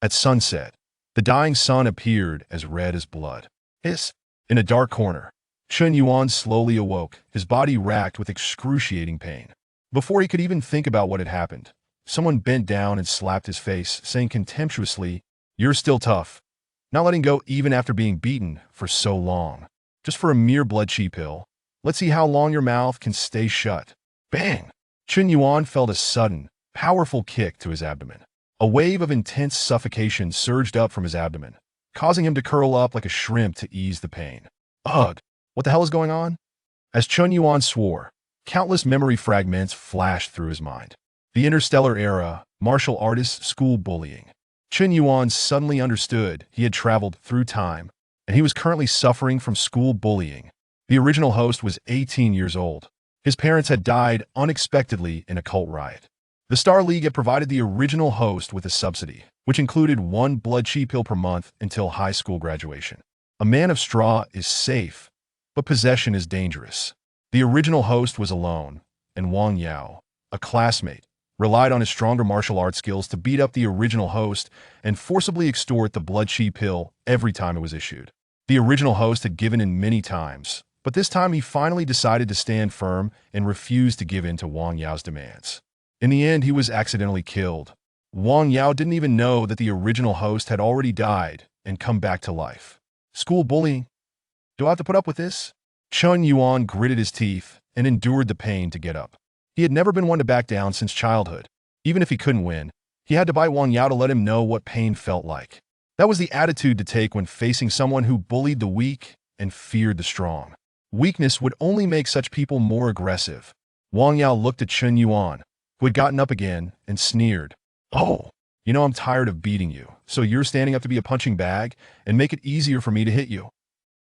At sunset, the dying sun appeared as red as blood. Hiss! In a dark corner, Chun Yuan slowly awoke, his body racked with excruciating pain. Before he could even think about what had happened, someone bent down and slapped his face, saying contemptuously, "You're still tough. Not letting go even after being beaten for so long. Just for a mere blood chi pill. Let's see how long your mouth can stay shut." Bang! Chun Yuan felt a sudden, powerful kick to his abdomen. A wave of intense suffocation surged up from his abdomen, causing him to curl up like a shrimp to ease the pain. Ugh! What the hell is going on? As Chun Yuan swore, countless memory fragments flashed through his mind. The interstellar era, martial artist, school bullying. Chun Yuan suddenly understood he had traveled through time, and he was currently suffering from school bullying. The original host was 18 years old. His parents had died unexpectedly in a cult riot. The Star League had provided the original host with a subsidy, which included one blood chi pill per month until high school graduation. A man of straw is safe, but possession is dangerous. The original host was alone, and Wang Yao, a classmate, relied on his stronger martial arts skills to beat up the original host and forcibly extort the blood chi pill every time it was issued. The original host had given in many times, but this time he finally decided to stand firm and refuse to give in to Wang Yao's demands. In the end, he was accidentally killed. Wang Yao didn't even know that the original host had already died and come back to life. School bullying? Do I have to put up with this? Chun Yuan gritted his teeth and endured the pain to get up. He had never been one to back down since childhood. Even if he couldn't win, he had to bite Wang Yao to let him know what pain felt like. That was the attitude to take when facing someone who bullied the weak and feared the strong. Weakness would only make such people more aggressive. Wang Yao looked at Chun Yuan, who had gotten up again, and sneered. "Oh, you know I'm tired of beating you, so you're standing up to be a punching bag and make it easier for me to hit you.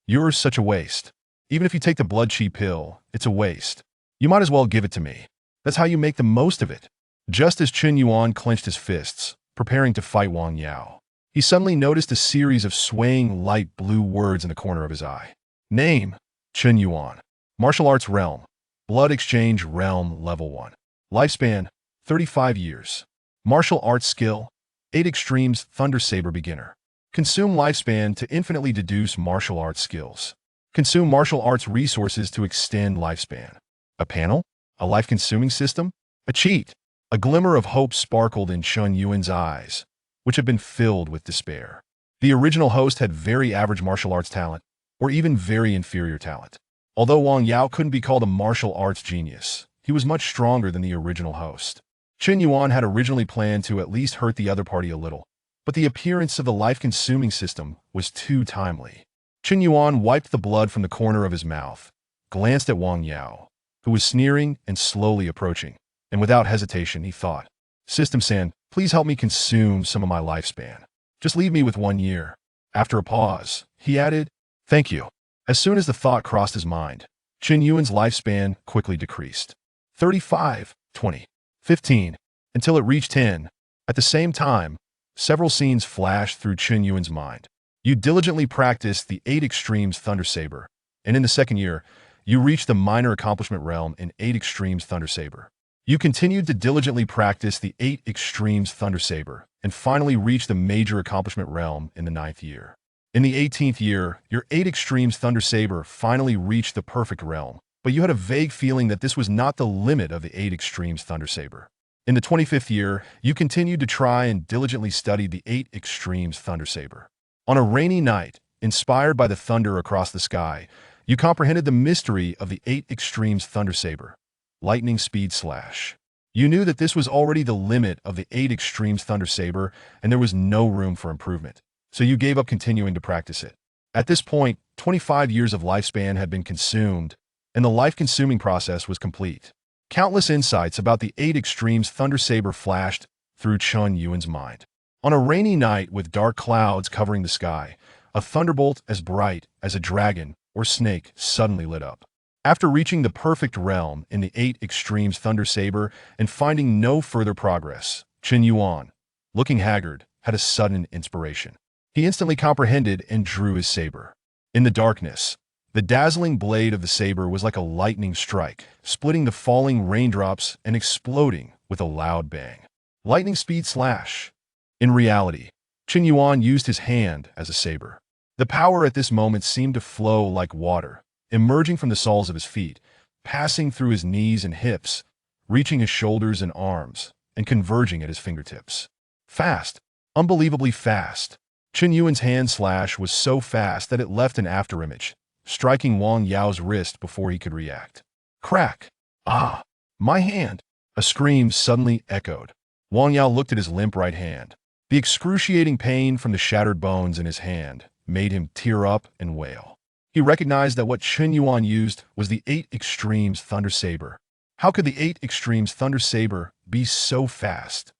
You're such a waste. Even if you take the blood chi pill, it's a waste. You might as well give it to me. That's how you make the most of it." Just as Chun Yuan clenched his fists, preparing to fight Wang Yao, he suddenly noticed a series of swaying light blue words in the corner of his eye. Name: Chun Yuan. Martial Arts Realm. Blood Exchange Realm Level 1. Lifespan: 35 years. Martial Arts Skill: 8 Extremes Thunder Saber Beginner. Consume lifespan to infinitely deduce martial arts skills. Consume martial arts resources to extend lifespan. A panel? A life-consuming system? A cheat? A glimmer of hope sparkled in Chun Yuan's eyes, which had been filled with despair. The original host had very average martial arts talent, or even very inferior talent. Although Wang Yao couldn't be called a martial arts genius, he was much stronger than the original host. Chun Yuan had originally planned to at least hurt the other party a little, but the appearance of the life-consuming system was too timely. Chun Yuan wiped the blood from the corner of his mouth, glanced at Wang Yao, who was sneering and slowly approaching, and without hesitation he thought, "System-san, please help me consume some of my lifespan. Just leave me with 1 year." After a pause, he added, "Thank you." As soon as the thought crossed his mind, Chun Yuan's lifespan quickly decreased. 35, 20, 15, until it reached 10. At the same time, several scenes flashed through Chun Yuan's mind. You diligently practiced the 8 Extremes Thunder Saber, and in the second year, you reached the minor accomplishment realm in 8 Extremes Thunder Saber. You continued to diligently practice the 8 Extremes Thunder Saber, and finally reached the major accomplishment realm in the 9th year. In the 18th year, your 8 Extremes Thunder Saber finally reached the perfect realm, but you had a vague feeling that this was not the limit of the 8 Extremes Thunder Saber. In the 25th year, you continued to try and diligently study the 8 Extremes Thunder Saber. On a rainy night, inspired by the thunder across the sky, you comprehended the mystery of the 8 Extremes Thunder Saber. Lightning Speed Slash. You knew that this was already the limit of the 8 Extremes Thunder Saber, and there was no room for improvement, so you gave up continuing to practice it. At this point, 25 years of lifespan had been consumed, and the life-consuming process was complete. Countless insights about the 8 Extremes Thunder Saber flashed through Chun Yuan's mind. On a rainy night with dark clouds covering the sky, a thunderbolt as bright as a dragon or snake suddenly lit up. After reaching the perfect realm in the 8 Extremes Thunder Saber and finding no further progress, Chun Yuan, looking haggard, had a sudden inspiration. He instantly comprehended and drew his saber. In the darkness, the dazzling blade of the saber was like a lightning strike, splitting the falling raindrops and exploding with a loud bang. Lightning Speed Slash. In reality, Qin Yuan used his hand as a saber. The power at this moment seemed to flow like water, emerging from the soles of his feet, passing through his knees and hips, reaching his shoulders and arms, and converging at his fingertips. Fast, unbelievably fast. Qin Yuan's hand slash was so fast that it left an afterimage, striking Wang Yao's wrist before he could react. Crack! Ah! My hand! A scream suddenly echoed. Wang Yao looked at his limp right hand. The excruciating pain from the shattered bones in his hand made him tear up and wail. He recognized that what Qin Yuan used was the 8 Extremes Thunder Saber. How could the 8 Extremes Thunder Saber be so fast?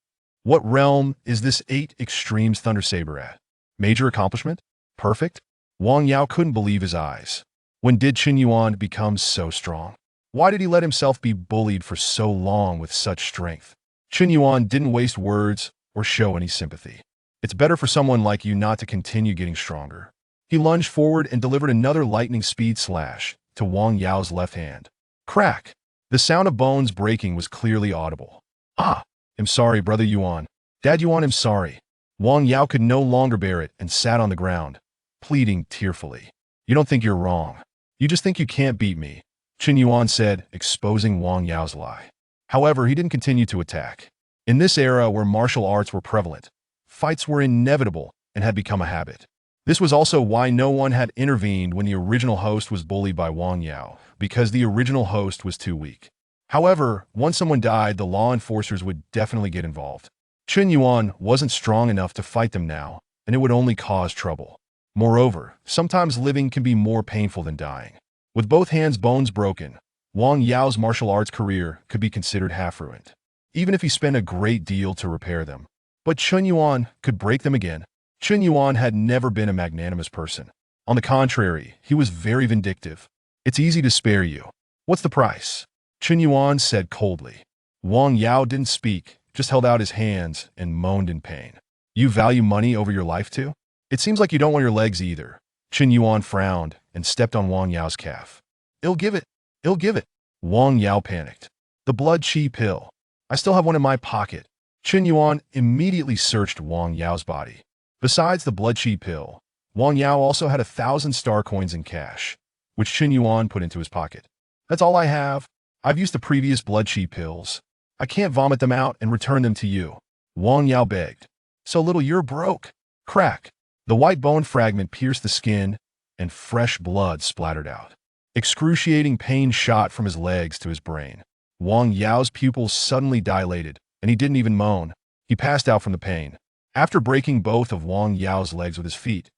What realm is this 8 Extremes Thunder Saber at? Major accomplishment? Perfect? Wang Yao couldn't believe his eyes. When did Qin Yuan become so strong? Why did he let himself be bullied for so long with such strength? Qin Yuan didn't waste words or show any sympathy. It's better for someone like you not to continue getting stronger. He lunged forward and delivered another lightning speed slash to Wang Yao's left hand. Crack! The sound of bones breaking was clearly audible. Ah! I'm sorry, Brother Yuan. Dad Yuan, I'm sorry. Wang Yao could no longer bear it and sat on the ground, pleading tearfully. You don't think you're wrong. You just think you can't beat me, Qin Yuan said, exposing Wang Yao's lie. However, he didn't continue to attack. In this era where martial arts were prevalent, fights were inevitable and had become a habit. This was also why no one had intervened when the original host was bullied by Wang Yao, because the original host was too weak. However, once someone died, the law enforcers would definitely get involved. Qin Yuan wasn't strong enough to fight them now, and it would only cause trouble. Moreover, sometimes living can be more painful than dying. With both hands' bones broken, Wang Yao's martial arts career could be considered half-ruined, even if he spent a great deal to repair them. But Qin Yuan could break them again. Qin Yuan had never been a magnanimous person. On the contrary, he was very vindictive. It's easy to spare you. What's the price? Qin Yuan said coldly. Wang Yao didn't speak, just held out his hands and moaned in pain. You value money over your life too? It seems like you don't want your legs either. Qin Yuan frowned and stepped on Wang Yao's calf. I'll give it. I'll give it. Wang Yao panicked. The blood chi pill. I still have one in my pocket. Qin Yuan immediately searched Wang Yao's body. Besides the blood chi pill, Wang Yao also had 1,000 star coins in cash, which Qin Yuan put into his pocket. That's all I have. I've used the previous blood chi pills. I can't vomit them out and return them to you. Wang Yao begged. So little you're broke. Crack. The white bone fragment pierced the skin, and fresh blood splattered out. Excruciating pain shot from his legs to his brain. Wang Yao's pupils suddenly dilated, and he didn't even moan. He passed out from the pain. After breaking both of Wang Yao's legs with his feet,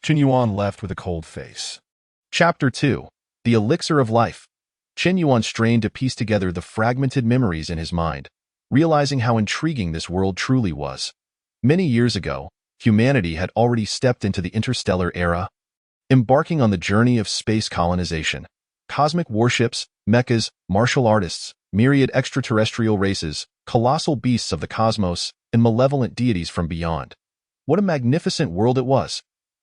Qin Yuan left with a cold face. Chapter 2. The Elixir of Life. Qin Yuan strained to piece together the fragmented memories in his mind, realizing how intriguing this world truly was. Many years ago, humanity had already stepped into the interstellar era, embarking on the journey of space colonization. Cosmic warships, mechas, martial artists, myriad extraterrestrial races, colossal beasts of the cosmos, and malevolent deities from beyond. What a magnificent world it was!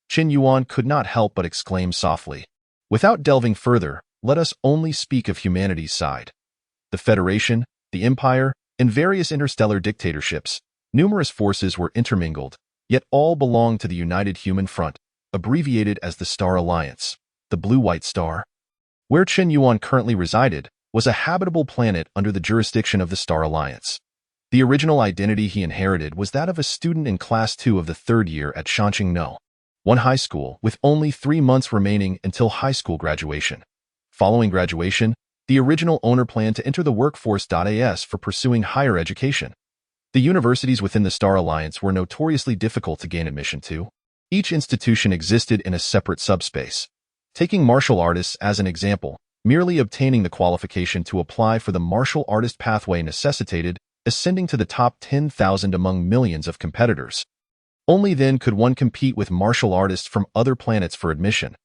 Qin Yuan could not help but exclaim softly. Without delving further, let us only speak of humanity's side. The Federation, the Empire, and various interstellar dictatorships, numerous forces were intermingled, yet all belonged to the United Human Front, abbreviated as the Star Alliance, the Blue-White Star. Where Qin Yuan currently resided was a habitable planet under the jurisdiction of the Star Alliance. The original identity he inherited was that of a student in Class 2 of the third year at Shanqingno, one high school with only 3 months remaining until high school graduation. Following graduation, the original owner planned to enter the workforce.as for pursuing higher education. The universities within the Star Alliance were notoriously difficult to gain admission to. Each institution existed in a separate subspace. Taking martial artists as an example, merely obtaining the qualification to apply for the martial artist pathway necessitated ascending to the top 10,000 among millions of competitors. Only then could one compete with martial artists from other planets for admission.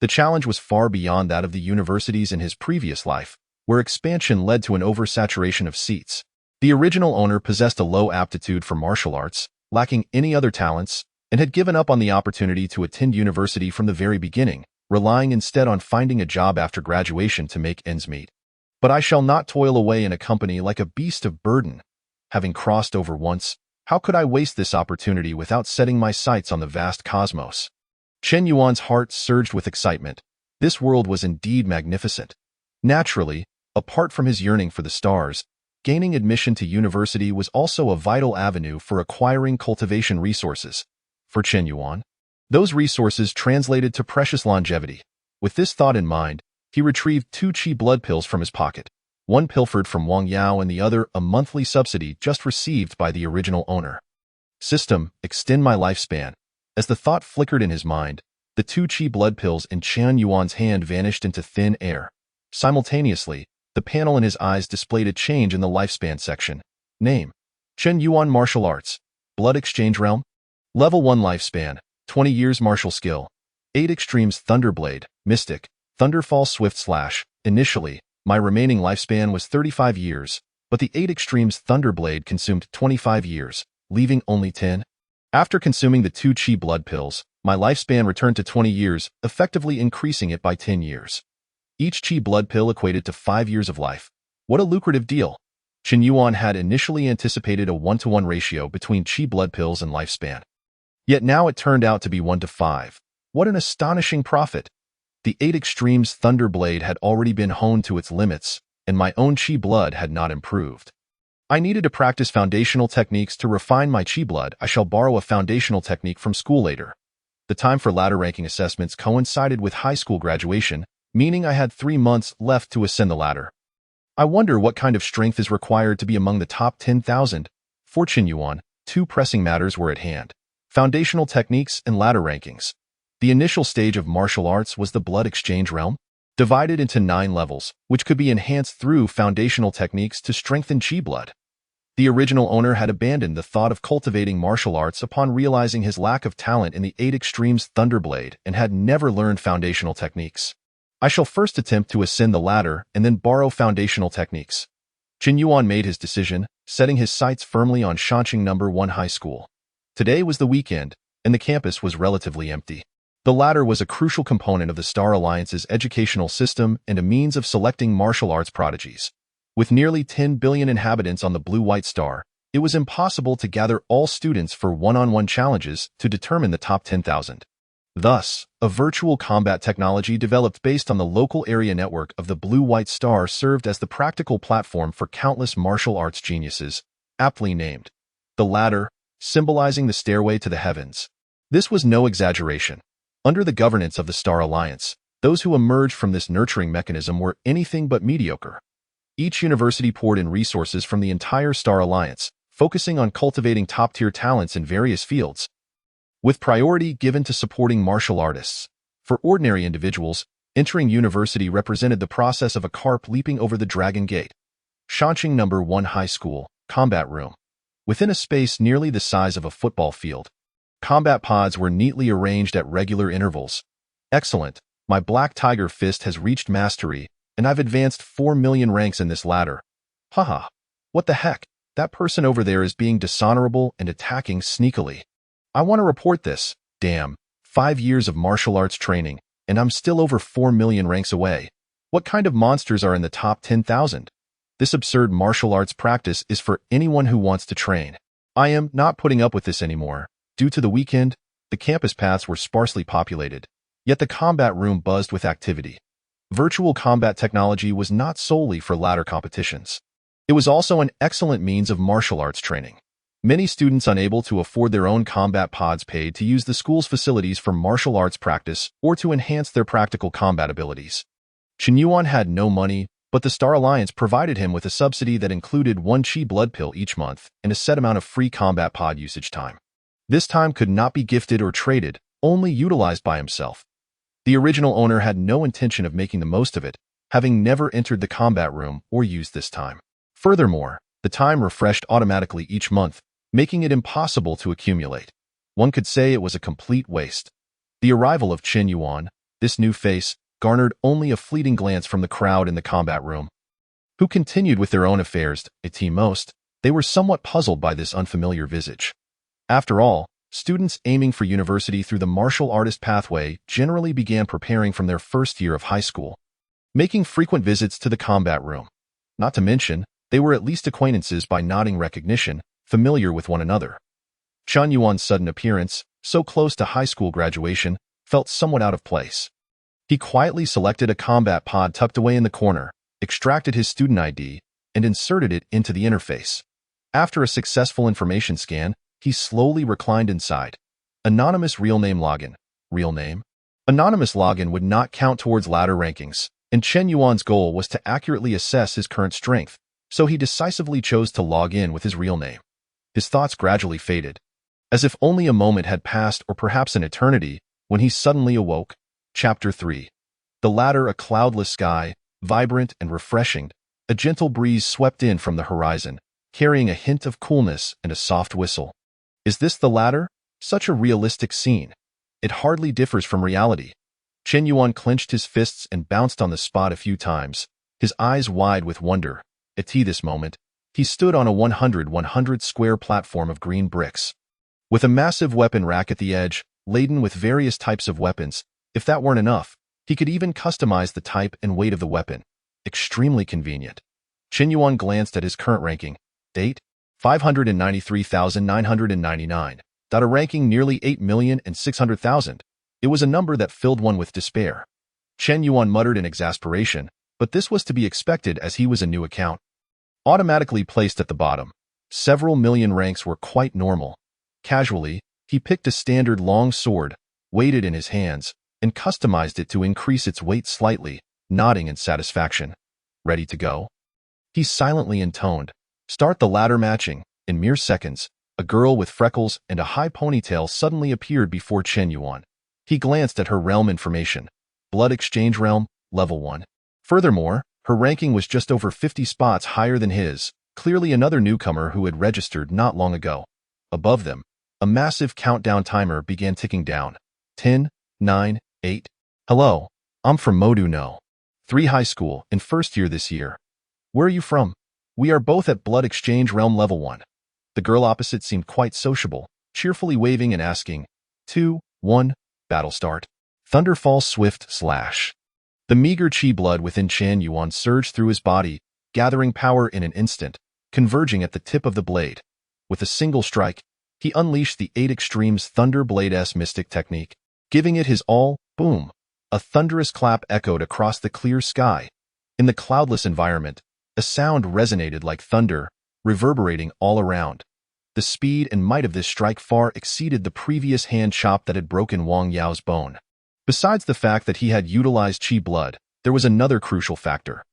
The challenge was far beyond that of the universities in his previous life, where expansion led to an oversaturation of seats. The original owner possessed a low aptitude for martial arts, lacking any other talents, and had given up on the opportunity to attend university from the very beginning, relying instead on finding a job after graduation to make ends meet. But I shall not toil away in a company like a beast of burden. Having crossed over once, How could I waste this opportunity without setting my sights on the vast cosmos? Chen Yuan's heart surged with excitement. This world was indeed magnificent. Naturally, apart from his yearning for the stars, gaining admission to university was also a vital avenue for acquiring cultivation resources. For Chen Yuan, those resources translated to precious longevity. With this thought in mind, he retrieved 2 qi blood pills from his pocket, one pilfered from Wang Yao and the other a monthly subsidy just received by the original owner. System, extend my lifespan. As the thought flickered in his mind, the 2 qi blood pills in Chen Yuan's hand vanished into thin air. Simultaneously, the panel in his eyes displayed a change in the lifespan section. Name: Chen Yuan Martial Arts. Blood Exchange Realm. Level 1 Lifespan, 20 years Martial Skill. 8 Extremes Thunderblade, Mystic, Thunderfall Swift Slash. Initially, my remaining lifespan was 35 years, but the 8 Extremes Thunderblade consumed 25 years, leaving only 10. After consuming the 2 qi blood pills, my lifespan returned to 20 years, effectively increasing it by 10 years. Each qi blood pill equated to 5 years of life. What a lucrative deal! Chen Yuan had initially anticipated a 1-to-1 ratio between qi blood pills and lifespan. Yet now it turned out to be 1-to-5. What an astonishing profit! The 8 Extremes Thunderblade had already been honed to its limits, and my own qi blood had not improved. I needed to practice foundational techniques to refine my qi blood. I shall borrow a foundational technique from school later. The time for ladder ranking assessments coincided with high school graduation, meaning I had 3 months left to ascend the ladder. I wonder what kind of strength is required to be among the top 10,000. For Chen Yuan, 2 pressing matters were at hand: foundational techniques and ladder rankings. The initial stage of martial arts was the blood exchange realm, divided into 9 levels, which could be enhanced through foundational techniques to strengthen qi blood. The original owner had abandoned the thought of cultivating martial arts upon realizing his lack of talent in the 8 Extremes Thunderblade and had never learned foundational techniques. I shall first attempt to ascend the ladder and then borrow foundational techniques. Chen Yuan made his decision, setting his sights firmly on Shanqing No. 1 High School. Today was the weekend, and the campus was relatively empty. The latter was a crucial component of the Star Alliance's educational system and a means of selecting martial arts prodigies. With nearly 10 billion inhabitants on the blue-white star, it was impossible to gather all students for one-on-one challenges to determine the top 10,000. Thus, a virtual combat technology developed based on the local area network of the blue-white star served as the practical platform for countless martial arts geniuses, aptly named the ladder, symbolizing the stairway to the heavens. This was no exaggeration. Under the governance of the Star Alliance, those who emerged from this nurturing mechanism were anything but mediocre. Each university poured in resources from the entire Star Alliance, focusing on cultivating top-tier talents in various fields, with priority given to supporting martial artists. For ordinary individuals, entering university represented the process of a carp leaping over the Dragon Gate. Shanqing No. 1 High School, Combat Room. Within a space nearly the size of a football field, combat pods were neatly arranged at regular intervals. Excellent, my Black Tiger Fist has reached mastery, and I've advanced 4 million ranks in this ladder. Haha, what the heck, that person over there is being dishonorable and attacking sneakily. I want to report this. Damn, 5 years of martial arts training, and I'm still over 4 million ranks away. What kind of monsters are in the top 10,000? This absurd martial arts practice is for anyone who wants to train. I am not putting up with this anymore. Due to the weekend, the campus paths were sparsely populated, yet the combat room buzzed with activity. Virtual combat technology was not solely for ladder competitions. It was also an excellent means of martial arts training. Many students unable to afford their own combat pods paid to use the school's facilities for martial arts practice or to enhance their practical combat abilities. Chen Yuan had no money, but the Star Alliance provided him with a subsidy that included 1 qi blood pill each month and a set amount of free combat pod usage time. This time could not be gifted or traded, only utilized by himself. The original owner had no intention of making the most of it, having never entered the combat room or used this time. Furthermore, the time refreshed automatically each month, making it impossible to accumulate. One could say it was a complete waste. The arrival of Chen Yuan, this new face, garnered only a fleeting glance from the crowd in the combat room, who continued with their own affairs. At most, they were somewhat puzzled by this unfamiliar visage. After all, students aiming for university through the martial artist pathway generally began preparing from their first year of high school, making frequent visits to the combat room. Not to mention, they were at least acquaintances by nodding recognition, familiar with one another. Chen Yuan's sudden appearance, so close to high school graduation, felt somewhat out of place. He quietly selected a combat pod tucked away in the corner, extracted his student ID, and inserted it into the interface. After a successful information scan, he slowly reclined inside. Anonymous real name login. Real name? Anonymous login would not count towards ladder rankings, and Chen Yuan's goal was to accurately assess his current strength, so he decisively chose to log in with his real name. His thoughts gradually faded, as if only a moment had passed or perhaps an eternity, when he suddenly awoke. Chapter 3. The ladder, a cloudless sky, vibrant and refreshing. A gentle breeze swept in from the horizon, carrying a hint of coolness and a soft whistle. Is this the ladder? Such a realistic scene. It hardly differs from reality. Chen Yuan clenched his fists and bounced on the spot a few times, his eyes wide with wonder. At this moment, he stood on a 100 square platform of green bricks, with a massive weapon rack at the edge, laden with various types of weapons. If that weren't enough, he could even customize the type and weight of the weapon. Extremely convenient. Chen Yuan glanced at his current ranking. Date? 593,999. A ranking nearly 8,600,000. It was a number that filled one with despair. Chen Yuan muttered in exasperation, but this was to be expected as he was a new account. Automatically placed at the bottom, several million ranks were quite normal. Casually, he picked a standard long sword, weighed it in his hands, and customized it to increase its weight slightly, nodding in satisfaction. Ready to go? He silently intoned. Start the ladder matching. In mere seconds, a girl with freckles and a high ponytail suddenly appeared before Chen Yuan. He glanced at her realm information. Blood Exchange Realm, Level 1. Furthermore, her ranking was just over 50 spots higher than his, clearly another newcomer who had registered not long ago. Above them, a massive countdown timer began ticking down. 10, 9, 8. Hello, I'm from Modu No. 3 High School, in first year this year. Where are you from? We are both at Blood Exchange Realm Level 1. The girl opposite seemed quite sociable, cheerfully waving and asking, 2, 1, battle start. Thunderfall swift slash. The meager chi blood within Chen Yuan surged through his body, gathering power in an instant, converging at the tip of the blade. With a single strike, he unleashed the 8 Extremes Thunder Blade-S Mystic Technique, giving it his all. Boom! A thunderous clap echoed across the clear sky. In the cloudless environment, a sound resonated like thunder, reverberating all around. The speed and might of this strike far exceeded the previous hand chop that had broken Wang Yao's bone. Besides the fact that he had utilized chi blood, there was another crucial factor.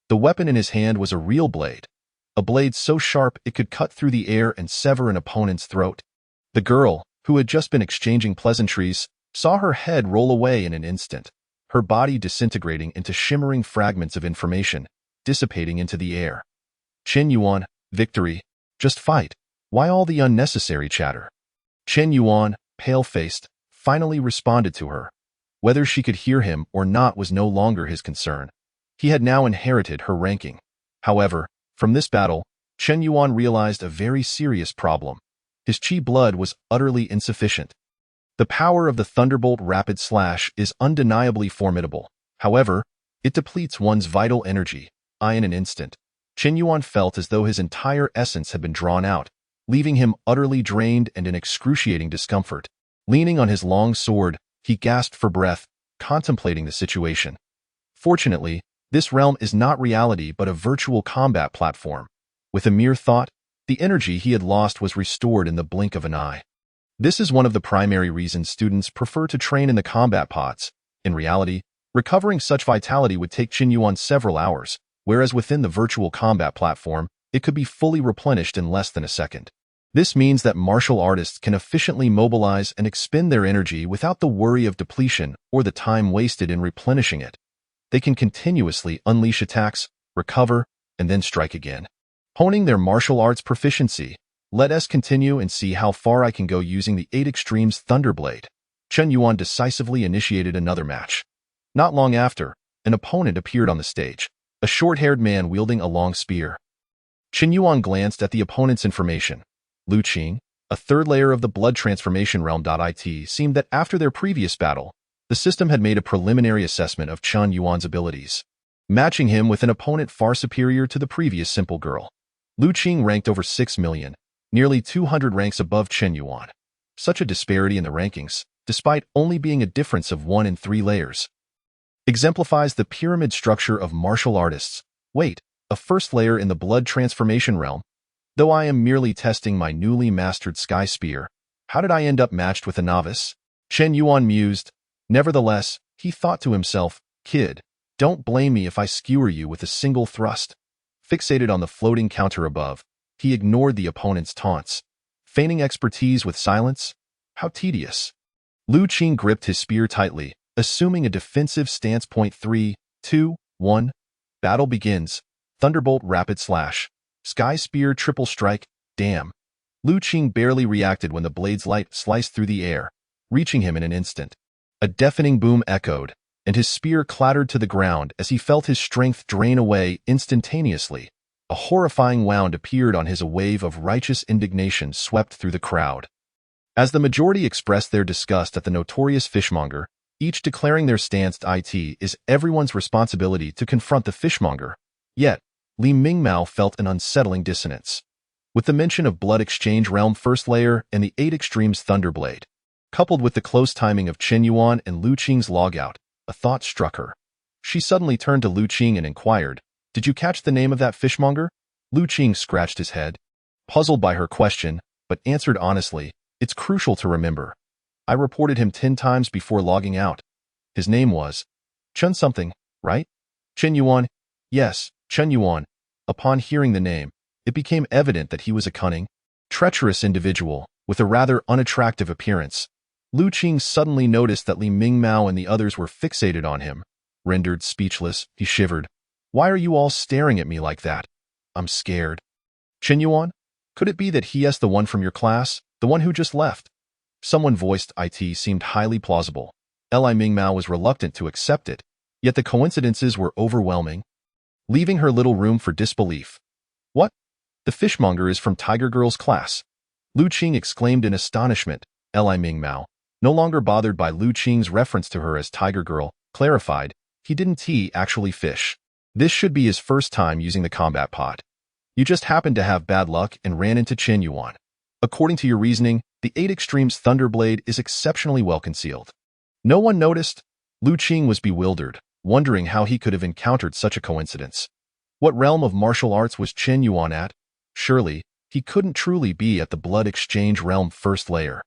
The weapon in his hand was a real blade. A blade so sharp it could cut through the air and sever an opponent's throat. The girl, who had just been exchanging pleasantries, saw her head roll away in an instant, her body disintegrating into shimmering fragments of information, dissipating into the air. Chen Yuan, victory. Just fight. Why all the unnecessary chatter? Chen Yuan, pale-faced, finally responded to her. Whether she could hear him or not was no longer his concern. He had now inherited her ranking. However, from this battle, Chen Yuan realized a very serious problem. His chi blood was utterly insufficient. The power of the Thunderbolt Rapid Slash is undeniably formidable. However, it depletes one's vital energy, in an instant. Chen Yuan felt as though his entire essence had been drawn out, leaving him utterly drained and in excruciating discomfort. Leaning on his long sword, he gasped for breath, contemplating the situation. Fortunately, this realm is not reality but a virtual combat platform. With a mere thought, the energy he had lost was restored in the blink of an eye. This is one of the primary reasons students prefer to train in the combat pods. In reality, recovering such vitality would take Chen Yuan several hours, whereas within the virtual combat platform, it could be fully replenished in less than a second. This means that martial artists can efficiently mobilize and expend their energy without the worry of depletion or the time wasted in replenishing it. They can continuously unleash attacks, recover, and then strike again. Honing their martial arts proficiency, let us continue and see how far I can go using the 8 Extremes Thunderblade. Chen Yuan decisively initiated another match. Not long after, an opponent appeared on the stage, a short-haired man wielding a long spear. Chen Yuan glanced at the opponent's information. Lu Qing, a third layer of the blood transformation realm. It seemed that after their previous battle, the system had made a preliminary assessment of Chen Yuan's abilities, matching him with an opponent far superior to the previous simple girl. Lu Qing ranked over 6 million, nearly 200 ranks above Chen Yuan. Such a disparity in the rankings, despite only being a difference of 1 in 3 layers, exemplifies the pyramid structure of martial artists. Wait, a first layer in the blood transformation realm? Though I am merely testing my newly mastered Sky Spear, how did I end up matched with a novice? Chen Yuan mused. Nevertheless, he thought to himself, kid, don't blame me if I skewer you with a single thrust. Fixated on the floating counter above, he ignored the opponent's taunts. Feigning expertise with silence? How tedious. Lu Qing gripped his spear tightly, assuming a defensive stance. 3, 2, 1. Battle begins. Thunderbolt rapid slash. Sky Spear triple strike. Damn. Lu Qing barely reacted when the blade's light sliced through the air, reaching him in an instant. A deafening boom echoed, and his spear clattered to the ground as he felt his strength drain away instantaneously. A horrifying wound appeared on his. A wave of righteous indignation swept through the crowd. As the majority expressed their disgust at the notorious fishmonger, each declaring their stance. It is everyone's responsibility to confront the fishmonger. Yet, Li Mingmao felt an unsettling dissonance. With the mention of Blood Exchange Realm First Layer and the 8 Extremes Thunderblade, coupled with the close timing of Chen Yuan and Lu Qing's logout, a thought struck her. She suddenly turned to Lu Qing and inquired, "Did you catch the name of that fishmonger?" Lu Qing scratched his head, puzzled by her question, but answered honestly, "It's crucial to remember. I reported him 10 times before logging out. His name was Chen something, right? Chen Yuan?" "Yes, Chen Yuan." Upon hearing the name, it became evident that he was a cunning, treacherous individual with a rather unattractive appearance. Lu Qing suddenly noticed that Li Mingmao and the others were fixated on him. Rendered speechless, he shivered. "Why are you all staring at me like that? I'm scared." "Chen Yuan? Could it be that he is the one from your class, the one who just left?" Someone voiced. It seemed highly plausible. Li Mingmao was reluctant to accept it, yet the coincidences were overwhelming, leaving her little room for disbelief. "What? The fishmonger is from Tiger Girl's class?" Lu Qing exclaimed in astonishment. Li Mingmao, no longer bothered by Lu Qing's reference to her as Tiger Girl, clarified, "He didn't actually fish. This should be his first time using the combat pot. You just happened to have bad luck and ran into Chen Yuan. According to your reasoning, the 8 Extremes Thunderblade is exceptionally well concealed. No one noticed?" Lu Qing was bewildered, wondering how he could have encountered such a coincidence. What realm of martial arts was Chen Yuan at? Surely, he couldn't truly be at the Blood Exchange Realm First Layer.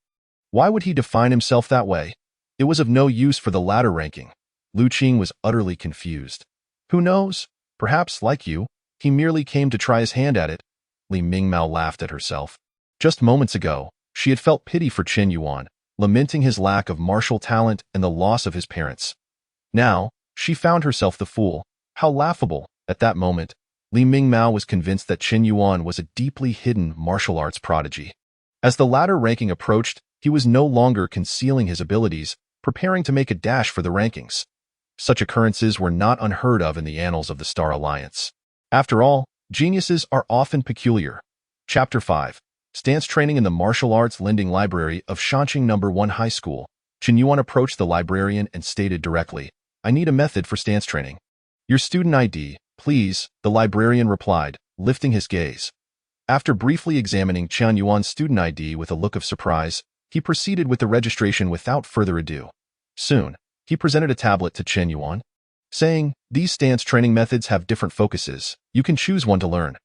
Why would he define himself that way? It was of no use for the latter ranking. Lu Qing was utterly confused. Who knows? Perhaps, like you, he merely came to try his hand at it. Li Mingmao laughed at herself. Just moments ago, she had felt pity for Chen Yuan, lamenting his lack of martial talent and the loss of his parents. Now, she found herself the fool. How laughable. At that moment, Li Mingmao was convinced that Chen Yuan was a deeply hidden martial arts prodigy. As the latter ranking approached, he was no longer concealing his abilities, preparing to make a dash for the rankings. Such occurrences were not unheard of in the annals of the Star Alliance. After all, geniuses are often peculiar. Chapter 5. Stance Training in the Martial Arts Lending Library of Shanqing No. 1 High School. Chen Yuan approached the librarian and stated directly, "I need a method for stance training." "Your student ID, please," the librarian replied, lifting his gaze. After briefly examining Chen Yuan's student ID with a look of surprise, he proceeded with the registration without further ado. Soon, he presented a tablet to Chen Yuan, saying, "These stance training methods have different focuses. You can choose one to learn.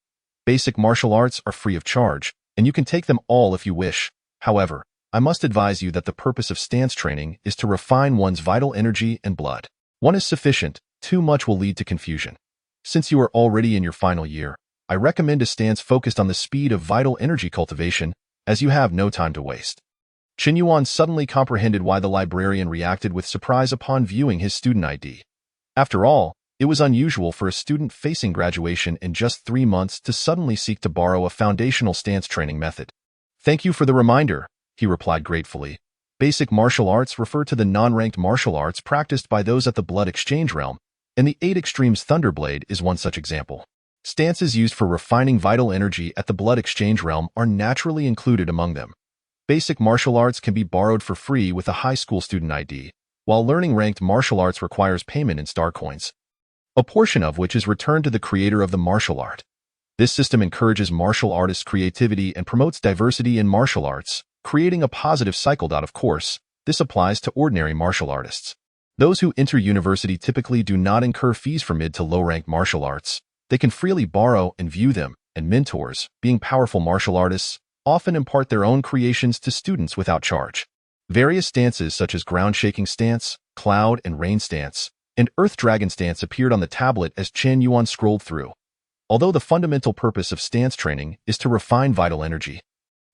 Basic martial arts are free of charge, and you can take them all if you wish. However, I must advise you that the purpose of stance training is to refine one's vital energy and blood. One is sufficient, too much will lead to confusion. Since you are already in your final year, I recommend a stance focused on the speed of vital energy cultivation, as you have no time to waste." Chen Yuan suddenly comprehended why the librarian reacted with surprise upon viewing his student ID. After all, it was unusual for a student facing graduation in just 3 months to suddenly seek to borrow a foundational stance training method. "Thank you for the reminder," he replied gratefully. "Basic martial arts refer to the non-ranked martial arts practiced by those at the Blood Exchange Realm, and the 8 Extremes Thunderblade is one such example. Stances used for refining vital energy at the Blood Exchange Realm are naturally included among them. Basic martial arts can be borrowed for free with a high school student ID, while learning ranked martial arts requires payment in star coins, a portion of which is returned to the creator of the martial art. This system encourages martial artists' creativity and promotes diversity in martial arts, creating a positive cycle. Of course, this applies to ordinary martial artists. Those who enter university typically do not incur fees for mid to low-ranked martial arts. They can freely borrow and view them, and mentors, being powerful martial artists, often impart their own creations to students without charge. Various stances such as ground-shaking stance, cloud and rain stance, and earth dragon stance appeared on the tablet as Chen Yuan scrolled through. Although the fundamental purpose of stance training is to refine vital energy,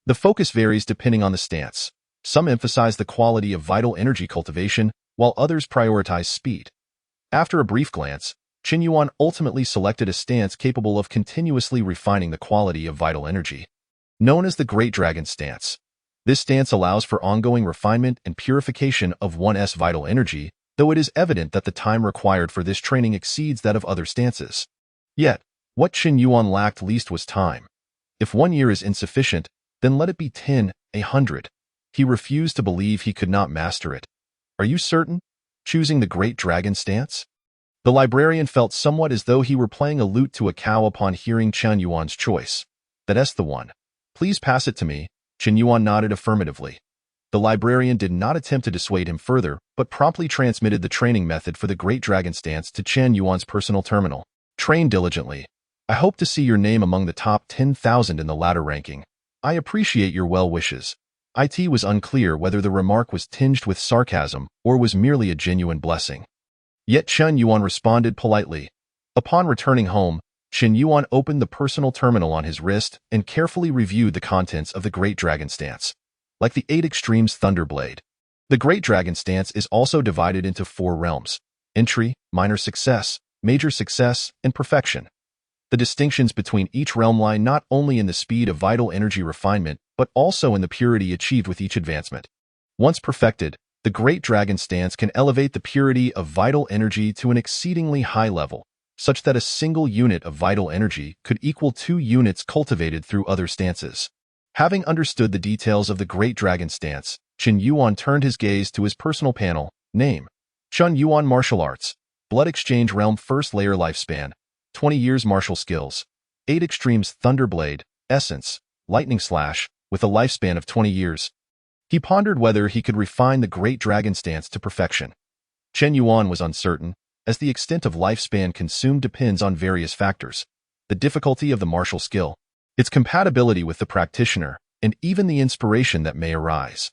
the focus varies depending on the stance. Some emphasize the quality of vital energy cultivation, while others prioritize speed. After a brief glance, Chen Yuan ultimately selected a stance capable of continuously refining the quality of vital energy. Known as the Great Dragon Stance, this stance allows for ongoing refinement and purification of one's vital energy, though it is evident that the time required for this training exceeds that of other stances. Yet, what Chen Yuan lacked least was time. If 1 year is insufficient, then let it be 10, 100. He refused to believe he could not master it. Are you certain? Choosing the Great Dragon Stance? The librarian felt somewhat as though he were playing a lute to a cow upon hearing Chen Yuan's choice. That's the one. Please pass it to me. Chen Yuan nodded affirmatively. The librarian did not attempt to dissuade him further, but promptly transmitted the training method for the Great Dragon Stance to Chen Yuan's personal terminal. Train diligently. I hope to see your name among the top 10,000 in the ladder ranking. I appreciate your well wishes. It was unclear whether the remark was tinged with sarcasm or was merely a genuine blessing. Yet Chen Yuan responded politely. Upon returning home, Chen Yuan opened the personal terminal on his wrist and carefully reviewed the contents of the Great Dragon Stance. Like the 8 Extremes Thunderblade, the Great Dragon Stance is also divided into 4 realms: entry, minor success, major success, and perfection. The distinctions between each realm lie not only in the speed of vital energy refinement, but also in the purity achieved with each advancement. Once perfected, the Great Dragon Stance can elevate the purity of vital energy to an exceedingly high level, such that a single unit of vital energy could equal 2 units cultivated through other stances. Having understood the details of the Great Dragon Stance, Chen Yuan turned his gaze to his personal panel. Name: Chen Yuan. Martial Arts, Blood Exchange Realm. First Layer. Lifespan: 20 years. Martial Skills: 8 Extremes Thunderblade, Essence, Lightning Slash, with a lifespan of 20 years. He pondered whether he could refine the Great Dragon Stance to perfection. Chen Yuan was uncertain, as the extent of lifespan consumed depends on various factors: the difficulty of the martial skill, its compatibility with the practitioner, and even the inspiration that may arise.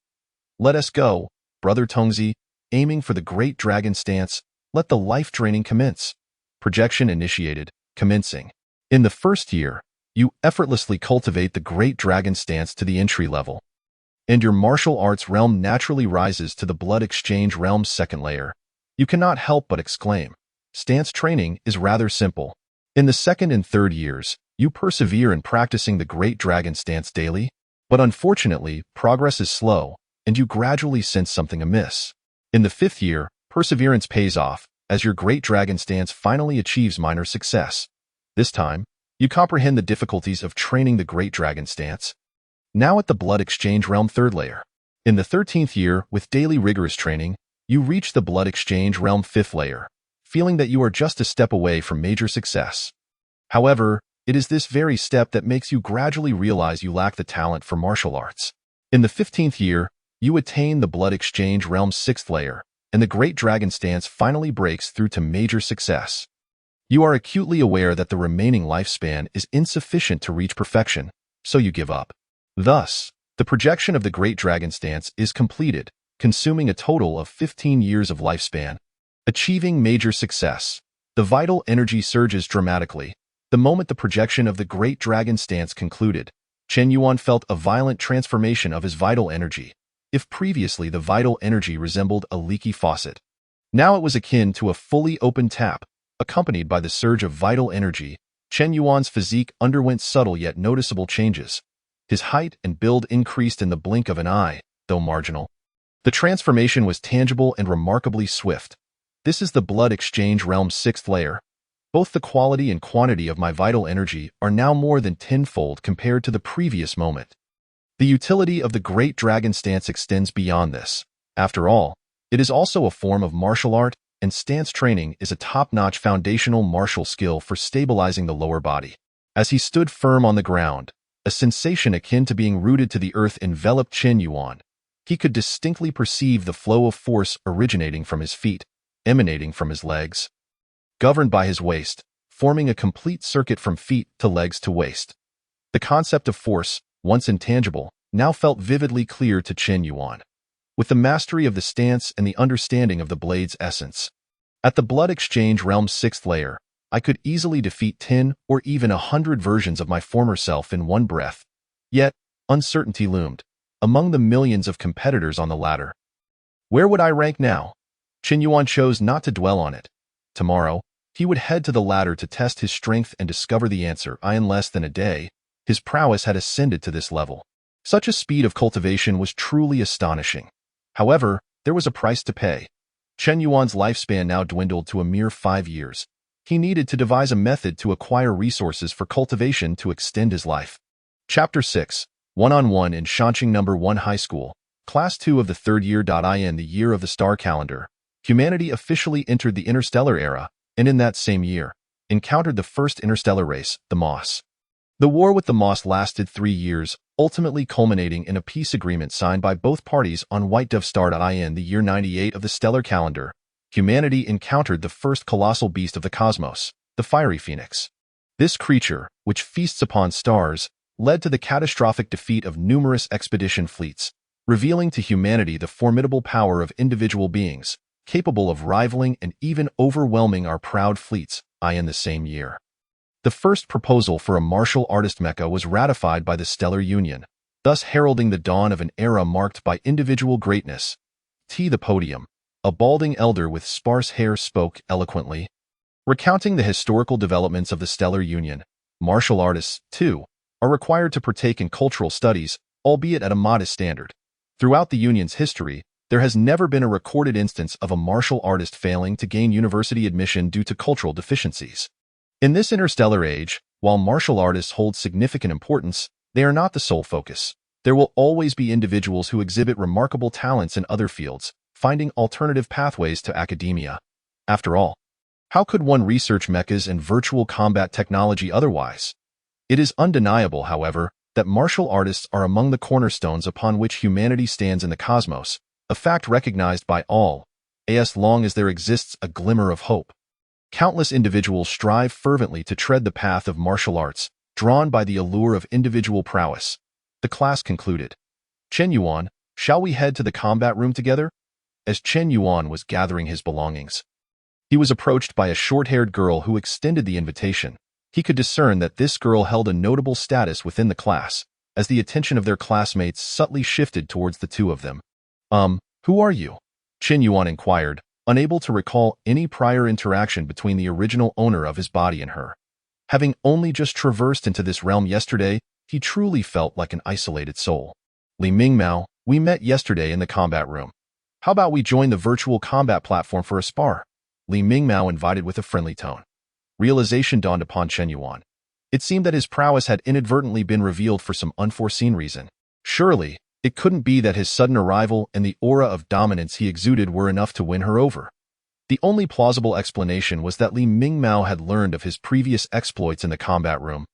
Let us go, Brother Tongzi, aiming for the Great Dragon Stance. Let the life training commence. Projection initiated, commencing. In the first year, you effortlessly cultivate the Great Dragon Stance to the entry level, and your martial arts realm naturally rises to the Blood Exchange Realm's 2nd layer. You cannot help but exclaim, stance training is rather simple. In the 2nd and 3rd years, you persevere in practicing the Great Dragon Stance daily, but unfortunately, progress is slow, and you gradually sense something amiss. In the 5th year, perseverance pays off, as your Great Dragon Stance finally achieves minor success. This time, you comprehend the difficulties of training the Great Dragon Stance. Now at the Blood Exchange Realm 3rd layer. In the 13th year, with daily rigorous training, you reach the Blood Exchange Realm 5th layer, feeling that you are just a step away from major success. However, it is this very step that makes you gradually realize you lack the talent for martial arts. In the 15th year, you attain the Blood Exchange Realm's 6th layer, and the Great Dragon Stance finally breaks through to major success. You are acutely aware that the remaining lifespan is insufficient to reach perfection, so you give up. Thus, the projection of the Great Dragon Stance is completed, consuming a total of 15 years of lifespan. Achieving major success. The vital energy surges dramatically. The moment the projection of the Great Dragon Stance concluded, Chen Yuan felt a violent transformation of his vital energy. If previously the vital energy resembled a leaky faucet, now it was akin to a fully open tap, accompanied by the surge of vital energy. Chen Yuan's physique underwent subtle yet noticeable changes. His height and build increased in the blink of an eye, though marginal. The transformation was tangible and remarkably swift. This is the Blood Exchange Realm's 6th layer. Both the quality and quantity of my vital energy are now more than tenfold compared to the previous moment. The utility of the Great Dragon Stance extends beyond this. After all, it is also a form of martial art, and stance training is a top-notch foundational martial skill for stabilizing the lower body. As he stood firm on the ground, a sensation akin to being rooted to the earth enveloped Chen Yuan. He could distinctly perceive the flow of force originating from his feet, emanating from his legs, governed by his waist, forming a complete circuit from feet to legs to waist. The concept of force, once intangible, now felt vividly clear to Chen Yuan. With the mastery of the stance and the understanding of the blade's essence. At the Blood Exchange Realm's 6th layer, I could easily defeat 10 or even 100 versions of my former self in one breath. Yet, uncertainty loomed. Among the millions of competitors on the ladder. Where would I rank now? Chen Yuan chose not to dwell on it. Tomorrow, he would head to the ladder to test his strength and discover the answer. In less than a day, his prowess had ascended to this level. Such a speed of cultivation was truly astonishing. However, there was a price to pay. Chen Yuan's lifespan now dwindled to a mere 5 years. He needed to devise a method to acquire resources for cultivation to extend his life. Chapter 6. One-on-one in Shanqing No. 1 High School, Class 2 of the 3rd year. In the year of the star calendar, humanity officially entered the interstellar era, and in that same year, encountered the first interstellar race, the Moss. The war with the Moss lasted 3 years, ultimately culminating in a peace agreement signed by both parties on White Dove Star. In the year 98 of the stellar calendar, humanity encountered the first colossal beast of the cosmos, the fiery phoenix. This creature, which feasts upon stars, led to the catastrophic defeat of numerous expedition fleets, revealing to humanity the formidable power of individual beings, capable of rivaling and even overwhelming our proud fleets. In the same year, the first proposal for a martial artist mecha was ratified by the Stellar Union, thus heralding the dawn of an era marked by individual greatness. The podium, a balding elder with sparse hair, spoke eloquently. Recounting the historical developments of the Stellar Union, martial artists, too, are required to partake in cultural studies, albeit at a modest standard. Throughout the Union's history, there has never been a recorded instance of a martial artist failing to gain university admission due to cultural deficiencies. In this interstellar age, while martial artists hold significant importance, they are not the sole focus. There will always be individuals who exhibit remarkable talents in other fields, finding alternative pathways to academia. After all, how could one research mechas and virtual combat technology otherwise? It is undeniable, however, that martial artists are among the cornerstones upon which humanity stands in the cosmos, a fact recognized by all, as long as there exists a glimmer of hope. Countless individuals strive fervently to tread the path of martial arts, drawn by the allure of individual prowess. The class concluded. Chen Yuan, shall we head to the combat room together? As Chen Yuan was gathering his belongings, he was approached by a short-haired girl who extended the invitation. He could discern that this girl held a notable status within the class, as the attention of their classmates subtly shifted towards the two of them. Who are you? Chen Yuan inquired, unable to recall any prior interaction between the original owner of his body and her. Having only just traversed into this realm yesterday, he truly felt like an isolated soul. Li Mingmao, we met yesterday in the combat room. How about we join the virtual combat platform for a spar? Li Mingmao invited with a friendly tone. Realization dawned upon Chen Yuan. It seemed that his prowess had inadvertently been revealed for some unforeseen reason. Surely, it couldn't be that his sudden arrival and the aura of dominance he exuded were enough to win her over. The only plausible explanation was that Li Mingmao had learned of his previous exploits in the combat room,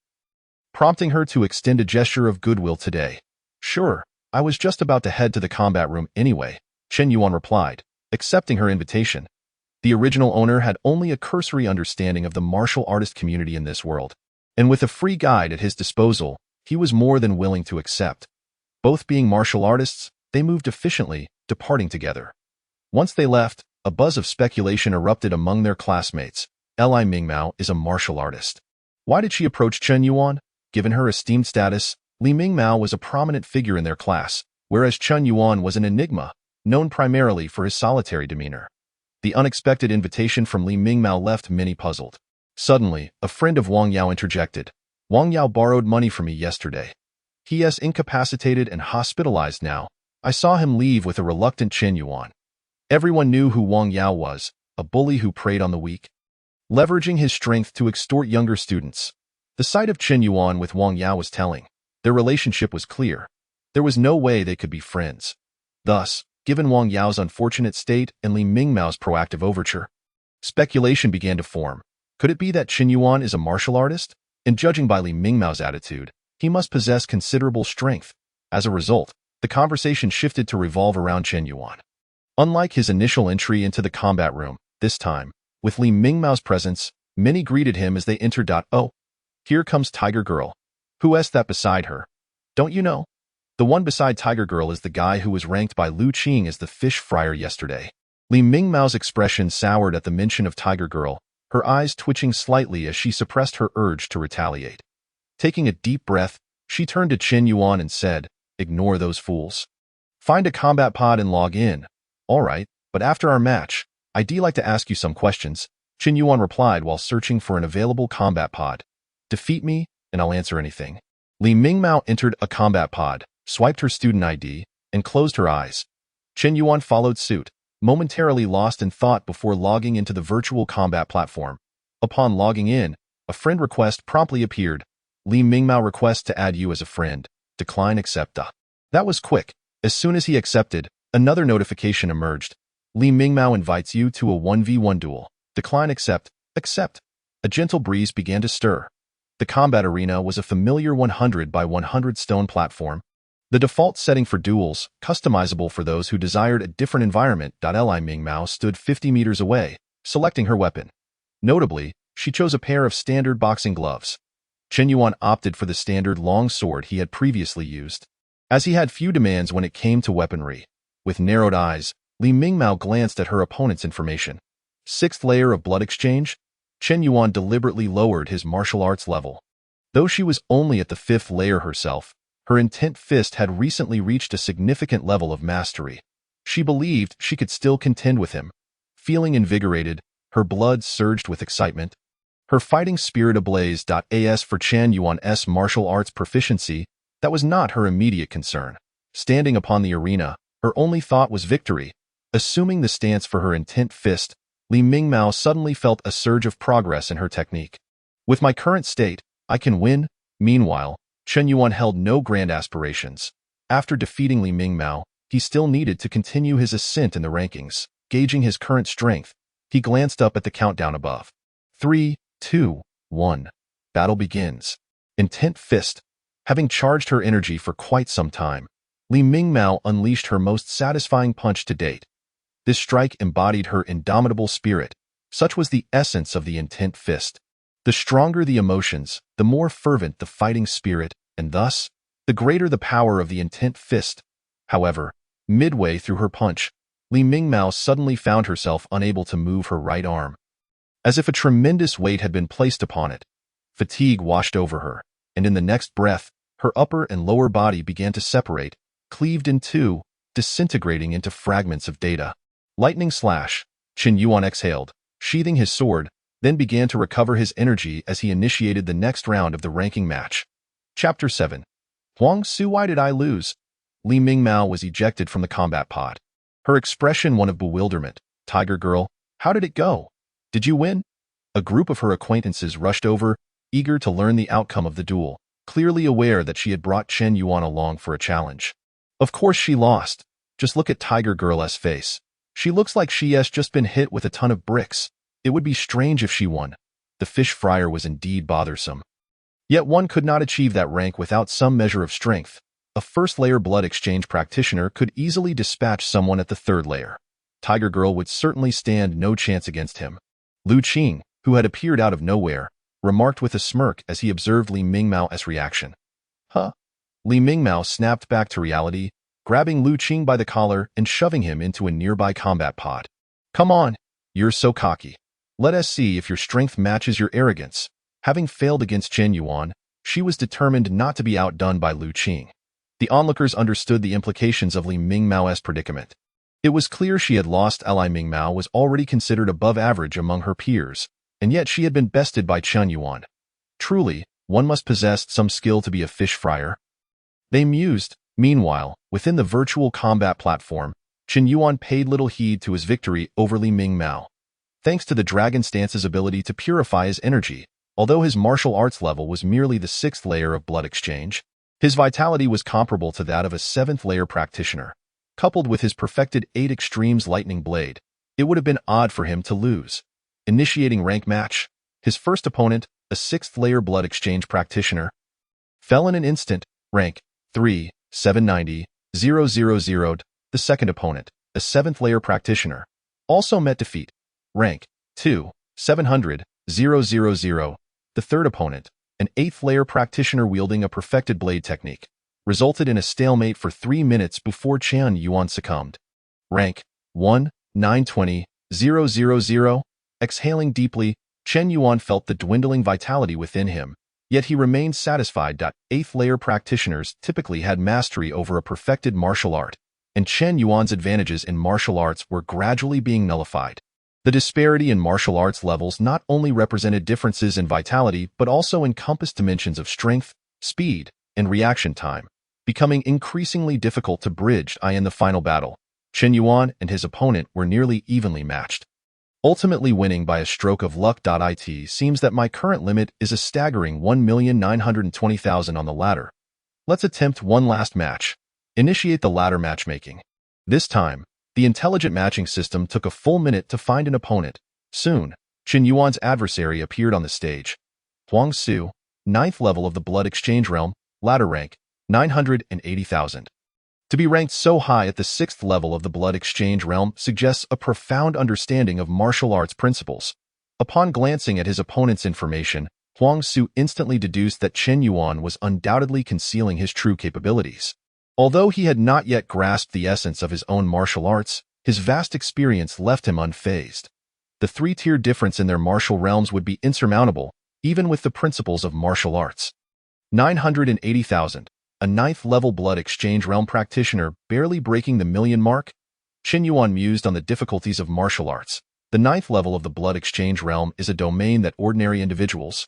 prompting her to extend a gesture of goodwill today. Sure, I was just about to head to the combat room anyway, Chen Yuan replied, accepting her invitation. The original owner had only a cursory understanding of the martial artist community in this world, and with a free guide at his disposal, he was more than willing to accept. Both being martial artists, they moved efficiently, departing together. Once they left, a buzz of speculation erupted among their classmates. Li Mingmao is a martial artist. Why did she approach Chen Yuan? Given her esteemed status, Li Mingmao was a prominent figure in their class, whereas Chen Yuan was an enigma, known primarily for his solitary demeanor. The unexpected invitation from Li Mingmao left many puzzled. Suddenly, a friend of Wang Yao interjected. Wang Yao borrowed money from me yesterday. He is incapacitated and hospitalized now. I saw him leave with a reluctant Chen Yuan. Everyone knew who Wang Yao was, a bully who preyed on the weak, leveraging his strength to extort younger students. The sight of Chen Yuan with Wang Yao was telling. Their relationship was clear. There was no way they could be friends. Thus, given Wang Yao's unfortunate state and Li Mingmao's proactive overture, speculation began to form. Could it be that Chen Yuan is a martial artist? and judging by Li Mingmao's attitude, he must possess considerable strength. As a result, the conversation shifted to revolve around Chen Yuan. Unlike his initial entry into the combat room, this time, with Li Mingmao's presence, many greeted him as they entered. Oh, here comes Tiger Girl. Who's that beside her? Don't you know? The one beside Tiger Girl is the guy who was ranked by Lu Qing as the fish fryer yesterday. Li Mingmao's expression soured at the mention of Tiger Girl, her eyes twitching slightly as she suppressed her urge to retaliate. Taking a deep breath, she turned to Chen Yuan and said, "Ignore those fools. Find a combat pod and log in." "All right, but after our match, I'd like to ask you some questions," Chen Yuan replied while searching for an available combat pod. "Defeat me, and I'll answer anything." Li Mingmao entered a combat pod, swiped her student ID, and closed her eyes. Chen Yuan followed suit, momentarily lost in thought before logging into the virtual combat platform. Upon logging in, a friend request promptly appeared. "Li Mingmao requests to add you as a friend. Decline accept." That was quick. As soon as he accepted, another notification emerged. "Li Mingmao invites you to a 1v1 duel. Decline accept. Accept." A gentle breeze began to stir. The combat arena was a familiar 100 by 100 stone platform. The default setting for duels, customizable for those who desired a different environment. Li Mingmao stood 50 meters away, selecting her weapon. Notably, she chose a pair of standard boxing gloves. Chen Yuan opted for the standard long sword he had previously used, as he had few demands when it came to weaponry. With narrowed eyes, Li Mingmao glanced at her opponent's information. 6th layer of blood exchange? Chen Yuan deliberately lowered his martial arts level. Though she was only at the 5th layer herself, her intent fist had recently reached a significant level of mastery. She believed she could still contend with him. Feeling invigorated, her blood surged with excitement. Her fighting spirit ablaze. As for Chen Yuan's martial arts proficiency, that was not her immediate concern. Standing upon the arena, her only thought was victory. Assuming the stance for her intent fist, Li Mingmao suddenly felt a surge of progress in her technique. "With my current state, I can win." Meanwhile, Chen Yuan held no grand aspirations. After defeating Li Mingmao, he still needed to continue his ascent in the rankings. Gauging his current strength, he glanced up at the countdown above. 3, 2, 1. Battle begins. Intent fist. Having charged her energy for quite some time, Li Mingmao unleashed her most satisfying punch to date. This strike embodied her indomitable spirit. Such was the essence of the intent fist. The stronger the emotions, the more fervent the fighting spirit, and thus, the greater the power of the intent fist. However, midway through her punch, Li Mingmao suddenly found herself unable to move her right arm. As if a tremendous weight had been placed upon it, fatigue washed over her, and in the next breath, her upper and lower body began to separate, cleaved in two, disintegrating into fragments of data. Lightning slash. Chen Yuan exhaled, sheathing his sword, then began to recover his energy as he initiated the next round of the ranking match. Chapter 7. Huang Su, why did I lose? Li Mingmao was ejected from the combat pod. Her expression one of bewilderment. "Tiger Girl, how did it go? Did you win?" A group of her acquaintances rushed over, eager to learn the outcome of the duel, clearly aware that she had brought Chen Yuan along for a challenge. "Of course she lost. Just look at Tiger Girl's face. She looks like she has just been hit with a ton of bricks. It would be strange if she won." The fish fryer was indeed bothersome. Yet one could not achieve that rank without some measure of strength. A 1st-layer blood exchange practitioner could easily dispatch someone at the 3rd layer. Tiger Girl would certainly stand no chance against him. Lu Qing, who had appeared out of nowhere, remarked with a smirk as he observed Li Mingmao's reaction. "Huh?" Li Mingmao snapped back to reality, grabbing Lu Qing by the collar and shoving him into a nearby combat pod. "Come on, you're so cocky. Let us see if your strength matches your arrogance." Having failed against Chen Yuan, she was determined not to be outdone by Lu Qing. The onlookers understood the implications of Li Mingmao's predicament. It was clear she had lost. Li Mingmao was already considered above average among her peers, and yet she had been bested by Chen Yuan. Truly, one must possess some skill to be a fish fryer. They mused. Meanwhile, within the virtual combat platform, Chen Yuan paid little heed to his victory over Li Mingmao. Thanks to the Dragon Stance's ability to purify his energy, although his martial arts level was merely the 6th layer of blood exchange, his vitality was comparable to that of a 7th-layer practitioner. Coupled with his perfected 8 Extremes Lightning Blade, it would have been odd for him to lose. Initiating rank match, his first opponent, a 6th-layer blood exchange practitioner. Fell in an instant, rank 3, 790, 000. The second opponent, a 7th-layer practitioner, also met defeat, rank 2, 700, 000. The third opponent, an 8th-layer practitioner wielding a perfected blade technique, resulted in a stalemate for 3 minutes before Chen Yuan succumbed. Rank 1, 920, 000. Exhaling deeply, Chen Yuan felt the dwindling vitality within him, yet he remained satisfied that 8th-layer practitioners typically had mastery over a perfected martial art, and Chen Yuan's advantages in martial arts were gradually being nullified. The disparity in martial arts levels not only represented differences in vitality but also encompassed dimensions of strength, speed, and reaction time, becoming increasingly difficult to bridge. In the final battle, Chen Yuan and his opponent were nearly evenly matched, ultimately winning by a stroke of luck. It seems that my current limit is a staggering 1,920,000 on the ladder. Let's attempt one last match. Initiate the ladder matchmaking. This time, the intelligent matching system took a full minute to find an opponent. Soon, Chen Yuan's adversary appeared on the stage. Huang Su, 9th level of the blood exchange realm, ladder rank 980,000. To be ranked so high at the 6th level of the blood exchange realm suggests a profound understanding of martial arts principles. Upon glancing at his opponent's information, Huang Su instantly deduced that Chen Yuan was undoubtedly concealing his true capabilities. Although he had not yet grasped the essence of his own martial arts, his vast experience left him unfazed. The 3-tier difference in their martial realms would be insurmountable, even with the principles of martial arts. 980,000. A 9th-level blood exchange realm practitioner barely breaking the million mark? Chen Yuan mused on the difficulties of martial arts. The 9th level of the blood exchange realm is a domain that ordinary individuals,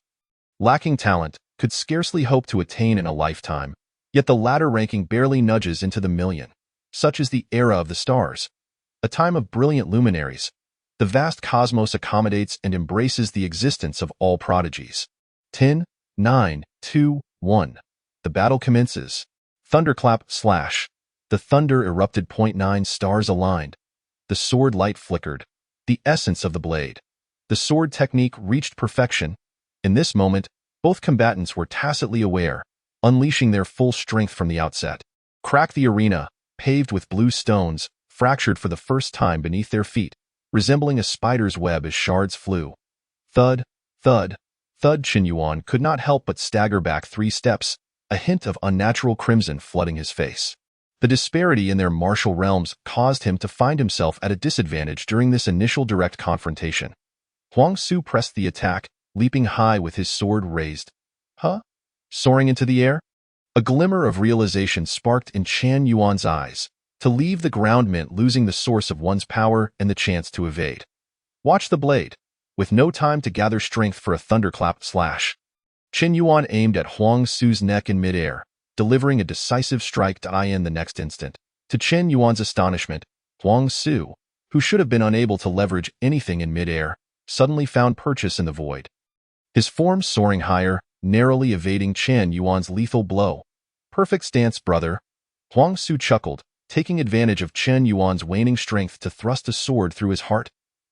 lacking talent, could scarcely hope to attain in a lifetime, yet the latter ranking barely nudges into the million. Such is the era of the stars, a time of brilliant luminaries. The vast cosmos accommodates and embraces the existence of all prodigies. 10, 9, 2, 1. The battle commences. Thunderclap slash. The thunder erupted. 9 stars aligned. The sword light flickered. The essence of the blade. The sword technique reached perfection. In this moment, both combatants were tacitly aware, unleashing their full strength from the outset. Crack the arena, paved with blue stones, fractured for the first time beneath their feet, resembling a spider's web as shards flew. Thud, thud, thud. Chen Yuan could not help but stagger back 3 steps, a hint of unnatural crimson flooding his face. The disparity in their martial realms caused him to find himself at a disadvantage during this initial direct confrontation. Huang Su pressed the attack, leaping high with his sword raised. Huh? Soaring into the air? A glimmer of realization sparked in Chen Yuan's eyes. To leave the ground meant losing the source of one's power and the chance to evade. Watch the blade. With no time to gather strength for a thunderclap slash, Chen Yuan aimed at Huang Su's neck in midair, delivering a decisive strike. In the next instant, to Chen Yuan's astonishment, Huang Su, who should have been unable to leverage anything in midair, suddenly found purchase in the void. His form soaring higher, narrowly evading Chen Yuan's lethal blow. Perfect stance, brother. Huang Su chuckled, taking advantage of Chen Yuan's waning strength to thrust a sword through his heart.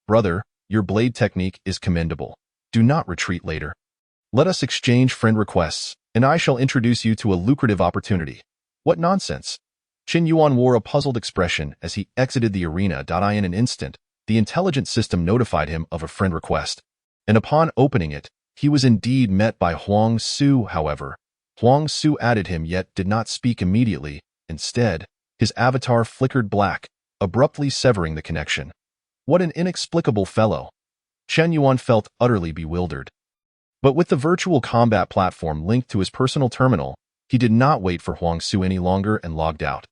Brother, your blade technique is commendable. Do not retreat later. Let us exchange friend requests, and I shall introduce you to a lucrative opportunity. What nonsense! Chen Yuan wore a puzzled expression as he exited the arena. In an instant, the intelligent system notified him of a friend request, and upon opening it, he was indeed met by Huang Su. However, Huang Su added him yet did not speak immediately. Instead, his avatar flickered black, abruptly severing the connection. What an inexplicable fellow! Chen Yuan felt utterly bewildered. But with the virtual combat platform linked to his personal terminal, he did not wait for Huang Su any longer and logged out.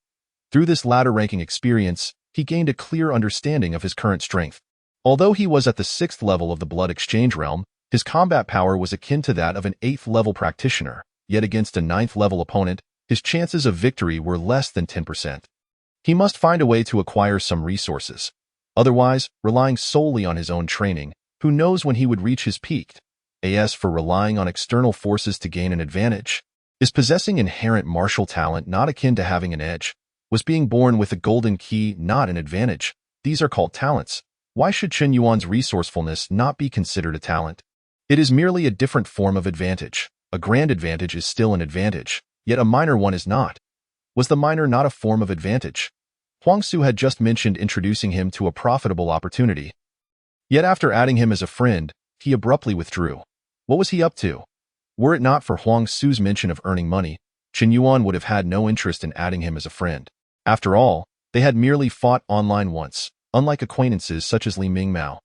Through this ladder-ranking experience, he gained a clear understanding of his current strength. Although he was at the 6th level of the blood exchange realm, his combat power was akin to that of an 8th-level practitioner, yet against a 9th-level opponent, his chances of victory were less than 10%. He must find a way to acquire some resources. Otherwise, relying solely on his own training, who knows when he would reach his peak? As for relying on external forces to gain an advantage, is possessing inherent martial talent not akin to having an edge? Was being born with a golden key not an advantage? These are called talents. Why should Chen Yuan's resourcefulness not be considered a talent? It is merely a different form of advantage. A grand advantage is still an advantage, yet a minor one is not. Was the minor not a form of advantage? Huang Su had just mentioned introducing him to a profitable opportunity. Yet after adding him as a friend, he abruptly withdrew. What was he up to? Were it not for Huang Su's mention of earning money, Chen Yuan would have had no interest in adding him as a friend. After all, they had merely fought online once, unlike acquaintances such as Li Mingmao.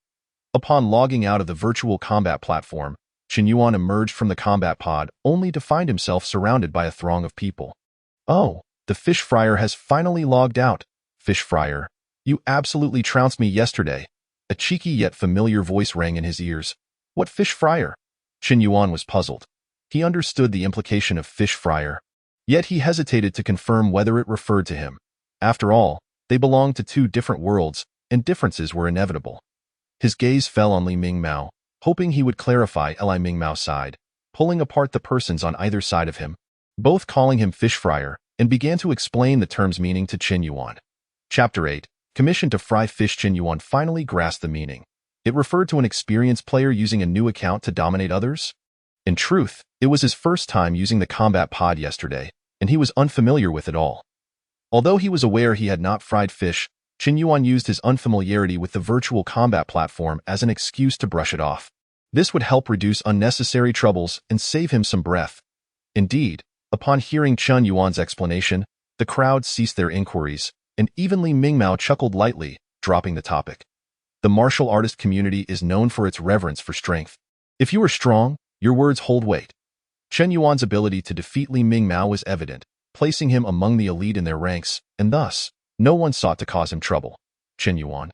Upon logging out of the virtual combat platform, Chen Yuan emerged from the combat pod only to find himself surrounded by a throng of people. Oh, the fish fryer has finally logged out. Fish fryer, you absolutely trounced me yesterday. A cheeky yet familiar voice rang in his ears. What fish fryer? Chen Yuan was puzzled. He understood the implication of fish fryer, yet he hesitated to confirm whether it referred to him. After all, they belonged to two different worlds, and differences were inevitable. His gaze fell on Li Mingmao, hoping he would clarify Li Mingmao's side, pulling apart the persons on either side of him, both calling him fish fryer, and began to explain the term's meaning to Chen Yuan. Chapter 8. Commissioned to fry fish. Chen Yuan finally grasped the meaning. It referred to an experienced player using a new account to dominate others. In truth, it was his first time using the combat pod yesterday, and he was unfamiliar with it all. Although he was aware he had not fried fish, Chen Yuan used his unfamiliarity with the virtual combat platform as an excuse to brush it off. This would help reduce unnecessary troubles and save him some breath. Indeed, upon hearing Chen Yuan's explanation, the crowd ceased their inquiries, and even Li Mingmao chuckled lightly, dropping the topic. The martial artist community is known for its reverence for strength. If you are strong, your words hold weight. Chen Yuan's ability to defeat Li Mingmao was evident, placing him among the elite in their ranks, and thus, no one sought to cause him trouble. Chen Yuan,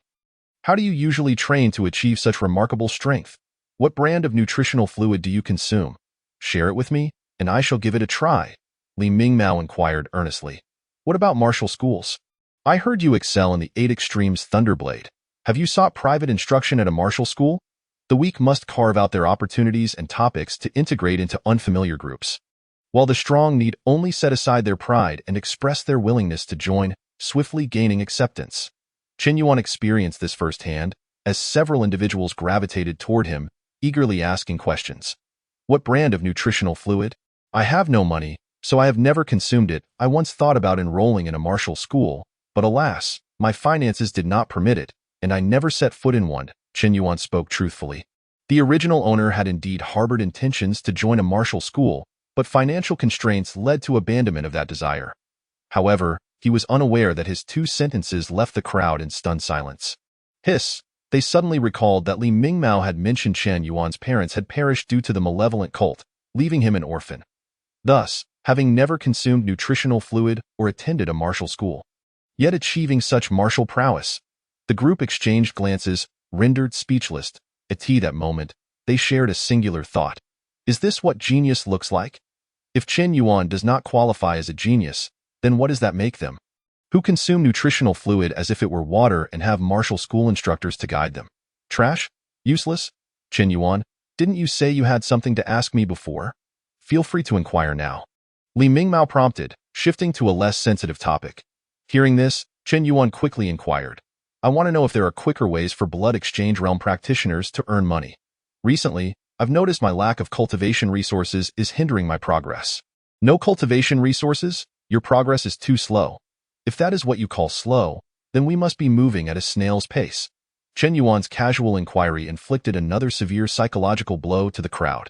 how do you usually train to achieve such remarkable strength? What brand of nutritional fluid do you consume? Share it with me, and I shall give it a try. Li Mingmao inquired earnestly. What about martial schools? I heard you excel in the 8 Extremes Thunderblade. Have you sought private instruction at a martial school? The weak must carve out their opportunities and topics to integrate into unfamiliar groups, while the strong need only set aside their pride and express their willingness to join, swiftly gaining acceptance. Chen Yuan experienced this firsthand, as several individuals gravitated toward him, eagerly asking questions. What brand of nutritional fluid? I have no money, so I have never consumed it. I once thought about enrolling in a martial school, but alas, my finances did not permit it, and I never set foot in one. Chen Yuan spoke truthfully. The original owner had indeed harbored intentions to join a martial school, but financial constraints led to abandonment of that desire. However, he was unaware that his 2 sentences left the crowd in stunned silence. Hiss! They suddenly recalled that Li Mingmao had mentioned Chen Yuan's parents had perished due to the malevolent cult, leaving him an orphan. Thus, having never consumed nutritional fluid or attended a martial school, yet achieving such martial prowess. The group exchanged glances, rendered speechless. At that moment, they shared a singular thought. Is this what genius looks like? If Chen Yuan does not qualify as a genius, then what does that make them? Who consume nutritional fluid as if it were water and have martial school instructors to guide them? Trash? Useless? Chen Yuan, didn't you say you had something to ask me before? Feel free to inquire now. Li Mingmao prompted, shifting to a less sensitive topic. Hearing this, Chen Yuan quickly inquired. I want to know if there are quicker ways for blood exchange realm practitioners to earn money. Recently, I've noticed my lack of cultivation resources is hindering my progress. No cultivation resources? Your progress is too slow. If that is what you call slow, then we must be moving at a snail's pace. Chen Yuan's casual inquiry inflicted another severe psychological blow to the crowd.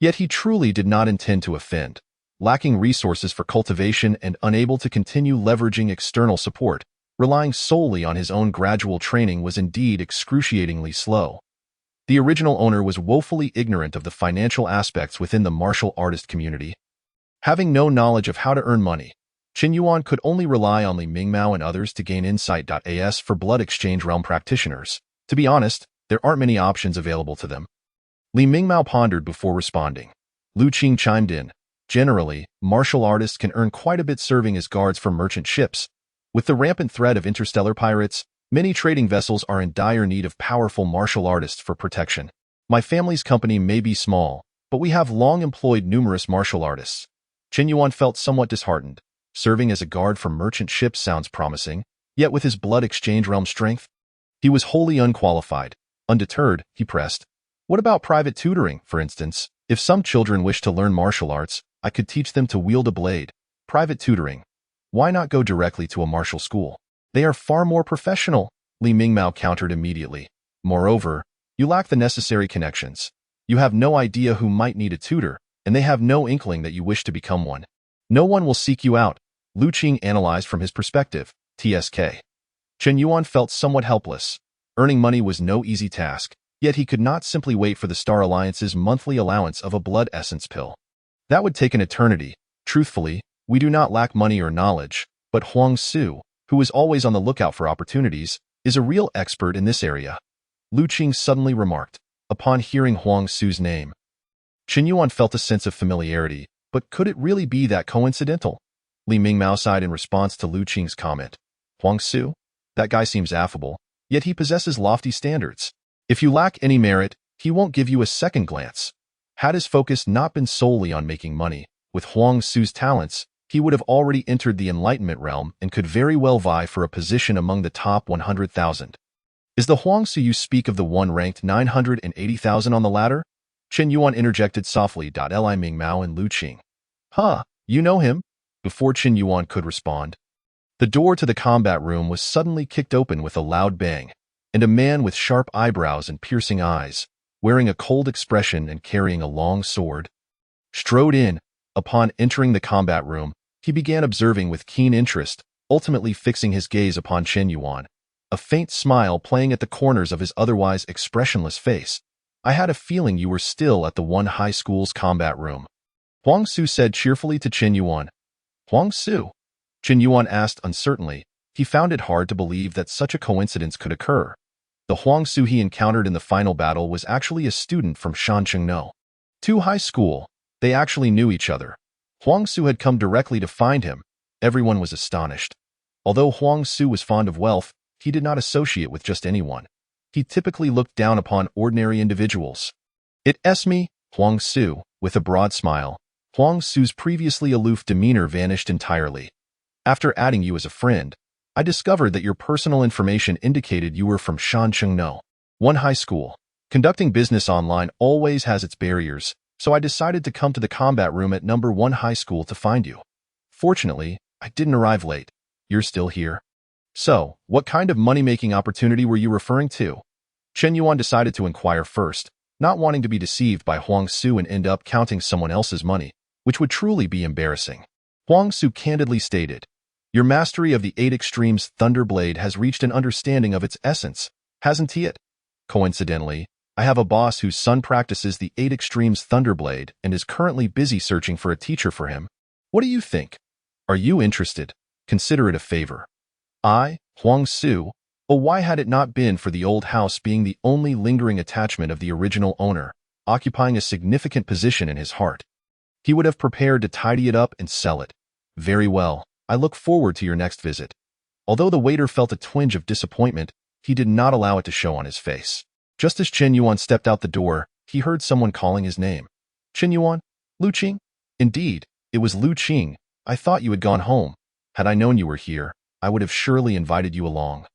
Yet he truly did not intend to offend. Lacking resources for cultivation and unable to continue leveraging external support, relying solely on his own gradual training was indeed excruciatingly slow. The original owner was woefully ignorant of the financial aspects within the martial artist community. Having no knowledge of how to earn money, Chen Yuan could only rely on Li Mingmao and others to gain insight.as for blood exchange realm practitioners. To be honest, there aren't many options available to them. Li Mingmao pondered before responding. Lu Qing chimed in. Generally, martial artists can earn quite a bit serving as guards for merchant ships. With the rampant threat of interstellar pirates, many trading vessels are in dire need of powerful martial artists for protection. My family's company may be small, but we have long employed numerous martial artists. Chen Yuan felt somewhat disheartened. Serving as a guard for merchant ships sounds promising, yet with his blood exchange realm strength, he was wholly unqualified. Undeterred, he pressed. What about private tutoring, for instance? If some children wish to learn martial arts, I could teach them to wield a blade. Private tutoring. Why not go directly to a martial school? They are far more professional, Li Mingmao countered immediately. Moreover, you lack the necessary connections. You have no idea who might need a tutor, and they have no inkling that you wish to become one. No one will seek you out, Lu Qing analyzed from his perspective. TSK. Chen Yuan felt somewhat helpless. Earning money was no easy task, yet he could not simply wait for the Star Alliance's monthly allowance of a blood essence pill. That would take an eternity. Truthfully, we do not lack money or knowledge, but Huang Su, who is always on the lookout for opportunities, is a real expert in this area. Lu Qing suddenly remarked, upon hearing Huang Su's name. Chen Yuan felt a sense of familiarity, but could it really be that coincidental? Li Mingmao sighed in response to Lu Qing's comment. Huang Su? That guy seems affable, yet he possesses lofty standards. If you lack any merit, he won't give you a second glance. Had his focus not been solely on making money, with Huang Su's talents, he would have already entered the enlightenment realm and could very well vie for a position among the top 100,000. Is the Huang Su you speak of the one ranked 980,000 on the ladder? Chen Yuan interjected softly. Li Mingmao and Lu Qing. Huh, you know him? Before Chen Yuan could respond, the door to the combat room was suddenly kicked open with a loud bang, and a man with sharp eyebrows and piercing eyes, wearing a cold expression and carrying a long sword, strode in. Upon entering the combat room, he began observing with keen interest, ultimately fixing his gaze upon Chen Yuan, a faint smile playing at the corners of his otherwise expressionless face. I had a feeling you were still at the one high school's combat room, Huang Su said cheerfully to Chen Yuan. Huang Su? Chen Yuan asked uncertainly. He found it hard to believe that such a coincidence could occur. The Huang Su he encountered in the final battle was actually a student from Shanchengno High School. They actually knew each other. Huang Su had come directly to find him. Everyone was astonished. Although Huang Su was fond of wealth, he did not associate with just anyone. He typically looked down upon ordinary individuals. It's me, Huang Su, with a broad smile. Huang Su's previously aloof demeanor vanished entirely. After adding you as a friend, I discovered that your personal information indicated you were from Shanchengno High School. Conducting business online always has its barriers, so I decided to come to the combat room at number 1 high school to find you. Fortunately, I didn't arrive late. You're still here. So, what kind of money-making opportunity were you referring to? Chen Yuan decided to inquire first, not wanting to be deceived by Huang Su and end up counting someone else's money, which would truly be embarrassing. Huang Su candidly stated, your mastery of the 8 Extremes Thunderblade has reached an understanding of its essence, hasn't it? Coincidentally, I have a boss whose son practices the 8 Extremes Thunderblade and is currently busy searching for a teacher for him. What do you think? Are you interested? Consider it a favor. I, Huang Su, but why had it not been for the old house being the only lingering attachment of the original owner, occupying a significant position in his heart? He would have prepared to tidy it up and sell it. Very well, I look forward to your next visit. Although the waiter felt a twinge of disappointment, he did not allow it to show on his face. Just as Chen Yuan stepped out the door, he heard someone calling his name. Chen Yuan? Lu Qing? Indeed, it was Lu Qing. I thought you had gone home. Had I known you were here, I would have surely invited you along.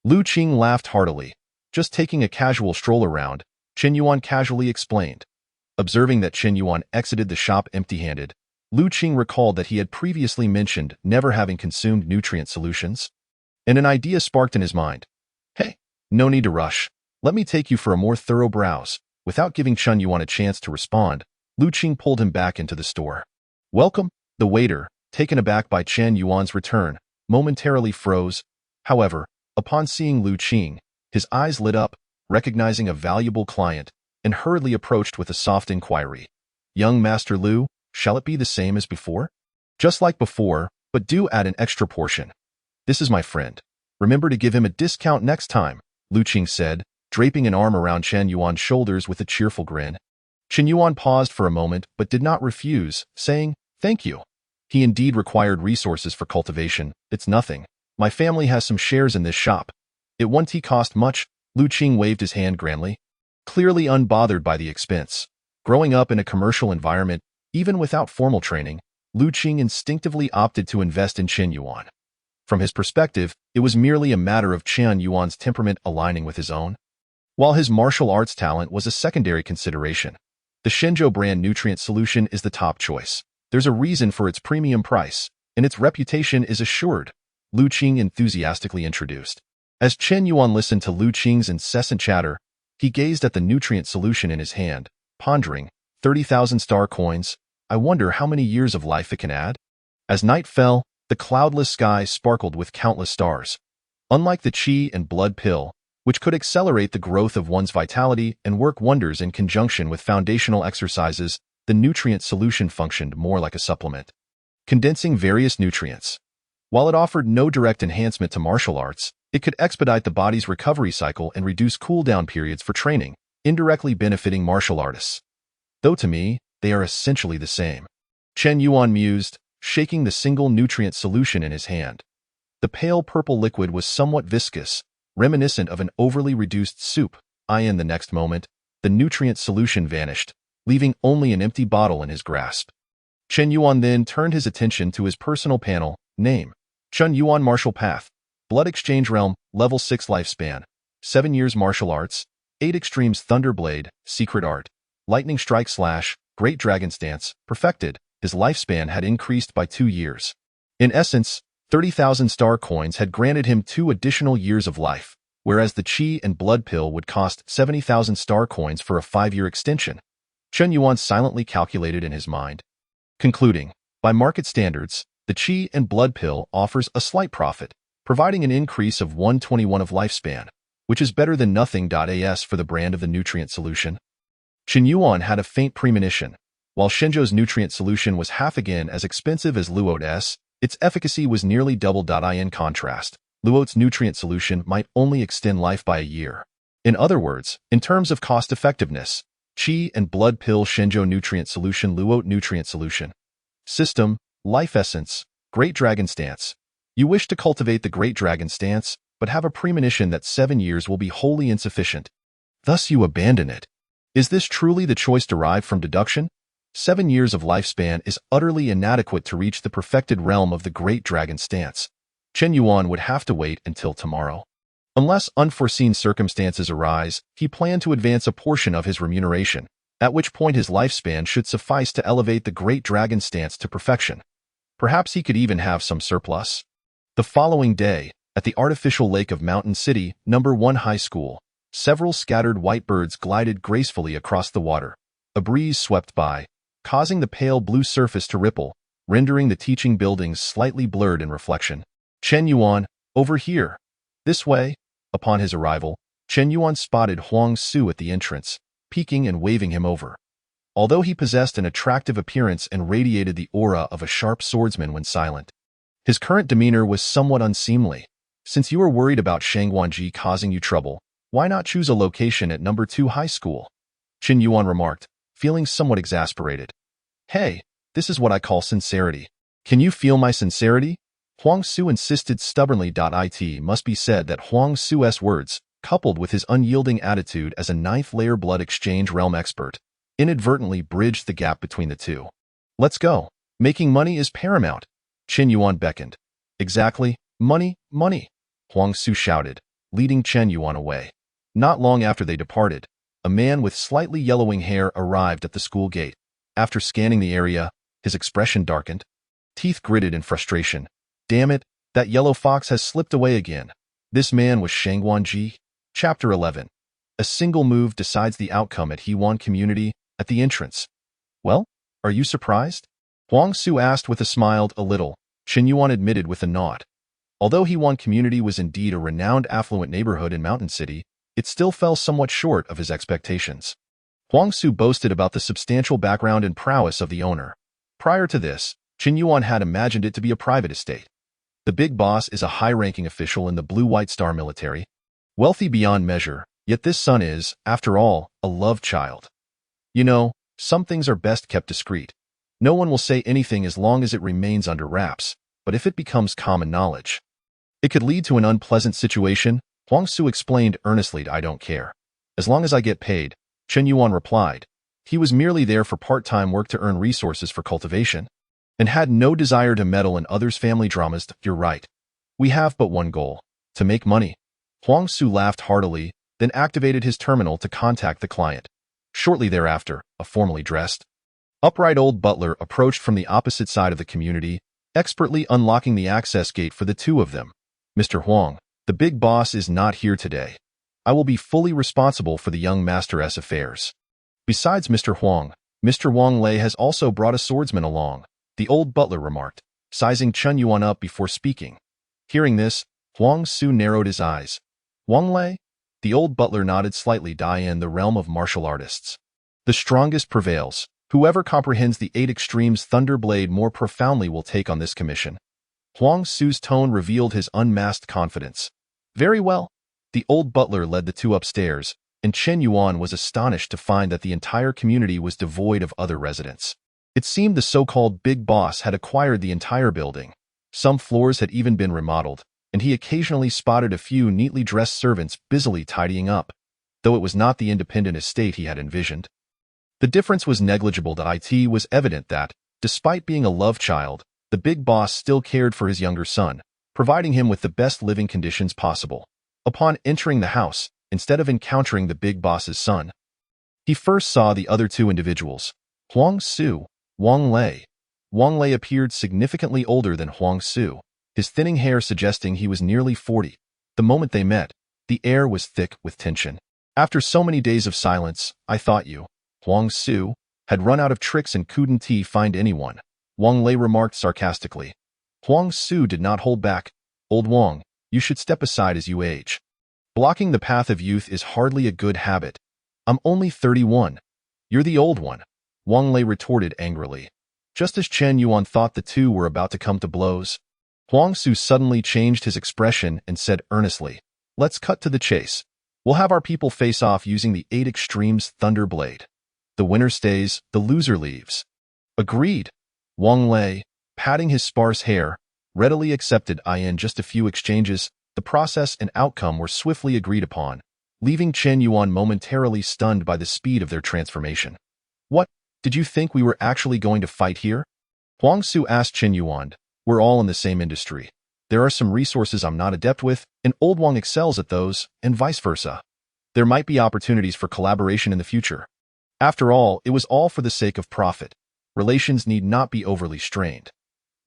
Lu Qing laughed heartily. Just taking a casual stroll around, Chen Yuan casually explained. Observing that Chen Yuan exited the shop empty-handed, Lu Qing recalled that he had previously mentioned never having consumed nutrient solutions, and an idea sparked in his mind. Hey, no need to rush. Let me take you for a more thorough browse. Without giving Chen Yuan a chance to respond, Lu Qing pulled him back into the store. Welcome, the waiter, taken aback by Chen Yuan's return, momentarily froze. However, upon seeing Lu Qing, his eyes lit up, recognizing a valuable client, and hurriedly approached with a soft inquiry. Young Master Lu, shall it be the same as before? Just like before, but do add an extra portion. This is my friend. Remember to give him a discount next time, Lu Qing said, draping an arm around Chen Yuan's shoulders with a cheerful grin. Chen Yuan paused for a moment but did not refuse, saying, thank you. He indeed required resources for cultivation. It's nothing. My family has some shares in this shop. It won't cost much. Lu Qing waved his hand grandly, clearly unbothered by the expense. Growing up in a commercial environment, even without formal training, Lu Qing instinctively opted to invest in Chen Yuan. From his perspective, it was merely a matter of Chen Yuan's temperament aligning with his own. while his martial arts talent was a secondary consideration. The Shenzhou brand nutrient solution is the top choice. There's a reason for its premium price, and its reputation is assured, Lu Qing enthusiastically introduced. As Chen Yuan listened to Lu Qing's incessant chatter, he gazed at the nutrient solution in his hand, pondering, 30,000 star coins, I wonder how many years of life it can add? As night fell, the cloudless sky sparkled with countless stars. Unlike the qi and blood pill, which could accelerate the growth of one's vitality and work wonders in conjunction with foundational exercises, the nutrient solution functioned more like a supplement, condensing various nutrients. While it offered no direct enhancement to martial arts, it could expedite the body's recovery cycle and reduce cooldown periods for training, indirectly benefiting martial artists. Though to me, they are essentially the same. Chen Yuan mused, shaking the single nutrient solution in his hand. The pale purple liquid was somewhat viscous, reminiscent of an overly reduced soup. In the next moment, the nutrient solution vanished, leaving only an empty bottle in his grasp. Chen Yuan then turned his attention to his personal panel, name, Chen Yuan Martial Path, Blood Exchange Realm, Level 6 Lifespan, 7 years Martial Arts, 8 Extremes Thunderblade, Secret Art, Lightning Strike Slash, Great Dragon Stance, Perfected. His lifespan had increased by 2 years. In essence, 30,000 star coins had granted him 2 additional years of life, whereas the qi and blood pill would cost 70,000 star coins for a 5-year extension. Chen Yuan silently calculated in his mind. Concluding, by market standards, the qi and blood pill offers a slight profit, providing an increase of 121 of lifespan, which is better than nothing. As for the brand of the nutrient solution, Chen Yuan had a faint premonition. While Shenzhou's nutrient solution was half again as expensive as Luo's, its efficacy was nearly double. In contrast, Luo's nutrient solution might only extend life by a year. In other words, in terms of cost-effectiveness, qi and blood pill Shenzhou nutrient solution Luo nutrient solution. System, life essence, Great Dragon Stance. You wish to cultivate the Great Dragon Stance, but have a premonition that 7 years will be wholly insufficient. Thus you abandon it. Is this truly the choice derived from deduction? 7 years of lifespan is utterly inadequate to reach the perfected realm of the Great Dragon Stance. Chen Yuan would have to wait until tomorrow. Unless unforeseen circumstances arise, he planned to advance a portion of his remuneration, at which point his lifespan should suffice to elevate the Great Dragon Stance to perfection. Perhaps he could even have some surplus. The following day, at the artificial lake of Mountain City, No. 1 High School, several scattered white birds glided gracefully across the water. A breeze swept by, causing the pale blue surface to ripple, rendering the teaching buildings slightly blurred in reflection. Chen Yuan, over here. This way. Upon his arrival, Chen Yuan spotted Huang Su at the entrance, peeking and waving him over. Although he possessed an attractive appearance and radiated the aura of a sharp swordsman when silent, his current demeanor was somewhat unseemly. Since you are worried about Shangguanji causing you trouble, why not choose a location at No. 2 High School? Chen Yuan remarked, feeling somewhat exasperated. Hey, this is what I call sincerity. Can you feel my sincerity? Huang Su insisted stubbornly. It must be said that Huang Su's words, coupled with his unyielding attitude as a 9th-layer blood exchange realm expert, inadvertently bridged the gap between the two. Let's go. Making money is paramount. Chen Yuan beckoned. Exactly. Money, money. Huang Su shouted, leading Chen Yuan away. Not long after they departed, a man with slightly yellowing hair arrived at the school gate. After scanning the area, his expression darkened. Teeth gritted in frustration. Damn it, that yellow fox has slipped away again. This man was Shangguanji. Chapter 11. A single move decides the outcome at Hewan Community, at the entrance. Well, are you surprised? Huang Su asked with a smile. A little, Chen Yuan admitted with a nod. Although Hewan Community was indeed a renowned affluent neighborhood in Mountain City, it still fell somewhat short of his expectations. Huang Su boasted about the substantial background and prowess of the owner. Prior to this, Chen Yuan had imagined it to be a private estate. The big boss is a high-ranking official in the Blue-White Star military, wealthy beyond measure, yet this son is, after all, a love child. You know, some things are best kept discreet. No one will say anything as long as it remains under wraps, but if it becomes common knowledge, it could lead to an unpleasant situation. Huang Su explained earnestly. I don't care. As long as I get paid, Chen Yuan replied. He was merely there for part-time work to earn resources for cultivation, and had no desire to meddle in others' family dramas. You're right. We have but one goal, to make money. Huang Su laughed heartily. then activated his terminal to contact the client. Shortly thereafter, a formally dressed, upright old butler approached from the opposite side of the community, expertly unlocking the access gate for the two of them. "Mr. Huang, the big boss is not here today. I will be fully responsible for the young master's affairs. Besides Mr. Huang, Mr. Wang Lei has also brought a swordsman along," the old butler remarked, sizing Chen Yuan up before speaking. Hearing this, Huang Su narrowed his eyes. "Wang Lei?" The old butler nodded slightly. In the realm of martial artists, the strongest prevails. Whoever comprehends the 8 extremes Thunder Blade more profoundly will take on this commission. Huang Su's tone revealed his unmasked confidence. "Very well." The old butler led the two upstairs, and Chen Yuan was astonished to find that the entire community was devoid of other residents. It seemed the so-called big boss had acquired the entire building. Some floors had even been remodeled, and he occasionally spotted a few neatly dressed servants busily tidying up, though it was not the independent estate he had envisioned. The difference was negligible. It was evident that, despite being a love child, the big boss still cared for his younger son, providing him with the best living conditions possible. Upon entering the house, instead of encountering the big boss's son, he first saw the other two individuals, Huang Su, Wang Lei. Wang Lei appeared significantly older than Huang Su, his thinning hair suggesting he was nearly 40. The moment they met, the air was thick with tension. "After so many days of silence, I thought you, Huang Su, had run out of tricks and couldn't find anyone," Wang Lei remarked sarcastically. Huang Su did not hold back. "Old Wang, you should step aside as you age. Blocking the path of youth is hardly a good habit. I'm only 31. You're the old one," Wang Lei retorted angrily. Just as Chen Yuan thought the two were about to come to blows, Huang Su suddenly changed his expression and said earnestly, "Let's cut to the chase. We'll have our people face off using the 8 extremes Thunder Blade. The winner stays, the loser leaves." "Agreed." Wang Lei, patting his sparse hair, readily accepted. In just a few exchanges, the process and outcome were swiftly agreed upon, leaving Chen Yuan momentarily stunned by the speed of their transformation. "What? Did you think we were actually going to fight here?" Huang Su asked Chen Yuan. "We're all in the same industry. There are some resources I'm not adept with, and Old Wang excels at those, and vice versa. There might be opportunities for collaboration in the future. After all, it was all for the sake of profit. Relations need not be overly strained."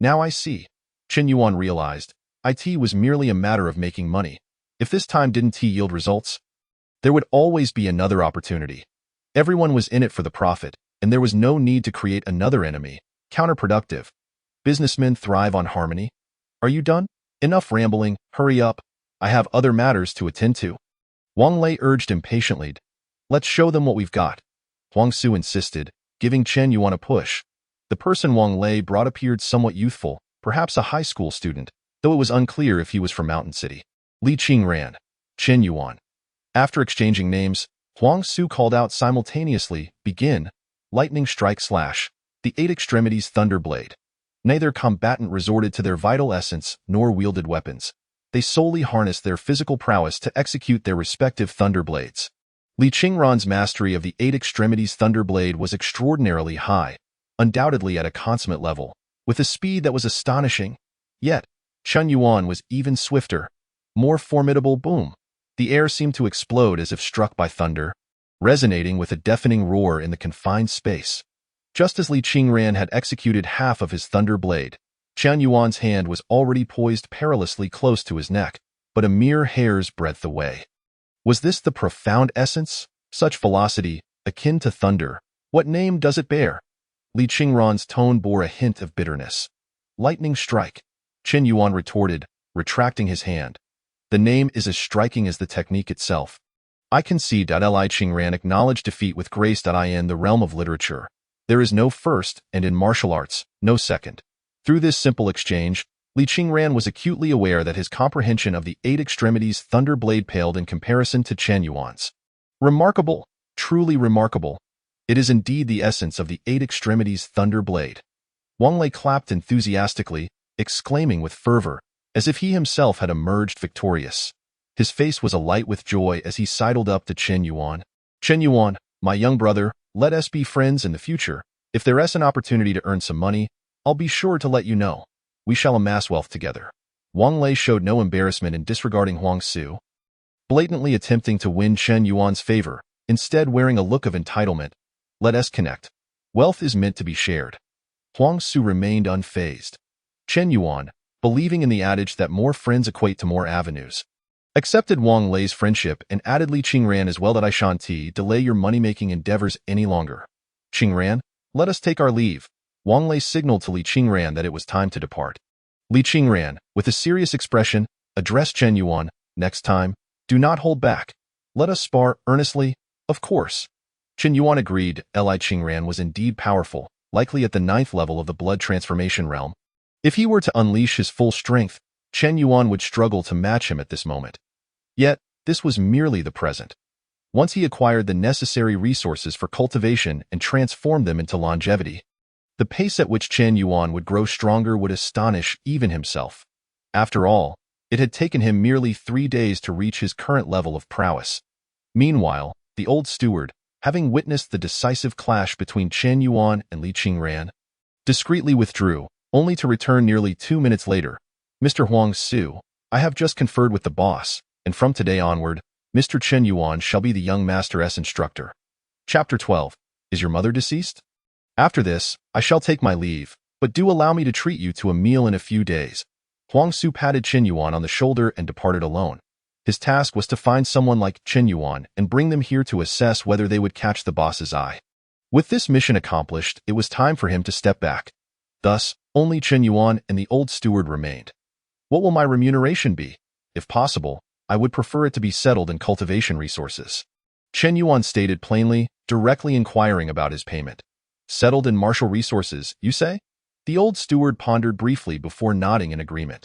"Now I see." Chen Yuan realized, it was merely a matter of making money. If this time didn't yield results, there would always be another opportunity. Everyone was in it for the profit, and there was no need to create another enemy. Counterproductive. Businessmen thrive on harmony. "Are you done? Enough rambling, hurry up. I have other matters to attend to." Wang Lei urged impatiently. "Let's show them what we've got." Huang Su insisted, giving Chen Yuan a push. The person Wang Lei brought appeared somewhat youthful, perhaps a high school student, though it was unclear if he was from Mountain City. Li Qingran, Chen Yuan. After exchanging names, Huang Su called out simultaneously, "Begin." Lightning strike slash. The 8 extremities Thunder Blade. Neither combatant resorted to their vital essence nor wielded weapons. They solely harnessed their physical prowess to execute their respective Thunder Blades. Li Qingran's mastery of the 8 extremities Thunder Blade was extraordinarily high, undoubtedly at a consummate level, with a speed that was astonishing. Yet, Chen Yuan was even swifter, more formidable. Boom. The air seemed to explode as if struck by thunder, resonating with a deafening roar in the confined space. Just as Li Qingran had executed half of his Thunder Blade, Chen Yuan's hand was already poised perilously close to his neck, but a mere hair's breadth away. Was this the profound essence? Such velocity, akin to thunder. What name does it bear? Li Qingran's tone bore a hint of bitterness. "Lightning strike," Chen Yuan retorted, retracting his hand. "The name is as striking as the technique itself." "I concede." Li Qingran acknowledged defeat with grace. In the realm of literature, there is no first, and in martial arts, no second. Through this simple exchange, Li Qingran was acutely aware that his comprehension of the 8 extremities Thunder Blade paled in comparison to Chen Yuan's. Remarkable, truly remarkable. It is indeed the essence of the 8 extremities Thunder Blade. Wang Lei clapped enthusiastically, exclaiming with fervor, as if he himself had emerged victorious. His face was alight with joy as he sidled up to Chen Yuan. "Chen Yuan, my young brother, let us be friends in the future. If there is an opportunity to earn some money, I'll be sure to let you know. We shall amass wealth together." Wang Lei showed no embarrassment in disregarding Huang Su. blatantly attempting to win Chen Yuan's favor, instead wearing a look of entitlement. Let us connect. Wealth is meant to be shared. Huang Su remained unfazed. Chen Yuan, believing in the adage that more friends equate to more avenues, accepted Wang Lei's friendship and added Li Qingran as well. That I shan't delay your money-making endeavors any longer. Qingran, let us take our leave. Wang Lei signaled to Li Qingran that it was time to depart. Li Qingran, with a serious expression, addressed Chen Yuan. Next time, do not hold back. Let us spar earnestly. Of course. Chen Yuan agreed. Li Qingran was indeed powerful, likely at the 9th level of the blood transformation realm. If he were to unleash his full strength, Chen Yuan would struggle to match him at this moment. Yet, this was merely the present. Once he acquired the necessary resources for cultivation and transformed them into longevity, the pace at which Chen Yuan would grow stronger would astonish even himself. After all, it had taken him merely 3 days to reach his current level of prowess. Meanwhile, the old steward, having witnessed the decisive clash between Chen Yuan and Li Qingran, discreetly withdrew, only to return nearly 2 minutes later. Mr. Huang Su, I have just conferred with the boss, and from today onward, Mr. Chen Yuan shall be the young master's instructor. Chapter 12. Is your mother deceased? After this, I shall take my leave, but do allow me to treat you to a meal in a few days. Huang Su patted Chen Yuan on the shoulder and departed alone. His task was to find someone like Chen Yuan and bring them here to assess whether they would catch the boss's eye. With this mission accomplished, it was time for him to step back. Thus, only Chen Yuan and the old steward remained. What will my remuneration be? If possible, I would prefer it to be settled in cultivation resources. Chen Yuan stated plainly, directly inquiring about his payment. Settled in martial resources, you say? The old steward pondered briefly before nodding in agreement.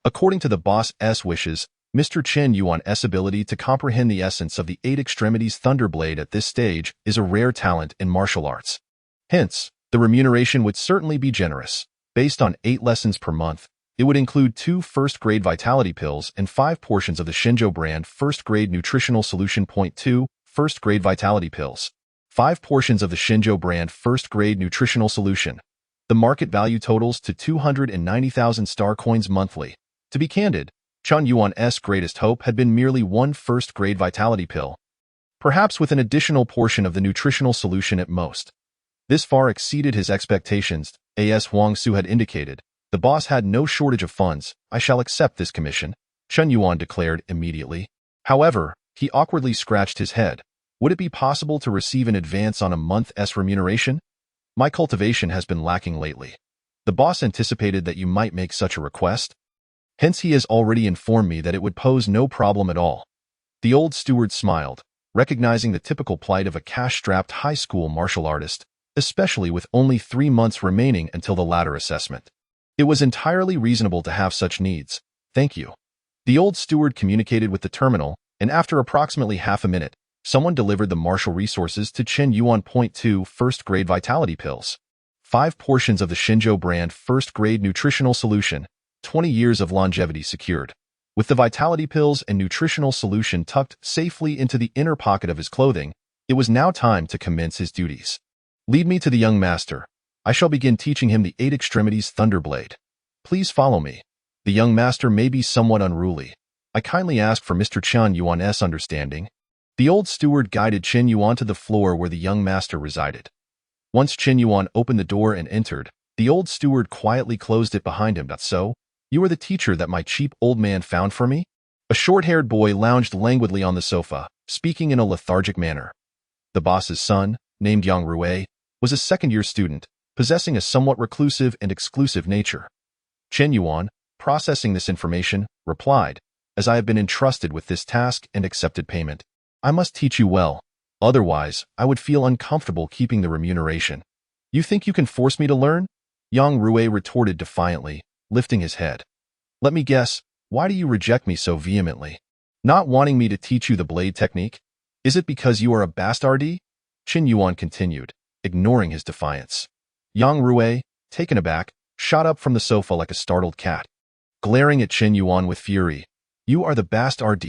According to the boss's wishes, Mr. Chen Yuan's ability to comprehend the essence of the 8 extremities Thunderblade at this stage is a rare talent in martial arts. Hence, the remuneration would certainly be generous. Based on 8 lessons per month, it would include 2 first-grade vitality pills and 5 portions of the Shenzhou brand first-grade nutritional solution. 2 first-grade vitality pills. 5 portions of the Shenzhou brand first-grade nutritional solution. The market value totals to 290,000 star coins monthly. To be candid, Chen Yuan's greatest hope had been merely 1 first-grade vitality pill, perhaps with an additional portion of the nutritional solution at most. This far exceeded his expectations. As Huang Su had indicated, the boss had no shortage of funds. I shall accept this commission, Chen Yuan declared immediately. However, he awkwardly scratched his head. Would it be possible to receive an advance on a month's remuneration? My cultivation has been lacking lately. The boss anticipated that you might make such a request. Hence he has already informed me that it would pose no problem at all. The old steward smiled, recognizing the typical plight of a cash-strapped high school martial artist, especially with only 3 months remaining until the latter assessment. It was entirely reasonable to have such needs. Thank you. The old steward communicated with the terminal, and after approximately half a minute, someone delivered the martial resources to Chen Yuan. 2 first-grade vitality pills. 5 portions of the Shenzhou brand first-grade nutritional solution. 20 years of longevity secured. With the vitality pills and nutritional solution tucked safely into the inner pocket of his clothing, it was now time to commence his duties. Lead me to the young master. I shall begin teaching him the 8 extremities Thunderblade. Please follow me. The young master may be somewhat unruly. I kindly ask for Mr. Chen Yuan's understanding. The old steward guided Chen Yuan to the floor where the young master resided. Once Chen Yuan opened the door and entered, the old steward quietly closed it behind him. So, you are the teacher that my cheap old man found for me? A short-haired boy lounged languidly on the sofa, speaking in a lethargic manner. The boss's son, named Yang Rui, was a second-year student, possessing a somewhat reclusive and exclusive nature. Chen Yuan, processing this information, replied, as I have been entrusted with this task and accepted payment, I must teach you well. Otherwise, I would feel uncomfortable keeping the remuneration. You think you can force me to learn? Yang Rui retorted defiantly, lifting his head. Let me guess, why do you reject me so vehemently? Not wanting me to teach you the blade technique? Is it because you are a bastard? Chen Yuan continued, ignoring his defiance. Yang Rui, taken aback, shot up from the sofa like a startled cat, glaring at Chen Yuan with fury. You are the bastard.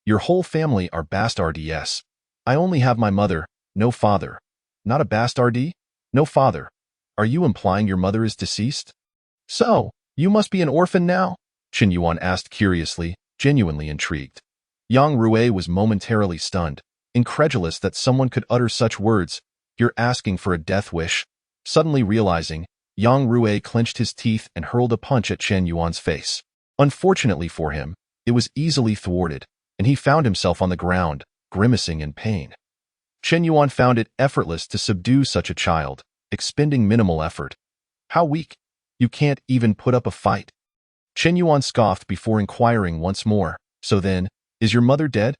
Your whole family are bastards. I only have my mother, no father. Not a bastard? No father. Are you implying your mother is deceased? So, you must be an orphan now? Chen Yuan asked curiously, genuinely intrigued. Yang Rui was momentarily stunned, incredulous that someone could utter such words. "You're asking for a death wish?" Suddenly realizing, Yang Rui clenched his teeth and hurled a punch at Chen Yuan's face. Unfortunately for him, it was easily thwarted, and he found himself on the ground, grimacing in pain. Chen Yuan found it effortless to subdue such a child, expending minimal effort. "How weak! You can't even put up a fight." Chen Yuan scoffed before inquiring once more, "So then, is your mother dead?"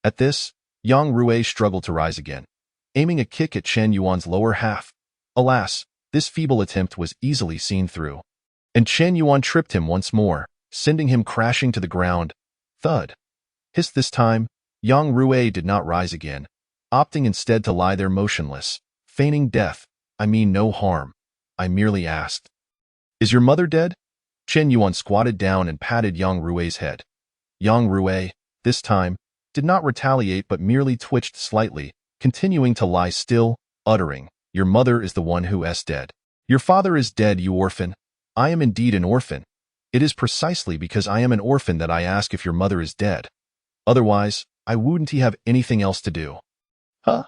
At this, Yang Rui struggled to rise again, aiming a kick at Chen Yuan's lower half. Alas, this feeble attempt was easily seen through, and Chen Yuan tripped him once more, sending him crashing to the ground. Thud. Hiss. This time, Yang Rui did not rise again, opting instead to lie there motionless, feigning death. "I mean no harm. I merely asked." "Is your mother dead?" Chen Yuan squatted down and patted Yang Rui's head. Yang Rui, this time, did not retaliate but merely twitched slightly, continuing to lie still, uttering, "Your mother is the one who is dead. Your father is dead, you orphan." "I am indeed an orphan. It is precisely because I am an orphan that I ask if your mother is dead. Otherwise, I wouldn't have anything else to do." "Huh?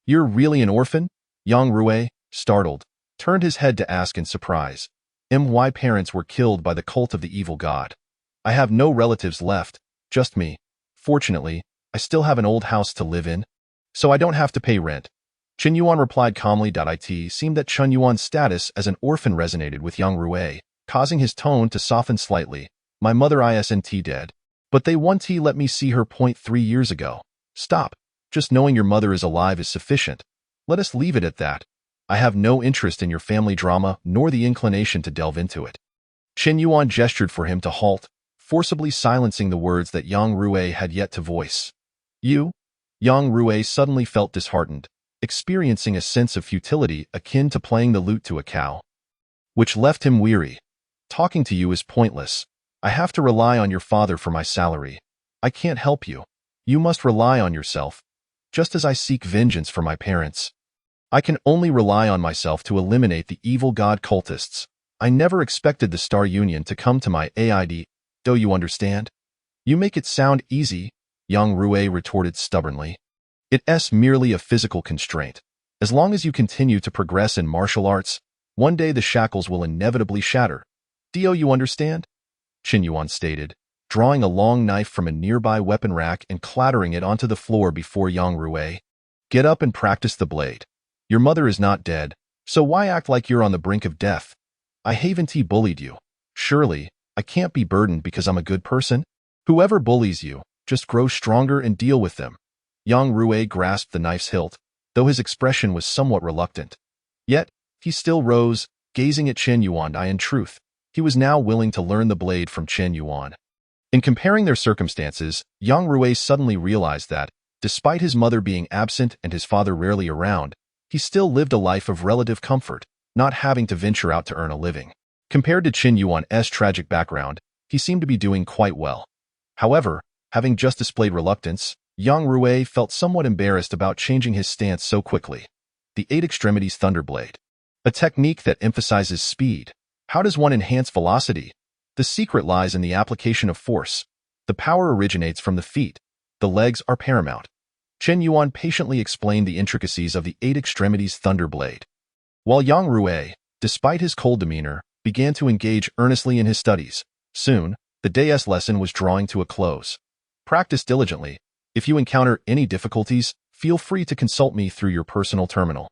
You're really an orphan?" Yang Rui, startled, turned his head to ask in surprise. "My parents were killed by the cult of the evil god. I have no relatives left, just me. Fortunately, I still have an old house to live in, so I don't have to pay rent." Chen Yuan replied calmly. It seemed that Chen Yuan's status as an orphan resonated with Yang Rui, causing his tone to soften slightly. "My mother isn't dead, but they once let me see her 3 years ago." "Stop. Just knowing your mother is alive is sufficient. Let us leave it at that. I have no interest in your family drama, nor the inclination to delve into it." Chen Yuan gestured for him to halt, forcibly silencing the words that Yang Rui had yet to voice. "You?" Yang Rui suddenly felt disheartened, experiencing a sense of futility akin to playing the lute to a cow, which left him weary. "Talking to you is pointless. I have to rely on your father for my salary. I can't help you. You must rely on yourself, just as I seek vengeance for my parents. I can only rely on myself to eliminate the evil god cultists. I never expected the Star Union to come to my aid. Do you understand?" "You make it sound easy," Yang Rui retorted stubbornly. "It's merely a physical constraint. As long as you continue to progress in martial arts, one day the shackles will inevitably shatter. Do you understand?" Chen Yuan stated, drawing a long knife from a nearby weapon rack and clattering it onto the floor before Yang Rui. "Get up and practice the blade. Your mother is not dead, so why act like you're on the brink of death? I haven't bullied you. Surely, I can't be burdened because I'm a good person? Whoever bullies you, just grow stronger and deal with them." Yang Rui grasped the knife's hilt, though his expression was somewhat reluctant. Yet, he still rose, gazing at Chen Yuan. In truth, he was now willing to learn the blade from Chen Yuan. In comparing their circumstances, Yang Rui suddenly realized that, despite his mother being absent and his father rarely around, he still lived a life of relative comfort, not having to venture out to earn a living. Compared to Chen Yuan's tragic background, he seemed to be doing quite well. However, having just displayed reluctance, Yang Rui felt somewhat embarrassed about changing his stance so quickly. The 8 Extremities Thunderblade. A technique that emphasizes speed. How does one enhance velocity? The secret lies in the application of force. The power originates from the feet. The legs are paramount. Chen Yuan patiently explained the intricacies of the 8 Extremities Thunderblade, while Yang Rui, despite his cold demeanor, began to engage earnestly in his studies. Soon, the day's lesson was drawing to a close. "Practice diligently. If you encounter any difficulties, feel free to consult me through your personal terminal.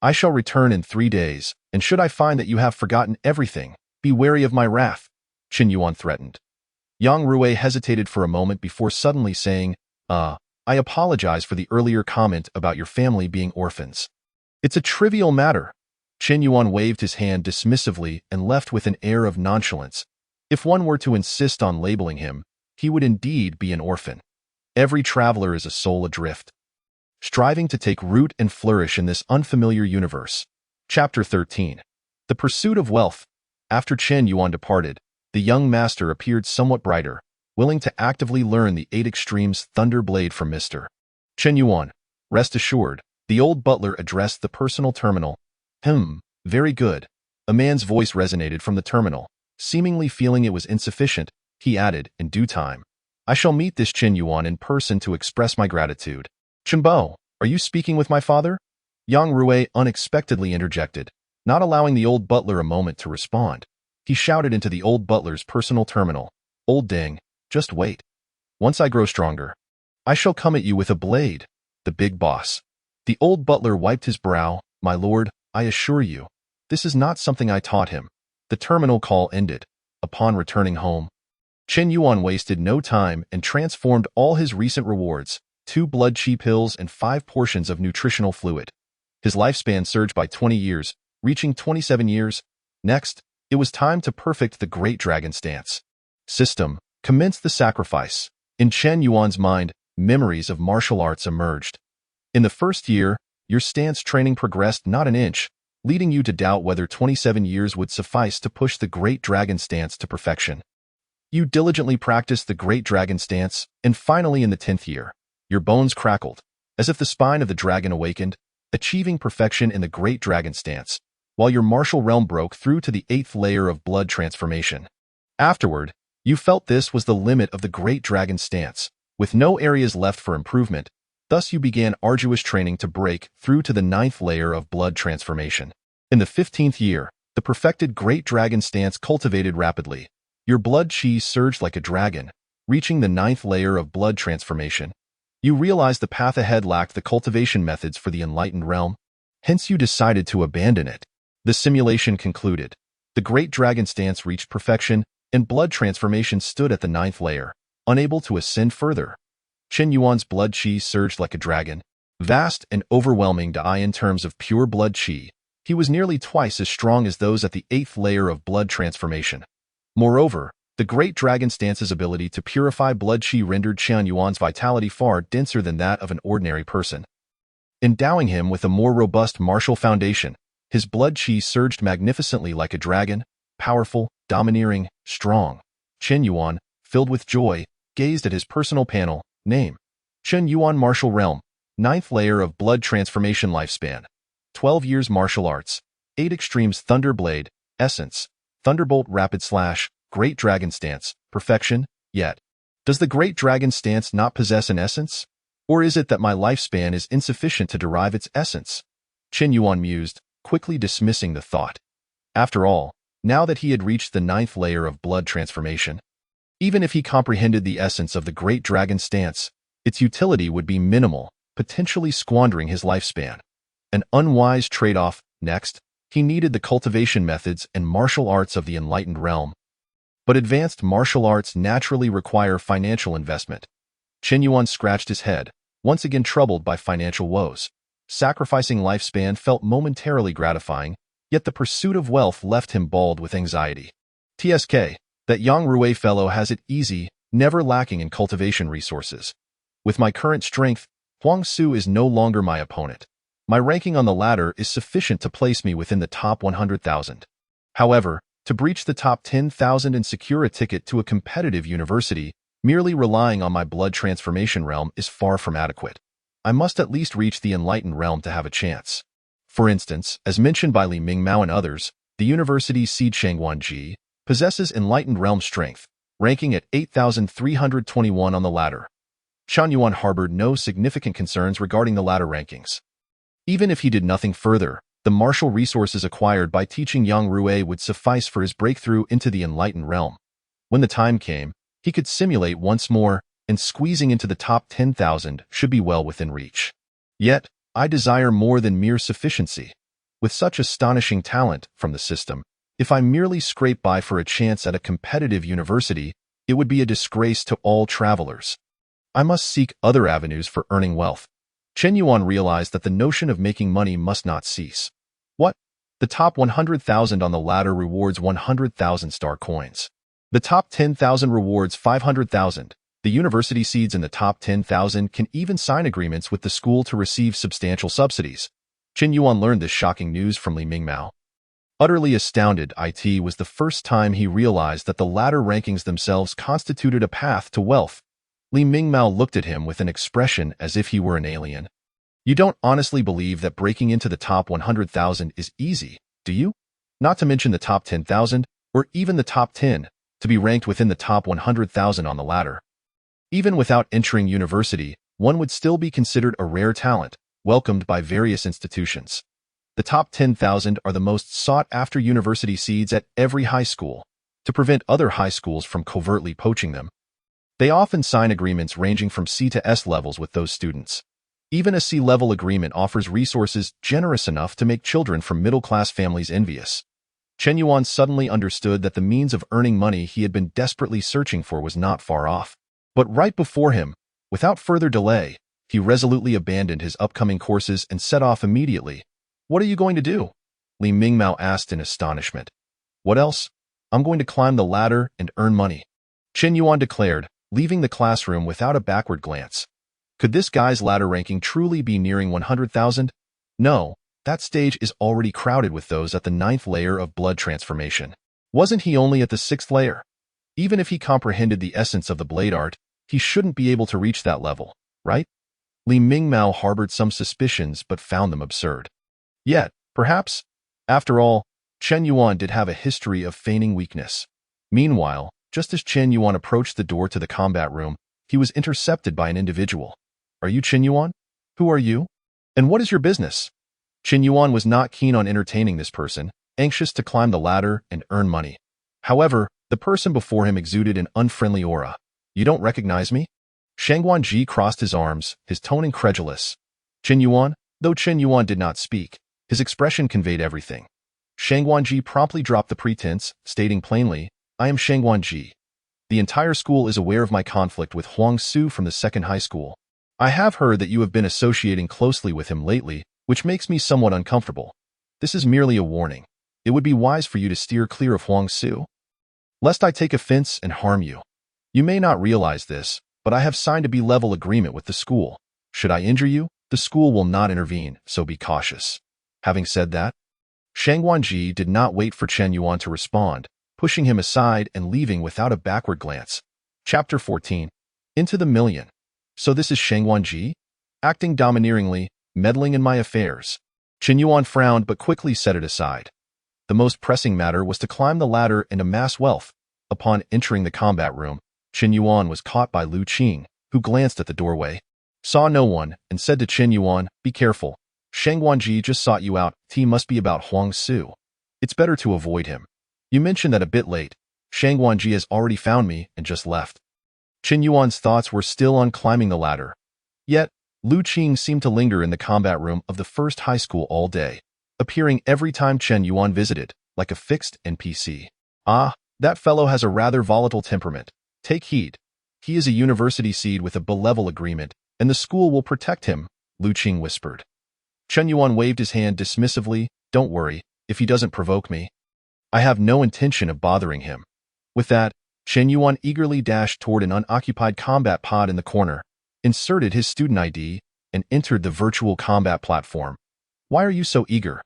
I shall return in 3 days, and should I find that you have forgotten everything, be wary of my wrath," Chen Yuan threatened. Yang Rui hesitated for a moment before suddenly saying, I apologize for the earlier comment about your family being orphans. It's a trivial matter." Chen Yuan waved his hand dismissively and left with an air of nonchalance. If one were to insist on labeling him, he would indeed be an orphan. Every traveler is a soul adrift, striving to take root and flourish in this unfamiliar universe. Chapter 13. The Pursuit of Wealth. After Chen Yuan departed, the young master appeared somewhat brighter, willing to actively learn the 8 Extremes Thunder Blade from Mr. Chen Yuan. "Rest assured," the old butler addressed the personal terminal. Very good." A man's voice resonated from the terminal. Seemingly feeling it was insufficient, he added, in due time, I shall meet this Qin Yuan in person to express my gratitude. Chimbo, are you speaking with my father? Yang Rui unexpectedly interjected, not allowing the old butler a moment to respond. He shouted into the old butler's personal terminal, "Old Ding, just wait. Once I grow stronger, I shall come at you with a blade." The big boss. The old butler wiped his brow. "My lord, I assure you, this is not something I taught him." The terminal call ended. Upon returning home, Qin Yuan wasted no time and transformed all his recent rewards, 2 blood chi pills and 5 portions of nutritional fluid. His lifespan surged by 20 years, reaching 27 years. Next, it was time to perfect the Great Dragon Stance. System. Commence the sacrifice. In Chen Yuan's mind, memories of martial arts emerged. In the first year, your stance training progressed not an inch, leading you to doubt whether 27 years would suffice to push the Great Dragon Stance to perfection. You diligently practiced the Great Dragon Stance, and finally in the 10th year, your bones crackled, as if the spine of the dragon awakened, achieving perfection in the Great Dragon Stance, while your martial realm broke through to the 8th layer of blood transformation. Afterward, you felt this was the limit of the Great Dragon Stance, with no areas left for improvement. Thus you began arduous training to break through to the 9th layer of blood transformation. In the 15th year, the perfected Great Dragon Stance cultivated rapidly. Your blood chi surged like a dragon, reaching the 9th layer of blood transformation. You realized the path ahead lacked the cultivation methods for the enlightened realm, hence you decided to abandon it. The simulation concluded. The Great Dragon Stance reached perfection, and blood transformation stood at the 9th layer, unable to ascend further. Qin Yuan's blood chi surged like a dragon, vast and overwhelming in terms of pure blood chi. He was nearly twice as strong as those at the 8th layer of blood transformation. Moreover, the Great Dragon Stance's ability to purify blood chi rendered Qian Yuan's vitality far denser than that of an ordinary person. Endowing him with a more robust martial foundation, his blood chi surged magnificently like a dragon, powerful, domineering, strong. Qin Yuan, filled with joy, gazed at his personal panel, name. Qin Yuan Martial Realm, 9th layer of blood transformation lifespan. 12 years martial arts, 8 extremes Thunder Blade, Essence, Thunderbolt Rapid Slash, Great Dragon Stance, Perfection, yet. Does the Great Dragon Stance not possess an essence? Or is it that my lifespan is insufficient to derive its essence? Qin Yuan mused, quickly dismissing the thought. After all, now that he had reached the 9th layer of blood transformation, even if he comprehended the essence of the Great Dragon Stance, its utility would be minimal, potentially squandering his lifespan. An unwise trade-off. Next, he needed the cultivation methods and martial arts of the enlightened realm. But advanced martial arts naturally require financial investment. Qin Yuan scratched his head, once again troubled by financial woes. Sacrificing lifespan felt momentarily gratifying, yet the pursuit of wealth left him bald with anxiety. TSK, that Yang Rui fellow has it easy, never lacking in cultivation resources. With my current strength, Huang Su is no longer my opponent. My ranking on the ladder is sufficient to place me within the top 100,000. However, to breach the top 10,000 and secure a ticket to a competitive university, merely relying on my blood transformation realm is far from adequate. I must at least reach the enlightened realm to have a chance. For instance, as mentioned by Li Mingmao and others, the university Seed Shangguanji possesses enlightened realm strength, ranking at 8,321 on the ladder. Qian Yuan harbored no significant concerns regarding the ladder rankings. Even if he did nothing further, the martial resources acquired by teaching Yang Rui would suffice for his breakthrough into the enlightened realm. When the time came, he could simulate once more, and squeezing into the top 10,000 should be well within reach. Yet, I desire more than mere sufficiency. With such astonishing talent from the system, if I merely scrape by for a chance at a competitive university, it would be a disgrace to all travelers. I must seek other avenues for earning wealth. Qin Yuan realized that the notion of making money must not cease. What? The top 100,000 on the ladder rewards 100,000 star coins. The top 10,000 rewards 500,000. The university seeds in the top 10,000 can even sign agreements with the school to receive substantial subsidies. Qin Yuan learned this shocking news from Li Mingmao. Utterly astounded, it was the first time he realized that the ladder rankings themselves constituted a path to wealth. Li Mingmao looked at him with an expression as if he were an alien. You don't honestly believe that breaking into the top 100,000 is easy, do you? Not to mention the top 10,000, or even the top 10, to be ranked within the top 100,000 on the ladder. Even without entering university, one would still be considered a rare talent, welcomed by various institutions. The top 10,000 are the most sought-after university seeds at every high school. To prevent other high schools from covertly poaching them, they often sign agreements ranging from C to S levels with those students. Even a C-level agreement offers resources generous enough to make children from middle-class families envious. Chen Yuan suddenly understood that the means of earning money he had been desperately searching for was not far off. But right before him, without further delay, he resolutely abandoned his upcoming courses and set off immediately. "What are you going to do?" Li Mingmao asked in astonishment. "What else? I'm going to climb the ladder and earn money," Chen Yuan declared, leaving the classroom without a backward glance. Could this guy's ladder ranking truly be nearing 100,000? No, that stage is already crowded with those at the 9th layer of blood transformation. Wasn't he only at the 6th layer? Even if he comprehended the essence of the blade art, he shouldn't be able to reach that level, right? Li Mingmao harbored some suspicions but found them absurd. Yet, perhaps, after all, Chen Yuan did have a history of feigning weakness. Meanwhile, just as Chen Yuan approached the door to the combat room, he was intercepted by an individual. "Are you Chen Yuan? Who are you? And what is your business?" Chen Yuan was not keen on entertaining this person, anxious to climb the ladder and earn money. However, the person before him exuded an unfriendly aura. "You don't recognize me?" Shang Guanji crossed his arms, his tone incredulous. Chen Yuan, though Chen Yuan did not speak, his expression conveyed everything. Shang Guanji promptly dropped the pretense, stating plainly, "I am Shang Guanji. The entire school is aware of my conflict with Huang Su from the 2nd high school. I have heard that you have been associating closely with him lately, which makes me somewhat uncomfortable. This is merely a warning. It would be wise for you to steer clear of Huang Su, lest I take offense and harm you. You may not realize this, but I have signed a B-level agreement with the school. Should I injure you, the school will not intervene, so be cautious." Having said that, Shang Guanji did not wait for Chen Yuan to respond, pushing him aside and leaving without a backward glance. Chapter 14. Into the Million. "So this is Shang Guanji? Acting domineeringly, meddling in my affairs." Chen Yuan frowned but quickly set it aside. The most pressing matter was to climb the ladder and amass wealth. Upon entering the combat room, Chen Yuan was caught by Lu Qing, who glanced at the doorway, saw no one, and said to Chen Yuan, "Be careful. Shang Guanji just sought you out. He must be about Huang Su. It's better to avoid him. You mentioned that a bit late. Shang Guanji has already found me and just left." Chen Yuan's thoughts were still on climbing the ladder. Yet, Lu Qing seemed to linger in the combat room of the 1st high school all day, appearing every time Chen Yuan visited, like a fixed NPC. "Ah, that fellow has a rather volatile temperament. Take heed. He is a university seed with a B-level agreement, and the school will protect him," Lu Qing whispered. Chen Yuan waved his hand dismissively. "Don't worry, if he doesn't provoke me. I have no intention of bothering him." With that, Chen Yuan eagerly dashed toward an unoccupied combat pod in the corner, inserted his student ID, and entered the virtual combat platform. "Why are you so eager?"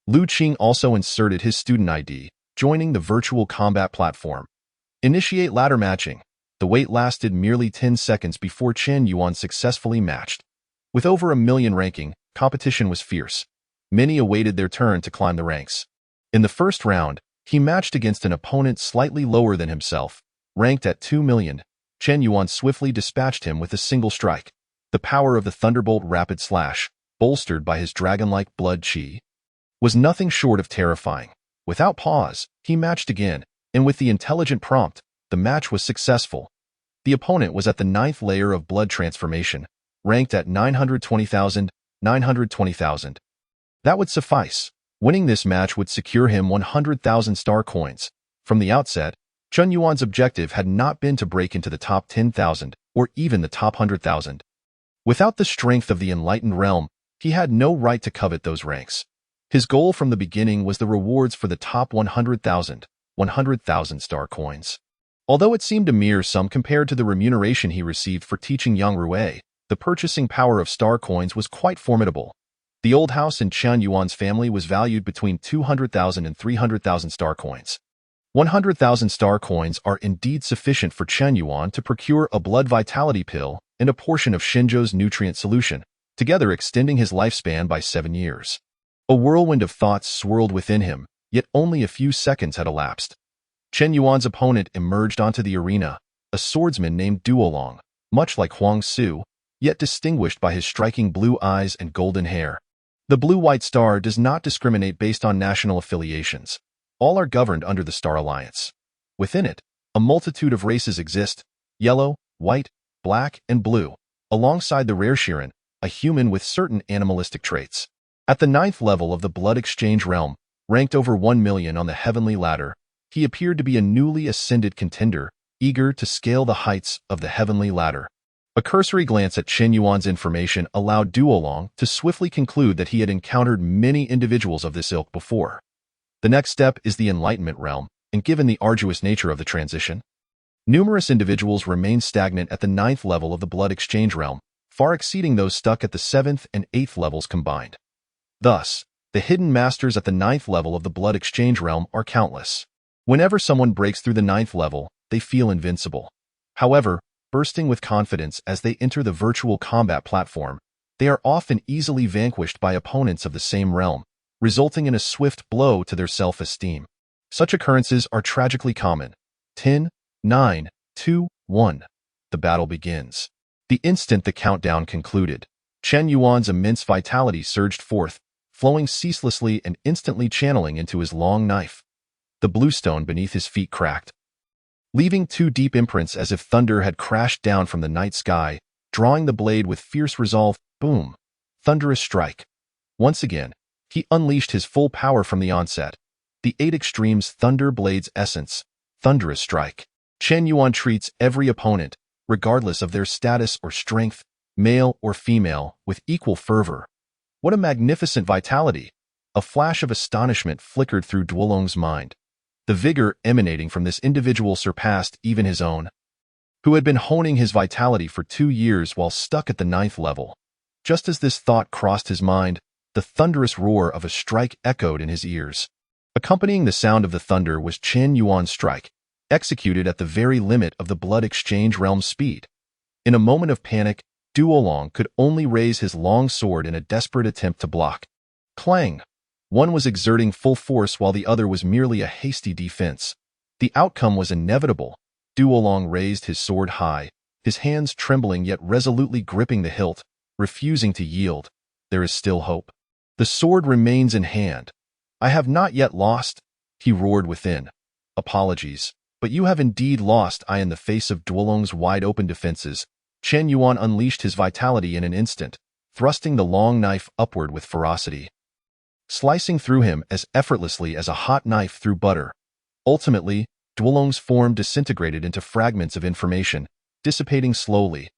Lu Qing also inserted his student ID, joining the virtual combat platform. Initiate ladder matching. The wait lasted merely 10 seconds before Chen Yuan successfully matched. With over 1,000,000 ranking, competition was fierce. Many awaited their turn to climb the ranks. In the first round, he matched against an opponent slightly lower than himself, ranked at 2,000,000. Chen Yuan swiftly dispatched him with a single strike. The power of the Thunderbolt Rapid Slash, bolstered by his dragon-like blood chi, was nothing short of terrifying. Without pause, he matched again, and with the intelligent prompt, the match was successful. The opponent was at the 9th layer of blood transformation, ranked at 920,000. That would suffice. Winning this match would secure him 100,000 star coins. From the outset, Chen Yuan's objective had not been to break into the top 10,000 or even the top 100,000. Without the strength of the enlightened realm, he had no right to covet those ranks. His goal from the beginning was the rewards for the top 100,000 star coins. Although it seemed a mere sum compared to the remuneration he received for teaching Yang Rui, the purchasing power of star coins was quite formidable. The old house in Chen Yuan's family was valued between 200,000 and 300,000 star coins. 100,000 star coins are indeed sufficient for Chen Yuan to procure a blood vitality pill and a portion of Shinzhou's nutrient solution, together extending his lifespan by 7 years. A whirlwind of thoughts swirled within him, yet only a few seconds had elapsed. Chen Yuan's opponent emerged onto the arena, a swordsman named Duolong. much like Huang Su, yet distinguished by his striking blue eyes and golden hair. The blue-white star does not discriminate based on national affiliations. All are governed under the Star Alliance. Within it, a multitude of races exist: yellow, white, black, and blue, alongside the rare Shirin, a human with certain animalistic traits. At the 9th level of the Blood Exchange realm, ranked over 1 million on the heavenly ladder, he appeared to be a newly ascended contender, eager to scale the heights of the heavenly ladder. A cursory glance at Chen Yuan's information allowed Duolong to swiftly conclude that he had encountered many individuals of this ilk before. The next step is the Enlightenment realm, and given the arduous nature of the transition, numerous individuals remain stagnant at the 9th level of the Blood Exchange realm, far exceeding those stuck at the 7th and 8th levels combined. Thus, the hidden masters at the 9th level of the Blood Exchange realm are countless. Whenever someone breaks through the 9th level, they feel invincible. However, bursting with confidence as they enter the virtual combat platform, they are often easily vanquished by opponents of the same realm, resulting in a swift blow to their self-esteem. Such occurrences are tragically common. 10, 9, 2, 1. The battle begins. The instant the countdown concluded, Chen Yuan's immense vitality surged forth, flowing ceaselessly and instantly channeling into his long knife. The blue stone beneath his feet cracked, leaving 2 deep imprints as if thunder had crashed down from the night sky, drawing the blade with fierce resolve. Boom! Thunderous strike. Once again, he unleashed his full power from the onset. The 8 extremes Thunder Blade's essence, thunderous strike. Chen Yuan treats every opponent, regardless of their status or strength, male or female, with equal fervor. What a magnificent vitality! A flash of astonishment flickered through Duolong's mind. The vigor emanating from this individual surpassed even his own, who had been honing his vitality for 2 years while stuck at the 9th level. Just as this thought crossed his mind, the thunderous roar of a strike echoed in his ears. Accompanying the sound of the thunder was Chen Yuan's strike, executed at the very limit of the Blood Exchange realm's speed. In a moment of panic, Duolong could only raise his long sword in a desperate attempt to block. Clang! One was exerting full force while the other was merely a hasty defense. The outcome was inevitable. Duolong raised his sword high, his hands trembling yet resolutely gripping the hilt, refusing to yield. There is still hope. The sword remains in hand. I have not yet lost, he roared within. Apologies, but you have indeed lost. In the face of Duolong's wide-open defenses, Chen Yuan unleashed his vitality in an instant, thrusting the long knife upward with ferocity, slicing through him as effortlessly as a hot knife through butter. Ultimately, Duolong's form disintegrated into fragments of information, dissipating slowly.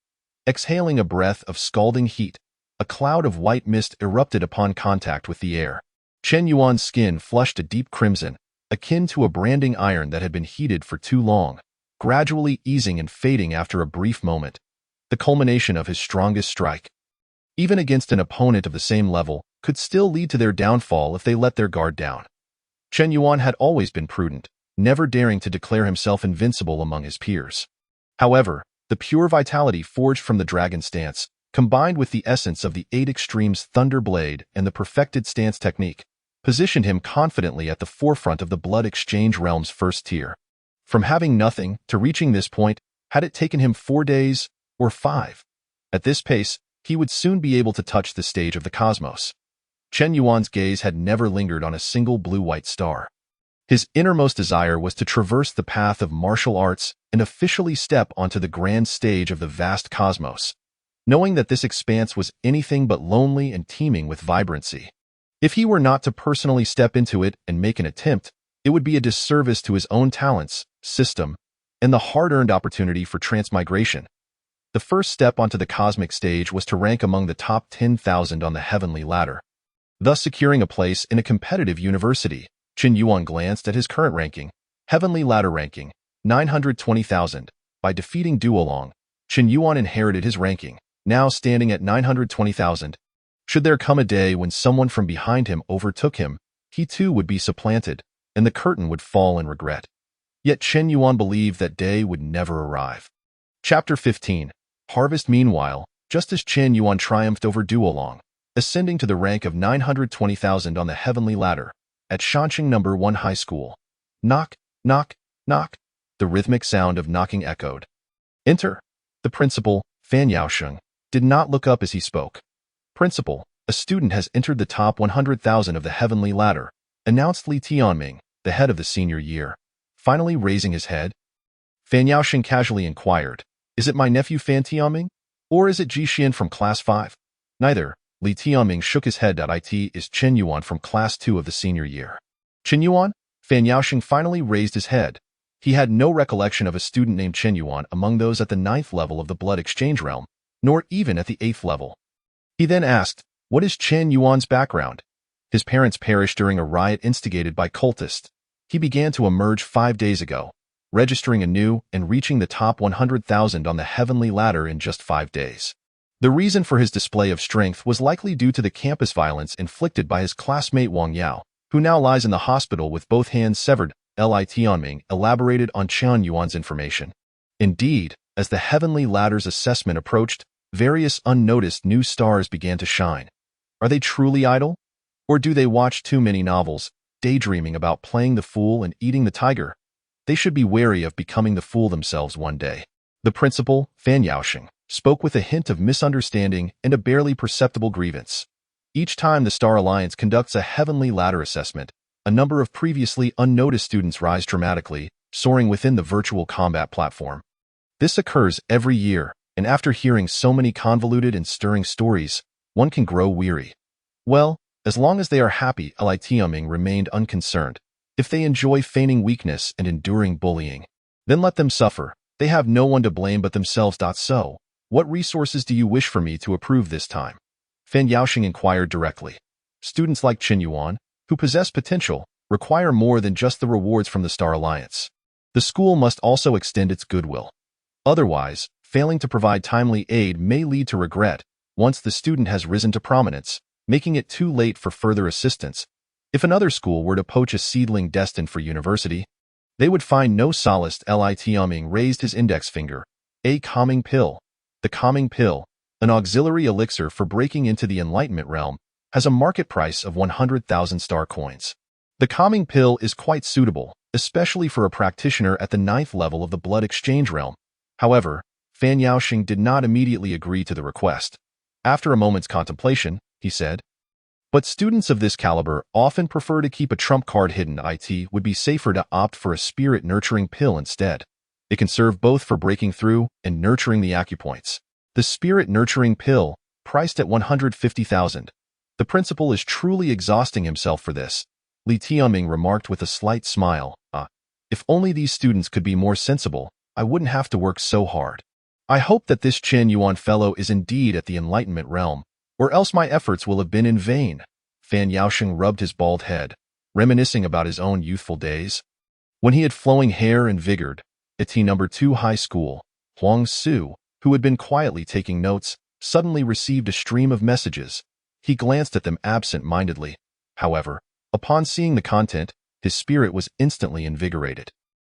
Exhaling a breath of scalding heat, a cloud of white mist erupted upon contact with the air. Chen Yuan's skin flushed a deep crimson, akin to a branding iron that had been heated for too long, gradually easing and fading after a brief moment. The culmination of his strongest strike, even against an opponent of the same level, could still lead to their downfall if they let their guard down. Chen Yuan had always been prudent, never daring to declare himself invincible among his peers. However, the pure vitality forged from the dragon stance, combined with the essence of the 8 extremes Thunder Blade and the perfected stance technique, positioned him confidently at the forefront of the Blood Exchange realm's first tier. From having nothing to reaching this point, had it taken him 4 days or 5? At this pace, he would soon be able to touch the stage of the cosmos. Chen Yuan's gaze had never lingered on a single blue-white star. His innermost desire was to traverse the path of martial arts and officially step onto the grand stage of the vast cosmos, knowing that this expanse was anything but lonely and teeming with vibrancy. If he were not to personally step into it and make an attempt, it would be a disservice to his own talents, system, and the hard-earned opportunity for transmigration. The first step onto the cosmic stage was to rank among the top 10,000 on the heavenly ladder, thus securing a place in a competitive university. Chen Yuan glanced at his current ranking, heavenly ladder ranking, 920,000. By defeating Duolong, Chen Yuan inherited his ranking, now standing at 920,000. Should there come a day when someone from behind him overtook him, he too would be supplanted, and the curtain would fall in regret. Yet Chen Yuan believed that day would never arrive. Chapter 15. Harvest. Meanwhile, just as Chen Yuan triumphed over Duolong, ascending to the rank of 920,000 on the heavenly ladder, at Shanqing No. 1 High School. Knock, knock, knock. The rhythmic sound of knocking echoed. Enter. The principal, Fan Yaosheng, did not look up as he spoke. Principal, a student has entered the top 100,000 of the heavenly ladder, announced Li Tianming, the head of the senior year. Finally raising his head, Fan Yaosheng casually inquired, "Is it my nephew Fan Tianming? Or is it Ji Xian from Class 5? Neither. Li Tianming shook his head. It is Chen Yuan from Class 2 of the senior year. Chen Yuan? Fan Yaosheng finally raised his head. He had no recollection of a student named Chen Yuan among those at the 9th level of the blood exchange realm, nor even at the 8th level. He then asked, "What is Chen Yuan's background?" His parents perished during a riot instigated by cultists. He began to emerge 5 days ago, registering anew and reaching the top 100,000 on the heavenly ladder in just 5 days. The reason for his display of strength was likely due to the campus violence inflicted by his classmate Wang Yao, who now lies in the hospital with both hands severed. Li Tianming elaborated on Chen Yuan's information. Indeed, as the heavenly ladder's assessment approached, various unnoticed new stars began to shine. Are they truly idle? Or do they watch too many novels, daydreaming about playing the fool and eating the tiger? They should be wary of becoming the fool themselves one day. The principal, Fan Yaosheng, spoke with a hint of misunderstanding and a barely perceptible grievance. Each time the Star Alliance conducts a heavenly ladder assessment, a number of previously unnoticed students rise dramatically, soaring within the virtual combat platform. This occurs every year, and after hearing so many convoluted and stirring stories, one can grow weary. Well, as long as they are happy, Li Tianming remained unconcerned. If they enjoy feigning weakness and enduring bullying, then let them suffer. They have no one to blame but themselves. So, what resources do you wish for me to approve this time? Fan Yaosheng inquired directly. Students like Chen Yuan, who possess potential, require more than just the rewards from the Star Alliance. The school must also extend its goodwill. Otherwise, failing to provide timely aid may lead to regret once the student has risen to prominence, making it too late for further assistance. If another school were to poach a seedling destined for university, they would find no solace. Li Tianming raised his index finger. A calming pill. The calming pill, an auxiliary elixir for breaking into the enlightenment realm, has a market price of 100,000 star coins. The calming pill is quite suitable, especially for a practitioner at the 9th level of the blood exchange realm. However, Fan Yaosheng did not immediately agree to the request. After a moment's contemplation, he said, "But students of this caliber often prefer to keep a trump card hidden. It would be safer to opt for a spirit-nurturing pill instead. It can serve both for breaking through and nurturing the acupoints. The spirit-nurturing pill, priced at 150,000. The principal is truly exhausting himself for this." Li Tianming remarked with a slight smile. If only these students could be more sensible, I wouldn't have to work so hard. I hope that this Chen Yuan fellow is indeed at the enlightenment realm, or else my efforts will have been in vain." Fan Yaosheng rubbed his bald head, reminiscing about his own youthful days. When he had flowing hair and vigored, at T No. 2 high school, Huang Su, who had been quietly taking notes, suddenly received a stream of messages. He glanced at them absent-mindedly. However, upon seeing the content, his spirit was instantly invigorated.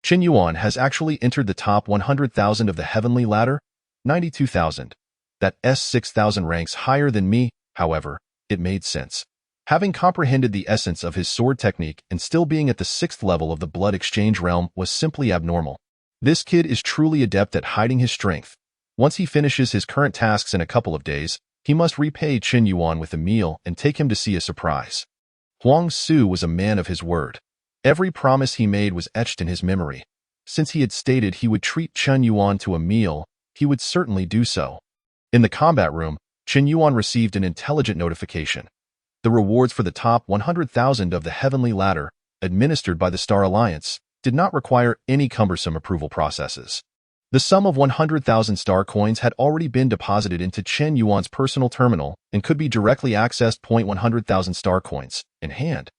Chen Yuan has actually entered the top 100,000 of the heavenly ladder, 92,000. That's 6,000 ranks higher than me. However, it made sense. Having comprehended the essence of his sword technique and still being at the 6th level of the blood exchange realm was simply abnormal. This kid is truly adept at hiding his strength. Once he finishes his current tasks in a couple of days, he must repay Chen Yuan with a meal and take him to see a surprise. Huang Su was a man of his word. Every promise he made was etched in his memory. Since he had stated he would treat Chen Yuan to a meal, he would certainly do so. In the combat room, Chen Yuan received an intelligent notification. The rewards for the top 100,000 of the heavenly ladder, administered by the Star Alliance, did not require any cumbersome approval processes. The sum of 100,000 star coins had already been deposited into Chen Yuan's personal terminal and could be directly accessed. 100,000 star coins in hand.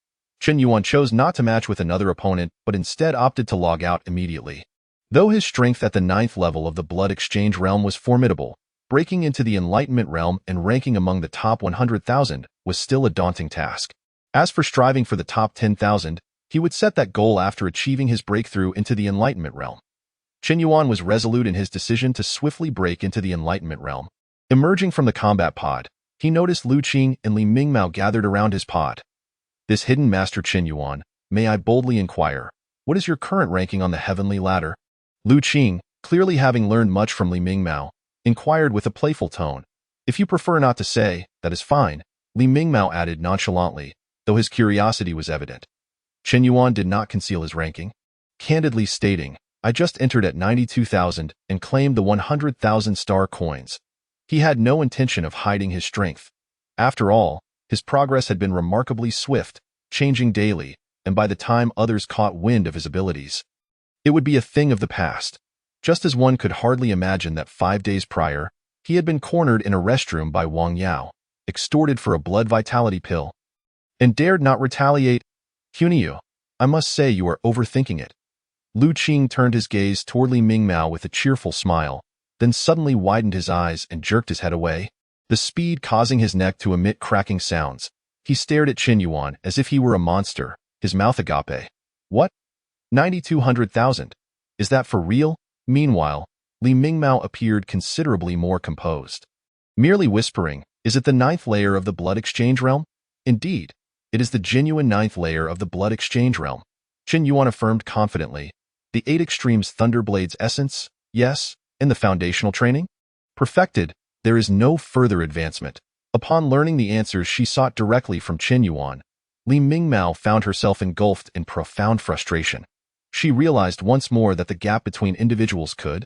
Chen Yuan chose not to match with another opponent, but instead opted to log out immediately. Though his strength at the 9th level of the blood exchange realm was formidable, breaking into the enlightenment realm and ranking among the top 100,000 was still a daunting task. As for striving for the top 10,000, he would set that goal after achieving his breakthrough into the enlightenment realm. Chen Yuan was resolute in his decision to swiftly break into the enlightenment realm. Emerging from the combat pod, he noticed Lu Qing and Li Mingmao gathered around his pod. "This hidden master Chen Yuan, may I boldly inquire, what is your current ranking on the heavenly ladder?" Lu Qing, clearly having learned much from Li Mingmao, inquired with a playful tone. If you prefer not to say, that is fine, Li Mingmao added nonchalantly, though his curiosity was evident. Chen Yuan did not conceal his ranking, candidly stating, I just entered at 92,000 and claimed the 100,000 star coins. He had no intention of hiding his strength. After all, his progress had been remarkably swift, changing daily, and by the time others caught wind of his abilities, it would be a thing of the past. Just as one could hardly imagine that 5 days prior, he had been cornered in a restroom by Wang Yao, extorted for a blood vitality pill, and dared not retaliate. Hunyu, I must say you are overthinking it. Lu Qing turned his gaze toward Li Mingmao with a cheerful smile, then suddenly widened his eyes and jerked his head away, the speed causing his neck to emit cracking sounds. He stared at Chen Yuan as if he were a monster, his mouth agape. What? 9,200,000? Is that for real? Meanwhile, Li Mingmao appeared considerably more composed. Merely whispering, is it the 9th layer of the blood exchange realm? Indeed, it is the genuine 9th layer of the blood exchange realm. Chen Yuan affirmed confidently. The 8 Extremes Thunderblade's essence, yes, and the foundational training? Perfected, there is no further advancement. Upon learning the answers she sought directly from Chen Yuan, Li Mingmao found herself engulfed in profound frustration. She realized once more that the gap between individuals could,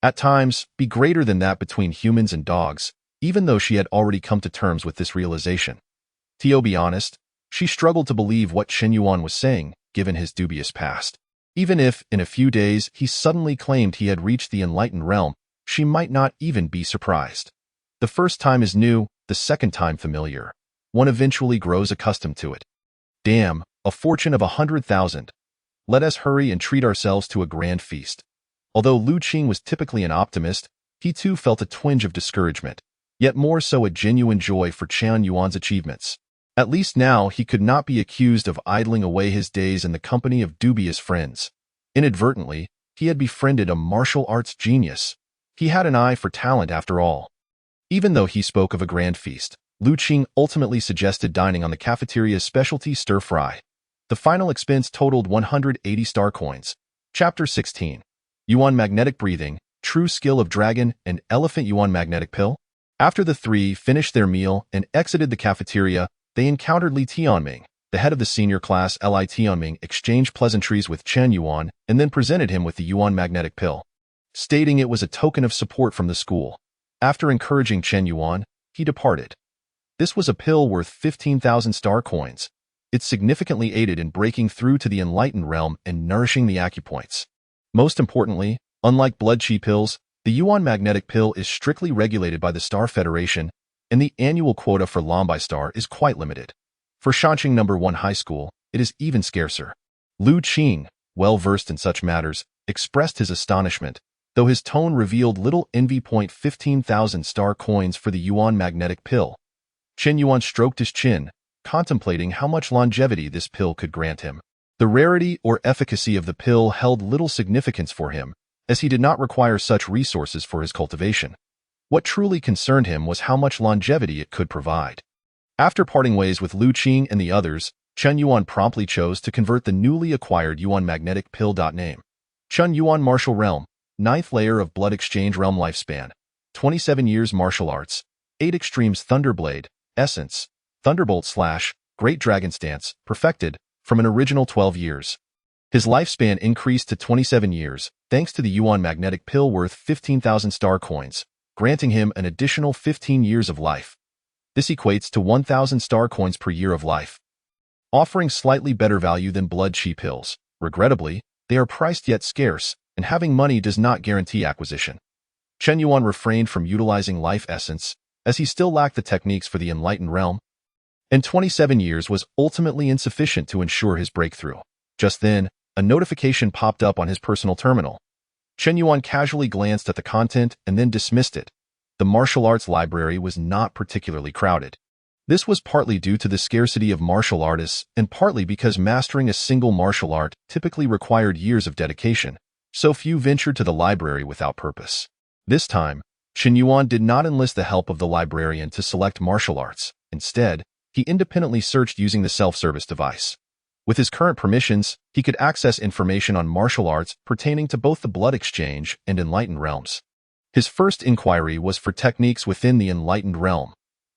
at times, be greater than that between humans and dogs, even though she had already come to terms with this realization. To be honest, she struggled to believe what Chen Yuan was saying, given his dubious past. Even if, in a few days, he suddenly claimed he had reached the enlightened realm, she might not even be surprised. The first time is new, the second time familiar. One eventually grows accustomed to it. Damn, a fortune of 100,000. Let us hurry and treat ourselves to a grand feast. Although Lu Qing was typically an optimist, he too felt a twinge of discouragement, yet more so a genuine joy for Chen Yuan's achievements. At least now he could not be accused of idling away his days in the company of dubious friends. Inadvertently, he had befriended a martial arts genius. He had an eye for talent after all. Even though he spoke of a grand feast, Lu Qing ultimately suggested dining on the cafeteria's specialty stir-fry. The final expense totaled 180 star coins. Chapter 16. Yuan Magnetic Breathing, True Skill of Dragon, and Elephant Yuan Magnetic Pill. After the three finished their meal and exited the cafeteria, they encountered Li Tianming, the head of the senior class. Li Tianming exchanged pleasantries with Chen Yuan and then presented him with the Yuan Magnetic Pill, stating it was a token of support from the school. After encouraging Chen Yuan, he departed. This was a pill worth 15,000 star coins. It significantly aided in breaking through to the enlightened realm and nourishing the acupoints. Most importantly, unlike blood qi pills, the Yuan Magnetic Pill is strictly regulated by the Star Federation, and the annual quota for Lombi Star is quite limited. For Shanqing No. 1 High School, it is even scarcer. Lu Qing, well versed in such matters, expressed his astonishment, though his tone revealed little envy. 15,000 star coins for the Yuan Magnetic Pill. Chen Yuan stroked his chin, contemplating how much longevity this pill could grant him. The rarity or efficacy of the pill held little significance for him, as he did not require such resources for his cultivation. What truly concerned him was how much longevity it could provide. After parting ways with Lu Qing and the others, Chen Yuan promptly chose to convert the newly acquired Yuan Magnetic Pill. Name: Chen Yuan Martial Realm, 9th layer of Blood Exchange Realm. Lifespan: 27 years. Martial Arts: 8 Extremes Thunderblade, Essence: Thunderbolt / Great Dragon Stance, perfected, from an original 12 years. His lifespan increased to 27 years, thanks to the Yuan Magnetic Pill worth 15,000 star coins, granting him an additional 15 years of life. This equates to 1,000 star coins per year of life, offering slightly better value than blood qi pills. Regrettably, they are priced yet scarce, and having money does not guarantee acquisition. Chen Yuan refrained from utilizing life essence, as he still lacked the techniques for the enlightened realm, and 27 years was ultimately insufficient to ensure his breakthrough. Just then, a notification popped up on his personal terminal. Chen Yuan casually glanced at the content and then dismissed it. The martial arts library was not particularly crowded. This was partly due to the scarcity of martial artists and partly because mastering a single martial art typically required years of dedication, so few ventured to the library without purpose. This time, Chen Yuan did not enlist the help of the librarian to select martial arts. Instead, he independently searched using the self-service device. With his current permissions, he could access information on martial arts pertaining to both the blood exchange and enlightened realms. His first inquiry was for techniques within the enlightened realm.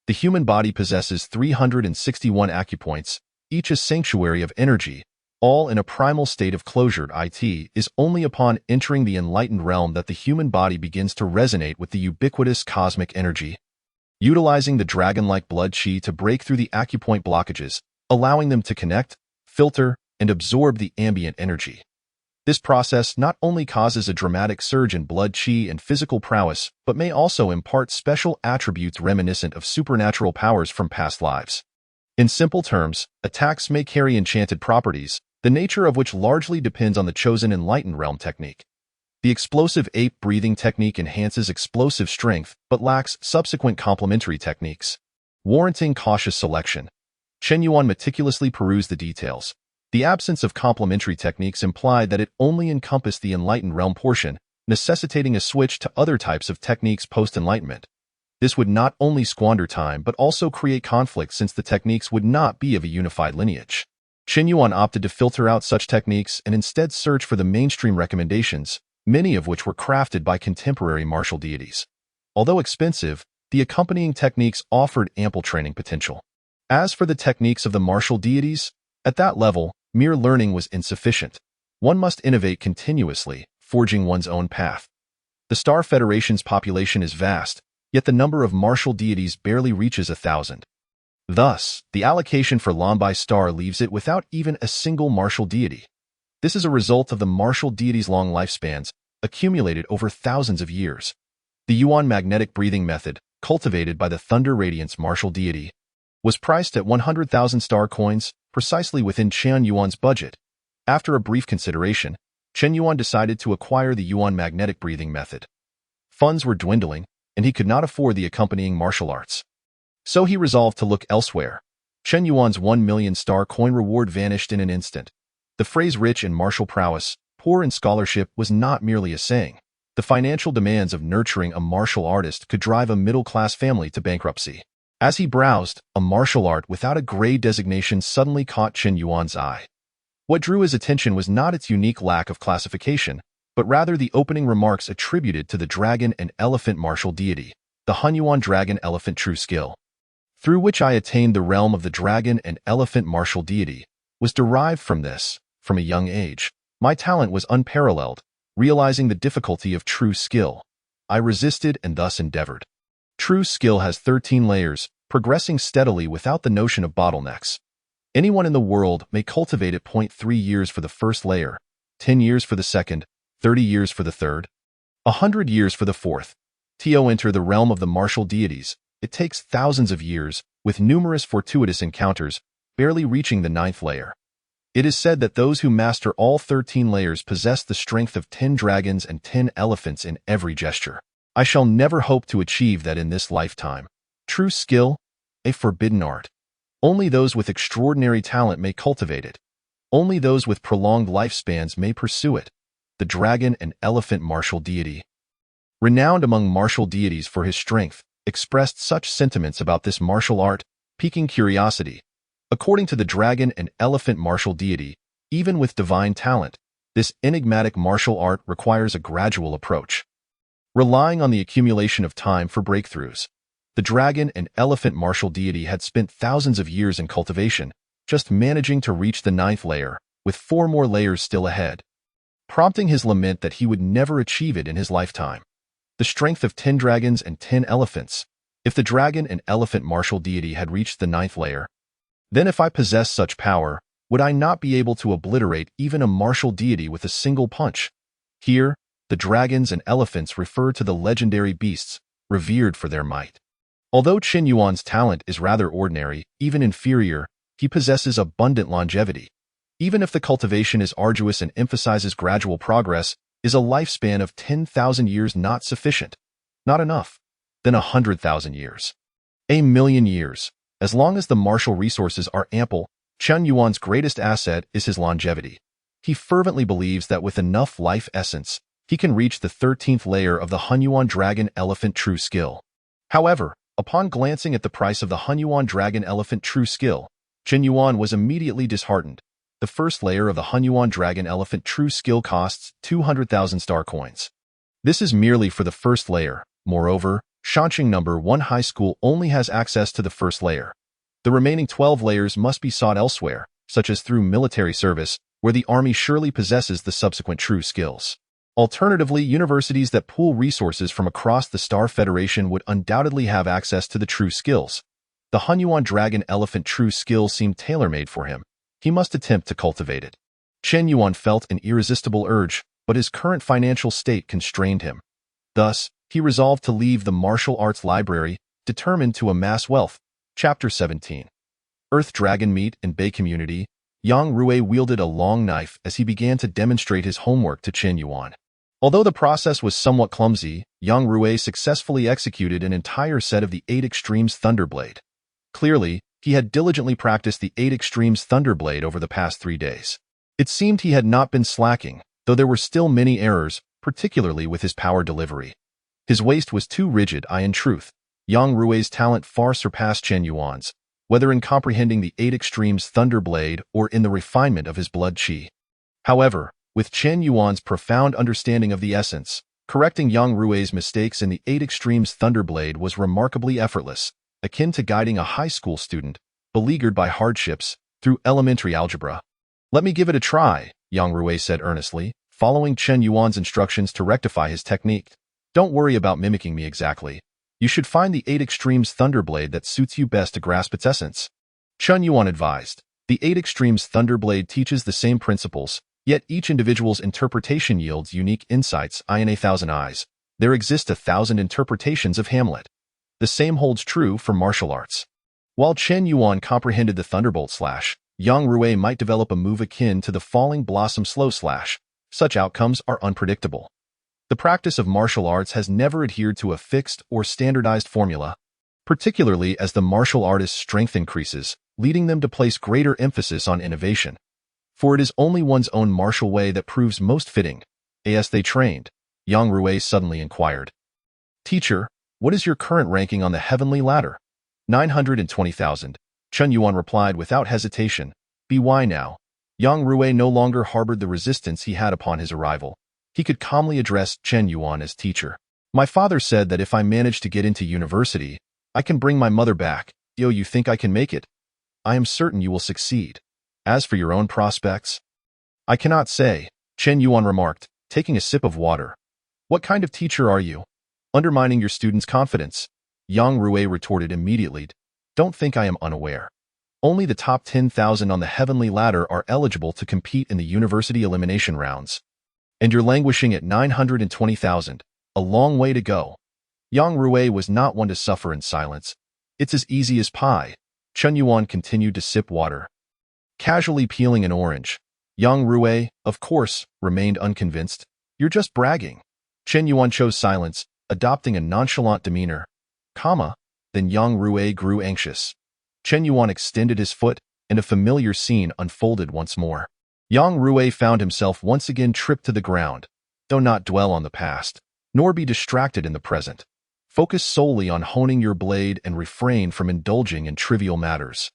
The human body possesses 361 acupoints, each a sanctuary of energy, all in a primal state of closure. It is only upon entering the enlightened realm that the human body begins to resonate with the ubiquitous cosmic energy. Utilizing the dragon-like blood chi to break through the acupoint blockages, allowing them to connect, filter, and absorb the ambient energy. This process not only causes a dramatic surge in blood chi and physical prowess, but may also impart special attributes reminiscent of supernatural powers from past lives. In simple terms, attacks may carry enchanted properties, the nature of which largely depends on the chosen enlightened realm technique. The explosive ape breathing technique enhances explosive strength but lacks subsequent complementary techniques, warranting cautious selection. Chen Yuan meticulously perused the details. The absence of complementary techniques implied that it only encompassed the enlightened realm portion, necessitating a switch to other types of techniques post-enlightenment. This would not only squander time but also create conflict since the techniques would not be of a unified lineage. Chen Yuan opted to filter out such techniques and instead search for the mainstream recommendations, many of which were crafted by contemporary martial deities. Although expensive, the accompanying techniques offered ample training potential. As for the techniques of the martial deities, at that level, mere learning was insufficient. One must innovate continuously, forging one's own path. The Star Federation's population is vast, yet the number of martial deities barely reaches 1,000. Thus, the allocation for Lombai Star leaves it without even a single martial deity. This is a result of the martial deities' long lifespans, accumulated over thousands of years. The Yuan magnetic breathing method, cultivated by the Thunder Radiance martial deity, was priced at 100,000 star coins, precisely within Chen Yuan's budget. After a brief consideration, Chen Yuan decided to acquire the Yuan magnetic breathing method. Funds were dwindling, and he could not afford the accompanying martial arts. So he resolved to look elsewhere. Chen Yuan's 1 million star coin reward vanished in an instant. The phrase rich in martial prowess, poor in scholarship was not merely a saying. The financial demands of nurturing a martial artist could drive a middle-class family to bankruptcy. As he browsed, a martial art without a grade designation suddenly caught Chen Yuan's eye. What drew his attention was not its unique lack of classification, but rather the opening remarks attributed to the dragon and elephant martial deity, the Hunyuan dragon elephant true skill, through which I attained the realm of the dragon and elephant martial deity, was derived from this. From a young age, my talent was unparalleled. Realizing the difficulty of true skill, I resisted and thus endeavored. True skill has 13 layers, progressing steadily without the notion of bottlenecks. Anyone in the world may cultivate it. 3 years for the first layer, 10 years for the second, 30 years for the third, 100 years for the fourth. To enter the realm of the martial deities, it takes thousands of years, with numerous fortuitous encounters, barely reaching the 9th layer. It is said that those who master all 13 layers possess the strength of 10 dragons and 10 elephants in every gesture. I shall never hope to achieve that in this lifetime. True skill, a forbidden art. Only those with extraordinary talent may cultivate it. Only those with prolonged lifespans may pursue it. The dragon and elephant martial deity, renowned among martial deities for his strength, expressed such sentiments about this martial art, piquing curiosity. According to the dragon and elephant martial deity, even with divine talent, this enigmatic martial art requires a gradual approach, relying on the accumulation of time for breakthroughs. The dragon and elephant martial deity had spent thousands of years in cultivation, just managing to reach the 9th layer, with 4 more layers still ahead, prompting his lament that he would never achieve it in his lifetime. The strength of 10 dragons and 10 elephants. If the dragon and elephant martial deity had reached the 9th layer, then if I possessed such power, would I not be able to obliterate even a martial deity with a single punch? Here, the dragons and elephants refer to the legendary beasts, revered for their might. Although Chen Yuan's talent is rather ordinary, even inferior, he possesses abundant longevity. Even if the cultivation is arduous and emphasizes gradual progress, is a lifespan of 10,000 years not sufficient? Not enough. Then 100,000 years. 1,000,000 years. As long as the martial resources are ample, Chen Yuan's greatest asset is his longevity. He fervently believes that with enough life essence, he can reach the 13th layer of the Hunyuan Dragon Elephant True Skill. However, upon glancing at the price of the Hunyuan Dragon Elephant True Skill, Chen Yuan was immediately disheartened. The first layer of the Hunyuan Dragon Elephant True Skill costs 200,000 star coins. This is merely for the first layer. Moreover, Shanqing No. 1 High School only has access to the first layer. The remaining 12 layers must be sought elsewhere, such as through military service, where the Army surely possesses the subsequent true skills. Alternatively, universities that pool resources from across the Star Federation would undoubtedly have access to the true skills. The Hunyuan Dragon Elephant true skill seemed tailor-made for him. He must attempt to cultivate it. Chen Yuan felt an irresistible urge, but his current financial state constrained him. Thus, he resolved to leave the martial arts library, determined to amass wealth. Chapter 17. Earth Dragon Meat and Bay Community. Yang Rui wielded a long knife as he began to demonstrate his homework to Chen Yuan. Although the process was somewhat clumsy, Yang Rui successfully executed an entire set of the 8 Extremes Thunderblade. Clearly, he had diligently practiced the 8 Extremes Thunderblade over the past 3 days. It seemed he had not been slacking, though there were still many errors, particularly with his power delivery. His waist was too rigid. In truth, Yang Rui's talent far surpassed Chen Yuan's, whether in comprehending the 8 Extremes Thunderblade or in the refinement of his blood qi. However, with Chen Yuan's profound understanding of the essence, correcting Yang Rui's mistakes in the 8 Extremes Thunderblade was remarkably effortless, akin to guiding a high school student, beleaguered by hardships, through elementary algebra. "Let me give it a try," Yang Rui said earnestly, following Chen Yuan's instructions to rectify his technique. "Don't worry about mimicking me exactly. You should find the 8 Extremes Thunderblade that suits you best to grasp its essence." Chen Yuan advised. The 8 Extremes Thunderblade teaches the same principles, yet each individual's interpretation yields unique insights. In a thousand eyes, there exist 1,000 interpretations of Hamlet. The same holds true for martial arts. While Chen Yuan comprehended the Thunderbolt Slash, Yang Rui might develop a move akin to the Falling Blossom Slow Slash. Such outcomes are unpredictable. The practice of martial arts has never adhered to a fixed or standardized formula, particularly as the martial artist's strength increases, leading them to place greater emphasis on innovation. For it is only one's own martial way that proves most fitting. As they trained, Yang Rui suddenly inquired, "Teacher, what is your current ranking on the heavenly ladder?" 920,000. Chen Yuan replied without hesitation. "By now." Yang Rui no longer harbored the resistance he had upon his arrival. He could calmly address Chen Yuan as teacher. "My father said that if I manage to get into university, I can bring my mother back. You think I can make it? I am certain you will succeed. As for your own prospects?" "I cannot say," Chen Yuan remarked, taking a sip of water. "What kind of teacher are you? Undermining your students' confidence?" Yang Rui retorted immediately. "Don't think I am unaware. Only the top 10,000 on the heavenly ladder are eligible to compete in the university elimination rounds. And you're languishing at 920,000. A long way to go." Yang Rui was not one to suffer in silence. "It's as easy as pie." Chen Yuan continued to sip water, casually peeling an orange. Yang Rui, of course, remained unconvinced. "You're just bragging." Chen Yuan chose silence, adopting a nonchalant demeanor. Then Yang Rui grew anxious. Chen Yuan extended his foot, and a familiar scene unfolded once more. Yang Rui found himself once again tripped to the ground. Do not dwell on the past, nor be distracted in the present. Focus solely on honing your blade and refrain from indulging in trivial matters.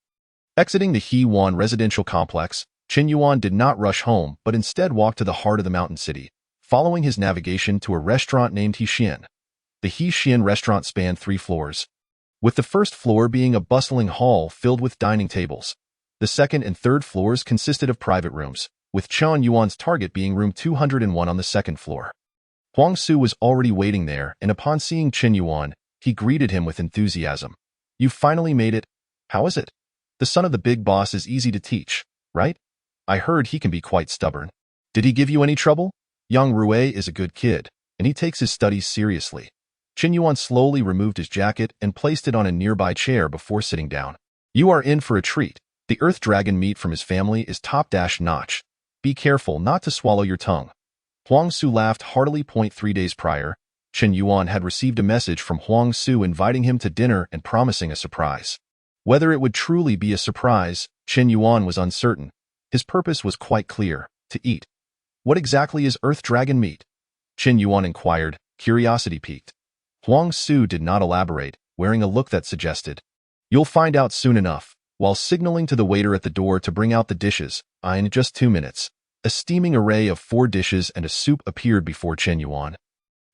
Exiting the He-Wan residential complex, Chen Yuan did not rush home, but instead walked to the heart of the mountain city, following his navigation to a restaurant named He-Xian. The He-Xian restaurant spanned 3 floors, with the first floor being a bustling hall filled with dining tables. The second and third floors consisted of private rooms, with Chen Yuan's target being room 201 on the second floor. Huang Su was already waiting there, and upon seeing Chen Yuan, he greeted him with enthusiasm. "You finally made it. How is it? The son of the big boss is easy to teach, right? I heard he can be quite stubborn. Did he give you any trouble?" Yang Rui is a good kid, and he takes his studies seriously. Chen Yuan slowly removed his jacket and placed it on a nearby chair before sitting down. "You are in for a treat. The earth dragon meat from his family is top-notch. Be careful not to swallow your tongue." Huang Su laughed heartily. 3 days prior, Chen Yuan had received a message from Huang Su inviting him to dinner and promising a surprise. Whether it would truly be a surprise, Chen Yuan was uncertain. His purpose was quite clear: to eat. "What exactly is earth dragon meat?" Chen Yuan inquired, curiosity piqued. Huang Su did not elaborate, wearing a look that suggested, "You'll find out soon enough," while signaling to the waiter at the door to bring out the dishes. In just 2 minutes, a steaming array of 4 dishes and a soup appeared before Chen Yuan.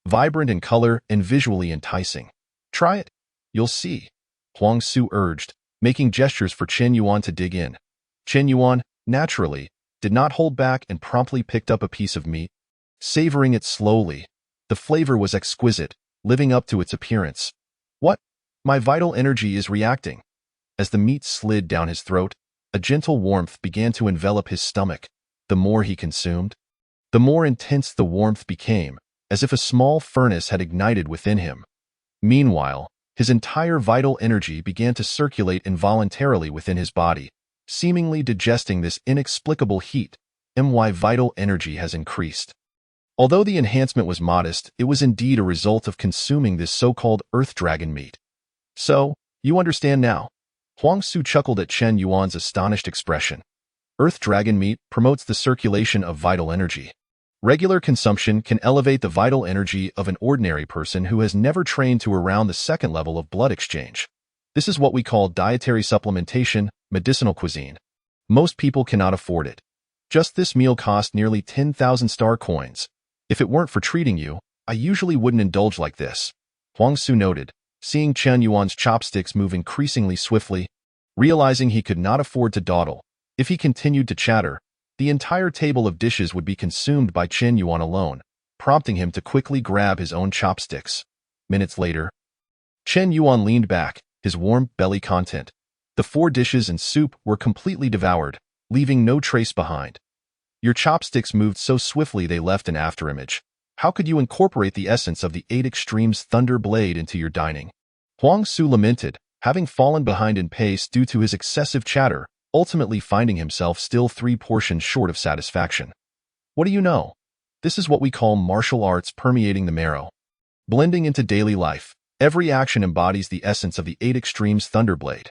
vibrant in color and visually enticing. Try it. You'll see, Huang Su urged, making gestures for Chen Yuan to dig in. Chen Yuan, naturally, did not hold back and promptly picked up a piece of meat, savoring it slowly. The flavor was exquisite, living up to its appearance. What? My vital energy is reacting. As the meat slid down his throat, a gentle warmth began to envelop his stomach. The more he consumed, the more intense the warmth became, as if a small furnace had ignited within him. Meanwhile, his entire vital energy began to circulate involuntarily within his body, seemingly digesting this inexplicable heat. My vital energy has increased. Although the enhancement was modest, it was indeed a result of consuming this so-called earth dragon meat. So, you understand now. Huang Su chuckled at Chen Yuan's astonished expression. Earth dragon meat promotes the circulation of vital energy. Regular consumption can elevate the vital energy of an ordinary person who has never trained to around the second level of blood exchange. This is what we call dietary supplementation, medicinal cuisine. Most people cannot afford it. Just this meal cost nearly 10,000 star coins. If it weren't for treating you, I usually wouldn't indulge like this, Huang Su noted, seeing Chen Yuan's chopsticks move increasingly swiftly. Realizing he could not afford to dawdle, if he continued to chatter, the entire table of dishes would be consumed by Chen Yuan alone, prompting him to quickly grab his own chopsticks. Minutes later, Chen Yuan leaned back, his warm belly content. The 4 dishes and soup were completely devoured, leaving no trace behind. Your chopsticks moved so swiftly they left an afterimage. How could you incorporate the essence of the 8 Extremes Thunder Blade into your dining? Huang Su lamented, having fallen behind in pace due to his excessive chatter, ultimately finding himself still 3 portions short of satisfaction. What do you know? This is what we call martial arts permeating the marrow. Blending into daily life, every action embodies the essence of the 8 Extremes Thunderblade.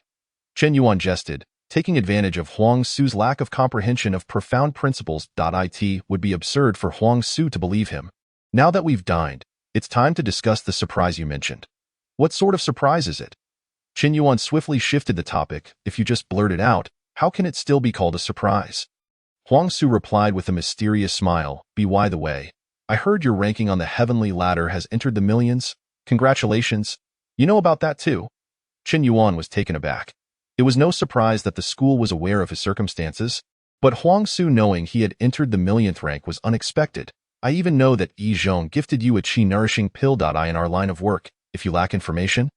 Chen Yuan jested, taking advantage of Huang Su's lack of comprehension of profound principles. It would be absurd for Huang Su to believe him. Now that we've dined, it's time to discuss the surprise you mentioned. What sort of surprise is it? Chen Yuan swiftly shifted the topic. If you just blurt it out, how can it still be called a surprise? Huang Su replied with a mysterious smile. By the way, I heard your ranking on the heavenly ladder has entered the millions. Congratulations. You know about that too? Chen Yuan was taken aback. It was no surprise that the school was aware of his circumstances, but Huang Su knowing he had entered the millionth rank was unexpected. I even know that Yi Zhong gifted you a qi-nourishing pill. In our line of work, if you lack information,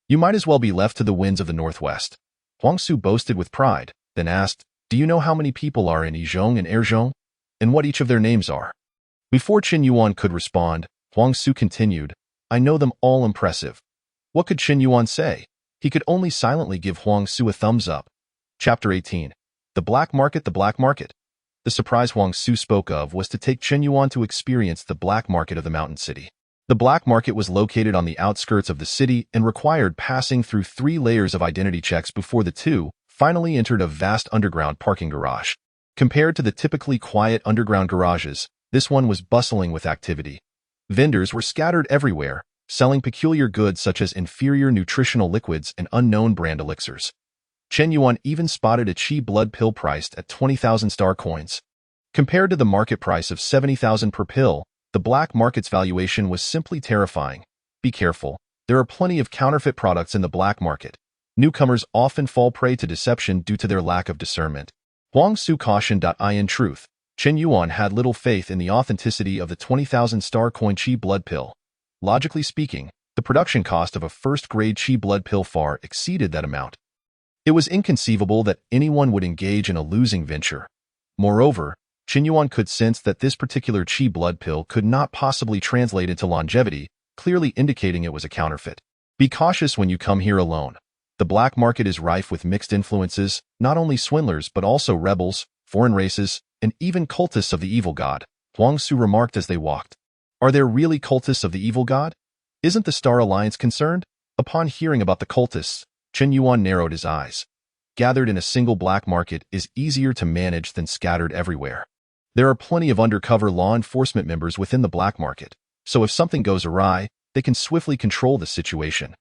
you might as well be left to the winds of the northwest. Huang Su boasted with pride, then asked, do you know how many people are in Yi Zhong and Zhong, and what each of their names are? Before Chen Yuan could respond, Huang Su continued, I know them all. Impressive. What could Chen Yuan say? He could only silently give Huang Su a thumbs up. Chapter 18. The Black Market. The Black Market. The surprise Huang Su spoke of was to take Chen Yuan to experience the black market of the mountain city. The black market was located on the outskirts of the city and required passing through 3 layers of identity checks before the 2 finally entered a vast underground parking garage. Compared to the typically quiet underground garages, this one was bustling with activity. Vendors were scattered everywhere, selling peculiar goods such as inferior nutritional liquids and unknown brand elixirs. Chen Yuan even spotted a qi blood pill priced at 20,000 star coins. Compared to the market price of 70,000 per pill, the black market's valuation was simply terrifying. Be careful, there are plenty of counterfeit products in the black market. Newcomers often fall prey to deception due to their lack of discernment. Huang Su cautioned. In truth, Chen Yuan had little faith in the authenticity of the 20,000 star coin qi blood pill. Logically speaking, the production cost of a first-grade qi blood pill far exceeded that amount. It was inconceivable that anyone would engage in a losing venture. Moreover, Chen Yuan could sense that this particular qi blood pill could not possibly translate into longevity, clearly indicating it was a counterfeit. Be cautious when you come here alone. The black market is rife with mixed influences, not only swindlers but also rebels, foreign races, and even cultists of the evil god, Huang Su remarked as they walked. Are there really cultists of the evil god? Isn't the Star Alliance concerned? Upon hearing about the cultists, Chen Yuan narrowed his eyes. Gathered in a single black market is easier to manage than scattered everywhere. There are plenty of undercover law enforcement members within the black market, so if something goes awry, they can swiftly control the situation.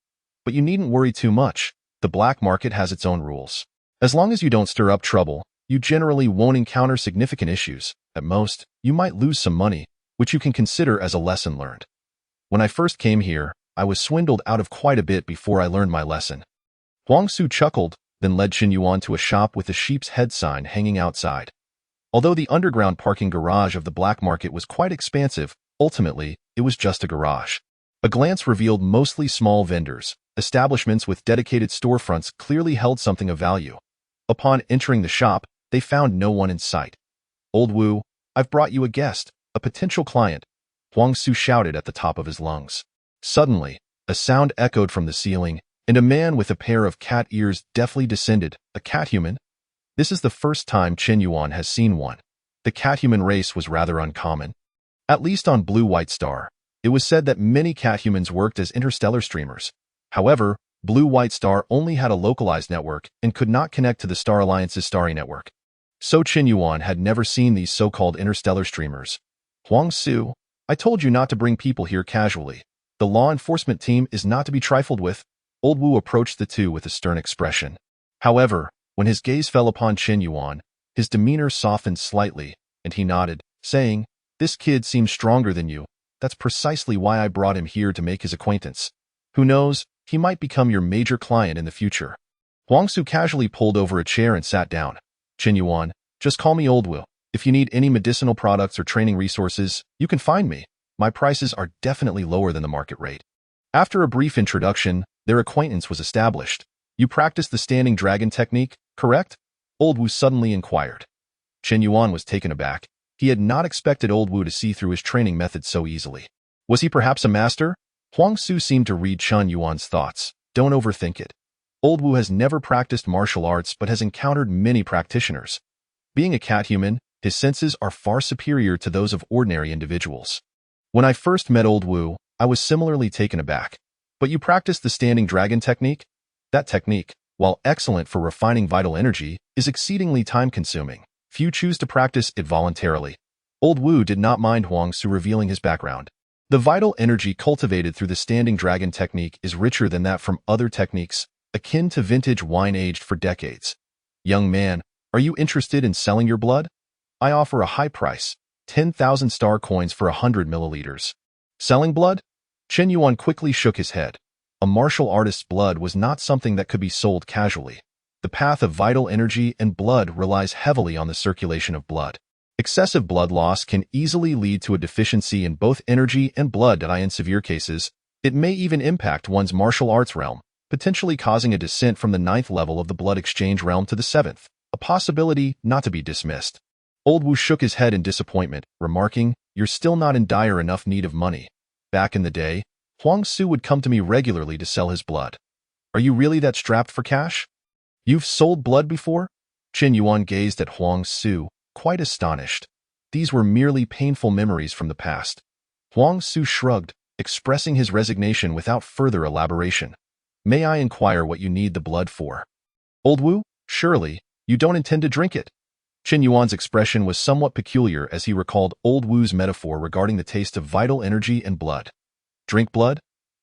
But you needn't worry too much. The black market has its own rules. As long as you don't stir up trouble, you generally won't encounter significant issues. At most, you might lose some money, which you can consider as a lesson learned. When I first came here, I was swindled out of quite a bit before I learned my lesson. Huang Su chuckled, then led Qin Yuan to a shop with a sheep's head sign hanging outside. Although the underground parking garage of the black market was quite expansive, ultimately, it was just a garage. A glance revealed mostly small vendors. Establishments with dedicated storefronts clearly held something of value. Upon entering the shop, they found no one in sight. "Old Wu, I've brought you a guest, a potential client," Huang Su shouted at the top of his lungs. Suddenly, a sound echoed from the ceiling, and a man with a pair of cat ears deftly descended. A cat-human? This is the first time Qin Yuan has seen one. The cat-human race was rather uncommon. At least on Blue White Star, it was said that many cat-humans worked as interstellar streamers. However, Blue White Star only had a localized network and could not connect to the Star Alliance's starry network. So Qin Yuan had never seen these so-called interstellar streamers. "Huang Su, I told you not to bring people here casually. The law enforcement team is not to be trifled with." Old Wu approached the two with a stern expression. However, when his gaze fell upon Qin Yuan, his demeanor softened slightly, and he nodded, saying, "This kid seems stronger than you. That's precisely why I brought him here to make his acquaintance. Who knows, he might become your major client in the future." Huang Su casually pulled over a chair and sat down. "Qin Yuan, just call me Old Wu. If you need any medicinal products or training resources, you can find me. My prices are definitely lower than the market rate." After a brief introduction, their acquaintance was established. "You practice the standing dragon technique, correct?" Old Wu suddenly inquired. Qin Yuan was taken aback. He had not expected Old Wu to see through his training methods so easily. Was he perhaps a master? Huang Su seemed to read Qin Yuan's thoughts. "Don't overthink it. Old Wu has never practiced martial arts but has encountered many practitioners. Being a cat-human, his senses are far superior to those of ordinary individuals. When I first met Old Wu, I was similarly taken aback. But you practice the standing dragon technique? That technique, while excellent for refining vital energy, is exceedingly time-consuming. Few choose to practice it voluntarily." Old Wu did not mind Huang Su revealing his background. "The vital energy cultivated through the standing dragon technique is richer than that from other techniques, akin to vintage wine aged for decades. Young man, are you interested in selling your blood? I offer a high price, 10,000 star coins for 100 milliliters. Selling blood?" Qin Yuan quickly shook his head. A martial artist's blood was not something that could be sold casually. The path of vital energy and blood relies heavily on the circulation of blood. Excessive blood loss can easily lead to a deficiency in both energy and blood, and in severe cases, it may even impact one's martial arts realm, potentially causing a descent from the 9th level of the blood exchange realm to the 7th, a possibility not to be dismissed. Old Wu shook his head in disappointment, remarking, "You're still not in dire enough need of money. Back in the day, Huang Su would come to me regularly to sell his blood. Are you really that strapped for cash? You've sold blood before?" Qin Yuan gazed at Huang Su, quite astonished. These were merely painful memories from the past. Huang Su shrugged, expressing his resignation without further elaboration. "May I inquire what you need the blood for?" "Old Wu, surely, you don't intend to drink it?" Qin Yuan's expression was somewhat peculiar as he recalled Old Wu's metaphor regarding the taste of vital energy and blood. Drink blood?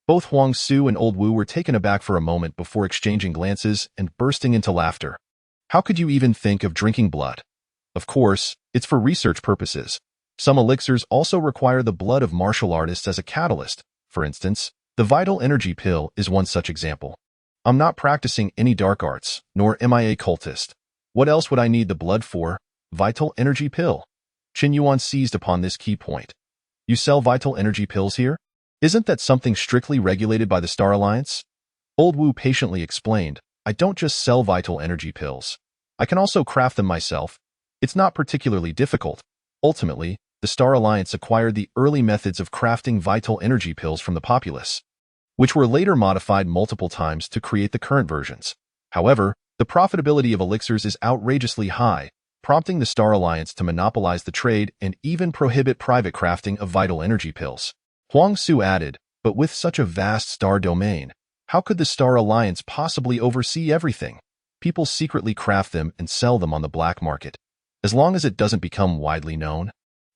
Both Huang Su and Old Wu were taken aback for a moment before exchanging glances and bursting into laughter. "How could you even think of drinking blood? Of course, it's for research purposes. Some elixirs also require the blood of martial artists as a catalyst. For instance, the vital energy pill is one such example. I'm not practicing any dark arts, nor am I a cultist. What else would I need the blood for? Vital energy pill." Qin Yuan seized upon this key point. "You sell vital energy pills here? Isn't that something strictly regulated by the Star Alliance?" Old Wu patiently explained, "I don't just sell vital energy pills. I can also craft them myself. It's not particularly difficult. Ultimately, the Star Alliance acquired the early methods of crafting vital energy pills from the populace, which were later modified multiple times to create the current versions. However, the profitability of elixirs is outrageously high, prompting the Star Alliance to monopolize the trade and even prohibit private crafting of vital energy pills." Huang Su added, "But with such a vast star domain, how could the Star Alliance possibly oversee everything? People secretly craft them and sell them on the black market. As long as it doesn't become widely known,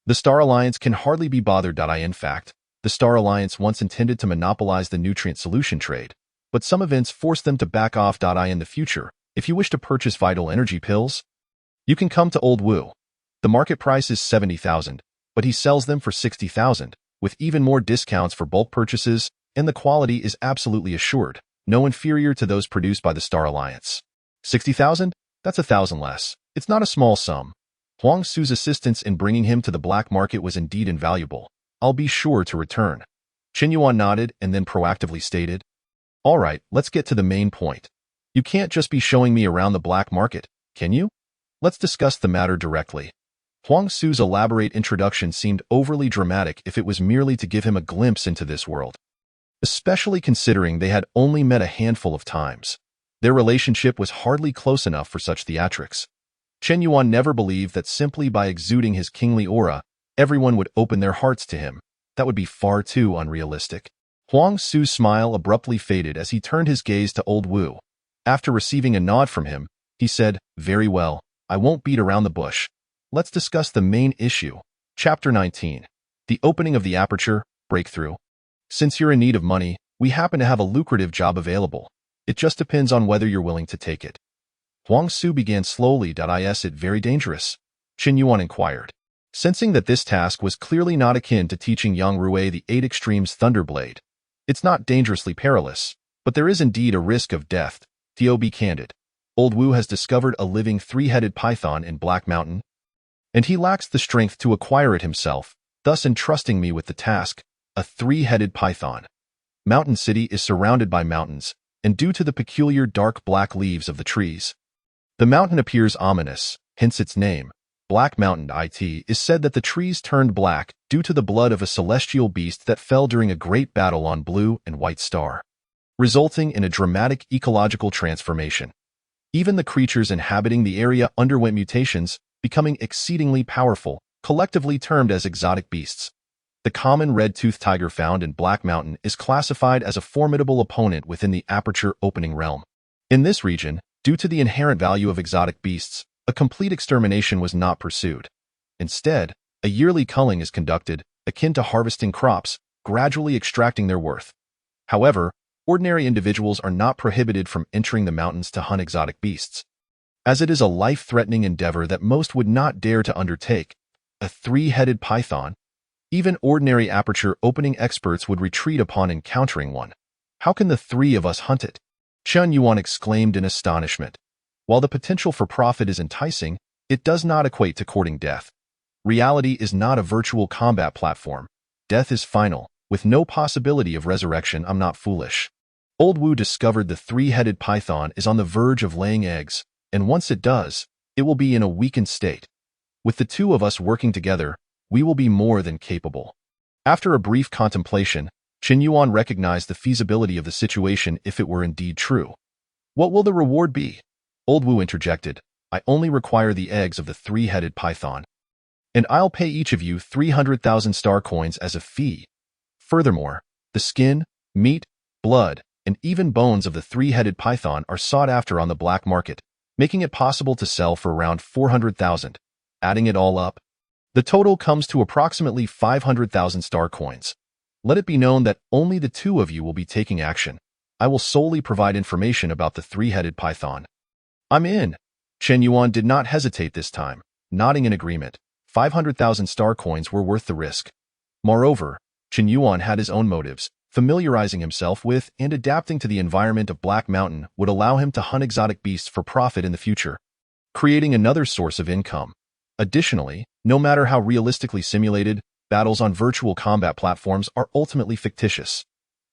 the Star Alliance can hardly be bothered. In fact, the Star Alliance once intended to monopolize the nutrient solution trade, but some events forced them to back off. In the future, if you wish to purchase vital energy pills, you can come to Old Wu. The market price is 70,000, but he sells them for 60,000. with even more discounts for bulk purchases, and the quality is absolutely assured, no inferior to those produced by the Star Alliance. 60,000? That's 1,000 less. It's not a small sum. Huang Su's assistance in bringing him to the black market was indeed invaluable. I'll be sure to return. Chen Yuan nodded and then proactively stated, "All right, let's get to the main point. You can't just be showing me around the black market, can you? Let's discuss the matter directly." Huang Su's elaborate introduction seemed overly dramatic if it was merely to give him a glimpse into this world, especially considering they had only met a handful of times. Their relationship was hardly close enough for such theatrics. Chen Yuan never believed that simply by exuding his kingly aura, everyone would open their hearts to him. That would be far too unrealistic. Huang Su's smile abruptly faded as he turned his gaze to Old Wu. After receiving a nod from him, he said, "Very well, I won't beat around the bush. Let's discuss the main issue." Chapter 19. The Opening of the Aperture, Breakthrough. Since you're in need of money, we happen to have a lucrative job available. It just depends on whether you're willing to take it. Huang Su began slowly. Is it very dangerous? Chen Yuan inquired. Sensing that this task was clearly not akin to teaching Yang Rui the 8 Extremes Thunderblade. It's not dangerously perilous, but there is indeed a risk of death. To be candid, Old Wu has discovered a living 3-headed python in Black Mountain, and he lacks the strength to acquire it himself, thus entrusting me with the task, a 3-headed python. Mountain City is surrounded by mountains, and due to the peculiar dark black leaves of the trees, the mountain appears ominous, hence its name. Black Mountain is said that the trees turned black due to the blood of a celestial beast that fell during a great battle on Blue and White Star, resulting in a dramatic ecological transformation. Even the creatures inhabiting the area underwent mutations, becoming exceedingly powerful, collectively termed as exotic beasts. The common red-toothed tiger found in Black Mountain is classified as a formidable opponent within the Aperture Opening realm. In this region, due to the inherent value of exotic beasts, a complete extermination was not pursued. Instead, a yearly culling is conducted, akin to harvesting crops, gradually extracting their worth. However, ordinary individuals are not prohibited from entering the mountains to hunt exotic beasts, as it is a life-threatening endeavor that most would not dare to undertake. A 3-headed python? Even ordinary Aperture Opening experts would retreat upon encountering one. How can the 3 of us hunt it? Chen Yuan exclaimed in astonishment. While the potential for profit is enticing, it does not equate to courting death. Reality is not a virtual combat platform. Death is final, with no possibility of resurrection. I'm not foolish. Old Wu discovered the 3-headed python is on the verge of laying eggs, and once it does, it will be in a weakened state. With the 2 of us working together, we will be more than capable. After a brief contemplation, Chen Yuan recognized the feasibility of the situation if it were indeed true. What will the reward be? Old Wu interjected, I only require the eggs of the 3-headed python, and I'll pay each of you 300,000 star coins as a fee. Furthermore, the skin, meat, blood, and even bones of the 3-headed python are sought after on the black market, making it possible to sell for around 400,000. Adding it all up, the total comes to approximately 500,000 star coins. Let it be known that only the 2 of you will be taking action. I will solely provide information about the 3-headed python. I'm in. Chen Yuan did not hesitate this time, nodding in agreement. 500,000 star coins were worth the risk. Moreover, Chen Yuan had his own motives. Familiarizing himself with and adapting to the environment of Black Mountain would allow him to hunt exotic beasts for profit in the future, creating another source of income. Additionally, no matter how realistically simulated, battles on virtual combat platforms are ultimately fictitious.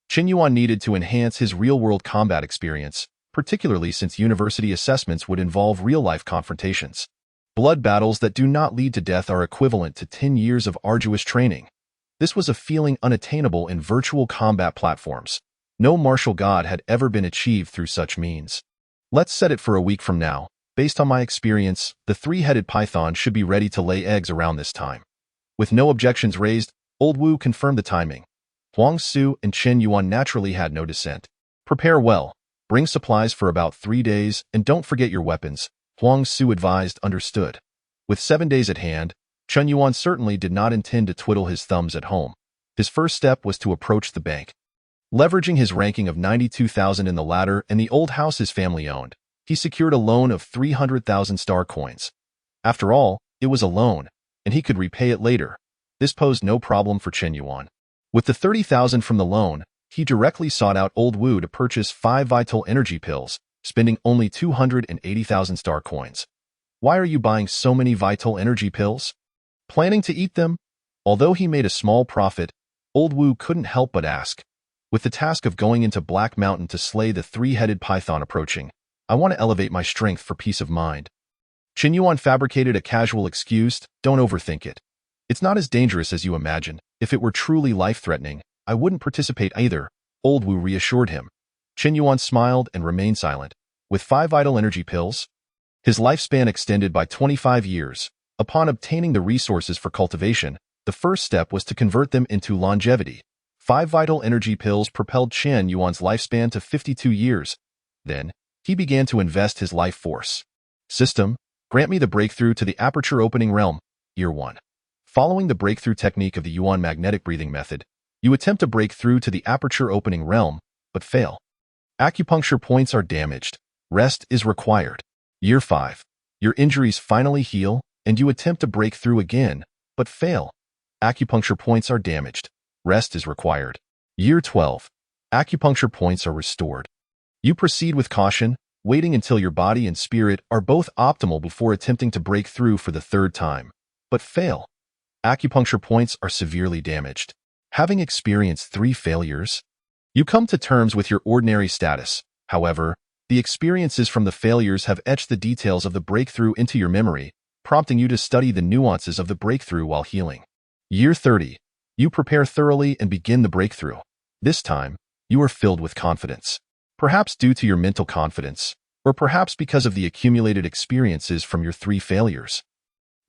Chen Yuan needed to enhance his real-world combat experience, particularly since university assessments would involve real-life confrontations. Blood battles that do not lead to death are equivalent to 10 years of arduous training. This was a feeling unattainable in virtual combat platforms. No martial god had ever been achieved through such means. Let's set it for a week from now. Based on my experience, the 3-headed python should be ready to lay eggs around this time. With no objections raised, Old Wu confirmed the timing. Huang Su and Chen Yuan naturally had no dissent. Prepare well. Bring supplies for about 3 days, and don't forget your weapons, Huang Su advised. Understood. With 7 days at hand, Chen Yuan certainly did not intend to twiddle his thumbs at home. His first step was to approach the bank. Leveraging his ranking of 92,000 in the ladder and the old house his family owned, he secured a loan of 300,000 star coins. After all, it was a loan, and he could repay it later. This posed no problem for Chen Yuan. With the 30,000 from the loan, he directly sought out Old Wu to purchase 5 vital energy pills, spending only 280,000 star coins. Why are you buying so many vital energy pills? Planning to eat them? Although he made a small profit, Old Wu couldn't help but ask. With the task of going into Black Mountain to slay the 3-headed python approaching, I want to elevate my strength for peace of mind. Chen Yuan fabricated a casual excuse. Don't overthink it. It's not as dangerous as you imagine. If it were truly life-threatening, I wouldn't participate either, Old Wu reassured him. Chen Yuan smiled and remained silent. With 5 vital energy pills, his lifespan extended by 25 years. Upon obtaining the resources for cultivation, the first step was to convert them into longevity. 5 vital energy pills propelled Chen Yuan's lifespan to 52 years. Then, he began to invest his life force. System, grant me the breakthrough to the aperture opening realm. Year 1. Following the breakthrough technique of the Yuan magnetic breathing method, you attempt to break through to the aperture opening realm, but fail. Acupuncture points are damaged. Rest is required. Year 5. Your injuries finally heal, and you attempt to break through again, but fail. Acupuncture points are damaged. Rest is required. Year 12. Acupuncture points are restored. You proceed with caution, waiting until your body and spirit are both optimal before attempting to break through for the 3rd time, but fail. Acupuncture points are severely damaged. Having experienced 3 failures, you come to terms with your ordinary status. However, the experiences from the failures have etched the details of the breakthrough into your memory, prompting you to study the nuances of the breakthrough while healing. Year 30. You prepare thoroughly and begin the breakthrough. This time, you are filled with confidence. Perhaps due to your mental confidence, or perhaps because of the accumulated experiences from your 3 failures.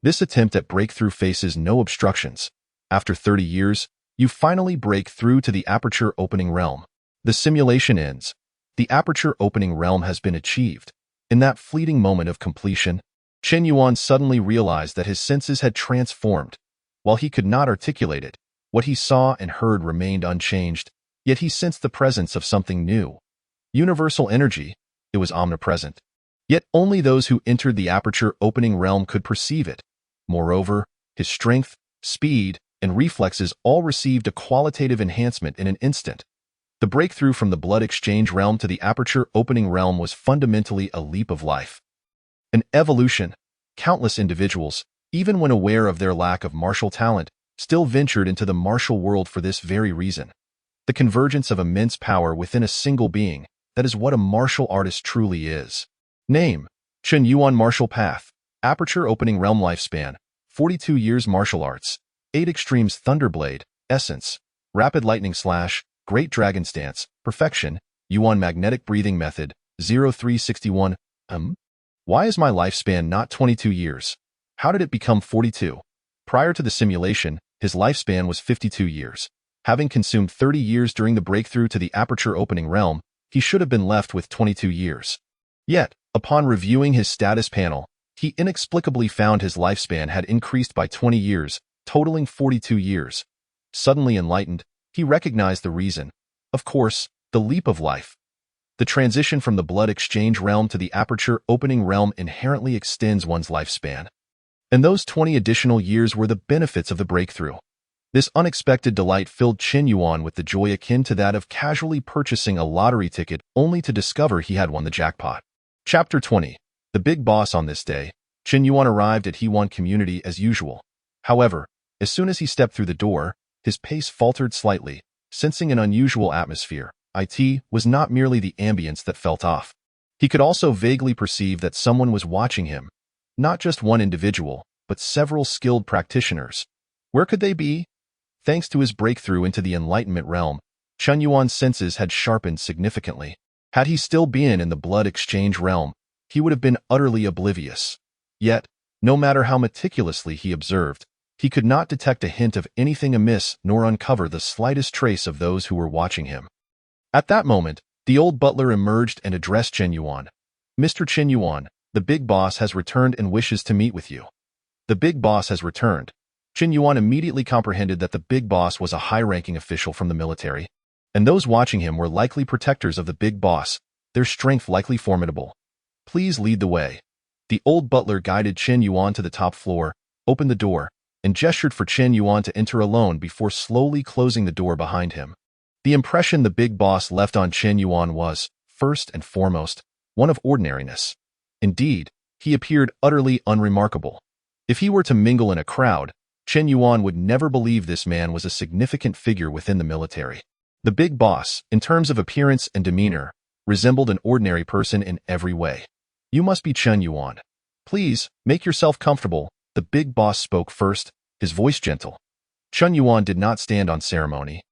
This attempt at breakthrough faces no obstructions. After 30 years, you finally break through to the aperture opening realm. The simulation ends. The aperture opening realm has been achieved. In that fleeting moment of completion, Chen Yuan suddenly realized that his senses had transformed. While he could not articulate it, what he saw and heard remained unchanged, yet he sensed the presence of something new. Universal energy, it was omnipresent. Yet only those who entered the aperture opening realm could perceive it. Moreover, his strength, speed, and reflexes all received a qualitative enhancement in an instant. The breakthrough from the blood exchange realm to the aperture opening realm was fundamentally a leap of life. An evolution. Countless individuals, even when aware of their lack of martial talent, still ventured into the martial world for this very reason. The convergence of immense power within a single being, that is what a martial artist truly is. Name: Chen Yuan Martial Path. Aperture Opening Realm Lifespan: 42 years Martial Arts. 8 Extremes Thunderblade. Essence: Rapid Lightning Slash. Great Dragon Stance. Perfection: Yuan Magnetic Breathing Method. 0361. Why is my lifespan not 22 years? How did it become 42? Prior to the simulation, his lifespan was 52 years. Having consumed 30 years during the breakthrough to the aperture opening realm, he should have been left with 22 years. Yet, upon reviewing his status panel, he inexplicably found his lifespan had increased by 20 years, totaling 42 years. Suddenly enlightened, he recognized the reason. Of course, the leap of life. The transition from the blood exchange realm to the aperture opening realm inherently extends one's lifespan. And those 20 additional years were the benefits of the breakthrough. This unexpected delight filled Chen Yuan with the joy akin to that of casually purchasing a lottery ticket only to discover he had won the jackpot. Chapter 20. The Big Boss. On this day, Chen Yuan arrived at Hewan Community as usual. However, as soon as he stepped through the door, his pace faltered slightly, sensing an unusual atmosphere. It was not merely the ambience that felt off. He could also vaguely perceive that someone was watching him. Not just one individual, but several skilled practitioners. Where could they be? Thanks to his breakthrough into the enlightenment realm, Chen Yuan's senses had sharpened significantly. Had he still been in the blood exchange realm, he would have been utterly oblivious. Yet, no matter how meticulously he observed, he could not detect a hint of anything amiss nor uncover the slightest trace of those who were watching him. At that moment, the old butler emerged and addressed Chen Yuan. Mr. Chen Yuan, the big boss has returned and wishes to meet with you. The big boss has returned. Chen Yuan immediately comprehended that the big boss was a high-ranking official from the military, and those watching him were likely protectors of the big boss, their strength likely formidable. Please lead the way. The old butler guided Chen Yuan to the top floor, opened the door, and gestured for Chen Yuan to enter alone before slowly closing the door behind him. The impression the big boss left on Chen Yuan was, first and foremost, one of ordinariness. Indeed, he appeared utterly unremarkable. If he were to mingle in a crowd, Chen Yuan would never believe this man was a significant figure within the military. The big boss, in terms of appearance and demeanor, resembled an ordinary person in every way. "You must be Chen Yuan. Please, make yourself comfortable," the big boss spoke first, his voice gentle. Chen Yuan did not stand on ceremony.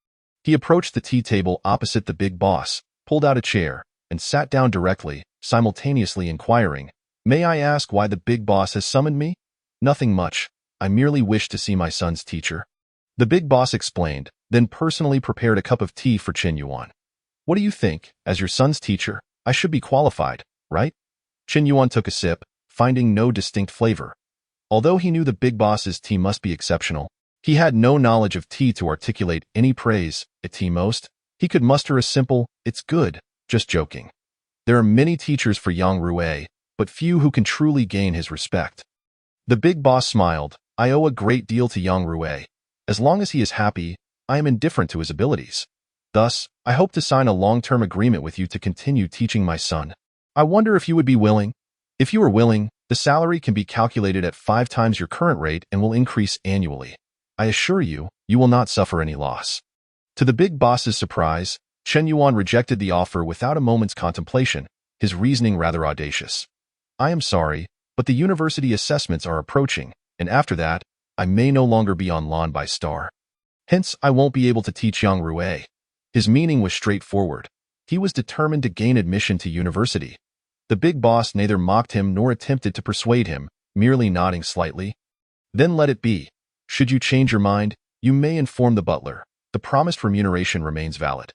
He approached the tea table opposite the big boss, pulled out a chair, and sat down directly, simultaneously inquiring, "May I ask why the big boss has summoned me?" "Nothing much. I merely wish to see my son's teacher." The big boss explained, then personally prepared a cup of tea for Chen Yuan. "What do you think? As your son's teacher, I should be qualified, right?" Chen Yuan took a sip, finding no distinct flavor. Although he knew the big boss's tea must be exceptional, he had no knowledge of tea to articulate any praise. At tea most, he could muster a simple, "It's good," just joking. There are many teachers for Yang Rui, but few who can truly gain his respect. The big boss smiled. "I owe a great deal to Yang Rui. As long as he is happy, I am indifferent to his abilities. Thus, I hope to sign a long-term agreement with you to continue teaching my son. I wonder if you would be willing? If you are willing, the salary can be calculated at 5 times your current rate and will increase annually. I assure you, you will not suffer any loss." To the big boss's surprise, Chen Yuan rejected the offer without a moment's contemplation, his reasoning rather audacious. "I am sorry, but the university assessments are approaching, and after that, I may no longer be on Lan by Star. Hence, I won't be able to teach Yang Rui." His meaning was straightforward. He was determined to gain admission to university. The big boss neither mocked him nor attempted to persuade him, merely nodding slightly. "Then let it be. Should you change your mind, you may inform the butler. The promised remuneration remains valid."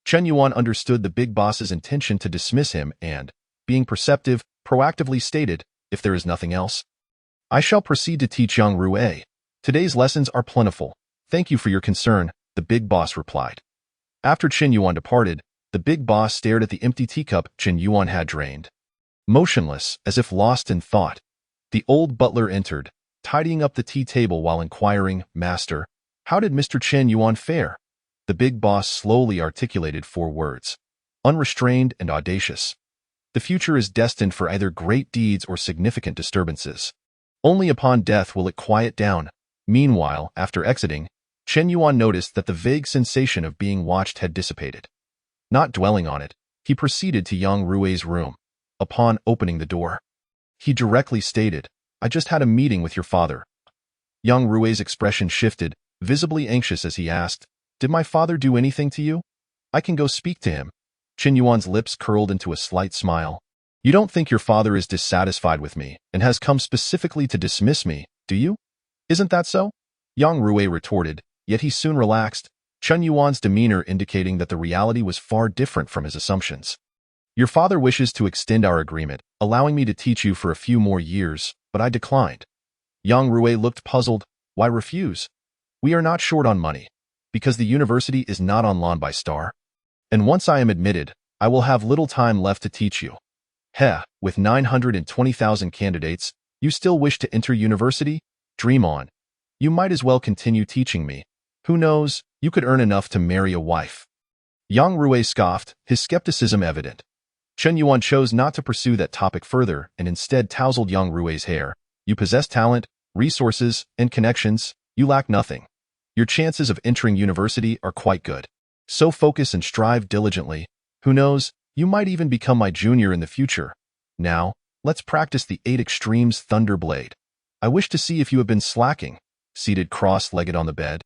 Chen Yuan understood the big boss's intention to dismiss him and, being perceptive, proactively stated, "If there is nothing else, I shall proceed to teach Yang Rui. Today's lessons are plentiful. Thank you for your concern," the big boss replied. After Chen Yuan departed, the big boss stared at the empty teacup Chen Yuan had drained. Motionless, as if lost in thought, the old butler entered, tidying up the tea table while inquiring, "Master, how did Mr. Chen Yuan fare?" The big boss slowly articulated 4 words. "Unrestrained and audacious. The future is destined for either great deeds or significant disturbances. Only upon death will it quiet down." Meanwhile, after exiting, Chen Yuan noticed that the vague sensation of being watched had dissipated. Not dwelling on it, he proceeded to Yang Rui's room. Upon opening the door, he directly stated, "I just had a meeting with your father." Yang Rui's expression shifted, visibly anxious as he asked, "Did my father do anything to you? I can go speak to him." Chen Yuan's lips curled into a slight smile. "You don't think your father is dissatisfied with me and has come specifically to dismiss me, do you? Isn't that so?" Yang Rui retorted, yet he soon relaxed, Chen Yuan's demeanor indicating that the reality was far different from his assumptions. "Your father wishes to extend our agreement, allowing me to teach you for a few more years, but I declined." Yang Rui looked puzzled. "Why refuse?" "We are not short on money, because the university is not on Lan by Star. And once I am admitted, I will have little time left to teach you." "Heh, with 920,000 candidates, you still wish to enter university? Dream on. You might as well continue teaching me. Who knows, you could earn enough to marry a wife." Yang Rui scoffed, his skepticism evident. Chen Yuan chose not to pursue that topic further and instead tousled Yang Rui's hair. "You possess talent, resources, and connections. You lack nothing. Your chances of entering university are quite good. So focus and strive diligently. Who knows, you might even become my junior in the future. Now, let's practice the 8 Extremes Thunder Blade. I wish to see if you have been slacking." Seated cross-legged on the bed,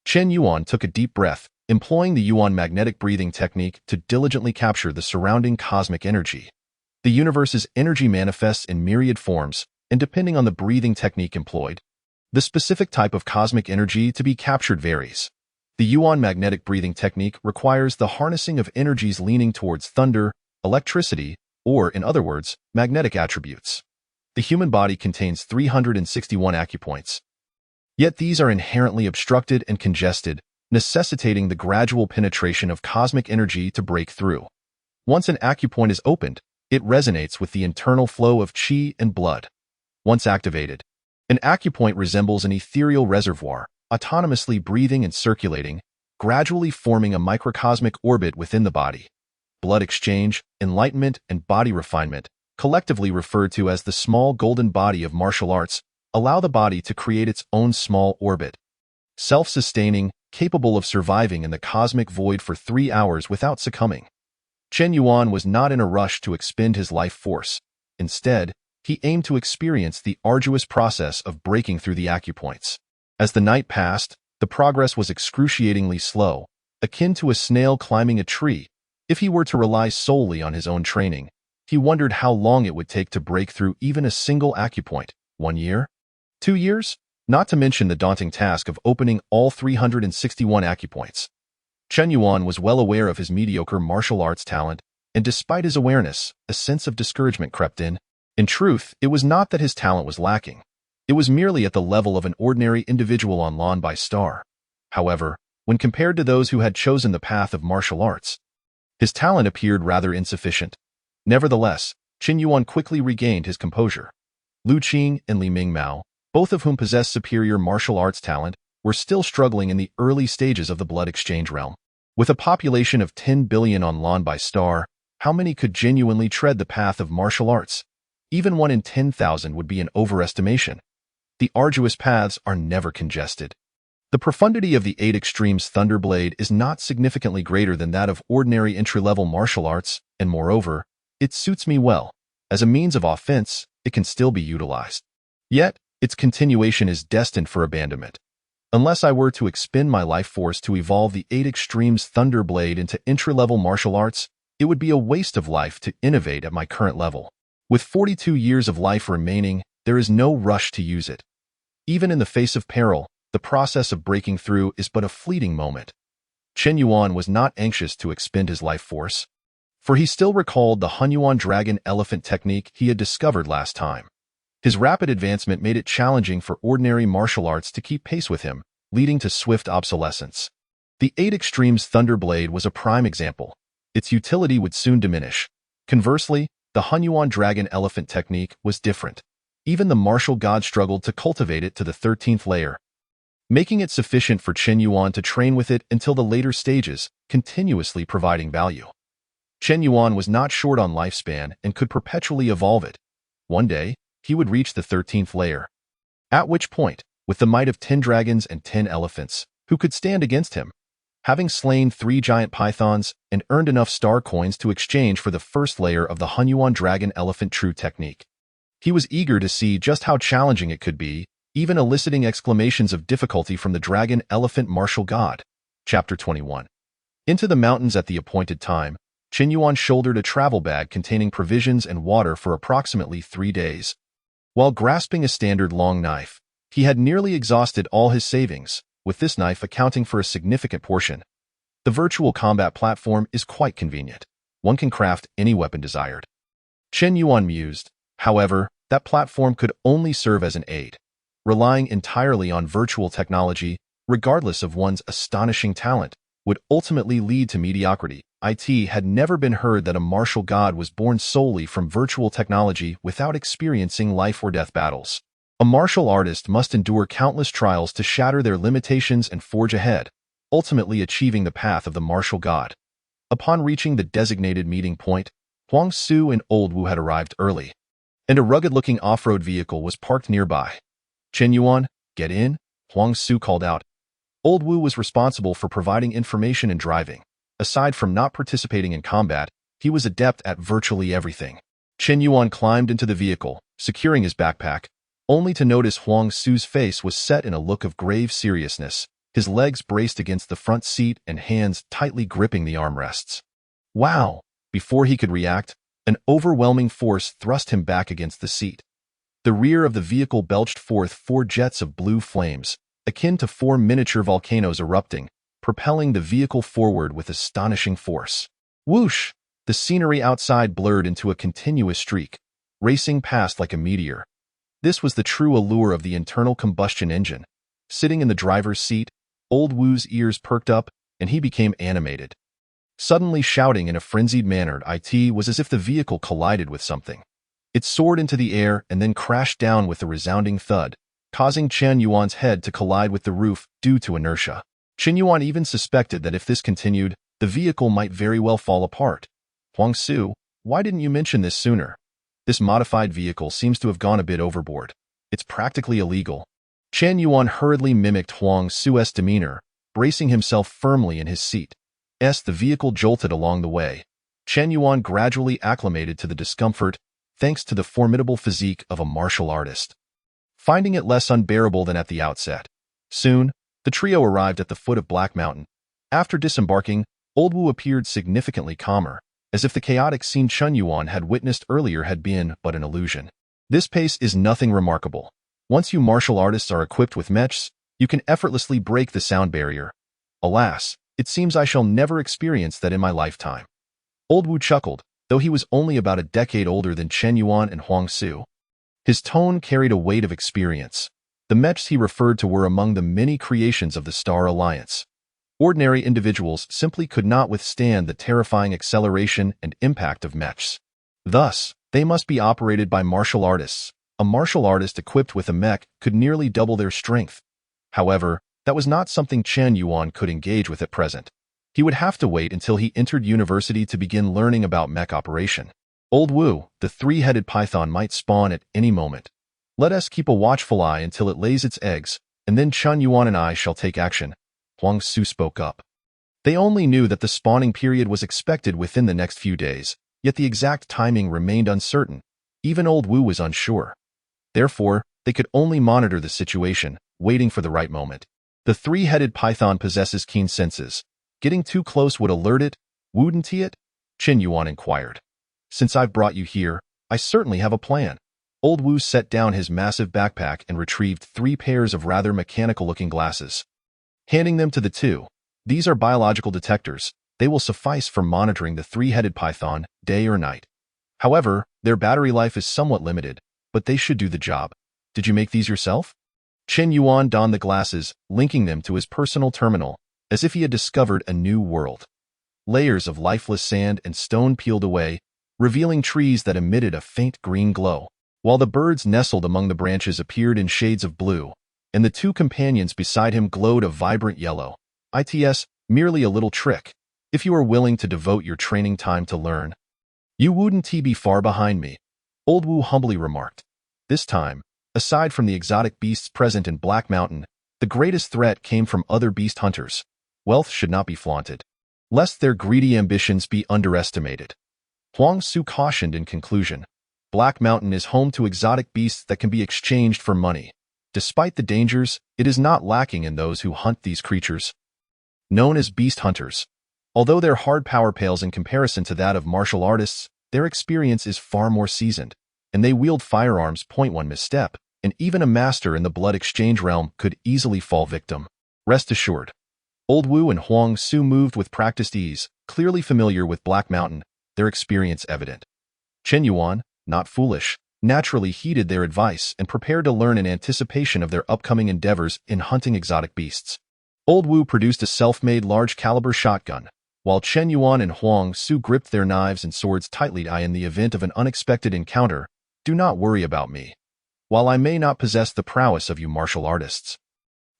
Chen Yuan took a deep breath, employing the Yuan magnetic breathing technique to diligently capture the surrounding cosmic energy. The universe's energy manifests in myriad forms, and depending on the breathing technique employed, the specific type of cosmic energy to be captured varies. The Yuan magnetic breathing technique requires the harnessing of energies leaning towards thunder, electricity, or, in other words, magnetic attributes. The human body contains 361 acupoints. Yet these are inherently obstructed and congested, necessitating the gradual penetration of cosmic energy to break through. Once an acupoint is opened, it resonates with the internal flow of qi and blood. Once activated, An acupoint resembles an ethereal reservoir, autonomously breathing and circulating, gradually forming a microcosmic orbit within the body. Blood exchange, enlightenment, and body refinement, collectively referred to as the small golden body of martial arts, allow the body to create its own small orbit. Self-sustaining, capable of surviving in the cosmic void for 3 hours without succumbing. Chen Yuan was not in a rush to expend his life force. Instead, he aimed to experience the arduous process of breaking through the acupoints. As the night passed, the progress was excruciatingly slow, akin to a snail climbing a tree. If he were to rely solely on his own training, he wondered how long it would take to break through even a single acupoint. 1 year? 2 years? Not to mention the daunting task of opening all 361 acupoints. Chen Yuan was well aware of his mediocre martial arts talent, and despite his awareness, a sense of discouragement crept in. In truth, it was not that his talent was lacking. It was merely at the level of an ordinary individual on Lawn by Star. However, when compared to those who had chosen the path of martial arts, his talent appeared rather insufficient. Nevertheless, Chen Yuan quickly regained his composure. Lu Qing and Li Mingmao, both of whom possessed superior martial arts talent, were still struggling in the early stages of the blood exchange realm. With a population of 10 billion on Lawn by Star, how many could genuinely tread the path of martial arts? Even 1 in 10,000 would be an overestimation. The arduous paths are never congested. The profundity of the 8 Extremes Thunderblade is not significantly greater than that of ordinary entry-level martial arts, and moreover, it suits me well. As a means of offense, it can still be utilized. Yet, its continuation is destined for abandonment. Unless I were to expend my life force to evolve the 8 Extremes Thunderblade into entry-level martial arts, it would be a waste of life to innovate at my current level. With 42 years of life remaining, there is no rush to use it. Even in the face of peril, the process of breaking through is but a fleeting moment. Chen Yuan was not anxious to expend his life force, for he still recalled the Hunyuan Dragon Elephant technique he had discovered last time. His rapid advancement made it challenging for ordinary martial arts to keep pace with him, leading to swift obsolescence. The 8 Extremes Thunderblade was a prime example. Its utility would soon diminish. Conversely, the Hunyuan Dragon Elephant technique was different. Even the martial god struggled to cultivate it to the 13th layer, making it sufficient for Chen Yuan to train with it until the later stages, continuously providing value. Chen Yuan was not short on lifespan and could perpetually evolve it. One day, he would reach the 13th layer. At which point, with the might of 10 dragons and 10 elephants, who could stand against him? Having slain 3 giant pythons and earned enough star coins to exchange for the first layer of the Hunyuan Dragon Elephant True technique, he was eager to see just how challenging it could be, even eliciting exclamations of difficulty from the Dragon Elephant Martial God. Chapter 21. Into the mountains at the appointed time, Chen Yuan shouldered a travel bag containing provisions and water for approximately 3 days. While grasping a standard long knife, he had nearly exhausted all his savings, with this knife accounting for a significant portion. The virtual combat platform is quite convenient. One can craft any weapon desired. Chen Yuan mused. However, that platform could only serve as an aid. Relying entirely on virtual technology, regardless of one's astonishing talent, would ultimately lead to mediocrity. It had never been heard that a martial god was born solely from virtual technology without experiencing life-or-death battles. A martial artist must endure countless trials to shatter their limitations and forge ahead, ultimately achieving the path of the martial god. Upon reaching the designated meeting point, Huang Su and Old Wu had arrived early, and a rugged-looking off-road vehicle was parked nearby. Chen Yuan, get in, Huang Su called out. Old Wu was responsible for providing information and driving. Aside from not participating in combat, he was adept at virtually everything. Chen Yuan climbed into the vehicle, securing his backpack, only to notice Huang Su's face was set in a look of grave seriousness, his legs braced against the front seat and hands tightly gripping the armrests. Wow! Before he could react, an overwhelming force thrust him back against the seat. The rear of the vehicle belched forth 4 jets of blue flames, akin to 4 miniature volcanoes erupting, propelling the vehicle forward with astonishing force. Whoosh! The scenery outside blurred into a continuous streak, racing past like a meteor. This was the true allure of the internal combustion engine. Sitting in the driver's seat, Old Wu's ears perked up, and he became animated. Suddenly shouting in a frenzied manner, it was as if the vehicle collided with something. It soared into the air and then crashed down with a resounding thud, causing Chen Yuan's head to collide with the roof due to inertia. Chen Yuan even suspected that if this continued, the vehicle might very well fall apart. Huang Su, why didn't you mention this sooner? This modified vehicle seems to have gone a bit overboard. It's practically illegal. Chen Yuan hurriedly mimicked Huang Su's demeanor, bracing himself firmly in his seat. The vehicle jolted along the way. Chen Yuan gradually acclimated to the discomfort, thanks to the formidable physique of a martial artist, finding it less unbearable than at the outset. Soon, the trio arrived at the foot of Black Mountain. After disembarking, Old Wu appeared significantly calmer, as if the chaotic scene Chen Yuan had witnessed earlier had been but an illusion. This pace is nothing remarkable. Once you martial artists are equipped with mechs, you can effortlessly break the sound barrier. Alas, it seems I shall never experience that in my lifetime. Old Wu chuckled, though he was only about a decade older than Chen Yuan and Huang Su. His tone carried a weight of experience. The mechs he referred to were among the many creations of the Star Alliance. Ordinary individuals simply could not withstand the terrifying acceleration and impact of mechs. Thus, they must be operated by martial artists. A martial artist equipped with a mech could nearly double their strength. However, that was not something Chen Yuan could engage with at present. He would have to wait until he entered university to begin learning about mech operation. Old Wu, the three-headed python might spawn at any moment. Let us keep a watchful eye until it lays its eggs, and then Chen Yuan and I shall take action. Huang Su spoke up. They only knew that the spawning period was expected within the next few days, yet the exact timing remained uncertain. Even Old Wu was unsure. Therefore, they could only monitor the situation, waiting for the right moment. The three-headed python possesses keen senses. Getting too close would alert it, wouldn't it? Chen Yuan inquired. Since I've brought you here, I certainly have a plan. Old Wu set down his massive backpack and retrieved 3 pairs of rather mechanical-looking glasses. Handing them to the two, these are biological detectors. They will suffice for monitoring the three-headed python, day or night. However, their battery life is somewhat limited, but they should do the job. Did you make these yourself? Chen Yuan donned the glasses, linking them to his personal terminal, as if he had discovered a new world. Layers of lifeless sand and stone peeled away, revealing trees that emitted a faint green glow, while the birds nestled among the branches appeared in shades of blue, and the 2 companions beside him glowed a vibrant yellow. It's merely a little trick. If you are willing to devote your training time to learn, you wouldn't be far behind me, Old Wu humbly remarked. This time, aside from the exotic beasts present in Black Mountain, the greatest threat came from other beast hunters. Wealth should not be flaunted, lest their greedy ambitions be underestimated. Huang Su cautioned in conclusion. Black Mountain is home to exotic beasts that can be exchanged for money. Despite the dangers, it is not lacking in those who hunt these creatures. Known as beast hunters. Although their hard power pales in comparison to that of martial artists, their experience is far more seasoned, and they wield firearms. One misstep, and even a master in the blood exchange realm could easily fall victim. Rest assured. Old Wu and Huang Su moved with practiced ease, clearly familiar with Black Mountain, their experience evident. Chen Yuan, not foolish, naturally heeded their advice and prepared to learn in anticipation of their upcoming endeavors in hunting exotic beasts. Old Wu produced a self-made large-caliber shotgun, while Chen Yuan and Huang Su gripped their knives and swords tightly. In the event of an unexpected encounter, do not worry about me. While I may not possess the prowess of you martial artists,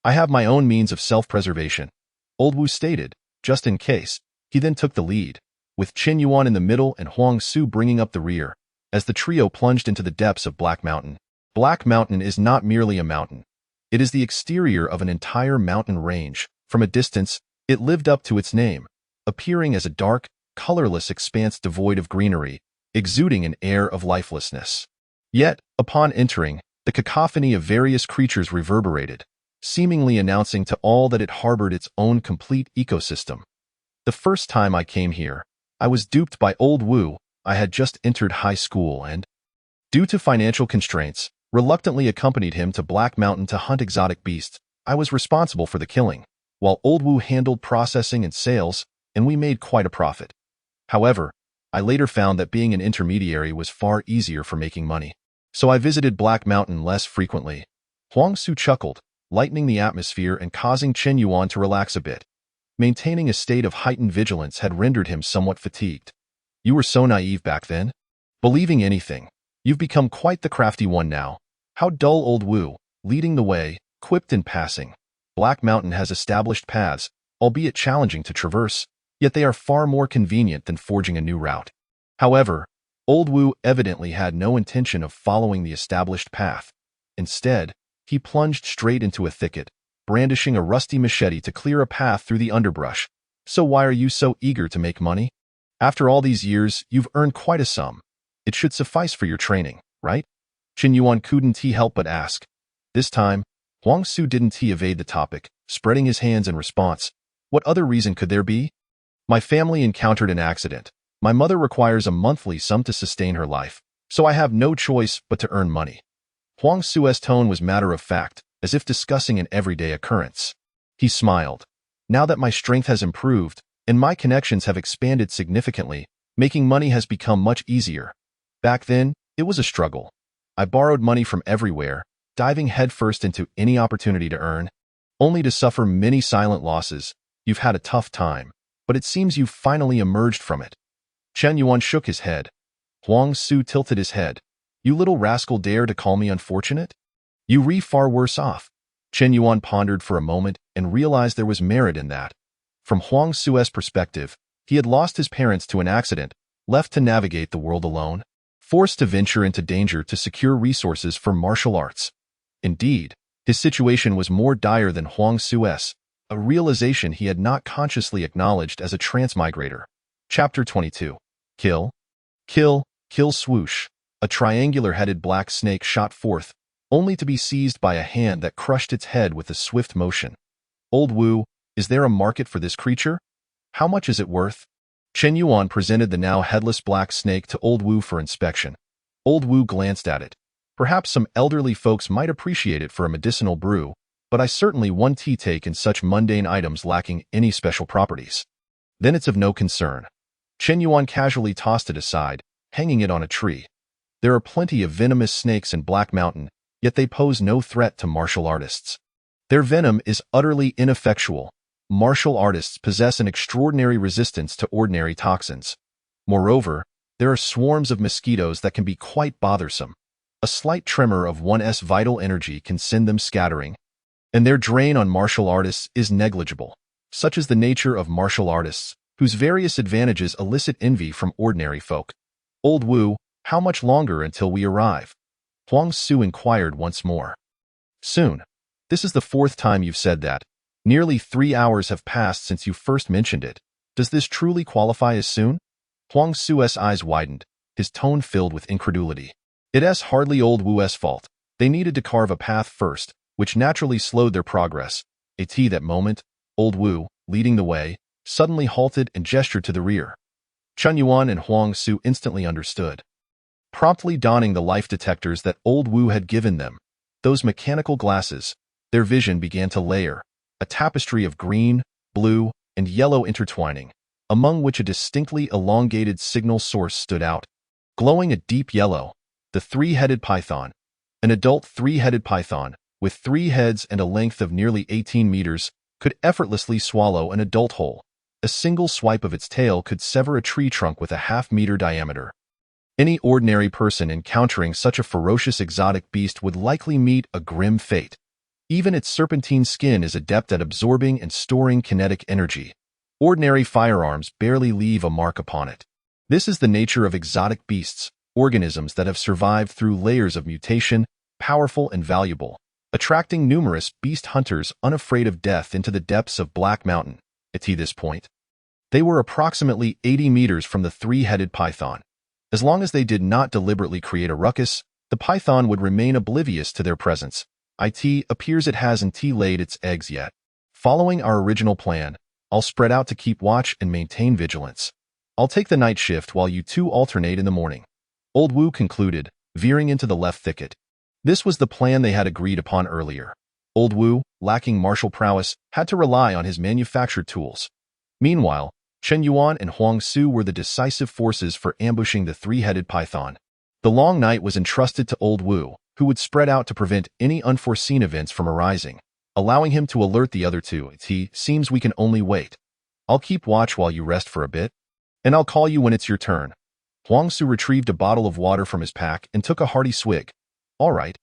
I have my own means of self-preservation, Old Wu stated, just in case. He then took the lead, with Chen Yuan in the middle and Huang Su bringing up the rear, as the trio plunged into the depths of Black Mountain. Black Mountain is not merely a mountain. It is the exterior of an entire mountain range. From a distance, it lived up to its name, appearing as a dark, colorless expanse devoid of greenery, exuding an air of lifelessness. Yet, upon entering, the cacophony of various creatures reverberated, seemingly announcing to all that it harbored its own complete ecosystem. The first time I came here, I was duped by Old Wu. I had just entered high school and, due to financial constraints, reluctantly accompanied him to Black Mountain to hunt exotic beasts. I was responsible for the killing, while Old Wu handled processing and sales, and we made quite a profit. However, I later found that being an intermediary was far easier for making money, so I visited Black Mountain less frequently. Huang Su chuckled, lightening the atmosphere and causing Chen Yuan to relax a bit. Maintaining a state of heightened vigilance had rendered him somewhat fatigued. You were so naive back then. Believing anything. You've become quite the crafty one now. How dull, Old Wu, leading the way, quipped in passing. Black Mountain has established paths, albeit challenging to traverse, yet they are far more convenient than forging a new route. However, Old Wu evidently had no intention of following the established path. Instead, he plunged straight into a thicket, brandishing a rusty machete to clear a path through the underbrush. So why are you so eager to make money? After all these years, you've earned quite a sum. It should suffice for your training, right? Chen Yuan couldn't help but ask. This time, Huang Su didn't evade the topic, spreading his hands in response. What other reason could there be? My family encountered an accident. My mother requires a monthly sum to sustain her life, so I have no choice but to earn money. Huang Su's tone was matter of fact, as if discussing an everyday occurrence. He smiled. Now that my strength has improved, and my connections have expanded significantly, making money has become much easier. Back then, it was a struggle. I borrowed money from everywhere, diving headfirst into any opportunity to earn, only to suffer many silent losses. You've had a tough time, but it seems you've finally emerged from it. Chen Yuan shook his head. Huang Su tilted his head. You little rascal dare to call me unfortunate? You re far worse off. Chen Yuan pondered for a moment and realized there was merit in that. From Huang Su's perspective, he had lost his parents to an accident, left to navigate the world alone, forced to venture into danger to secure resources for martial arts. Indeed, his situation was more dire than Huang Su's, a realization he had not consciously acknowledged as a transmigrator. Chapter 22. Kill. Kill, kill swoosh. A triangular-headed black snake shot forth, only to be seized by a hand that crushed its head with a swift motion. Old Wu, is there a market for this creature? How much is it worth? Chen Yuan presented the now headless black snake to Old Wu for inspection. Old Wu glanced at it. Perhaps some elderly folks might appreciate it for a medicinal brew, but I certainly won't take in such mundane items lacking any special properties. Then it's of no concern. Chen Yuan casually tossed it aside, hanging it on a tree. There are plenty of venomous snakes in Black Mountain, yet they pose no threat to martial artists. Their venom is utterly ineffectual. Martial artists possess an extraordinary resistance to ordinary toxins. Moreover, there are swarms of mosquitoes that can be quite bothersome. A slight tremor of one's vital energy can send them scattering, and their drain on martial artists is negligible. Such is the nature of martial artists, whose various advantages elicit envy from ordinary folk. Old Wu, how much longer until we arrive? Huang Su inquired once more. Soon. This is the fourth time you've said that. Nearly 3 hours have passed since you first mentioned it. Does this truly qualify as soon? Huang Su's eyes widened, his tone filled with incredulity. It's hardly Old Wu's fault. They needed to carve a path first, which naturally slowed their progress. At that moment, Old Wu, leading the way, suddenly halted and gestured to the rear. Chen Yuan and Huang Su instantly understood. Promptly donning the life detectors that Old Wu had given them, those mechanical glasses, their vision began to layer, a tapestry of green, blue, and yellow intertwining, among which a distinctly elongated signal source stood out. Glowing a deep yellow, the three-headed python, an adult three-headed python, with 3 heads and a length of nearly 18 meters, could effortlessly swallow an adult whole. A single swipe of its tail could sever a tree trunk with a half-meter diameter. Any ordinary person encountering such a ferocious exotic beast would likely meet a grim fate. Even its serpentine skin is adept at absorbing and storing kinetic energy. Ordinary firearms barely leave a mark upon it. This is the nature of exotic beasts, organisms that have survived through layers of mutation, powerful and valuable, attracting numerous beast hunters unafraid of death into the depths of Black Mountain. At this point, they were approximately 80 meters from the three-headed python. As long as they did not deliberately create a ruckus, the python would remain oblivious to their presence. It appears it hasn't laid its eggs yet. Following our original plan, I'll spread out to keep watch and maintain vigilance. I'll take the night shift while you two alternate in the morning. Old Wu concluded, veering into the left thicket. This was the plan they had agreed upon earlier. Old Wu, lacking martial prowess, had to rely on his manufactured tools. Meanwhile, Chen Yuan and Huang Su were the decisive forces for ambushing the three-headed python. The long night was entrusted to Old Wu, who would spread out to prevent any unforeseen events from arising, allowing him to alert the other two. It seems we can only wait. I'll keep watch while you rest for a bit, and I'll call you when it's your turn. Huang Su retrieved a bottle of water from his pack and took a hearty swig. All right.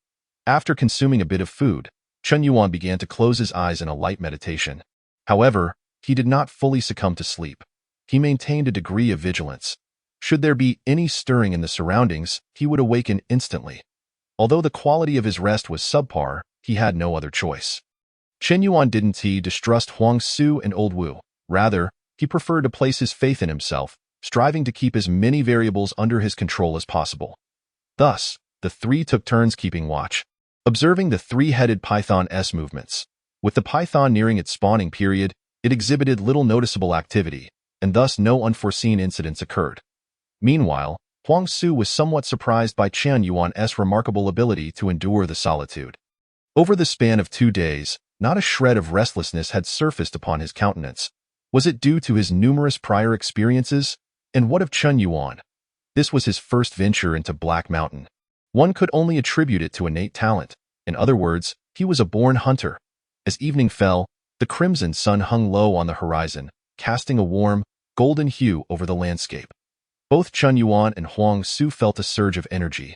After consuming a bit of food, Chen Yuan began to close his eyes in a light meditation. However, he did not fully succumb to sleep. He maintained a degree of vigilance. Should there be any stirring in the surroundings, he would awaken instantly. Although the quality of his rest was subpar, he had no other choice. Chen Yuan didn't distrust Huang Su and Old Wu. Rather, he preferred to place his faith in himself, striving to keep as many variables under his control as possible. Thus, the three took turns keeping watch, observing the three-headed python's movements. With the python nearing its spawning period, it exhibited little noticeable activity, and thus no unforeseen incidents occurred. Meanwhile, Huang Su was somewhat surprised by Chen Yuan's remarkable ability to endure the solitude. Over the span of 2 days, not a shred of restlessness had surfaced upon his countenance. Was it due to his numerous prior experiences? And what of Chen Yuan? This was his first venture into Black Mountain. One could only attribute it to innate talent. In other words, he was a born hunter. As evening fell, the crimson sun hung low on the horizon, casting a warm, golden hue over the landscape. Both Chen Yuan and Huang Su felt a surge of energy,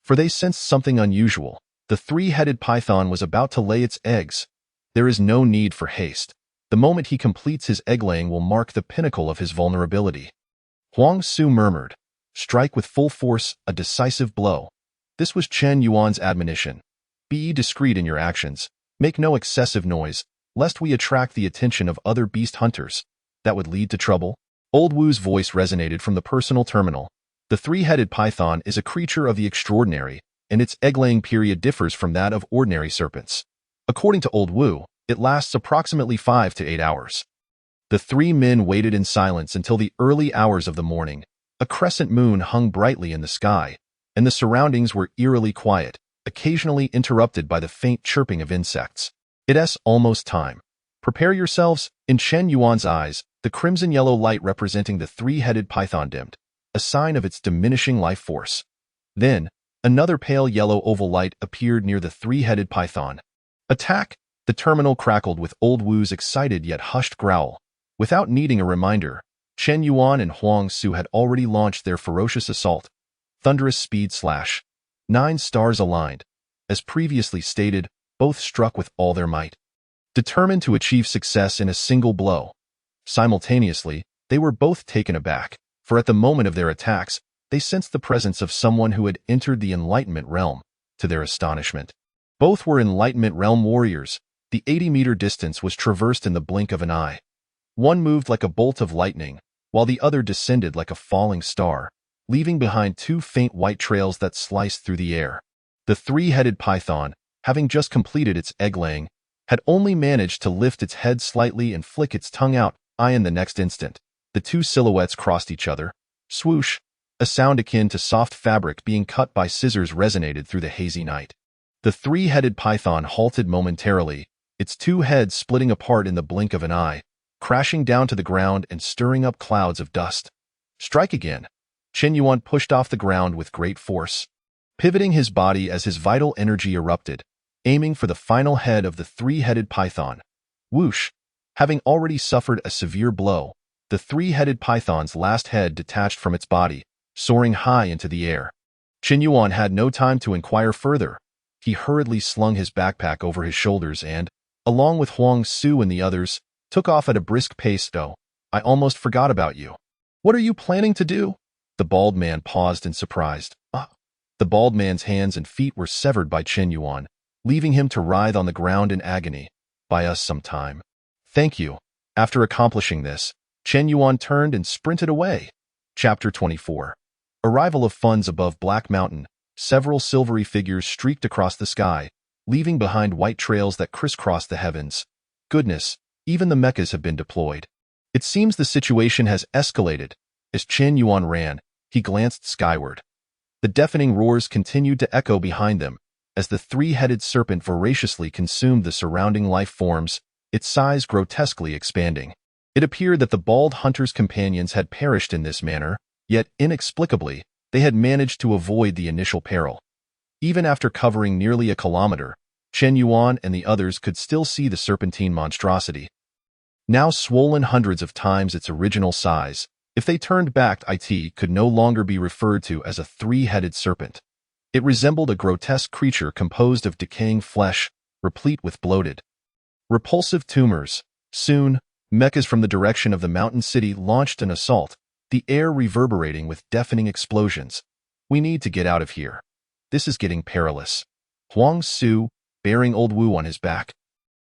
for they sensed something unusual. The three-headed python was about to lay its eggs. There is no need for haste. The moment he completes his egg-laying will mark the pinnacle of his vulnerability. Huang Su murmured, "Strike with full force, a decisive blow." This was Chen Yuan's admonition. Be discreet in your actions. Make no excessive noise, lest we attract the attention of other beast hunters. That would lead to trouble. Old Wu's voice resonated from the personal terminal. The three-headed python is a creature of the extraordinary, and its egg-laying period differs from that of ordinary serpents. According to Old Wu, it lasts approximately 5 to 8 hours. The three men waited in silence until the early hours of the morning. A crescent moon hung brightly in the sky, and the surroundings were eerily quiet, occasionally interrupted by the faint chirping of insects. It's almost time. Prepare yourselves. In Chen Yuan's eyes, the crimson-yellow light representing the three-headed python dimmed, a sign of its diminishing life force. Then, another pale yellow oval light appeared near the three-headed python. Attack! The terminal crackled with Old Wu's excited yet hushed growl. Without needing a reminder, Chen Yuan and Huang Su had already launched their ferocious assault. Thunderous speed slash. 9 stars aligned. As previously stated, both struck with all their might, determined to achieve success in a single blow. Simultaneously, they were both taken aback, for at the moment of their attacks, they sensed the presence of someone who had entered the Enlightenment realm. To their astonishment, both were Enlightenment realm warriors. The 80-meter distance was traversed in the blink of an eye. One moved like a bolt of lightning, while the other descended like a falling star, leaving behind 2 faint white trails that sliced through the air. The three-headed python, having just completed its egg-laying, had only managed to lift its head slightly and flick its tongue out. In the next instant, the 2 silhouettes crossed each other. Swoosh! A sound akin to soft fabric being cut by scissors resonated through the hazy night. The three-headed python halted momentarily, its 2 heads splitting apart in the blink of an eye, crashing down to the ground and stirring up clouds of dust. Strike again! Chen Yuan pushed off the ground with great force, pivoting his body as his vital energy erupted, aiming for the final head of the three-headed python. Whoosh! Having already suffered a severe blow, the three-headed python's last head detached from its body, soaring high into the air. Chen Yuan had no time to inquire further. He hurriedly slung his backpack over his shoulders and, along with Huang Su and the others, took off at a brisk pace. "Oh, I almost forgot about you. What are you planning to do?" The bald man paused in surprise. The bald man's hands and feet were severed by Chen Yuan, leaving him to writhe on the ground in agony. "Buy us some time." "Thank you." After accomplishing this, Chen Yuan turned and sprinted away. Chapter 24. Arrival of funds above Black Mountain. Several silvery figures streaked across the sky, leaving behind white trails that crisscrossed the heavens. Goodness, even the mechas have been deployed. It seems the situation has escalated. As Chen Yuan ran, he glanced skyward. The deafening roars continued to echo behind them, as the three-headed serpent voraciously consumed the surrounding life forms, its size grotesquely expanding. It appeared that the bald hunter's companions had perished in this manner, yet inexplicably, they had managed to avoid the initial peril. Even after covering nearly a kilometer, Chen Yuan and the others could still see the serpentine monstrosity. Now swollen hundreds of times its original size, if they turned back, it could no longer be referred to as a three-headed serpent. It resembled a grotesque creature composed of decaying flesh, replete with bloated, repulsive tumors. Soon, mechas from the direction of the mountain city launched an assault, the air reverberating with deafening explosions. We need to get out of here. This is getting perilous. Huang Su, bearing old Wu on his back,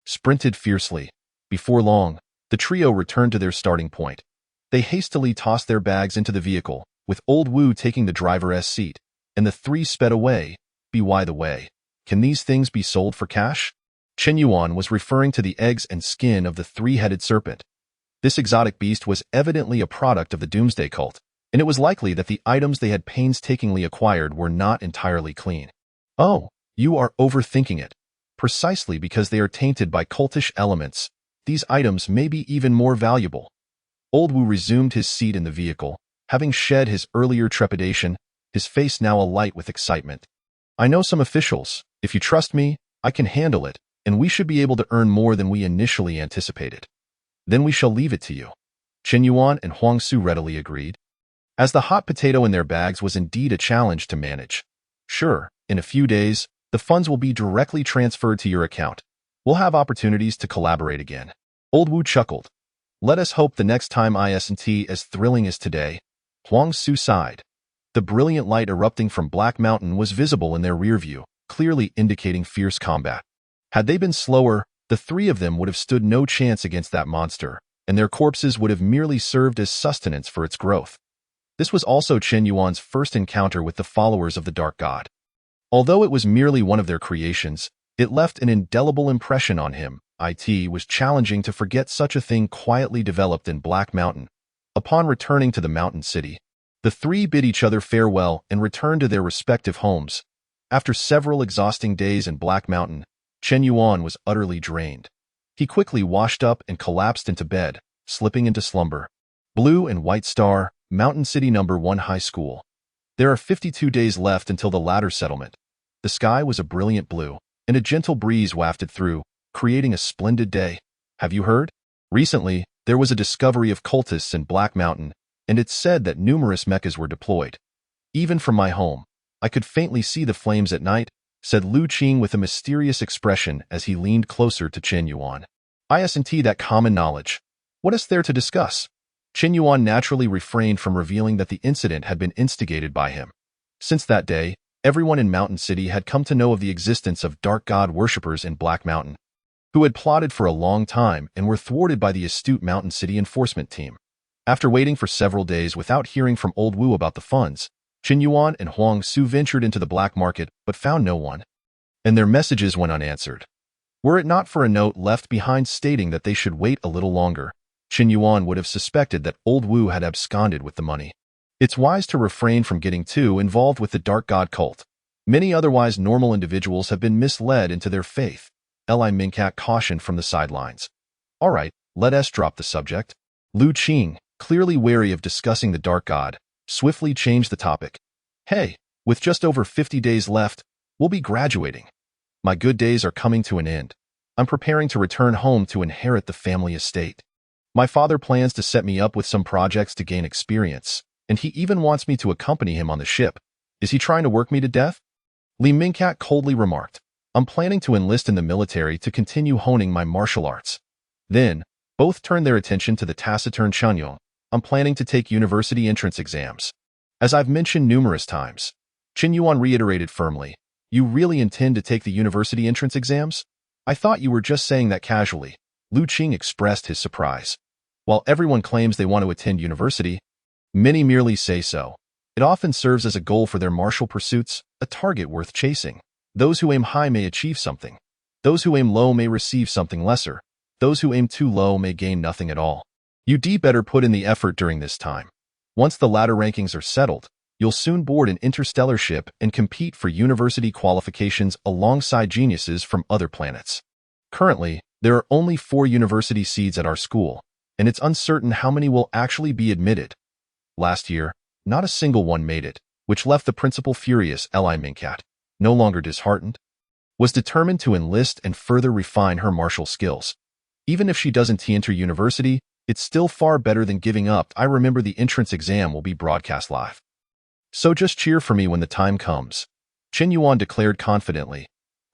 sprinted fiercely. Before long, the trio returned to their starting point. They hastily tossed their bags into the vehicle, with old Wu taking the driver's seat, and the three sped away. By the way, can these things be sold for cash? Chen Yuan was referring to the eggs and skin of the three-headed serpent. This exotic beast was evidently a product of the Doomsday cult, and it was likely that the items they had painstakingly acquired were not entirely clean. Oh, you are overthinking it. Precisely because they are tainted by cultish elements, these items may be even more valuable. Old Wu resumed his seat in the vehicle, having shed his earlier trepidation, his face now alight with excitement. I know some officials. If you trust me, I can handle it, and we should be able to earn more than we initially anticipated. Then we shall leave it to you. Chen Yuan and Huang Su readily agreed. As the hot potato in their bags was indeed a challenge to manage. Sure, in a few days, the funds will be directly transferred to your account. We'll have opportunities to collaborate again. Old Wu chuckled. Let us hope the next time isn't as thrilling as today. Huang Su sighed. The brilliant light erupting from Black Mountain was visible in their rear view, clearly indicating fierce combat. Had they been slower, the three of them would have stood no chance against that monster, and their corpses would have merely served as sustenance for its growth. This was also Chen Yuan's first encounter with the followers of the Dark God. Although it was merely one of their creations, it left an indelible impression on him. It was challenging to forget such a thing quietly developed in Black Mountain. Upon returning to the mountain city, the three bid each other farewell and returned to their respective homes. After several exhausting days in Black Mountain, Chen Yuan was utterly drained. He quickly washed up and collapsed into bed, slipping into slumber. Blue and White Star, Mountain City No. 1 High School. There are 52 days left until the latter settlement. The sky was a brilliant blue, and a gentle breeze wafted through, creating a splendid day. Have you heard? Recently, there was a discovery of cultists in Black Mountain, and it's said that numerous mechas were deployed. Even from my home, I could faintly see the flames at night, said Lu Qing with a mysterious expression as he leaned closer to Chen Yuan. Isn't that common knowledge? What is there to discuss? Chen Yuan naturally refrained from revealing that the incident had been instigated by him. Since that day, everyone in Mountain City had come to know of the existence of Dark God worshippers in Black Mountain, who had plotted for a long time and were thwarted by the astute Mountain City enforcement team. After waiting for several days without hearing from Old Wu about the funds, Chen Yuan and Huang Su ventured into the black market but found no one, and their messages went unanswered. Were it not for a note left behind stating that they should wait a little longer, Chen Yuan would have suspected that Old Wu had absconded with the money. It's wise to refrain from getting too involved with the Dark God cult. Many otherwise normal individuals have been misled into their faith. Li Mingcat cautioned from the sidelines. All right, let us drop the subject. Lu Qing, clearly wary of discussing the Dark God, swiftly changed the topic. Hey, with just over 50 days left, we'll be graduating. My good days are coming to an end. I'm preparing to return home to inherit the family estate. My father plans to set me up with some projects to gain experience, and he even wants me to accompany him on the ship. Is he trying to work me to death? Li Mingcat coldly remarked. I'm planning to enlist in the military to continue honing my martial arts. Then, both turned their attention to the taciturn Chunyong. I'm planning to take university entrance exams. As I've mentioned numerous times, Chen Yuan reiterated firmly, you really intend to take the university entrance exams? I thought you were just saying that casually. Lu Qing expressed his surprise. While everyone claims they want to attend university, many merely say so. It often serves as a goal for their martial pursuits, a target worth chasing. Those who aim high may achieve something. Those who aim low may receive something lesser. Those who aim too low may gain nothing at all. You'd better put in the effort during this time. Once the ladder rankings are settled, you'll soon board an interstellar ship and compete for university qualifications alongside geniuses from other planets. Currently, there are only 4 university seeds at our school, and it's uncertain how many will actually be admitted. Last year, not a single one made it, which left the principal furious. Li Mingcat, no longer disheartened, was determined to enlist and further refine her martial skills. Even if she doesn't enter university, it's still far better than giving up. I remember the entrance exam will be broadcast live. So just cheer for me when the time comes. Chen Yuan declared confidently.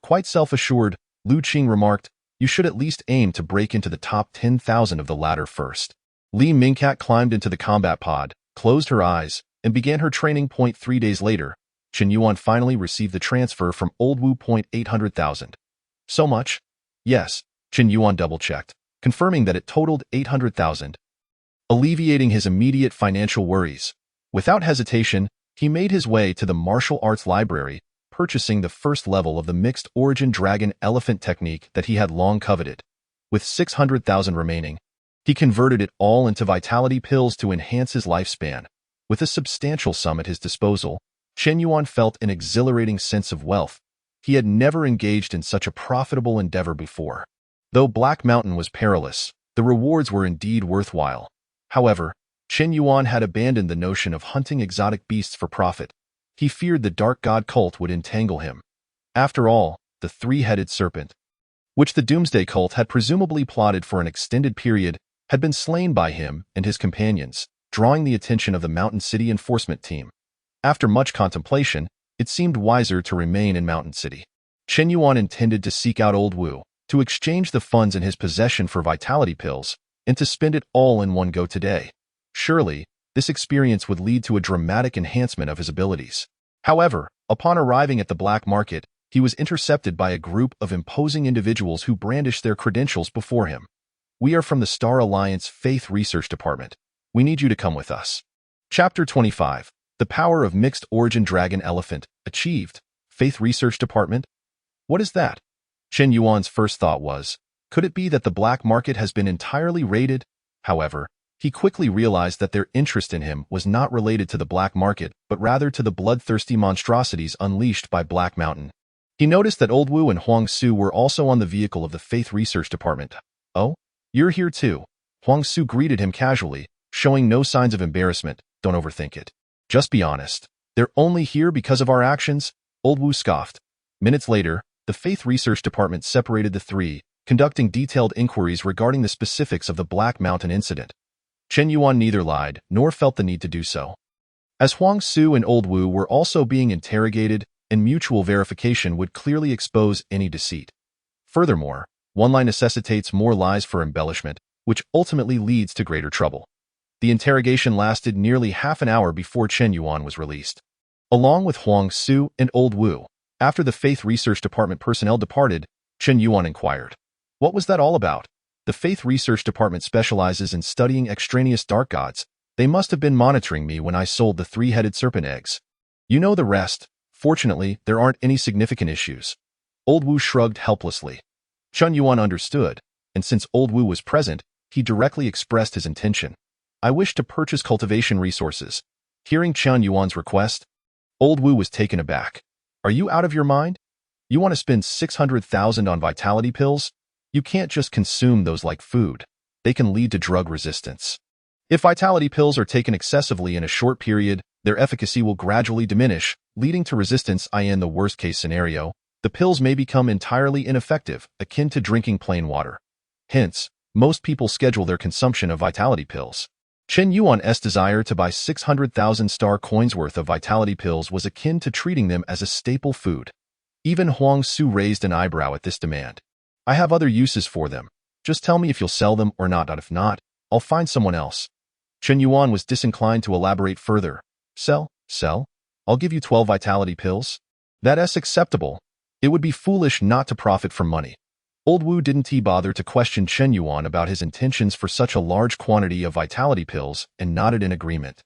Quite self-assured, Lu Qing remarked, "You should at least aim to break into the top 10,000 of the ladder first." Li Mingcat climbed into the combat pod, closed her eyes, and began her training. 3 days later, Chen Yuan finally received the transfer from Old Wu. 800,000. So much? Yes, Chen Yuan double-checked, confirming that it totaled 800,000. Alleviating his immediate financial worries, without hesitation, he made his way to the martial arts library, purchasing the first level of the mixed origin dragon elephant technique that he had long coveted. With 600,000 remaining, he converted it all into vitality pills to enhance his lifespan. With a substantial sum at his disposal, Chen Yuan felt an exhilarating sense of wealth. He had never engaged in such a profitable endeavor before. Though Black Mountain was perilous, the rewards were indeed worthwhile. However, Chen Yuan had abandoned the notion of hunting exotic beasts for profit. He feared the Dark God cult would entangle him. After all, the three-headed serpent, which the Doomsday cult had presumably plotted for an extended period, had been slain by him and his companions, drawing the attention of the Mountain City enforcement team. After much contemplation, it seemed wiser to remain in Mountain City. Chen Yuan intended to seek out Old Wu, to exchange the funds in his possession for vitality pills, and to spend it all in one go today. Surely, this experience would lead to a dramatic enhancement of his abilities. However, upon arriving at the black market, he was intercepted by a group of imposing individuals who brandished their credentials before him. "We are from the Star Alliance Faith Research Department. We need you to come with us." Chapter 25. The Power of Mixed Origin Dragon Elephant, Achieved. Faith Research Department? What is that? Chen Yuan's first thought was, could it be that the black market has been entirely raided? However, he quickly realized that their interest in him was not related to the black market, but rather to the bloodthirsty monstrosities unleashed by Black Mountain. He noticed that Old Wu and Huang Su were also on the vehicle of the Faith Research Department. "Oh, you're here too." Huang Su greeted him casually, showing no signs of embarrassment. "Don't overthink it. Just be honest. They're only here because of our actions," Old Wu scoffed. Minutes later, the Faith Research Department separated the three, conducting detailed inquiries regarding the specifics of the Black Mountain incident. Chen Yuan neither lied nor felt the need to do so. As Huang Su and Old Wu were also being interrogated, and mutual verification would clearly expose any deceit. Furthermore, one lie necessitates more lies for embellishment, which ultimately leads to greater trouble. The interrogation lasted nearly half an hour before Chen Yuan was released. Along with Huang Su and Old Wu, after the Faith Research Department personnel departed, Chen Yuan inquired, "What was that all about?" "The Faith Research Department specializes in studying extraneous dark gods. They must have been monitoring me when I sold the three-headed serpent eggs. You know the rest. Fortunately, there aren't any significant issues." Old Wu shrugged helplessly. Chen Yuan understood, and since Old Wu was present, he directly expressed his intention. "I wish to purchase cultivation resources." Hearing Chen Yuan's request, Old Wu was taken aback. "Are you out of your mind? You want to spend 600,000 on vitality pills? You can't just consume those like food. They can lead to drug resistance. If vitality pills are taken excessively in a short period, their efficacy will gradually diminish, leading to resistance. In the worst-case scenario, the pills may become entirely ineffective, akin to drinking plain water. Hence, most people schedule their consumption of vitality pills." Chen Yuan's desire to buy 600,000 star coins worth of vitality pills was akin to treating them as a staple food. Even Huang Su raised an eyebrow at this demand. "I have other uses for them. Just tell me if you'll sell them or not. If not, I'll find someone else." Chen Yuan was disinclined to elaborate further. Sell? I'll give you 12 vitality pills? That's acceptable. It would be foolish not to profit from money. Old Wu didn't bother to question Chen Yuan about his intentions for such a large quantity of vitality pills and nodded in agreement.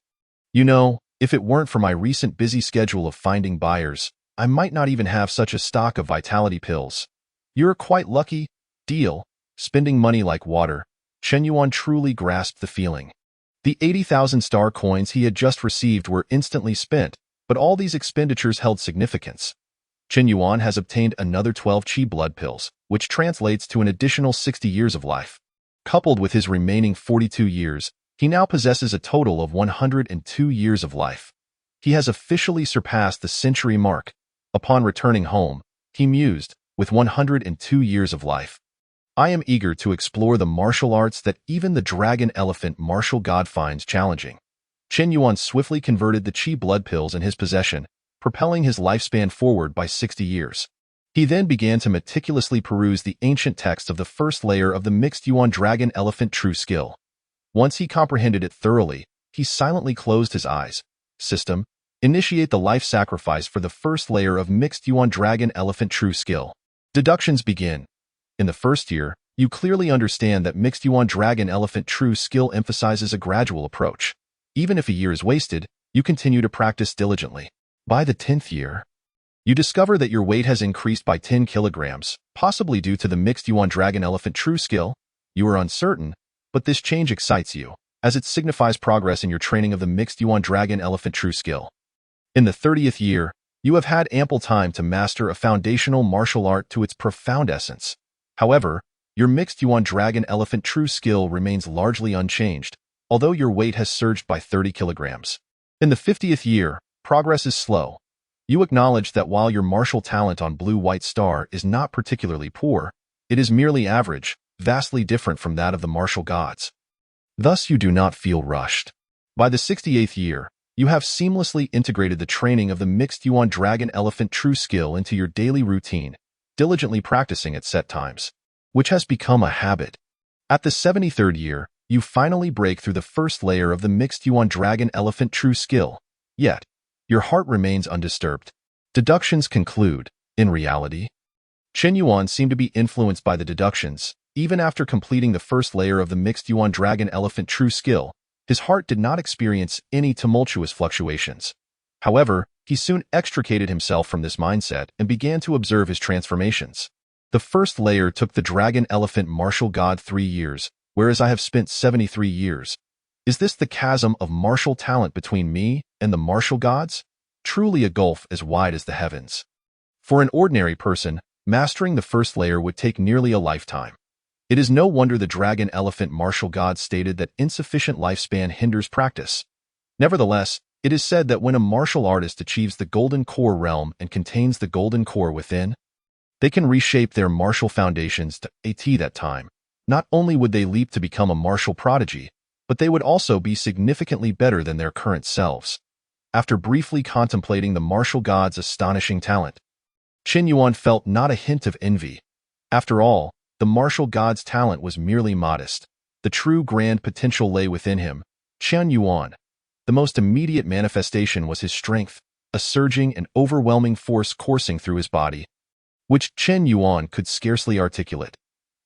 "You know, if it weren't for my recent busy schedule of finding buyers, I might not even have such a stock of vitality pills." "You're quite lucky." Deal. Spending money like water. Chen Yuan truly grasped the feeling. The 80,000 star coins he had just received were instantly spent, but all these expenditures held significance. Chen Yuan has obtained another 12 chi blood pills, which translates to an additional 60 years of life. Coupled with his remaining 42 years, he now possesses a total of 102 years of life. He has officially surpassed the century mark. Upon returning home, he mused, with 102 years of life. "I am eager to explore the martial arts that even the dragon elephant martial god finds challenging." Chen Yuan swiftly converted the chi blood pills in his possession, propelling his lifespan forward by 60 years. He then began to meticulously peruse the ancient text of the first layer of the mixed Yuan Dragon Elephant True Skill. Once he comprehended it thoroughly, he silently closed his eyes. System: initiate the life sacrifice for the first layer of mixed Yuan Dragon Elephant True Skill. Deductions begin. In the first year, you clearly understand that mixed Yuan Dragon Elephant True Skill emphasizes a gradual approach. Even if a year is wasted, you continue to practice diligently. By the 10th year, you discover that your weight has increased by 10 kilograms, possibly due to the mixed Yuan Dragon Elephant True Skill. You are uncertain, but this change excites you, as it signifies progress in your training of the mixed Yuan Dragon Elephant True Skill. In the 30th year, you have had ample time to master a foundational martial art to its profound essence. However, your mixed Yuan Dragon Elephant True Skill remains largely unchanged, although your weight has surged by 30 kilograms. In the 50th year, progress is slow. You acknowledge that while your martial talent on Blue-White Star is not particularly poor, it is merely average, vastly different from that of the martial gods. Thus, you do not feel rushed. By the 68th year, you have seamlessly integrated the training of the mixed Yuan Dragon Elephant True Skill into your daily routine, diligently practicing at set times, which has become a habit. At the 73rd year, you finally break through the first layer of the mixed Yuan Dragon Elephant True Skill, yet your heart remains undisturbed. Deductions conclude. In reality, Chen Yuan seemed to be influenced by the deductions. Even after completing the first layer of the mixed Yuan Dragon Elephant True Skill, his heart did not experience any tumultuous fluctuations. However, he soon extricated himself from this mindset and began to observe his transformations. The first layer took the Dragon Elephant Martial God 3 years, whereas I have spent 73 years. Is this the chasm of martial talent between me and the martial gods? Truly a gulf as wide as the heavens. For an ordinary person, mastering the first layer would take nearly a lifetime. It is no wonder the Dragon Elephant Martial God stated that insufficient lifespan hinders practice. Nevertheless, it is said that when a martial artist achieves the Golden Core realm and contains the Golden Core within, they can reshape their martial foundations to at that time. Not only would they leap to become a martial prodigy, but they would also be significantly better than their current selves. After briefly contemplating the martial god's astonishing talent, Chen Yuan felt not a hint of envy. After all, the martial god's talent was merely modest. The true grand potential lay within him, Chen Yuan. The most immediate manifestation was his strength, a surging and overwhelming force coursing through his body, which Chen Yuan could scarcely articulate.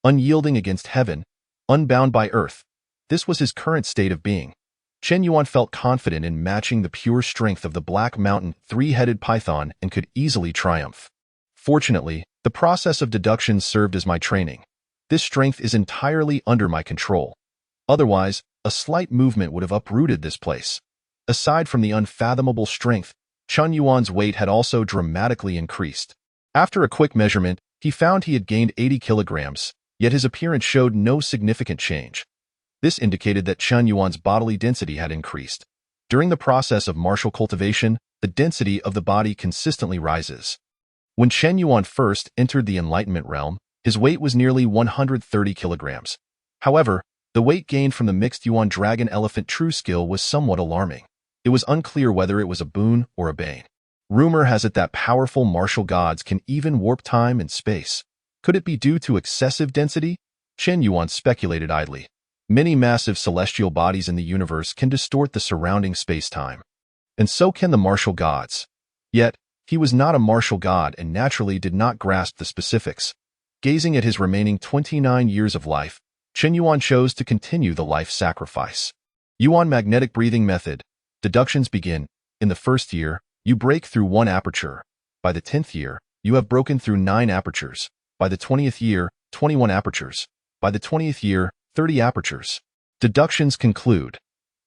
Unyielding against heaven, unbound by earth, this was his current state of being. Chen Yuan felt confident in matching the pure strength of the Black Mountain three-headed python and could easily triumph. Fortunately, the process of deduction served as my training. This strength is entirely under my control. Otherwise, a slight movement would have uprooted this place. Aside from the unfathomable strength, Chen Yuan's weight had also dramatically increased. After a quick measurement, he found he had gained 80 kilograms, yet his appearance showed no significant change. This indicated that Chen Yuan's bodily density had increased. During the process of martial cultivation, the density of the body consistently rises. When Chen Yuan first entered the Enlightenment realm, his weight was nearly 130 kilograms. However, the weight gained from the mixed Yuan Dragon Elephant True Skill was somewhat alarming. It was unclear whether it was a boon or a bane. Rumor has it that powerful martial gods can even warp time and space. Could it be due to excessive density? Chen Yuan speculated idly. Many massive celestial bodies in the universe can distort the surrounding space-time. And so can the martial gods. Yet, he was not a martial god and naturally did not grasp the specifics. Gazing at his remaining 29 years of life, Chen Yuan chose to continue the life sacrifice. Yuan Magnetic Breathing Method. Deductions begin. In the first year, you break through 1 aperture. By the 10th year, you have broken through 9 apertures. By the 20th year, 21 apertures. By the 20th year, 30 apertures. Deductions conclude.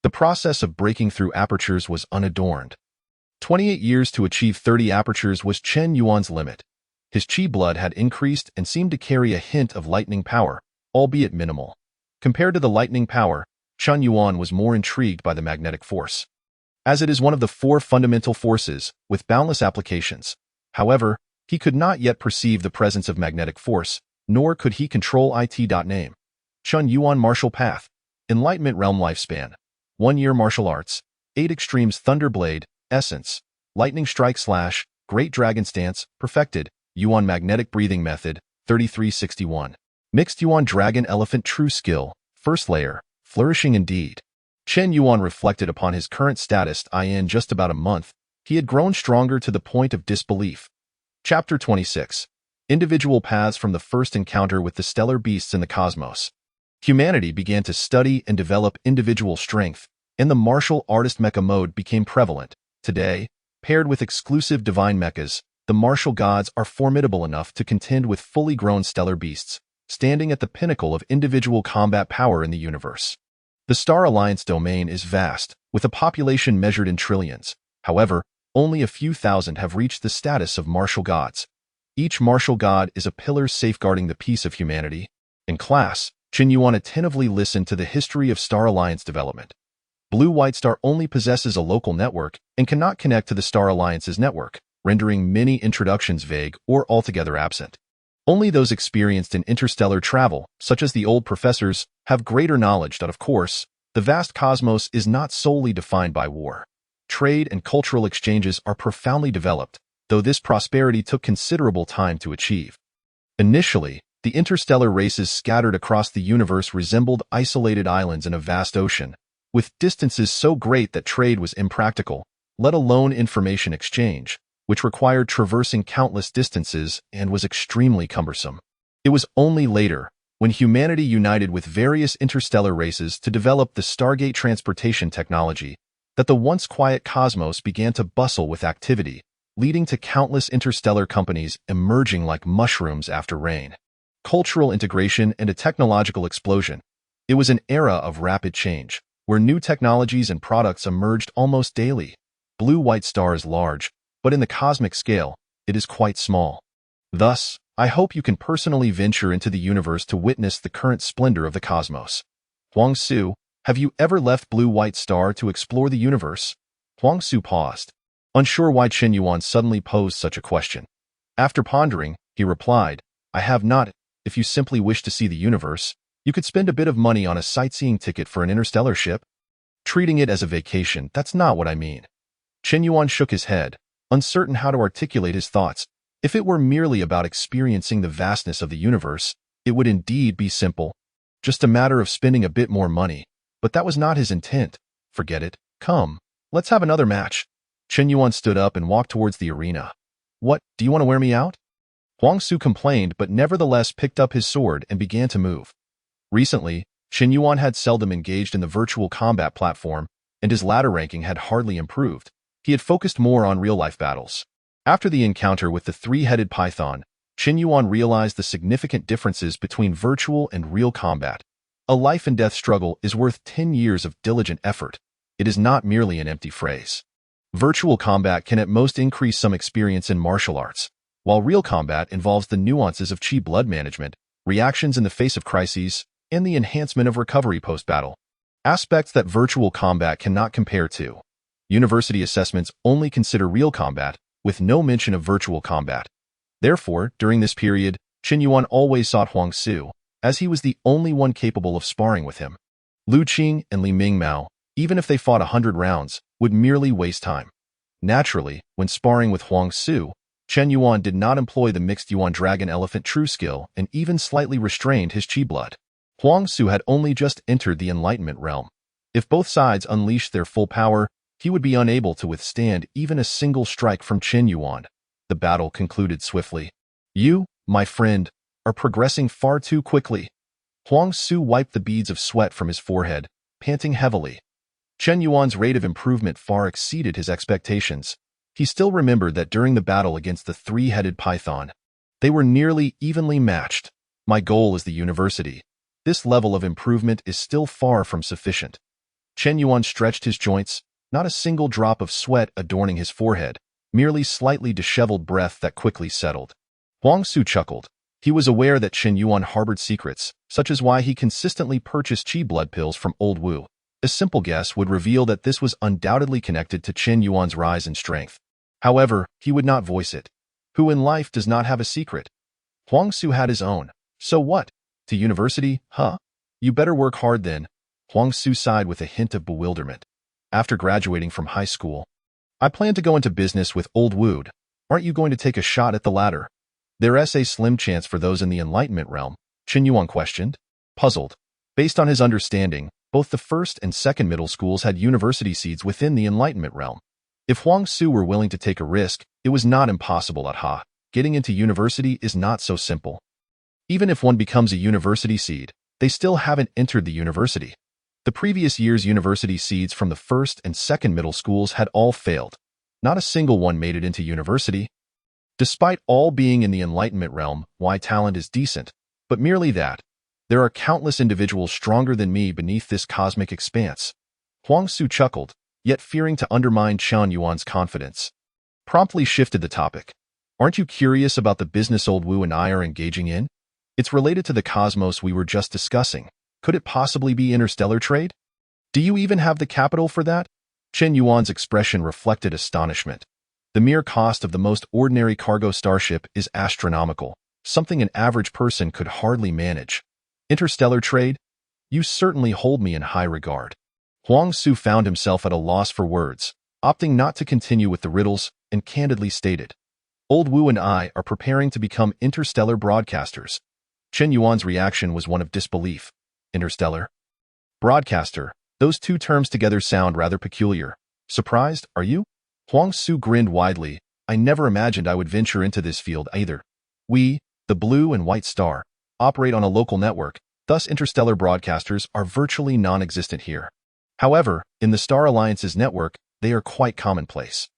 The process of breaking through apertures was unadorned. 28 years to achieve 30 apertures was Chen Yuan's limit. His chi blood had increased and seemed to carry a hint of lightning power, albeit minimal. Compared to the lightning power, Chen Yuan was more intrigued by the magnetic force, as it is one of the 4 fundamental forces, with boundless applications. However, he could not yet perceive the presence of magnetic force, nor could he control it. Name. Chen Yuan Martial Path. Enlightenment Realm Lifespan. 1 year martial arts. 8 extremes Thunderblade. Essence. Lightning Strike / Great Dragon Stance, perfected. Yuan Magnetic Breathing Method, 3361. Mixed Yuan Dragon Elephant True Skill, first layer, flourishing indeed. Chen Yuan reflected upon his current status. In just about a month, he had grown stronger to the point of disbelief. Chapter 26. Individual Paths from the First Encounter with the Stellar Beasts in the Cosmos. Humanity began to study and develop individual strength, and the martial artist mecha mode became prevalent. Today, paired with exclusive divine mechas, the martial gods are formidable enough to contend with fully grown stellar beasts, standing at the pinnacle of individual combat power in the universe. The Star Alliance domain is vast, with a population measured in trillions. However, only a few thousand have reached the status of martial gods. Each martial god is a pillar safeguarding the peace of humanity. In class, Chen Yuan attentively listened to the history of Star Alliance development. Blue White Star only possesses a local network and cannot connect to the Star Alliance's network, rendering many introductions vague or altogether absent. Only those experienced in interstellar travel, such as the old professors, have greater knowledge that, of course, the vast cosmos is not solely defined by war. Trade and cultural exchanges are profoundly developed, though this prosperity took considerable time to achieve. Initially, the interstellar races scattered across the universe resembled isolated islands in a vast ocean, with distances so great that trade was impractical, let alone information exchange, which required traversing countless distances and was extremely cumbersome. It was only later, when humanity united with various interstellar races to develop the Stargate transportation technology, that the once quiet cosmos began to bustle with activity, leading to countless interstellar companies emerging like mushrooms after rain. Cultural integration and a technological explosion. It was an era of rapid change, where new technologies and products emerged almost daily. Blue White Star is large, but in the cosmic scale, it is quite small. Thus, I hope you can personally venture into the universe to witness the current splendor of the cosmos. Huang Su, have you ever left Blue White Star to explore the universe? Huang Su paused, unsure why Chen Yuan suddenly posed such a question. After pondering, he replied, I have not. If you simply wish to see the universe, you could spend a bit of money on a sightseeing ticket for an interstellar ship. Treating it as a vacation, that's not what I mean. Chen Yuan shook his head, uncertain how to articulate his thoughts. If it were merely about experiencing the vastness of the universe, it would indeed be simple. Just a matter of spending a bit more money. But that was not his intent. Forget it. Come, let's have another match. Chen Yuan stood up and walked towards the arena. What, do you want to wear me out? Huang Su complained but nevertheless picked up his sword and began to move. Recently, Chen Yuan had seldom engaged in the virtual combat platform, and his ladder ranking had hardly improved. He had focused more on real-life battles. After the encounter with the three-headed python, Chen Yuan realized the significant differences between virtual and real combat. A life-and-death struggle is worth 10 years of diligent effort. It is not merely an empty phrase. Virtual combat can at most increase some experience in martial arts, while real combat involves the nuances of chi blood management, reactions in the face of crises, and the enhancement of recovery post-battle. Aspects that virtual combat cannot compare to. University assessments only consider real combat, with no mention of virtual combat. Therefore, during this period, Chen Yuan always sought Huang Su, as he was the only one capable of sparring with him. Lu Qing and Li Mingmao, even if they fought 100 rounds, would merely waste time. Naturally, when sparring with Huang Su, Chen Yuan did not employ the mixed Yuan Dragon Elephant True Skill and even slightly restrained his chi blood. Huang Su had only just entered the Enlightenment realm. If both sides unleashed their full power, he would be unable to withstand even a single strike from Chen Yuan. The battle concluded swiftly. You, my friend, are progressing far too quickly. Huang Su wiped the beads of sweat from his forehead, panting heavily. Chen Yuan's rate of improvement far exceeded his expectations. He still remembered that during the battle against the three-headed python, they were nearly evenly matched. My goal is the university. This level of improvement is still far from sufficient. Chen Yuan stretched his joints, not a single drop of sweat adorning his forehead, merely slightly disheveled breath that quickly settled. Huang Su chuckled. He was aware that Chen Yuan harbored secrets, such as why he consistently purchased chi blood pills from Old Wu. A simple guess would reveal that this was undoubtedly connected to Chen Yuan's rise in strength. However, he would not voice it. Who in life does not have a secret? Huang Su had his own. So what? To university, huh? You better work hard then. Huang Su sighed with a hint of bewilderment. After graduating from high school, I plan to go into business with Old Wood. Aren't you going to take a shot at the latter? There's a slim chance for those in the Enlightenment realm, Qin Yuan questioned, puzzled. Based on his understanding, both the first and second middle schools had university seeds within the Enlightenment realm. If Huang Su were willing to take a risk, it was not impossible at Ha. Getting into university is not so simple. Even if one becomes a university seed, they still haven't entered the university. The previous year's university seeds from the first and second middle schools had all failed. Not a single one made it into university. Despite all being in the Enlightenment realm, my talent is decent, but merely that. There are countless individuals stronger than me beneath this cosmic expanse. Huang Su chuckled, yet fearing to undermine Chen Yuan's confidence. Promptly shifted the topic. Aren't you curious about the business Old Wu and I are engaging in? It's related to the cosmos we were just discussing. Could it possibly be interstellar trade? Do you even have the capital for that? Chen Yuan's expression reflected astonishment. The mere cost of the most ordinary cargo starship is astronomical, something an average person could hardly manage. Interstellar trade? You certainly hold me in high regard. Huang Su found himself at a loss for words, opting not to continue with the riddles, and candidly stated, Old Wu and I are preparing to become interstellar broadcasters. Chen Yuan's reaction was one of disbelief. Interstellar? Broadcaster, those two terms together sound rather peculiar. Surprised, are you? Huang Su grinned widely. I never imagined I would venture into this field either. We, the Blue and White Star, operate on a local network, thus interstellar broadcasters are virtually non-existent here. However, in the Star Alliance's network, they are quite commonplace.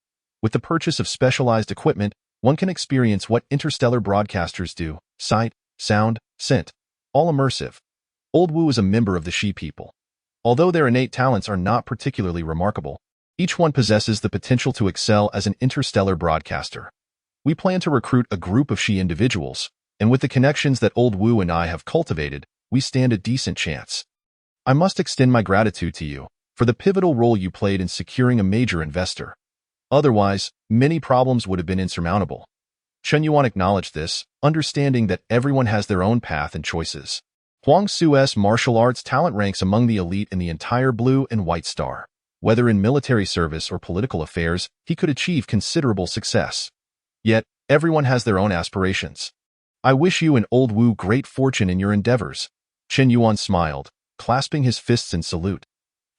With the purchase of specialized equipment, one can experience what interstellar broadcasters do: sight, sound, scent, all immersive. Old Wu is a member of the She people. Although their innate talents are not particularly remarkable, each one possesses the potential to excel as an interstellar broadcaster. We plan to recruit a group of She individuals, and with the connections that Old Wu and I have cultivated, we stand a decent chance. I must extend my gratitude to you for the pivotal role you played in securing a major investor. Otherwise, many problems would have been insurmountable. Chen Yuan acknowledged this, understanding that everyone has their own path and choices. Huang Su's martial arts talent ranks among the elite in the entire Blue and White Star. Whether in military service or political affairs, he could achieve considerable success. Yet, everyone has their own aspirations. I wish you and Old Wu great fortune in your endeavors. Chen Yuan smiled, clasping his fists in salute.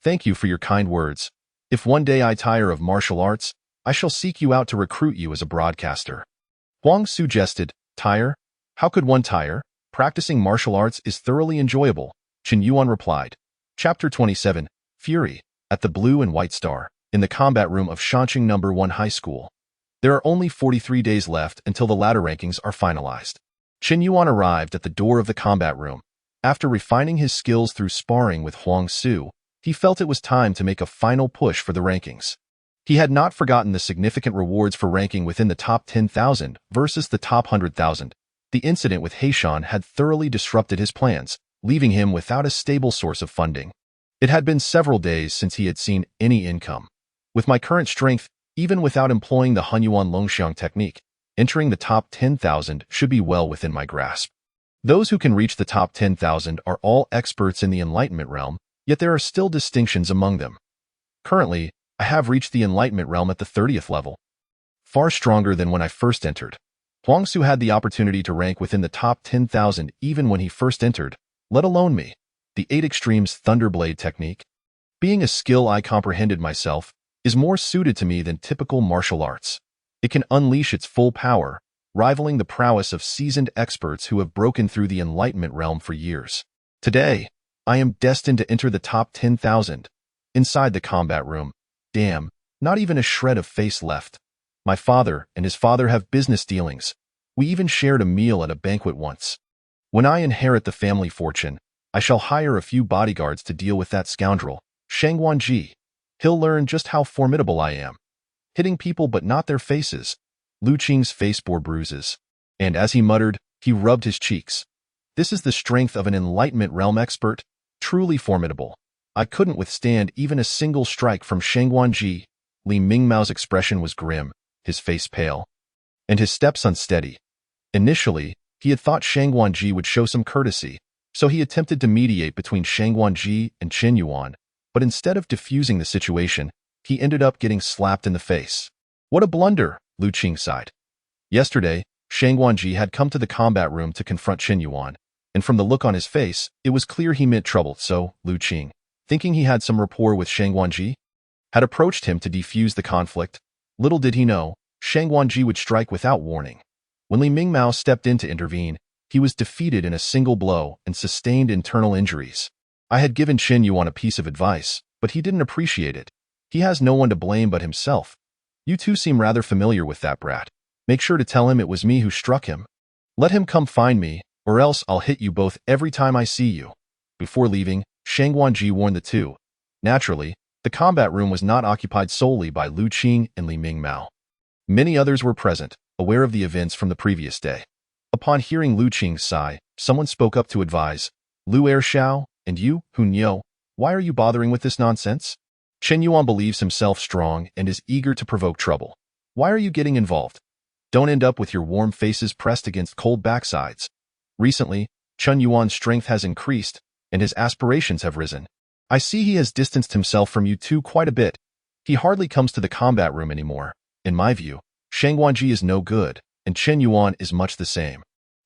Thank you for your kind words. If one day I tire of martial arts, I shall seek you out to recruit you as a broadcaster. Huang Su jested, tire? How could one tire? Practicing martial arts is thoroughly enjoyable, Chen Yuan replied. Chapter 27, Fury, at the Blue and White Star, in the combat room of Shanqing No. 1 High School. There are only 43 days left until the ladder rankings are finalized. Chen Yuan arrived at the door of the combat room. After refining his skills through sparring with Huang Su, he felt it was time to make a final push for the rankings. He had not forgotten the significant rewards for ranking within the top 10,000 versus the top 100,000. The incident with Heishan had thoroughly disrupted his plans, leaving him without a stable source of funding. It had been several days since he had seen any income. With my current strength, even without employing the Hunyuan Longxiang technique, entering the top 10,000 should be well within my grasp. Those who can reach the top 10,000 are all experts in the Enlightenment realm, yet there are still distinctions among them. Currently, I have reached the Enlightenment realm at the 30th level. Far stronger than when I first entered. Huang Su had the opportunity to rank within the top 10,000 even when he first entered, let alone me. The 8 Extremes Thunderblade technique, being a skill I comprehended myself, is more suited to me than typical martial arts. It can unleash its full power, rivaling the prowess of seasoned experts who have broken through the Enlightenment realm for years. Today, I am destined to enter the top 10,000. Inside the combat room, damn, not even a shred of face left. My father and his father have business dealings. We even shared a meal at a banquet once. When I inherit the family fortune, I shall hire a few bodyguards to deal with that scoundrel, Shang Wanji. He'll learn just how formidable I am. Hitting people but not their faces. Lu Qing's face bore bruises. And as he muttered, he rubbed his cheeks. This is the strength of an Enlightenment realm expert, truly formidable. I couldn't withstand even a single strike from Shang Wanji. Li Mingmao's expression was grim, his face pale, and his steps unsteady. Initially, he had thought Shang Wanji would show some courtesy, so he attempted to mediate between Shang Wanji and Chen Yuan, but instead of diffusing the situation, he ended up getting slapped in the face. What a blunder, Lu Qing sighed. Yesterday, Shang Guanji had come to the combat room to confront Chen Yuan, and from the look on his face, it was clear he meant trouble, so Lu Qing, thinking he had some rapport with Shang Guanji, had approached him to defuse the conflict. Little did he know, Shang Guanji would strike without warning. When Li Mingmao stepped in to intervene, he was defeated in a single blow and sustained internal injuries. I had given Chen Yuan a piece of advice, but he didn't appreciate it. He has no one to blame but himself. You two seem rather familiar with that brat. Make sure to tell him it was me who struck him. Let him come find me, or else I'll hit you both every time I see you. Before leaving, Shang Guanji warned the two. Naturally, the combat room was not occupied solely by Lu Qing and Li Mingmao. Many others were present, aware of the events from the previous day. Upon hearing Lu Qing's sigh, someone spoke up to advise, Lu Ershao, and you, Hun Yo, why are you bothering with this nonsense? Chen Yuan believes himself strong and is eager to provoke trouble. Why are you getting involved? Don't end up with your warm faces pressed against cold backsides. Recently, Chen Yuan's strength has increased, and his aspirations have risen. I see he has distanced himself from you two quite a bit. He hardly comes to the combat room anymore. In my view, Shang Guanji is no good, and Chen Yuan is much the same.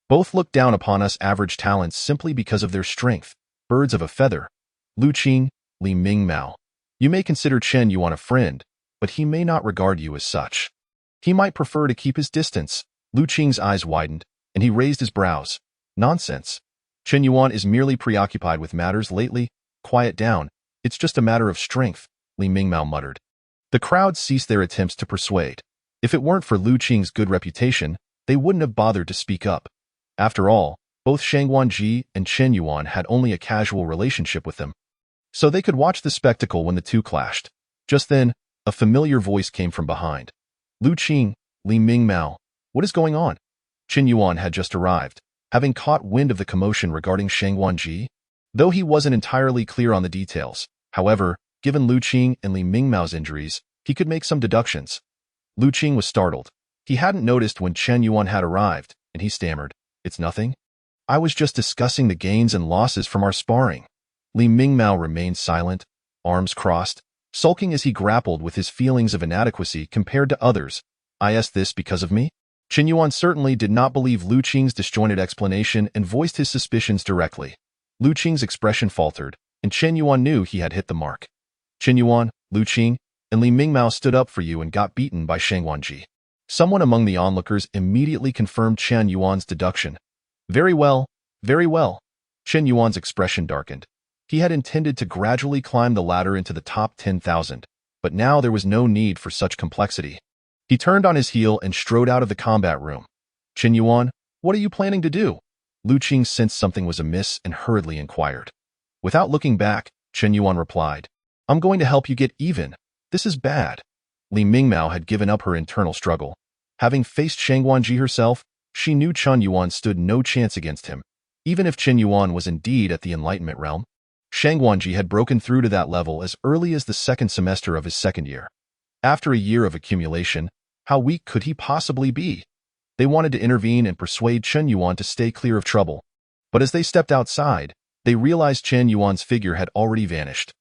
Both look down upon us average talents simply because of their strength, birds of a feather. Lu Qing, Li Mingmao. You may consider Chen Yuan a friend, but he may not regard you as such. He might prefer to keep his distance. Lu Qing's eyes widened, and he raised his brows. Nonsense. Chen Yuan is merely preoccupied with matters lately. Quiet down. It's just a matter of strength, Li Mingmao muttered. The crowd ceased their attempts to persuade. If it weren't for Lu Qing's good reputation, they wouldn't have bothered to speak up. After all, both Shang Guanji and Chen Yuan had only a casual relationship with them, so they could watch the spectacle when the two clashed. Just then, a familiar voice came from behind. Lu Qing, Li Mingmao, what is going on? Chen Yuan had just arrived, having caught wind of the commotion regarding Shang Guanji. Though he wasn't entirely clear on the details, however, given Lu Qing and Li Mingmao's injuries, he could make some deductions. Lu Qing was startled. He hadn't noticed when Chen Yuan had arrived, and he stammered, It's nothing. I was just discussing the gains and losses from our sparring. Li Mingmao remained silent, arms crossed, sulking as he grappled with his feelings of inadequacy compared to others. I asked this because of me? Chen Yuan certainly did not believe Lu Qing's disjointed explanation and voiced his suspicions directly. Lu Qing's expression faltered, and Chen Yuan knew he had hit the mark. Chen Yuan, Lu Qing, and Li Mingmao stood up for you and got beaten by Shang Guanji. Someone among the onlookers immediately confirmed Chen Yuan's deduction. Very well, very well. Chen Yuan's expression darkened. He had intended to gradually climb the ladder into the top 10,000, but now there was no need for such complexity. He turned on his heel and strode out of the combat room. Chen Yuan, what are you planning to do? Lu Qing sensed something was amiss and hurriedly inquired. Without looking back, Chen Yuan replied, I'm going to help you get even. This is bad. Li Mingmao had given up her internal struggle. Having faced Shang Guanji herself, she knew Chen Yuan stood no chance against him, even if Chen Yuan was indeed at the Enlightenment realm. Shang Guanji had broken through to that level as early as the second semester of his second year. After a year of accumulation, how weak could he possibly be? They wanted to intervene and persuade Chen Yuan to stay clear of trouble. But as they stepped outside, they realized Chen Yuan's figure had already vanished.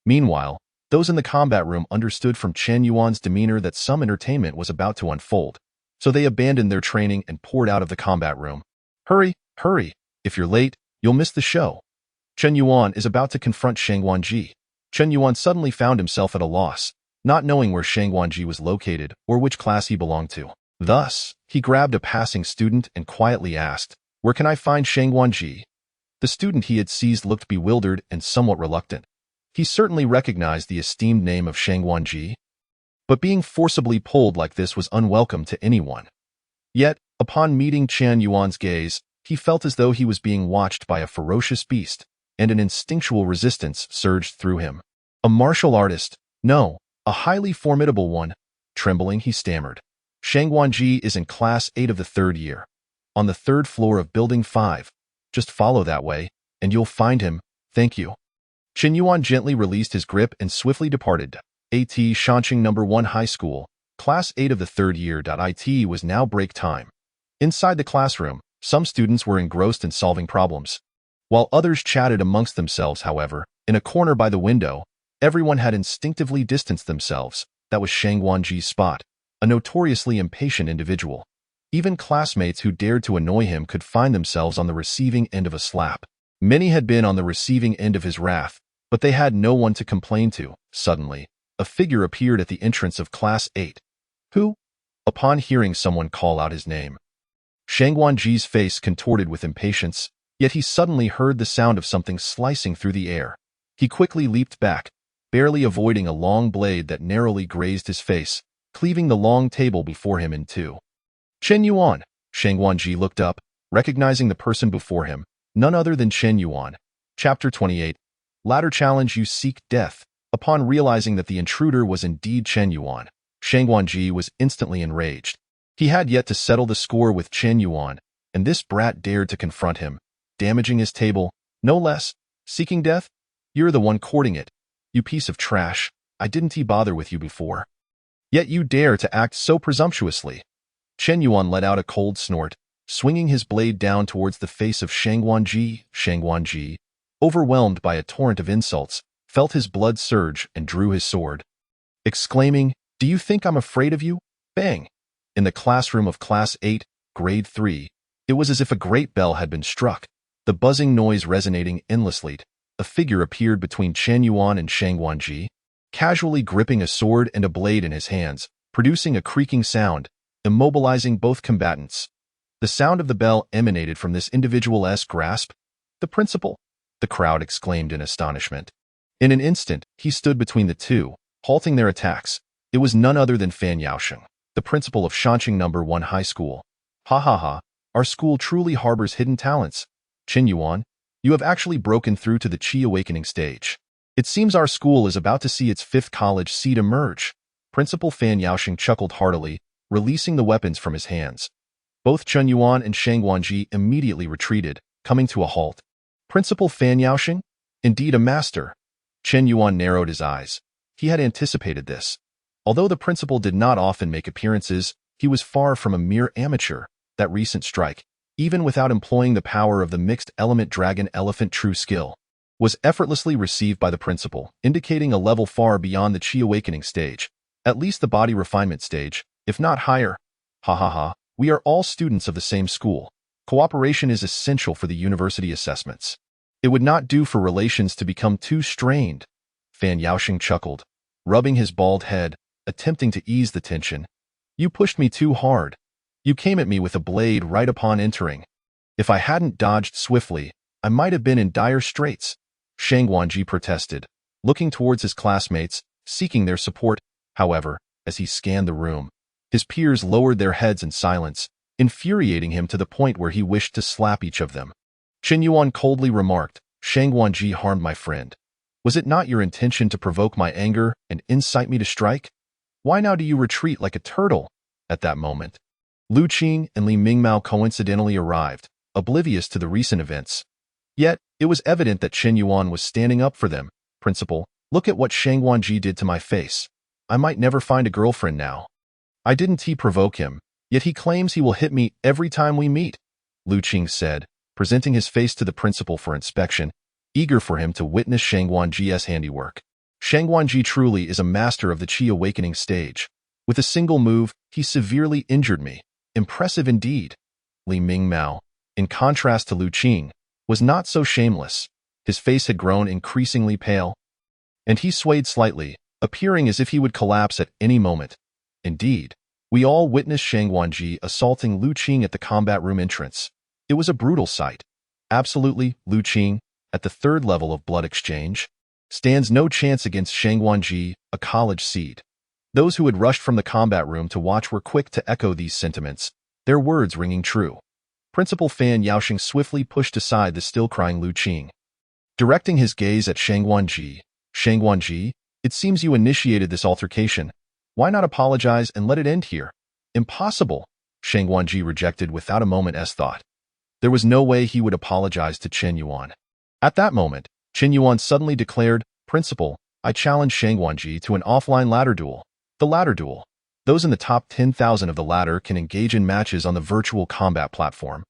Meanwhile, those in the combat room understood from Chen Yuan's demeanor that some entertainment was about to unfold, so they abandoned their training and poured out of the combat room. Hurry, hurry. If you're late, you'll miss the show. Chen Yuan is about to confront Shang Guanji. Chen Yuan suddenly found himself at a loss, not knowing where Shang Guanji was located or which class he belonged to. Thus, he grabbed a passing student and quietly asked, Where can I find Shang Guanji? The student he had seized looked bewildered and somewhat reluctant. He certainly recognized the esteemed name of Shang Guanji, but being forcibly pulled like this was unwelcome to anyone. Yet, upon meeting Chen Yuan's gaze, he felt as though he was being watched by a ferocious beast, and an instinctual resistance surged through him. A martial artist? No, a highly formidable one. Trembling, he stammered. Shang Guanji is in Class 8 of the 3rd year, on the 3rd floor of Building 5. Just follow that way, and you'll find him. Thank you. Chen Yuan gently released his grip and swiftly departed. AT Shanqing No. 1 High School, Class 8 of the 3rd year. It was now break time. Inside the classroom, some students were engrossed in solving problems, while others chatted amongst themselves. However, in a corner by the window, Everyone had instinctively distanced themselves. That was Shang Guanji's spot, a notoriously impatient individual. Even classmates who dared to annoy him could find themselves on the receiving end of a slap. Many had been on the receiving end of his wrath, but they had no one to complain to. Suddenly, a figure appeared at the entrance of Class 8. Who? Upon hearing someone call out his name, Shang Guanji's face contorted with impatience, yet he suddenly heard the sound of something slicing through the air. He quickly leaped back, barely avoiding a long blade that narrowly grazed his face, cleaving the long table before him in two. Chen Yuan. Shang Guanji looked up, recognizing the person before him, none other than Chen Yuan. Chapter 28. Ladder Challenge. You seek death. Upon realizing that the intruder was indeed Chen Yuan, Shang Guanji was instantly enraged. He had yet to settle the score with Chen Yuan, and this brat dared to confront him, damaging his table, no less. Seeking death? You're the one courting it. You piece of trash. I didn't bother with you before. Yet you dare to act so presumptuously. Chen Yuan let out a cold snort, swinging his blade down towards the face of Shang Guanji. Shang Guanji, overwhelmed by a torrent of insults, felt his blood surge and drew his sword. Exclaiming, "Do you think I'm afraid of you?" Bang! In the classroom of Class 8, Grade 3, it was as if a great bell had been struck, the buzzing noise resonating endlessly. A figure appeared between Chen Yuan and Shang Guanji, casually gripping a sword and a blade in his hands, producing a creaking sound, immobilizing both combatants. The sound of the bell emanated from this individual's grasp. The principal! The crowd exclaimed in astonishment. In an instant, he stood between the two, halting their attacks. It was none other than Fan Yaosheng, the principal of Shanqing No. 1 High School. Ha ha ha, our school truly harbors hidden talents. Chen Yuan, you have actually broken through to the Qi awakening stage. It seems our school is about to see its 5th college seed emerge. Principal Fan Yaosheng chuckled heartily, releasing the weapons from his hands. Both Chen Yuan and Shang Guanji immediately retreated, coming to a halt. Principal Fan Yaosheng? Indeed a master. Chen Yuan narrowed his eyes. He had anticipated this. Although the principal did not often make appearances, he was far from a mere amateur. That recent strike, even without employing the power of the mixed element dragon elephant true skill, was effortlessly received by the principal, indicating a level far beyond the Qi awakening stage, at least the body refinement stage, if not higher. Ha ha ha, we are all students of the same school. Cooperation is essential for the university assessments. It would not do for relations to become too strained. Fan Yaosheng chuckled, rubbing his bald head, attempting to ease the tension. You pushed me too hard. You came at me with a blade right upon entering. If I hadn't dodged swiftly, I might have been in dire straits. Shang Guanji protested, looking towards his classmates, seeking their support. However, as he scanned the room, his peers lowered their heads in silence, infuriating him to the point where he wished to slap each of them. Chen Yuan coldly remarked, Shang Guanji harmed my friend. Was it not your intention to provoke my anger and incite me to strike? Why now do you retreat like a turtle? At that moment, Lu Qing and Li Mingmao coincidentally arrived, oblivious to the recent events. Yet, it was evident that Chen Yuan was standing up for them. Principal, look at what Shang Guanji did to my face. I might never find a girlfriend now. I didn't provoke him, yet he claims he will hit me every time we meet, Lu Qing said, presenting his face to the principal for inspection, eager for him to witness Shang Guanji's handiwork. Shang Guanji truly is a master of the Qi awakening stage. With a single move, he severely injured me. Impressive indeed. Li Mingmao, in contrast to Lu Qing, was not so shameless. His face had grown increasingly pale, and he swayed slightly, appearing as if he would collapse at any moment. Indeed, we all witnessed Shang Guanji assaulting Lu Qing at the combat room entrance. It was a brutal sight. Absolutely, Lu Qing, at the 3rd level of blood exchange, stands no chance against Shang Guanji, a college seed. Those who had rushed from the combat room to watch were quick to echo these sentiments, their words ringing true. Principal Fan Yaosheng swiftly pushed aside the still-crying Lu Qing. Directing his gaze at Shang Guanji, it seems you initiated this altercation. Why not apologize and let it end here? Impossible, Shang Guanji rejected without a moment's thought. There was no way he would apologize to Chen Yuan. At that moment, Chen Yuan suddenly declared, Principal, I challenge Shang Guanji to an offline ladder duel. The ladder duel. Those in the top 10,000 of the ladder can engage in matches on the virtual combat platform.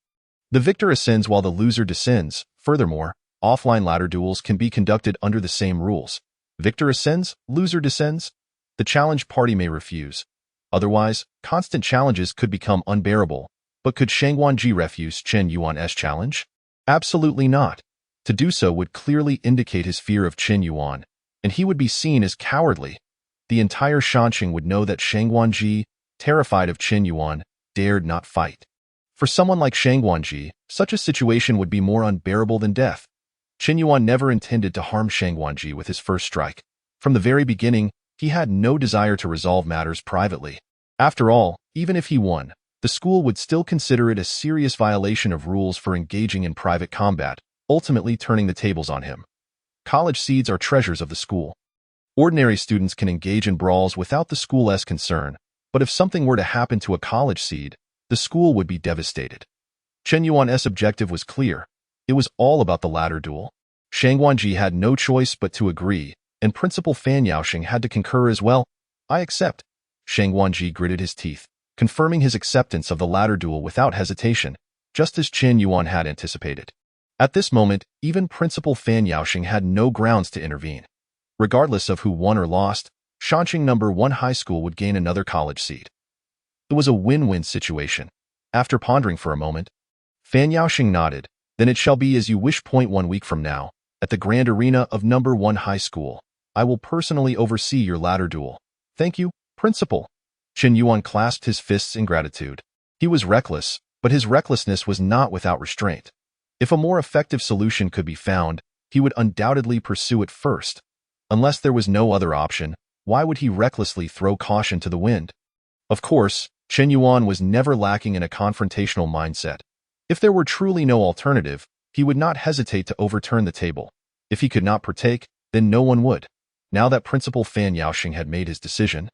The victor ascends while the loser descends. Furthermore, offline ladder duels can be conducted under the same rules. Victor ascends, loser descends? The challenged party may refuse. Otherwise, constant challenges could become unbearable. But could Shangguanji refuse Chen Yuan's challenge? Absolutely not. To do so would clearly indicate his fear of Chen Yuan, and he would be seen as cowardly. The entire Shanxing would know that Shangguanji, terrified of Chen Yuan, dared not fight. For someone like Shangguanji, such a situation would be more unbearable than death. Chen Yuan never intended to harm Shangguanji with his first strike. From the very beginning, he had no desire to resolve matters privately. After all, even if he won, the school would still consider it a serious violation of rules for engaging in private combat, ultimately turning the tables on him. College seeds are treasures of the school. Ordinary students can engage in brawls without the school's concern, but if something were to happen to a college seed, the school would be devastated. Chen Yuan's objective was clear. It was all about the ladder duel. Shangguanji had no choice but to agree, and Principal Fan Yaoxing had to concur as well. I accept. Shangguanji gritted his teeth, confirming his acceptance of the ladder duel without hesitation, just as Chen Yuan had anticipated. At this moment, even Principal Fan Yaoxing had no grounds to intervene. Regardless of who won or lost, Shanxing No. 1 High School would gain another college seat. It was a win-win situation. After pondering for a moment, Fan Yaoxing nodded. Then it shall be as you wish. 1 week from now, at the Grand Arena of No. 1 High School, I will personally oversee your ladder duel. Thank you, Principal. Chen Yuan clasped his fists in gratitude. He was reckless, but his recklessness was not without restraint. If a more effective solution could be found, he would undoubtedly pursue it first. Unless there was no other option, why would he recklessly throw caution to the wind? Of course, Chen Yuan was never lacking in a confrontational mindset. If there were truly no alternative, he would not hesitate to overturn the table. If he could not partake, then no one would. Now that Principal Fan Yaoxing had made his decision,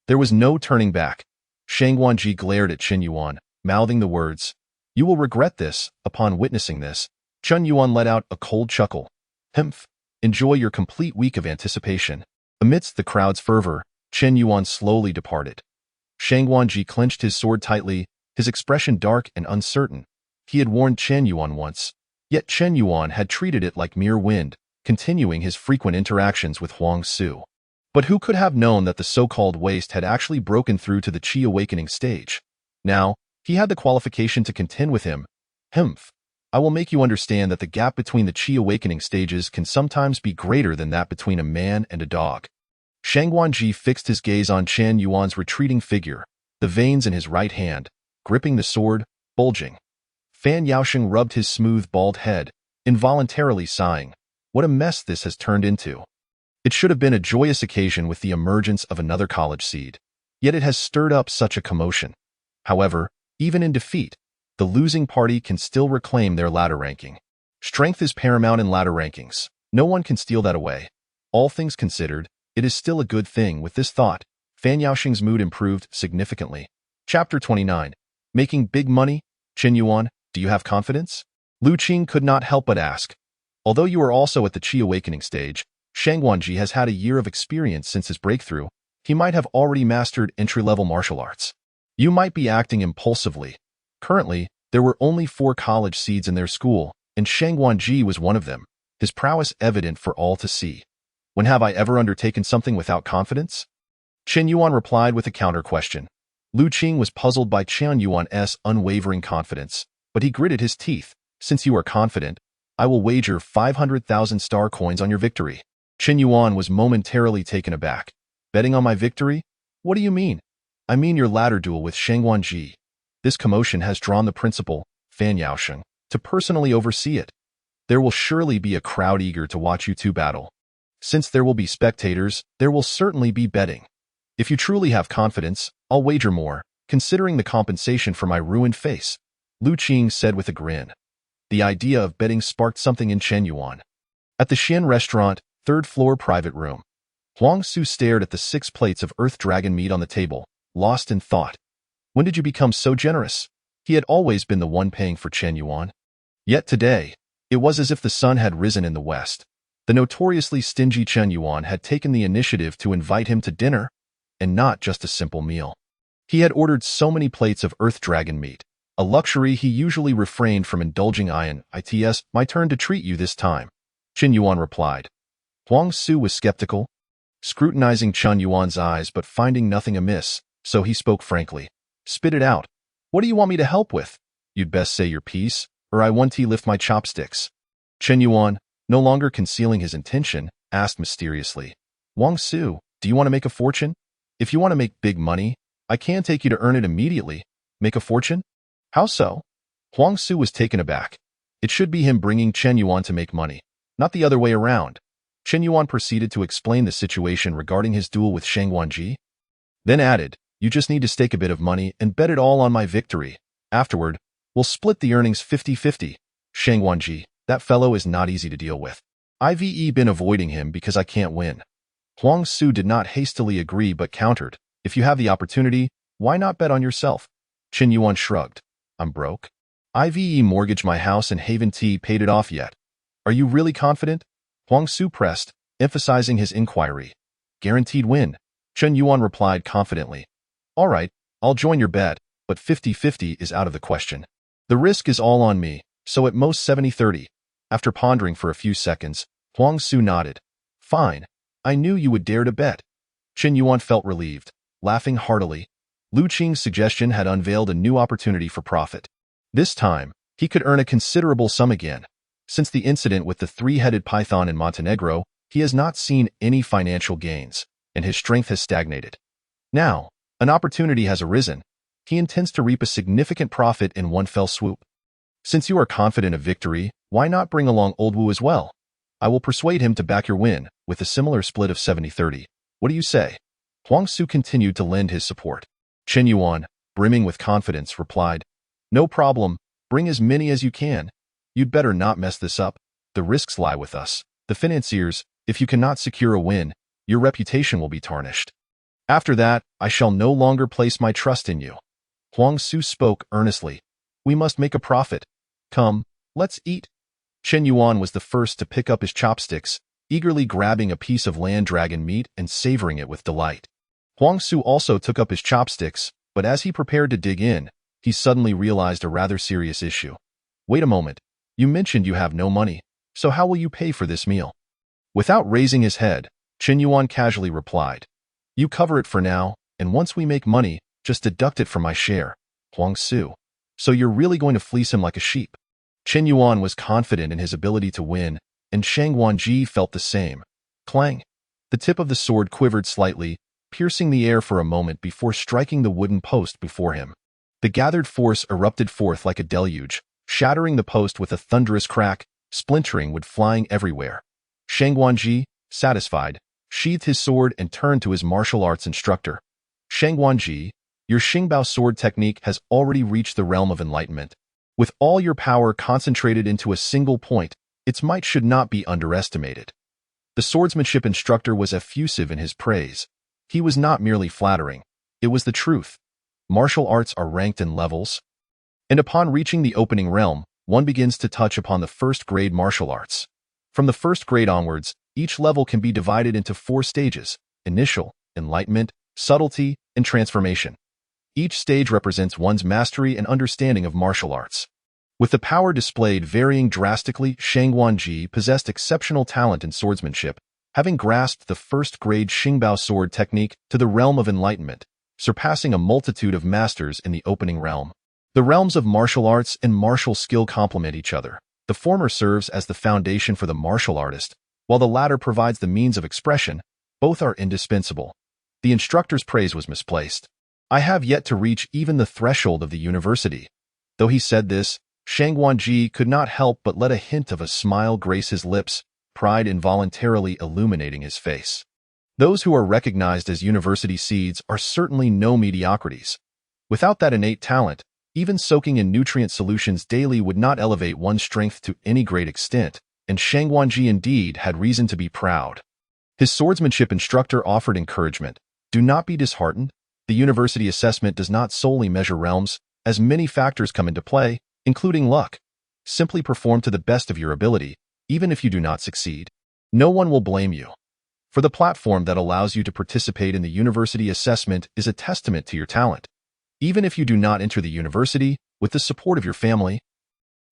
there was no turning back. Shangguanji glared at Chen Yuan, mouthing the words, "You will regret this." Upon witnessing this, Chen Yuan let out a cold chuckle. "Humph. Enjoy your complete week of anticipation." Amidst the crowd's fervor, Chen Yuan slowly departed. Shangguanji clenched his sword tightly, his expression dark and uncertain. He had warned Chen Yuan once, yet Chen Yuan had treated it like mere wind, continuing his frequent interactions with Huang Su. But who could have known that the so-called waste had actually broken through to the Qi awakening stage? Now, he had the qualification to contend with him. Humph. I will make you understand that the gap between the Qi awakening stages can sometimes be greater than that between a man and a dog. Shangguanji fixed his gaze on Chen Yuan's retreating figure, the veins in his right hand, gripping the sword, bulging. Fan Yaoxing rubbed his smooth, bald head, involuntarily sighing. What a mess this has turned into. It should have been a joyous occasion with the emergence of another college seed, yet it has stirred up such a commotion. However, even in defeat, the losing party can still reclaim their ladder ranking. Strength is paramount in ladder rankings. No one can steal that away. All things considered, it is still a good thing. With this thought, Fan Yaoxing's mood improved significantly. Chapter 29. Making big money? Chen Yuan, do you have confidence? Lu Qing could not help but ask. Although you are also at the Qi awakening stage, Shangguanji has had a year of experience since his breakthrough. He might have already mastered entry-level martial arts. You might be acting impulsively. Currently, there were only 4 college seeds in their school, and Shangguanji was one of them, his prowess evident for all to see. When have I ever undertaken something without confidence? Chen Yuan replied with a counter-question. Lu Qing was puzzled by Chen Yuan's unwavering confidence, but he gritted his teeth. Since you are confident, I will wager 500,000 star coins on your victory. Chen Yuan was momentarily taken aback. Betting on my victory? What do you mean? I mean your ladder duel with Shangguanji. This commotion has drawn the principal, Fan Yaoxing, to personally oversee it. There will surely be a crowd eager to watch you two battle. Since there will be spectators, there will certainly be betting. If you truly have confidence, I'll wager more, considering the compensation for my ruined face, Lu Qing said with a grin. The idea of betting sparked something in Chen Yuan. At the Xian restaurant, 3rd floor private room, Huang Su stared at the 6 plates of earth dragon meat on the table, lost in thought. When did you become so generous? He had always been the one paying for Chen Yuan. Yet today, it was as if the sun had risen in the west. The notoriously stingy Chen Yuan had taken the initiative to invite him to dinner, and not just a simple meal. He had ordered so many plates of earth dragon meat, a luxury he usually refrained from indulging in. It's my turn to treat you this time, Chen Yuan replied. Huang Su was skeptical, scrutinizing Chun Yuan's eyes but finding nothing amiss, so he spoke frankly. Spit it out. What do you want me to help with? You'd best say your piece, or I want to lift my chopsticks. Chen Yuan, no longer concealing his intention, asked mysteriously. Huang Su, do you want to make a fortune? If you want to make big money, I can take you to earn it immediately. Make a fortune? How so? Huang Su was taken aback. It should be him bringing Chen Yuan to make money, not the other way around. Chen Yuan proceeded to explain the situation regarding his duel with Shang Wanji, then added, you just need to stake a bit of money and bet it all on my victory. Afterward, we'll split the earnings 50-50. Shang Wanji, that fellow is not easy to deal with. I've been avoiding him because I can't win. Huang Su did not hastily agree but countered, if you have the opportunity, why not bet on yourself? Chen Yuan shrugged. I'm broke. I've mortgaged my house and haven't paid it off yet. Are you really confident? Huang Su pressed, emphasizing his inquiry. Guaranteed win. Chen Yuan replied confidently. All right, I'll join your bet, but 50-50 is out of the question. The risk is all on me, so at most 70-30. After pondering for a few seconds, Huang Su nodded. Fine. I knew you would dare to bet. Chen Yuan felt relieved, laughing heartily. Lu Qing's suggestion had unveiled a new opportunity for profit. This time, he could earn a considerable sum again. Since the incident with the three-headed python in Montenegro, he has not seen any financial gains, and his strength has stagnated. Now, an opportunity has arisen. He intends to reap a significant profit in one fell swoop. Since you are confident of victory, why not bring along Old Wu as well? I will persuade him to back your win, with a similar split of 70-30. What do you say? Huang Su continued to lend his support. Chen Yuan, brimming with confidence, replied, no problem, bring as many as you can. You'd better not mess this up. The risks lie with us, the financiers. If you cannot secure a win, your reputation will be tarnished. After that, I shall no longer place my trust in you. Huang Su spoke earnestly. We must make a profit. Come, let's eat. Chen Yuan was the first to pick up his chopsticks, eagerly grabbing a piece of land dragon meat and savoring it with delight. Huang Su also took up his chopsticks, but as he prepared to dig in, he suddenly realized a rather serious issue. Wait a moment. You mentioned you have no money, so how will you pay for this meal? Without raising his head, Chen Yuan casually replied, you cover it for now, and once we make money, just deduct it from my share. Huang Su. So you're really going to fleece him like a sheep? Chen Yuan was confident in his ability to win, and Shang Wanji felt the same. Clang! The tip of the sword quivered slightly, piercing the air for a moment before striking the wooden post before him. The gathered force erupted forth like a deluge, shattering the post with a thunderous crack, splintering wood flying everywhere. Shang Wanji, satisfied, sheathed his sword and turned to his martial arts instructor. Shang Wanji, your Xingbao sword technique has already reached the realm of enlightenment. With all your power concentrated into a single point, its might should not be underestimated. The swordsmanship instructor was effusive in his praise. He was not merely flattering. It was the truth. Martial arts are ranked in levels, and upon reaching the opening realm, one begins to touch upon the first-grade martial arts. From the first grade onwards, each level can be divided into 4 stages: initial, enlightenment, subtlety, and transformation. Each stage represents one's mastery and understanding of martial arts. With the power displayed varying drastically, Shang Wanji possessed exceptional talent in swordsmanship, having grasped the first-grade Xingbao sword technique to the realm of enlightenment, surpassing a multitude of masters in the opening realm. The realms of martial arts and martial skill complement each other. The former serves as the foundation for the martial artist, while the latter provides the means of expression. Both are indispensable. The instructor's praise was misplaced. I have yet to reach even the threshold of the university. Though he said this, Shang Wanji could not help but let a hint of a smile grace his lips, pride involuntarily illuminating his face. Those who are recognized as university seeds are certainly no mediocrities. Without that innate talent, even soaking in nutrient solutions daily would not elevate one's strength to any great extent, and Shang Wanji indeed had reason to be proud. His swordsmanship instructor offered encouragement. Do not be disheartened. The university assessment does not solely measure realms, as many factors come into play, including luck. Simply perform to the best of your ability, even if you do not succeed. No one will blame you. For the platform that allows you to participate in the university assessment is a testament to your talent. Even if you do not enter the university, with the support of your family,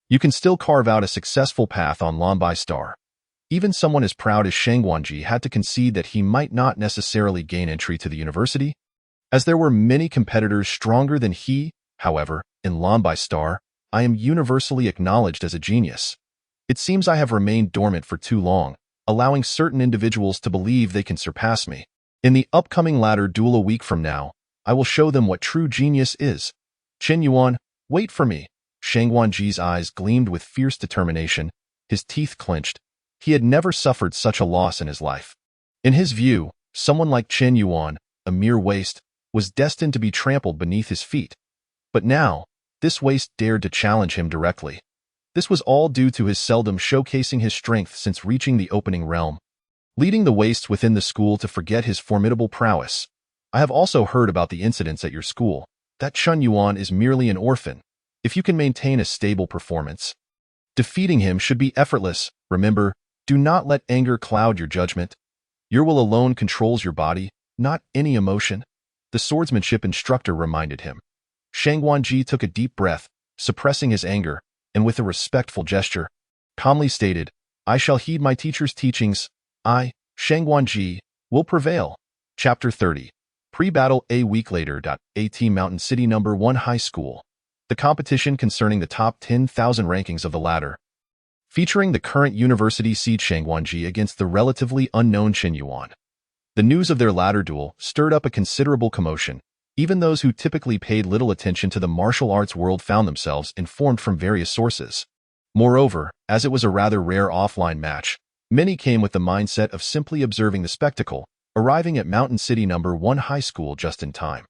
you can still carve out a successful path on Lombai Star. Even someone as proud as Shang Guanji had to concede that he might not necessarily gain entry to the university. As there were many competitors stronger than he, however, in Lombai Star, I am universally acknowledged as a genius. It seems I have remained dormant for too long, allowing certain individuals to believe they can surpass me. In the upcoming ladder duel a week from now, I will show them what true genius is. Chen Yuan, wait for me. Shang Guanji's eyes gleamed with fierce determination, his teeth clenched. He had never suffered such a loss in his life. In his view, someone like Chen Yuan, a mere waste, was destined to be trampled beneath his feet. But now, this waste dared to challenge him directly. This was all due to his seldom showcasing his strength since reaching the opening realm, leading the wastes within the school to forget his formidable prowess. I have also heard about the incidents at your school. That Chen Yuan is merely an orphan. If you can maintain a stable performance, defeating him should be effortless. Remember, do not let anger cloud your judgment. Your will alone controls your body, not any emotion. The swordsmanship instructor reminded him. Shang Guanji took a deep breath, suppressing his anger, and with a respectful gesture, calmly stated, I shall heed my teacher's teachings. I, Shang Guanji, will prevail. Chapter 30. Pre-battle a week later. At Mountain City No. 1 High School. The competition concerning the top 10,000 rankings of the ladder, featuring the current university seed Shang Guanji against the relatively unknown Chen Yuan. The news of their ladder duel stirred up a considerable commotion. Even those who typically paid little attention to the martial arts world found themselves informed from various sources. Moreover, as it was a rather rare offline match, many came with the mindset of simply observing the spectacle, arriving at Mountain City No. 1 High School just in time.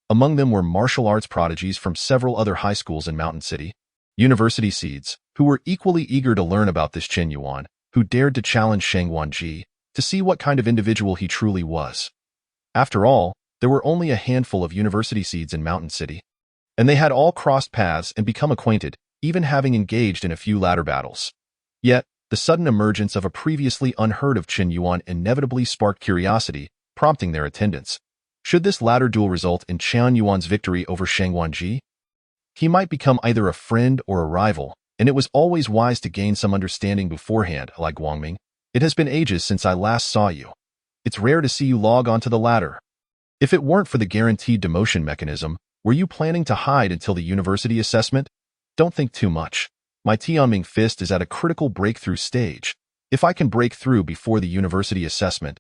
Among them were martial arts prodigies from several other high schools in Mountain City, university seeds, who were equally eager to learn about this Chen Yuan, who dared to challenge Shang Guanji to see what kind of individual he truly was. After all, there were only a handful of university seeds in Mountain City, and they had all crossed paths and become acquainted, even having engaged in a few ladder battles. Yet, the sudden emergence of a previously unheard of Chen Yuan inevitably sparked curiosity, prompting their attendance. Should this ladder duel result in Chen Yuan's victory over Shang Guanji? He might become either a friend or a rival, and it was always wise to gain some understanding beforehand. Like Guangming, it has been ages since I last saw you. It's rare to see you log onto the ladder. If it weren't for the guaranteed demotion mechanism, were you planning to hide until the university assessment? Don't think too much. My Tianming fist is at a critical breakthrough stage. If I can break through before the university assessment,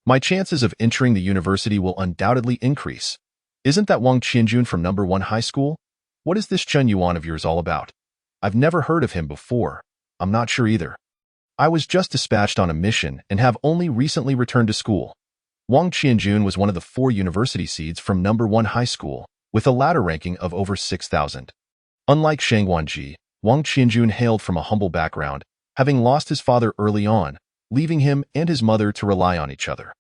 my chances of entering the university will undoubtedly increase. Isn't that Wang Qianjun from No. 1 High School? What is this Chen Yuan of yours all about? I've never heard of him before. I'm not sure either. I was just dispatched on a mission and have only recently returned to school. Wang Qianjun was one of the 4 university seeds from No. 1 High School, with a ladder ranking of over 6,000. Unlike Shang Guanji, Wang Qianjun hailed from a humble background, having lost his father early on, leaving him and his mother to rely on each other.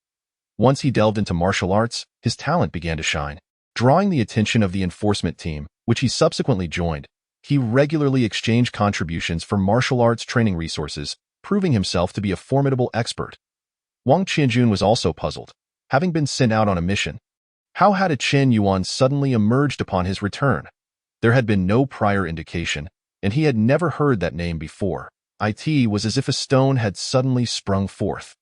Once he delved into martial arts, his talent began to shine. Drawing the attention of the enforcement team, which he subsequently joined, he regularly exchanged contributions for martial arts training resources, proving himself to be a formidable expert. Wang Qianjun was also puzzled. Having been sent out on a mission, how had a Chen Yuan suddenly emerged upon his return? There had been no prior indication, and he had never heard that name before. It was as if a stone had suddenly sprung forth.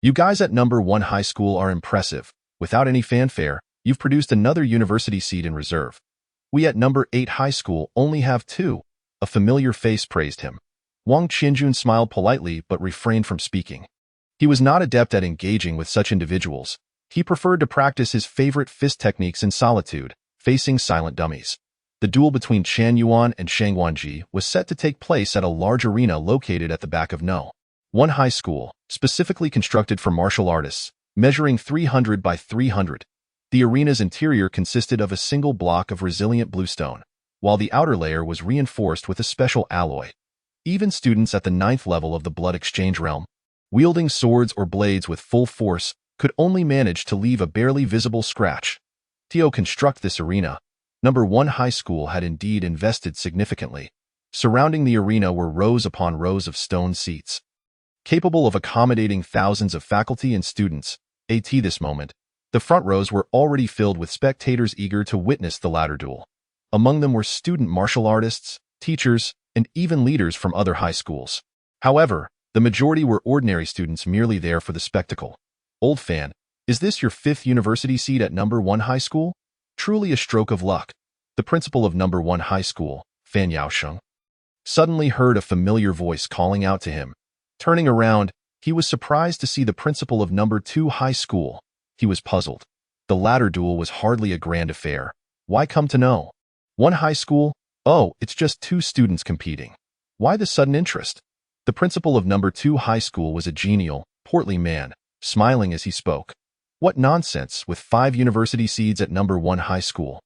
You guys at No. 1 High School are impressive. Without any fanfare, you've produced another university seat in reserve. We at No. 8 High School only have 2. A familiar face praised him. Wang Qianjun smiled politely but refrained from speaking. He was not adept at engaging with such individuals. He preferred to practice his favorite fist techniques in solitude, facing silent dummies. The duel between Chen Yuan and Shang Guanji was set to take place at a large arena located at the back of No. 1 High School, specifically constructed for martial artists, measuring 300 by 300. The arena's interior consisted of a single block of resilient bluestone, while the outer layer was reinforced with a special alloy. Even students at the 9th level of the blood exchange realm, wielding swords or blades with full force, could only manage to leave a barely visible scratch. To construct this arena, No. 1 High School had indeed invested significantly. Surrounding the arena were rows upon rows of stone seats, capable of accommodating thousands of faculty and students. At this moment, the front rows were already filled with spectators eager to witness the ladder duel. Among them were student martial artists, teachers, and even leaders from other high schools. However, The majority were ordinary students merely there for the spectacle. Old fan, is this your 5th university seat at number 1 high school? Truly a stroke of luck. The principal of number 1 high school, Fan Yaosheng, suddenly heard a familiar voice calling out to him. Turning around, he was surprised to see the principal of number 2 high school. He was puzzled. The ladder duel was hardly a grand affair. Why come to know? 1 high school? Oh, it's just 2 students competing. Why the sudden interest? The principal of number 2 high school was a genial, portly man, smiling as he spoke. What nonsense, with 5 university seeds at number 1 high school.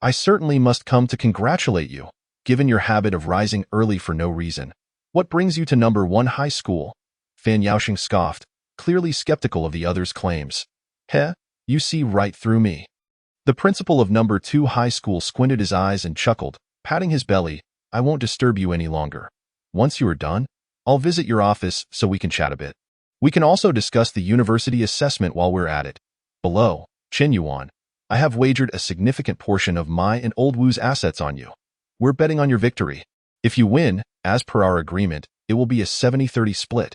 I certainly must come to congratulate you, given your habit of rising early for no reason. What brings you to number 1 high school? Fan Yaosheng scoffed, clearly skeptical of the other's claims. Heh, you see right through me. The principal of number 2 high school squinted his eyes and chuckled, patting his belly. I won't disturb you any longer. Once you are done, I'll visit your office so we can chat a bit. We can also discuss the university assessment while we're at it. Below, Chen Yuan, I have wagered a significant portion of my and Old Wu's assets on you. We're betting on your victory. If you win, as per our agreement, it will be a 70-30 split.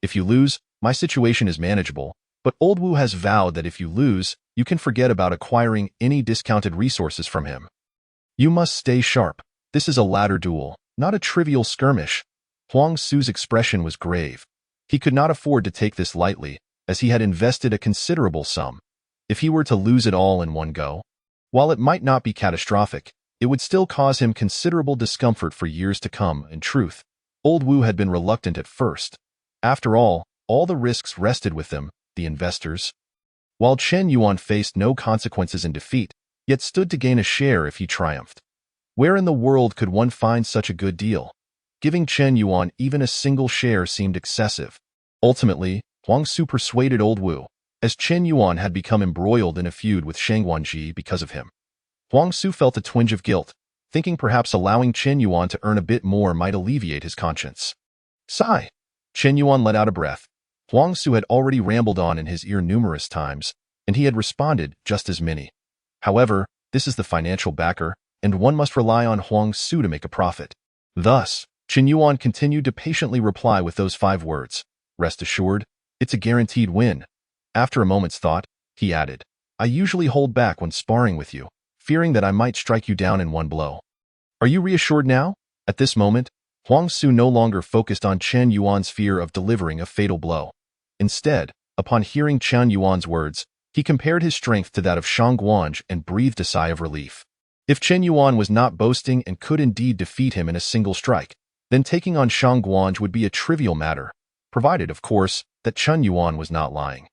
If you lose, my situation is manageable, but Old Wu has vowed that if you lose, you can forget about acquiring any discounted resources from him. You must stay sharp. This is a ladder duel, not a trivial skirmish. Huang Su's expression was grave. He could not afford to take this lightly, as he had invested a considerable sum. If he were to lose it all in one go, while it might not be catastrophic, it would still cause him considerable discomfort for years to come. In truth, Old Wu had been reluctant at first. After all the risks rested with them, the investors. While Chen Yuan faced no consequences in defeat, yet stood to gain a share if he triumphed. Where in the world could one find such a good deal? Giving Chen Yuan even a single share seemed excessive. Ultimately, Huang Su persuaded Old Wu, as Chen Yuan had become embroiled in a feud with Shang Guanji because of him. Huang Su felt a twinge of guilt, thinking perhaps allowing Chen Yuan to earn a bit more might alleviate his conscience. Sigh. Chen Yuan let out a breath. Huang Su had already rambled on in his ear numerous times, and he had responded just as many. However, this is the financial backer, and one must rely on Huang Su to make a profit. Thus, Chen Yuan continued to patiently reply with those 5 words. Rest assured, it's a guaranteed win. After a moment's thought, he added, I usually hold back when sparring with you, fearing that I might strike you down in one blow. Are you reassured now? At this moment, Huang Su no longer focused on Chen Yuan's fear of delivering a fatal blow. Instead, upon hearing Chen Yuan's words, he compared his strength to that of Shang Guanji and breathed a sigh of relief. If Chen Yuan was not boasting and could indeed defeat him in a single strike, then taking on Shang Guanji would be a trivial matter, provided, of course, that Chen Yuan was not lying.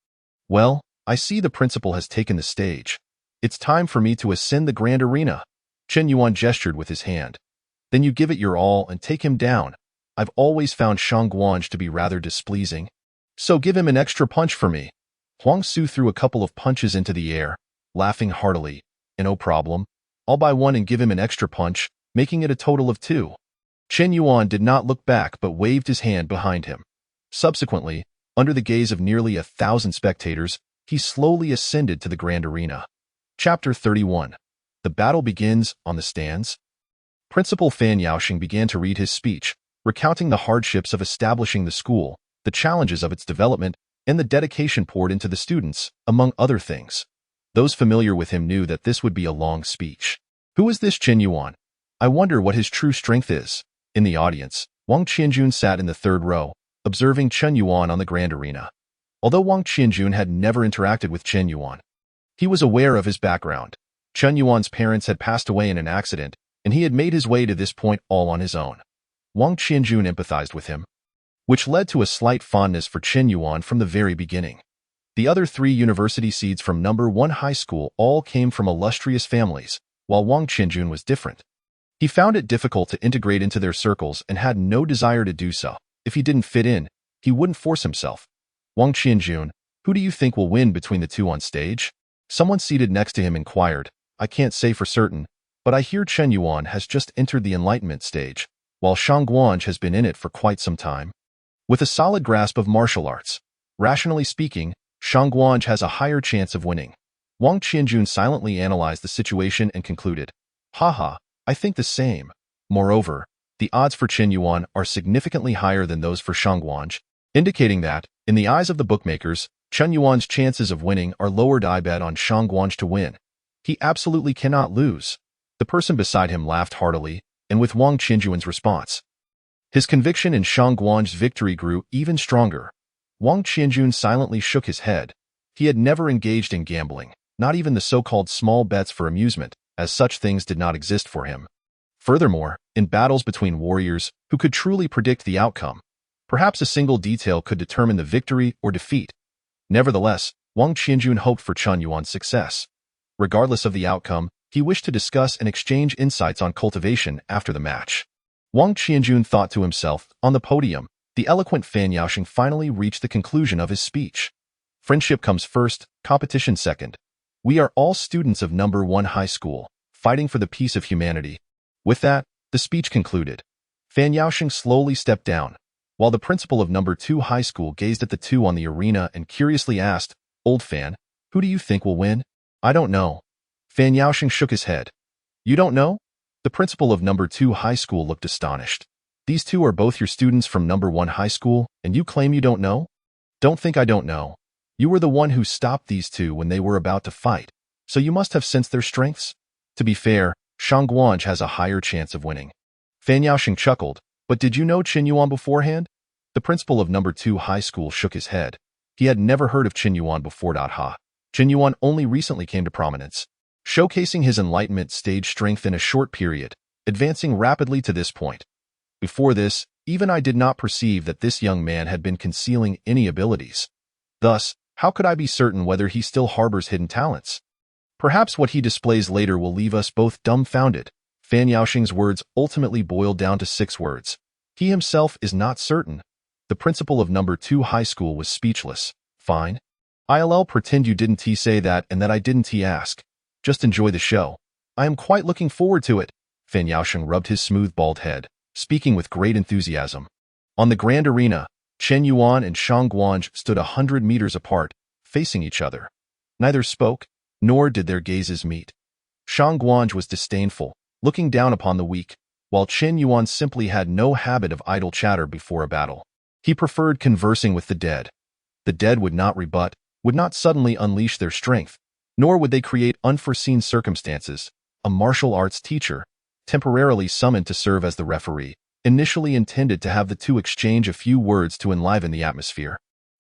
Well, I see the principal has taken the stage. It's time for me to ascend the grand arena. Chen Yuan gestured with his hand. Then you give it your all and take him down. I've always found Shang Guanji to be rather displeasing. So give him an extra punch for me. Huang Su threw a couple of punches into the air, laughing heartily. No problem. I'll buy one and give him an extra punch, making it a total of 2. Chen Yuan did not look back but waved his hand behind him. Subsequently, under the gaze of nearly 1,000 spectators, he slowly ascended to the grand arena. Chapter 31. The battle begins on the stands. Principal Fan Yaosheng began to read his speech, recounting the hardships of establishing the school, the challenges of its development, and the dedication poured into the students, among other things. Those familiar with him knew that this would be a long speech. Who is this Chen Yuan? I wonder what his true strength is. In the audience, Wang Qianjun sat in the 3rd row, observing Chen Yuan on the grand arena. Although Wang Qianjun had never interacted with Chen Yuan, he was aware of his background. Chen Yuan's parents had passed away in an accident, and he had made his way to this point all on his own. Wang Qianjun empathized with him, which led to a slight fondness for Chen Yuan from the very beginning. The other 3 university seeds from number 1 high school all came from illustrious families, while Wang Qianjun was different. He found it difficult to integrate into their circles and had no desire to do so. If he didn't fit in, he wouldn't force himself. Wang Qianjun, who do you think will win between the 2 on stage? Someone seated next to him inquired. I can't say for certain, but I hear Chen Yuan has just entered the enlightenment stage, while Shang Guanji has been in it for quite some time. With a solid grasp of martial arts, rationally speaking, Shang Guanji has a higher chance of winning. Wang Qianjun silently analyzed the situation and concluded, Haha, I think the same. Moreover, the odds for Chen Yuan are significantly higher than those for Shang Guanj, indicating that, in the eyes of the bookmakers, Chen Yuan's chances of winning are lowered. I bet on Shang Guanj to win. He absolutely cannot lose. The person beside him laughed heartily, and with Wang Qinjuan's response, his conviction in Shang Guanj's victory grew even stronger. Wang Qinjun silently shook his head. He had never engaged in gambling, not even the so-called small bets for amusement, as such things did not exist for him. Furthermore, in battles between warriors who could truly predict the outcome, perhaps a single detail could determine the victory or defeat. Nevertheless, Wang Qinjun hoped for Chen Yuan's success. Regardless of the outcome, he wished to discuss and exchange insights on cultivation after the match. Wang Qinjun thought to himself, on the podium, the eloquent Fan Yaoxing finally reached the conclusion of his speech. Friendship comes first, competition second. We are all students of number 1 high school, fighting for the peace of humanity. With that, the speech concluded. Fan Yaoxing slowly stepped down, while the principal of number 2 high school gazed at the two on the arena and curiously asked, "Old Fan, who do you think will win?" "I don't know." Fan Yaoxing shook his head. "You don't know?" The principal of number 2 high school looked astonished. "These two are both your students from number 1 high school, and you claim you don't know?" "Don't think I don't know. You were the one who stopped these two when they were about to fight, so you must have sensed their strengths. To be fair, Shang Guanj has a higher chance of winning." Fan Yaoxing chuckled. "But did you know Chen Yuan beforehand?" The principal of number 2 high school shook his head. He had never heard of Chen Yuan before. Chen Yuan only recently came to prominence, showcasing his enlightenment stage strength in a short period, advancing rapidly to this point. Before this, even I did not perceive that this young man had been concealing any abilities. Thus, how could I be certain whether he still harbors hidden talents? Perhaps what he displays later will leave us both dumbfounded. Fan Yaoxing's words ultimately boiled down to 6 words. He himself is not certain. The principal of number 2 high school was speechless. "Fine. I'll pretend you didn't say that and that I didn't ask. Just enjoy the show. I am quite looking forward to it." Fan Yaoxing rubbed his smooth bald head, speaking with great enthusiasm. On the grand arena, Chen Yuan and Shang Guanj stood 100 meters apart, facing each other. Neither spoke, nor did their gazes meet. Shang Guanj was disdainful, looking down upon the weak, while Chen Yuan simply had no habit of idle chatter before a battle. He preferred conversing with the dead. The dead would not rebut, would not suddenly unleash their strength, nor would they create unforeseen circumstances. A martial arts teacher, temporarily summoned to serve as the referee, initially intended to have the two exchange a few words to enliven the atmosphere.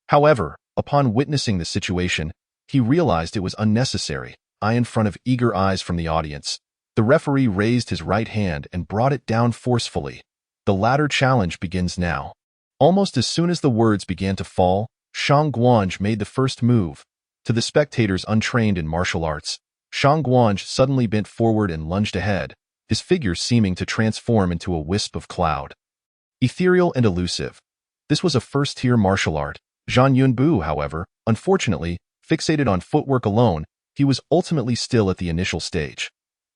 However, upon witnessing the situation, he realized it was unnecessary. In front of eager eyes from the audience, the referee raised his right hand and brought it down forcefully. "The ladder challenge begins now." Almost as soon as the words began to fall, Shang Guanj made the first move. To the spectators untrained in martial arts, Shang Guanj suddenly bent forward and lunged ahead, his figure seeming to transform into a wisp of cloud. Ethereal and elusive. This was a first-tier martial art. Zhang Yunbu, however, unfortunately, fixated on footwork alone, he was ultimately still at the initial stage.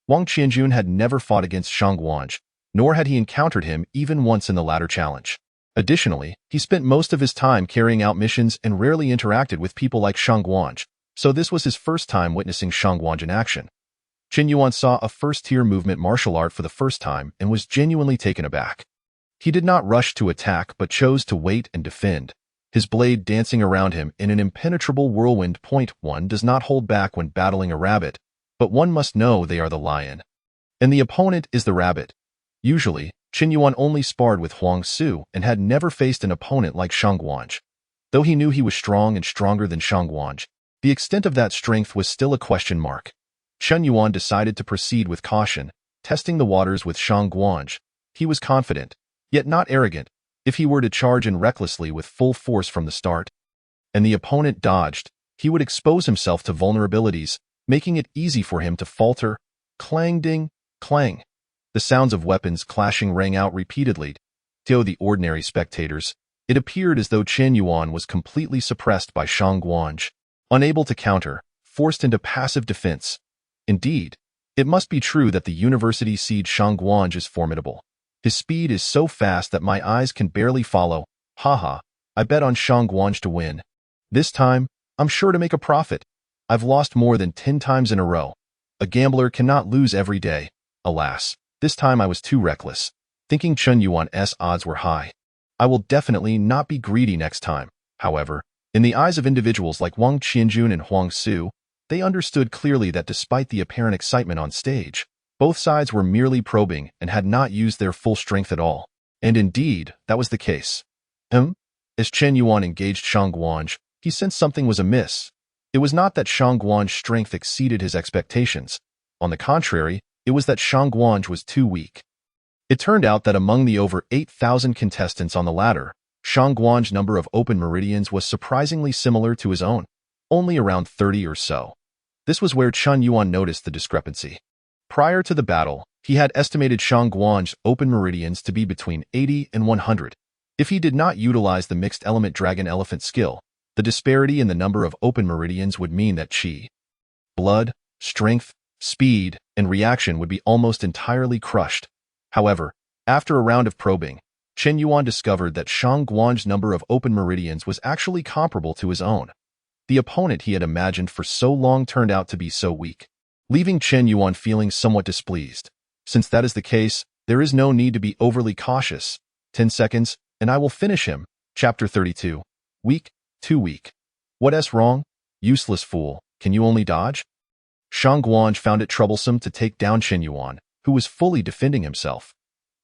Wang Qianjun had never fought against Shang Guanj, nor had he encountered him even once in the ladder challenge. Additionally, he spent most of his time carrying out missions and rarely interacted with people like Shang Guanj, so this was his first time witnessing Shang Guanj in action. Chen Yuan saw a first-tier movement martial art for the first time and was genuinely taken aback. He did not rush to attack but chose to wait and defend, his blade dancing around him in an impenetrable whirlwind. One does not hold back when battling a rabbit, but one must know they are the lion. And the opponent is the rabbit. Usually, Chen Yuan only sparred with Huang Su and had never faced an opponent like Shang Guanj. Though he knew he was strong and stronger than Shang Guanj, the extent of that strength was still a question mark. Chen Yuan decided to proceed with caution, testing the waters with Shang Guanj. He was confident, yet not arrogant, if he were to charge in recklessly with full force from the start, and the opponent dodged, he would expose himself to vulnerabilities, making it easy for him to falter. Clang ding, clang. The sounds of weapons clashing rang out repeatedly. To the ordinary spectators, it appeared as though Chen Yuan was completely suppressed by Shang Guanj, unable to counter, forced into passive defense. Indeed, it must be true that the university siege Shang Guanj is formidable. His speed is so fast that my eyes can barely follow. Haha, I bet on Shang Guanj to win. This time, I'm sure to make a profit. I've lost more than 10 times in a row. A gambler cannot lose every day. Alas, this time I was too reckless. thinking Chen Yuan's odds were high. I will definitely not be greedy next time. However, in the eyes of individuals like Wang Qianjun and Huang Su, they understood clearly that despite the apparent excitement on stage, both sides were merely probing and had not used their full strength at all. And indeed, that was the case. As Chen Yuan engaged Shang Guanj, he sensed something was amiss. It was not that Shang Guanj's strength exceeded his expectations. On the contrary, it was that Shang Guanj was too weak. It turned out that among the over 8,000 contestants on the ladder, Shang Guanj's number of open meridians was surprisingly similar to his own, only around 30 or so. This was where Chen Yuan noticed the discrepancy. Prior to the battle, he had estimated Shang Guanj's open meridians to be between 80 and 100. If he did not utilize the mixed element dragon-elephant skill, the disparity in the number of open meridians would mean that qi, blood, strength, speed, and reaction would be almost entirely crushed. However, after a round of probing, Chen Yuan discovered that Shang Guanj's number of open meridians was actually comparable to his own. The opponent he had imagined for so long turned out to be so weak, leaving Chen Yuan feeling somewhat displeased. Since that is the case, there is no need to be overly cautious. 10 seconds, and I will finish him. Chapter 32. Weak, too weak. What's wrong? Useless fool, can you only dodge? Shang Guanj found it troublesome to take down Chen Yuan, who was fully defending himself.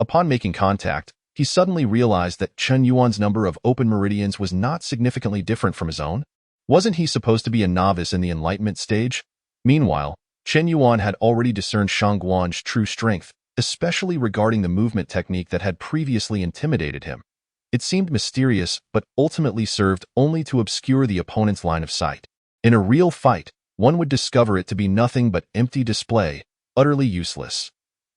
Upon making contact, he suddenly realized that Chen Yuan's number of open meridians was not significantly different from his own. Wasn't he supposed to be a novice in the enlightenment stage? Meanwhile, Chen Yuan had already discerned Shang Guanj's true strength, especially regarding the movement technique that had previously intimidated him. It seemed mysterious, but ultimately served only to obscure the opponent's line of sight. In a real fight, one would discover it to be nothing but empty display, utterly useless.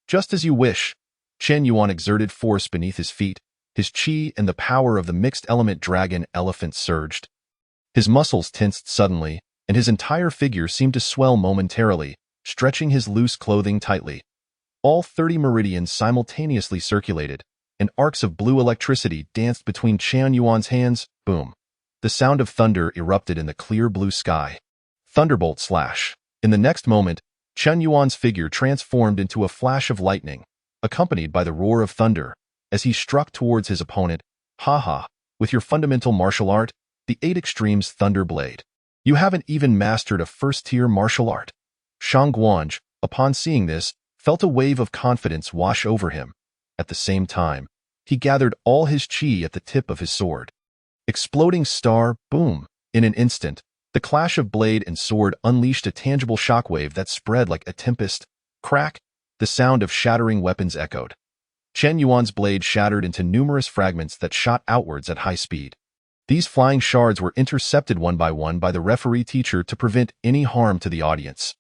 Just as you wish. Chen Yuan exerted force beneath his feet. His qi and the power of the mixed element dragon elephant surged. His muscles tensed suddenly, and his entire figure seemed to swell momentarily, stretching his loose clothing tightly. All 30 meridians simultaneously circulated, and arcs of blue electricity danced between Chen Yuan's hands. Boom. The sound of thunder erupted in the clear blue sky. Thunderbolt slash. In the next moment, Chen Yuan's figure transformed into a flash of lightning, accompanied by the roar of thunder, as he struck towards his opponent. Ha! With your fundamental martial art, the 8 Extremes Thunder Blade. You haven't even mastered a first-tier martial art. Shang Guanj, upon seeing this, felt a wave of confidence wash over him. At the same time, he gathered all his qi at the tip of his sword. Exploding star, boom! In an instant, the clash of blade and sword unleashed a tangible shockwave that spread like a tempest. Crack! The sound of shattering weapons echoed. Chen Yuan's blade shattered into numerous fragments that shot outwards at high speed. These flying shards were intercepted one by the referee teacher to prevent any harm to the audience.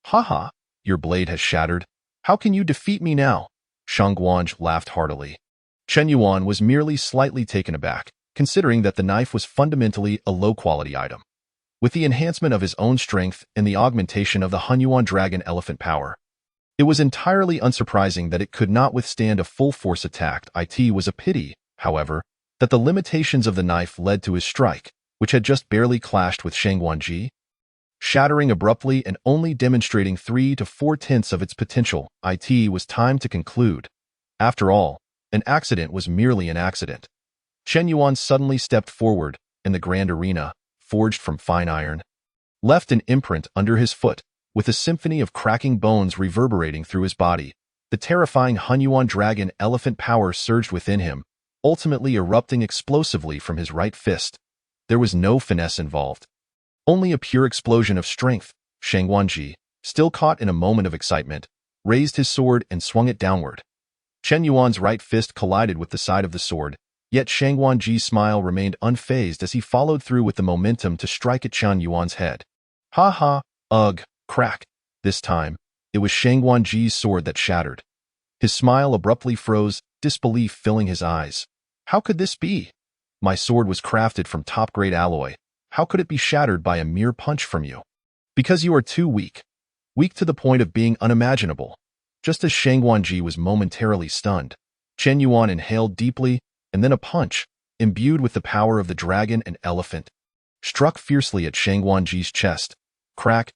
Ha! Your blade has shattered. How can you defeat me now? Shang Guanj laughed heartily. Chen Yuan was merely slightly taken aback, considering that the knife was fundamentally a low-quality item. With the enhancement of his own strength and the augmentation of the Hunyuan Dragon Elephant power, it was entirely unsurprising that it could not withstand a full-force attack. It was a pity, however, that the limitations of the knife led to his strike, which had just barely clashed with Shang Guanji, shattering abruptly and only demonstrating 3 to 4/10 of its potential. It was time to conclude. After all, an accident was merely an accident. Chen Yuan suddenly stepped forward, and the grand arena, forged from fine iron, left an imprint under his foot, with a symphony of cracking bones reverberating through his body. The terrifying Hunyuan Dragon Elephant power surged within him, ultimately erupting explosively from his right fist. There was no finesse involved. Only a pure explosion of strength. Shang Guanji, still caught in a moment of excitement, raised his sword and swung it downward. Chen Yuan's right fist collided with the side of the sword, yet Shang Guanji's smile remained unfazed as he followed through with the momentum to strike at Chen Yuan's head. Ha! Ugh! Crack! This time, it was Shang Guanji's sword that shattered. His smile abruptly froze, disbelief filling his eyes. How could this be? My sword was crafted from top-grade alloy. How could it be shattered by a mere punch from you? Because you are too weak. Weak to the point of being unimaginable. Just as Shang Guanji was momentarily stunned, Chen Yuan inhaled deeply, and then a punch, imbued with the power of the dragon and elephant, struck fiercely at Shang Guanji's chest. Crack!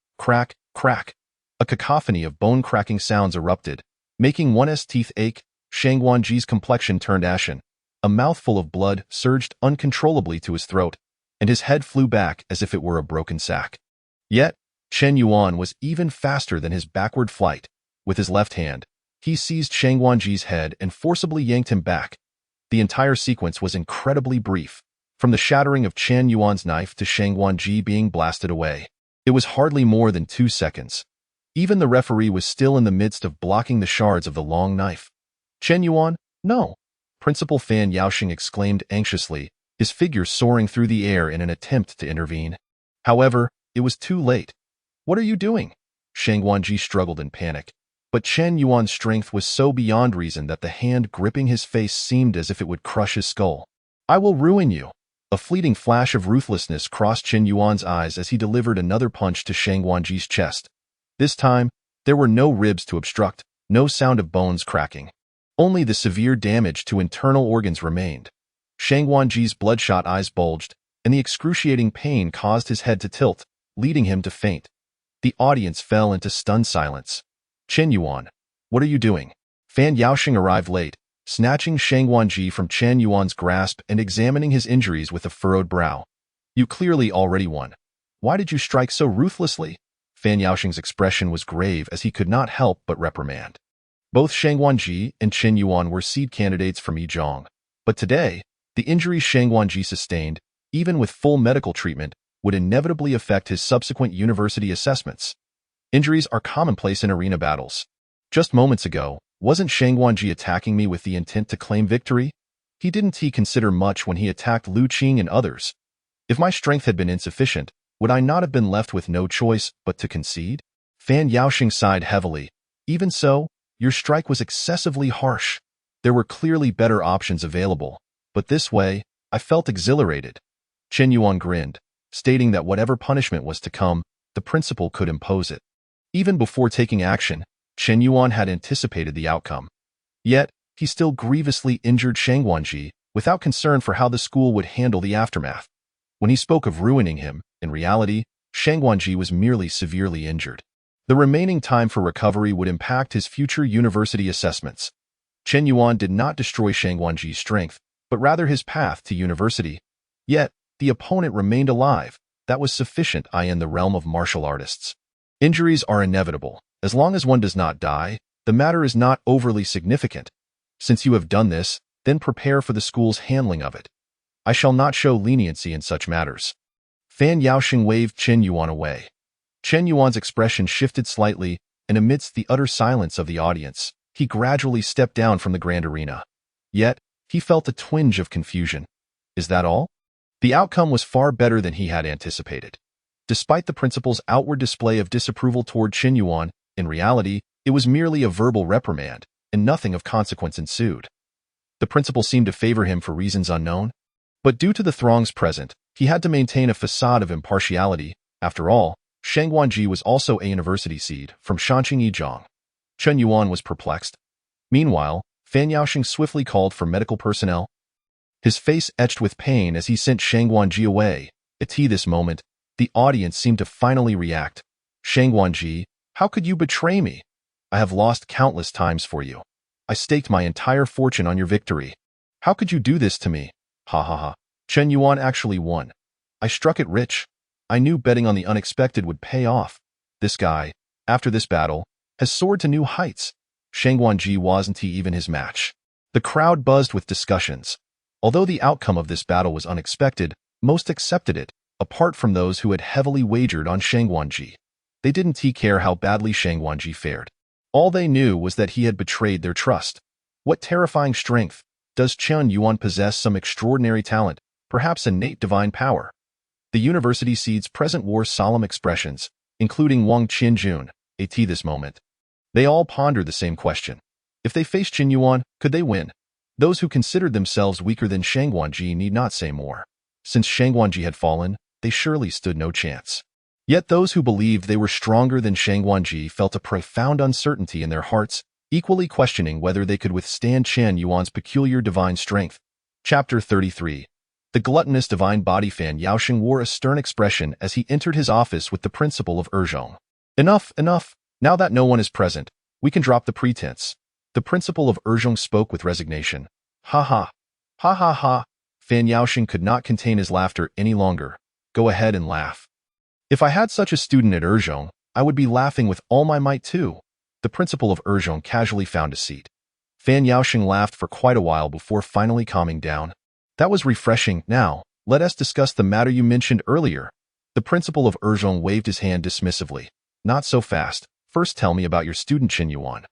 A cacophony of bone-cracking sounds erupted, making one's teeth ache. Shang Guanji's complexion turned ashen. A mouthful of blood surged uncontrollably to his throat, and his head flew back as if it were a broken sack. Yet, Chen Yuan was even faster than his backward flight. With his left hand, he seized Shang Guanji's head and forcibly yanked him back. The entire sequence was incredibly brief, from the shattering of Chen Yuan's knife to Shang Guanji being blasted away. It was hardly more than 2 seconds. Even the referee was still in the midst of blocking the shards of the long knife. Chen Yuan, no! Principal Fan Yaoxing exclaimed anxiously, his figure soaring through the air in an attempt to intervene. However, it was too late. What are you doing? Shang Guanji struggled in panic, but Chen Yuan's strength was so beyond reason that the hand gripping his face seemed as if it would crush his skull. I will ruin you. A fleeting flash of ruthlessness crossed Chen Yuan's eyes as he delivered another punch to Shang Guanji's chest. This time, there were no ribs to obstruct, no sound of bones cracking. Only the severe damage to internal organs remained. Shang Guanji's bloodshot eyes bulged, and the excruciating pain caused his head to tilt, leading him to faint. The audience fell into stunned silence. Chen Yuan, what are you doing? Fan Yaoxing arrived late, snatching Shang Guanji from Chen Yuan's grasp and examining his injuries with a furrowed brow. You clearly already won. Why did you strike so ruthlessly? Fan Yaoxing's expression was grave as he could not help but reprimand. Both Shang Guanji and Chen Yuan were seed candidates from Yizhong, but today, the injuries Shang Guanji sustained, even with full medical treatment, would inevitably affect his subsequent university assessments. Injuries are commonplace in arena battles. Just moments ago, wasn't Shang Guanji attacking me with the intent to claim victory? He didn't consider much when he attacked Lu Qing and others. If my strength had been insufficient, would I not have been left with no choice but to concede? Fan Yaoxing sighed heavily. Even so, your strike was excessively harsh. There were clearly better options available, but this way, I felt exhilarated. Chen Yuan grinned, stating that whatever punishment was to come, the principal could impose it. Even before taking action, Chen Yuan had anticipated the outcome. Yet, he still grievously injured Shang Guanji, without concern for how the school would handle the aftermath. When he spoke of ruining him, in reality, Shang Guanji was merely severely injured. The remaining time for recovery would impact his future university assessments. Chen Yuan did not destroy Shang Guanji's strength, but rather his path to university. Yet, the opponent remained alive. That was sufficient in the realm of martial artists. Injuries are inevitable. As long as one does not die, the matter is not overly significant. Since you have done this, then prepare for the school's handling of it. I shall not show leniency in such matters. Fan Yaoxing waved Chen Yuan away. Chen Yuan's expression shifted slightly, and amidst the utter silence of the audience, he gradually stepped down from the grand arena. Yet, he felt a twinge of confusion. Is that all? The outcome was far better than he had anticipated. Despite the principal's outward display of disapproval toward Chen Yuan, in reality, it was merely a verbal reprimand, and nothing of consequence ensued. The principal seemed to favor him for reasons unknown, but due to the throngs present, he had to maintain a facade of impartiality. After all, Shang Guanji was also a university seed from Shanqing Yizhong. Chen Yuan was perplexed. Meanwhile, Fan Yaoxing swiftly called for medical personnel. His face etched with pain as he sent Shang Guanji away. At this moment, the audience seemed to finally react. Shang Guanji, how could you betray me? I have lost countless times for you. I staked my entire fortune on your victory. How could you do this to me? Ha ha ha. Chen Yuan actually won. I struck it rich. I knew betting on the unexpected would pay off. This guy, after this battle, has soared to new heights. Shang Guanji wasn't even his match. The crowd buzzed with discussions. Although the outcome of this battle was unexpected, most accepted it, apart from those who had heavily wagered on Shang Guanji. They didn't care how badly Shang Guanji fared. All they knew was that he had betrayed their trust. What terrifying strength! Does Chen Yuan possess some extraordinary talent, perhaps innate divine power? The university seeds present wore solemn expressions, including Wang Qinjun, at this moment. They all pondered the same question. If they faced Chen Yuan, could they win? Those who considered themselves weaker than Shang Guanji need not say more. Since Shang Guanji had fallen, they surely stood no chance. Yet those who believed they were stronger than Shang Guanji felt a profound uncertainty in their hearts, equally questioning whether they could withstand Chen Yuan's peculiar divine strength. Chapter 33. The gluttonous divine body. Fan Yaoxing wore a stern expression as he entered his office with the principal of Yizhong. Enough, enough. Now that no one is present, we can drop the pretense. The principal of Urzhong spoke with resignation. Ha ha. Ha ha ha. Fan Yaoxing could not contain his laughter any longer. Go ahead and laugh. If I had such a student at Urzhong, I would be laughing with all my might too. The principal of Urzhong casually found a seat. Fan Yaoxing laughed for quite a while before finally calming down. That was refreshing. Now, let us discuss the matter you mentioned earlier. The principal of Urzhong waved his hand dismissively. Not so fast. First tell me about your student Chen Yuan.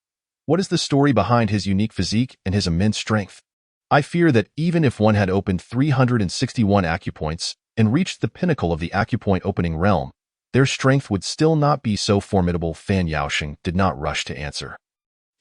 What is the story behind his unique physique and his immense strength? I fear that even if one had opened 361 acupoints and reached the pinnacle of the acupoint opening realm, their strength would still not be so formidable. Fan Yaoxing did not rush to answer.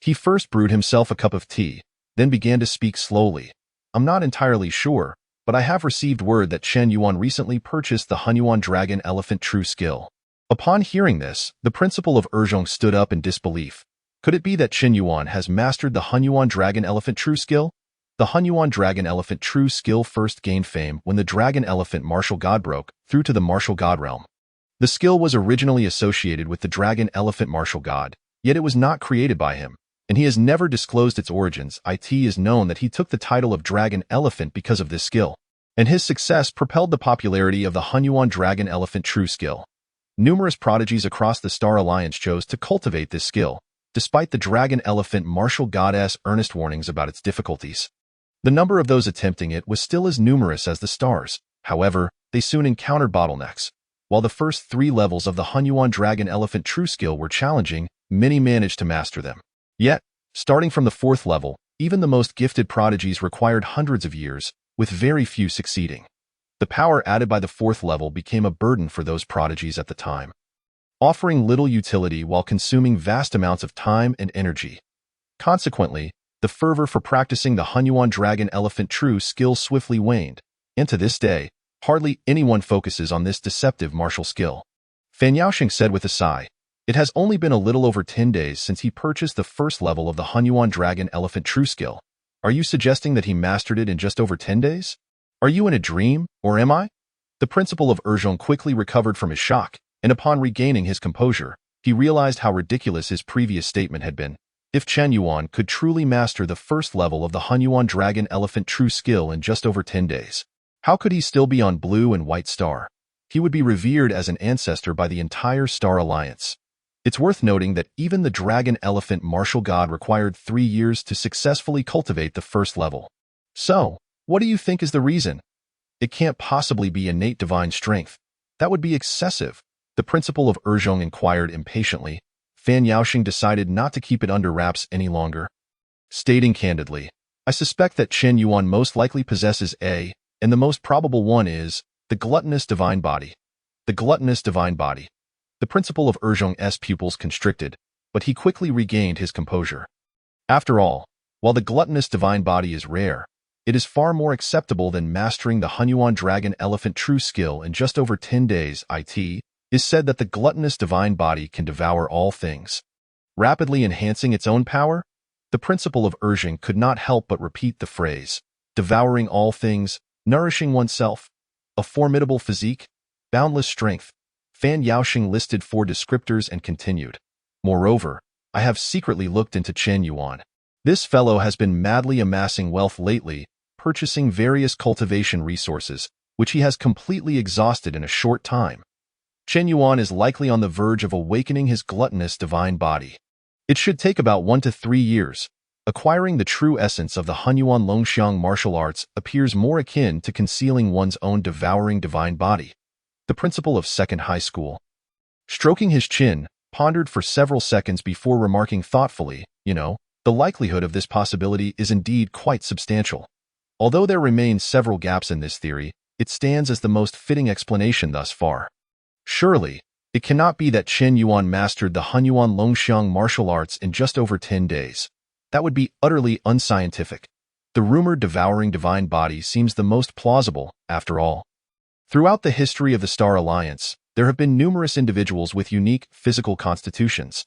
He first brewed himself a cup of tea, then began to speak slowly. I'm not entirely sure, but I have received word that Chen Yuan recently purchased the Hunyuan Dragon Elephant True Skill. Upon hearing this, the principal of Urzhong stood up in disbelief. Could it be that Chen Yuan has mastered the Hunyuan Dragon Elephant True Skill? The Hunyuan Dragon Elephant True Skill first gained fame when the Dragon Elephant Martial God broke through to the Martial God realm. The skill was originally associated with the Dragon Elephant Martial God, yet it was not created by him, and he has never disclosed its origins. It is known that he took the title of Dragon Elephant because of this skill, and his success propelled the popularity of the Hunyuan Dragon Elephant True Skill. Numerous prodigies across the Star Alliance chose to cultivate this skill, despite the Dragon Elephant Martial God's earnest warnings about its difficulties. The number of those attempting it was still as numerous as the stars. However, they soon encountered bottlenecks. While the first 3 levels of the Hunyuan Dragon Elephant True Skill were challenging, many managed to master them. Yet, starting from the 4th level, even the most gifted prodigies required hundreds of years, with very few succeeding. The power added by the 4th level became a burden for those prodigies at the time, offering little utility while consuming vast amounts of time and energy. Consequently, the fervor for practicing the Hunyuan Dragon Elephant True Skill swiftly waned, and to this day, hardly anyone focuses on this deceptive martial skill. Fan Yaoxing said with a sigh, it has only been a little over 10 days since he purchased the 1st level of the Hunyuan Dragon Elephant True Skill. Are you suggesting that he mastered it in just over 10 days? Are you in a dream, or am I? The principal of Urzhong quickly recovered from his shock, and upon regaining his composure, he realized how ridiculous his previous statement had been. If Chen Yuan could truly master the 1st level of the Hunyuan Dragon Elephant True Skill in just over 10 days, how could he still be on Blue and White Star? He would be revered as an ancestor by the entire Star Alliance. It's worth noting that even the Dragon Elephant Martial God required 3 years to successfully cultivate the 1st level. So, what do you think is the reason? It can't possibly be innate divine strength. That would be excessive. The principal of Urzhong inquired impatiently. Fan Yaoxing decided not to keep it under wraps any longer. Stating candidly, I suspect that Chen Yuan most likely possesses and the most probable one is, the gluttonous divine body. The gluttonous divine body. The principal of Urzhong's pupils constricted, but he quickly regained his composure. After all, while the gluttonous divine body is rare, it is far more acceptable than mastering the Hunyuan Dragon Elephant True Skill in just over 10 days. It is said that the gluttonous divine body can devour all things, rapidly enhancing its own power. The principal of Urzhong could not help but repeat the phrase, devouring all things, nourishing oneself, a formidable physique, boundless strength. Fan Yaoxing listed 4 descriptors and continued. Moreover, I have secretly looked into Chen Yuan. This fellow has been madly amassing wealth lately, purchasing various cultivation resources, which he has completely exhausted in a short time. Chen Yuan is likely on the verge of awakening his gluttonous divine body. It should take about 1 to 3 years. Acquiring the true essence of the Hunyuan Longxiang martial arts appears more akin to concealing one's own devouring divine body. The principal of 2nd High School, stroking his chin, pondered for several seconds before remarking thoughtfully, the likelihood of this possibility is indeed quite substantial. Although there remain several gaps in this theory, it stands as the most fitting explanation thus far. Surely, it cannot be that Chen Yuan mastered the Hunyuan Longxiang martial arts in just over 10 days. That would be utterly unscientific. The rumored devouring divine body seems the most plausible, after all. Throughout the history of the Star Alliance, there have been numerous individuals with unique physical constitutions.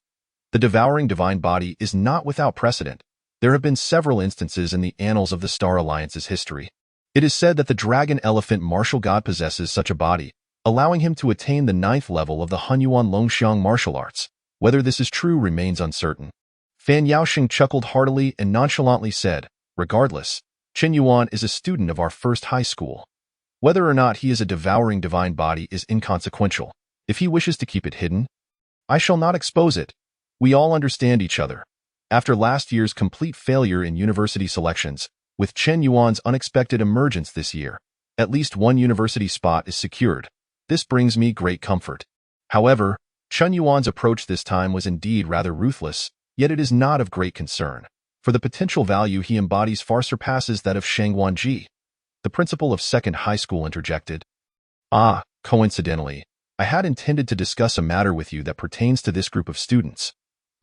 The devouring divine body is not without precedent. There have been several instances in the annals of the Star Alliance's history. It is said that the Dragon Elephant Martial God possesses such a body, allowing him to attain the 9th level of the Hunyuan Longxiang martial arts. Whether this is true remains uncertain. Fan Yaoxing chuckled heartily and nonchalantly said, "Regardless, Chen Yuan is a student of our first high school. Whether or not he is a devouring divine body is inconsequential. If he wishes to keep it hidden, I shall not expose it. We all understand each other." After last year's complete failure in university selections, with Chen Yuan's unexpected emergence this year, at least one university spot is secured. This brings me great comfort. However, Chen Yuan's approach this time was indeed rather ruthless, yet it is not of great concern, for the potential value he embodies far surpasses that of Shang Guanji. The principal of second high school interjected. Coincidentally, I had intended to discuss a matter with you that pertains to this group of students.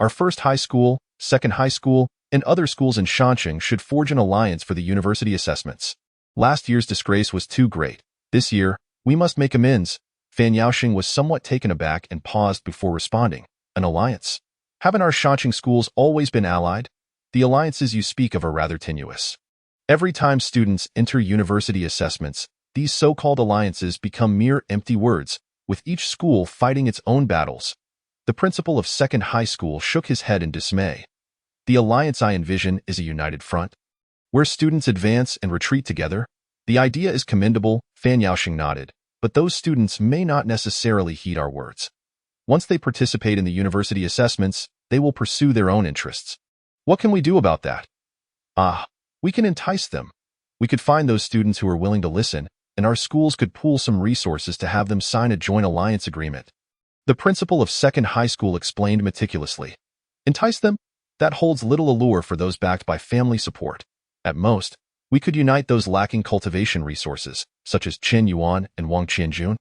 Our first high school, second high school, and other schools in Shanxing should forge an alliance for the university assessments. Last year's disgrace was too great. This year, we must make amends. Fan Yaoxing was somewhat taken aback and paused before responding. An alliance? Haven't our Shanxing schools always been allied? The alliances you speak of are rather tenuous. Every time students enter university assessments, these so-called alliances become mere empty words, with each school fighting its own battles. The principal of second high school shook his head in dismay. The alliance I envision is a united front, where students advance and retreat together. The idea is commendable, Fan Yaoxing nodded, but those students may not necessarily heed our words. Once they participate in the university assessments, they will pursue their own interests. What can we do about that? We can entice them. We could find those students who are willing to listen, and our schools could pool some resources to have them sign a joint alliance agreement. The principal of second high school explained meticulously. Entice them? That holds little allure for those backed by family support. At most, we could unite those lacking cultivation resources, such as Chen Yuan and Wang Qianjun.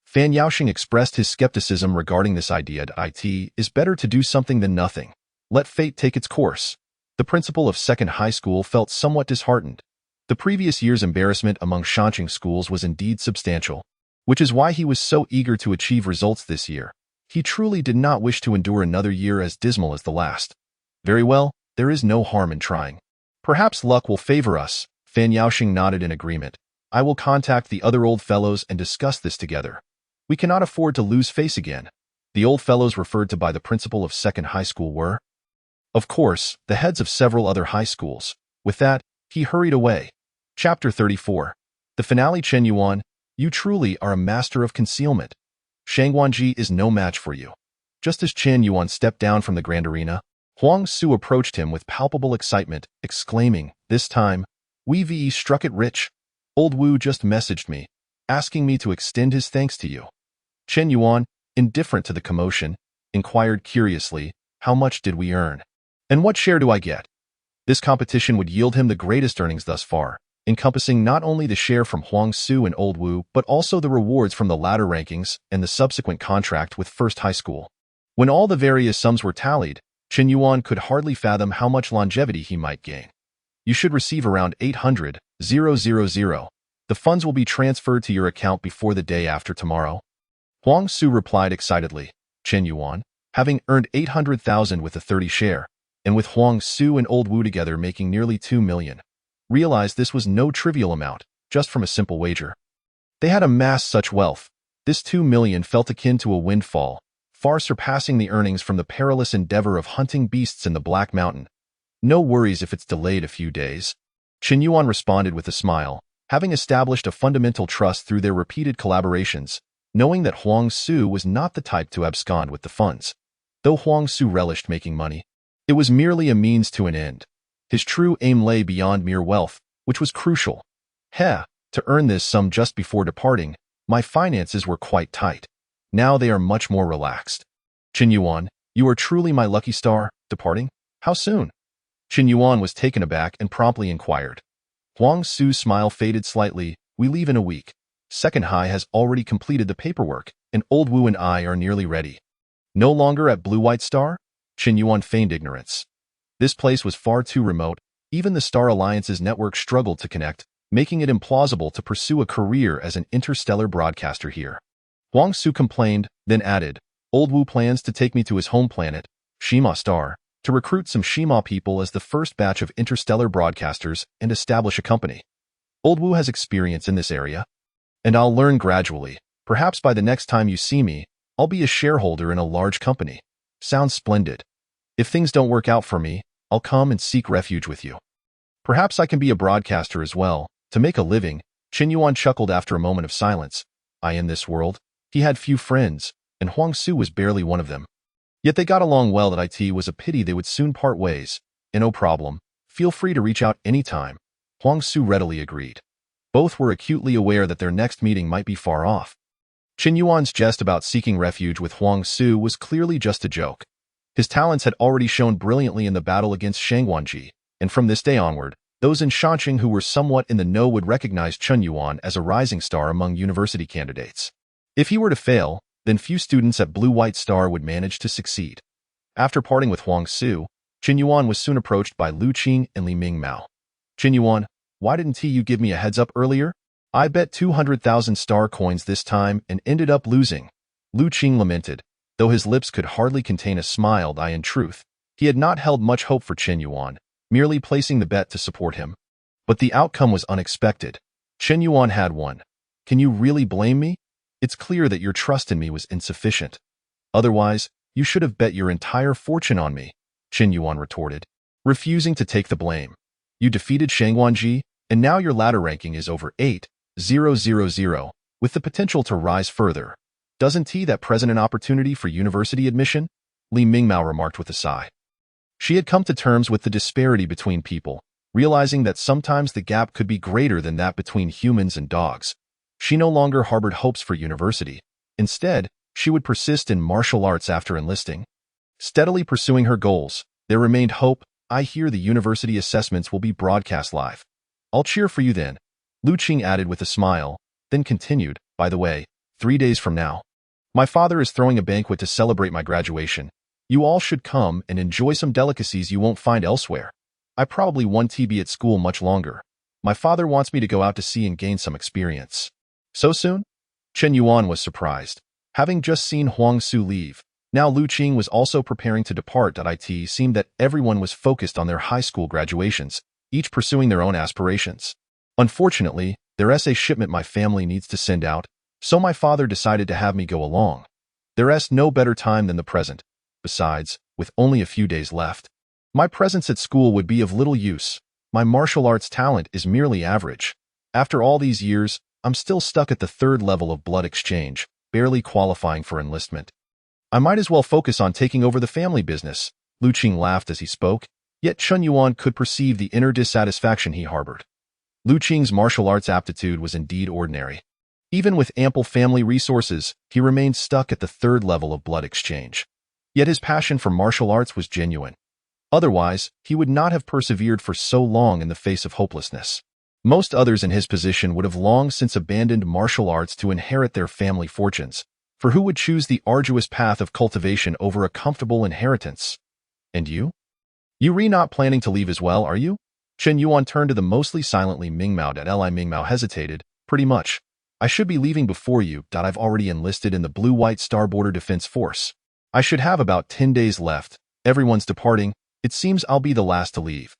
Fan Yaoxing expressed his skepticism regarding this idea. It is better to do something than nothing. Let fate take its course. The principal of second high school felt somewhat disheartened. The previous year's embarrassment among Shanxing schools was indeed substantial, which is why he was so eager to achieve results this year. He truly did not wish to endure another year as dismal as the last. Very well, there is no harm in trying. Perhaps luck will favor us. Fan Yaoxing nodded in agreement. I will contact the other old fellows and discuss this together. We cannot afford to lose face again. The old fellows referred to by the principal of second high school were, of course, the heads of several other high schools. With that, he hurried away. Chapter 34. The finale. Chen Yuan, you truly are a master of concealment. Shang Guanji is no match for you. Just as Chen Yuan stepped down from the grand arena, Huang Su approached him with palpable excitement, exclaiming, "This time, we struck it rich. Old Wu just messaged me, asking me to extend his thanks to you." Chen Yuan, indifferent to the commotion, inquired curiously, "How much did we earn? And what share do I get?" This competition would yield him the greatest earnings thus far, encompassing not only the share from Huang Su and Old Wu, but also the rewards from the latter rankings and the subsequent contract with First High School. When all the various sums were tallied, Chen Yuan could hardly fathom how much longevity he might gain. You should receive around 800,000. The funds will be transferred to your account before the day after tomorrow. Huang Su replied excitedly. Chen Yuan, having earned 800,000 with a 30 share, and with Huang Su and Old Wu together making nearly 2 million, realized this was no trivial amount, just from a simple wager. They had amassed such wealth. This 2 million felt akin to a windfall, far surpassing the earnings from the perilous endeavor of hunting beasts in the Black Mountain. No worries if it's delayed a few days. Chen Yuan responded with a smile, having established a fundamental trust through their repeated collaborations, knowing that Huang Su was not the type to abscond with the funds. Though Huang Su relished making money, it was merely a means to an end. His true aim lay beyond mere wealth, which was crucial. To earn this sum just before departing, my finances were quite tight. Now they are much more relaxed. Chen Yuan, you are truly my lucky star. Departing? How soon? Chen Yuan was taken aback and promptly inquired. Huang Su's smile faded slightly. We leave in a week. Second High has already completed the paperwork, and Old Wu and I are nearly ready. No longer at Blue White Star? Chen Yuan feigned ignorance. This place was far too remote. Even the Star Alliance's network struggled to connect, making it implausible to pursue a career as an interstellar broadcaster here. Huang Su complained, then added, Old Wu plans to take me to his home planet, Shima Star, to recruit some Shima people as the first batch of interstellar broadcasters and establish a company. Old Wu has experience in this area, and I'll learn gradually. Perhaps by the next time you see me, I'll be a shareholder in a large company. Sounds splendid. If things don't work out for me, I'll come and seek refuge with you. Perhaps I can be a broadcaster as well, to make a living. Chen Yuan chuckled after a moment of silence. In this world, he had few friends, and Huang Su was barely one of them. Yet they got along well. That it was a pity they would soon part ways. No problem. Feel free to reach out anytime. Huang Su readily agreed. Both were acutely aware that their next meeting might be far off. Chen Yuan's jest about seeking refuge with Huang Su was clearly just a joke. His talents had already shown brilliantly in the battle against Shang Wanji, and from this day onward, those in Shanqing who were somewhat in the know would recognize Chen Yuan as a rising star among university candidates. If he were to fail, then few students at Blue-White Star would manage to succeed. After parting with Huang Su, Chen Yuan was soon approached by Lu Qing and Li Mingmao. Chen Yuan, why didn't you give me a heads up earlier? I bet 200,000 star coins this time and ended up losing. Lu Qing lamented, though his lips could hardly contain a smile. In truth, he had not held much hope for Chen Yuan, merely placing the bet to support him. But the outcome was unexpected. Chen Yuan had won. Can you really blame me? It's clear that your trust in me was insufficient. Otherwise, you should have bet your entire fortune on me, Chen Yuan retorted, refusing to take the blame. You defeated Shang Wanji, and now your ladder ranking is over 8,000, with the potential to rise further. Doesn't that present an opportunity for university admission? Li Mingmao remarked with a sigh. She had come to terms with the disparity between people, realizing that sometimes the gap could be greater than that between humans and dogs. She no longer harbored hopes for university. Instead, she would persist in martial arts after enlisting. Steadily pursuing her goals, there remained hope. I hear the university assessments will be broadcast live. I'll cheer for you then, Lu Qing added with a smile, then continued, by the way, 3 days from now, my father is throwing a banquet to celebrate my graduation. You all should come and enjoy some delicacies you won't find elsewhere. I probably won't be at school much longer. My father wants me to go out to sea and gain some experience. So soon? Chen Yuan was surprised. Having just seen Huang Su leave, now Lu Qing was also preparing to depart. It seemed that everyone was focused on their high school graduations, each pursuing their own aspirations. Unfortunately, there's a shipment my family needs to send out, so my father decided to have me go along. There's no better time than the present. Besides, with only a few days left, my presence at school would be of little use. My martial arts talent is merely average. After all these years, I'm still stuck at the 3rd level of blood exchange, barely qualifying for enlistment. I might as well focus on taking over the family business. Lu Qing laughed as he spoke, yet Chen Yuan could perceive the inner dissatisfaction he harbored. Lu Qing's martial arts aptitude was indeed ordinary. Even with ample family resources, he remained stuck at the 3rd level of blood exchange. Yet his passion for martial arts was genuine. Otherwise, he would not have persevered for so long in the face of hopelessness. Most others in his position would have long since abandoned martial arts to inherit their family fortunes, for who would choose the arduous path of cultivation over a comfortable inheritance? And you? You're not planning to leave as well, are you? Chen Yuan turned to the mostly silently Mingmao. Li Mingmao hesitated. Pretty much. I should be leaving before you. I've already enlisted in the Blue-White Star Border Defense Force. I should have about 10 days left. Everyone's departing. It seems I'll be the last to leave.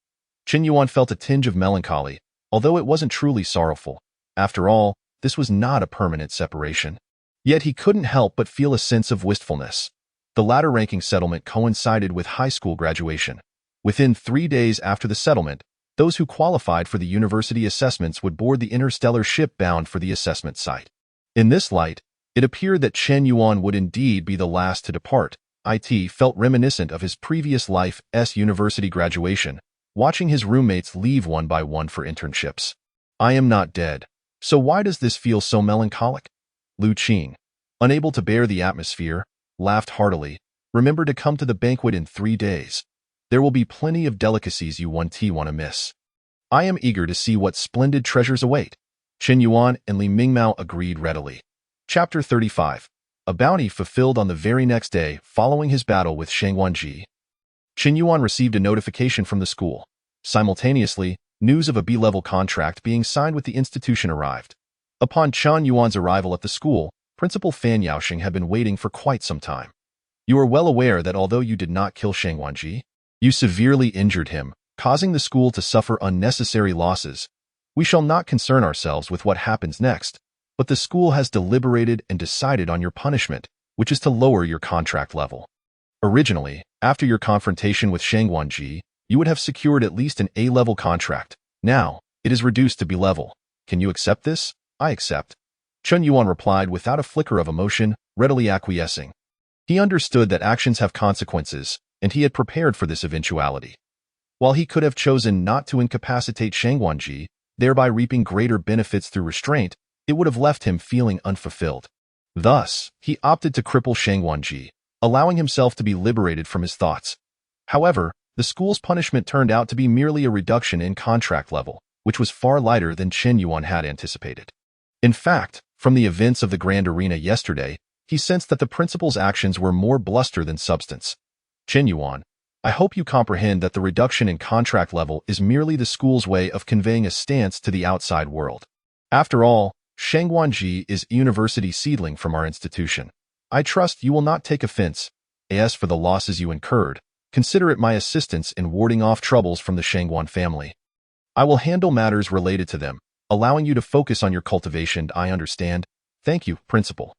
Chen Yuan felt a tinge of melancholy, although it wasn't truly sorrowful. After all, this was not a permanent separation. Yet he couldn't help but feel a sense of wistfulness. The ladder ranking settlement coincided with high school graduation. Within 3 days after the settlement, those who qualified for the university assessments would board the interstellar ship bound for the assessment site. In this light, it appeared that Chen Yuan would indeed be the last to depart. It felt reminiscent of his previous life's university graduation, watching his roommates leave one by one for internships. I am not dead. So why does this feel so melancholic? Lu Qing, unable to bear the atmosphere, laughed heartily. Remember to come to the banquet in 3 days. There will be plenty of delicacies you want to miss. I am eager to see what splendid treasures await. Chen Yuan and Li Mingmao agreed readily. Chapter 35. A bounty fulfilled on the very next day following his battle with Shang Wanji. Chen Yuan received a notification from the school. Simultaneously, news of a B-level contract being signed with the institution arrived. Upon Chen Yuan's arrival at the school, Principal Fan Yaoxing had been waiting for quite some time. You are well aware that although you did not kill Shang Wanji, you severely injured him, causing the school to suffer unnecessary losses. We shall not concern ourselves with what happens next, but the school has deliberated and decided on your punishment, which is to lower your contract level. Originally, after your confrontation with Shang Wanji, you would have secured at least an A-level contract. Now, it is reduced to B-level. Can you accept this? I accept. Chun Yuan replied without a flicker of emotion, readily acquiescing. He understood that actions have consequences, and he had prepared for this eventuality. While he could have chosen not to incapacitate Shang Wanji, thereby reaping greater benefits through restraint, it would have left him feeling unfulfilled. Thus, he opted to cripple Shang Wanji, allowing himself to be liberated from his thoughts. However, the school's punishment turned out to be merely a reduction in contract level, which was far lighter than Chen Yuan had anticipated. In fact, from the events of the Grand Arena yesterday, he sensed that the principal's actions were more bluster than substance. Chen Yuan, I hope you comprehend that the reduction in contract level is merely the school's way of conveying a stance to the outside world. After all, Shang Wanji is a university seedling from our institution. I trust you will not take offense. As for the losses you incurred, consider it my assistance in warding off troubles from the Shangguan family. I will handle matters related to them, allowing you to focus on your cultivation. I understand. Thank you, Principal.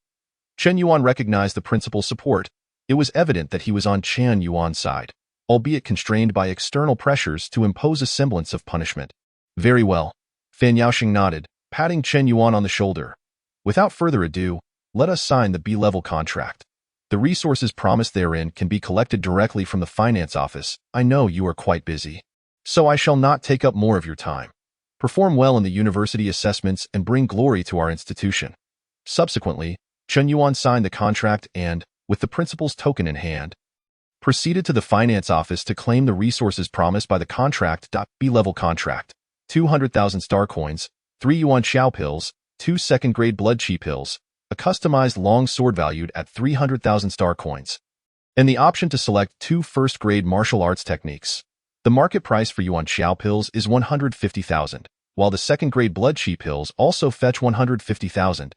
Chen Yuan recognized the principal's support. It was evident that he was on Chen Yuan's side, albeit constrained by external pressures to impose a semblance of punishment. Very well. Fan Yaoxing nodded, patting Chen Yuan on the shoulder. Without further ado, let us sign the B-level contract. The resources promised therein can be collected directly from the finance office. I know you are quite busy, so I shall not take up more of your time. Perform well in the university assessments and bring glory to our institution. Subsequently, Chen Yuan signed the contract and, with the principal's token in hand, proceeded to the finance office to claim the resources promised by the contract. B-level contract: 200,000 star coins, 3 yuan xiao pills, 2 second-grade blood chi pills, a customized long sword valued at 300,000 star coins, and the option to select 2 first-grade martial arts techniques. The market price for yuan xiao pills is 150,000, while the second-grade blood chi pills also fetch 150,000.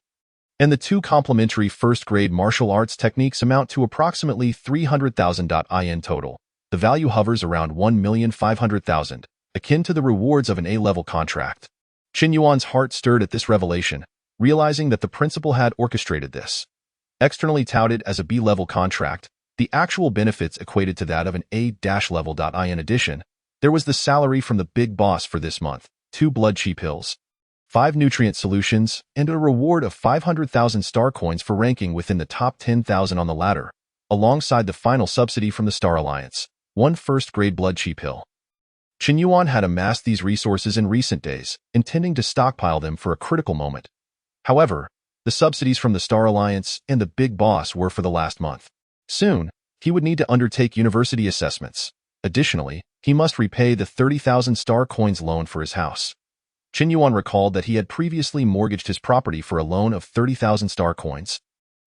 And the 2 complementary first-grade martial arts techniques amount to approximately 300,000 in total. The value hovers around 1,500,000, akin to the rewards of an A-level contract. Chen Yuan's heart stirred at this revelation, realizing that the principal had orchestrated this. Externally touted as a B-level contract, the actual benefits equated to that of an A-level. In addition, there was the salary from the big boss for this month, 2 blood chi pills, 5 nutrient solutions, and a reward of 500,000 star coins for ranking within the top 10,000 on the ladder, alongside the final subsidy from the Star Alliance, 1 first-grade blood chi pill. Chen Yuan had amassed these resources in recent days, intending to stockpile them for a critical moment. However, the subsidies from the Star Alliance and the big boss were for the last month. Soon, he would need to undertake university assessments. Additionally, he must repay the 30,000 star coins loan for his house. Chen Yuan recalled that he had previously mortgaged his property for a loan of 30,000 star coins,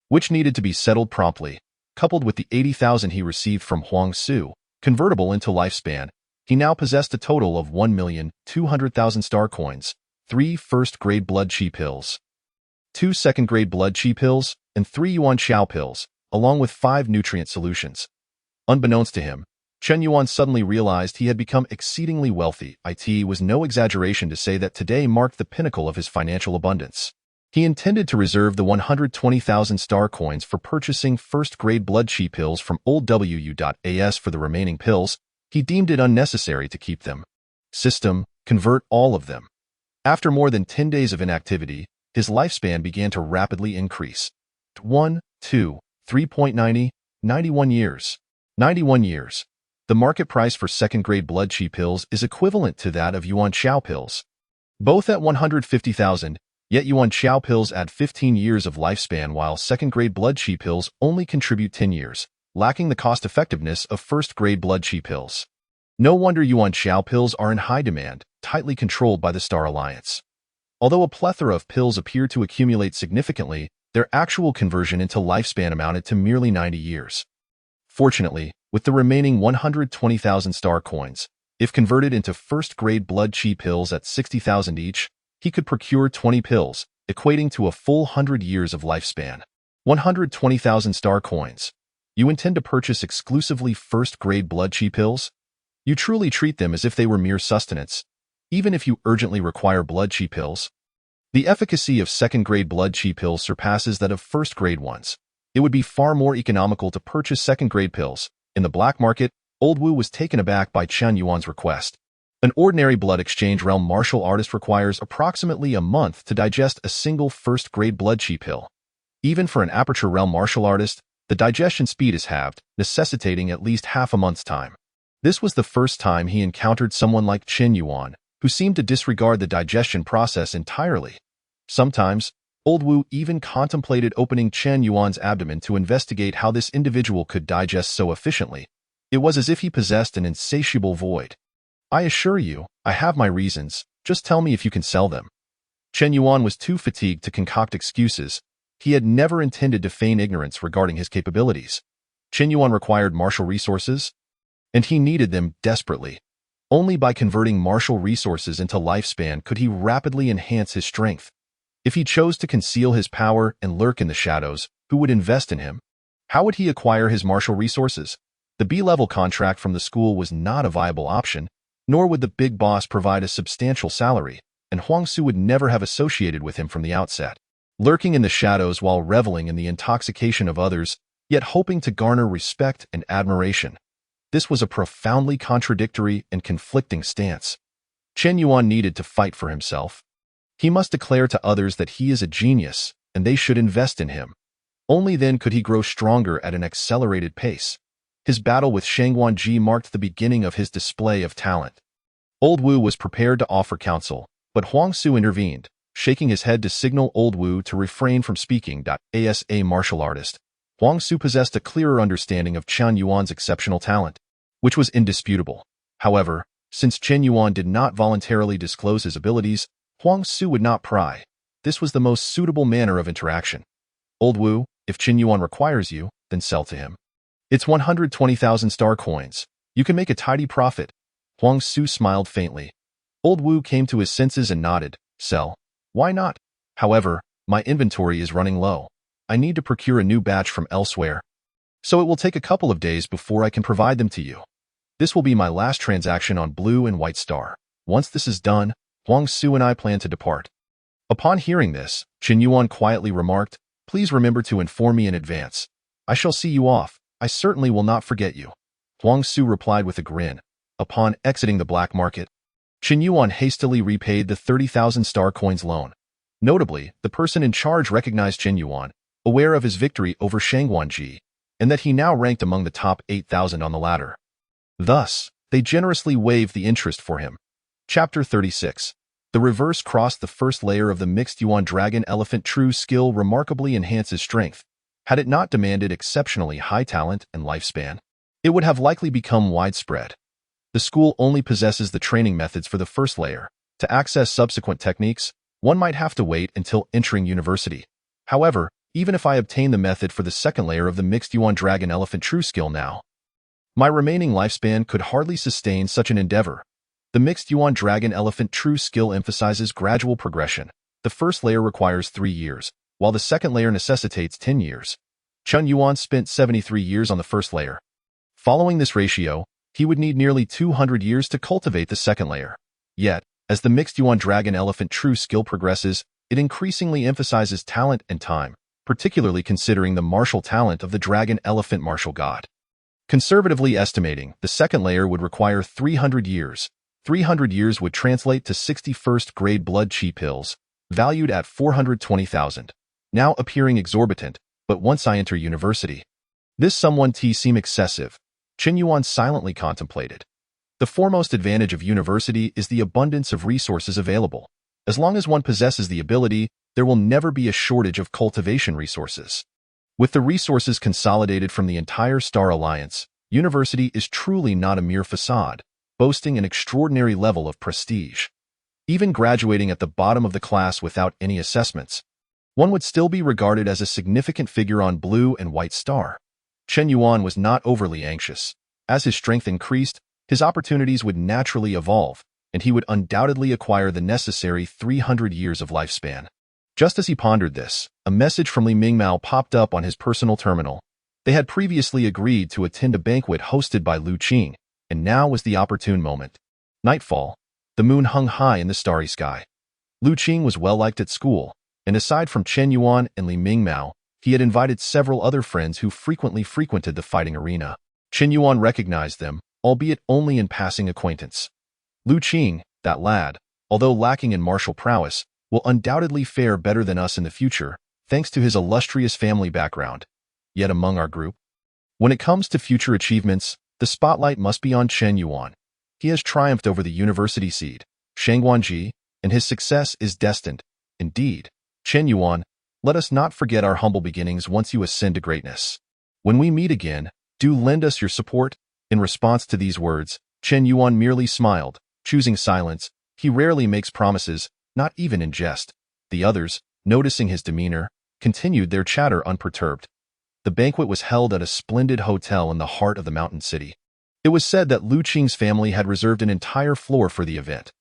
which needed to be settled promptly. Coupled with the 80,000 he received from Huang Su, convertible into lifespan, he now possessed a total of 1,200,000 star coins, 3 first-grade blood chi pills, 2 second-grade blood chi pills, and 3 yuan xiao pills, along with 5 nutrient solutions. Unbeknownst to him, Chen Yuan suddenly realized he had become exceedingly wealthy. It was no exaggeration to say that today marked the pinnacle of his financial abundance. He intended to reserve the 120,000 star coins for purchasing first-grade blood chi pills from Old WU.AS. For the remaining pills, he deemed it unnecessary to keep them. System, convert all of them. After more than 10 days of inactivity, his lifespan began to rapidly increase. 1, 2, 3.90, 91 years. 91 years. The market price for second-grade blood chi pills is equivalent to that of yuan xiao pills, both at 150,000, yet yuan xiao pills add 15 years of lifespan while second-grade blood chi pills only contribute 10 years, lacking the cost-effectiveness of first-grade blood chi pills. No wonder yuan xiao pills are in high demand, tightly controlled by the Star Alliance. Although a plethora of pills appear to accumulate significantly, their actual conversion into lifespan amounted to merely 90 years. Fortunately, with the remaining 120,000 star coins, if converted into first-grade blood chi pills at 60,000 each, he could procure 20 pills, equating to a full 100 years of lifespan. 120,000 star coins. You intend to purchase exclusively first-grade blood chi pills? You truly treat them as if they were mere sustenance, even if you urgently require blood chi pills. The efficacy of second-grade blood chi pills surpasses that of first-grade ones. It would be far more economical to purchase second-grade pills. In the black market, Old Wu was taken aback by Chen Yuan's request. An ordinary blood exchange realm martial artist requires approximately a month to digest a single first-grade blood chi pill. Even for an aperture realm martial artist, the digestion speed is halved, necessitating at least half a month's time. This was the first time he encountered someone like Chen Yuan, who seemed to disregard the digestion process entirely. Sometimes, Old Wu even contemplated opening Chen Yuan's abdomen to investigate how this individual could digest so efficiently. It was as if he possessed an insatiable void. "I assure you, I have my reasons. Just tell me if you can sell them." Chen Yuan was too fatigued to concoct excuses. He had never intended to feign ignorance regarding his capabilities. Chen Yuan required martial resources, and he needed them desperately. Only by converting martial resources into lifespan could he rapidly enhance his strength. If he chose to conceal his power and lurk in the shadows, who would invest in him? How would he acquire his martial resources? The B-level contract from the school was not a viable option, nor would the big boss provide a substantial salary, and Huang Su would never have associated with him from the outset. Lurking in the shadows while reveling in the intoxication of others, yet hoping to garner respect and admiration. This was a profoundly contradictory and conflicting stance. Chen Yuan needed to fight for himself. He must declare to others that he is a genius, and they should invest in him. Only then could he grow stronger at an accelerated pace. His battle with Shangguan Ji marked the beginning of his display of talent. Old Wu was prepared to offer counsel, but Huang Su intervened, shaking his head to signal Old Wu to refrain from speaking. As a martial artist, Huang Su possessed a clearer understanding of Chen Yuan's exceptional talent, which was indisputable. However, since Chen Yuan did not voluntarily disclose his abilities, Huang Su would not pry. This was the most suitable manner of interaction. "Old Wu, if Chen Yuan requires you, then sell to him. It's 120,000 star coins. You can make a tidy profit." Huang Su smiled faintly. Old Wu came to his senses and nodded. "Sell? Why not? However, my inventory is running low. I need to procure a new batch from elsewhere. So it will take a couple of days before I can provide them to you. This will be my last transaction on Blue and White Star. Once this is done, Huang Su and I plan to depart." Upon hearing this, Chen Yuan quietly remarked, "Please remember to inform me in advance. I shall see you off. I certainly will not forget you." Huang Su replied with a grin. Upon exiting the black market, Chen Yuan hastily repaid the 30,000 star coins loan. Notably, the person in charge recognized Chen Yuan, aware of his victory over Shangguan Ji, and that he now ranked among the top 8,000 on the ladder. Thus, they generously waived the interest for him. Chapter 36. The reverse cross. The first layer of the mixed Yuan Dragon Elephant True skill remarkably enhances strength. Had it not demanded exceptionally high talent and lifespan, it would have likely become widespread. The school only possesses the training methods for the first layer. To access subsequent techniques, one might have to wait until entering university. However, even if I obtain the method for the second layer of the mixed Yuan Dragon Elephant True skill now, my remaining lifespan could hardly sustain such an endeavor. The mixed Yuan Dragon Elephant True skill emphasizes gradual progression. The first layer requires 3 years, while the second layer necessitates 10 years. Chen Yuan spent 73 years on the first layer. Following this ratio, he would need nearly 200 years to cultivate the second layer. Yet, as the mixed Yuan Dragon Elephant True skill progresses, it increasingly emphasizes talent and time, particularly considering the martial talent of the Dragon Elephant Martial God. Conservatively estimating, the second layer would require 300 years. 300 years would translate to 61st grade blood chi pills, valued at 420,000, now appearing exorbitant, but once I enter university. This sum won't seem excessive. Chen Yuan silently contemplated. The foremost advantage of university is the abundance of resources available. As long as one possesses the ability, there will never be a shortage of cultivation resources. With the resources consolidated from the entire Star Alliance, university is truly not a mere facade, boasting an extraordinary level of prestige. Even graduating at the bottom of the class without any assessments, one would still be regarded as a significant figure on Blue and White Star. Chen Yuan was not overly anxious. As his strength increased, his opportunities would naturally evolve, and he would undoubtedly acquire the necessary 300 years of lifespan. Just as he pondered this, a message from Li Mingmao popped up on his personal terminal. They had previously agreed to attend a banquet hosted by Lu Qing, and now was the opportune moment. Nightfall. The moon hung high in the starry sky. Lu Qing was well liked at school, and aside from Chen Yuan and Li Mingmao, He had invited several other friends who frequently frequented the fighting arena. Chen Yuan recognized them, albeit only in passing acquaintance. Lu Qing, that lad, although lacking in martial prowess, will undoubtedly fare better than us in the future, thanks to his illustrious family background. Yet among our group, when it comes to future achievements, the spotlight must be on Chen Yuan. He has triumphed over the university seed, Shangguanji, and his success is destined. Indeed, Chen Yuan, let us not forget our humble beginnings once you ascend to greatness. When we meet again, do lend us your support. In response to these words, Chen Yuan merely smiled, choosing silence. He rarely makes promises, not even in jest. The others, noticing his demeanor, continued their chatter unperturbed. The banquet was held at a splendid hotel in the heart of the mountain city. It was said that Lu Qing's family had reserved an entire floor for the event.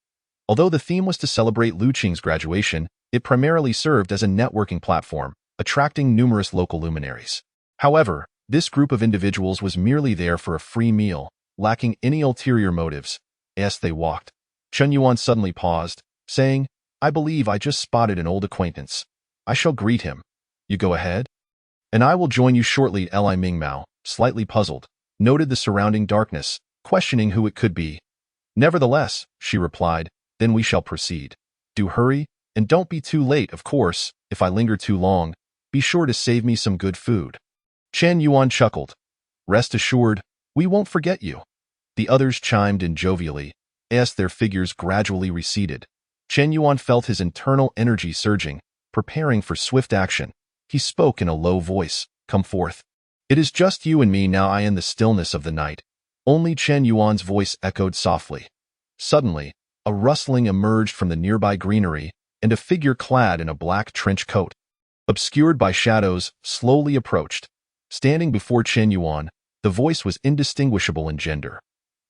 Although the theme was to celebrate Lu Qing's graduation, it primarily served as a networking platform, attracting numerous local luminaries. However, this group of individuals was merely there for a free meal, lacking any ulterior motives. As they walked, Chen Yuan suddenly paused, saying, "I believe I just spotted an old acquaintance. I shall greet him. You go ahead? And I will join you shortly." Li Mingmao, slightly puzzled, noted the surrounding darkness, questioning who it could be. "Nevertheless," she replied, "then we shall proceed. Do hurry, and don't be too late, of course. If I linger too long, be sure to save me some good food." Chen Yuan chuckled. "Rest assured, we won't forget you." The others chimed in jovially, as their figures gradually receded. Chen Yuan felt his internal energy surging, preparing for swift action. He spoke in a low voice, "Come forth. It is just you and me now." I in the stillness of the night. Only Chen Yuan's voice echoed softly. Suddenly, a rustling emerged from the nearby greenery, and a figure clad in a black trench coat, obscured by shadows, slowly approached. Standing before Chen Yuan, the voice was indistinguishable in gender.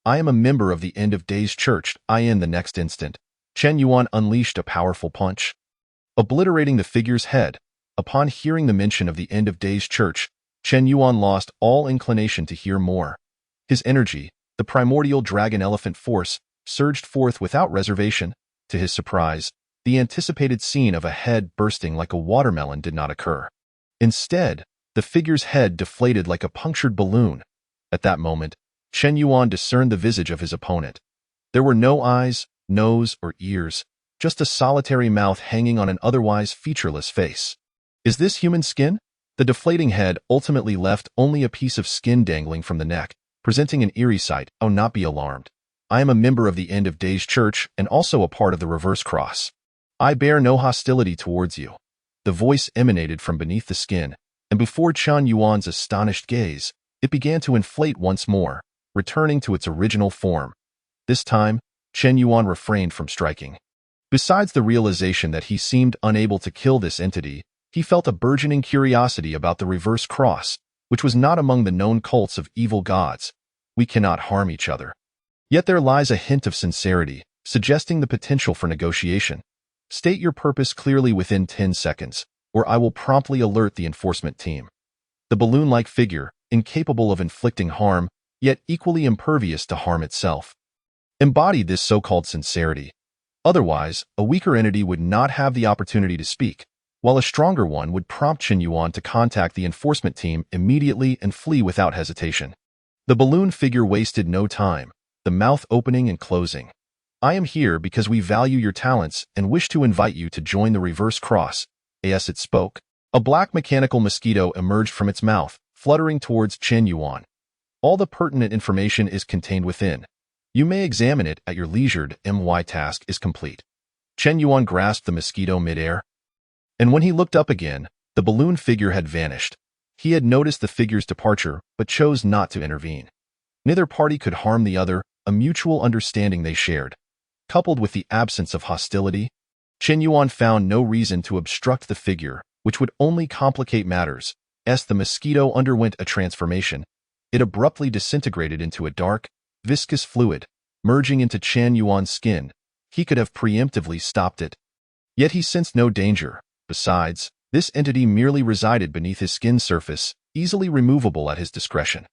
"I am a member of the End of Days Church." In the next instant, Chen Yuan unleashed a powerful punch, obliterating the figure's head. Upon hearing the mention of the End of Days Church, Chen Yuan lost all inclination to hear more. His energy, the primordial dragon elephant force, surged forth without reservation. To his surprise, the anticipated scene of a head bursting like a watermelon did not occur. Instead, the figure's head deflated like a punctured balloon. At that moment, Chen Yuan discerned the visage of his opponent. There were no eyes, nose, or ears, just a solitary mouth hanging on an otherwise featureless face. Is this human skin? The deflating head ultimately left only a piece of skin dangling from the neck, presenting an eerie sight. "Oh, not be alarmed. I am a member of the End of Days Church and also a part of the Reverse Cross. I bear no hostility towards you." The voice emanated from beneath the skin, and before Chen Yuan's astonished gaze, it began to inflate once more, returning to its original form. This time, Chen Yuan refrained from striking. Besides the realization that he seemed unable to kill this entity, he felt a burgeoning curiosity about the Reverse Cross, which was not among the known cults of evil gods. We cannot harm each other. Yet there lies a hint of sincerity, suggesting the potential for negotiation. State your purpose clearly within 10 seconds, or I will promptly alert the enforcement team. The balloon-like figure, incapable of inflicting harm, yet equally impervious to harm itself, embodied this so-called sincerity. Otherwise, a weaker entity would not have the opportunity to speak, while a stronger one would prompt Chen Yuan to contact the enforcement team immediately and flee without hesitation. The balloon figure wasted no time, the mouth opening and closing. "I am here because we value your talents and wish to invite you to join the Reverse Cross." As it spoke, a black mechanical mosquito emerged from its mouth, fluttering towards Chen Yuan. "All the pertinent information is contained within. You may examine it at your leisure. My task is complete." Chen Yuan grasped the mosquito midair, and when he looked up again, the balloon figure had vanished. He had noticed the figure's departure, but chose not to intervene. Neither party could harm the other, a mutual understanding they shared. Coupled with the absence of hostility, Chen Yuan found no reason to obstruct the figure, which would only complicate matters. As the mosquito underwent a transformation, it abruptly disintegrated into a dark, viscous fluid, merging into Chen Yuan's skin. He could have preemptively stopped it. Yet he sensed no danger. Besides, this entity merely resided beneath his skin surface, easily removable at his discretion.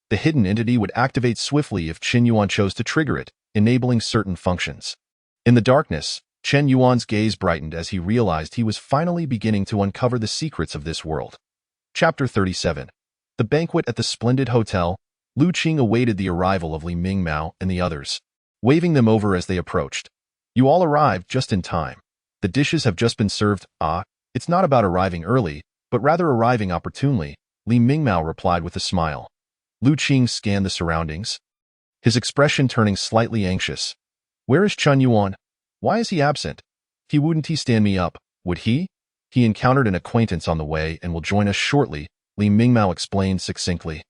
The hidden entity would activate swiftly if Chen Yuan chose to trigger it, enabling certain functions. In the darkness, Chen Yuan's gaze brightened as he realized he was finally beginning to uncover the secrets of this world. Chapter 37. The banquet at the splendid hotel. Lu Qing awaited the arrival of Li Mingmao and the others, waving them over as they approached. You all arrived just in time. The dishes have just been served. It's not about arriving early, but rather arriving opportunely, Li Mingmao replied with a smile. Lu Qing scanned the surroundings, his expression turning slightly anxious. Where is Chun Yuan? Why is he absent? Wouldn't he stand me up, would he? He encountered an acquaintance on the way and will join us shortly, Li Mingmao explained succinctly.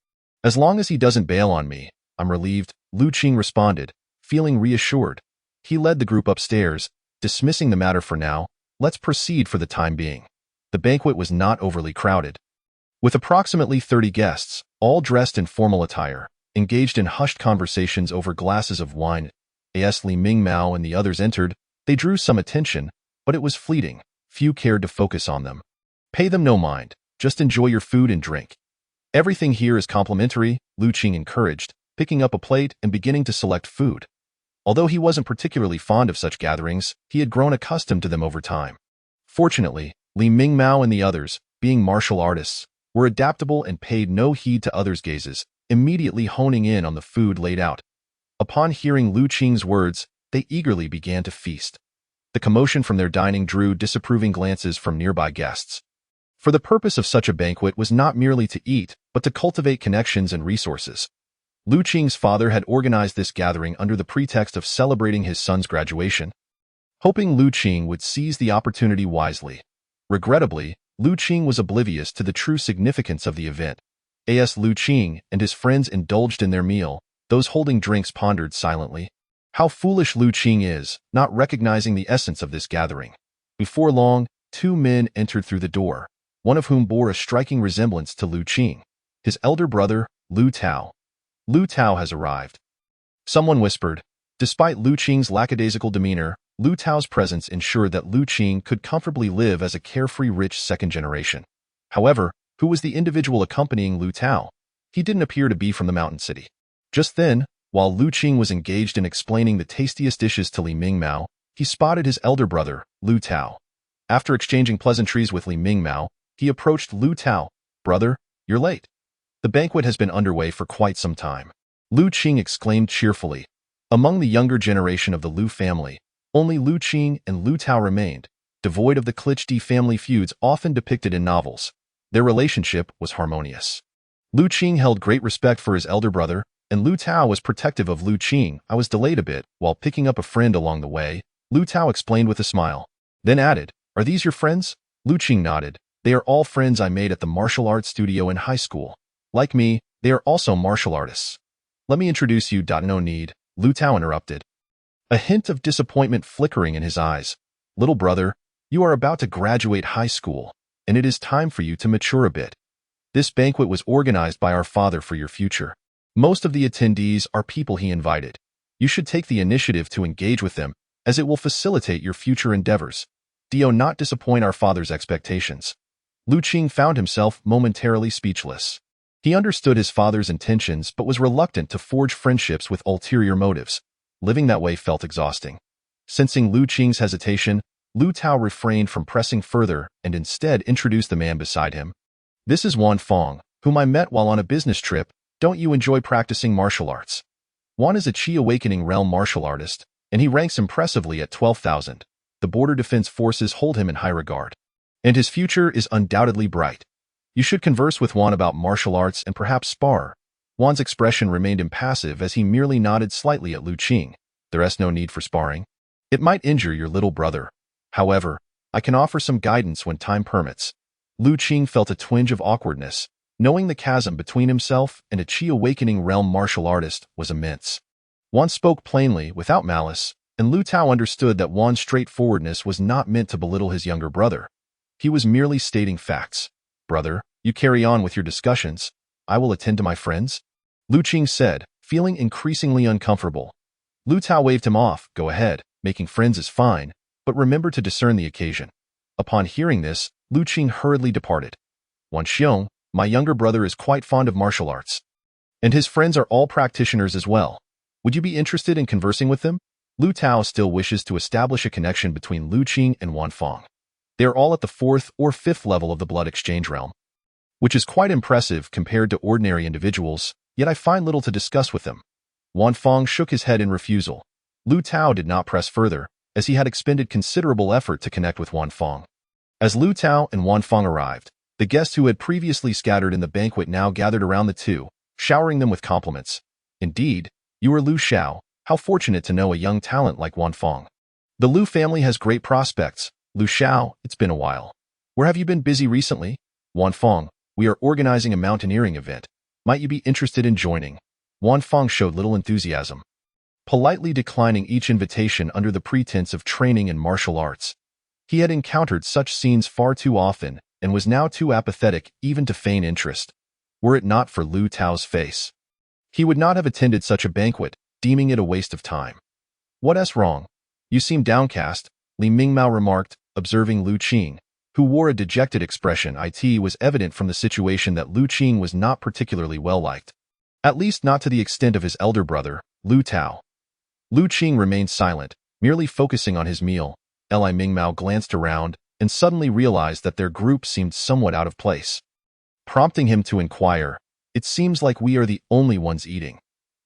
As long as he doesn't bail on me, I'm relieved, Lu Qing responded, feeling reassured. He led the group upstairs, dismissing the matter for now. Let's proceed for the time being. The banquet was not overly crowded, with approximately 30 guests, all dressed in formal attire, engaged in hushed conversations over glasses of wine. As Li Mingmao and the others entered, they drew some attention, but it was fleeting. Few cared to focus on them. Pay them no mind, just enjoy your food and drink. Everything here is complimentary, Lu Qing encouraged, picking up a plate and beginning to select food. Although he wasn't particularly fond of such gatherings, he had grown accustomed to them over time. Fortunately, Li Mingmao and the others, being martial artists, were adaptable and paid no heed to others' gazes, immediately honing in on the food laid out. Upon hearing Lu Qing's words, they eagerly began to feast. The commotion from their dining drew disapproving glances from nearby guests. For the purpose of such a banquet was not merely to eat, but to cultivate connections and resources. Lu Qing's father had organized this gathering under the pretext of celebrating his son's graduation, hoping Lu Qing would seize the opportunity wisely. Regrettably, Lu Qing was oblivious to the true significance of the event. As Lu Qing and his friends indulged in their meal, those holding drinks pondered silently. How foolish Lu Qing is, not recognizing the essence of this gathering. Before long, two men entered through the door, one of whom bore a striking resemblance to Lu Qing, his elder brother, Lu Tao. Lu Tao has arrived, someone whispered. Despite Lu Qing's lackadaisical demeanor, Lu Tao's presence ensured that Lu Qing could comfortably live as a carefree rich second generation. However, who was the individual accompanying Lu Tao? He didn't appear to be from the mountain city. Just then, while Lu Qing was engaged in explaining the tastiest dishes to Li Mingmao, he spotted his elder brother, Lu Tao. After exchanging pleasantries with Li Mingmao, he approached Lu Tao. Brother, you're late. The banquet has been underway for quite some time, Lu Qing exclaimed cheerfully. Among the younger generation of the Lu family, only Lu Qing and Lu Tao remained, devoid of the cliché family feuds often depicted in novels. Their relationship was harmonious. Lu Qing held great respect for his elder brother, and Lu Tao was protective of Lu Qing. I was delayed a bit while picking up a friend along the way, Lu Tao explained with a smile, then added, Are these your friends? Lu Qing nodded. They are all friends I made at the martial arts studio in high school. Like me, they are also martial artists. Let me introduce you. No need, Lu Tao interrupted, a hint of disappointment flickering in his eyes. Little brother, you are about to graduate high school, and it is time for you to mature a bit. This banquet was organized by our father for your future. Most of the attendees are people he invited. You should take the initiative to engage with them, as it will facilitate your future endeavors. Do not disappoint our father's expectations. Lu Qing found himself momentarily speechless. He understood his father's intentions but was reluctant to forge friendships with ulterior motives. Living that way felt exhausting. Sensing Lu Qing's hesitation, Lu Tao refrained from pressing further and instead introduced the man beside him. This is Wan Fong, whom I met while on a business trip. Don't you enjoy practicing martial arts? Wan is a Qi Awakening realm martial artist, and he ranks impressively at 12,000. The Border Defense Forces hold him in high regard, and his future is undoubtedly bright. You should converse with Wan about martial arts and perhaps spar. Wan's expression remained impassive as he merely nodded slightly at Lu Qing. There is no need for sparring. It might injure your little brother. However, I can offer some guidance when time permits. Lu Qing felt a twinge of awkwardness, knowing the chasm between himself and a Qi Awakening realm martial artist was immense. Wan spoke plainly, without malice, and Lu Tao understood that Wan's straightforwardness was not meant to belittle his younger brother. He was merely stating facts. Brother, you carry on with your discussions. I will attend to my friends, Lu Qing said, feeling increasingly uncomfortable. Lu Tao waved him off. Go ahead, making friends is fine, but remember to discern the occasion. Upon hearing this, Lu Qing hurriedly departed. Wan Xiong, my younger brother is quite fond of martial arts, and his friends are all practitioners as well. Would you be interested in conversing with them? Lu Tao still wishes to establish a connection between Lu Qing and Wan Fong. They are all at the 4th or 5th level of the blood exchange realm. which is quite impressive compared to ordinary individuals, yet I find little to discuss with them. Wan Fong shook his head in refusal. Lu Tao did not press further, as he had expended considerable effort to connect with Wan Fong. As Lu Tao and Wan Fong arrived, the guests who had previously scattered in the banquet now gathered around the two, showering them with compliments. Indeed, you are Lu Xiao. How fortunate to know a young talent like Wan Fong. The Lu family has great prospects. Lu Xiao, it's been a while. Where have you been busy recently? Wan Fong, we are organizing a mountaineering event. Might you be interested in joining? Wan Fong showed little enthusiasm, politely declining each invitation under the pretense of training in martial arts. He had encountered such scenes far too often and was now too apathetic even to feign interest. Were it not for Lu Tao's face, he would not have attended such a banquet, deeming it a waste of time. What's wrong? You seem downcast, Li Mingmao remarked, observing Lu Qing, who wore a dejected expression. It was evident from the situation that Lu Qing was not particularly well-liked. At least not to the extent of his elder brother, Lu Tao. Lu Qing remained silent, merely focusing on his meal. Li Mingmao glanced around and suddenly realized that their group seemed somewhat out of place, prompting him to inquire, "It seems like we are the only ones eating.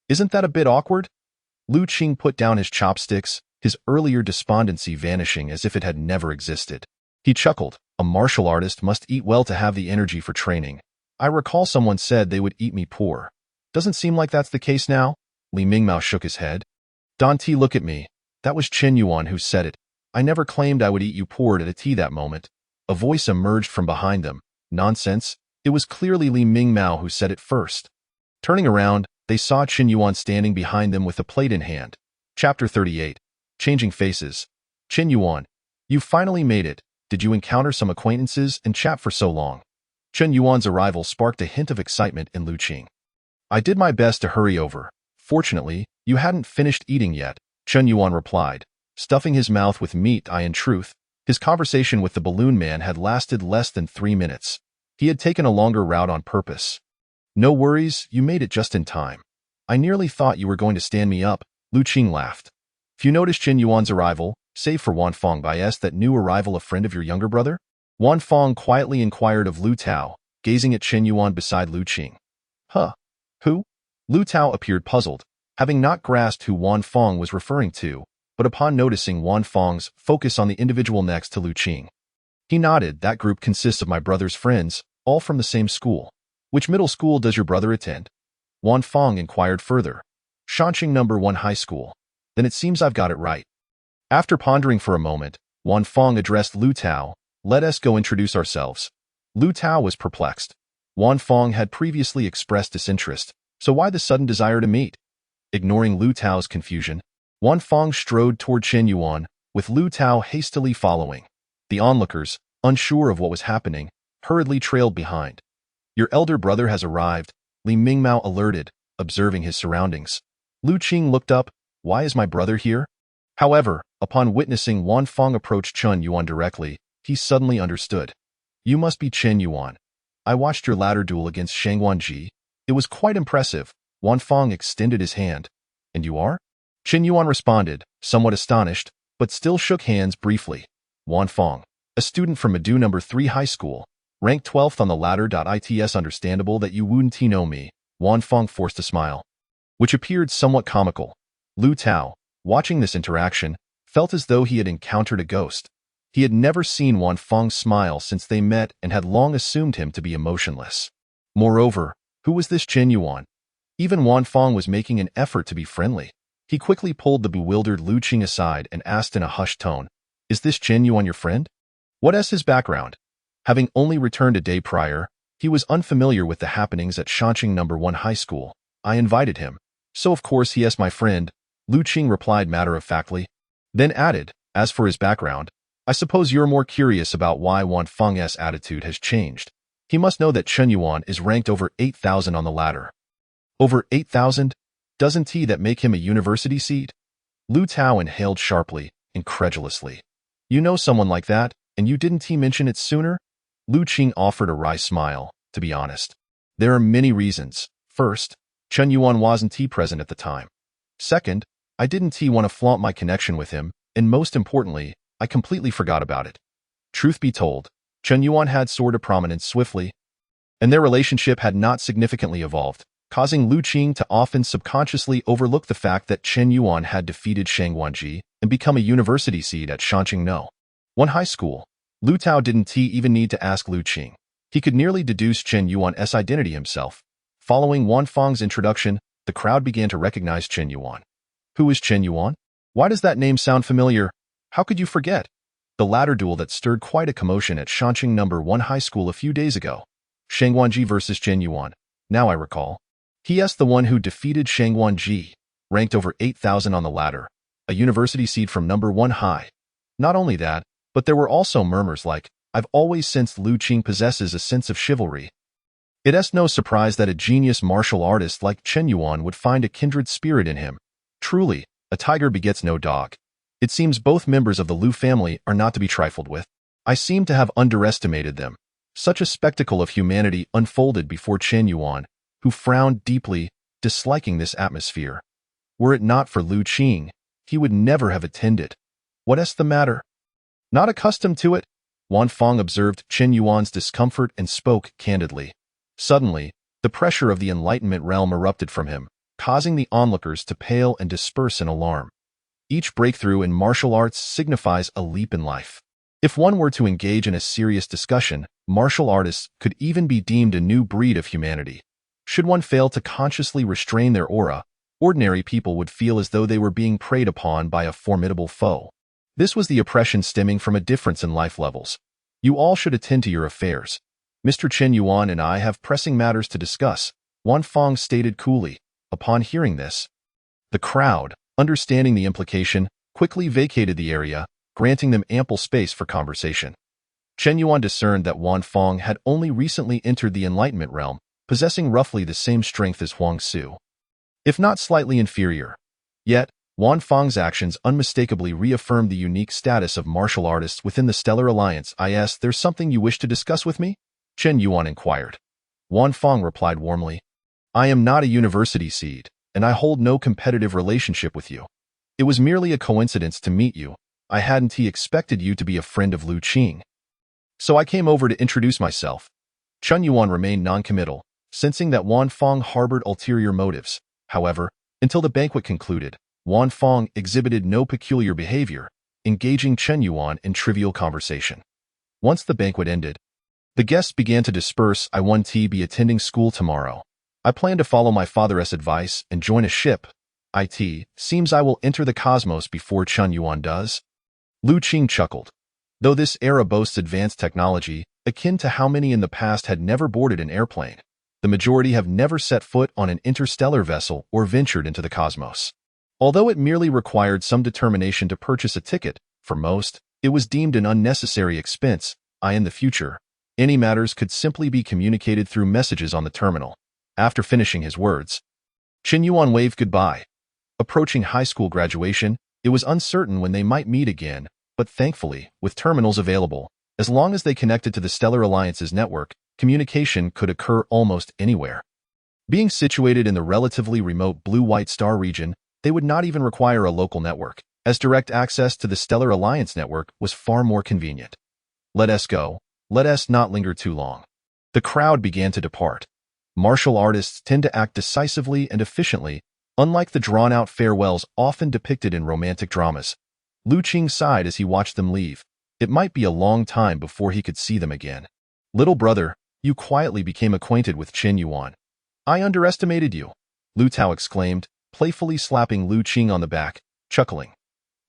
Isn't that a bit awkward?" Lu Qing put down his chopsticks, his earlier despondency vanishing as if it had never existed. He chuckled. A martial artist must eat well to have the energy for training. I recall someone said they would eat me poor. Doesn't seem like that's the case now? Li Mingmao shook his head. Dante, look at me. That was Chen Yuan who said it. I never claimed I would eat you poor at a tea that moment. A voice emerged from behind them. Nonsense. It was clearly Li Mingmao who said it first. Turning around, they saw Chen Yuan standing behind them with a plate in hand. Chapter 38. Changing Faces. Chen Yuan, you finally made it. Did you encounter some acquaintances and chat for so long? Chen Yuan's arrival sparked a hint of excitement in Lu Qing. I did my best to hurry over. Fortunately, you hadn't finished eating yet, Chen Yuan replied, stuffing his mouth with meat. In truth, his conversation with the balloon man had lasted less than 3 minutes. He had taken a longer route on purpose. No worries, you made it just in time. I nearly thought you were going to stand me up, Lu Qing laughed. If you noticed Chen Yuan's arrival, save for Wan Fong, bias that new arrival a friend of your younger brother? Wan Fong quietly inquired of Lu Tao, gazing at Chen Yuan beside Lu Qing. Huh? Who? Lu Tao appeared puzzled, having not grasped who Wan Fong was referring to, but upon noticing Wan Fong's focus on the individual next to Lu Qing, he nodded. That group consists of my brother's friends, all from the same school. Which middle school does your brother attend? Wan Fong inquired further. Shanqing No. 1 High School. Then it seems I've got it right. After pondering for a moment, Wan Fong addressed Lu Tao. Let us go introduce ourselves. Lu Tao was perplexed. Wan Fong had previously expressed disinterest, so why the sudden desire to meet? Ignoring Lu Tao's confusion, Wan Fong strode toward Chen Yuan, with Lu Tao hastily following. The onlookers, unsure of what was happening, hurriedly trailed behind. Your elder brother has arrived, Li Mingmao alerted, observing his surroundings. Lu Qing looked up. Why is my brother here? However, upon witnessing Wan Fong approach Chen Yuan directly, he suddenly understood. You must be Chen Yuan. I watched your ladder duel against Shangguan Ji. It was quite impressive. Wan Fong extended his hand. And you are? Chen Yuan responded, somewhat astonished, but still shook hands briefly. Wan Fong, a student from Medu No. 3 High School, ranked 12th on the ladder. It's understandable that you wouldn't know me. Wan Fong forced a smile, which appeared somewhat comical. Lu Tao, watching this interaction, felt as though he had encountered a ghost. He had never seen Wan Fong smile since they met and had long assumed him to be emotionless. Moreover, who was this Chen Yuan? Even Wan Fong was making an effort to be friendly. He quickly pulled the bewildered Lu Qing aside and asked in a hushed tone, Is this Chen Yuan your friend? What's his background? Having only returned a day prior, he was unfamiliar with the happenings at Shanqing No. 1 High School. I invited him. So of course he is my friend, Lu Qing replied matter-of-factly, then added, as for his background, I suppose you're more curious about why Wan Feng's attitude has changed. He must know that Chen Yuan is ranked over 8,000 on the ladder. Over 8,000? Doesn't that make him a university seat? Lu Tao inhaled sharply, incredulously. You know someone like that, and you didn't mention it sooner? Lu Qing offered a wry smile. To be honest, there are many reasons. First, Chen Yuan wasn't present at the time. Second, I didn't want to flaunt my connection with him, and most importantly, I completely forgot about it. Truth be told, Chen Yuan had soared to prominence swiftly. and their relationship had not significantly evolved, causing Lu Qing to often subconsciously overlook the fact that Chen Yuan had defeated Shang Guanji and become a university seed at Shanqingno. One high school. Lu Tao didn't even need to ask Lu Qing. He could nearly deduce Chen Yuan's identity himself. Following Wan Fang's introduction, the crowd began to recognize Chen Yuan. Who is Chen Yuan? Why does that name sound familiar? How could you forget? The ladder duel that stirred quite a commotion at Shanqing No. 1 High School a few days ago. Shang Guanji versus Chen Yuan. Now I recall. He.S. the one who defeated Shang Guanji, ranked over 8,000 on the ladder, a university seed from No. 1 High. Not only that, but there were also murmurs like, I've always sensed Lu Qing possesses a sense of chivalry. It's no surprise that a genius martial artist like Chen Yuan would find a kindred spirit in him. Truly, a tiger begets no dog. It seems both members of the Lu family are not to be trifled with. I seem to have underestimated them. Such a spectacle of humanity unfolded before Chen Yuan, who frowned deeply, disliking this atmosphere. Were it not for Lu Qing, he would never have attended. What's the matter? Not accustomed to it? Wan Fang observed Chen Yuan's discomfort and spoke candidly. Suddenly, the pressure of the Enlightenment realm erupted from him, causing the onlookers to pale and disperse in alarm. Each breakthrough in martial arts signifies a leap in life. If one were to engage in a serious discussion, martial artists could even be deemed a new breed of humanity. Should one fail to consciously restrain their aura, ordinary people would feel as though they were being preyed upon by a formidable foe. This was the oppression stemming from a difference in life levels. You all should attend to your affairs. Mr. Chen Yuan and I have pressing matters to discuss, Wan Fang stated coolly. Upon hearing this, the crowd, understanding the implication, quickly vacated the area, granting them ample space for conversation. Chen Yuan discerned that Wan Fang had only recently entered the Enlightenment realm, possessing roughly the same strength as Huang Su, if not slightly inferior. Yet, Wan Fang's actions unmistakably reaffirmed the unique status of martial artists within the Stellar Alliance. There's something you wish to discuss with me? Chen Yuan inquired. Wan Fang replied warmly. I am not a university seed, and I hold no competitive relationship with you. It was merely a coincidence to meet you. I hadn't expected you to be a friend of Lu Qing. So I came over to introduce myself. Chen Yuan remained noncommittal, sensing that Wan Fang harbored ulterior motives. However, until the banquet concluded, Wan Fang exhibited no peculiar behavior, engaging Chen Yuan in trivial conversation. Once the banquet ended, the guests began to disperse. I won't be attending school tomorrow. I plan to follow my father's advice and join a ship. Seems I will enter the cosmos before Chen Yuan does. Lu Qing chuckled. Though this era boasts advanced technology, akin to how many in the past had never boarded an airplane, the majority have never set foot on an interstellar vessel or ventured into the cosmos. Although it merely required some determination to purchase a ticket, for most, it was deemed an unnecessary expense. In the future, any matters could simply be communicated through messages on the terminal. After finishing his words, Chen Yuan waved goodbye. Approaching high school graduation, it was uncertain when they might meet again, but thankfully, with terminals available, as long as they connected to the Stellar Alliance's network, communication could occur almost anywhere. Being situated in the relatively remote Blue-White Star region, they would not even require a local network, as direct access to the Stellar Alliance network was far more convenient. Let us go. Let us not linger too long. The crowd began to depart. Martial artists tend to act decisively and efficiently, unlike the drawn-out farewells often depicted in romantic dramas. Lu Qing sighed as he watched them leave. It might be a long time before he could see them again. Little brother, you quietly became acquainted with Chen Yuan. I underestimated you, Lu Tao exclaimed, playfully slapping Lu Qing on the back, chuckling.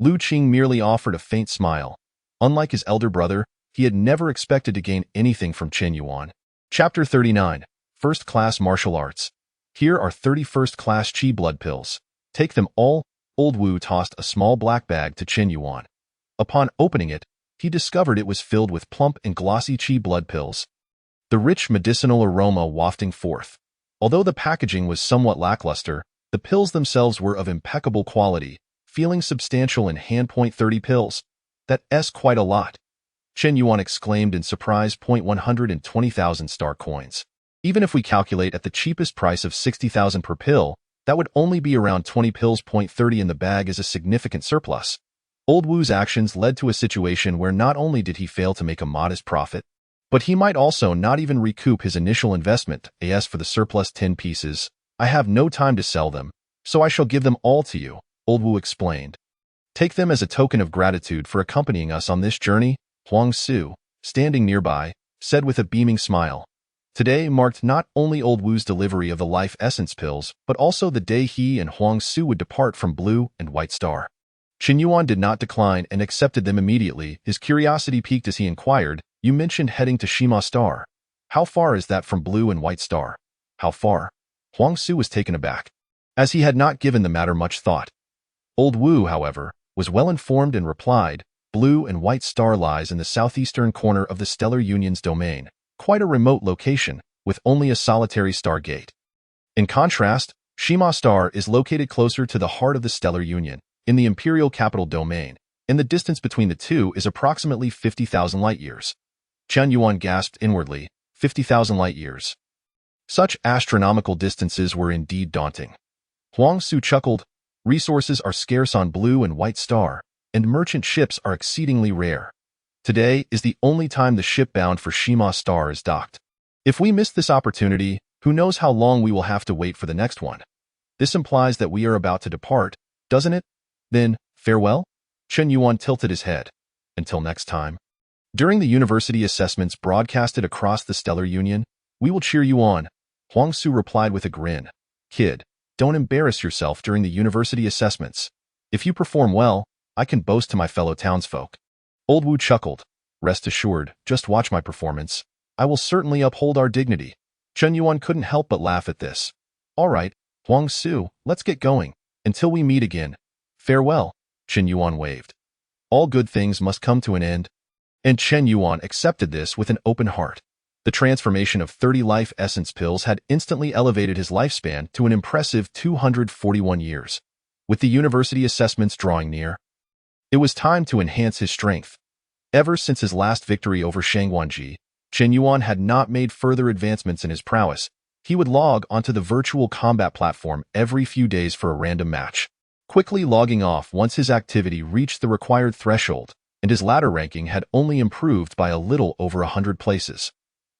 Lu Qing merely offered a faint smile. Unlike his elder brother, he had never expected to gain anything from Chen Yuan. Chapter 39. First Class Martial Arts. Here are 30 first-class Qi blood pills. Take them all. Old Wu tossed a small black bag to Chen Yuan. Upon opening it, he discovered it was filled with plump and glossy Qi blood pills, the rich medicinal aroma wafting forth. Although the packaging was somewhat lackluster, the pills themselves were of impeccable quality, feeling substantial in hand. 30 pills. That's quite a lot, Chen Yuan exclaimed in surprise. 120,000 star coins. Even if we calculate at the cheapest price of 60,000 per pill, that would only be around 20 pills. 30 in the bag is a significant surplus. Old Wu's actions led to a situation where not only did he fail to make a modest profit, But he might also not even recoup his initial investment. As for the surplus 10 pieces, I have no time to sell them, so I shall give them all to you, Old Wu explained. Take them as a token of gratitude for accompanying us on this journey, Huang Su, standing nearby, said with a beaming smile. Today marked not only Old Wu's delivery of the life essence pills, but also the day he and Huang Su would depart from Blue and White Star. Qin Yuan did not decline and accepted them immediately. His curiosity piqued as he inquired, "You mentioned heading to Shima Star. How far is that from Blue and White Star?" "How far?" Huang Su was taken aback, as he had not given the matter much thought. Old Wu, however, was well informed and replied, "Blue and White Star lies in the southeastern corner of the Stellar Union's domain, quite a remote location, with only a solitary star gate. In contrast, Shima Star is located closer to the heart of the Stellar Union, in the Imperial Capital domain, and the distance between the two is approximately 50,000 light-years." Chen Yuan gasped inwardly, 50,000 light-years. Such astronomical distances were indeed daunting. Huang Su chuckled, "Resources are scarce on Blue and White Star, and merchant ships are exceedingly rare. Today is the only time the ship bound for Shima Star is docked. If we miss this opportunity, who knows how long we will have to wait for the next one. This implies that we are about to depart, doesn't it? Then, farewell?" Chen Yuan tilted his head. "Until next time." During the university assessments broadcasted across the Stellar Union, "We will cheer you on," Huang Su replied with a grin. "Kid, don't embarrass yourself during the university assessments. If you perform well, I can boast to my fellow townsfolk." Old Wu chuckled. "Rest assured, just watch my performance. I will certainly uphold our dignity." Chen Yuan couldn't help but laugh at this. "All right, Huang Su, let's get going. Until we meet again. Farewell," Chen Yuan waved. All good things must come to an end. And Chen Yuan accepted this with an open heart. The transformation of 30 life essence pills had instantly elevated his lifespan to an impressive 241 years. With the university assessments drawing near, it was time to enhance his strength. Ever since his last victory over Shangguanji, Chen Yuan had not made further advancements in his prowess. He would log onto the virtual combat platform every few days for a random match, quickly logging off once his activity reached the required threshold, and his ladder ranking had only improved by a little over 100 places.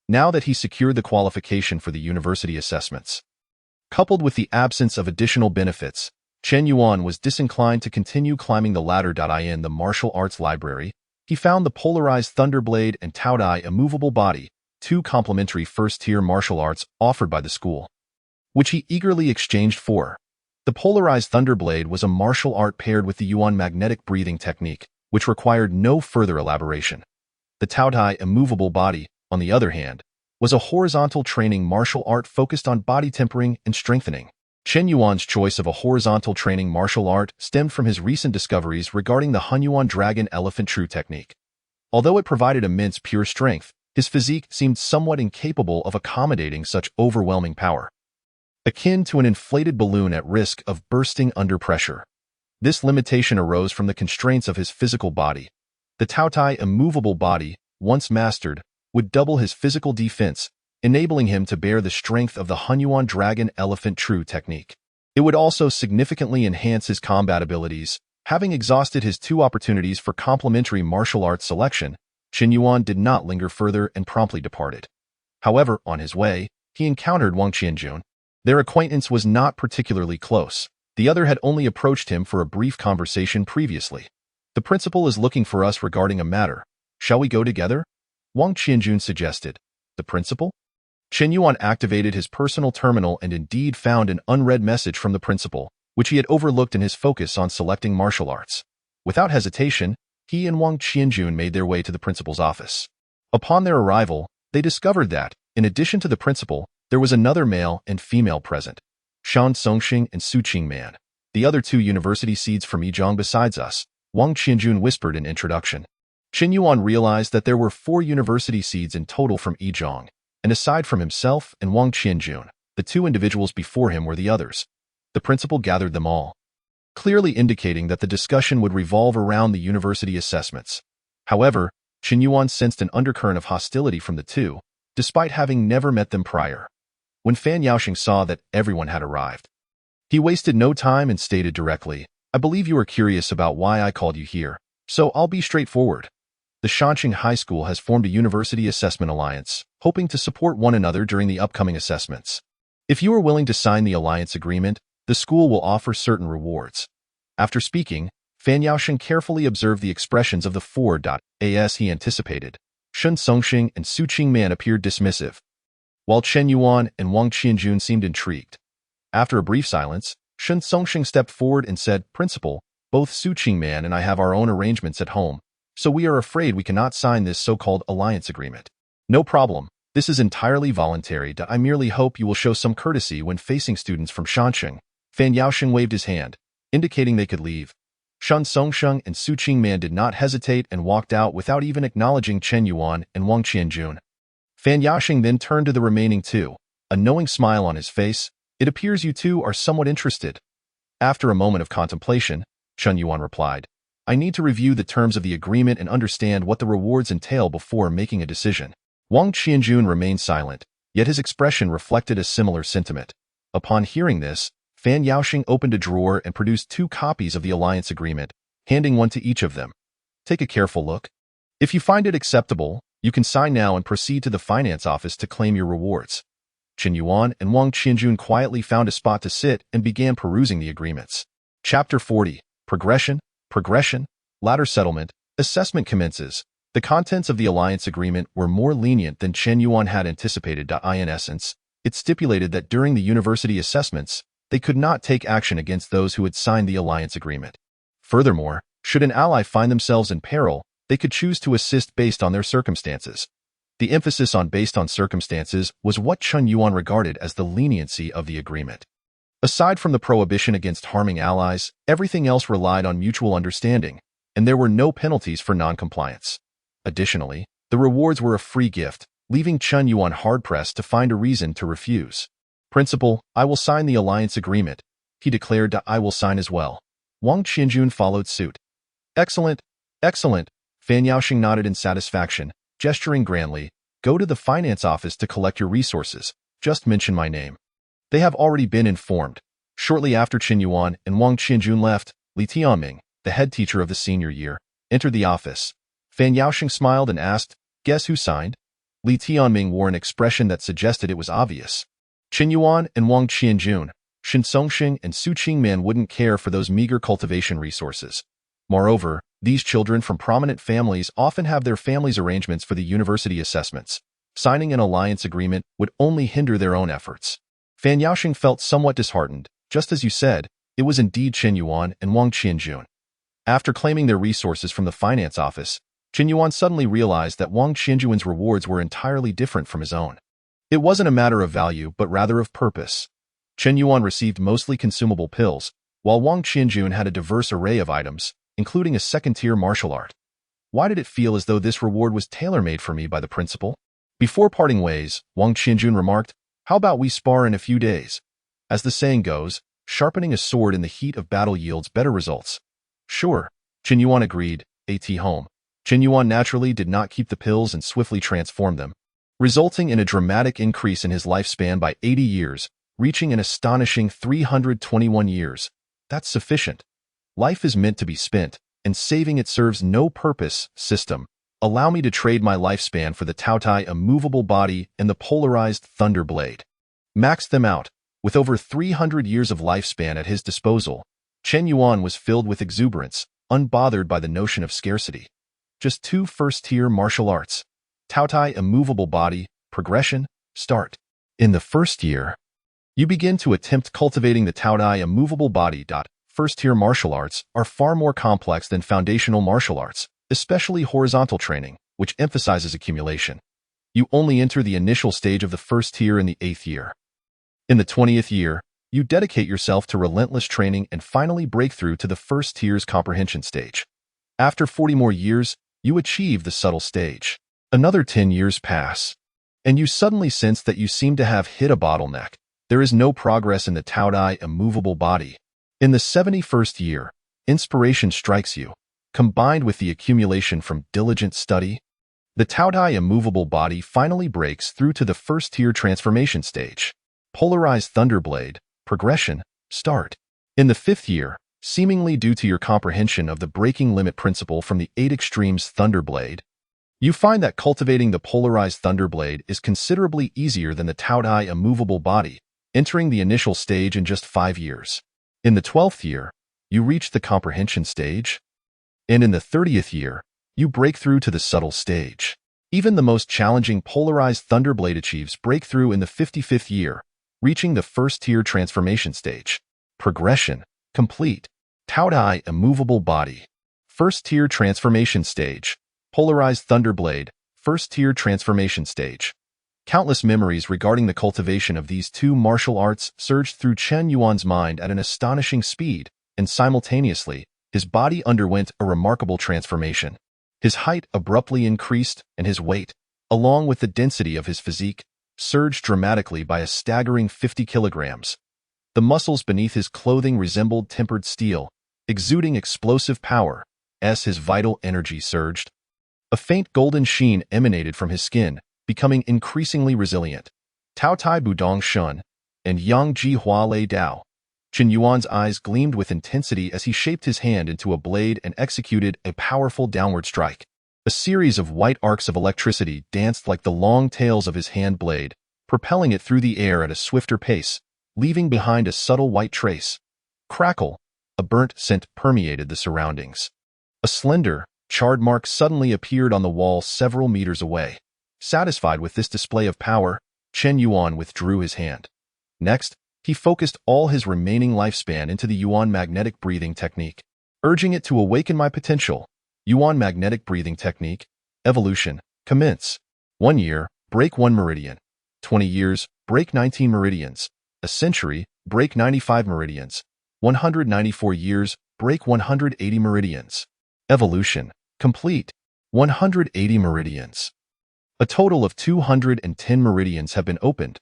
Now that he secured the qualification for the university assessments, coupled with the absence of additional benefits, Chen Yuan was disinclined to continue climbing the ladder. In the martial arts library, he found the polarized Thunderblade and Taodai immovable body, two complementary first-tier martial arts offered by the school, which he eagerly exchanged for. The polarized Thunderblade was a martial art paired with the Yuan magnetic breathing technique, which required no further elaboration. The Taodai immovable body, on the other hand, was a horizontal training martial art focused on body tempering and strengthening. Chen Yuan's choice of a horizontal training martial art stemmed from his recent discoveries regarding the Hunyuan Dragon Elephant True technique. Although it provided immense pure strength, his physique seemed somewhat incapable of accommodating such overwhelming power, akin to an inflated balloon at risk of bursting under pressure. This limitation arose from the constraints of his physical body. The Taotai immovable body, once mastered, would double his physical defense, enabling him to bear the strength of the Hunyuan Dragon Elephant True technique. It would also significantly enhance his combat abilities. Having exhausted his two opportunities for complementary martial arts selection, Chen Yuan did not linger further and promptly departed. However, on his way, he encountered Wang Qianjun. Their acquaintance was not particularly close. The other had only approached him for a brief conversation previously. "The principal is looking for us regarding a matter. Shall we go together?" Wang Qianjun suggested. "The principal?" Chen Yuan activated his personal terminal and indeed found an unread message from the principal, which he had overlooked in his focus on selecting martial arts. Without hesitation, he and Wang Qianjun made their way to the principal's office. Upon their arrival, they discovered that, in addition to the principal, there was another male and female present, Shan Songxing and Su Qingman. "The other two university seeds from Yizhong besides us," Wang Qianjun whispered in introduction. Chen Yuan realized that there were 4 university seeds in total from Yizhong, and aside from himself and Wang Qianjun, the 2 individuals before him were the others. The principal gathered them all, clearly indicating that the discussion would revolve around the university assessments. However, Chen Yuan sensed an undercurrent of hostility from the two, despite having never met them prior. When Fan Yaoxing saw that everyone had arrived, he wasted no time and stated directly, "I believe you are curious about why I called you here, so I'll be straightforward. the Shanxing High School has formed a University Assessment Alliance, hoping to support one another during the upcoming assessments. If you are willing to sign the alliance agreement, the school will offer certain rewards. After speaking, Fan Yaosheng carefully observed the expressions of the four as he anticipated. Shun Songxing and Su Qingman appeared dismissive, while Chen Yuan and Wang Qianjun seemed intrigued. After a brief silence, Shun Songxing stepped forward and said, "Principal, both Su Qingman and I have our own arrangements at home, so we are afraid we cannot sign this so-called alliance agreement." "No problem. This is entirely voluntary. I merely hope you will show some courtesy when facing students from Shanxing." Fan Yaosheng waved his hand, indicating they could leave. Shun Songsheng and Su Qingman did not hesitate and walked out without even acknowledging Chen Yuan and Wang Qianjun. Fan Yaosheng then turned to the remaining two, a knowing smile on his face. "It appears you two are somewhat interested." After a moment of contemplation, Chen Yuan replied, "I need to review the terms of the agreement and understand what the rewards entail before making a decision." Wang Qianjun remained silent, yet his expression reflected a similar sentiment. Upon hearing this, Fan Yaosheng opened a drawer and produced 2 copies of the alliance agreement, handing one to each of them. "Take a careful look. If you find it acceptable, you can sign now and proceed to the finance office to claim your rewards." Chen Yuan and Wang Qianjun quietly found a spot to sit and began perusing the agreements. Chapter 40. Progression, Ladder Settlement, Assessment commences. The contents of the alliance agreement were more lenient than Chen Yuan had anticipated. In essence, it stipulated that during the university assessments, they could not take action against those who had signed the alliance agreement. Furthermore, should an ally find themselves in peril, they could choose to assist based on their circumstances. The emphasis on based on circumstances was what Chen Yuan regarded as the leniency of the agreement. Aside from the prohibition against harming allies, everything else relied on mutual understanding, and there were no penalties for non-compliance. Additionally, the rewards were a free gift, leaving Chen Yuan hard-pressed to find a reason to refuse. "Principal, I will sign the alliance agreement," he declared. "I will sign as well." Wang Qianjun followed suit. Excellent. Fan Yaosheng nodded in satisfaction, gesturing grandly. "Go to the finance office to collect your resources. Just mention my name." They have already been informed. Shortly after Chen Yuan and Wang Qianjun left, Li Tianming, the head teacher of the senior year, entered the office. Fan Yaosheng smiled and asked, "Guess who signed?" Li Tianming wore an expression that suggested it was obvious. Chen Yuan and Wang Qianjun, Shun Songxing and Su Qingman wouldn't care for those meager cultivation resources. Moreover, these children from prominent families often have their families' arrangements for the university assessments. Signing an alliance agreement would only hinder their own efforts. Fan Yaosheng felt somewhat disheartened. Just as you said, it was indeed Chen Yuan and Wang Qianjun. After claiming their resources from the finance office, Chen Yuan suddenly realized that Wang Qianjun's rewards were entirely different from his own. It wasn't a matter of value, but rather of purpose. Chen Yuan received mostly consumable pills, while Wang Qianjun had a diverse array of items, including a second-tier martial art. Why did it feel as though this reward was tailor-made for me by the principal? Before parting ways, Wang Qianjun remarked, "How about we spar in a few days?" As the saying goes, sharpening a sword in the heat of battle yields better results. Sure, Chen Yuan agreed. Home. Chen Yuan naturally did not keep the pills and swiftly transformed them, resulting in a dramatic increase in his lifespan by 80 years, reaching an astonishing 321 years. That's sufficient. Life is meant to be spent, and saving it serves no purpose. System. Allow me to trade my lifespan for the Taotai immovable body and the polarized thunder blade. Max them out. With over 300 years of lifespan at his disposal, Chen Yuan was filled with exuberance, unbothered by the notion of scarcity. Just 2 first-tier martial arts. Taotai immovable body, progression, start. In the first year, you begin to attempt cultivating the Taotai immovable body. First-tier martial arts are far more complex than foundational martial arts, especially horizontal training, which emphasizes accumulation. You only enter the initial stage of the first tier in the 8th year. In the 20th year, you dedicate yourself to relentless training and finally break through to the first tier's comprehension stage. After 40 more years, you achieve the subtle stage. Another 10 years pass, and you suddenly sense that you seem to have hit a bottleneck. There is no progress in the Taotai immovable body. In the 71st year, inspiration strikes you. Combined with the accumulation from diligent study, the Taotai immovable body finally breaks through to the first-tier transformation stage. Polarized Thunderblade, progression, start. In the 5th year, seemingly due to your comprehension of the breaking limit principle from the 8 extremes Thunderblade, You find that cultivating the polarized Thunderblade is considerably easier than the Taotai immovable body, entering the initial stage in just 5 years. In the 12th year, you reach the comprehension stage, and in the 30th year, you break through to the subtle stage. Even the most challenging polarized Thunderblade achieves breakthrough in the 55th year, reaching the first-tier transformation stage. Progression complete. Taotai immovable body. First-tier transformation stage. Polarized Thunderblade. First-tier transformation stage. Countless memories regarding the cultivation of these two martial arts surged through Chen Yuan's mind at an astonishing speed, and simultaneously, his body underwent a remarkable transformation. His height abruptly increased, and his weight, along with the density of his physique, surged dramatically by a staggering 50 kilograms. The muscles beneath his clothing resembled tempered steel, exuding explosive power, as his vital energy surged. A faint golden sheen emanated from his skin, becoming increasingly resilient. Tao Tai Budong Shun and Yang Ji Hua Lei Dao. Chen Yuan's eyes gleamed with intensity as he shaped his hand into a blade and executed a powerful downward strike. A series of white arcs of electricity danced like the long tails of his hand blade, propelling it through the air at a swifter pace, leaving behind a subtle white trace. Crackle! A burnt scent permeated the surroundings. A slender, charred mark suddenly appeared on the wall several meters away. Satisfied with this display of power, Chen Yuan withdrew his hand. Next, he focused all his remaining lifespan into the Yuan magnetic breathing technique, urging it to awaken my potential. Yuan magnetic breathing technique. Evolution. Commence. 1 year, break 1 meridian. 20 years, break 19 meridians. A century, break 95 meridians. 194 years, break 180 meridians. Evolution. Complete. 180 meridians. A total of 210 meridians have been opened.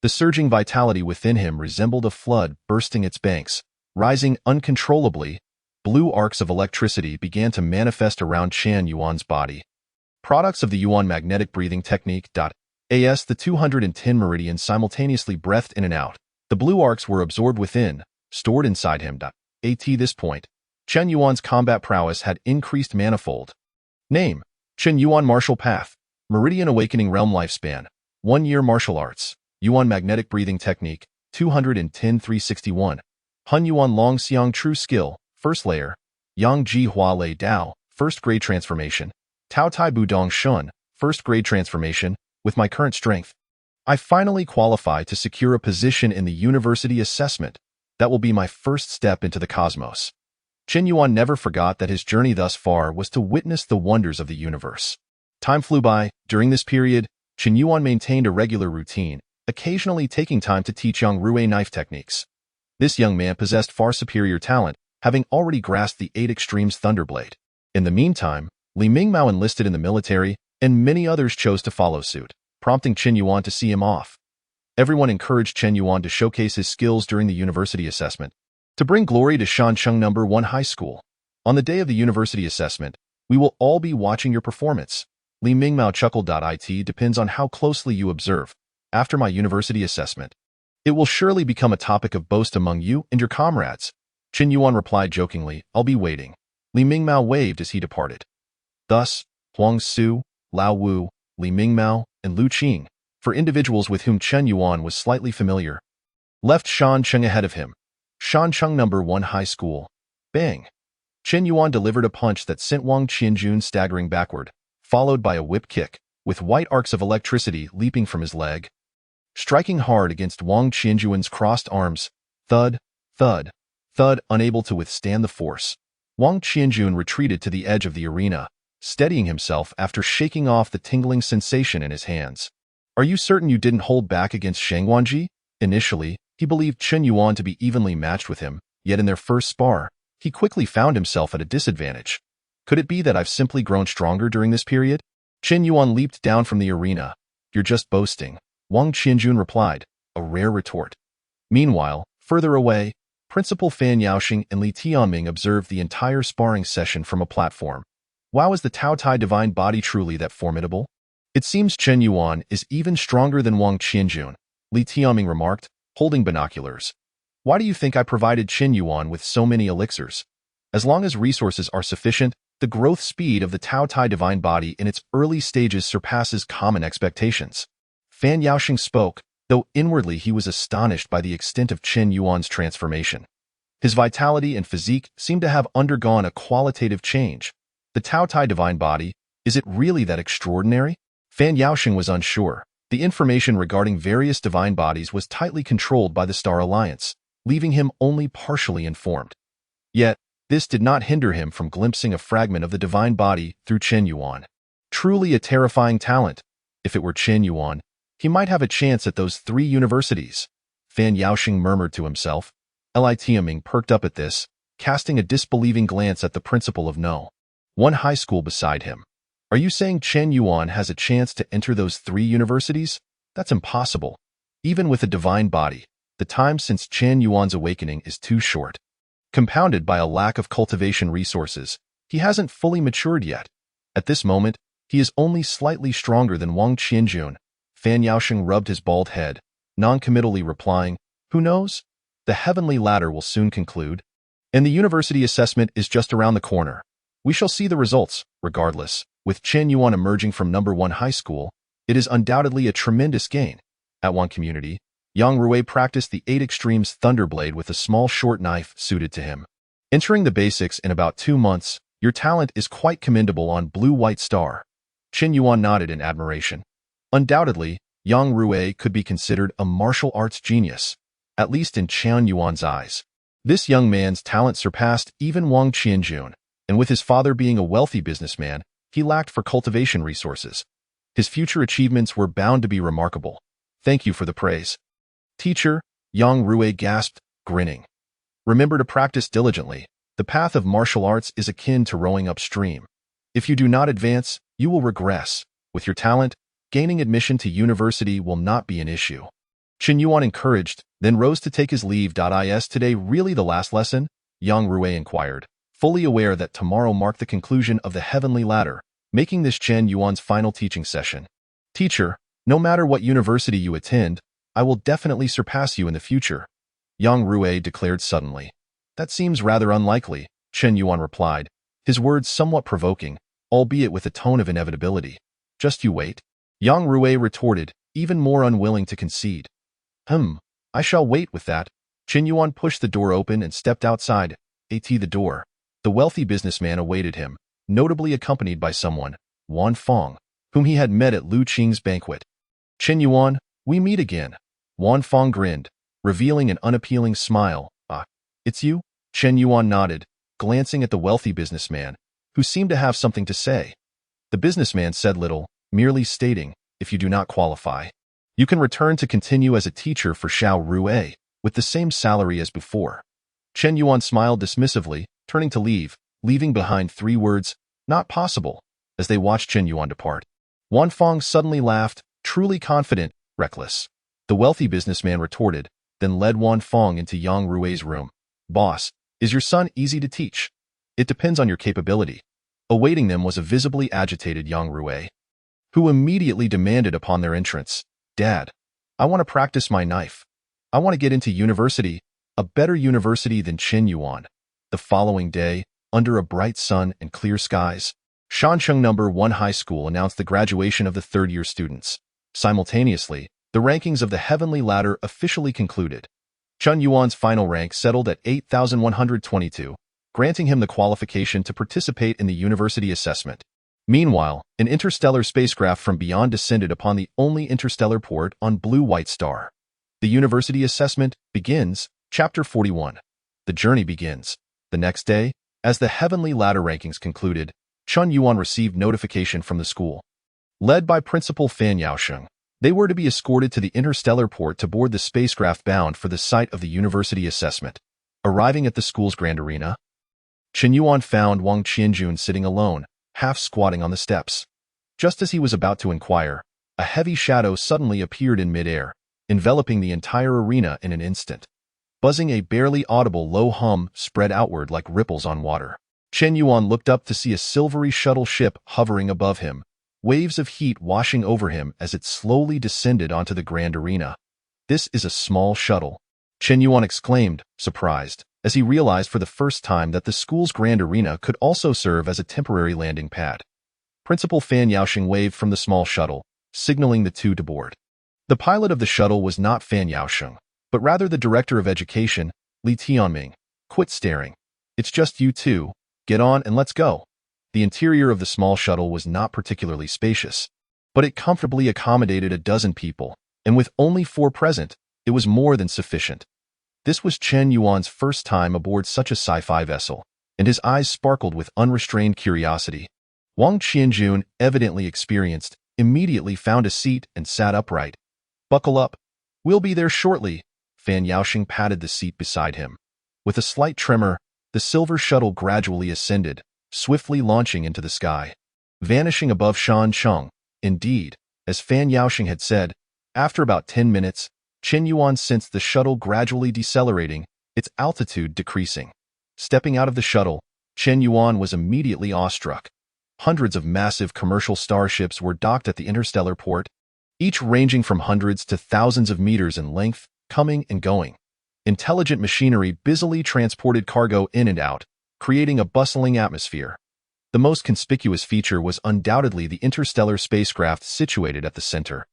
The surging vitality within him resembled a flood bursting its banks. Rising uncontrollably, blue arcs of electricity began to manifest around Chen Yuan's body. Products of the Yuan magnetic breathing technique. As the 210 meridians simultaneously breathed in and out, the blue arcs were absorbed within, stored inside him. At this point, Chen Yuan's combat prowess had increased manifold. Name: Chen Yuan Martial Path. Meridian Awakening Realm Lifespan. 1 year martial arts. Yuan magnetic breathing technique. 210-361. Hun Yuan Long Xiang True Skill. First layer. Yang Ji Hua Lei Dao. First grade transformation. Tao Tai Budong Shun. First grade transformation. With my current strength, I finally qualify to secure a position in the university assessment. That will be my first step into the cosmos. Chen Yuan never forgot that his journey thus far was to witness the wonders of the universe. Time flew by. During this period, Chen Yuan maintained a regular routine, occasionally taking time to teach young Rui knife techniques. This young man possessed far superior talent, having already grasped the 8 Extremes Thunderblade. In the meantime, Li Mingmao enlisted in the military, and many others chose to follow suit, prompting Chen Yuan to see him off. Everyone encouraged Chen Yuan to showcase his skills during the university assessment, to bring glory to Shancheng No. 1 High School. On the day of the university assessment, we will all be watching your performance. Li Mingmao chuckled. It depends on how closely you observe. After my university assessment, it will surely become a topic of boast among you and your comrades. Chen Yuan replied jokingly, I'll be waiting. Li Mingmao waved as he departed. Thus, Huang Su, Lao Wu, Li Mingmao, and Lu Qing, for individuals with whom Chen Yuan was slightly familiar, left Shancheng ahead of him. Shancheng No. 1 High School. Bang! Chen Yuan delivered a punch that sent Wang Qianjun staggering backward, followed by a whip kick, with white arcs of electricity leaping from his leg. Striking hard against Wang Qianjun's crossed arms, thud, thud, thud, unable to withstand the force. Wang Qianjun retreated to the edge of the arena, steadying himself after shaking off the tingling sensation in his hands. Are you certain you didn't hold back against Shang Wanji? Initially, he believed Chen Yuan to be evenly matched with him, yet in their first spar, he quickly found himself at a disadvantage. Could it be that I've simply grown stronger during this period? Chen Yuan leaped down from the arena. You're just boasting, Wang Qianjun replied, a rare retort. Meanwhile, further away, Principal Fan Yaoxing and Li Tianming observed the entire sparring session from a platform. Wow, is the Tao Tai divine body truly that formidable? It seems Chen Yuan is even stronger than Wang Qianjun, Li Tianming remarked, holding binoculars. Why do you think I provided Chen Yuan with so many elixirs? As long as resources are sufficient, The growth speed of the Tao Tai divine body in its early stages surpasses common expectations. Fan Yaoxing spoke, though inwardly he was astonished by the extent of Chen Yuan's transformation. His vitality and physique seemed to have undergone a qualitative change. The Tao Tai divine body, is it really that extraordinary? Fan Yaoxing was unsure. The information regarding various divine bodies was tightly controlled by the Star Alliance, leaving him only partially informed. Yet, this did not hinder him from glimpsing a fragment of the divine body through Chen Yuan. Truly a terrifying talent. If it were Chen Yuan, he might have a chance at those 3 universities. Fan Yaoxing murmured to himself. Li Tiaming perked up at this, casting a disbelieving glance at the principal of No. 1 high school beside him. Are you saying Chen Yuan has a chance to enter those 3 universities? That's impossible. Even with a divine body, the time since Chen Yuan's awakening is too short. Compounded by a lack of cultivation resources, he hasn't fully matured yet. At this moment, he is only slightly stronger than Wang Qianjun. Fan Yaoxing rubbed his bald head, non-committally replying, "Who knows? The heavenly ladder will soon conclude, and the university assessment is just around the corner. We shall see the results, regardless." With Chen Yuan emerging from number 1 high school, it is undoubtedly a tremendous gain. At one community, Yang Rui practiced the 8 Extremes Thunderblade with a small short knife suited to him. Entering the basics in about 2 months, your talent is quite commendable on Blue-White Star. Chen Yuan nodded in admiration. Undoubtedly, Yang Rui could be considered a martial arts genius, at least in Chen Yuan's eyes. This young man's talent surpassed even Wang Qianjun, and with his father being a wealthy businessman, he lacked for cultivation resources. His future achievements were bound to be remarkable. Thank you for the praise. Teacher, Yang Rui gasped, grinning. Remember to practice diligently. The path of martial arts is akin to rowing upstream. If you do not advance, you will regress. With your talent, gaining admission to university will not be an issue. Chen Yuan encouraged, then rose to take his leave. Is today really the last lesson? Yang Rui inquired, fully aware that tomorrow marked the conclusion of the heavenly ladder, making this Chen Yuan's final teaching session. Teacher, no matter what university you attend, I will definitely surpass you in the future, Yang Rui declared suddenly. That seems rather unlikely, Chen Yuan replied, his words somewhat provoking, albeit with a tone of inevitability. Just you wait. Yang Rui retorted, even more unwilling to concede. I shall wait with that. Chen Yuan pushed the door open and stepped outside. The door. The wealthy businessman awaited him, notably accompanied by someone, Wan Fong, whom he had met at Lu Qing's banquet. Chen Yuan, we meet again. Wan Fong grinned, revealing an unappealing smile. Ah, it's you? Chen Yuan nodded, glancing at the wealthy businessman, who seemed to have something to say. The businessman said little, merely stating, if you do not qualify, you can return to continue as a teacher for Xiao Rui, with the same salary as before. Chen Yuan smiled dismissively, turning to leave, leaving behind 3 words, not possible, as they watched Chen Yuan depart. Wan Fong suddenly laughed, truly confident, reckless. The wealthy businessman retorted, then led Wan Fong into Yang Rui's room. Boss, is your son easy to teach? It depends on your capability. Awaiting them was a visibly agitated Yang Rui, who immediately demanded upon their entrance, Dad, I want to practice my knife. I want to get into university, a better university than Chen Yuan. The following day, under a bright sun and clear skies, Shancheng No. 1 High School announced the graduation of the 3rd-year students. Simultaneously, the rankings of the heavenly ladder officially concluded. Chen Yuan's final rank settled at 8,122, granting him the qualification to participate in the university assessment. Meanwhile, an interstellar spacecraft from beyond descended upon the only interstellar port on Blue-White Star. The university assessment begins. Chapter 41. The journey begins. The next day, as the heavenly ladder rankings concluded, Chen Yuan received notification from the school. Led by Principal Fan Yaoxing, they were to be escorted to the interstellar port to board the spacecraft bound for the site of the university assessment. Arriving at the school's grand arena, Chen Yuan found Wang Qianjun sitting alone, half squatting on the steps. Just as he was about to inquire, a heavy shadow suddenly appeared in midair, enveloping the entire arena in an instant. Buzzing, a barely audible low hum spread outward like ripples on water. Chen Yuan looked up to see a silvery shuttle ship hovering above him, waves of heat washing over him as it slowly descended onto the grand arena. This is a small shuttle, Chen Yuan exclaimed, surprised. as he realized for the first time that the school's grand arena could also serve as a temporary landing pad. Principal Fan Yaoxing waved from the small shuttle, signaling the two to board. The pilot of the shuttle was not Fan Yaoxing, but rather the director of education, Li Tianming. Quit staring. It's just you two. Get on and let's go. The interior of the small shuttle was not particularly spacious, but it comfortably accommodated a dozen people, and with only 4 present, it was more than sufficient. This was Chen Yuan's first time aboard such a sci-fi vessel, and his eyes sparkled with unrestrained curiosity. Wang Qianjun, evidently experienced, immediately found a seat and sat upright. Buckle up. We'll be there shortly. Fan Yaoxing patted the seat beside him. With a slight tremor, the silver shuttle gradually ascended, swiftly launching into the sky, vanishing above Shancheng. Indeed, as Fan Yaoxing had said, after about 10 minutes, Chen Yuan sensed the shuttle gradually decelerating, its altitude decreasing. Stepping out of the shuttle, Chen Yuan was immediately awestruck. Hundreds of massive commercial starships were docked at the interstellar port, each ranging from hundreds to thousands of meters in length, coming and going. Intelligent machinery busily transported cargo in and out, creating a bustling atmosphere. The most conspicuous feature was undoubtedly the interstellar spacecraft situated at the center.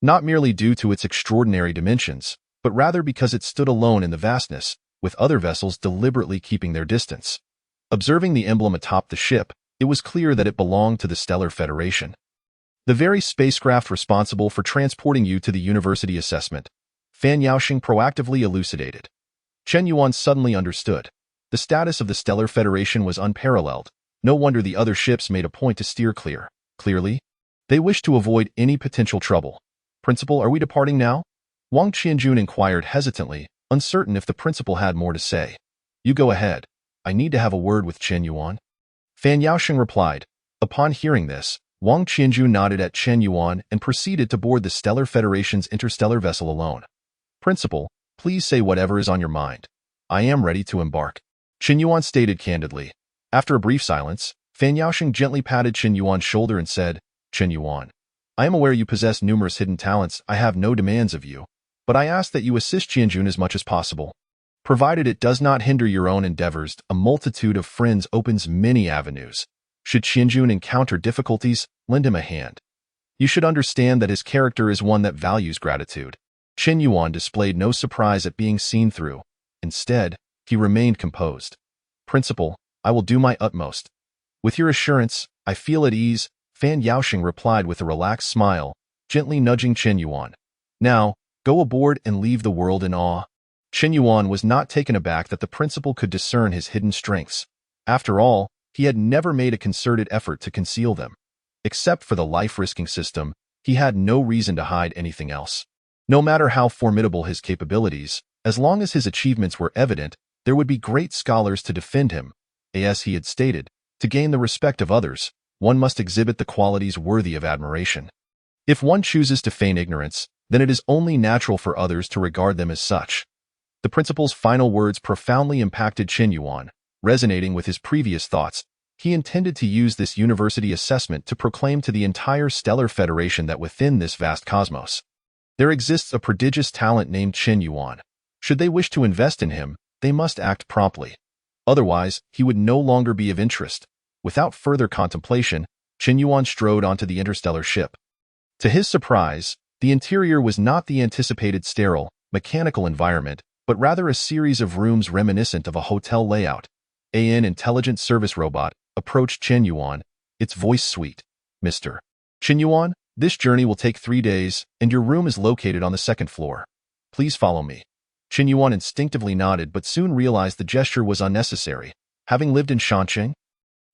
Not merely due to its extraordinary dimensions, but rather because it stood alone in the vastness, with other vessels deliberately keeping their distance. Observing the emblem atop the ship, it was clear that it belonged to the Stellar Federation. The very spacecraft responsible for transporting you to the university assessment, Fan Yaoxing proactively elucidated. Chen Yuan suddenly understood. The status of the Stellar Federation was unparalleled. No wonder the other ships made a point to steer clear. Clearly, they wished to avoid any potential trouble. Principal, are we departing now? Wang Qianjun inquired hesitantly, uncertain if the principal had more to say. You go ahead. I need to have a word with Chen Yuan. Fan Yaoxing replied. Upon hearing this, Wang Qianjun nodded at Chen Yuan and proceeded to board the Stellar Federation's interstellar vessel alone. Principal, please say whatever is on your mind. I am ready to embark. Chen Yuan stated candidly. After a brief silence, Fan Yaoxing gently patted Chen Yuan's shoulder and said, Chen Yuan, I am aware you possess numerous hidden talents. I have no demands of you, but I ask that you assist Qianjun as much as possible. Provided it does not hinder your own endeavors, a multitude of friends opens many avenues. Should Qianjun encounter difficulties, lend him a hand. You should understand that his character is one that values gratitude. Chen Yuan displayed no surprise at being seen through. Instead, he remained composed. Principal, I will do my utmost. With your assurance, I feel at ease, Fan Yaoxing replied with a relaxed smile, gently nudging Chen Yuan. Now, go aboard and leave the world in awe. Chen Yuan was not taken aback that the principal could discern his hidden strengths. After all, he had never made a concerted effort to conceal them. Except for the life-risking system, he had no reason to hide anything else. No matter how formidable his capabilities, as long as his achievements were evident, there would be great scholars to defend him. As he had stated, to gain the respect of others, one must exhibit the qualities worthy of admiration. If one chooses to feign ignorance, then it is only natural for others to regard them as such. The principal's final words profoundly impacted Chen Yuan. Resonating with his previous thoughts, he intended to use this university assessment to proclaim to the entire Stellar Federation that within this vast cosmos, there exists a prodigious talent named Chen Yuan. Should they wish to invest in him, they must act promptly. Otherwise, he would no longer be of interest. Without further contemplation, Chen Yuan strode onto the interstellar ship. To his surprise, the interior was not the anticipated sterile, mechanical environment, but rather a series of rooms reminiscent of a hotel layout. An intelligent service robot approached Chen Yuan, its voice sweet. Mr. Chen Yuan, this journey will take 3 days, and your room is located on the 2nd floor. Please follow me. Chen Yuan instinctively nodded but soon realized the gesture was unnecessary. Having lived in Shancheng,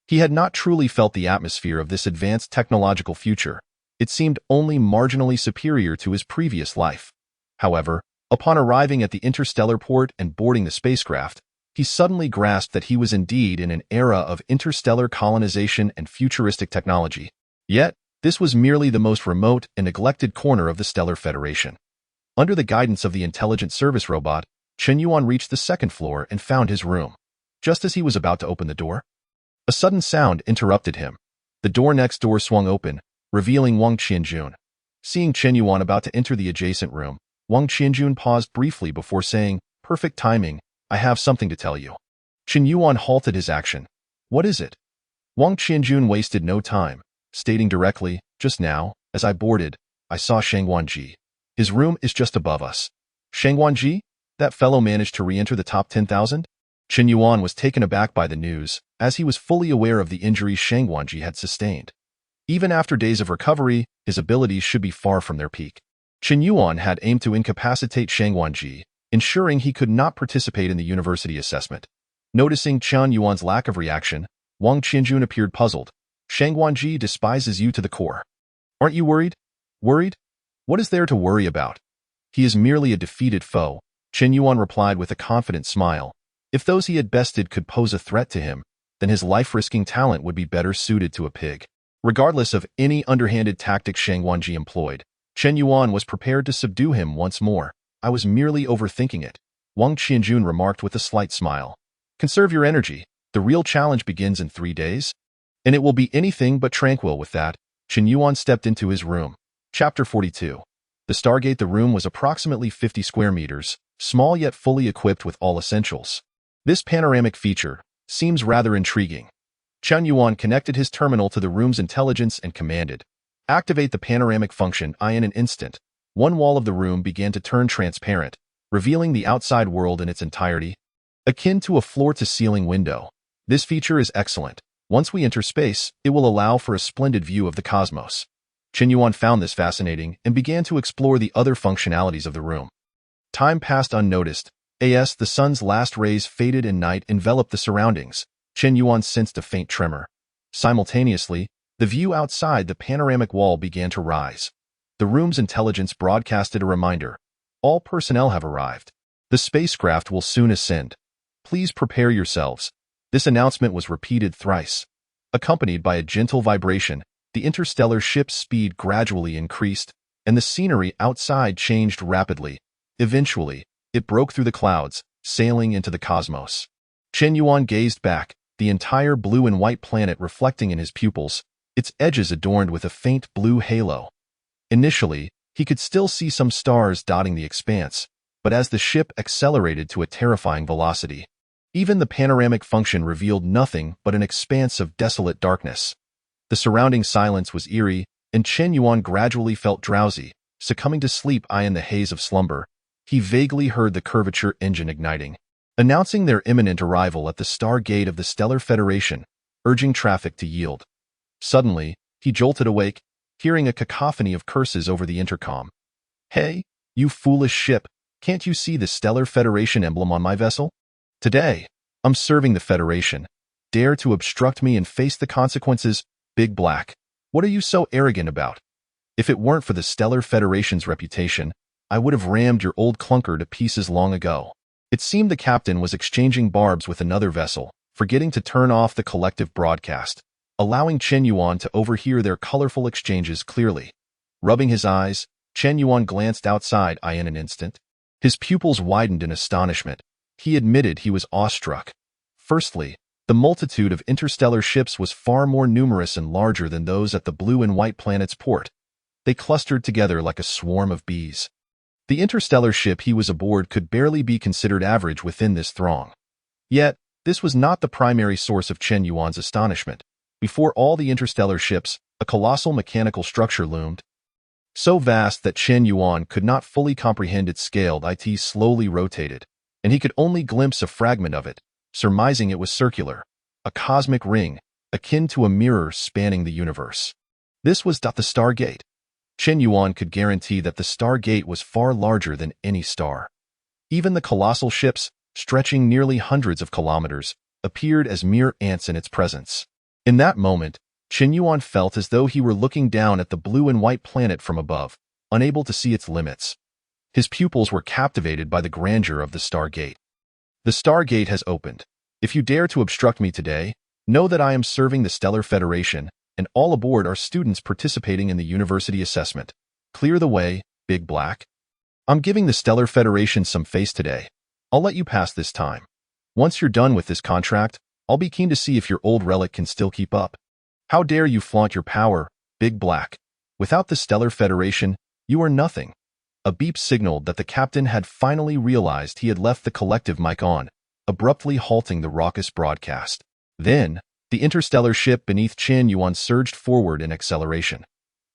he had not truly felt the atmosphere of this advanced technological future. It seemed only marginally superior to his previous life. However, upon arriving at the interstellar port and boarding the spacecraft, he suddenly grasped that he was indeed in an era of interstellar colonization and futuristic technology. Yet, this was merely the most remote and neglected corner of the Stellar Federation. Under the guidance of the intelligent service robot, Chen Yuan reached the 2nd floor and found his room. Just as he was about to open the door, a sudden sound interrupted him. The door next door swung open, revealing Wang Qianjun. Seeing Chen Yuan about to enter the adjacent room, Wang Qianjun paused briefly before saying, "Perfect timing. I have something to tell you. Chen Yuan halted his action. What is it? Wang Qianjun wasted no time, stating directly, just now, as I boarded, I saw Shang Wanji. His room is just above us. Shang Wanji? That fellow managed to re-enter the top 10,000? Chen Yuan was taken aback by the news, as he was fully aware of the injuries Shang Wanji had sustained. Even after days of recovery, his abilities should be far from their peak. Chen Yuan had aimed to incapacitate Shang Wanji, ensuring he could not participate in the university assessment. Noticing Chen Yuan's lack of reaction, Wang Qianjun appeared puzzled. Shang Wanji despises you to the core. Aren't you worried? Worried? What is there to worry about? He is merely a defeated foe, Chen Yuan replied with a confident smile. If those he had bested could pose a threat to him, then his life-risking talent would be better suited to a pig. Regardless of any underhanded tactics Shang Wanji employed, Chen Yuan was prepared to subdue him once more. I was merely overthinking it, Wang Qianjun remarked with a slight smile. Conserve your energy. The real challenge begins in 3 days. And it will be anything but tranquil with that. Chen Yuan stepped into his room. Chapter 42. The Stargate. The room was approximately 50 square meters, small yet fully equipped with all essentials. This panoramic feature seems rather intriguing. Chen Yuan connected his terminal to the room's intelligence and commanded, activate the panoramic function. In an instant, one wall of the room began to turn transparent, revealing the outside world in its entirety. Akin to a floor-to-ceiling window, this feature is excellent. Once we enter space, it will allow for a splendid view of the cosmos. Chen Yuan found this fascinating and began to explore the other functionalities of the room. Time passed unnoticed. As the sun's last rays faded and night enveloped the surroundings, Chen Yuan sensed a faint tremor. Simultaneously, the view outside the panoramic wall began to rise. The room's intelligence broadcasted a reminder. All personnel have arrived. The spacecraft will soon ascend. Please prepare yourselves. This announcement was repeated thrice. Accompanied by a gentle vibration, the interstellar ship's speed gradually increased, and the scenery outside changed rapidly. Eventually, it broke through the clouds, sailing into the cosmos. Chen Yuan gazed back, the entire blue and white planet reflecting in his pupils, its edges adorned with a faint blue halo. Initially, he could still see some stars dotting the expanse, but as the ship accelerated to a terrifying velocity, even the panoramic function revealed nothing but an expanse of desolate darkness. The surrounding silence was eerie, and Chen Yuan gradually felt drowsy, succumbing to sleep. In the haze of slumber, he vaguely heard the curvature engine igniting, announcing their imminent arrival at the Stargate of the Stellar Federation, urging traffic to yield. Suddenly, he jolted awake, hearing a cacophony of curses over the intercom. Hey, you foolish ship, can't you see the Stellar Federation emblem on my vessel? Today, I'm serving the Federation. Dare to obstruct me and face the consequences, Big Black. What are you so arrogant about? If it weren't for the Stellar Federation's reputation, I would have rammed your old clunker to pieces long ago. It seemed the captain was exchanging barbs with another vessel, forgetting to turn off the collective broadcast, allowing Chen Yuan to overhear their colorful exchanges clearly. Rubbing his eyes, Chen Yuan glanced outside. In an instant, his pupils widened in astonishment. He admitted he was awestruck. Firstly, the multitude of interstellar ships was far more numerous and larger than those at the blue and white planet's port. They clustered together like a swarm of bees. The interstellar ship he was aboard could barely be considered average within this throng. Yet, this was not the primary source of Chen Yuan's astonishment. Before all the interstellar ships, a colossal mechanical structure loomed. So vast that Chen Yuan could not fully comprehend its scale. It slowly rotated, and he could only glimpse a fragment of it, surmising it was circular, a cosmic ring, akin to a mirror spanning the universe. This was the Stargate. Chen Yuan could guarantee that the Stargate was far larger than any star. Even the colossal ships, stretching nearly hundreds of kilometers, appeared as mere ants in its presence. In that moment, Chen Yuan felt as though he were looking down at the blue and white planet from above, unable to see its limits. His pupils were captivated by the grandeur of the Stargate. The Stargate has opened. If you dare to obstruct me today, know that I am serving the Stellar Federation, and all aboard are students participating in the university assessment. Clear the way, Big Black. I'm giving the Stellar Federation some face today. I'll let you pass this time. Once you're done with this contract, I'll be keen to see if your old relic can still keep up. How dare you flaunt your power, Big Black? Without the Stellar Federation, you are nothing. A beep signaled that the captain had finally realized he had left the collective mic on, abruptly halting the raucous broadcast. Then, the interstellar ship beneath Chen Yuan surged forward in acceleration.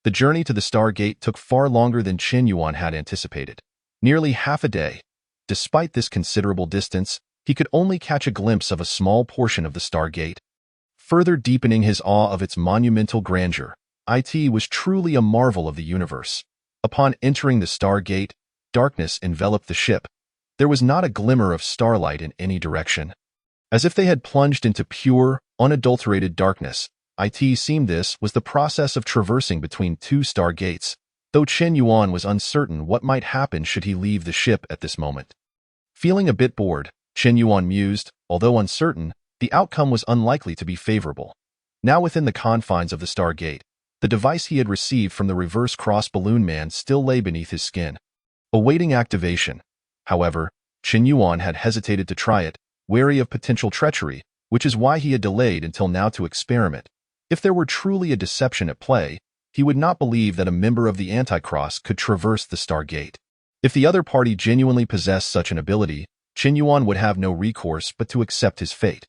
The journey to the Stargate took far longer than Chen Yuan had anticipated. Nearly half a day. Despite this considerable distance, he could only catch a glimpse of a small portion of the Stargate. Further deepening his awe of its monumental grandeur, it was truly a marvel of the universe. Upon entering the Stargate, darkness enveloped the ship. There was not a glimmer of starlight in any direction. As if they had plunged into pure, unadulterated darkness, it seemed this was the process of traversing between two Stargates, though Chen Yuan was uncertain what might happen should he leave the ship at this moment. Feeling a bit bored, Chen Yuan mused, although uncertain, the outcome was unlikely to be favorable. Now within the confines of the Stargate, the device he had received from the reverse cross balloon man still lay beneath his skin, awaiting activation. However, Chen Yuan had hesitated to try it, wary of potential treachery, which is why he had delayed until now to experiment. If there were truly a deception at play, he would not believe that a member of the Anticross could traverse the Stargate. If the other party genuinely possessed such an ability, Chen Yuan would have no recourse but to accept his fate.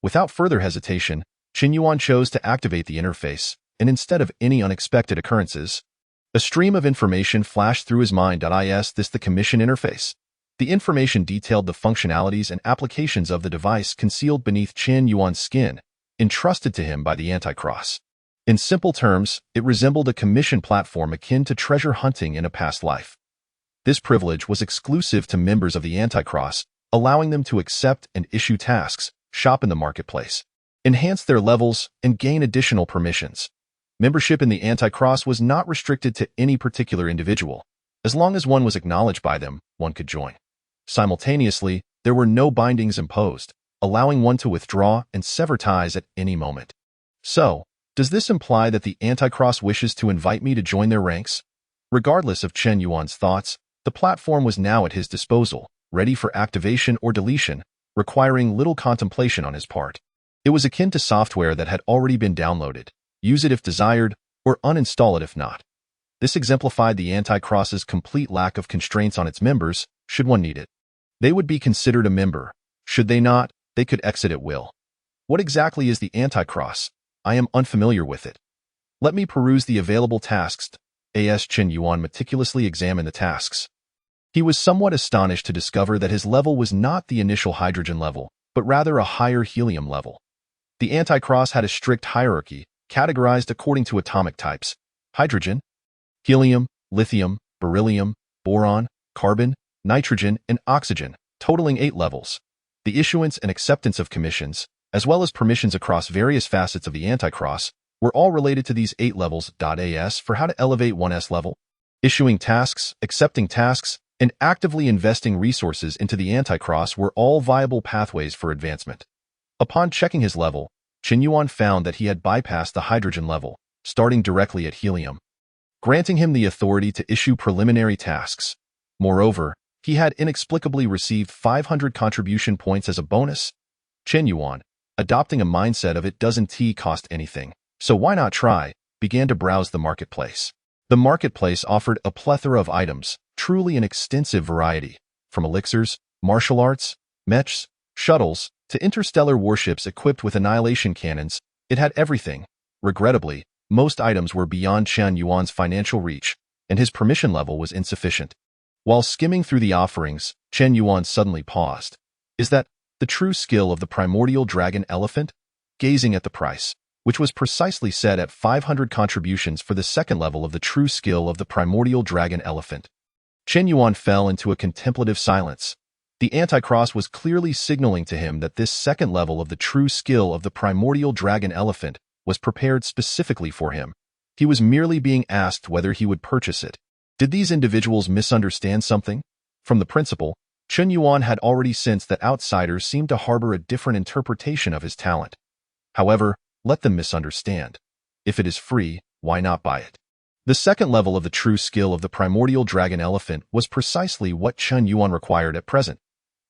Without further hesitation, Chen Yuan chose to activate the interface, and instead of any unexpected occurrences, a stream of information flashed through his mind. Is this the commission interface? The information detailed the functionalities and applications of the device concealed beneath Chen Yuan's skin, entrusted to him by the Anticross. In simple terms, it resembled a commission platform akin to treasure hunting in a past life. This privilege was exclusive to members of the Anticross, allowing them to accept and issue tasks, shop in the marketplace, enhance their levels, and gain additional permissions. Membership in the Anticross was not restricted to any particular individual. As long as one was acknowledged by them, one could join. Simultaneously, there were no bindings imposed, allowing one to withdraw and sever ties at any moment. So, does this imply that the Anticross wishes to invite me to join their ranks? Regardless of Chen Yuan's thoughts, the platform was now at his disposal, ready for activation or deletion, requiring little contemplation on his part. It was akin to software that had already been downloaded. Use it if desired, or uninstall it if not. This exemplified the Anticross's complete lack of constraints on its members, should one need it. They would be considered a member. Should they not, they could exit at will. What exactly is the Anticross? I am unfamiliar with it. Let me peruse the available tasks. Chen Yuan meticulously examined the tasks. He was somewhat astonished to discover that his level was not the initial hydrogen level, but rather a higher helium level. The Anticross had a strict hierarchy, categorized according to atomic types: hydrogen, helium, lithium, beryllium, boron, carbon, nitrogen, and oxygen, totaling 8 levels. The issuance and acceptance of commissions, as well as permissions across various facets of the Anticross, were all related to these 8 levels. As for how to elevate one's level, issuing tasks, accepting tasks, and actively investing resources into the Anticross were all viable pathways for advancement. Upon checking his level, Chen Yuan found that he had bypassed the hydrogen level, starting directly at helium, granting him the authority to issue preliminary tasks. Moreover, he had inexplicably received 500 contribution points as a bonus. Chen Yuan, adopting a mindset of it doesn't cost anything, so why not try, began to browse the marketplace. The marketplace offered a plethora of items, truly an extensive variety, from elixirs, martial arts, mechs, shuttles, to interstellar warships equipped with annihilation cannons. It had everything. Regrettably, most items were beyond Chen Yuan's financial reach, and his permission level was insufficient. While skimming through the offerings, Chen Yuan suddenly paused. Is that the true skill of the primordial dragon elephant? Gazing at the price, which was precisely set at 500 contributions for the second level of the true skill of the primordial dragon elephant, Chen Yuan fell into a contemplative silence. The Anticross was clearly signaling to him that this second level of the true skill of the primordial dragon elephant was prepared specifically for him. He was merely being asked whether he would purchase it. Did these individuals misunderstand something? From the principle, Chen Yuan had already sensed that outsiders seemed to harbor a different interpretation of his talent. However, let them misunderstand. If it is free, why not buy it? The second level of the true skill of the primordial dragon elephant was precisely what Chen Yuan required at present.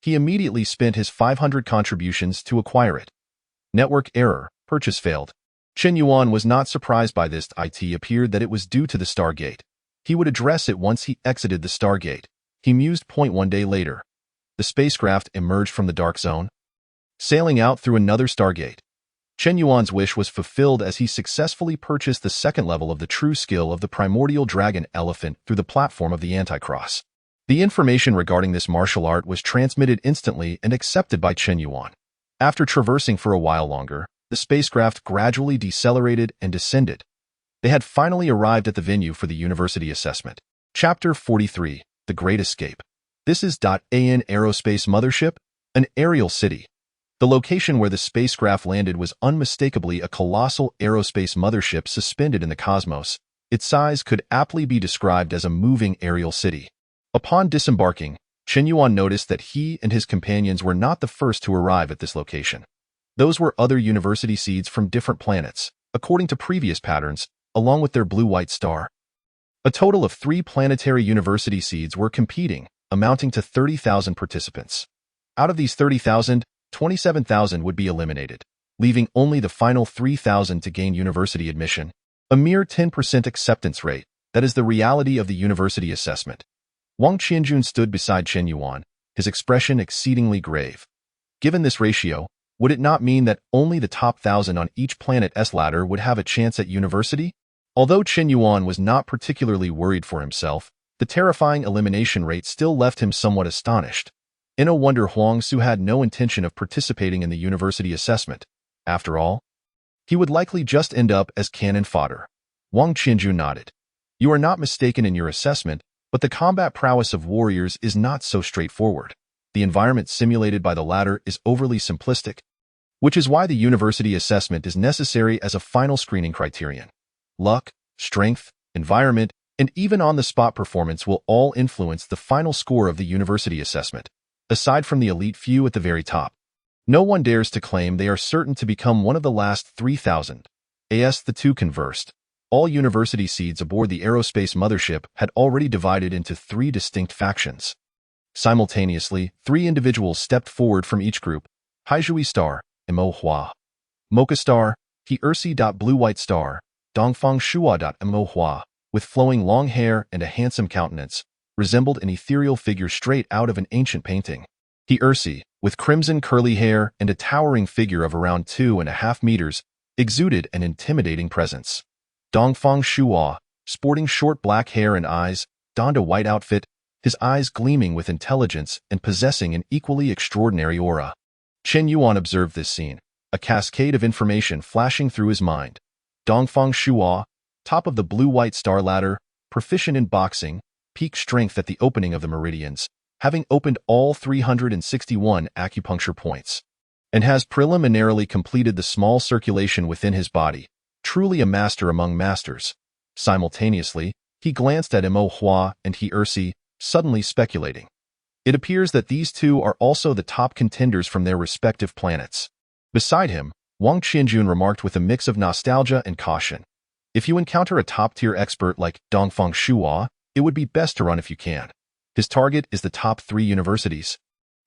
He immediately spent his 500 contributions to acquire it. Network error, purchase failed. Chen Yuan was not surprised by this. It appeared that it was due to the Stargate. He would address it once he exited the Stargate. He mused. 1 day later. The spacecraft emerged from the dark zone, sailing out through another stargate. Chen Yuan's wish was fulfilled as he successfully purchased the second level of the true skill of the primordial dragon elephant through the platform of the Anticross. The information regarding this martial art was transmitted instantly and accepted by Chen Yuan. After traversing for a while longer, the spacecraft gradually decelerated and descended. They had finally arrived at the venue for the university assessment. Chapter 43, The Great Escape. This is AN Aerospace Mothership, an aerial city. The location where the spacecraft landed was unmistakably a colossal aerospace mothership suspended in the cosmos. Its size could aptly be described as a moving aerial city. Upon disembarking, Chen Yuan noticed that he and his companions were not the first to arrive at this location. Those were other university seeds from different planets, according to previous patterns, along with their blue-white star. A total of 3 planetary university seeds were competing, amounting to 30,000 participants. Out of these 30,000, 27,000 would be eliminated, leaving only the final 3,000 to gain university admission, a mere 10% acceptance rate. That is the reality of the university assessment. Wang Qianjun stood beside Chen Yuan, his expression exceedingly grave. Given this ratio, would it not mean that only the top 1,000 on each planet's ladder would have a chance at university? Although Chen Yuan was not particularly worried for himself, the terrifying elimination rate still left him somewhat astonished. No wonder Huang Su had no intention of participating in the university assessment. After all, he would likely just end up as cannon fodder. Wang Qianjun nodded. You are not mistaken in your assessment, but the combat prowess of warriors is not so straightforward. The environment simulated by the latter is overly simplistic, which is why the university assessment is necessary as a final screening criterion. Luck, strength, environment, and even on-the-spot performance will all influence the final score of the university assessment. Aside from the elite few at the very top, no one dares to claim they are certain to become one of the last 3,000. As the two conversed, all university seeds aboard the aerospace mothership had already divided into 3 distinct factions. Simultaneously, 3 individuals stepped forward from each group: Haizhui Star, Mo Hua; Mocha Star, He Ersi. Blue-White Star, Dongfang Shua. Mo Hua, with flowing long hair and a handsome countenance, resembled an ethereal figure straight out of an ancient painting. He Ersi, with crimson curly hair and a towering figure of around 2.5 meters, exuded an intimidating presence. Dongfang Shua, sporting short black hair and eyes, donned a white outfit, his eyes gleaming with intelligence and possessing an equally extraordinary aura. Chen Yuan observed this scene, a cascade of information flashing through his mind. Dongfang Shua, top of the blue-white star ladder, proficient in boxing, peak strength at the opening of the meridians, having opened all 361 acupuncture points, and has preliminarily completed the small circulation within his body, truly a master among masters. Simultaneously, he glanced at Mo Hua and He Ersi, suddenly speculating. It appears that these two are also the top contenders from their respective planets. Beside him, Wang Qianjun remarked with a mix of nostalgia and caution. If you encounter a top-tier expert like Dongfang Shua, it would be best to run if you can. His target is the top 3 universities,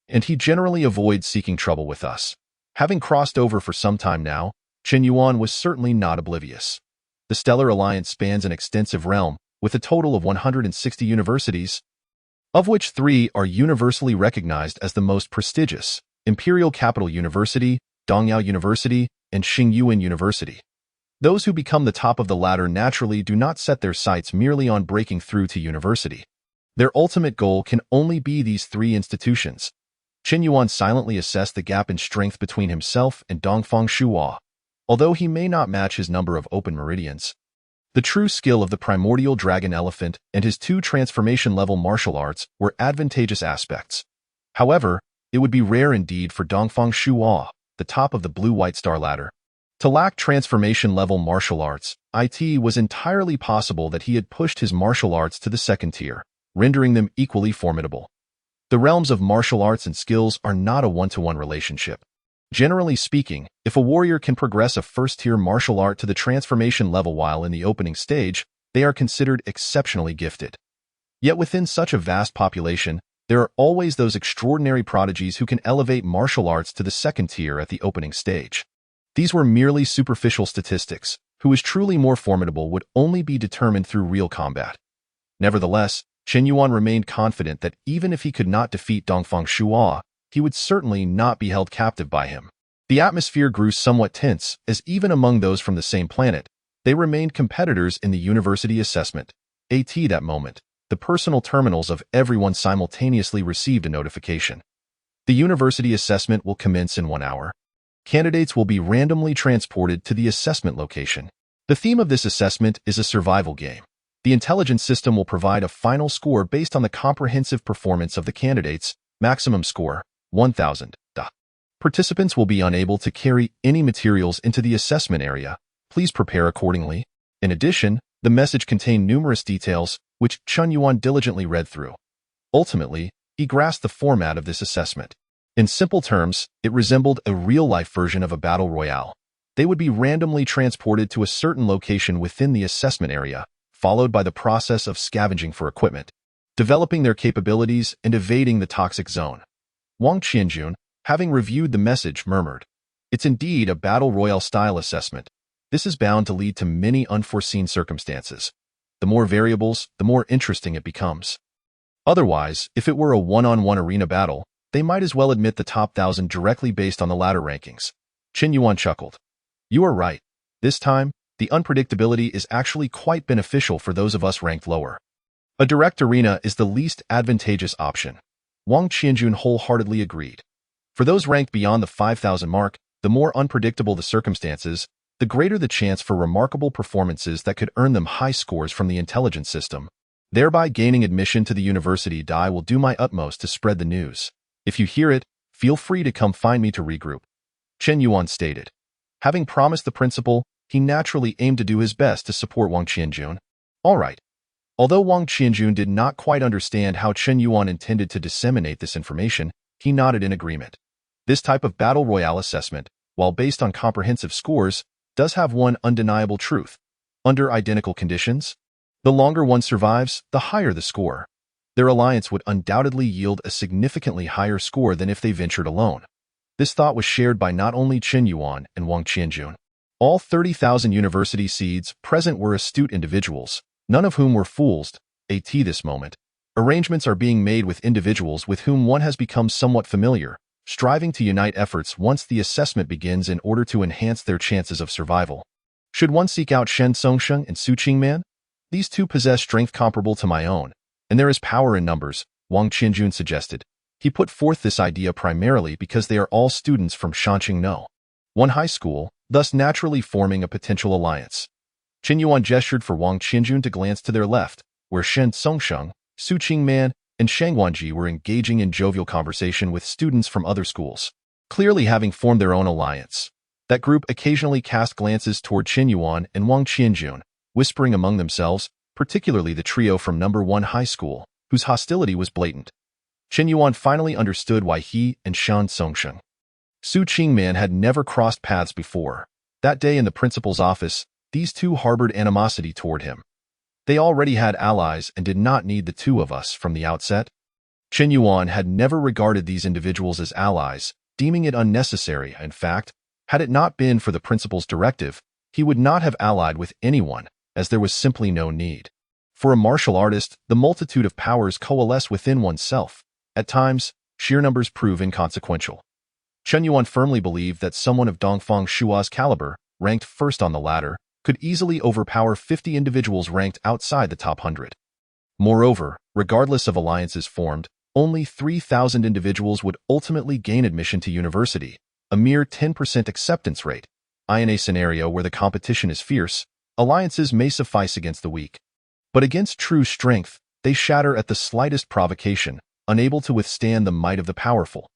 and he generally avoids seeking trouble with us. Having crossed over for some time now, Chen Yuan was certainly not oblivious. The Stellar Alliance spans an extensive realm, with a total of 160 universities, of which 3 are universally recognized as the most prestigious: Imperial Capital University, Dongyao University, and Xingyuan University. Those who become the top of the ladder naturally do not set their sights merely on breaking through to university. Their ultimate goal can only be these 3 institutions. Chen Yuan silently assessed the gap in strength between himself and Dongfang Shua. Although he may not match his number of open meridians, the true skill of the primordial dragon elephant and his 2 transformation-level martial arts were advantageous aspects. However, it would be rare indeed for Dongfang Shua, the top of the blue-white star ladder, to lack transformation-level martial arts. It was entirely possible that he had pushed his martial arts to the 2nd tier, rendering them equally formidable. The realms of martial arts and skills are not a one-to-one relationship. Generally speaking, if a warrior can progress a 1st-tier martial art to the transformation level while in the opening stage, they are considered exceptionally gifted. Yet within such a vast population, there are always those extraordinary prodigies who can elevate martial arts to the 2nd tier at the opening stage. These were merely superficial statistics. Who is truly more formidable would only be determined through real combat. Nevertheless, Chen Yuan remained confident that even if he could not defeat Dongfang Shua, he would certainly not be held captive by him. The atmosphere grew somewhat tense, as even among those from the same planet, they remained competitors in the university assessment. That moment, the personal terminals of everyone simultaneously received a notification. The university assessment will commence in 1 hour. Candidates will be randomly transported to the assessment location. The theme of this assessment is a survival game. The intelligence system will provide a final score based on the comprehensive performance of the candidates, maximum score, 1,000. Participants will be unable to carry any materials into the assessment area. Please prepare accordingly. In addition, the message contained numerous details, which Chun Yuan diligently read through. Ultimately, he grasped the format of this assessment. In simple terms, it resembled a real-life version of a battle royale. They would be randomly transported to a certain location within the assessment area, followed by the process of scavenging for equipment, developing their capabilities, and evading the toxic zone. Wang Qianjun, having reviewed the message, murmured, "It's indeed a battle royale-style assessment. This is bound to lead to many unforeseen circumstances. The more variables, the more interesting it becomes. Otherwise, if it were a one-on-one arena battle, they might as well admit the top 1,000 directly based on the ladder rankings." Qin Yuan chuckled. "You are right. This time, the unpredictability is actually quite beneficial for those of us ranked lower. A direct arena is the least advantageous option." Wang Qianjun wholeheartedly agreed. For those ranked beyond the 5,000 mark, the more unpredictable the circumstances, the greater the chance for remarkable performances that could earn them high scores from the intelligence system, thereby gaining admission to the university. I will do my utmost to spread the news. If you hear it, feel free to come find me to regroup," Chen Yuan stated. Having promised the principal, he naturally aimed to do his best to support Wang Qianjun. All right. Although Wang Qianjun did not quite understand how Chen Yuan intended to disseminate this information, he nodded in agreement. This type of battle royale assessment, while based on comprehensive scores, does have one undeniable truth. Under identical conditions, the longer one survives, the higher the score. Their alliance would undoubtedly yield a significantly higher score than if they ventured alone. This thought was shared by not only Chen Yuan and Wang Qianjun. All 30,000 university seeds present were astute individuals, none of whom were fools. At this moment, arrangements are being made with individuals with whom one has become somewhat familiar, striving to unite efforts once the assessment begins in order to enhance their chances of survival. Should one seek out Shen Songsheng and Su Qingman? These two possess strength comparable to my own, and there is power in numbers, Wang Qianjun suggested. He put forth this idea primarily because they are all students from Shanqing one high school, thus naturally forming a potential alliance. Qin Yuan gestured for Wang Qianjun to glance to their left, where Shen Songsheng, Su Qingman, and Shang Wanji were engaging in jovial conversation with students from other schools, clearly having formed their own alliance. That group occasionally cast glances toward Qin Yuan and Wang Qianjun, whispering among themselves, particularly the trio from No. 1 high school, whose hostility was blatant. Qin Yuan finally understood why he and Shan Songsheng, Su Qingman had never crossed paths before. That day in the principal's office, these two harbored animosity toward him. They already had allies and did not need the two of us from the outset. Qin Yuan had never regarded these individuals as allies, deeming it unnecessary. In fact, had it not been for the principal's directive, he would not have allied with anyone, as there was simply no need. For a martial artist, the multitude of powers coalesce within oneself. At times, sheer numbers prove inconsequential. Chen Yuan firmly believed that someone of Dongfang Shua's caliber, ranked first on the ladder, could easily overpower 50 individuals ranked outside the top 100. Moreover, regardless of alliances formed, only 3,000 individuals would ultimately gain admission to university, a mere 10% acceptance rate. In a scenario where the competition is fierce, alliances may suffice against the weak. But against true strength, they shatter at the slightest provocation, unable to withstand the might of the powerful.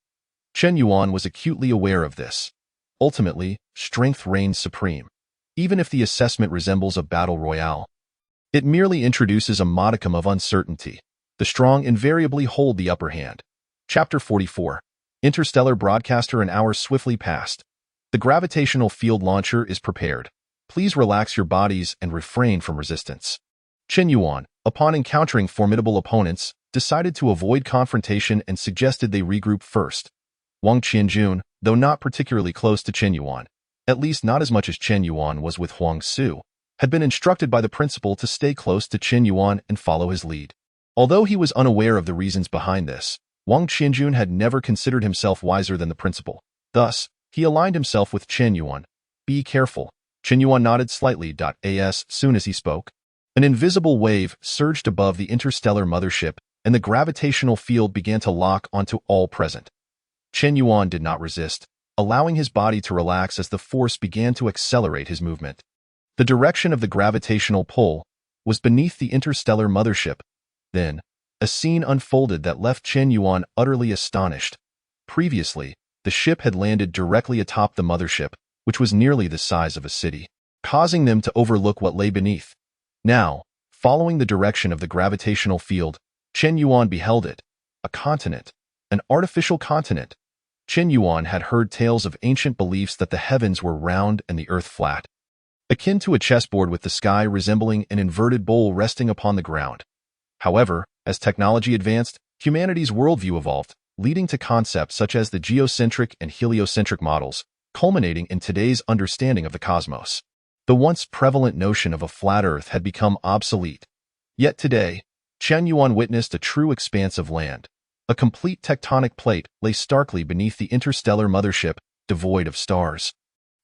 Chen Yuan was acutely aware of this. Ultimately, strength reigns supreme. Even if the assessment resembles a battle royale, it merely introduces a modicum of uncertainty. The strong invariably hold the upper hand. Chapter 44. Interstellar Broadcaster. An hour swiftly passed. The gravitational field launcher is prepared. Please relax your bodies and refrain from resistance. Chen Yuan, upon encountering formidable opponents, decided to avoid confrontation and suggested they regroup first. Wang Qianjun, though not particularly close to Chen Yuan, at least not as much as Chen Yuan was with Huang Su, had been instructed by the principal to stay close to Chen Yuan and follow his lead. Although he was unaware of the reasons behind this, Wang Qianjun had never considered himself wiser than the principal. Thus, he aligned himself with Chen Yuan. Be careful. Chen Yuan nodded slightly. As soon as he spoke, an invisible wave surged above the interstellar mothership, and the gravitational field began to lock onto all present. Chen Yuan did not resist, allowing his body to relax as the force began to accelerate his movement. The direction of the gravitational pull was beneath the interstellar mothership. Then, a scene unfolded that left Chen Yuan utterly astonished. Previously, the ship had landed directly atop the mothership, which was nearly the size of a city, causing them to overlook what lay beneath. Now, following the direction of the gravitational field, Chen Yuan beheld it, a continent, an artificial continent. Chen Yuan had heard tales of ancient beliefs that the heavens were round and the earth flat, akin to a chessboard with the sky resembling an inverted bowl resting upon the ground. However, as technology advanced, humanity's worldview evolved, leading to concepts such as the geocentric and heliocentric models, culminating in today's understanding of the cosmos. The once prevalent notion of a flat Earth had become obsolete. Yet today, Chen Yuan witnessed a true expanse of land. A complete tectonic plate lay starkly beneath the interstellar mothership, devoid of stars,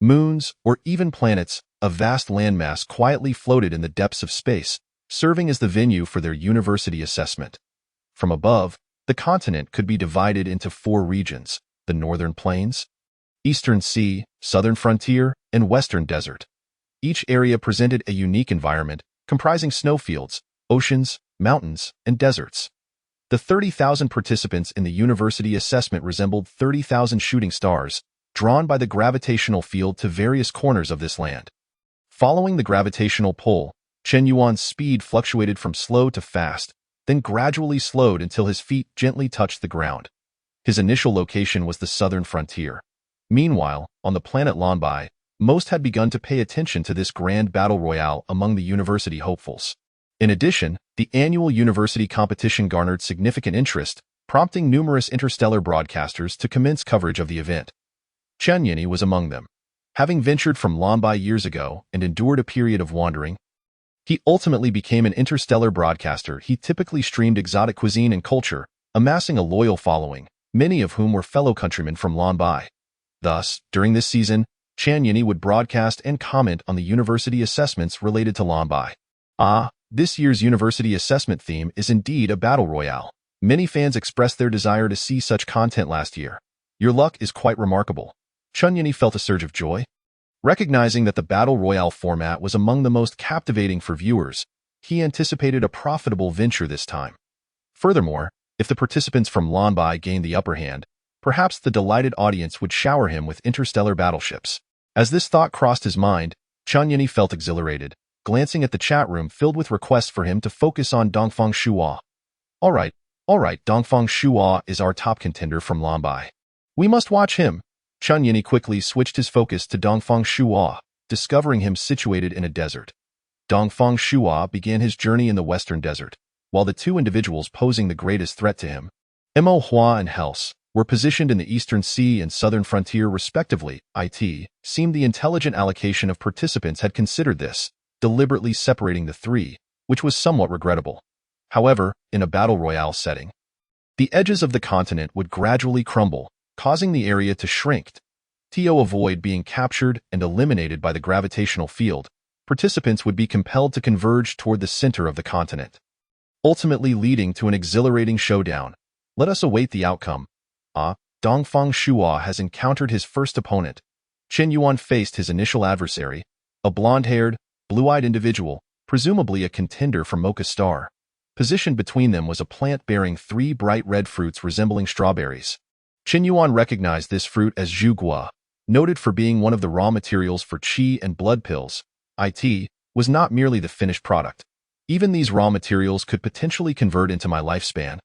moons, or even planets. A vast landmass quietly floated in the depths of space, serving as the venue for their university assessment. From above, the continent could be divided into 4 regions: the northern plains, eastern sea, southern frontier, and western desert. Each area presented a unique environment, comprising snowfields, oceans, mountains, and deserts. The 30,000 participants in the university assessment resembled 30,000 shooting stars, drawn by the gravitational field to various corners of this land. Following the gravitational pull, Chen Yuan's speed fluctuated from slow to fast, then gradually slowed until his feet gently touched the ground. His initial location was the southern frontier. Meanwhile, on the planet Lonbai, most had begun to pay attention to this grand battle royale among the university hopefuls. In addition, the annual university competition garnered significant interest, prompting numerous interstellar broadcasters to commence coverage of the event. Chen Yini was among them. Having ventured from Lonbai years ago and endured a period of wandering, he ultimately became an interstellar broadcaster. He typically streamed exotic cuisine and culture, amassing a loyal following, many of whom were fellow countrymen from Lonbai. Thus, during this season, Chen Yini would broadcast and comment on the university assessments related to Lonbai. This year's university assessment theme is indeed a battle royale. Many fans expressed their desire to see such content last year. Your luck is quite remarkable. Chen Yini felt a surge of joy. Recognizing that the battle royale format was among the most captivating for viewers, he anticipated a profitable venture this time. Furthermore, if the participants from Lonbai gained the upper hand, perhaps the delighted audience would shower him with interstellar battleships. As this thought crossed his mind, Chen Yini felt exhilarated, glancing at the chat room filled with requests for him to focus on Dongfang Shuo. All right, Dongfang Shuo is our top contender from Lonbai. We must watch him. Chen Yini quickly switched his focus to Dongfang Shuo, discovering him situated in a desert. Dongfang Shuo began his journey in the western desert, while the 2 individuals posing the greatest threat to him, Mo Hua and Helse, were positioned in the eastern sea and southern frontier respectively. It seemed the intelligent allocation of participants had considered this, deliberately separating the 3, which was somewhat regrettable. However, in a battle royale setting, the edges of the continent would gradually crumble, causing the area to shrink. To avoid being captured and eliminated by the gravitational field, participants would be compelled to converge toward the center of the continent, ultimately leading to an exhilarating showdown. Let us await the outcome. Dongfang Shuo has encountered his first opponent. Chen Yuan faced his initial adversary, a blonde-haired, blue-eyed individual, presumably a contender for Mocha Star. Positioned between them was a plant bearing 3 bright red fruits resembling strawberries. Chen Yuan recognized this fruit as zhugua, noted for being one of the raw materials for qi and blood pills. It was not merely the finished product. Even these raw materials could potentially convert into my lifespan.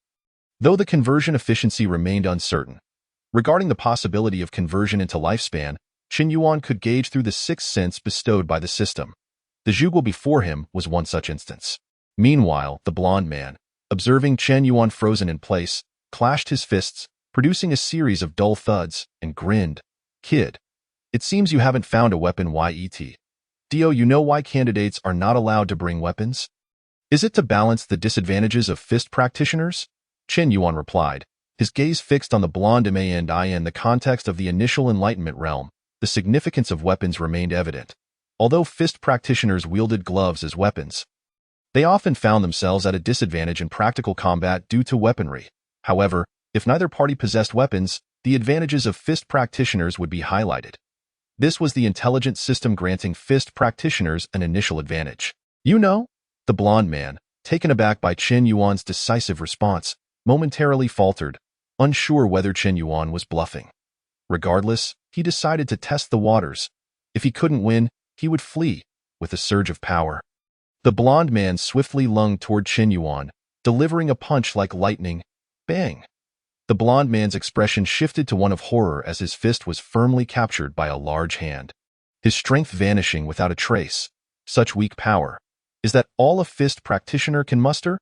Though the conversion efficiency remained uncertain. Regarding the possibility of conversion into lifespan, Chen Yuan could gauge through the 6th sense bestowed by the system. The zhugua before him was one such instance. Meanwhile, the blond man, observing Chen Yuan frozen in place, clashed his fists, producing a series of dull thuds, and grinned. Kid, it seems you haven't found a weapon yet. You know why candidates are not allowed to bring weapons? Is it to balance the disadvantages of fist practitioners? Chen Yuan replied, his gaze fixed on the blonde man. In the context of the initial Enlightenment realm, the significance of weapons remained evident. Although fist practitioners wielded gloves as weapons, they often found themselves at a disadvantage in practical combat due to weaponry. However, if neither party possessed weapons, the advantages of fist practitioners would be highlighted. This was the intelligent system granting fist practitioners an initial advantage. You know? The blonde man, taken aback by Chen Yuan's decisive response, momentarily faltered, unsure whether Chen Yuan was bluffing. Regardless, he decided to test the waters. If he couldn't win, he would flee, with a surge of power. The blonde man swiftly lunged toward Chen Yuan, delivering a punch like lightning. Bang! The blonde man's expression shifted to one of horror as his fist was firmly captured by a large hand, his strength vanishing without a trace. Such weak power. Is that all a fist practitioner can muster?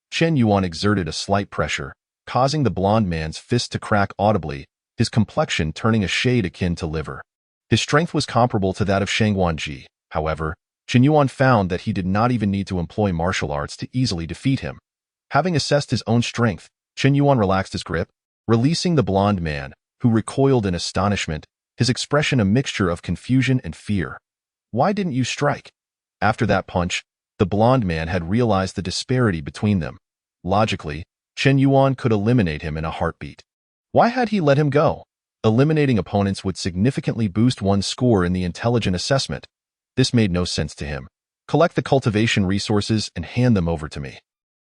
Chen Yuan exerted a slight pressure, causing the blonde man's fist to crack audibly, his complexion turning a shade akin to liver. His strength was comparable to that of Shang Wanji. However, Chen Yuan found that he did not even need to employ martial arts to easily defeat him. Having assessed his own strength, Chen Yuan relaxed his grip, releasing the blonde man, who recoiled in astonishment, his expression a mixture of confusion and fear. Why didn't you strike? After that punch, the blonde man had realized the disparity between them. Logically, Chen Yuan could eliminate him in a heartbeat. Why had he let him go? Eliminating opponents would significantly boost one's score in the intelligent assessment. This made no sense to him. Collect the cultivation resources and hand them over to me.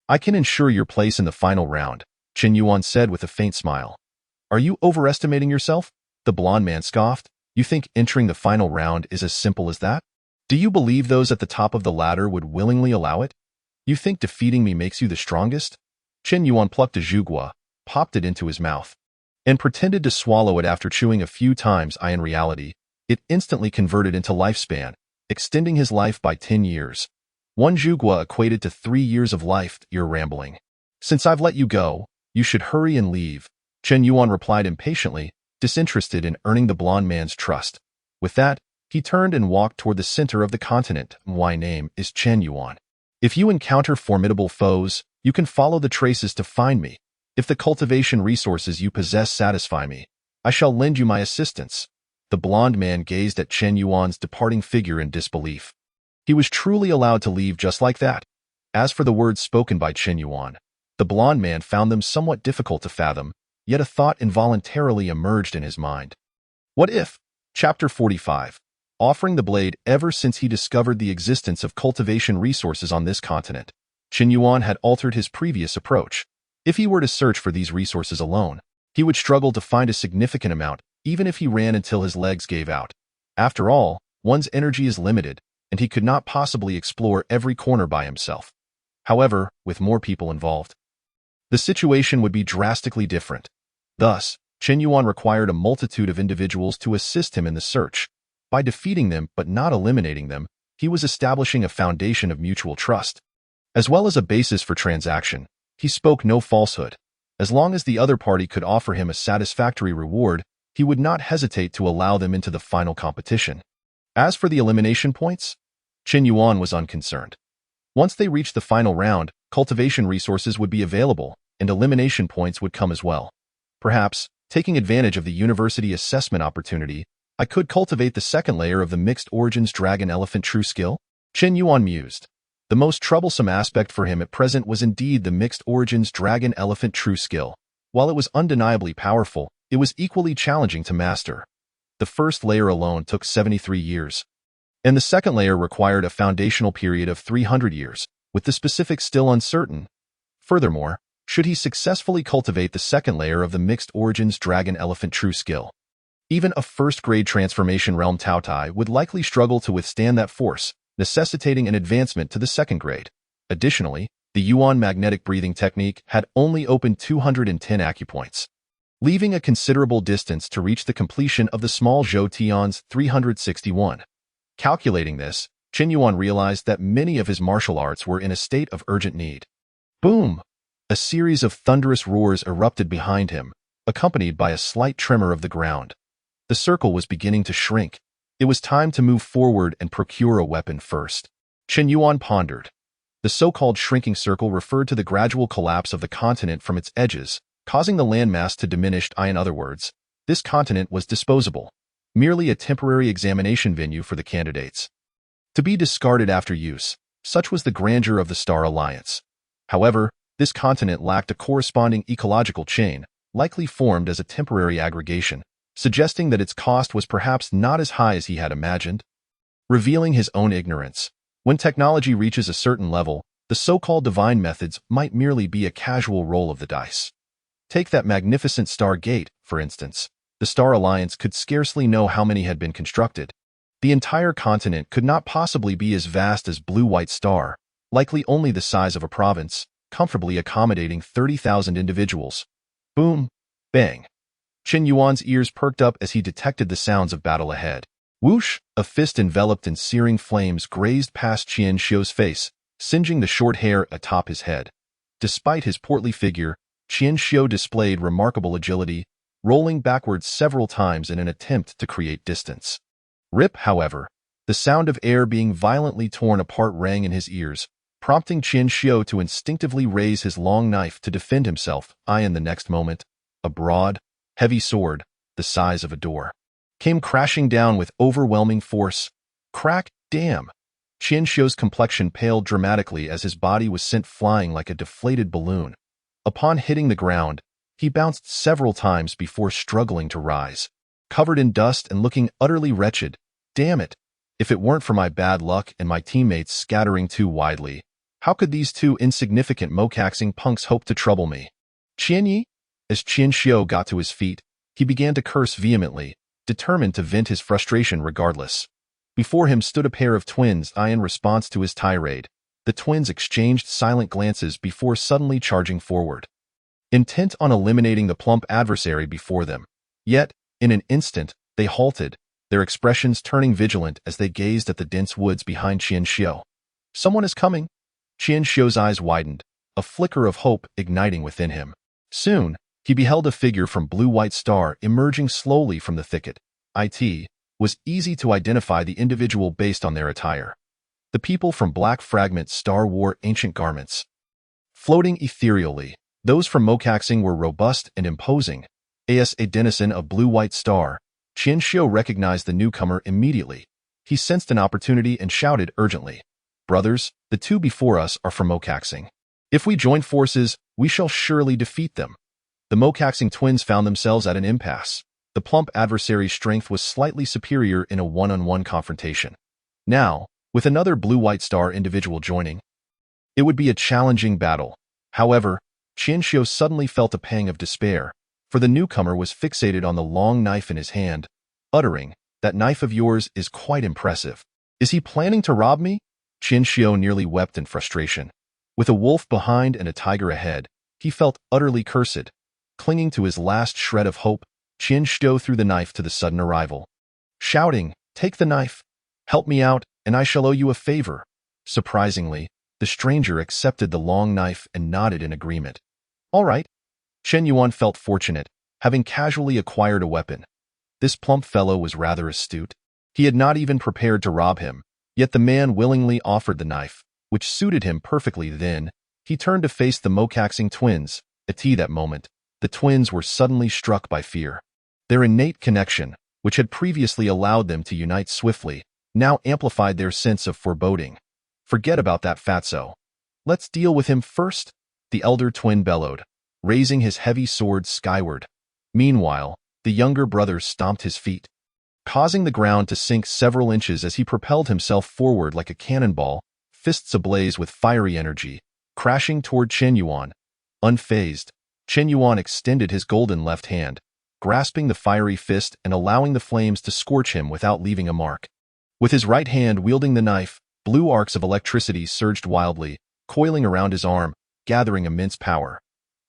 I can ensure your place in the final round, Chen Yuan said with a faint smile. Are you overestimating yourself? The blonde man scoffed. You think entering the final round is as simple as that? Do you believe those at the top of the ladder would willingly allow it? You think defeating me makes you the strongest? Chen Yuan plucked a zhugua, popped it into his mouth, and pretended to swallow it after chewing a few times. In reality, it instantly converted into lifespan, extending his life by 10 years. One zhugua equated to 3 years of life. You're rambling. Since I've let you go, you should hurry and leave, Chen Yuan replied impatiently, disinterested in earning the blonde man's trust. With that, he turned and walked toward the center of the continent. My name is Chen Yuan. If you encounter formidable foes, you can follow the traces to find me. If the cultivation resources you possess satisfy me, I shall lend you my assistance. The blonde man gazed at Chen Yuan's departing figure in disbelief. He was truly allowed to leave just like that. As for the words spoken by Chen Yuan, the blonde man found them somewhat difficult to fathom, yet a thought involuntarily emerged in his mind. What if? Chapter 45. Offering the blade. Ever since he discovered the existence of cultivation resources on this continent, Chen Yuan had altered his previous approach. If he were to search for these resources alone, he would struggle to find a significant amount, even if he ran until his legs gave out. After all, one's energy is limited, and he could not possibly explore every corner by himself. However, with more people involved, the situation would be drastically different. Thus, Chen Yuan required a multitude of individuals to assist him in the search. By defeating them but not eliminating them, he was establishing a foundation of mutual trust, as well as a basis for transaction. He spoke no falsehood. As long as the other party could offer him a satisfactory reward, he would not hesitate to allow them into the final competition. As for the elimination points, Chen Yuan was unconcerned. Once they reached the final round, cultivation resources would be available, and elimination points would come as well. Perhaps, taking advantage of the university assessment opportunity, I could cultivate the second layer of the mixed origins dragon elephant true skill? Chen Yuan mused. The most troublesome aspect for him at present was indeed the mixed origins dragon elephant true skill. While it was undeniably powerful, it was equally challenging to master. The first layer alone took 73 years, and the second layer required a foundational period of 300 years, with the specifics still uncertain. Furthermore, should he successfully cultivate the second layer of the mixed origins dragon elephant true skill, even a first-grade transformation realm Taotai would likely struggle to withstand that force, necessitating an advancement to the second grade. Additionally, the Yuan magnetic breathing technique had only opened 210 acupoints, leaving a considerable distance to reach the completion of the small Zhou Tian's 361. Calculating this, Chen Yuan realized that many of his martial arts were in a state of urgent need. Boom! A series of thunderous roars erupted behind him, accompanied by a slight tremor of the ground. The circle was beginning to shrink. It was time to move forward and procure a weapon first. Chen Yuan pondered. The so-called shrinking circle referred to the gradual collapse of the continent from its edges, causing the landmass to diminish. In other words, this continent was disposable, merely a temporary examination venue for the candidates, to be discarded after use. Such was the grandeur of the Star Alliance. However, this continent lacked a corresponding ecological chain, likely formed as a temporary aggregation, suggesting that its cost was perhaps not as high as he had imagined. Revealing his own ignorance. When technology reaches a certain level, the so-called divine methods might merely be a casual roll of the dice. Take that magnificent Star Gate, for instance. The Star Alliance could scarcely know how many had been constructed. The entire continent could not possibly be as vast as Blue-White Star, likely only the size of a province, comfortably accommodating 30,000 individuals. Boom! Bang! Chen Yuan's ears perked up as he detected the sounds of battle ahead. Whoosh! A fist enveloped in searing flames grazed past Qian Xiu's face, singeing the short hair atop his head. Despite his portly figure, Qian Xiu displayed remarkable agility, rolling backwards several times in an attempt to create distance. Rip, however, the sound of air being violently torn apart rang in his ears, prompting Qian Xiu to instinctively raise his long knife to defend himself. In the next moment, a broad, heavy sword, the size of a door, came crashing down with overwhelming force. Crack! Damn! Qian Xiu's complexion paled dramatically as his body was sent flying like a deflated balloon. Upon hitting the ground, he bounced several times before struggling to rise, covered in dust and looking utterly wretched. Damn it! If it weren't for my bad luck and my teammates scattering too widely, how could these two insignificant mocaxing punks hope to trouble me? Qian Yi? As Qian Xiu got to his feet, he began to curse vehemently, determined to vent his frustration regardless. Before him stood a pair of twins. In response to his tirade, the twins exchanged silent glances before suddenly charging forward, intent on eliminating the plump adversary before them. Yet, in an instant, they halted, their expressions turning vigilant as they gazed at the dense woods behind Qian Xiu. Someone is coming. Qian Xiu's eyes widened, a flicker of hope igniting within him. Soon, he beheld a figure from Blue-White Star emerging slowly from the thicket. It was easy to identify the individual based on their attire. The people from Black Fragment Star wore ancient garments, floating ethereally. Those from Mocaxing were robust and imposing. As a denizen of Blue-White Star, Qian Xiu recognized the newcomer immediately. He sensed an opportunity and shouted urgently, "Brothers, the two before us are from Mocaxing. If we join forces, we shall surely defeat them." The Mocaxing twins found themselves at an impasse. The plump adversary's strength was slightly superior in a one-on-one confrontation. Now, with another Blue-White Star individual joining, it would be a challenging battle. However, Qian Xiu suddenly felt a pang of despair, for the newcomer was fixated on the long knife in his hand, uttering, "That knife of yours is quite impressive. Is he planning to rob me?" Qian Xiu nearly wept in frustration. With a wolf behind and a tiger ahead, he felt utterly cursed. Clinging to his last shred of hope, Qian Xiu threw the knife to the sudden arrival, shouting, "Take the knife! Help me out, and I shall owe you a favor." Surprisingly, the stranger accepted the long knife and nodded in agreement. "All right." Chen Yuan felt fortunate, having casually acquired a weapon. This plump fellow was rather astute. He had not even prepared to rob him, yet the man willingly offered the knife, which suited him perfectly. Then, he turned to face the Mocaxing twins. At that moment, the twins were suddenly struck by fear. Their innate connection, which had previously allowed them to unite swiftly, now amplified their sense of foreboding. "Forget about that fatso. Let's deal with him first," the elder twin bellowed, raising his heavy sword skyward. Meanwhile, the younger brother stomped his feet, causing the ground to sink several inches as he propelled himself forward like a cannonball, fists ablaze with fiery energy, crashing toward Chen Yuan. Unfazed, Chen Yuan extended his golden left hand, grasping the fiery fist and allowing the flames to scorch him without leaving a mark. With his right hand wielding the knife, blue arcs of electricity surged wildly, coiling around his arm, gathering immense power.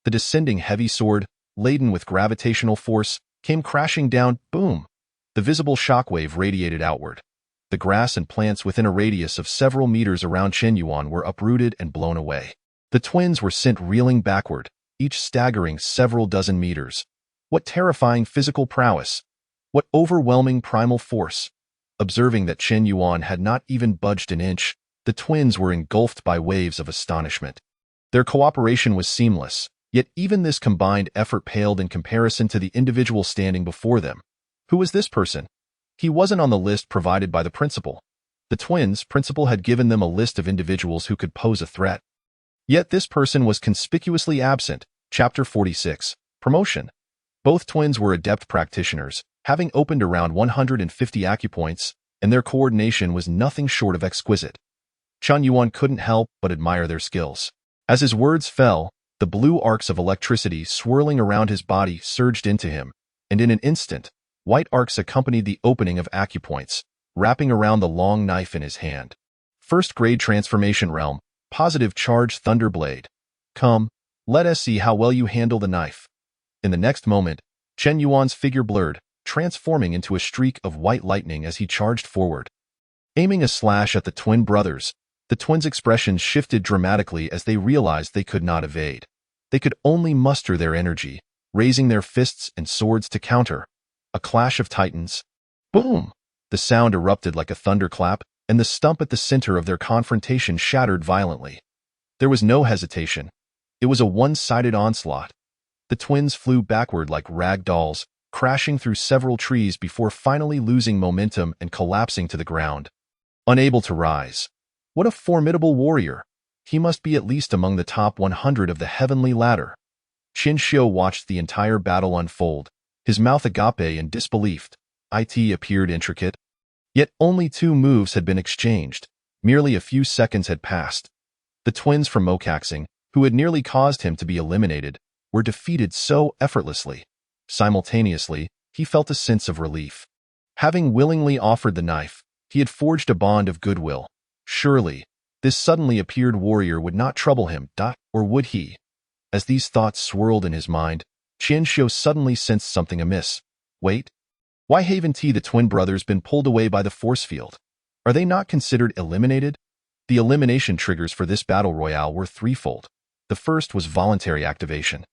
The descending heavy sword, laden with gravitational force, came crashing down. Boom! The visible shockwave radiated outward. The grass and plants within a radius of several meters around Chen Yuan were uprooted and blown away. The twins were sent reeling backward, each staggering several dozen meters. What terrifying physical prowess! What overwhelming primal force! Observing that Chen Yuan had not even budged an inch, the twins were engulfed by waves of astonishment. Their cooperation was seamless, Yet even this combined effort paled in comparison to the individual standing before them. Who was this person? He wasn't on the list provided by the principal. The twins' principal had given them a list of individuals who could pose a threat. Yet this person was conspicuously absent. Chapter 46. Promotion. Both twins were adept practitioners, having opened around 150 acupoints, and their coordination was nothing short of exquisite. Chun Yuan couldn't help but admire their skills. As his words fell, the blue arcs of electricity swirling around his body surged into him, and in an instant, white arcs accompanied the opening of acupoints, wrapping around the long knife in his hand. First-grade transformation realm, positive charge thunderblade. Come, let us see how well you handle the knife. In the next moment, Chen Yuan's figure blurred, transforming into a streak of white lightning as he charged forward. Aiming a slash at the twin brothers, the twins' expressions shifted dramatically as they realized they could not evade. They could only muster their energy, raising their fists and swords to counter. A clash of titans. Boom! The sound erupted like a thunderclap, and the stump at the center of their confrontation shattered violently. There was no hesitation. It was a one-sided onslaught. The twins flew backward like rag dolls, crashing through several trees before finally losing momentum and collapsing to the ground. Unable to rise. What a formidable warrior! He must be at least among the top 100 of the heavenly ladder. Qin Xiu watched the entire battle unfold, his mouth agape in disbelief. It appeared intricate. Yet only 2 moves had been exchanged. Merely a few seconds had passed. The twins from Mokaxing, who had nearly caused him to be eliminated, were defeated so effortlessly. Simultaneously, he felt a sense of relief. Having willingly offered the knife, he had forged a bond of goodwill. Surely, this suddenly appeared warrior would not trouble him, or would he? As these thoughts swirled in his mind, Qian Xiu suddenly sensed something amiss. Wait. Why haven't the twin brothers been pulled away by the force field? Are they not considered eliminated? The elimination triggers for this battle royale were threefold. The first was voluntary activation.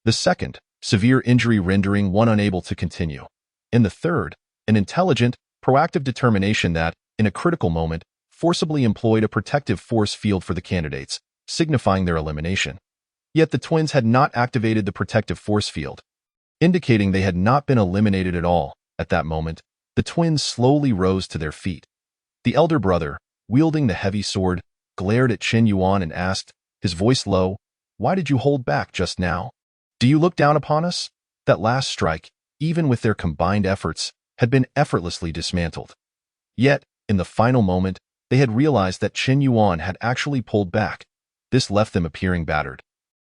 The second, severe injury rendering one unable to continue. And the third, an intelligent, proactive determination that, in a critical moment, forcibly employed a protective force field for the candidates, signifying their elimination. Yet the twins had not activated the protective force field, indicating they had not been eliminated at all. At that moment, the twins slowly rose to their feet. The elder brother, wielding the heavy sword, glared at Chen Yuan and asked, his voice low, "Why did you hold back just now? Do you look down upon us?" That last strike, even with their combined efforts, had been effortlessly dismantled. Yet, in the final moment, they had realized that Chen Yuan had actually pulled back. This left them appearing battered.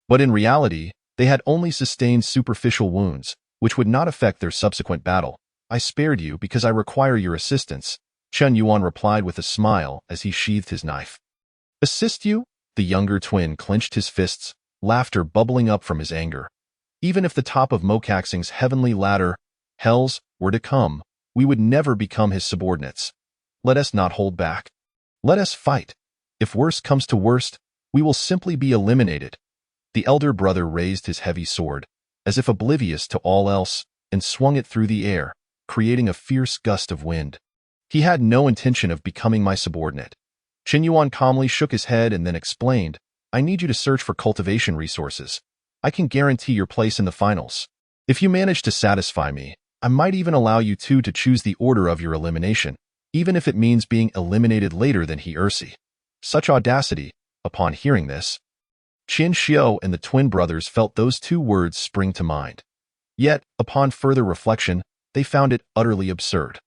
But in reality, they had only sustained superficial wounds, which would not affect their subsequent battle. "I spared you because I require your assistance," Chen Yuan replied with a smile as he sheathed his knife. "Assist you?" The younger twin clenched his fists, laughter bubbling up from his anger. "Even if the top of Mokaxing's heavenly ladder, hells, were to come, we would never become his subordinates. Let us not hold back. Let us fight. If worst comes to worst, we will simply be eliminated." The elder brother raised his heavy sword, as if oblivious to all else, and swung it through the air, creating a fierce gust of wind. "He had no intention of becoming my subordinate." Chen Yuan calmly shook his head and then explained, "I need you to search for cultivation resources. I can guarantee your place in the finals. If you manage to satisfy me, I might even allow you two to choose the order of your elimination, even if it means being eliminated later than he Ursi." Such audacity. Upon hearing this, Qin Xiu and the twin brothers felt those 2 words spring to mind. Yet, upon further reflection, they found it utterly absurd.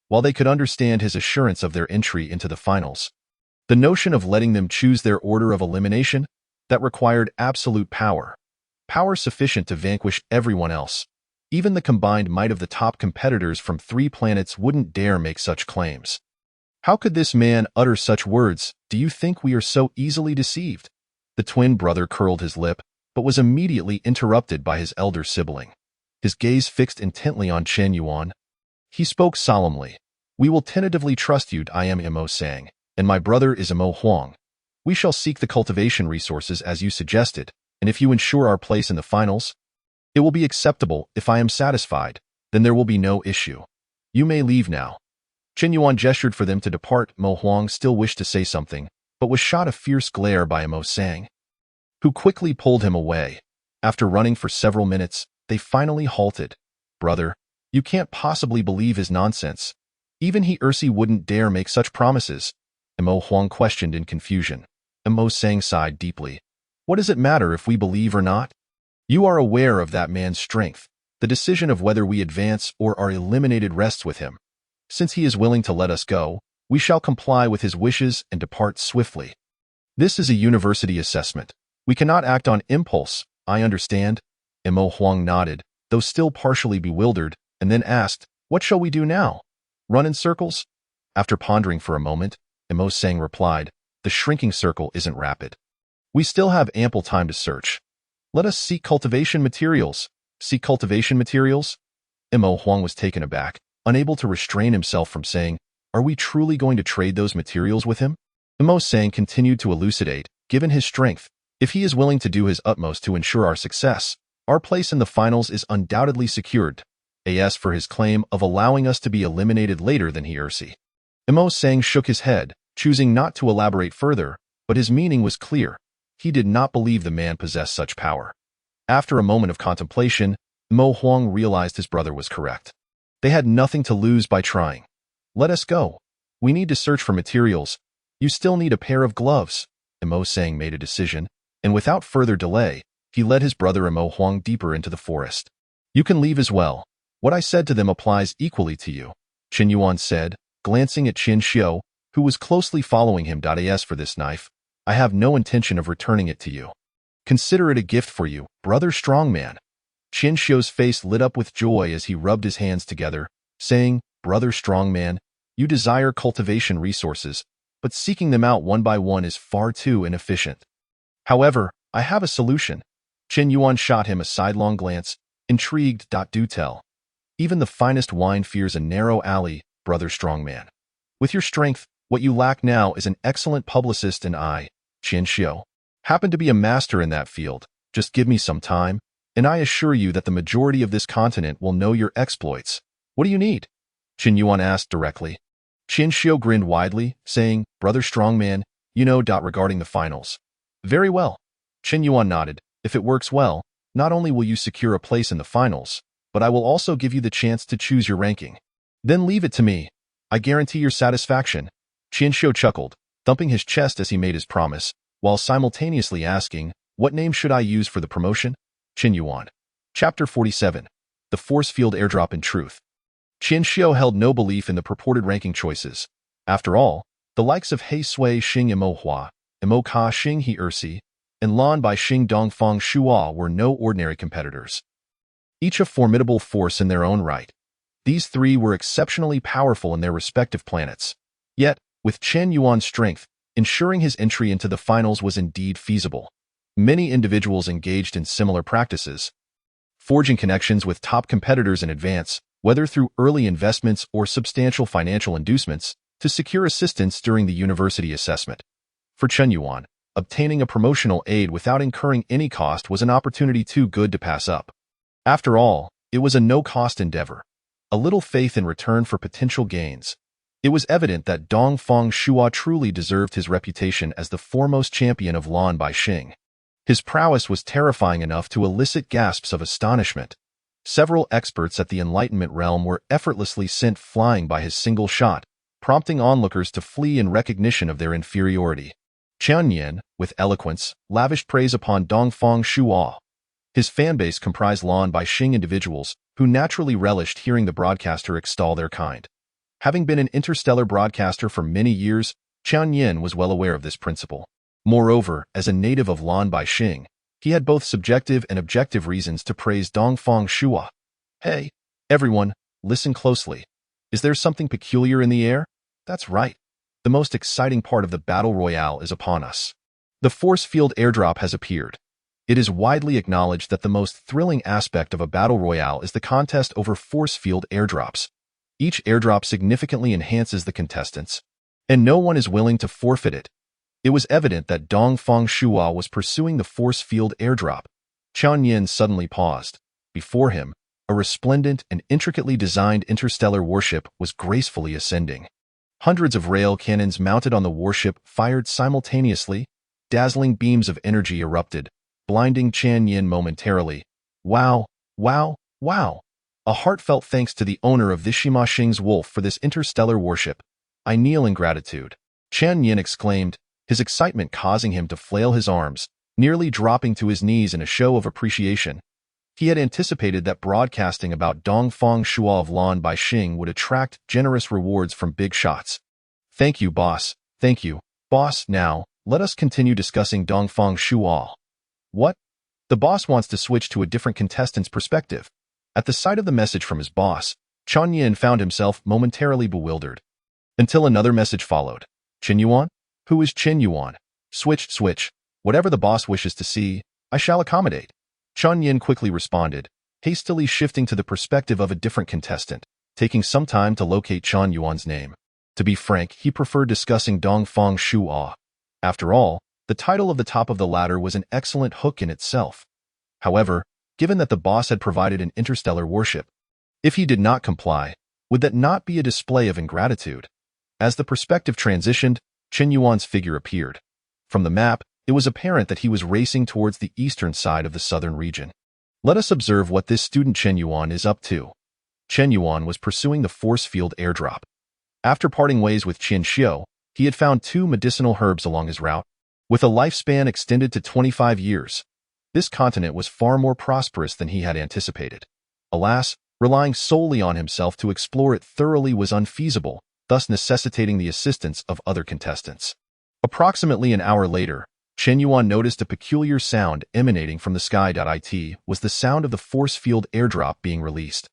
While they could understand his assurance of their entry into the finals, the notion of letting them choose their order of elimination, that required absolute power. Power sufficient to vanquish everyone else. Even the combined might of the top competitors from 3 planets wouldn't dare make such claims. How could this man utter such words? "Do you think we are so easily deceived?" The twin brother curled his lip, but was immediately interrupted by his elder sibling. His gaze fixed intently on Chen Yuan. He spoke solemnly. "We will tentatively trust you. I am Imo Sang, and my brother is Imo Huang. We shall seek the cultivation resources as you suggested, and if you ensure our place in the finals, it will be acceptable. If I am satisfied, then there will be no issue. You may leave now." Chen Yuan gestured for them to depart. Mo Huang still wished to say something, but was shot a fierce glare by Imo Sang, who quickly pulled him away. After running for several minutes, they finally halted. Brother, you can't possibly believe his nonsense. Even he Ursi wouldn't dare make such promises. Imo Huang questioned in confusion. Imo Sang sighed deeply. What does it matter if we believe or not? You are aware of that man's strength. The decision of whether we advance or are eliminated rests with him. Since he is willing to let us go, we shall comply with his wishes and depart swiftly. This is a university assessment. We cannot act on impulse, I understand. Imo Huang nodded, though still partially bewildered, and then asked, what shall we do now? Run in circles? After pondering for a moment, Imo Sang replied, the shrinking circle isn't rapid. We still have ample time to search. Let us seek cultivation materials. Seek cultivation materials? Imo Huang was taken aback, unable to restrain himself from saying, are we truly going to trade those materials with him? Imo Sang continued to elucidate, given his strength, if he is willing to do his utmost to ensure our success, our place in the finals is undoubtedly secured. As for his claim of allowing us to be eliminated later than he Ursi. Imo Sang shook his head, choosing not to elaborate further, but his meaning was clear. He did not believe the man possessed such power. After a moment of contemplation, Imo Huang realized his brother was correct. They had nothing to lose by trying. Let us go. We need to search for materials. You still need a pair of gloves. Imo Sang made a decision, and without further delay, he led his brother Imo Huang deeper into the forest. You can leave as well. What I said to them applies equally to you, Qin Yuan said, glancing at Qin Xiu, who was closely following him. As for this knife, I have no intention of returning it to you. Consider it a gift for you, brother strongman. Qin Xiu's face lit up with joy as he rubbed his hands together, saying, brother strongman, you desire cultivation resources, but seeking them out one by one is far too inefficient. However, I have a solution. Qin Yuan shot him a sidelong glance, intrigued. Do tell. Even the finest wine fears a narrow alley, brother strongman. With your strength, what you lack now is an excellent publicist, and I, Qin Xiu, happen to be a master in that field. Just give me some time, and I assure you that the majority of this continent will know your exploits. What do you need? Qin Yuan asked directly. Qin Xiu grinned widely, saying, brother strongman, you know. Regarding the finals. Very well. Qin Yuan nodded. If it works well, not only will you secure a place in the finals, but I will also give you the chance to choose your ranking. Then leave it to me. I guarantee your satisfaction. Qin Xiu chuckled, thumping his chest as he made his promise, while simultaneously asking, what name should I use for the promotion? Qin Yuan. Chapter 47. The Force Field Airdrop in Truth. Qin Xiu held no belief in the purported ranking choices. After all, the likes of He Sui Xing Imo Hua, Imo Ka Xing He Ursi, and Lan Bai Xing Dongfang Shua were no ordinary competitors. Each a formidable force in their own right. These three were exceptionally powerful in their respective planets. Yet, with Qin Yuan's strength, ensuring his entry into the finals was indeed feasible. Many individuals engaged in similar practices, forging connections with top competitors in advance, whether through early investments or substantial financial inducements, to secure assistance during the university assessment. For Qin Yuan, obtaining a promotional aid without incurring any cost was an opportunity too good to pass up. After all, it was a no-cost endeavor. A little faith in return for potential gains. It was evident that Dongfang Shua truly deserved his reputation as the foremost champion of Lan Bai Xing. His prowess was terrifying enough to elicit gasps of astonishment. Several experts at the Enlightenment realm were effortlessly sent flying by his single shot, prompting onlookers to flee in recognition of their inferiority. Qian Yin, with eloquence, lavished praise upon Dongfang Shua. His fanbase comprised Lan Bai Xing individuals who naturally relished hearing the broadcaster extol their kind. Having been an interstellar broadcaster for many years, Qian Yin was well aware of this principle. Moreover, as a native of Lan Bai Xing, he had both subjective and objective reasons to praise Dongfang Shua. Hey, everyone, listen closely. Is there something peculiar in the air? That's right. The most exciting part of the Battle Royale is upon us. The Force Field Airdrop has appeared. It is widely acknowledged that the most thrilling aspect of a Battle Royale is the contest over Force Field Airdrops. Each airdrop significantly enhances the contestants, and no one is willing to forfeit it. It was evident that Dongfang Shua was pursuing the Force Field Airdrop. Qian Yin suddenly paused. Before him, a resplendent and intricately designed interstellar warship was gracefully ascending. Hundreds of rail cannons mounted on the warship fired simultaneously. Dazzling beams of energy erupted, blinding Chen Yin momentarily. Wow, wow, wow. A heartfelt thanks to the owner of this Shima Xing's wolf for this interstellar worship. I kneel in gratitude. Chen Yin exclaimed, his excitement causing him to flail his arms, nearly dropping to his knees in a show of appreciation. He had anticipated that broadcasting about Dongfang Shua of Lan by Xing would attract generous rewards from big shots. Thank you, boss. Thank you, boss. Now, let us continue discussing Dongfang Shua. What? The boss wants to switch to a different contestant's perspective. At the sight of the message from his boss, Chen Yin found himself momentarily bewildered. Until another message followed. Qin Yuan? Who is Qin Yuan? Switch. Whatever the boss wishes to see, I shall accommodate. Chen Yin quickly responded, hastily shifting to the perspective of a different contestant, taking some time to locate Chen Yuan's name. To be frank, he preferred discussing Dongfang Shua. After all, the title of the top of the ladder was an excellent hook in itself. However, given that the boss had provided an interstellar worship, if he did not comply, would that not be a display of ingratitude? As the perspective transitioned, Qin Yuan's figure appeared. From the map, it was apparent that he was racing towards the eastern side of the southern region. Let us observe what this student Qin Yuan is up to. Qin Yuan was pursuing the force field airdrop. After parting ways with Qin Xiu, he had found 2 medicinal herbs along his route. With a lifespan extended to 25 years, this continent was far more prosperous than he had anticipated. Alas, relying solely on himself to explore it thoroughly was unfeasible, thus necessitating the assistance of other contestants. Approximately an hour later, Qin Yuan noticed a peculiar sound emanating from the sky. It was the sound of the force field airdrop being released.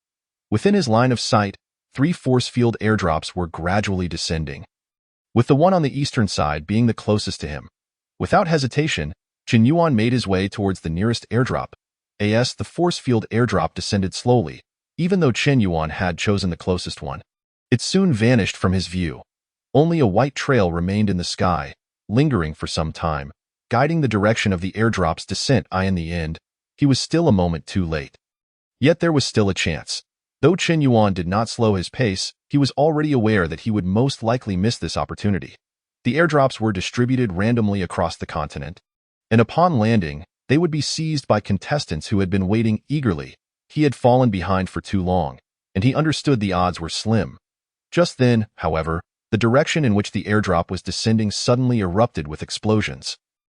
Within his line of sight, 3 force field airdrops were gradually descending, with the one on the eastern side being the closest to him. Without hesitation, Qin Yuan made his way towards the nearest airdrop. The force field airdrop descended slowly, even though Qin Yuan had chosen the closest one. It soon vanished from his view. Only a white trail remained in the sky, lingering for some time, guiding the direction of the airdrop's descent. In the end, he was still a moment too late. Yet there was still a chance. Though Qin Yuan did not slow his pace, he was already aware that he would most likely miss this opportunity. The airdrops were distributed randomly across the continent, and upon landing, they would be seized by contestants who had been waiting eagerly. He had fallen behind for too long, and he understood the odds were slim. Just then, however, the direction in which the airdrop was descending suddenly erupted with explosions.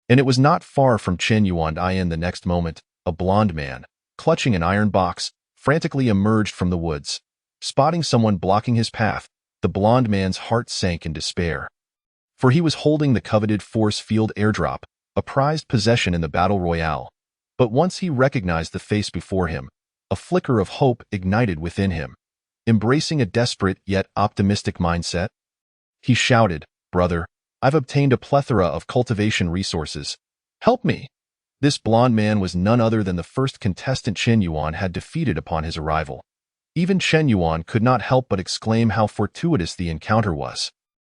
And it was not far from Qin Yuan. In the next moment, a blond man, clutching an iron box, frantically emerged from the woods. Spotting someone blocking his path, the blond man's heart sank in despair. For he was holding the coveted force field airdrop, a prized possession in the battle royale. But once he recognized the face before him, a flicker of hope ignited within him. Embracing a desperate yet optimistic mindset, he shouted, "Brother, I've obtained a plethora of cultivation resources. Help me!" This blond man was none other than the first contestant Qin Yuan had defeated upon his arrival. Even Qin Yuan could not help but exclaim how fortuitous the encounter was.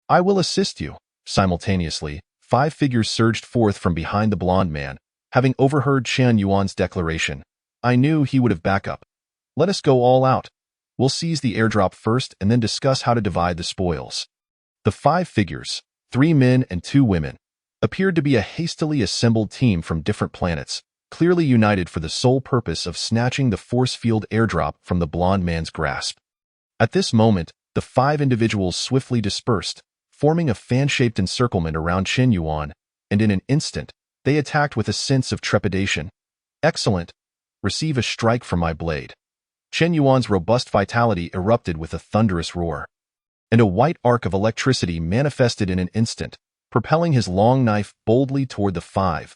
"I will assist you." Simultaneously, 5 figures surged forth from behind the blond man, having overheard Qin Yuan's declaration. "I knew he would have backup. Let us go all out. We'll seize the airdrop first and then discuss how to divide the spoils." The 5 figures, 3 men and 2 women, appeared to be a hastily assembled team from different planets, clearly united for the sole purpose of snatching the force field airdrop from the blond man's grasp. At this moment, the 5 individuals swiftly dispersed, forming a fan-shaped encirclement around Qin Yuan, and in an instant, they attacked with a sense of trepidation. "Excellent! Receive a strike from my blade." Qin Yuan's robust vitality erupted with a thunderous roar, and a white arc of electricity manifested in an instant, propelling his long knife boldly toward the 5.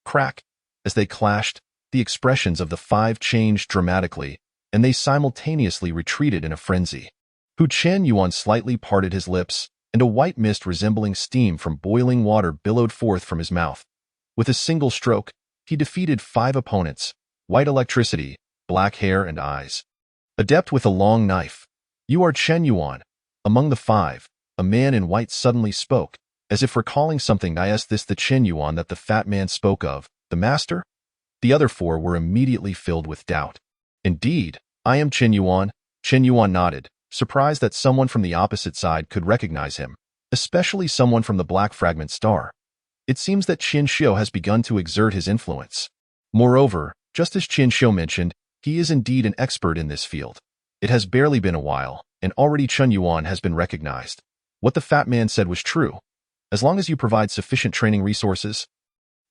Crack! As they clashed, the expressions of the 5 changed dramatically, and they simultaneously retreated in a frenzy. Qin Yuan slightly parted his lips, and a white mist resembling steam from boiling water billowed forth from his mouth. With a single stroke, he defeated 5 opponents, white electricity, black hair and eyes. Adept with a long knife. "You are Qin Yuan." Among the 5, a man in white suddenly spoke, as if recalling something. "Is this the Qin Yuan that the fat man spoke of, the master?" The other 4 were immediately filled with doubt. "Indeed, I am Qin Yuan." Qin Yuan nodded, surprised that someone from the opposite side could recognize him, especially someone from the Black Fragment Star. It seems that Qin Xiu has begun to exert his influence. Moreover, just as Qin Xiu mentioned, he is indeed an expert in this field. It has barely been a while, and already Chen Yuan has been recognized. What the fat man said was true. As long as you provide sufficient training resources,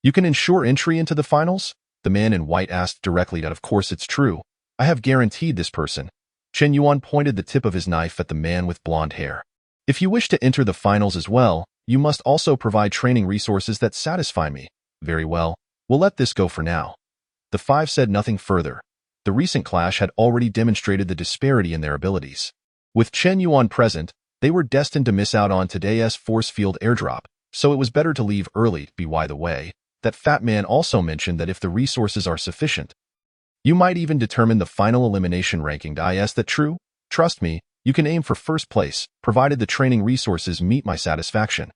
you can ensure entry into the finals? The man in white asked directly. That of course it's true. I have guaranteed this person. Chen Yuan pointed the tip of his knife at the man with blonde hair. If you wish to enter the finals as well, you must also provide training resources that satisfy me. Very well, we'll let this go for now. The five said nothing further. The recent clash had already demonstrated the disparity in their abilities. With Chen Yuan present, they were destined to miss out on today's force field airdrop, so it was better to leave early. By the way, that fat man also mentioned that if the resources are sufficient, you might even determine the final elimination ranking. Is that true? Trust me, you can aim for first place, provided the training resources meet my satisfaction.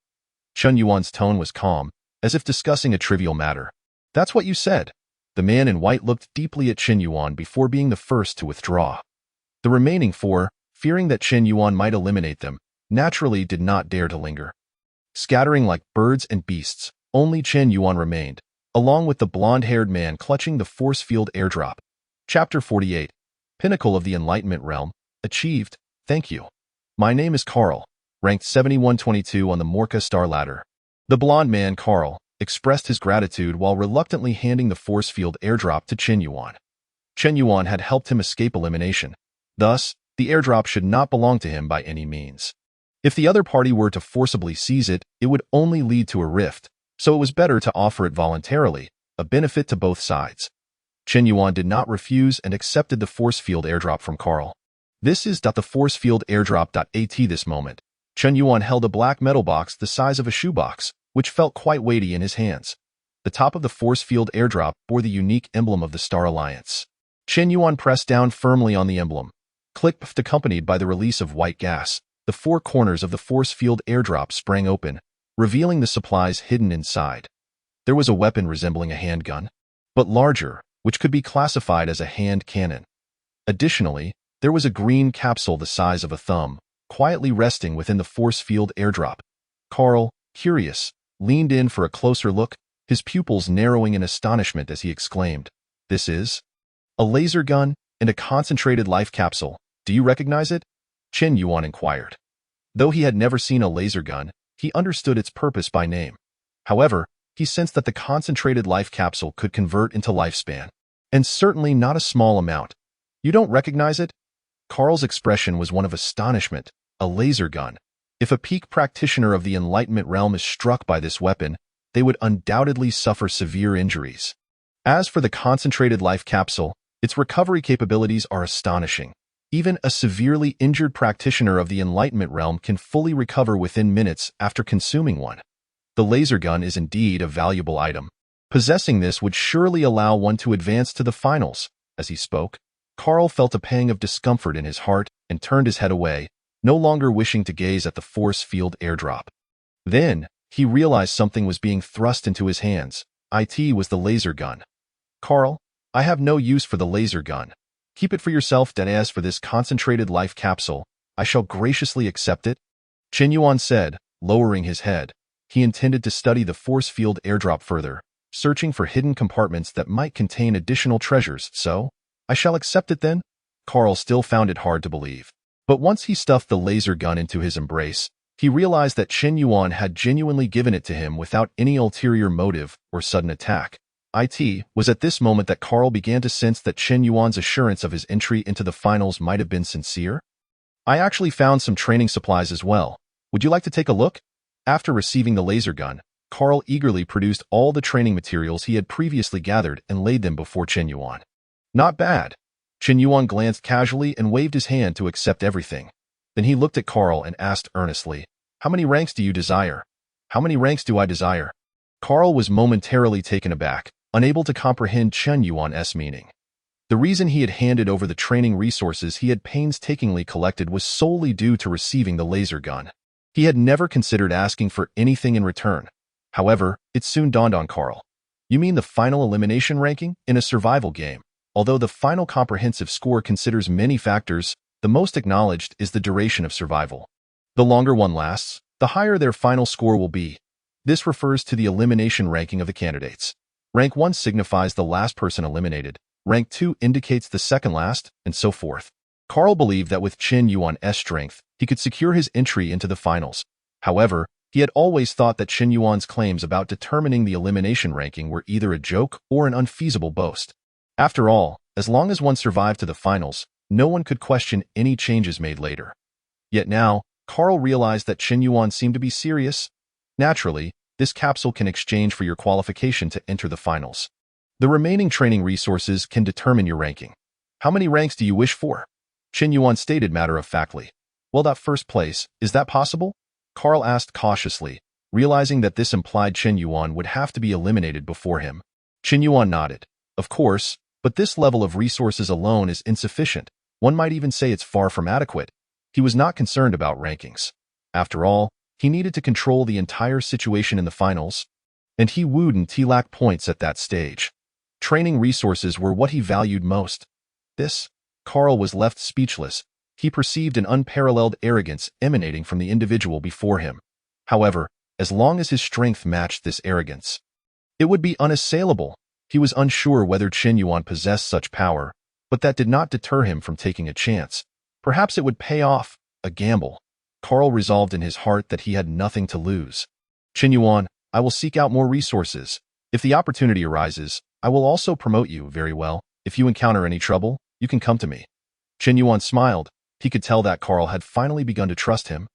Chen Yuan's tone was calm, as if discussing a trivial matter. That's what you said. The man in white looked deeply at Chen Yuan before being the first to withdraw. The remaining four, fearing that Chen Yuan might eliminate them, naturally did not dare to linger. Scattering like birds and beasts, only Chen Yuan remained, along with the blonde-haired man clutching the force field airdrop. Chapter 48. Pinnacle of the Enlightenment Realm. Achieved. Thank you. My name is Carl, ranked 7122 on the Morka star ladder. The blonde man, Carl, expressed his gratitude while reluctantly handing the force field airdrop to Chen Yuan. Chen Yuan had helped him escape elimination. Thus, the airdrop should not belong to him by any means. If the other party were to forcibly seize it, it would only lead to a rift, so it was better to offer it voluntarily, a benefit to both sides. Chen Yuan did not refuse and accepted the force field airdrop from Carl. This is the force field airdrop.at. This moment, Chen Yuan held a black metal box the size of a shoebox, which felt quite weighty in his hands. The top of the force field airdrop bore the unique emblem of the Star Alliance. Chen Yuan pressed down firmly on the emblem. Click, accompanied by the release of white gas. The four corners of the force field airdrop sprang open, revealing the supplies hidden inside. There was a weapon resembling a handgun, but larger, which could be classified as a hand cannon. Additionally, there was a green capsule the size of a thumb, quietly resting within the force field airdrop. Carl, curious, leaned in for a closer look, his pupils narrowing in astonishment as he exclaimed, "This is a laser gun and a concentrated life capsule. Do you recognize it?" Chen Yuan inquired. Though he had never seen a laser gun, he understood its purpose by name. However, he sensed that the concentrated life capsule could convert into lifespan, and certainly not a small amount. You don't recognize it? Carl's expression was one of astonishment. A laser gun. If a peak practitioner of the Enlightenment realm is struck by this weapon, they would undoubtedly suffer severe injuries. As for the concentrated life capsule, its recovery capabilities are astonishing. Even a severely injured practitioner of the Enlightenment realm can fully recover within minutes after consuming one. The laser gun is indeed a valuable item. Possessing this would surely allow one to advance to the finals. As he spoke, Carl felt a pang of discomfort in his heart and turned his head away, no longer wishing to gaze at the force field airdrop. Then, he realized something was being thrust into his hands. It was the laser gun. Carl, I have no use for the laser gun. Keep it for yourself. As for this concentrated life capsule, I shall graciously accept it. Chen Yuan said, lowering his head. He intended to study the force field airdrop further, searching for hidden compartments that might contain additional treasures. So, I shall accept it then? Carl still found it hard to believe. But once he stuffed the laser gun into his embrace, he realized that Chen Yuan had genuinely given it to him without any ulterior motive or sudden attack. It was at this moment that Carl began to sense that Chen Yuan's assurance of his entry into the finals might have been sincere. I actually found some training supplies as well. Would you like to take a look? After receiving the laser gun, Carl eagerly produced all the training materials he had previously gathered and laid them before Chen Yuan. Not bad. Chen Yuan glanced casually and waved his hand to accept everything. Then he looked at Carl and asked earnestly, "How many ranks do you desire?" "How many ranks do I desire?" Carl was momentarily taken aback, unable to comprehend Chen Yuan's meaning. The reason he had handed over the training resources he had painstakingly collected was solely due to receiving the laser gun. He had never considered asking for anything in return. However, it soon dawned on Carl. You mean the final elimination ranking in a survival game? Although the final comprehensive score considers many factors, the most acknowledged is the duration of survival. The longer one lasts, the higher their final score will be. This refers to the elimination ranking of the candidates. Rank 1 signifies the last person eliminated, rank 2 indicates the second last, and so forth. Carl believed that with Chen Yuan's strength, he could secure his entry into the finals. However, he had always thought that Chen Yuan's claims about determining the elimination ranking were either a joke or an unfeasible boast. After all, as long as one survived to the finals, no one could question any changes made later. Yet now, Carl realized that Chen Yuan seemed to be serious. Naturally, this capsule can exchange for your qualification to enter the finals. The remaining training resources can determine your ranking. How many ranks do you wish for? Chen Yuan stated matter-of-factly. Well, that first place, is that possible? Carl asked cautiously, realizing that this implied Chen Yuan would have to be eliminated before him. Chen Yuan nodded. Of course, but this level of resources alone is insufficient. One might even say it's far from adequate. He was not concerned about rankings. After all, he needed to control the entire situation in the finals, and he wouldn't lack points at that stage. Training resources were what he valued most. Carl was left speechless. He perceived an unparalleled arrogance emanating from the individual before him. However, as long as his strength matched this arrogance, it would be unassailable. He was unsure whether Chen Yuan possessed such power, but that did not deter him from taking a chance. Perhaps it would pay off, a gamble. Carl resolved in his heart that he had nothing to lose. Chen Yuan, I will seek out more resources. If the opportunity arises, I will also promote you very well. If you encounter any trouble, you can come to me. Chen Yuan smiled. He could tell that Carl had finally begun to trust him.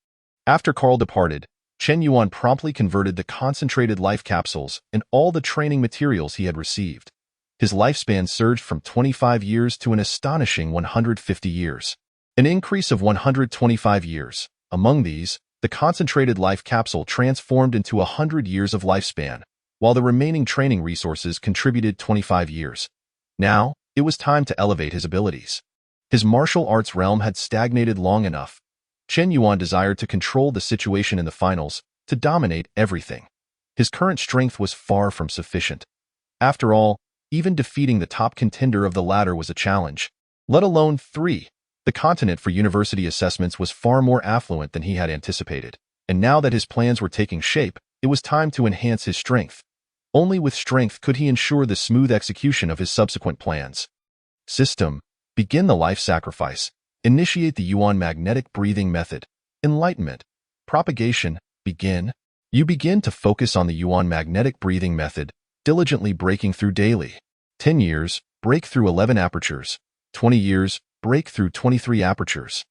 After Carl departed, Chen Yuan promptly converted the concentrated life capsules and all the training materials he had received. His lifespan surged from 25 years to an astonishing 150 years. An increase of 125 years. Among these, the concentrated life capsule transformed into 100 years of lifespan, while the remaining training resources contributed 25 years. Now, it was time to elevate his abilities. His martial arts realm had stagnated long enough. Chen Yuan desired to control the situation in the finals, to dominate everything. His current strength was far from sufficient. After all, even defeating the top contender of the ladder was a challenge, let alone 3. The continent for university assessments was far more affluent than he had anticipated, and now that his plans were taking shape, it was time to enhance his strength. Only with strength could he ensure the smooth execution of his subsequent plans. System. Begin the life sacrifice. Initiate the Yuan magnetic breathing method. Enlightenment. Propagation. Begin. You begin to focus on the Yuan magnetic breathing method, diligently breaking through daily. 10 years, break through 11 apertures. 20 years, break through 23 apertures.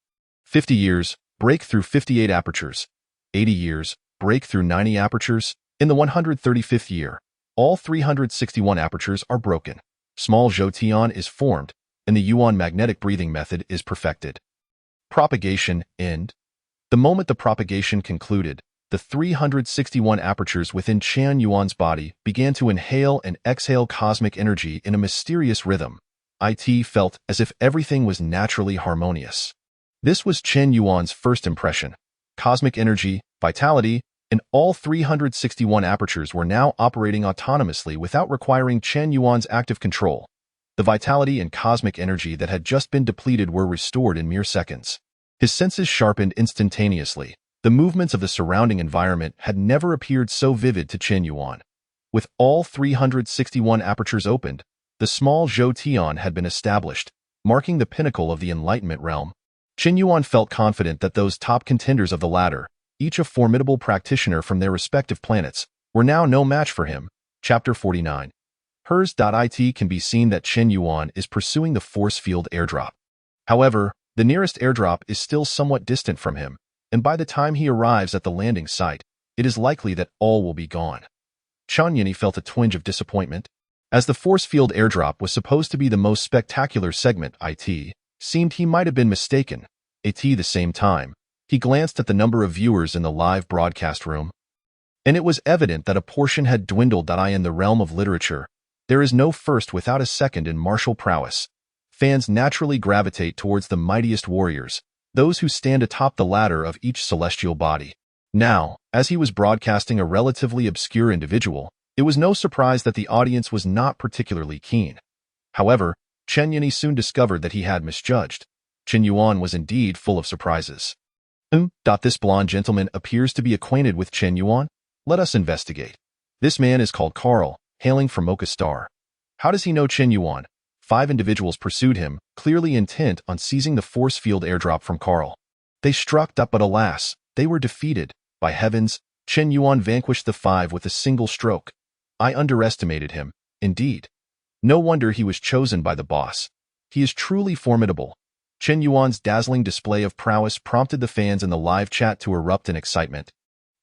50 years, break through 58 apertures. 80 years, break through 90 apertures. In the 135th year, all 361 apertures are broken. Small Zhoutian is formed, and the Yuan magnetic breathing method is perfected. Propagation end. The moment the propagation concluded, the 361 apertures within Chen Yuan's body began to inhale and exhale cosmic energy in a mysterious rhythm. It felt as if everything was naturally harmonious. This was Chen Yuan's first impression. Cosmic energy, vitality, and all 361 apertures were now operating autonomously without requiring Chen Yuan's active control. The vitality and cosmic energy that had just been depleted were restored in mere seconds. His senses sharpened instantaneously. The movements of the surrounding environment had never appeared so vivid to Chen Yuan. With all 361 apertures opened, the small Zhoutian had been established, marking the pinnacle of the enlightenment realm. Chen Yuan felt confident that those top contenders of the ladder, each a formidable practitioner from their respective planets, were now no match for him. Chapter 49. Hers.it can be seen that Chen Yuan is pursuing the force field airdrop. However, the nearest airdrop is still somewhat distant from him, and by the time he arrives at the landing site, it is likely that all will be gone. Chanyani felt a twinge of disappointment. As the force field airdrop was supposed to be the most spectacular segment, it seemed he might have been mistaken. At the same time, he glanced at the number of viewers in the live broadcast room, and it was evident that a portion had dwindled. In the realm of literature, there is no first without a second in martial prowess. Fans naturally gravitate towards the mightiest warriors, those who stand atop the ladder of each celestial body. Now, as he was broadcasting a relatively obscure individual, it was no surprise that the audience was not particularly keen. However, Chen Yunyi soon discovered that he had misjudged. Chen Yuan was indeed full of surprises. This blonde gentleman appears to be acquainted with Chen Yuan. Let us investigate. This man is called Carl. hailing from Mocha Star. How does he know Chen Yuan? 5 individuals pursued him, clearly intent on seizing the force field airdrop from Carl. They struck up, but alas, they were defeated. By heavens, Chen Yuan vanquished the 5 with a single stroke. I underestimated him, indeed. No wonder he was chosen by the boss. He is truly formidable. Chen Yuan's dazzling display of prowess prompted the fans in the live chat to erupt in excitement,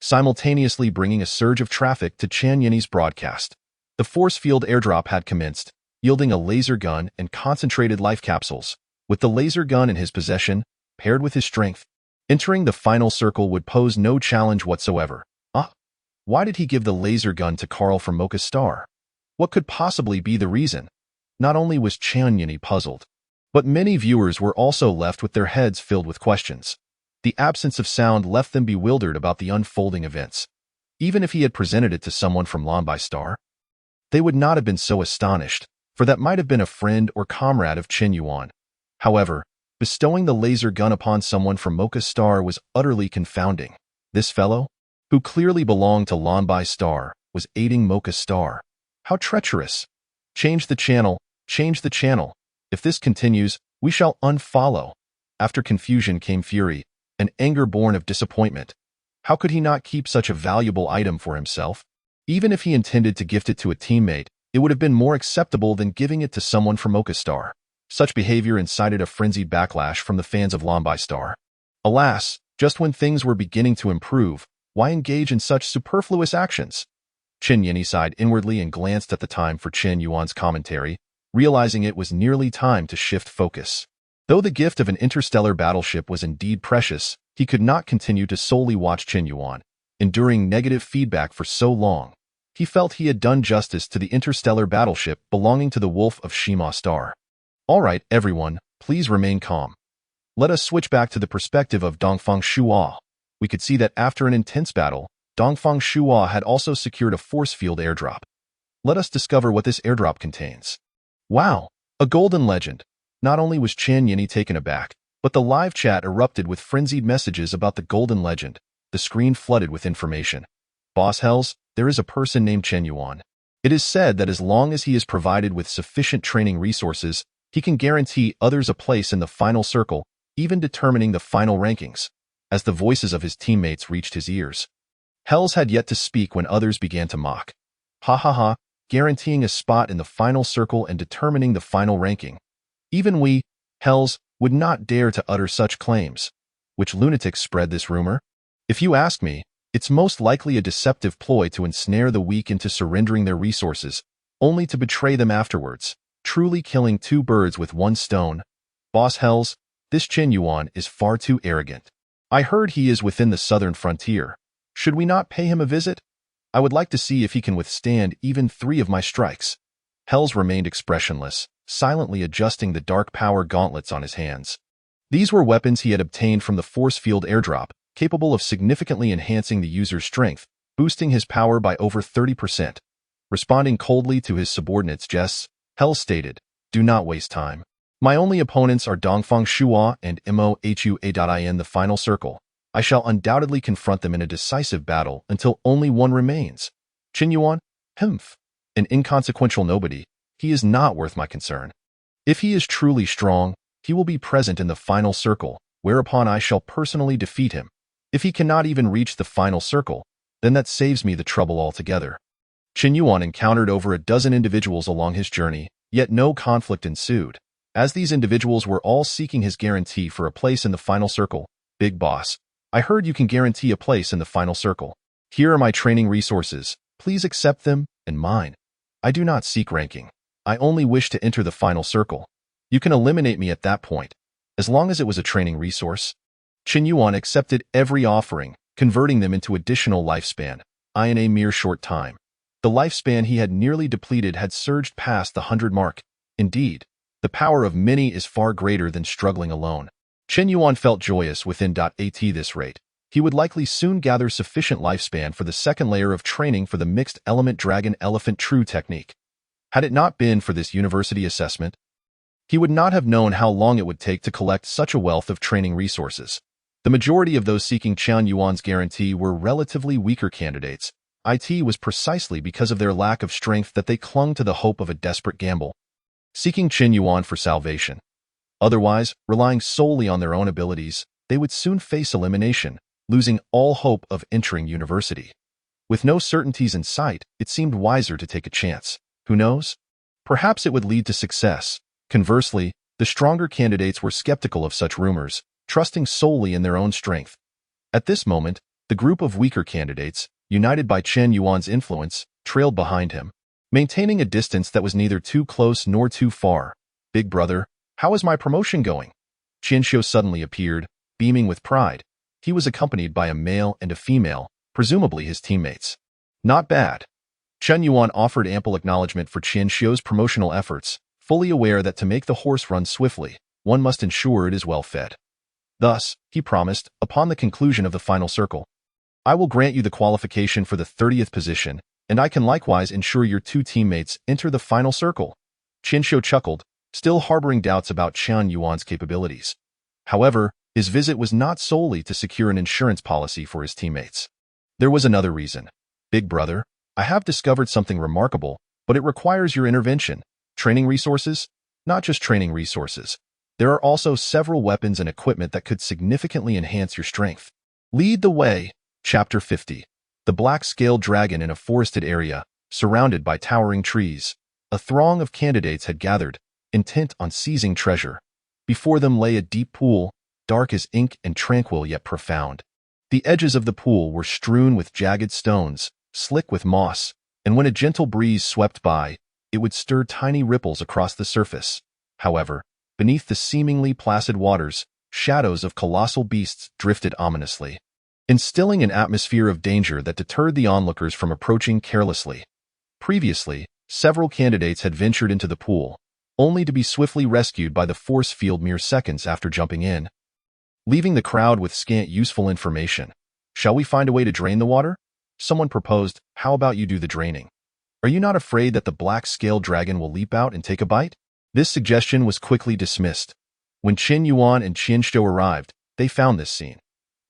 simultaneously bringing a surge of traffic to Chan Yin's broadcast. The force field airdrop had commenced, yielding a laser gun and concentrated life capsules. With the laser gun in his possession, paired with his strength, entering the final circle would pose no challenge whatsoever. Why did he give the laser gun to Carl from Mocha Star? What could possibly be the reason? Not only was Chan Yin puzzled, but many viewers were also left with their heads filled with questions. The absence of sound left them bewildered about the unfolding events. Even if he had presented it to someone from Lombai Star, they would not have been so astonished, for that might have been a friend or comrade of Chen Yuan. However, bestowing the laser gun upon someone from Mocha Star was utterly confounding. This fellow, who clearly belonged to Lombai Star, was aiding Mocha Star. How treacherous! Change the channel, change the channel. If this continues, we shall unfollow. After confusion came fury, an anger born of disappointment. How could he not keep such a valuable item for himself? Even if he intended to gift it to a teammate, it would have been more acceptable than giving it to someone from Mocha Star. Such behavior incited a frenzied backlash from the fans of Lombai Star. Alas, just when things were beginning to improve, why engage in such superfluous actions? Chen Yin sighed inwardly and glanced at the time for Chen Yuan's commentary, realizing it was nearly time to shift focus. Though the gift of an interstellar battleship was indeed precious, he could not continue to solely watch Chen Yuan, enduring negative feedback for so long. He felt he had done justice to the interstellar battleship belonging to the Wolf of Shima Star. All right, everyone, please remain calm. Let us switch back to the perspective of Dongfang Shuo. We could see that after an intense battle, Dongfang Shuo had also secured a force field airdrop. Let us discover what this airdrop contains. Wow, a golden legend. Not only was Chan Yin taken aback, but the live chat erupted with frenzied messages about the golden legend. The screen flooded with information. Boss Hells, there is a person named Chen Yuan. It is said that as long as he is provided with sufficient training resources, he can guarantee others a place in the final circle, even determining the final rankings. As the voices of his teammates reached his ears, Hells had yet to speak when others began to mock. Ha ha ha, guaranteeing a spot in the final circle and determining the final ranking. Even we, Hells, would not dare to utter such claims. Which lunatics spread this rumor? If you ask me, it's most likely a deceptive ploy to ensnare the weak into surrendering their resources, only to betray them afterwards, truly killing 2 birds with 1 stone. Boss Hells, this Chen Yuan is far too arrogant. I heard he is within the southern frontier. Should we not pay him a visit? I would like to see if he can withstand even 3 of my strikes. Hells remained expressionless, silently adjusting the dark power gauntlets on his hands. These were weapons he had obtained from the force field airdrop, capable of significantly enhancing the user's strength, boosting his power by over 30%. Responding coldly to his subordinates' jests, Hells stated, "Do not waste time. My only opponents are Dongfang Shuo and Moha in the final circle. I shall undoubtedly confront them in a decisive battle until only one remains. Chen Yuan? Humph. An inconsequential nobody. He is not worth my concern. If he is truly strong, he will be present in the final circle, whereupon I shall personally defeat him. If he cannot even reach the final circle, then that saves me the trouble altogether." Chen Yuan encountered over a dozen individuals along his journey, yet no conflict ensued. As these individuals were all seeking his guarantee for a place in the final circle, "Big boss, I heard you can guarantee a place in the final circle. Here are my training resources. Please accept them, and mine. I do not seek ranking. I only wish to enter the final circle. You can eliminate me at that point, as long as it was a training resource." Chen Yuan accepted every offering, converting them into additional lifespan, in a mere short time. The lifespan he had nearly depleted had surged past the 100 mark. Indeed, the power of many is far greater than struggling alone. Chen Yuan felt joyous within at this rate. He would likely soon gather sufficient lifespan for the second layer of training for the mixed element dragon elephant true technique. Had it not been for this university assessment, he would not have known how long it would take to collect such a wealth of training resources. The majority of those seeking Chen Yuan's guarantee were relatively weaker candidates, it was precisely because of their lack of strength that they clung to the hope of a desperate gamble, seeking Qin Yuan for salvation. Otherwise, relying solely on their own abilities, they would soon face elimination, losing all hope of entering university. With no certainties in sight, it seemed wiser to take a chance. Who knows? Perhaps it would lead to success. Conversely, the stronger candidates were skeptical of such rumors, trusting solely in their own strength. At this moment, the group of weaker candidates, united by Chen Yuan's influence, trailed behind him, maintaining a distance that was neither too close nor too far. "Big brother, how is my promotion going?" Qianxiu suddenly appeared, beaming with pride. He was accompanied by a male and a female, presumably his teammates. "Not bad." Chen Yuan offered ample acknowledgement for Qianxiu's promotional efforts, fully aware that to make the horse run swiftly, one must ensure it is well fed. Thus, he promised, upon the conclusion of the final circle, "I will grant you the qualification for the 30th position, and I can likewise ensure your two teammates enter the final circle." Qianxiu chuckled, still harboring doubts about Chen Yuan's capabilities. However, his visit was not solely to secure an insurance policy for his teammates. There was another reason. "Big brother, I have discovered something remarkable, but it requires your intervention. Training resources? Not just training resources. There are also several weapons and equipment that could significantly enhance your strength." Lead the way. Chapter 50. The black-scaled dragon in a forested area, surrounded by towering trees. A throng of candidates had gathered, intent on seizing treasure. Before them lay a deep pool, dark as ink and tranquil yet profound. The edges of the pool were strewn with jagged stones, slick with moss, and when a gentle breeze swept by, it would stir tiny ripples across the surface. However, beneath the seemingly placid waters, shadows of colossal beasts drifted ominously, instilling an atmosphere of danger that deterred the onlookers from approaching carelessly. Previously, several candidates had ventured into the pool, only to be swiftly rescued by the force field mere seconds after jumping in, leaving the crowd with scant useful information. "Shall we find a way to drain the water?" Someone proposed. "How about you do the draining? Are you not afraid that the black-scaled dragon will leap out and take a bite?" This suggestion was quickly dismissed. When Qin Yuan and Qianxiu arrived, they found this scene.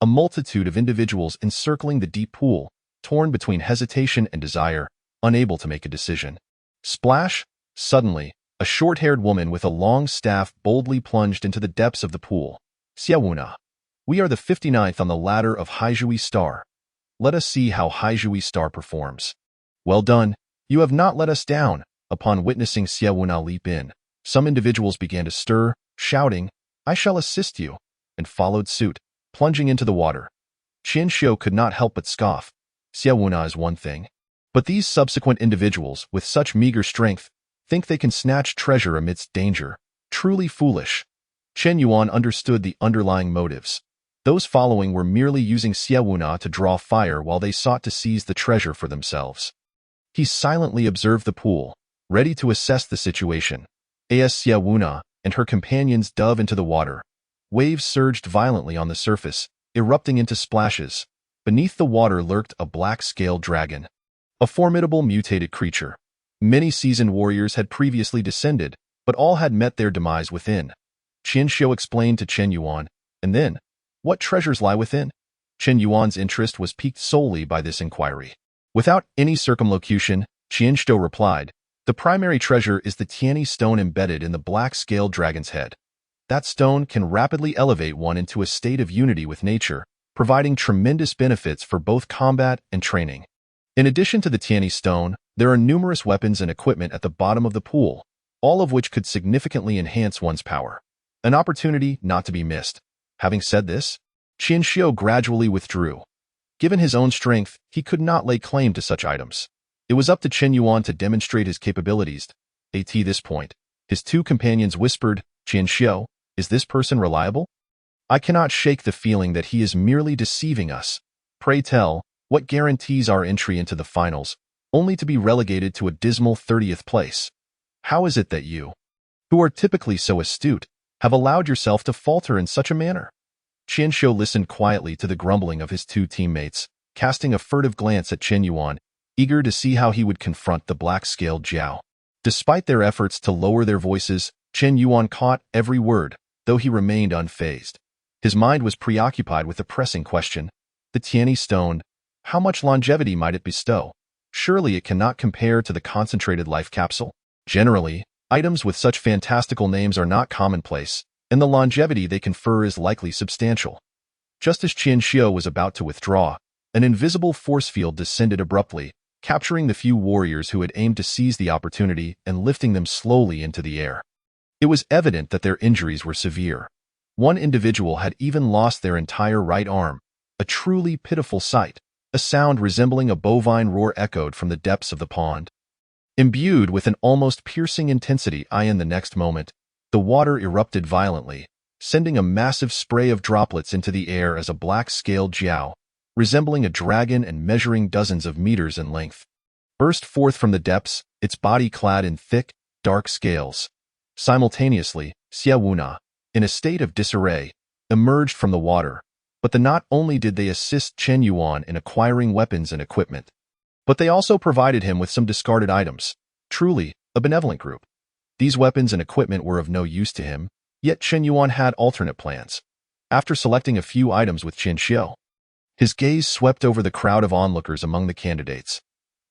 A multitude of individuals encircling the deep pool, torn between hesitation and desire, unable to make a decision. Splash! Suddenly, a short-haired woman with a long staff boldly plunged into the depths of the pool. "Xiaowuna, we are the 59th on the ladder of Haizhui Star. Let us see how Haizhui Star performs." "Well done. You have not let us down." Upon witnessing Xiaowuna leap in, some individuals began to stir, shouting, "I shall assist you," and followed suit, plunging into the water. Qianxiu could not help but scoff. Xiaowuna is one thing, but these subsequent individuals, with such meager strength, think they can snatch treasure amidst danger. Truly foolish. Chen Yuan understood the underlying motives. Those following were merely using Xiaowuna to draw fire while they sought to seize the treasure for themselves. He silently observed the pool, ready to assess the situation. As Xiaowuna and her companions dove into the water, waves surged violently on the surface, erupting into splashes. Beneath the water lurked a black-scaled dragon, a formidable mutated creature. Many seasoned warriors had previously descended, but all had met their demise within. Qianxiu explained to Chen Yuan, and then, "What treasures lie within?" Chen Yuan's interest was piqued solely by this inquiry. Without any circumlocution, Qianxiu replied, "The primary treasure is the Tianyi stone embedded in the black-scaled dragon's head. That stone can rapidly elevate one into a state of unity with nature, providing tremendous benefits for both combat and training. In addition to the Tianyi stone, there are numerous weapons and equipment at the bottom of the pool, all of which could significantly enhance one's power. An opportunity not to be missed." Having said this, Qianxiu gradually withdrew. Given his own strength, he could not lay claim to such items. It was up to Chen Yuan to demonstrate his capabilities. At this point, his two companions whispered, "Qianxiu, is this person reliable? I cannot shake the feeling that he is merely deceiving us. Pray tell, what guarantees our entry into the finals, only to be relegated to a dismal 30th place? How is it that you, who are typically so astute, have allowed yourself to falter in such a manner?" Qianxiu listened quietly to the grumbling of his two teammates, casting a furtive glance at Chen Yuan, eager to see how he would confront the black-scaled Jiao. Despite their efforts to lower their voices, Chen Yuan caught every word, though he remained unfazed. His mind was preoccupied with the pressing question, the Tianyi stone, How much longevity might it bestow? Surely it cannot compare to the concentrated life capsule. Generally, items with such fantastical names are not commonplace, and the longevity they confer is likely substantial. Just as Qian Xiu was about to withdraw, an invisible force field descended abruptly, capturing the few warriors who had aimed to seize the opportunity and lifting them slowly into the air. It was evident that their injuries were severe. One individual had even lost their entire right arm, a truly pitiful sight. A sound resembling a bovine roar echoed from the depths of the pond. Imbued with an almost piercing intensity, in the next moment, the water erupted violently, sending a massive spray of droplets into the air as a black-scaled jiao, resembling a dragon and measuring dozens of meters in length, burst forth from the depths, its body clad in thick, dark scales. Simultaneously, Xie Wuna, in a state of disarray, emerged from the water. But not only did they assist Chen Yuan in acquiring weapons and equipment, but they also provided him with some discarded items. Truly, a benevolent group. These weapons and equipment were of no use to him, yet Chen Yuan had alternate plans. After selecting a few items with Qian Xiu, his gaze swept over the crowd of onlookers among the candidates.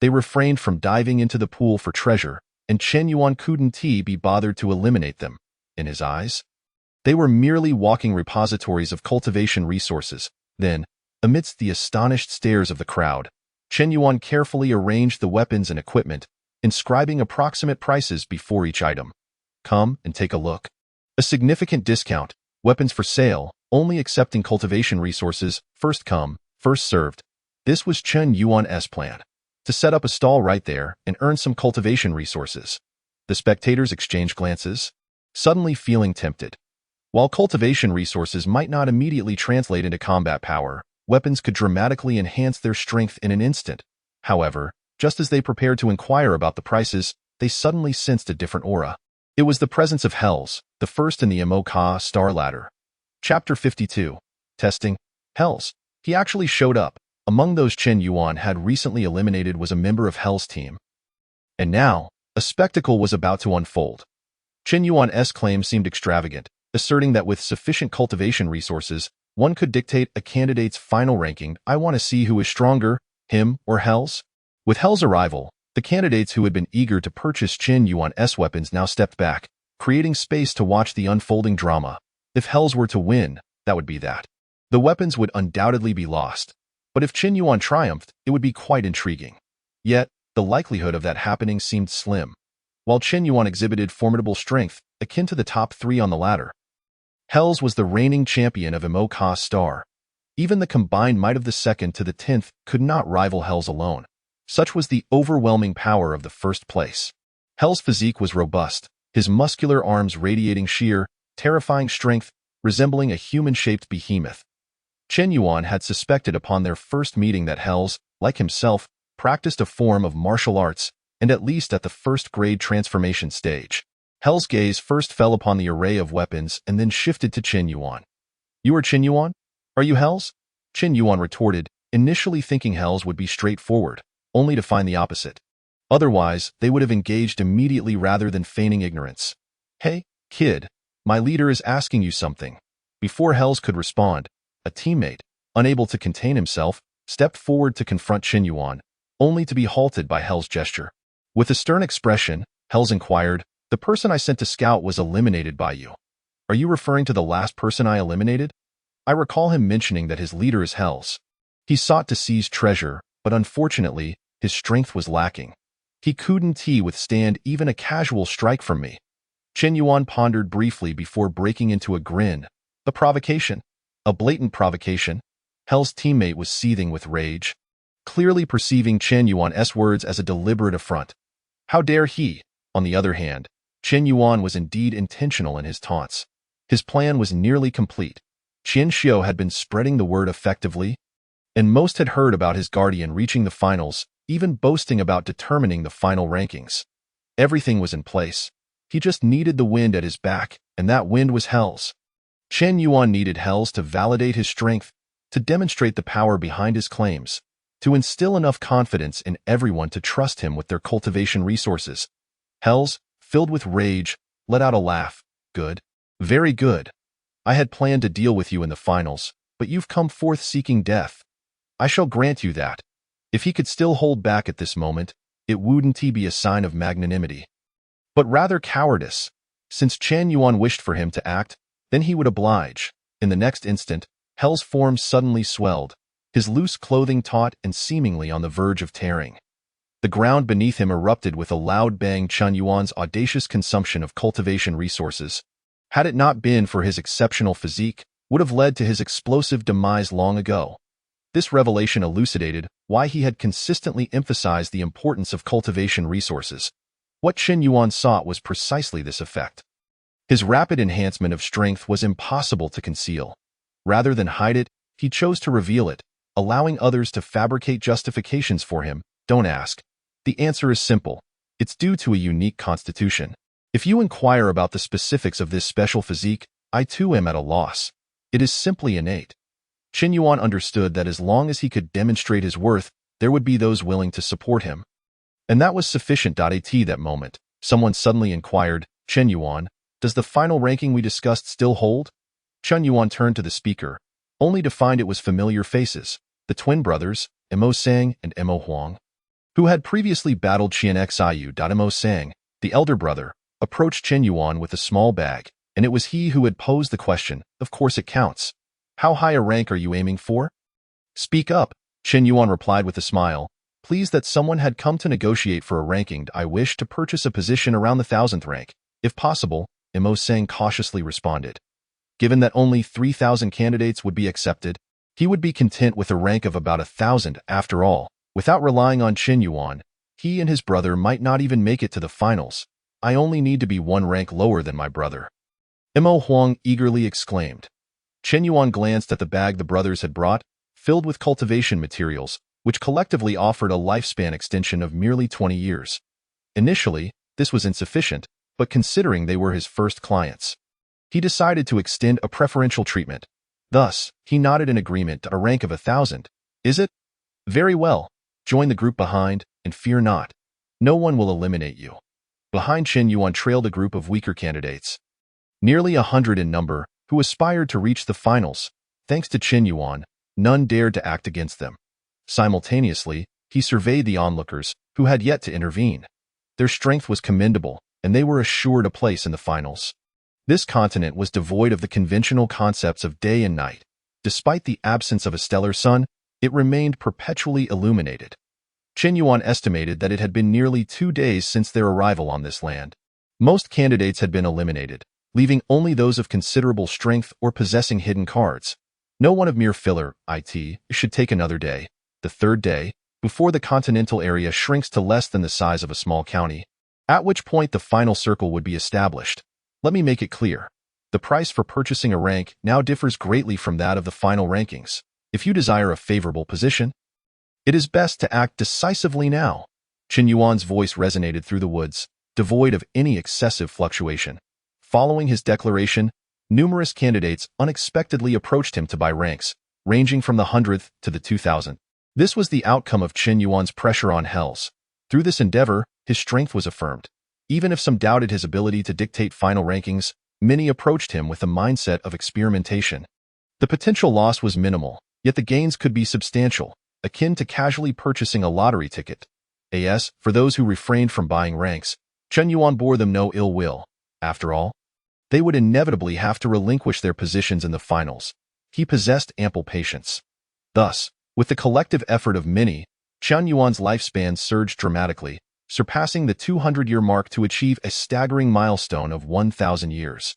They refrained from diving into the pool for treasure, and Chen Yuan couldn't be bothered to eliminate them. In his eyes, they were merely walking repositories of cultivation resources. Then, amidst the astonished stares of the crowd, Chen Yuan carefully arranged the weapons and equipment, inscribing approximate prices before each item. Come and take a look. A significant discount, weapons for sale, only accepting cultivation resources, first come, first served. This was Chen Yuan's plan, to set up a stall right there and earn some cultivation resources. The spectators exchanged glances, suddenly feeling tempted. While cultivation resources might not immediately translate into combat power, weapons could dramatically enhance their strength in an instant. However, just as they prepared to inquire about the prices, they suddenly sensed a different aura. It was the presence of Hells, the first in the Imo-Ka star ladder. Chapter 52. Testing. Hells. He actually showed up. Among those Chen Yuan had recently eliminated was a member of Hell's team. And now, a spectacle was about to unfold. Chen Yuan's claim seemed extravagant, asserting that with sufficient cultivation resources, one could dictate a candidate's final ranking. I want to see who is stronger, him or Hells. With Hell's arrival, the candidates who had been eager to purchase Chen Yuan's weapons now stepped back, creating space to watch the unfolding drama. If Hells were to win, that would be that. The weapons would undoubtedly be lost. But if Chen Yuan triumphed, it would be quite intriguing. Yet, the likelihood of that happening seemed slim. While Chen Yuan exhibited formidable strength, akin to the top 3 on the ladder, Hells was the reigning champion of Imo-Ka Star. Even the combined might of the 2nd to the 10th could not rival Hells alone. Such was the overwhelming power of the first place. Hells' physique was robust, his muscular arms radiating sheer, terrifying strength, resembling a human-shaped behemoth. Chen Yuan had suspected upon their first meeting that Hells, like himself, practiced a form of martial arts, and at least at the first-grade transformation stage. Hell's gaze first fell upon the array of weapons and then shifted to Chen Yuan. You are Chen Yuan? Are you Hells? Chen Yuan retorted, initially thinking Hells would be straightforward, only to find the opposite. Otherwise, they would have engaged immediately rather than feigning ignorance. Hey, kid, my leader is asking you something. Before Hells could respond, a teammate, unable to contain himself, stepped forward to confront Chen Yuan, only to be halted by Hells' gesture. With a stern expression, Hells inquired, the person I sent to scout was eliminated by you. Are you referring to the last person I eliminated? I recall him mentioning that his leader is Hells. He sought to seize treasure, but unfortunately, his strength was lacking. He couldn't withstand even a casual strike from me. Chen Yuan pondered briefly before breaking into a grin. A provocation. A blatant provocation. Hells' teammate was seething with rage, clearly perceiving Chen Yuan's words as a deliberate affront. How dare he? On the other hand, Chen Yuan was indeed intentional in his taunts. His plan was nearly complete. Qian Xiu had been spreading the word effectively, and most had heard about his guardian reaching the finals, even boasting about determining the final rankings. Everything was in place. He just needed the wind at his back, and that wind was Hells. Chen Yuan needed Hells to validate his strength, to demonstrate the power behind his claims, to instill enough confidence in everyone to trust him with their cultivation resources. Hells, filled with rage, let out a laugh. Good. Very good. I had planned to deal with you in the finals, but you've come forth seeking death. I shall grant you that. If he could still hold back at this moment, it wouldn't be a sign of magnanimity, but rather cowardice. Since Chen Yuan wished for him to act, then he would oblige. In the next instant, Hell's form suddenly swelled, his loose clothing taut and seemingly on the verge of tearing. The ground beneath him erupted with a loud bang. Chen Yuan's audacious consumption of cultivation resources, had it not been for his exceptional physique, would have led to his explosive demise long ago. This revelation elucidated why he had consistently emphasized the importance of cultivation resources. What Chen Yuan sought was precisely this effect. His rapid enhancement of strength was impossible to conceal. Rather than hide it, he chose to reveal it, allowing others to fabricate justifications for him. Don't ask. The answer is simple. It's due to a unique constitution. If you inquire about the specifics of this special physique, I too am at a loss. It is simply innate. Chen Yuan understood that as long as he could demonstrate his worth, there would be those willing to support him. And that was sufficient. At that moment, someone suddenly inquired, Chen Yuan, does the final ranking we discussed still hold? Chen Yuan turned to the speaker, only to find it was familiar faces, the twin brothers, Mo Sang and Mo Huang, who had previously battled Qian Xiu. Mo Sang, the elder brother, approached Chen Yuan with a small bag, and it was he who had posed the question. Of course it counts. How high a rank are you aiming for? Speak up, Chen Yuan replied with a smile, pleased that someone had come to negotiate for a ranking. I wish to purchase a position around the 1000th rank, if possible, Mo Sang cautiously responded. Given that only 3,000 candidates would be accepted, he would be content with a rank of about 1,000. After all, without relying on Chen Yuan, he and his brother might not even make it to the finals. I only need to be one rank lower than my brother. Mo Huang eagerly exclaimed. Chen Yuan glanced at the bag the brothers had brought, filled with cultivation materials, which collectively offered a lifespan extension of merely 20 years. Initially, this was insufficient, but considering they were his first clients, he decided to extend a preferential treatment. Thus, he nodded in agreement to a rank of 1,000. Is it? Very well. Join the group behind, and fear not. No one will eliminate you. Behind Chen Yuan trailed a group of weaker candidates, nearly 100 in number, who aspired to reach the finals. Thanks to Chen Yuan, none dared to act against them. Simultaneously, he surveyed the onlookers, who had yet to intervene. Their strength was commendable, and they were assured a place in the finals. This continent was devoid of the conventional concepts of day and night. Despite the absence of a stellar sun, it remained perpetually illuminated. Chen Yuan estimated that it had been nearly 2 days since their arrival on this land. Most candidates had been eliminated, leaving only those of considerable strength or possessing hidden cards. No one of mere filler, should take another day, the third day, before the continental area shrinks to less than the size of a small county, at which point the final circle would be established. Let me make it clear. The price for purchasing a rank now differs greatly from that of the final rankings. If you desire a favorable position, it is best to act decisively now. Chen Yuan's voice resonated through the woods, devoid of any excessive fluctuation. Following his declaration, numerous candidates unexpectedly approached him to buy ranks, ranging from the 100th to the 2000th. This was the outcome of Chen Yuan's pressure on Hells. Through this endeavor, his strength was affirmed. Even if some doubted his ability to dictate final rankings, many approached him with a mindset of experimentation. The potential loss was minimal, yet the gains could be substantial, akin to casually purchasing a lottery ticket. For those who refrained from buying ranks, Chen Yuan bore them no ill will. After all, they would inevitably have to relinquish their positions in the finals. He possessed ample patience. Thus, with the collective effort of many, Chen Yuan's lifespan surged dramatically, surpassing the 200-year mark to achieve a staggering milestone of 1,000 years.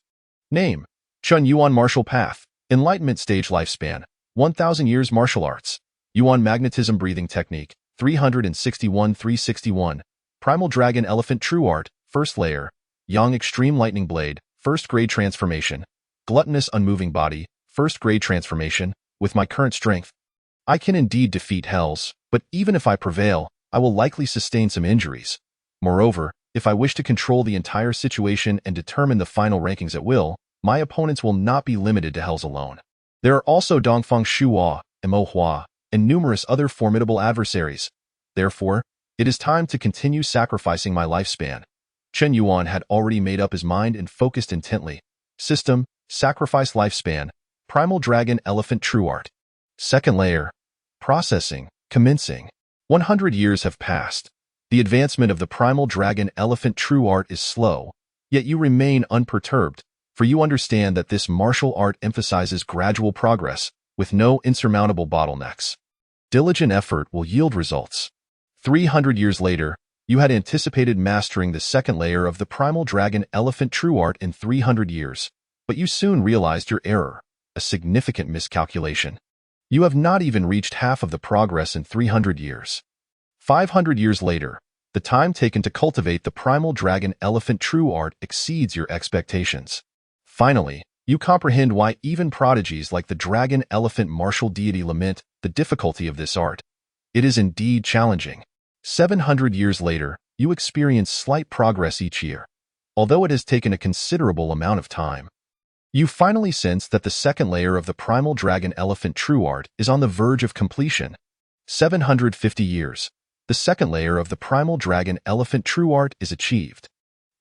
Name: Chen Yuan Martial Path. Enlightenment Stage Lifespan: 1,000 years. Martial Arts: Yuan Magnetism Breathing Technique, 361. Primal Dragon Elephant True Art, First Layer. Yang Extreme Lightning Blade, First Grade Transformation. Gluttonous Unmoving Body, First Grade Transformation. With my current strength, I can indeed defeat Hells, but even if I prevail, I will likely sustain some injuries. Moreover, if I wish to control the entire situation and determine the final rankings at will, my opponents will not be limited to Hells alone. There are also Dongfang Shuhua, Mo Hua, and numerous other formidable adversaries. Therefore, it is time to continue sacrificing my lifespan. Chen Yuan had already made up his mind and focused intently. System: Sacrifice Lifespan. Primal Dragon Elephant True Art. Second Layer. Processing, commencing. 100 years have passed. The advancement of the primal dragon elephant true art is slow, yet you remain unperturbed, for you understand that this martial art emphasizes gradual progress, with no insurmountable bottlenecks. Diligent effort will yield results. 300 years later, you had anticipated mastering the second layer of the primal dragon elephant true art in 300 years, but you soon realized your error, a significant miscalculation. You have not even reached half of the progress in 300 years. 500 years later, the time taken to cultivate the primal dragon elephant true art exceeds your expectations. Finally, you comprehend why even prodigies like the dragon elephant martial deity lament the difficulty of this art. It is indeed challenging. 700 years later, you experience slight progress each year, although it has taken a considerable amount of time. You finally sense that the second layer of the primal dragon elephant true art is on the verge of completion. 750 years. The second layer of the primal dragon elephant true art is achieved.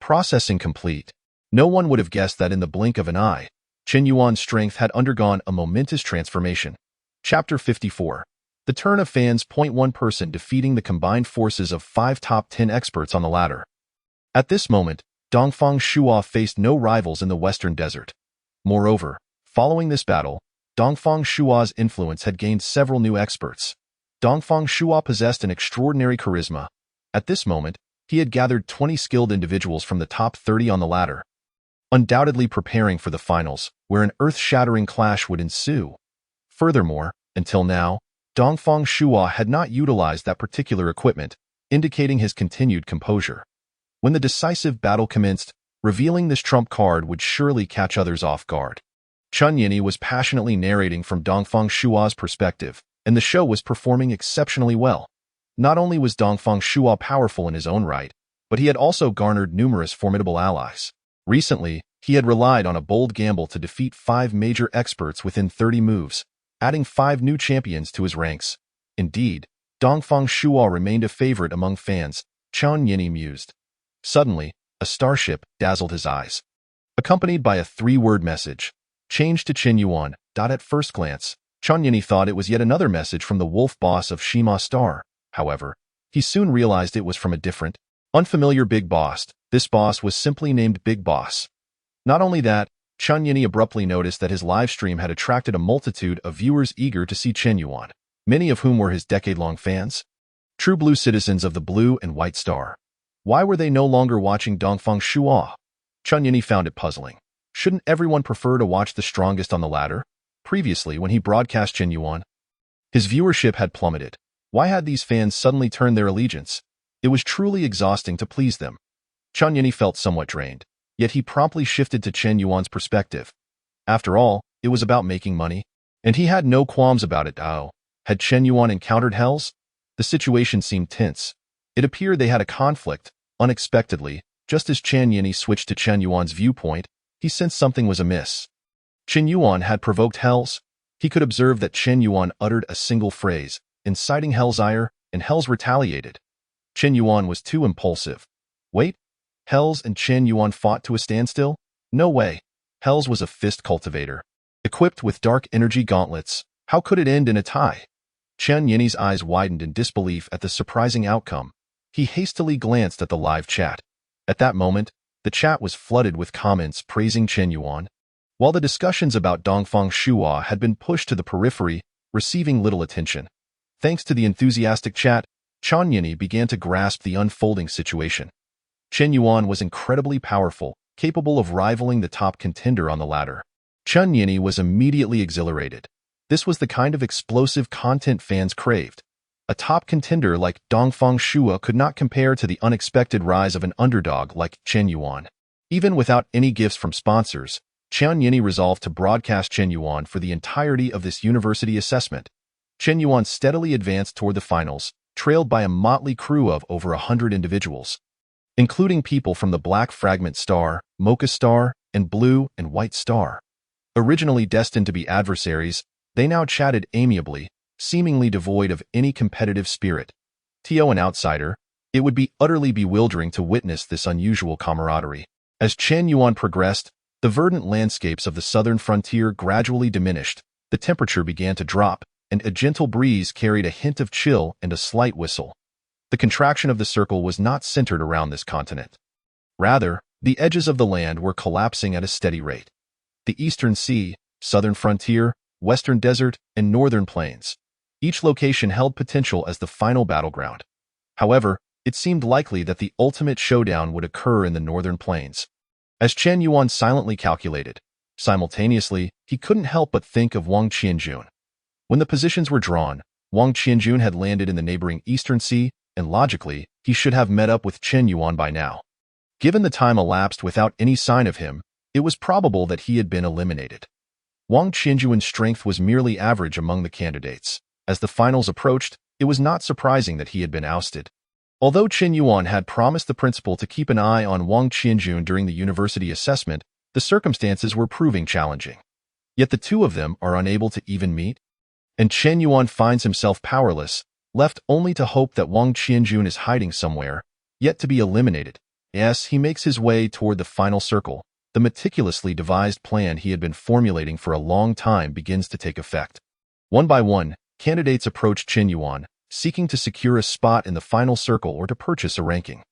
Processing complete. No one would have guessed that in the blink of an eye, Chen Yuan's strength had undergone a momentous transformation. Chapter 54. The turn of fans. One person defeating the combined forces of 5 top 10 experts on the ladder. At this moment, Dongfang Shuo faced no rivals in the Western Desert. Moreover, following this battle, Dongfang Shuo's influence had gained several new experts. Dongfang Shuo possessed an extraordinary charisma. At this moment, he had gathered 20 skilled individuals from the top 30 on the ladder, undoubtedly preparing for the finals, where an earth-shattering clash would ensue. Furthermore, until now, Dongfang Shuo had not utilized that particular equipment, indicating his continued composure. When the decisive battle commenced, revealing this trump card would surely catch others off guard. Chun Yini was passionately narrating from Dongfang Shuo's perspective, and the show was performing exceptionally well. Not only was Dongfang Shuo powerful in his own right, but he had also garnered numerous formidable allies. Recently, he had relied on a bold gamble to defeat 5 major experts within 30 moves, adding 5 new champions to his ranks. Indeed, Dongfang Shuo remained a favorite among fans, Chun Yini mused. Suddenly, a starship dazzled his eyes, accompanied by a 3-word message, changed to Chen Yuan. At first glance, Chun Yini thought it was yet another message from the wolf boss of Shima Star. However, he soon realized it was from a different, unfamiliar big boss. This boss was simply named Big Boss. Not only that, Chun Yini abruptly noticed that his livestream had attracted a multitude of viewers eager to see Chen Yuan, many of whom were his decade-long fans. True blue citizens of the Blue and White Star. Why were they no longer watching Dongfang Shuo? Chun Yini found it puzzling. Shouldn't everyone prefer to watch the strongest on the ladder? Previously, when he broadcast Chen Yuan, his viewership had plummeted. Why had these fans suddenly turned their allegiance? It was truly exhausting to please them. Chun Yini felt somewhat drained, yet he promptly shifted to Chen Yuan's perspective. After all, it was about making money, and he had no qualms about it. Had Chen Yuan encountered hells? The situation seemed tense. It appeared they had a conflict. Unexpectedly, just as Chen Yini switched to Chen Yuan's viewpoint, he sensed something was amiss. Chen Yuan had provoked hells. He could observe that Chen Yuan uttered a single phrase, inciting hell's ire, and hells retaliated. Chen Yuan was too impulsive. Wait, hells and Chen Yuan fought to a standstill? No way. Hells was a fist cultivator, equipped with dark energy gauntlets. How could it end in a tie? Chen Yini's eyes widened in disbelief at the surprising outcome. He hastily glanced at the live chat. At that moment, the chat was flooded with comments praising Chen Yuan, while the discussions about Dongfang Shuo had been pushed to the periphery, receiving little attention. Thanks to the enthusiastic chat, Chun Yini began to grasp the unfolding situation. Chen Yuan was incredibly powerful, capable of rivaling the top contender on the ladder. Chun Yini was immediately exhilarated. This was the kind of explosive content fans craved. A top contender like Dongfang Shuo could not compare to the unexpected rise of an underdog like Chen Yuan. Even without any gifts from sponsors, Chun Yini resolved to broadcast Chen Yuan for the entirety of this university assessment. Chen Yuan steadily advanced toward the finals, trailed by a motley crew of over 100 individuals, including people from the Black Fragment Star, Mocha Star, and Blue and White Star. Originally destined to be adversaries, they now chatted amiably, seemingly devoid of any competitive spirit. To an outsider, it would be utterly bewildering to witness this unusual camaraderie. As Chen Yuan progressed, the verdant landscapes of the southern frontier gradually diminished. The temperature began to drop, and a gentle breeze carried a hint of chill and a slight whistle. The contraction of the circle was not centered around this continent. Rather, the edges of the land were collapsing at a steady rate. The eastern sea, southern frontier, western desert, and northern plains. Each location held potential as the final battleground. However, it seemed likely that the ultimate showdown would occur in the northern plains. As Chen Yuan silently calculated, simultaneously, he couldn't help but think of Wang Qianjun. When the positions were drawn, Wang Qianjun had landed in the neighboring eastern sea, and logically, he should have met up with Chen Yuan by now. Given the time elapsed without any sign of him, it was probable that he had been eliminated. Wang Qianjun's strength was merely average among the candidates. As the finals approached, it was not surprising that he had been ousted. Although Chen Yuan had promised the principal to keep an eye on Wang Qianjun during the university assessment, the circumstances were proving challenging. Yet the two of them are unable to even meet, and Chen Yuan finds himself powerless, left only to hope that Wang Qianjun is hiding somewhere, yet to be eliminated. As he makes his way toward the final circle, the meticulously devised plan he had been formulating for a long time begins to take effect. One by one, candidates approach Chen Yuan, seeking to secure a spot in the final circle or to purchase a ranking.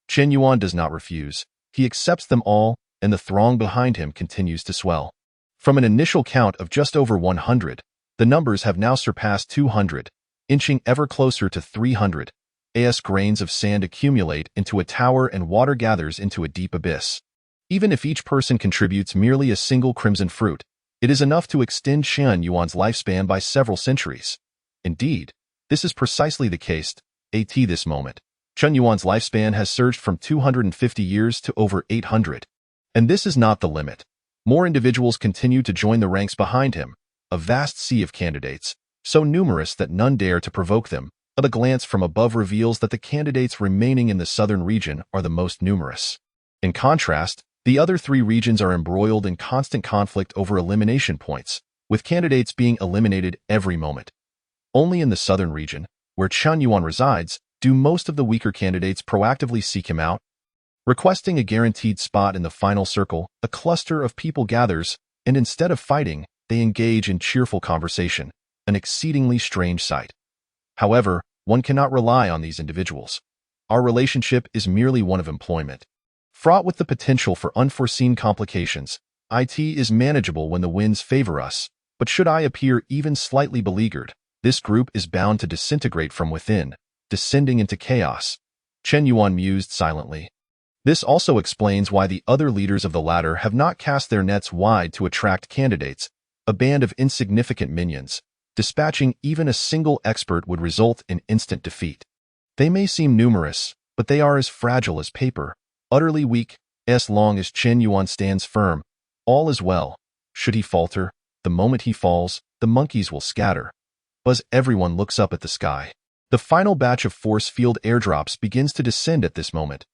Chen Yuan does not refuse. He accepts them all, and the throng behind him continues to swell. From an initial count of just over 100, the numbers have now surpassed 200, inching ever closer to 300. As grains of sand accumulate into a tower and water gathers into a deep abyss. Even if each person contributes merely a single crimson fruit, it is enough to extend Chen Yuan's lifespan by several centuries. Indeed, this is precisely the case. At this moment, Chen Yuan's lifespan has surged from 250 years to over 800. And this is not the limit. More individuals continue to join the ranks behind him, a vast sea of candidates, so numerous that none dare to provoke them. But a glance from above reveals that the candidates remaining in the southern region are the most numerous. In contrast, the other three regions are embroiled in constant conflict over elimination points, with candidates being eliminated every moment. Only in the southern region, where Chen Yuan resides, do most of the weaker candidates proactively seek him out. Requesting a guaranteed spot in the final circle, a cluster of people gathers, and instead of fighting, they engage in cheerful conversation, an exceedingly strange sight. However, one cannot rely on these individuals. Our relationship is merely one of employment. Fraught with the potential for unforeseen complications, it is manageable when the winds favor us, but should I appear even slightly beleaguered, this group is bound to disintegrate from within, descending into chaos. Chen Yuan mused silently. This also explains why the other leaders of the latter have not cast their nets wide to attract candidates, a band of insignificant minions. Dispatching even a single expert would result in instant defeat. They may seem numerous, but they are as fragile as paper, utterly weak. As long as Chen Yuan stands firm, all is well. Should he falter, the moment he falls, the monkeys will scatter. As everyone looks up at the sky, the final batch of force field airdrops begins to descend at this moment.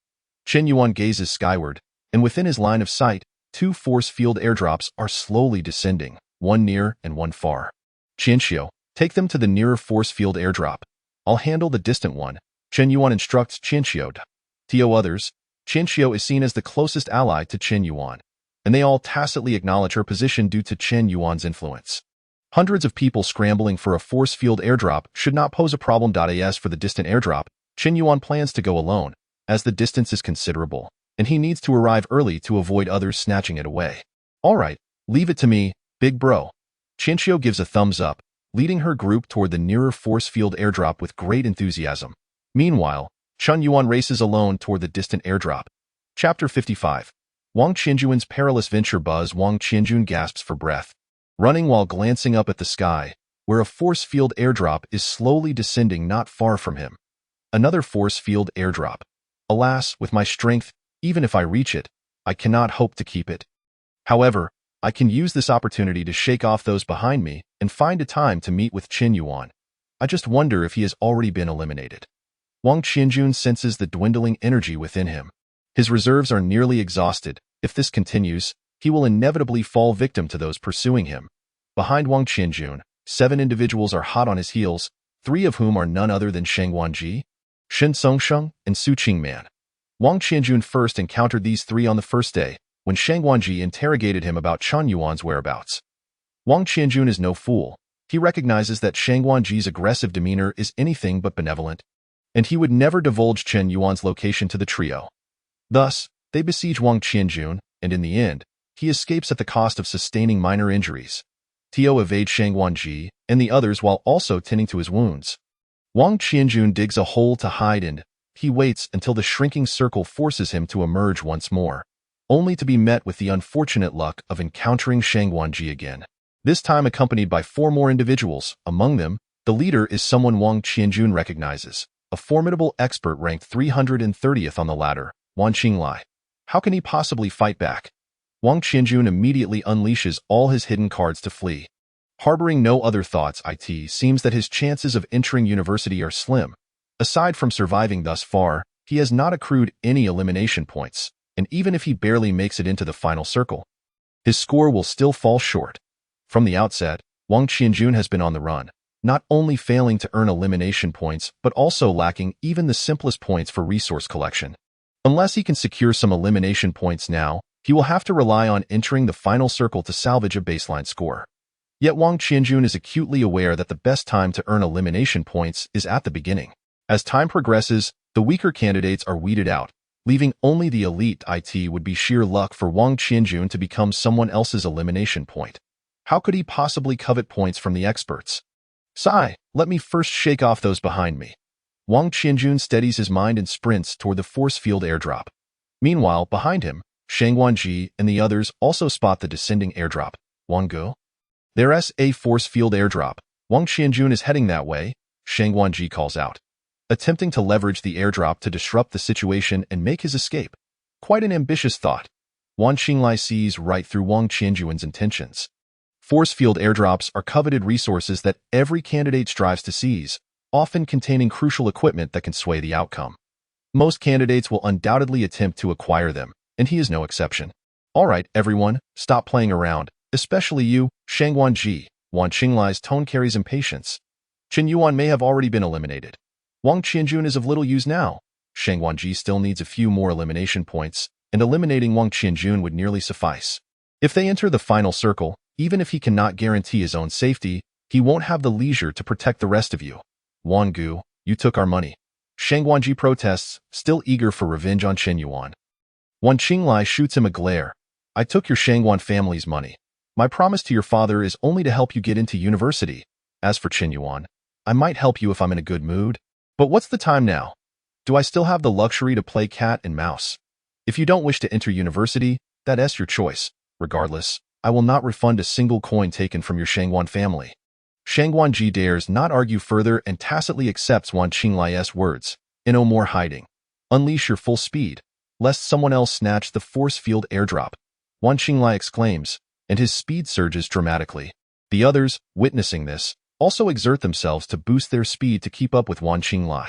Chen Yuan gazes skyward, and within his line of sight, two force field airdrops are slowly descending, one near and one far. Qianxiu, take them to the nearer force field airdrop. I'll handle the distant one. Chen Yuan instructs Qianxiu. To others, Qianxiu is seen as the closest ally to Chen Yuan, and they all tacitly acknowledge her position due to Chen Yuan's influence. Hundreds of people scrambling for a force field airdrop should not pose a problem. As for the distant airdrop, Chen Yuan plans to go alone, as the distance is considerable, and he needs to arrive early to avoid others snatching it away. All right, leave it to me, big bro. Qianxiu gives a thumbs up, leading her group toward the nearer force field airdrop with great enthusiasm. Meanwhile, Chen Yuan races alone toward the distant airdrop. Chapter 55. Wang Qianjun's perilous venture. Wang Qianjun gasps for breath, running while glancing up at the sky, where a force field airdrop is slowly descending not far from him. Another force field airdrop. Alas, with my strength, even if I reach it, I cannot hope to keep it. However, I can use this opportunity to shake off those behind me and find a time to meet with Chen Yuan. I just wonder if he has already been eliminated. Wang Qianjun senses the dwindling energy within him. His reserves are nearly exhausted. If this continues, he will inevitably fall victim to those pursuing him. Behind Wang Qianjun, 7 individuals are hot on his heels, 3 of whom are none other than Sheng Wanji, Shen Songsheng, and Su Qingman. Wang Qianjun first encountered these 3 on the first day, when Sheng Wanji interrogated him about Chen Yuan's whereabouts. Wang Qianjun is no fool. He recognizes that Shang Guanji's aggressive demeanor is anything but benevolent, and he would never divulge Chen Yuan's location to the trio. Thus, they besiege Wang Qianjun, and in the end, he escapes at the cost of sustaining minor injuries. Tio evades Shang Guanji and the others while also tending to his wounds. Wang Qianjun digs a hole to hide in. He waits until the shrinking circle forces him to emerge once more, only to be met with the unfortunate luck of encountering Shang Guanji again. This time accompanied by 4 more individuals. Among them, the leader is someone Wang Qianjun recognizes, a formidable expert ranked 330th on the ladder, Wan Qinglai. How can he possibly fight back? Wang Qianjun immediately unleashes all his hidden cards to flee. Harboring no other thoughts, it seems that his chances of entering university are slim. Aside from surviving thus far, he has not accrued any elimination points, and even if he barely makes it into the final circle, his score will still fall short. From the outset, Wang Qianjun has been on the run, not only failing to earn elimination points, but also lacking even the simplest points for resource collection. Unless he can secure some elimination points now, he will have to rely on entering the final circle to salvage a baseline score. Yet Wang Qianjun is acutely aware that the best time to earn elimination points is at the beginning. As time progresses, the weaker candidates are weeded out, leaving only the elite. It would be sheer luck for Wang Qianjun to become someone else's elimination point. How could he possibly covet points from the experts? Sigh, let me first shake off those behind me. Wang Qianjun steadies his mind and sprints toward the force field airdrop. Meanwhile, behind him, Shang Guanji and the others also spot the descending airdrop. Wang Go? There's a force field airdrop. Wang Qianjun is heading that way, Shang Guanji calls out, attempting to leverage the airdrop to disrupt the situation and make his escape. Quite an ambitious thought. Wan Qinglai sees right through Wang Qianjun's intentions. Force field airdrops are coveted resources that every candidate strives to seize, often containing crucial equipment that can sway the outcome. Most candidates will undoubtedly attempt to acquire them, and he is no exception. All right, everyone, stop playing around, especially you, Shang Guanji. Wan Qinglai's tone carries impatience. Chen Yuan may have already been eliminated. Wang Qianjun is of little use now. Shang Guanji still needs a few more elimination points, and eliminating Wang Qianjun would nearly suffice. If they enter the final circle, even if he cannot guarantee his own safety, he won't have the leisure to protect the rest of you. Wan Gu, you took our money. Shang Guanji protests, still eager for revenge on Chen Yuan. Wan Qinglai shoots him a glare. I took your Shangguan family's money. My promise to your father is only to help you get into university. As for Chen Yuan, I might help you if I'm in a good mood. But what's the time now? Do I still have the luxury to play cat and mouse? If you don't wish to enter university, that's your choice. Regardless, I will not refund a single coin taken from your Shangguan family. Shang Guanji dares not argue further and tacitly accepts Wan Qinglai's words. No more hiding. Unleash your full speed, lest someone else snatch the force field airdrop. Wan Qinglai exclaims, and his speed surges dramatically. The others, witnessing this, also exert themselves to boost their speed to keep up with Wan Qinglai.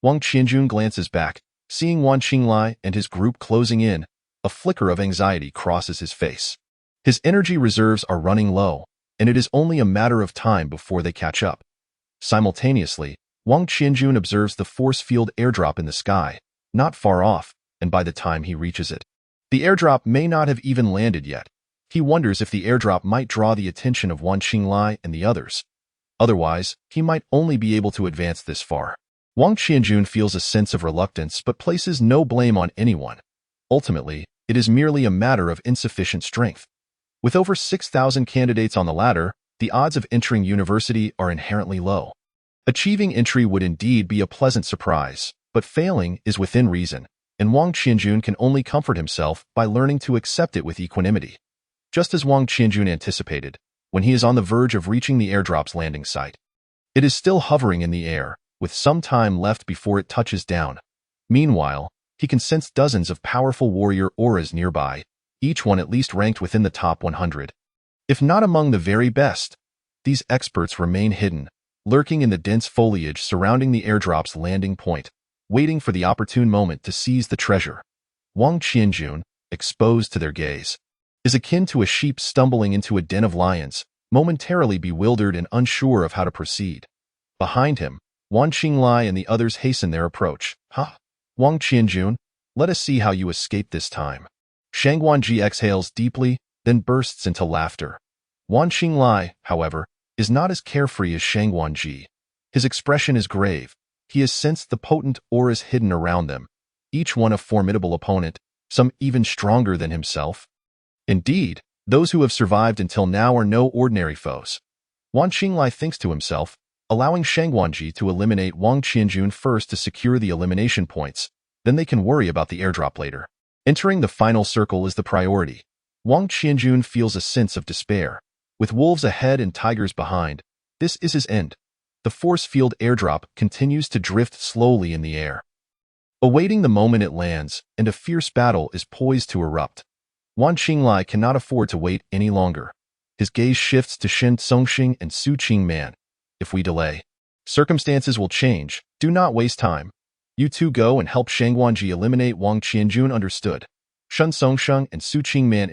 Wang Qianjun glances back, seeing Wan Qinglai and his group closing in. A flicker of anxiety crosses his face. His energy reserves are running low, and it is only a matter of time before they catch up. Simultaneously, Wang Qianjun observes the force field airdrop in the sky, not far off, and by the time he reaches it, the airdrop may not have even landed yet. He wonders if the airdrop might draw the attention of Wan Qinglai and the others. Otherwise, he might only be able to advance this far. Wang Qianjun feels a sense of reluctance but places no blame on anyone. Ultimately, it is merely a matter of insufficient strength. With over 6,000 candidates on the ladder, the odds of entering university are inherently low. Achieving entry would indeed be a pleasant surprise, but failing is within reason, and Wang Qianjun can only comfort himself by learning to accept it with equanimity. Just as Wang Qianjun anticipated, when he is on the verge of reaching the airdrop's landing site, it is still hovering in the air, with some time left before it touches down. Meanwhile, he can sense dozens of powerful warrior auras nearby, each one at least ranked within the top 100. If not among the very best, these experts remain hidden, lurking in the dense foliage surrounding the airdrop's landing point, waiting for the opportune moment to seize the treasure. Wang Qianjun, exposed to their gaze, is akin to a sheep stumbling into a den of lions, momentarily bewildered and unsure of how to proceed. Behind him, Wan Qinglai and the others hasten their approach. Wang Qianjun, let us see how you escape this time. Shang Guanji exhales deeply, then bursts into laughter. Wan Qinglai, however, is not as carefree as Shang Guanji. His expression is grave. He has sensed the potent auras hidden around them, each one a formidable opponent, some even stronger than himself. Indeed, those who have survived until now are no ordinary foes. Wan Qinglai thinks to himself, allowing Shang Guanji to eliminate Wang Qianjun first to secure the elimination points, then they can worry about the airdrop later. Entering the final circle is the priority. Wang Qianjun feels a sense of despair. With wolves ahead and tigers behind, this is his end. The force field airdrop continues to drift slowly in the air, awaiting the moment it lands, and a fierce battle is poised to erupt. Wan Qinglai cannot afford to wait any longer. His gaze shifts to Shen Songxing and Su Qingman. If we delay, circumstances will change. Do not waste time. You two go and help Shang Guanji eliminate Wang Qianjun. Understood. Shen Songxing and Su Qingman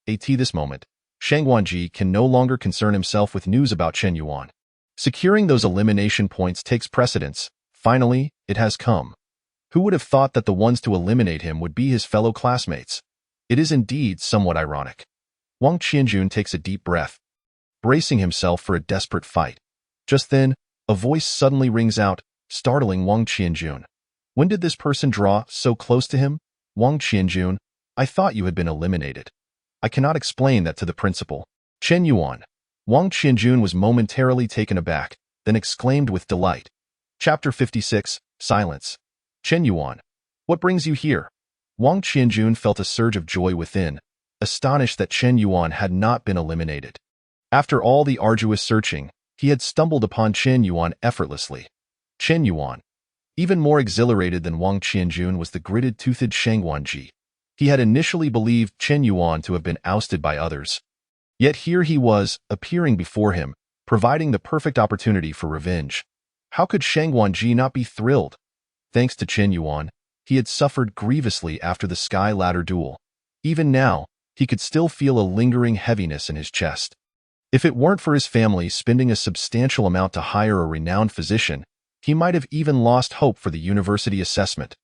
At this moment, Shang Guanji can no longer concern himself with news about Chen Yuan. Securing those elimination points takes precedence. Finally, it has come. Who would have thought that the ones to eliminate him would be his fellow classmates? It is indeed somewhat ironic. Wang Qianjun takes a deep breath, bracing himself for a desperate fight. Just then, a voice suddenly rings out, startling Wang Qianjun. When did this person draw so close to him? Wang Qianjun, I thought you had been eliminated. I cannot explain that to the principal. Chen Yuan. Wang Qianjun was momentarily taken aback, then exclaimed with delight. Chapter 56, Silence. Chen Yuan. What brings you here? Wang Qianjun felt a surge of joy within, astonished that Chen Yuan had not been eliminated. After all the arduous searching, he had stumbled upon Chen Yuan effortlessly. Chen Yuan. Even more exhilarated than Wang Qianjun was the gritted-toothed Shang Guanji. He had initially believed Chen Yuan to have been ousted by others. Yet here he was, appearing before him, providing the perfect opportunity for revenge. How could Shang Guanji not be thrilled? Thanks to Chen Yuan, he had suffered grievously after the Sky Ladder duel. Even now, he could still feel a lingering heaviness in his chest. If it weren't for his family spending a substantial amount to hire a renowned physician, he might have even lost hope for the university assessment.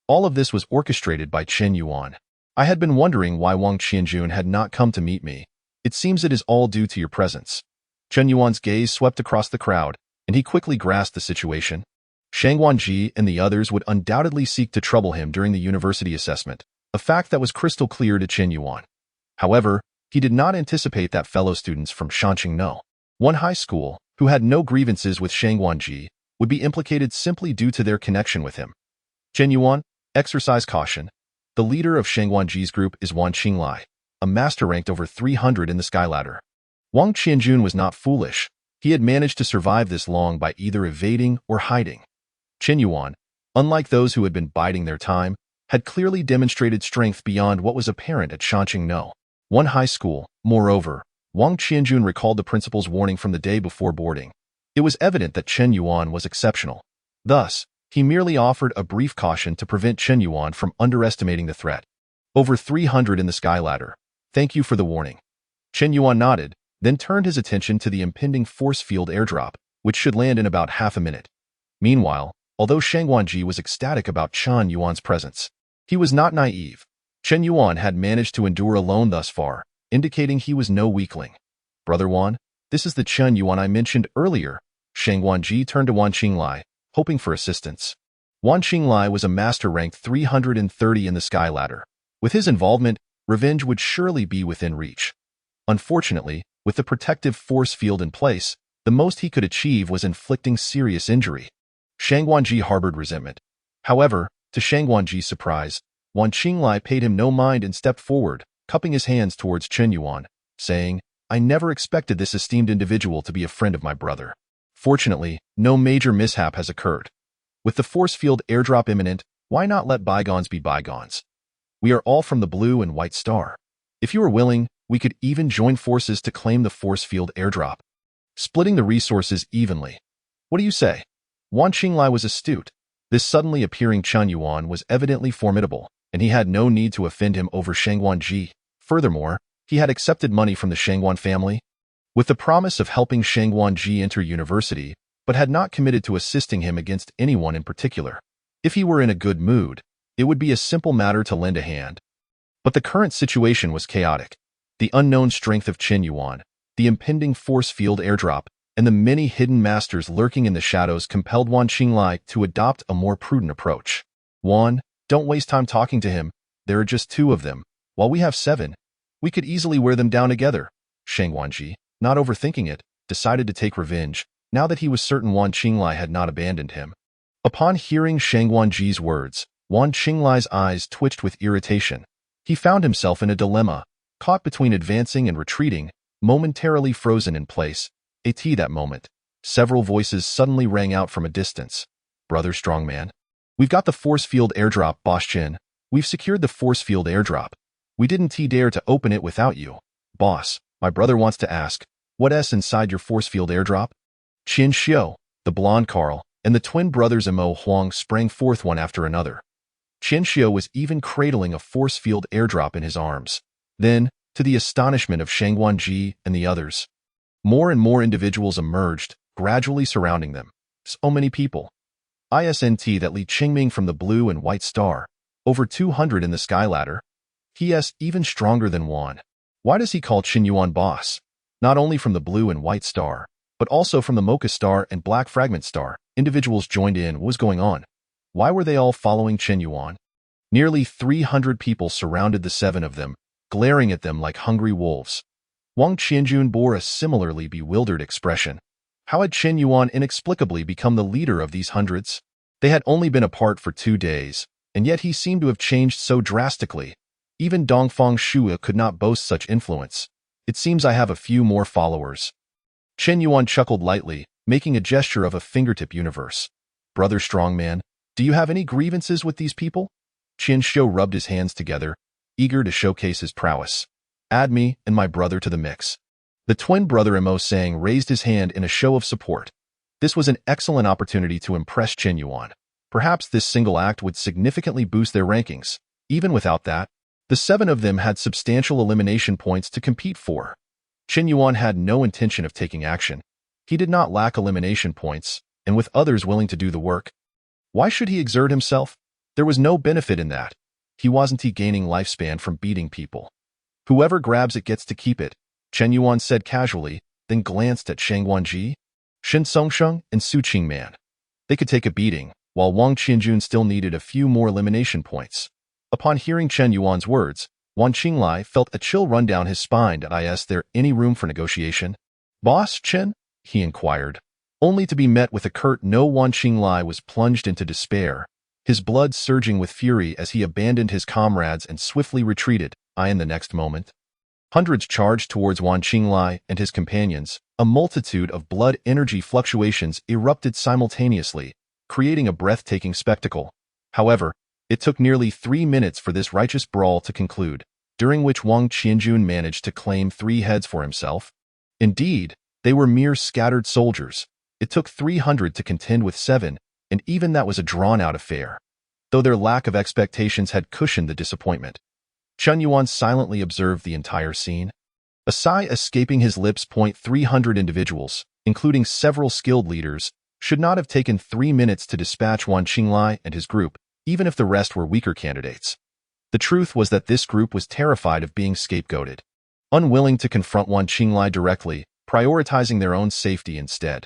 All of this was orchestrated by Chen Yuan. I had been wondering why Wang Qianjun had not come to meet me. It seems it is all due to your presence. Chen Yuan's gaze swept across the crowd, and he quickly grasped the situation. Shang Guanji and the others would undoubtedly seek to trouble him during the university assessment, a fact that was crystal clear to Chen Yuan. However, he did not anticipate that fellow students from Shanqingno, one high school, who had no grievances with Shang Guanji, would be implicated simply due to their connection with him. Chen Yuan, exercise caution. The leader of Shang Guanji's group is Wan Qinglai, a master ranked over 300 in the Sky Ladder. Wang Qianjun was not foolish. He had managed to survive this long by either evading or hiding. Chen Yuan, unlike those who had been biding their time, had clearly demonstrated strength beyond what was apparent at Shanqingno, one high school. Moreover, Wang Qianjun recalled the principal's warning from the day before boarding. It was evident that Chen Yuan was exceptional. Thus, he merely offered a brief caution to prevent Chen Yuan from underestimating the threat. Over 300 in the Sky Ladder. Thank you for the warning. Chen Yuan nodded, then turned his attention to the impending force field airdrop, which should land in about half a minute. Meanwhile, although Shang Guanji was ecstatic about Chen Yuan's presence, he was not naive. Chen Yuan had managed to endure alone thus far, indicating he was no weakling. Brother Wan, this is the Chen Yuan I mentioned earlier. Shang Guanji turned to Wan Qinglai, hoping for assistance. Wan Qinglai was a master ranked 330 in the Sky Ladder. With his involvement, revenge would surely be within reach. Unfortunately, with the protective force field in place, the most he could achieve was inflicting serious injury. Shang Guanji harbored resentment. However, to Shang Guanji's surprise, Wan Qinglai paid him no mind and stepped forward, cupping his hands towards Chen Yuan, saying, I never expected this esteemed individual to be a friend of my brother. Fortunately, no major mishap has occurred. With the force field airdrop imminent, why not let bygones be bygones? We are all from the Blue and White Star. If you are willing, we could even join forces to claim the force field airdrop, splitting the resources evenly. What do you say? Wan Qinglai was astute. This suddenly appearing Chen Yuan was evidently formidable, and he had no need to offend him over Shang Guanji. Furthermore, he had accepted money from the Shangguan family, with the promise of helping Shang Guanji enter university, but had not committed to assisting him against anyone in particular. If he were in a good mood, it would be a simple matter to lend a hand. But the current situation was chaotic. The unknown strength of Chen Yuan, The impending force field airdrop and the many hidden masters lurking in the shadows compelled Wan Qinglai to adopt a more prudent approach. Wan, don't waste time talking to him. There are just 2 of them. While we have 7, we could easily wear them down together. Shang Wanji, not overthinking it, decided to take revenge, now that he was certain Wan Qinglai had not abandoned him. Upon hearing Shang Wanji's words, Wan Qinglai's eyes twitched with irritation. He found himself in a dilemma, caught between advancing and retreating, momentarily frozen in place. That moment, several voices suddenly rang out from a distance. Brother Strongman. We've got the force field airdrop, Boss Chin. We've secured the force field airdrop. We didn't dare to open it without you. Boss, my brother wants to ask, what's inside your force field airdrop? Qin Xiu, the blonde Carl, and the twin brothers Imo Huang sprang forth one after another. Qin Xiu was even cradling a force field airdrop in his arms. Then, to the astonishment of Shang Wanji and the others, more and more individuals emerged, gradually surrounding them. So many people. ISNT that Li Qingming from the blue and white star. Over 200 in the sky ladder. He's even stronger than Wan. Why does he call Qin Yuan boss? Not only from the blue and white star, but also from the mocha star and black fragment star. Individuals joined in. What was going on? Why were they all following Qin Yuan? Nearly 300 people surrounded the 7 of them, glaring at them like hungry wolves. Wang Qianjun bore a similarly bewildered expression. How had Qin Yuan inexplicably become the leader of these hundreds? They had only been apart for 2 days, and yet he seemed to have changed so drastically. Even Dongfang Shuya could not boast such influence. It seems I have a few more followers. Qin Yuan chuckled lightly, making a gesture of a fingertip universe. Brother Strongman, do you have any grievances with these people? Qin Xiu rubbed his hands together, eager to showcase his prowess. Add me and my brother to the mix. The twin brother Imo Sang raised his hand in a show of support. This was an excellent opportunity to impress Qin Yuan. Perhaps this single act would significantly boost their rankings. Even without that, the 7 of them had substantial elimination points to compete for. Qin Yuan had no intention of taking action. He did not lack elimination points, and with others willing to do the work, why should he exert himself? There was no benefit in that. He wasn't gaining lifespan from beating people. Whoever grabs it gets to keep it, Qin Yuan said casually, then glanced at Shang Wanji, Shen Songsheng, and Su Qingman. They could take a beating, while Wang Qianjun still needed a few more elimination points. Upon hearing Qin Yuan's words, Wan Qinglai felt a chill run down his spine. Is there any room for negotiation? Boss, Qin? He inquired, only to be met with a curt no. Wan Qinglai was plunged into despair, his blood surging with fury as he abandoned his comrades and swiftly retreated. In the next moment, hundreds charged towards Wan Qinglai and his companions. A multitude of blood energy fluctuations erupted simultaneously, creating a breathtaking spectacle. However, it took nearly 3 minutes for this righteous brawl to conclude, during which Wang Qianjun managed to claim 3 heads for himself. Indeed, they were mere scattered soldiers. It took 300 to contend with 7, and even that was a drawn-out affair, though their lack of expectations had cushioned the disappointment. Qin Yuan silently observed the entire scene, a sigh escaping his lips. 300 individuals, including several skilled leaders, should not have taken 3 minutes to dispatch Wan Qinglai and his group, even if the rest were weaker candidates. The truth was that this group was terrified of being scapegoated, unwilling to confront Wan Qinglai directly, prioritizing their own safety instead.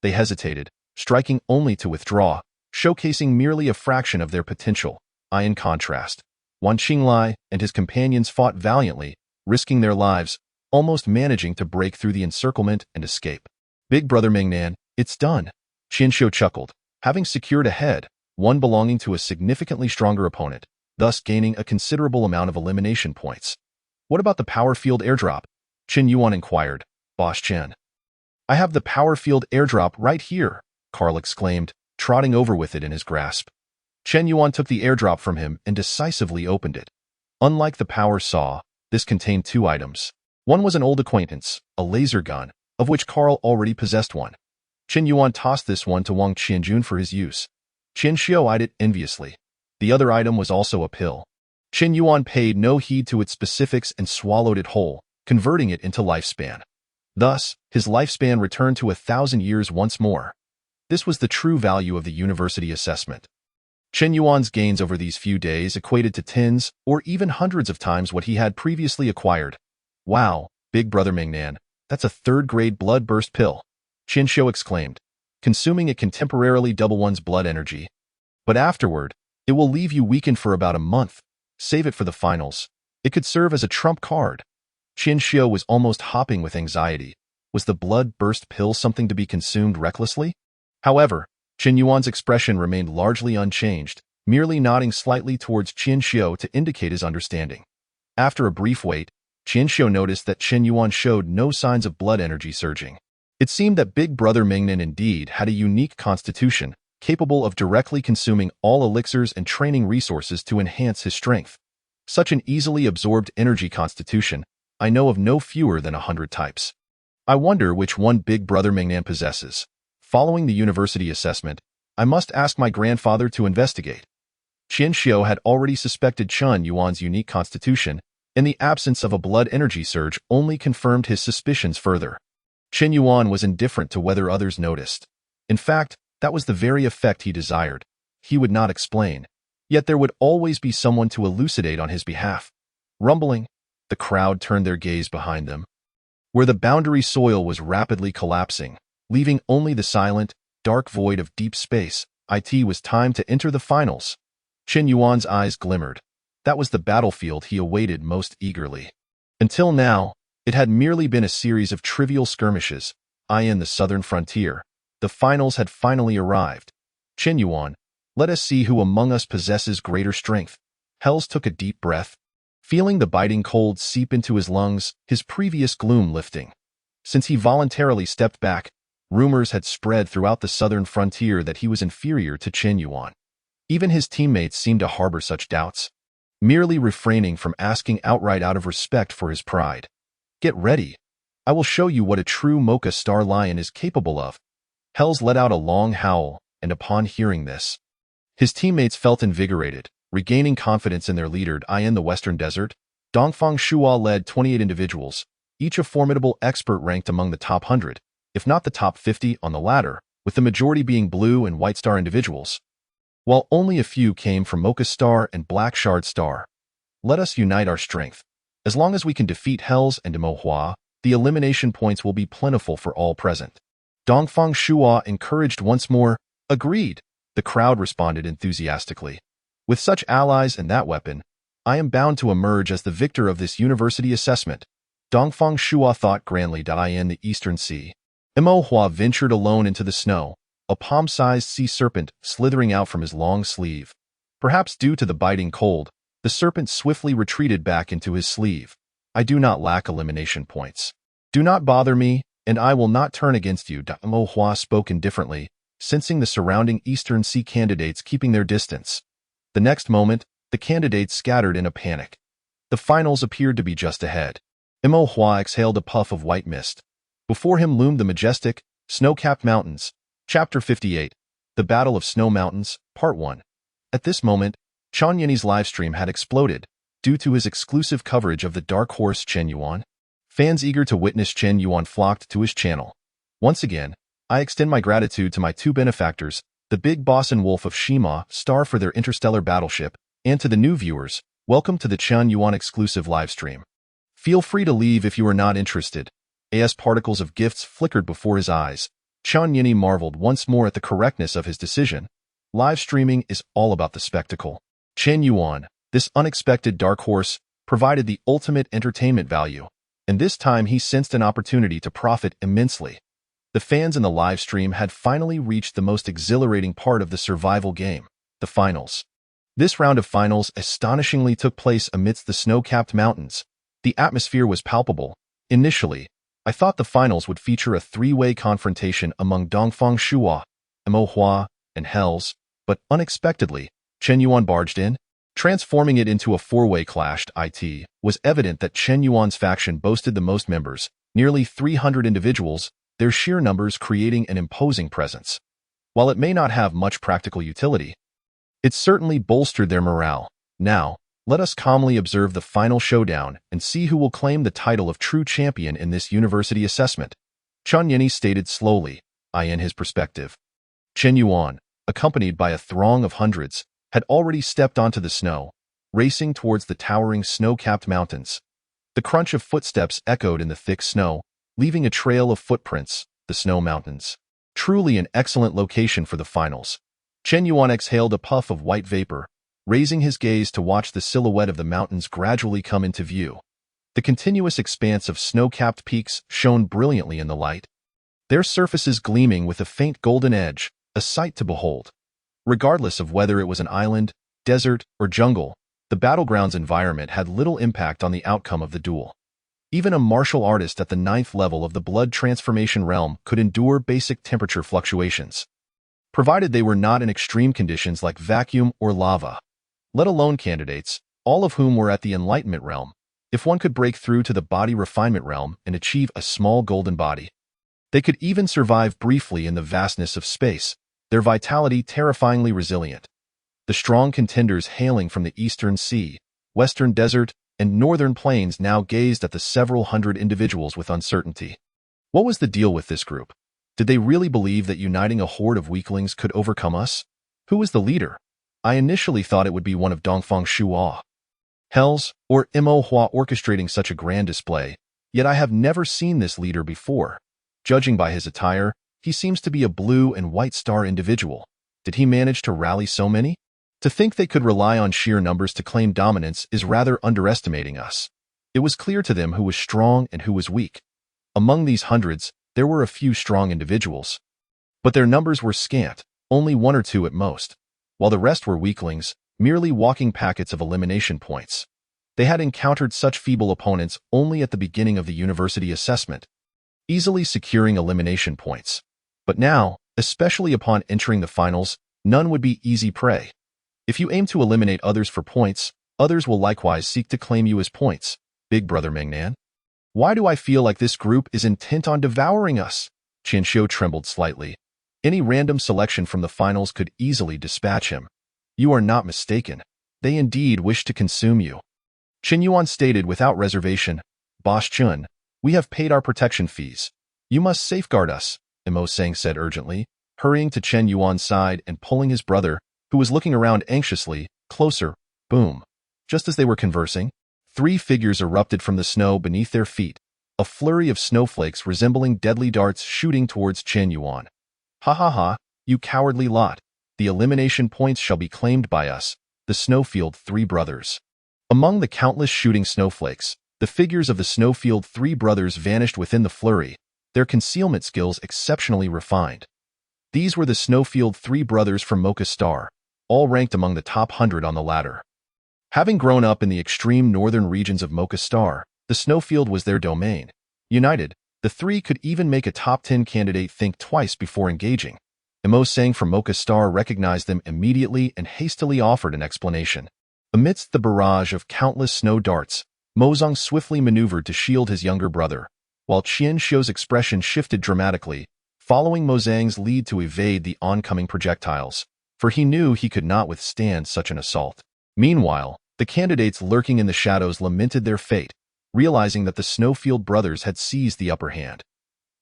They hesitated, striking only to withdraw, showcasing merely a fraction of their potential. In contrast, Wan Qinglai and his companions fought valiantly, risking their lives, almost managing to break through the encirclement and escape. Big Brother Mingnan, it's done. Qin Xiu chuckled, having secured a head, one belonging to a significantly stronger opponent, thus gaining a considerable amount of elimination points. What about the power field airdrop? Qin Yuan inquired. Boss Chen. I have the power field airdrop right here, Carl exclaimed, trotting over with it in his grasp. Qin Yuan took the airdrop from him and decisively opened it. Unlike the power saw, this contained 2 items. One was an old acquaintance, a laser gun, of which Carl already possessed one. Qin Yuan tossed this one to Wang Qianjun for his use. Qin Xiu eyed it enviously. The other item was also a pill. Qin Yuan paid no heed to its specifics and swallowed it whole, converting it into lifespan. Thus, his lifespan returned to 1,000 years once more. This was the true value of the university assessment. Qin Yuan's gains over these few days equated to tens or even hundreds of times what he had previously acquired. Wow, Big Brother Mingnan, That's a third-grade blood burst pill, Chen Xiu exclaimed. Consuming it can temporarily double one's blood energy. But afterward, it will leave you weakened for about a month. Save it for the finals. It could serve as a trump card. Chen Xiu was almost hopping with anxiety. Was the blood burst pill something to be consumed recklessly? However, Chen Yuan's expression remained largely unchanged, merely nodding slightly towards Chen Xiu to indicate his understanding. After a brief wait, Chen Xiu noticed that Chen Yuan showed no signs of blood energy surging. It seemed that Big Brother Mingnan indeed had a unique constitution, capable of directly consuming all elixirs and training resources to enhance his strength. Such an easily absorbed energy constitution, I know of no fewer than 100 types. I wonder which one Big Brother Mingnan possesses. Following the university assessment, I must ask my grandfather to investigate. Chen Xiu had already suspected Chen Yuan's unique constitution, and the absence of a blood energy surge only confirmed his suspicions further. Chen Yuan was indifferent to whether others noticed. In fact, that was the very effect he desired. He would not explain. Yet there would always be someone to elucidate on his behalf. Rumbling, the crowd turned their gaze behind them. Where the boundary soil was rapidly collapsing, leaving only the silent, dark void of deep space, it was time to enter the finals. Chen Yuan's eyes glimmered. That was the battlefield he awaited most eagerly. Until now, it had merely been a series of trivial skirmishes, in the southern frontier. The finals had finally arrived. Chen Yuan, let us see who among us possesses greater strength. Hells took a deep breath, feeling the biting cold seep into his lungs, his previous gloom lifting. Since he voluntarily stepped back, rumors had spread throughout the southern frontier that he was inferior to Chen Yuan. Even his teammates seemed to harbor such doubts, merely refraining from asking outright out of respect for his pride. Get ready. I will show you what a true Mocha Star Lion is capable of. Hells let out a long howl, and upon hearing this, his teammates felt invigorated, regaining confidence in their leader. In the Western Desert, Dongfang Shua led 28 individuals, each a formidable expert ranked among the top 100, if not the top 50 on the ladder, with the majority being blue and white star individuals, while only a few came from Mocha Star and Black Shard Star. Let us unite our strength. As long as we can defeat Hells and Demohua, the elimination points will be plentiful for all present. Dongfang Shua encouraged once more. Agreed, the crowd responded enthusiastically. With such allies and that weapon, I am bound to emerge as the victor of this university assessment. Dongfang Shua thought grandly. In the Eastern Sea, Demohua ventured alone into the snow, a palm-sized sea serpent slithering out from his long sleeve. Perhaps due to the biting cold, the serpent swiftly retreated back into his sleeve. I do not lack elimination points. Do not bother me, and I will not turn against you. Demohua spoke indifferently, sensing the surrounding Eastern Sea candidates keeping their distance. The next moment, the candidates scattered in a panic. The finals appeared to be just ahead. Demohua exhaled a puff of white mist. Before him loomed the majestic, snow-capped mountains. Chapter 58, The Battle of Snow Mountains, Part 1. At this moment, Chen Yin's livestream had exploded, due to his exclusive coverage of the dark horse Chen Yuan. Fans eager to witness Chen Yuan flocked to his channel. Once again, I extend my gratitude to my two benefactors, the Big Boss and Wolf of Shima Star for their interstellar battleship, and to the new viewers, welcome to the Chen Yuan exclusive livestream. Feel free to leave if you are not interested. As particles of gifts flickered before his eyes, Chen Yin marveled once more at the correctness of his decision. Live streaming is all about the spectacle. Chen Yuan, this unexpected dark horse, provided the ultimate entertainment value, and this time he sensed an opportunity to profit immensely. The fans in the live stream had finally reached the most exhilarating part of the survival game, the finals. This round of finals astonishingly took place amidst the snow-capped mountains. The atmosphere was palpable. Initially, I thought the finals would feature a three-way confrontation among Dongfang Shua, Demohua, and Hells, but unexpectedly, Chen Yuan barged in, transforming it into a four-way clash. It was evident that Chen Yuan's faction boasted the most members, nearly 300 individuals, their sheer numbers creating an imposing presence. While it may not have much practical utility, it certainly bolstered their morale. Now, let us calmly observe the final showdown and see who will claim the title of true champion in this university assessment. Chen Yin stated slowly, in his perspective. Chen Yuan, accompanied by a throng of hundreds, had already stepped onto the snow, racing towards the towering snow-capped mountains. The crunch of footsteps echoed in the thick snow, leaving a trail of footprints, the snow mountains. Truly an excellent location for the finals. Chen Yuan exhaled a puff of white vapor, raising his gaze to watch the silhouette of the mountains gradually come into view. The continuous expanse of snow-capped peaks shone brilliantly in the light, their surfaces gleaming with a faint golden edge, a sight to behold. Regardless of whether it was an island, desert, or jungle, the battleground's environment had little impact on the outcome of the duel. Even a martial artist at the 9th level of the blood transformation realm could endure basic temperature fluctuations, provided they were not in extreme conditions like vacuum or lava. Let alone candidates, all of whom were at the enlightenment realm. If one could break through to the body refinement realm and achieve a small golden body, they could even survive briefly in the vastness of space, their vitality terrifyingly resilient. The strong contenders hailing from the eastern sea, western desert, and northern plains now gazed at the several hundred individuals with uncertainty. What was the deal with this group? Did they really believe that uniting a horde of weaklings could overcome us? Who was the leader? I initially thought it would be one of Dongfang Shuo Hell's or Mo Hua orchestrating such a grand display, yet I have never seen this leader before. Judging by his attire, he seems to be a blue and white star individual. Did he manage to rally so many? To think they could rely on sheer numbers to claim dominance is rather underestimating us. It was clear to them who was strong and who was weak. Among these hundreds, there were a few strong individuals, but their numbers were scant, only one or two at most, while the rest were weaklings, merely walking packets of elimination points. They had encountered such feeble opponents only at the beginning of the university assessment, easily securing elimination points. But now, especially upon entering the finals, none would be easy prey. If you aim to eliminate others for points, others will likewise seek to claim you as points. Big Brother Mengnan. Why do I feel like this group is intent on devouring us? Qianxiu trembled slightly. Any random selection from the finals could easily dispatch him. You are not mistaken. They indeed wish to consume you. Chen Yuan stated without reservation. Boss Chun, we have paid our protection fees. You must safeguard us, Mo Sang said urgently, hurrying to Chen Yuan's side and pulling his brother, who was looking around anxiously, closer. Boom. Just as they were conversing, 3 figures erupted from the snow beneath their feet, a flurry of snowflakes resembling deadly darts shooting towards Chen Yuan. Ha ha ha, you cowardly lot. The elimination points shall be claimed by us, the Snowfield 3 brothers. Among the countless shooting snowflakes, the figures of the Snowfield 3 brothers vanished within the flurry, their concealment skills exceptionally refined. These were the Snowfield 3 brothers from Mocha Star, all ranked among the top 100 on the ladder. Having grown up in the extreme northern regions of Mocha Star, the Snowfield was their domain. United, the 3 could even make a top 10 candidate think twice before engaging. Mo Sang from Mocha Star recognized them immediately and hastily offered an explanation. Amidst the barrage of countless snow darts, Mozong swiftly maneuvered to shield his younger brother, while Qianxiu's expression shifted dramatically, following Mozang's lead to evade the oncoming projectiles, for he knew he could not withstand such an assault. Meanwhile, the candidates lurking in the shadows lamented their fate, realizing that the Snowfield brothers had seized the upper hand.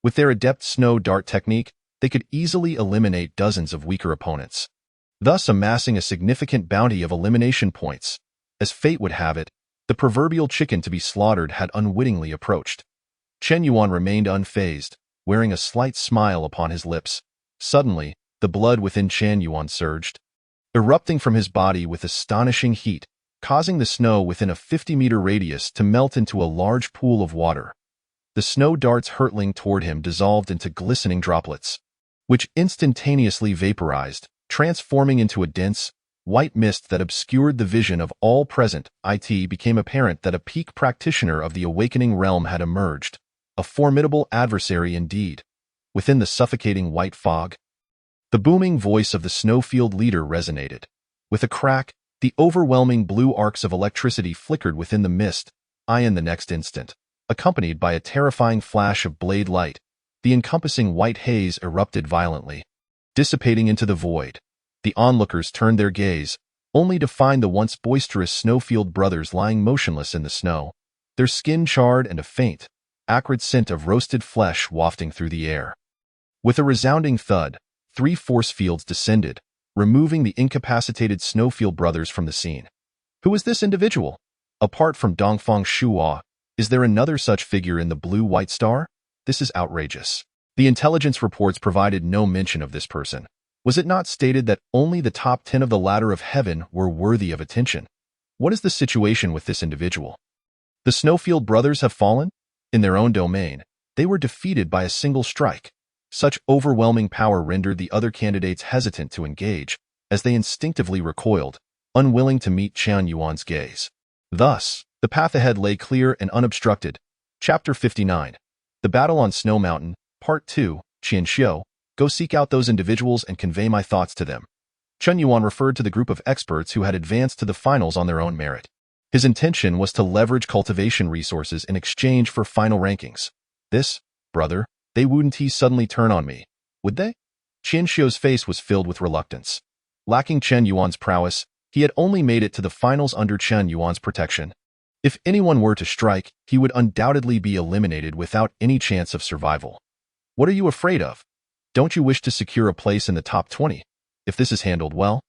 With their adept snow dart technique, they could easily eliminate dozens of weaker opponents, thus amassing a significant bounty of elimination points. As fate would have it, the proverbial chicken to be slaughtered had unwittingly approached. Chen Yuan remained unfazed, wearing a slight smile upon his lips. Suddenly, the blood within Chen Yuan surged, erupting from his body with astonishing heat, causing the snow within a 50-meter radius to melt into a large pool of water. The snow darts hurtling toward him dissolved into glistening droplets, which instantaneously vaporized, transforming into a dense, white mist that obscured the vision of all present. It became apparent that a peak practitioner of the awakening realm had emerged, a formidable adversary indeed. Within the suffocating white fog, the booming voice of the Snowfield leader resonated. With a crack, the overwhelming blue arcs of electricity flickered within the mist. In the next instant, accompanied by a terrifying flash of blade light, the encompassing white haze erupted violently, dissipating into the void. The onlookers turned their gaze, only to find the once boisterous Snowfield brothers lying motionless in the snow, their skin charred and a faint, acrid scent of roasted flesh wafting through the air. With a resounding thud, 3 force fields descended, removing the incapacitated Snowfield brothers from the scene. Who is this individual? Apart from Dongfang Shuo, is there another such figure in the blue-white star? This is outrageous. The intelligence reports provided no mention of this person. Was it not stated that only the top 10 of the ladder of heaven were worthy of attention? What is the situation with this individual? The Snowfield brothers have fallen? In their own domain, they were defeated by a single strike. Such overwhelming power rendered the other candidates hesitant to engage, as they instinctively recoiled, unwilling to meet Qian Yuan's gaze. Thus, the path ahead lay clear and unobstructed. Chapter 59. The Battle on Snow Mountain, Part 2, Qian Xiu. Go seek out those individuals and convey my thoughts to them. Chen Yuan referred to the group of experts who had advanced to the finals on their own merit. His intention was to leverage cultivation resources in exchange for final rankings. This, brother, they wouldn't suddenly turn on me, would they? Qian Xiu's face was filled with reluctance. Lacking Chen Yuan's prowess, he had only made it to the finals under Chen Yuan's protection. If anyone were to strike, he would undoubtedly be eliminated without any chance of survival. What are you afraid of? Don't you wish to secure a place in the top 20? If this is handled well,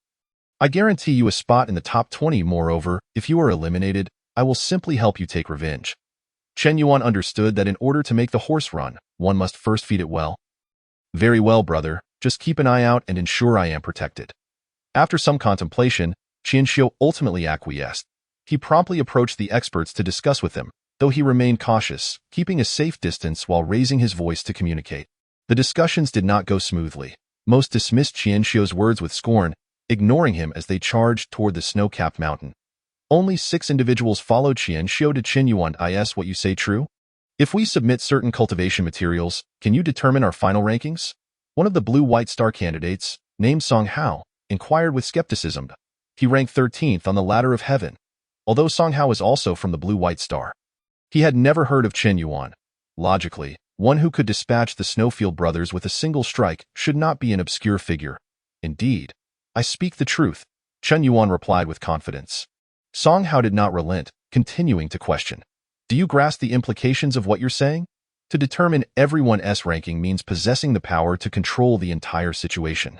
I guarantee you a spot in the top 20. Moreover, if you are eliminated, I will simply help you take revenge. Chen Yuan understood that in order to make the horse run, one must first feed it well. Very well, brother, just keep an eye out and ensure I am protected. After some contemplation, Qian Xiu ultimately acquiesced. He promptly approached the experts to discuss with them, though he remained cautious, keeping a safe distance while raising his voice to communicate. The discussions did not go smoothly. Most dismissed Qian Xiu's words with scorn, ignoring him as they charged toward the snow-capped mountain. Only 6 individuals followed Qian Xiu to Chen Yuan. Is what you say true? If we submit certain cultivation materials, can you determine our final rankings? One of the blue-white star candidates, named Song Hao, inquired with skepticism. He ranked 13th on the ladder of heaven, although Song Hao is also from the blue-white star. He had never heard of Chen Yuan. Logically, one who could dispatch the Snowfield brothers with a single strike should not be an obscure figure. Indeed, I speak the truth, Chen Yuan replied with confidence. Song Hao did not relent, continuing to question. Do you grasp the implications of what you're saying? To determine everyone's ranking means possessing the power to control the entire situation.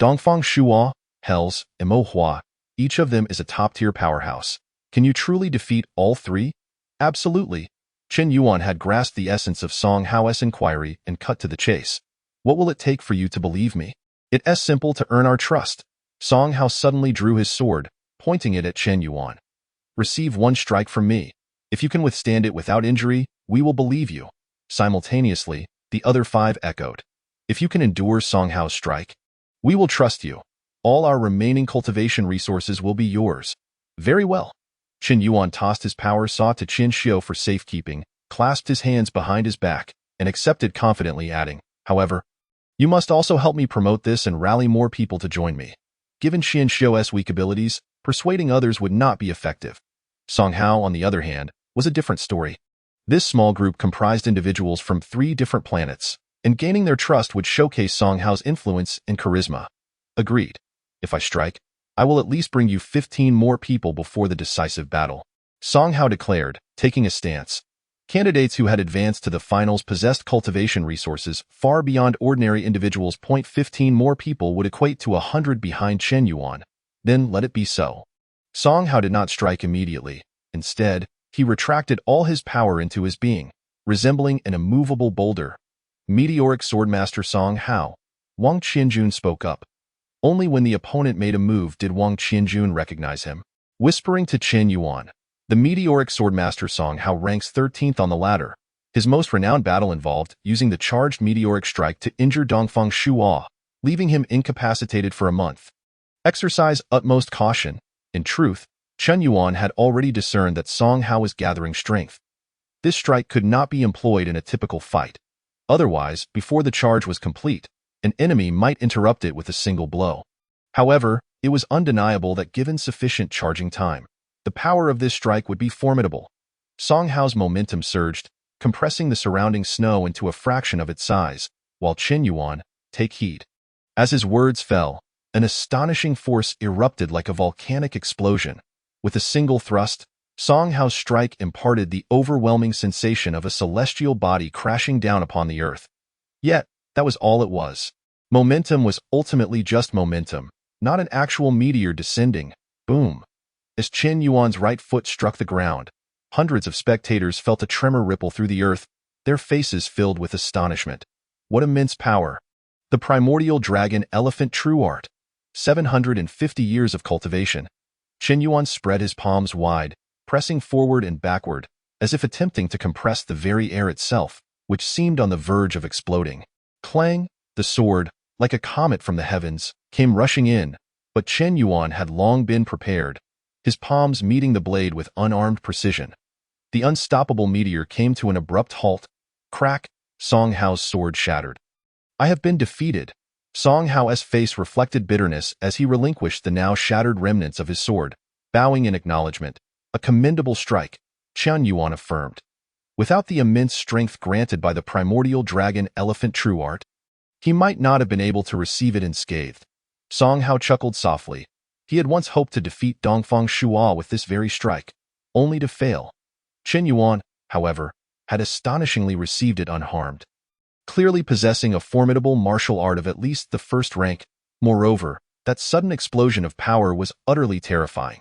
Dongfang Shuo, Hells, and Mo Hua, each of them is a top-tier powerhouse. Can you truly defeat all 3? Absolutely. Chen Yuan had grasped the essence of Song Hao's inquiry and cut to the chase. What will it take for you to believe me? It's simple to earn our trust. Song Hao suddenly drew his sword, pointing it at Chen Yuan. Receive 1 strike from me. If you can withstand it without injury, we will believe you. Simultaneously, the other 5 echoed. If you can endure Song Hao's strike, we will trust you. All our remaining cultivation resources will be yours. Very well. Chen Yuan tossed his power saw to Qian Xiu for safekeeping, clasped his hands behind his back, and accepted confidently, adding, however, you must also help me promote this and rally more people to join me. Given Qian Xiu's weak abilities, persuading others would not be effective. Song Hao, on the other hand, was a different story. This small group comprised individuals from 3 different planets, and gaining their trust would showcase Song Hao's influence and charisma. Agreed. If I strike, I will at least bring you 15 more people before the decisive battle. Song Hao declared, taking a stance. Candidates who had advanced to the finals possessed cultivation resources far beyond ordinary individuals. 15 more people would equate to 100 behind Chen Yuan. Then let it be so. Song Hao did not strike immediately. Instead, he retracted all his power into his being, resembling an immovable boulder. Meteoric Swordmaster Song Hao. Wang Qianjun spoke up. Only when the opponent made a move did Wang Qianjun recognize him. Whispering to Chen Yuan, the meteoric swordmaster Song Hao ranks 13th on the ladder. His most renowned battle involved using the charged meteoric strike to injure Dongfang Shuo, leaving him incapacitated for a month. Exercise utmost caution. In truth, Chen Yuan had already discerned that Song Hao was gathering strength. This strike could not be employed in a typical fight. Otherwise, before the charge was complete, an enemy might interrupt it with a single blow. However, it was undeniable that given sufficient charging time, the power of this strike would be formidable. Song Hao's momentum surged, compressing the surrounding snow into a fraction of its size, while Chen Yuan, take heed. As his words fell, an astonishing force erupted like a volcanic explosion. With a single thrust, Song Hao's strike imparted the overwhelming sensation of a celestial body crashing down upon the earth. Yet, that was all it was. Momentum was ultimately just momentum, not an actual meteor descending. Boom. As Chen Yuan's right foot struck the ground, hundreds of spectators felt a tremor ripple through the earth, their faces filled with astonishment. What immense power! The primordial dragon elephant true art. 750 years of cultivation. Chen Yuan spread his palms wide, pressing forward and backward, as if attempting to compress the very air itself, which seemed on the verge of exploding. Clang! The sword, like a comet from the heavens, came rushing in, but Chen Yuan had long been prepared, his palms meeting the blade with unarmed precision. The unstoppable meteor came to an abrupt halt. Crack! Song Hao's sword shattered. I have been defeated. Song Hao's face reflected bitterness as he relinquished the now shattered remnants of his sword, bowing in acknowledgement. A commendable strike, Chen Yuan affirmed. Without the immense strength granted by the primordial dragon elephant true art, he might not have been able to receive it unscathed. Song Hao chuckled softly. He had once hoped to defeat Dongfang Shua with this very strike, only to fail. Chen Yuan, however, had astonishingly received it unharmed, clearly possessing a formidable martial art of at least the first rank. Moreover, that sudden explosion of power was utterly terrifying.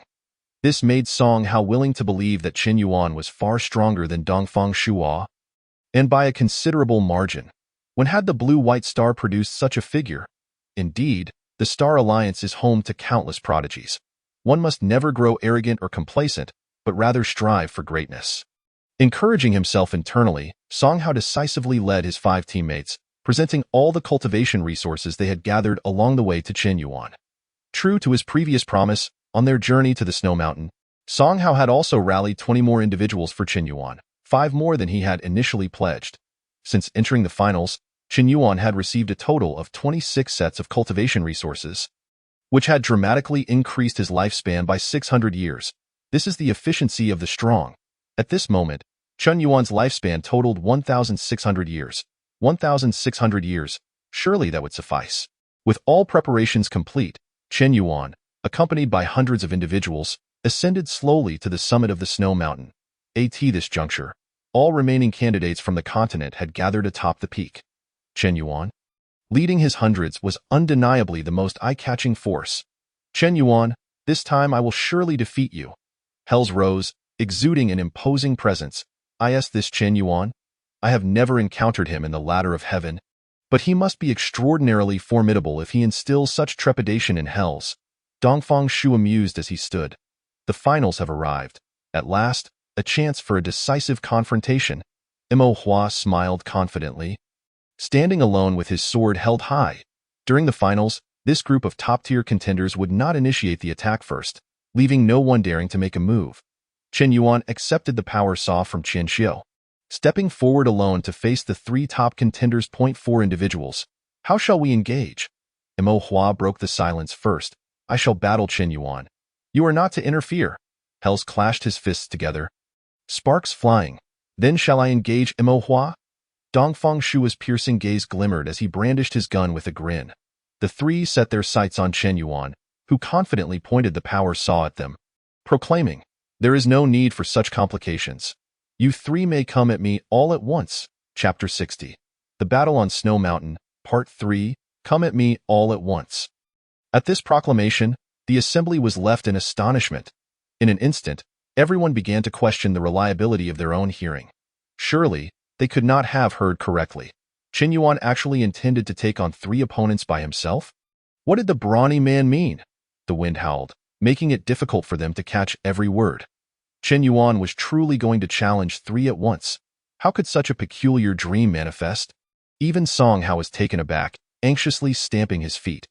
This made Song Hao willing to believe that Chen Yuan was far stronger than Dongfang Shua, and by a considerable margin. When had the blue-white star produced such a figure? Indeed, the Star Alliance is home to countless prodigies. One must never grow arrogant or complacent, but rather strive for greatness. Encouraging himself internally, Song Hao decisively led his 5 teammates, presenting all the cultivation resources they had gathered along the way to Chen Yuan. True to his previous promise, on their journey to the Snow Mountain, Song Hao had also rallied 20 more individuals for Chen Yuan, 5 more than he had initially pledged. Since entering the finals, Chen Yuan had received a total of 26 sets of cultivation resources, which had dramatically increased his lifespan by 600 years. This is the efficiency of the strong. At this moment, Chen Yuan's lifespan totaled 1,600 years. 1,600 years, surely that would suffice. With all preparations complete, Chen Yuan, accompanied by hundreds of individuals, ascended slowly to the summit of the Snow Mountain. At this juncture, all remaining candidates from the continent had gathered atop the peak. Chen Yuan, leading his hundreds, was undeniably the most eye-catching force. Chen Yuan, this time I will surely defeat you. Hells rose, exuding an imposing presence. This Chen Yuan? I have never encountered him in the ladder of heaven, but he must be extraordinarily formidable if he instills such trepidation in Hells. Dongfang Shu amused as he stood. The finals have arrived. At last, a chance for a decisive confrontation. Mo Hua smiled confidently, standing alone with his sword held high. During the finals, this group of top-tier contenders would not initiate the attack first, leaving no one daring to make a move. Chen Yuan accepted the power saw from Qian Xiu, stepping forward alone to face the 3 top contenders. 4 individuals. How shall we engage? Mo Hua broke the silence first. I shall battle Chen Yuan. You are not to interfere. Hells clashed his fists together, sparks flying. Then shall I engage Mo Hua? Dongfang Shu's piercing gaze glimmered as he brandished his gun with a grin. The 3 set their sights on Chen Yuan, who confidently pointed the power saw at them, proclaiming, "There is no need for such complications. You 3 may come at me all at once." Chapter 60. The Battle on Snow Mountain, Part 3, Come at me all at once. At this proclamation, the assembly was left in astonishment. In an instant, everyone began to question the reliability of their own hearing. Surely, they could not have heard correctly. Chen Yuan actually intended to take on 3 opponents by himself? What did the brawny man mean? The wind howled, making it difficult for them to catch every word. Chen Yuan was truly going to challenge 3 at once. How could such a peculiar dream manifest? Even Song Hao was taken aback, anxiously stamping his feet.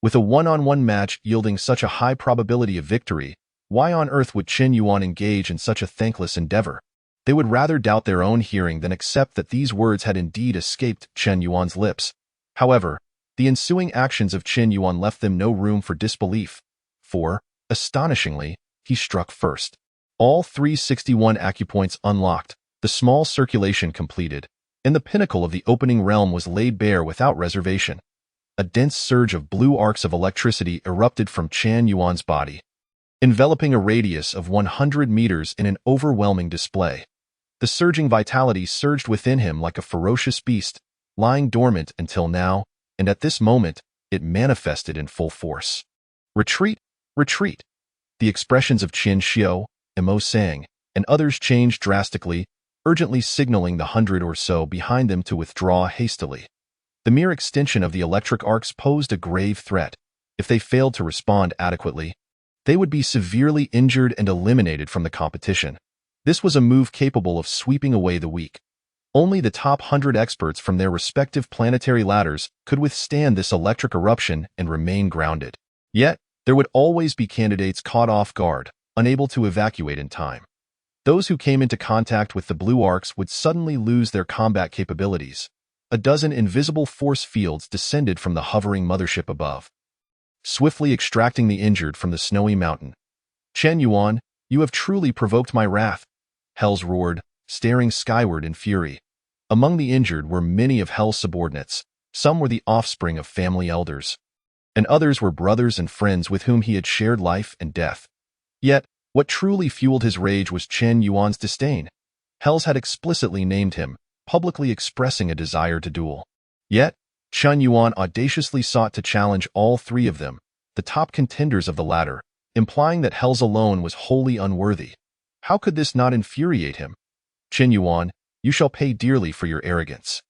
With a one-on-one match yielding such a high probability of victory, why on earth would Chen Yuan engage in such a thankless endeavor? They would rather doubt their own hearing than accept that these words had indeed escaped Chen Yuan's lips. However, the ensuing actions of Chen Yuan left them no room for disbelief, for, astonishingly, he struck first. All 361 acupoints unlocked, the small circulation completed, and the pinnacle of the opening realm was laid bare without reservation. A dense surge of blue arcs of electricity erupted from Chen Yuan's body, enveloping a radius of 100 meters in an overwhelming display. The surging vitality surged within him like a ferocious beast, lying dormant until now, and at this moment, it manifested in full force. Retreat! Retreat! The expressions of Qian Xiu, Mo Sang, and others changed drastically. urgently signaling the 100 or so behind them to withdraw hastily. The mere extension of the electric arcs posed a grave threat. If they failed to respond adequately, they would be severely injured and eliminated from the competition. This was a move capable of sweeping away the weak. Only the top 100 experts from their respective planetary ladders could withstand this electric eruption and remain grounded. Yet, there would always be candidates caught off guard, unable to evacuate in time. Those who came into contact with the blue arcs would suddenly lose their combat capabilities. A dozen invisible force fields descended from the hovering mothership above, swiftly extracting the injured from the snowy mountain. "Chen Yuan, you have truly provoked my wrath," Hells roared, staring skyward in fury. Among the injured were many of Hell's subordinates. Some were the offspring of family elders, and others were brothers and friends with whom he had shared life and death. Yet, what truly fueled his rage was Chen Yuan's disdain. Hells had explicitly named him, publicly expressing a desire to duel. Yet, Chen Yuan audaciously sought to challenge all three of them, the top contenders of the ladder, implying that Hells alone was wholly unworthy. How could this not infuriate him? "Chen Yuan, you shall pay dearly for your arrogance."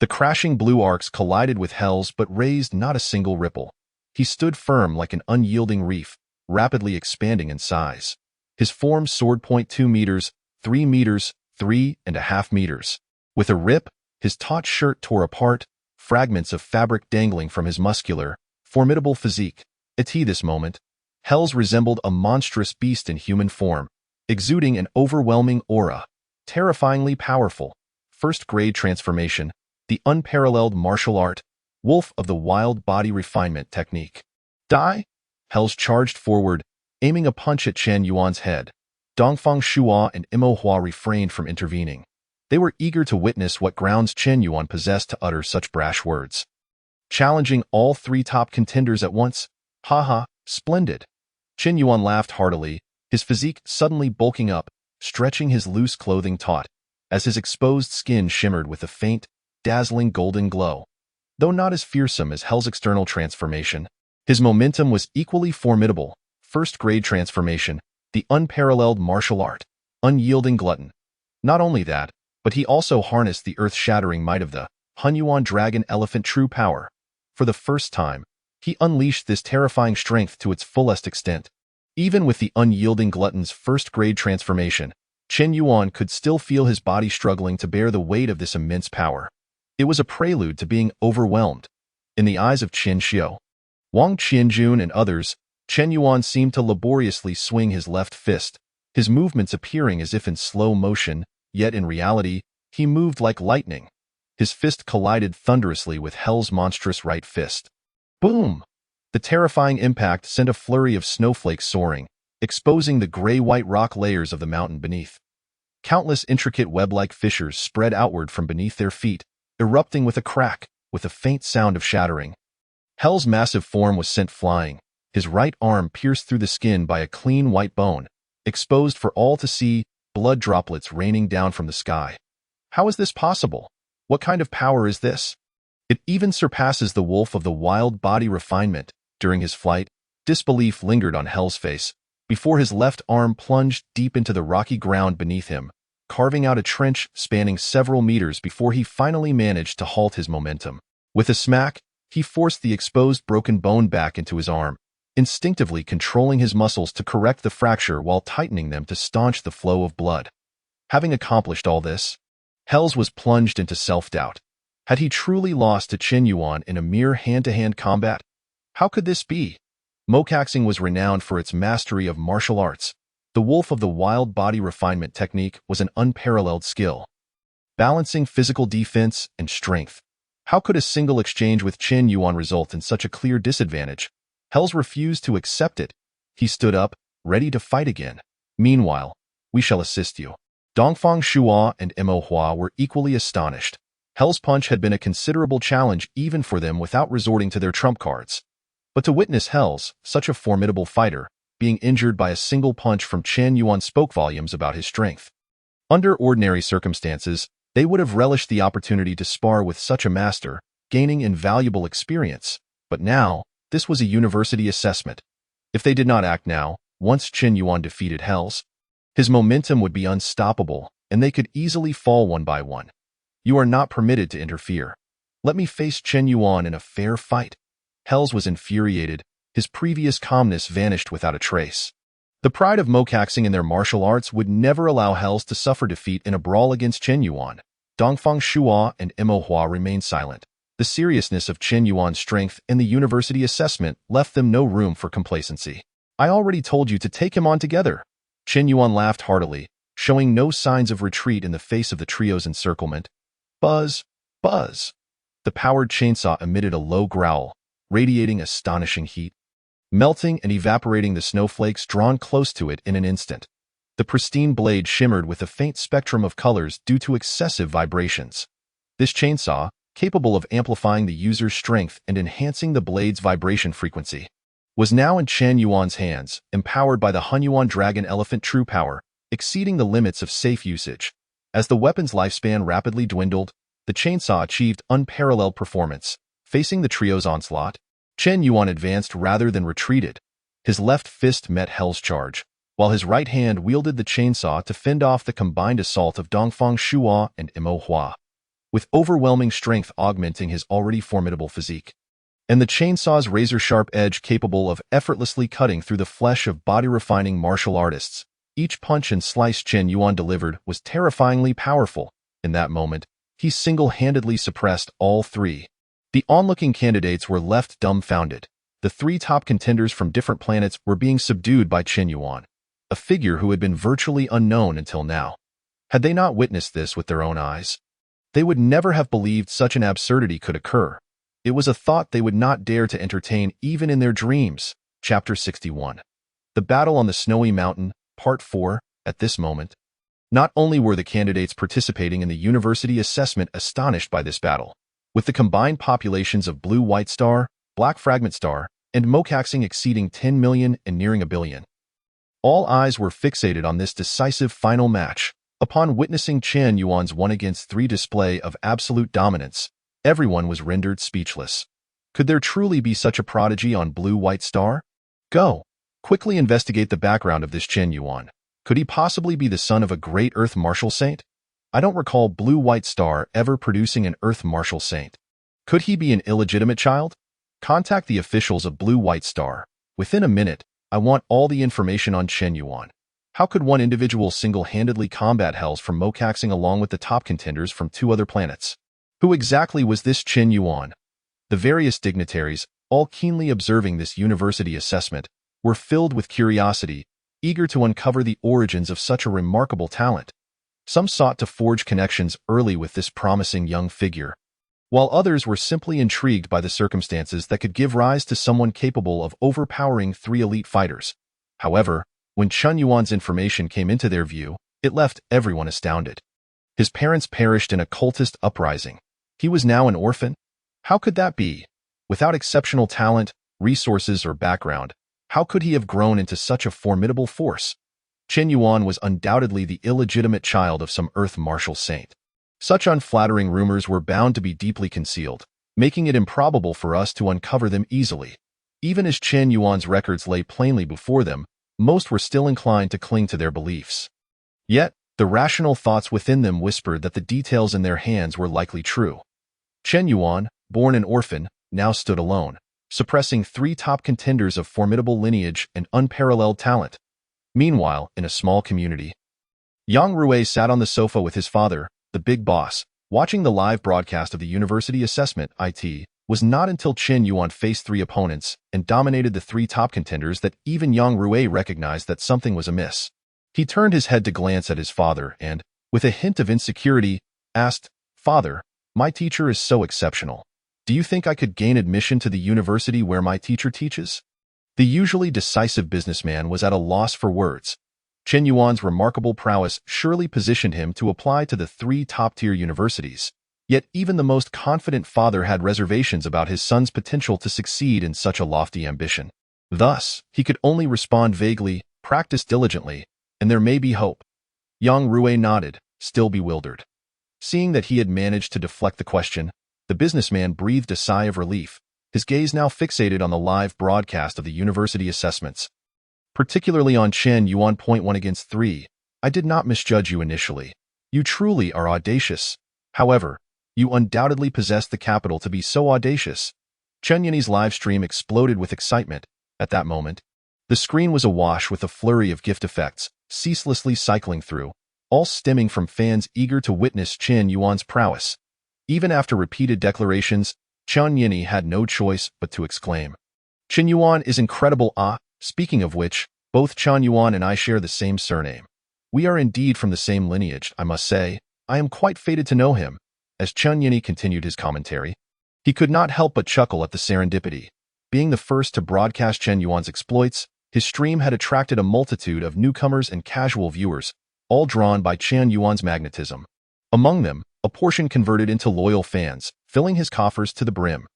The crashing blue arcs collided with Hells but raised not a single ripple. He stood firm like an unyielding reef, rapidly expanding in size. His form soared 0.2 meters, 3 meters, 3.5 meters. With a rip, his taut shirt tore apart, fragments of fabric dangling from his muscular, formidable physique. At this moment, Hells resembled a monstrous beast in human form, exuding an overwhelming aura. Terrifyingly powerful. First-grade transformation, the unparalleled martial art, wolf of the wild body refinement technique. "Die!" Hells charged forward, aiming a punch at Chen Yuan's head. Dongfang Shua and Imo Hua refrained from intervening. They were eager to witness what grounds Chen Yuan possessed to utter such brash words. Challenging all three top contenders at once? Ha, splendid. Chen Yuan laughed heartily, his physique suddenly bulking up, stretching his loose clothing taut, as his exposed skin shimmered with a faint, dazzling golden glow. Though not as fearsome as Hell's external transformation, his momentum was equally formidable. First-grade transformation, the unparalleled martial art, unyielding glutton. Not only that, but he also harnessed the earth-shattering might of the Hunyuan Dragon Elephant true power. For the first time, he unleashed this terrifying strength to its fullest extent. Even with the unyielding glutton's first-grade transformation, Chen Yuan could still feel his body struggling to bear the weight of this immense power. It was a prelude to being overwhelmed. In the eyes of Qin Xiu, Wang Qianjun and others, Chen Yuan seemed to laboriously swing his left fist, his movements appearing as if in slow motion, yet in reality, he moved like lightning. His fist collided thunderously with Hell's monstrous right fist. Boom! The terrifying impact sent a flurry of snowflakes soaring, exposing the gray-white rock layers of the mountain beneath. Countless intricate web-like fissures spread outward from beneath their feet, erupting with a crack, with a faint sound of shattering. Hell's massive form was sent flying, his right arm pierced through the skin by a clean white bone, exposed for all to see, blood droplets raining down from the sky. How is this possible? What kind of power is this? It even surpasses the wolf of the wild body refinement. During his flight, disbelief lingered on Hell's face, before his left arm plunged deep into the rocky ground beneath him, carving out a trench spanning several meters before he finally managed to halt his momentum. With a smack, he forced the exposed broken bone back into his arm, instinctively controlling his muscles to correct the fracture while tightening them to staunch the flow of blood. Having accomplished all this, Hells was plunged into self-doubt. Had he truly lost to Chen Yuan in a mere hand-to-hand combat? How could this be? Mokaxing was renowned for its mastery of martial arts. The wolf of the wild body refinement technique was an unparalleled skill, balancing physical defense and strength. How could a single exchange with Chen Yuan result in such a clear disadvantage? Hells refused to accept it. He stood up, ready to fight again. Meanwhile, we shall assist you. Dongfang Shua and Imo Hua were equally astonished. Hell's punch had been a considerable challenge even for them without resorting to their trump cards. But to witness Hells, such a formidable fighter, being injured by a single punch from Chen Yuan spoke volumes about his strength. Under ordinary circumstances, they would have relished the opportunity to spar with such a master, gaining invaluable experience. But now, this was a university assessment. If they did not act now, once Chen Yuan defeated Hells, his momentum would be unstoppable, and they could easily fall one by one. You are not permitted to interfere. Let me face Chen Yuan in a fair fight. Hells was infuriated. His previous calmness vanished without a trace. The pride of Mokaxing in their martial arts would never allow Hells to suffer defeat in a brawl against Chen Yuan. Dongfang Shua and Imo Hua remained silent. The seriousness of Chen Yuan's strength and the university assessment left them no room for complacency. I already told you to take him on together. Chen Yuan laughed heartily, showing no signs of retreat in the face of the trio's encirclement. Buzz, buzz. The powered chainsaw emitted a low growl, radiating astonishing heat, melting and evaporating the snowflakes drawn close to it in an instant. The pristine blade shimmered with a faint spectrum of colors due to excessive vibrations. This chainsaw, capable of amplifying the user's strength and enhancing the blade's vibration frequency, was now in Chen Yuan's hands, empowered by the Hunyuan Dragon Elephant True Power, exceeding the limits of safe usage. As the weapon's lifespan rapidly dwindled, the chainsaw achieved unparalleled performance. Facing the trio's onslaught, Chen Yuan advanced rather than retreated. His left fist met Hell's charge, while his right hand wielded the chainsaw to fend off the combined assault of Dongfang Shua and Imo Hua, with overwhelming strength augmenting his already formidable physique, and the chainsaw's razor-sharp edge capable of effortlessly cutting through the flesh of body-refining martial artists. Each punch and slice Chen Yuan delivered was terrifyingly powerful. In that moment, he single-handedly suppressed all three. The onlooking candidates were left dumbfounded. The three top contenders from different planets were being subdued by Chen Yuan, a figure who had been virtually unknown until now. Had they not witnessed this with their own eyes, they would never have believed such an absurdity could occur. It was a thought they would not dare to entertain even in their dreams. Chapter 61. The Battle on the Snowy Mountain, Part 4. At this moment, not only were the candidates participating in the university assessment astonished by this battle, with the combined populations of Blue White Star, Black Fragment Star, and Mokaxing exceeding 10 million and nearing a billion. All eyes were fixated on this decisive final match. Upon witnessing Chen Yuan's 1-against-3 display of absolute dominance, everyone was rendered speechless. Could there truly be such a prodigy on Blue White Star? Go! Quickly investigate the background of this Chen Yuan. Could he possibly be the son of a great Earth Martial Saint? I don't recall Blue White Star ever producing an Earth Martial Saint. Could he be an illegitimate child? Contact the officials of Blue White Star. Within a minute, I want all the information on Chen Yuan. How could one individual single-handedly combat Hells from Mokaxing along with the top contenders from 2 other planets? Who exactly was this Chen Yuan? The various dignitaries, all keenly observing this university assessment, were filled with curiosity, eager to uncover the origins of such a remarkable talent. Some sought to forge connections early with this promising young figure, while others were simply intrigued by the circumstances that could give rise to someone capable of overpowering 3 elite fighters. However, when Chen Yuan's information came into their view, it left everyone astounded. His parents perished in a cultist uprising. He was now an orphan? How could that be? Without exceptional talent, resources, or background, how could he have grown into such a formidable force? Chen Yuan was undoubtedly the illegitimate child of some Earth Martial Saint. Such unflattering rumors were bound to be deeply concealed, making it improbable for us to uncover them easily. Even as Chen Yuan's records lay plainly before them, most were still inclined to cling to their beliefs. Yet, the rational thoughts within them whispered that the details in their hands were likely true. Chen Yuan, born an orphan, now stood alone, suppressing 3 top contenders of formidable lineage and unparalleled talent. Meanwhile, in a small community, Yang Rui sat on the sofa with his father, the big boss. Watching the live broadcast of the university assessment, it was not until Chen Yuan faced 3 opponents and dominated the 3 top contenders that even Yang Rui recognized that something was amiss. He turned his head to glance at his father and, with a hint of insecurity, asked, "Father, my teacher is so exceptional. Do you think I could gain admission to the university where my teacher teaches?" The usually decisive businessman was at a loss for words. Chen Yuan's remarkable prowess surely positioned him to apply to the 3 top-tier universities. Yet even the most confident father had reservations about his son's potential to succeed in such a lofty ambition. Thus, he could only respond vaguely, "Practice diligently, and there may be hope." Yang Rui nodded, still bewildered. Seeing that he had managed to deflect the question, the businessman breathed a sigh of relief, his gaze now fixated on the live broadcast of the university assessments. Particularly on Chen Yuan. 1 against 3. I did not misjudge you initially. You truly are audacious. However, you undoubtedly possess the capital to be so audacious. Chen Yunyi's live stream exploded with excitement. At that moment, the screen was awash with a flurry of gift effects, ceaselessly cycling through, all stemming from fans eager to witness Chen Yuan's prowess. Even after repeated declarations, Chen Yunyi had no choice but to exclaim, "Chen Yuan is incredible! Speaking of which, both Chen Yuan and I share the same surname. We are indeed from the same lineage, I must say. I am quite fated to know him." As Chen Yunyi continued his commentary, he could not help but chuckle at the serendipity. Being the first to broadcast Chen Yuan's exploits, his stream had attracted a multitude of newcomers and casual viewers, all drawn by Chen Yuan's magnetism. Among them, a portion converted into loyal fans, filling his coffers to the brim.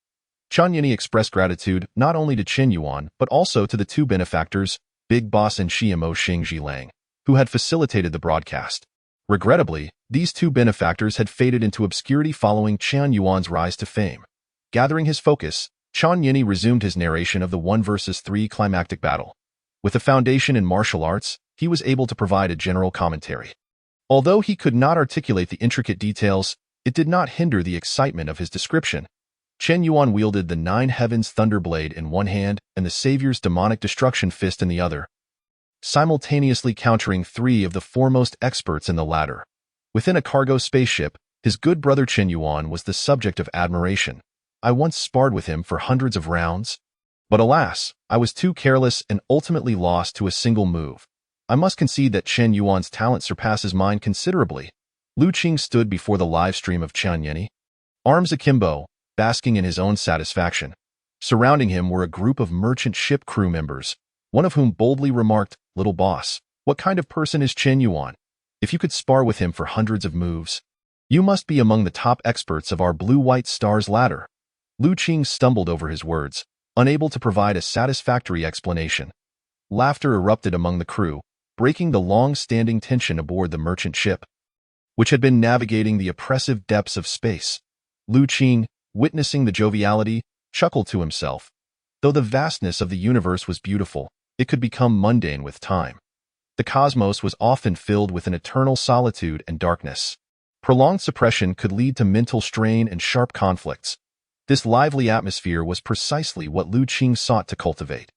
Chen Yunyi expressed gratitude not only to Chen Yuan but also to the two benefactors, Big Boss and Xiamo Xingjilang, who had facilitated the broadcast. Regrettably, these two benefactors had faded into obscurity following Chen Yuan's rise to fame. Gathering his focus, Chen Yunyi resumed his narration of the 1 versus 3 climactic battle. With a foundation in martial arts, he was able to provide a general commentary. Although he could not articulate the intricate details, it did not hinder the excitement of his description. Chen Yuan wielded the Nine Heavens Thunderblade in one hand and the Savior's Demonic Destruction Fist in the other, simultaneously countering 3 of the foremost experts in the latter. Within a cargo spaceship, his good brother Chen Yuan was the subject of admiration. I once sparred with him for hundreds of rounds, but alas, I was too careless and ultimately lost to a single move. I must concede that Chen Yuan's talent surpasses mine considerably. Lu Qing stood before the live stream of Chen Yunyi, arms akimbo, basking in his own satisfaction. Surrounding him were a group of merchant ship crew members, one of whom boldly remarked, "Little boss, what kind of person is Chen Yuan? If you could spar with him for hundreds of moves, you must be among the top experts of our blue-white stars ladder." Lu Qing stumbled over his words, unable to provide a satisfactory explanation. Laughter erupted among the crew, breaking the long-standing tension aboard the merchant ship, which had been navigating the oppressive depths of space. Lu Qing, witnessing the joviality, chuckled to himself. Though the vastness of the universe was beautiful, it could become mundane with time. The cosmos was often filled with an eternal solitude and darkness. Prolonged suppression could lead to mental strain and sharp conflicts. This lively atmosphere was precisely what Lu Qing sought to cultivate.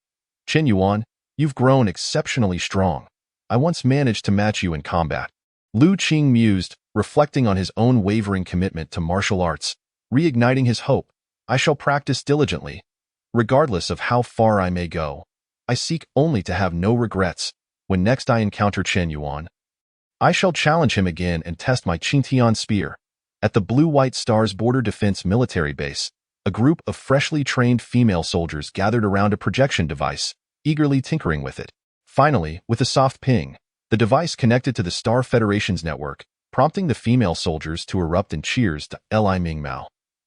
"Chen Yuan, you've grown exceptionally strong. I once managed to match you in combat." Lu Qing mused, reflecting on his own wavering commitment to martial arts, reigniting his hope. "I shall practice diligently. Regardless of how far I may go, I seek only to have no regrets. When next I encounter Chen Yuan, I shall challenge him again and test my Qingtian spear." At the Blue-White Stars Border Defense military base, a group of freshly trained female soldiers gathered around a projection device, eagerly tinkering with it. Finally, with a soft ping, the device connected to the Star Federation's network, prompting the female soldiers to erupt in cheers to Li Mingmao.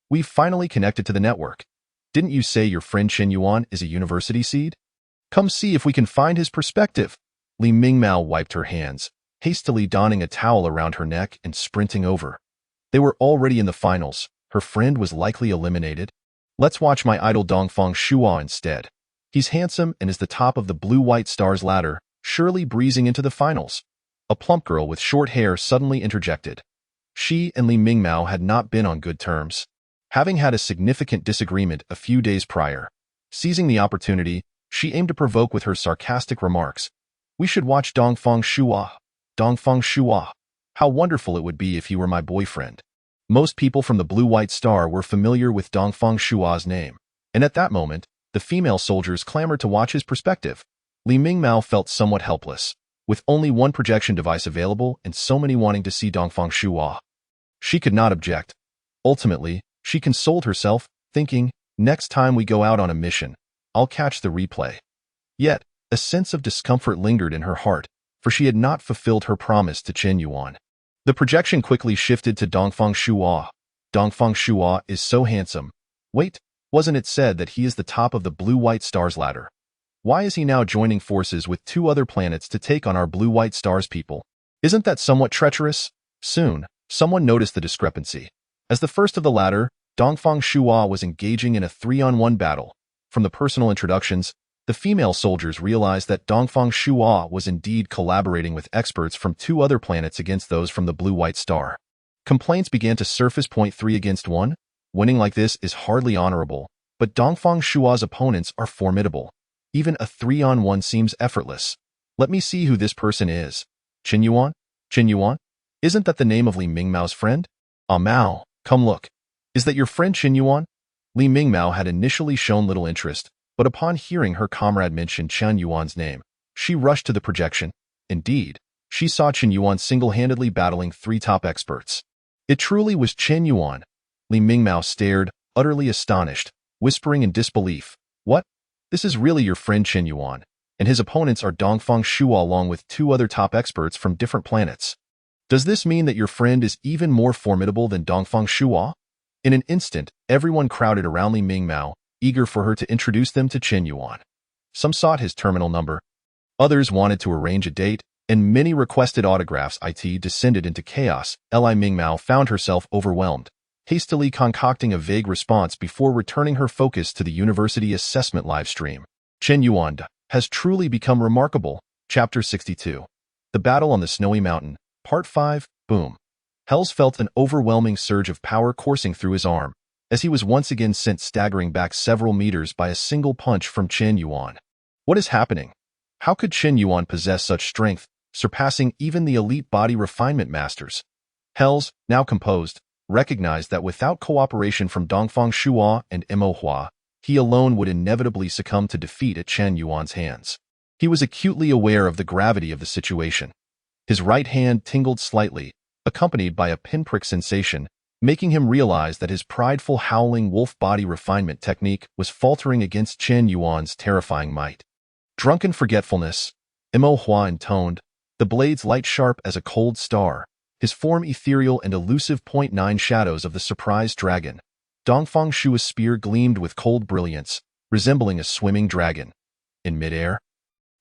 "We've finally connected to the network. Didn't you say your friend Chen Yuan is a university seed? Come see if we can find his perspective." Li Mingmao wiped her hands, hastily donning a towel around her neck and sprinting over. They were already in the finals. Her friend was likely eliminated. "Let's watch my idol Dongfang Shua instead. He's handsome and is the top of the Blue-White Stars ladder, surely breezing into the finals." A plump girl with short hair suddenly interjected. She and Li Mingmao had not been on good terms, having had a significant disagreement a few days prior. Seizing the opportunity, she aimed to provoke with her sarcastic remarks. "We should watch Dongfang Shua. Dongfang Shua. How wonderful it would be if he were my boyfriend." Most people from the Blue-White Star were familiar with Dongfang Shua's name, and at that moment, the female soldiers clamored to watch his perspective. Li Mingmao felt somewhat helpless, with only one projection device available and so many wanting to see Dongfang Shua. She could not object. Ultimately, she consoled herself, thinking, "Next time we go out on a mission, I'll catch the replay." Yet, a sense of discomfort lingered in her heart, for she had not fulfilled her promise to Chen Yuan. The projection quickly shifted to Dongfang Shua. "Dongfang Shua is so handsome. Wait, wasn't it said that he is the top of the Blue-White Stars ladder? Why is he now joining forces with 2 other planets to take on our Blue-White Stars people? Isn't that somewhat treacherous?" Soon, someone noticed the discrepancy. As the first of the ladder, Dongfang Shua was engaging in a 3-on-1 battle. From the personal introductions, The female soldiers realized that Dongfang Shua was indeed collaborating with experts from 2 other planets against those from the Blue-White Star. Complaints began to surface. 3 against 1. Winning like this is hardly honorable, but Dongfang Shua's opponents are formidable. Even a 3-on-1 seems effortless. Let me see who this person is. Qin Yuan? Qin Yuan? Isn't that the name of Li Mingmao's friend? Ah Mao, come look. Is that your friend Qin Yuan? Li Mingmao had initially shown little interest, but upon hearing her comrade mention Chen Yuan's name, she rushed to the projection. Indeed, she saw Qin Yuan single-handedly battling 3 top experts. It truly was Qin Yuan. Li Mingmao stared, utterly astonished, whispering in disbelief, "What? This is really your friend Qin Yuan, and his opponents are Dongfang Shua along with 2 other top experts from different planets. Does this mean that your friend is even more formidable than Dongfang Shua?" In an instant, everyone crowded around Li Mingmao, eager for her to introduce them to Qin Yuan. Some sought his terminal number. Others wanted to arrange a date, and many requested autographs. It descended into chaos. Li Mingmao found herself overwhelmed, hastily concocting a vague response before returning her focus to the university assessment livestream. Qin Yuan has truly become remarkable. Chapter 62. The Battle on the Snowy Mountain. Part 5. Boom. Hells felt an overwhelming surge of power coursing through his arm, as he was once again sent staggering back several meters by a single punch from Qin Yuan. What is happening? How could Qin Yuan possess such strength, surpassing even the elite body refinement masters? Hells, now composed, recognized that without cooperation from Dongfang Shua and Mo Hua, he alone would inevitably succumb to defeat at Chen Yuan's hands. He was acutely aware of the gravity of the situation. His right hand tingled slightly, accompanied by a pinprick sensation, making him realize that his prideful howling wolf body refinement technique was faltering against Chen Yuan's terrifying might. Drunken forgetfulness, Mo Hua intoned, the blades light sharp as a cold star, his form ethereal and elusive. 9 Shadows of the surprised dragon. Dongfang Shua's spear gleamed with cold brilliance, resembling a swimming dragon. In midair,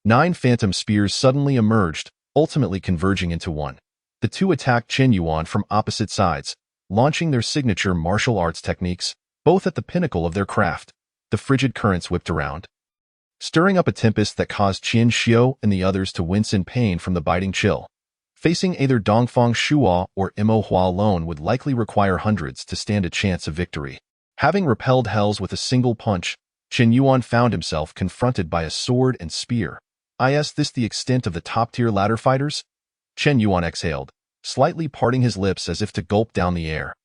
9 phantom spears suddenly emerged, ultimately converging into one. The 2 attacked Qin Yuan from opposite sides, launching their signature martial arts techniques, both at the pinnacle of their craft. The frigid currents whipped around, stirring up a tempest that caused Qian Xiu and the others to wince in pain from the biting chill. Facing either Dongfang Shua or Mo Hua alone would likely require hundreds to stand a chance of victory. Having repelled hells with a single punch, Qin Yuan found himself confronted by a sword and spear. Is this the extent of the top-tier ladder fighters? Qin Yuan exhaled, slightly parting his lips as if to gulp down the air,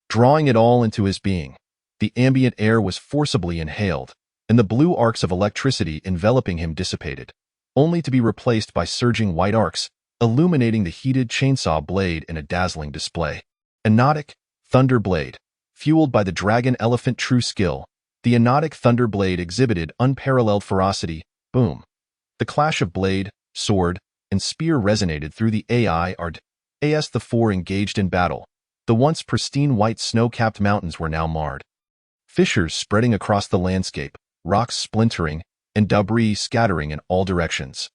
drawing it all into his being. The ambient air was forcibly inhaled, and the blue arcs of electricity enveloping him dissipated, only to be replaced by surging white arcs, illuminating the heated chainsaw blade in a dazzling display. Enotic Thunder Blade. Fueled by the Dragon Elephant true skill, the Enotic Thunder Blade exhibited unparalleled ferocity. Boom. The clash of blade, sword, and spear resonated through the AIRD. As the 4 engaged in battle, the once pristine white snow-capped mountains were now marred. Fissures spreading across the landscape, rocks splintering, and debris scattering in all directions.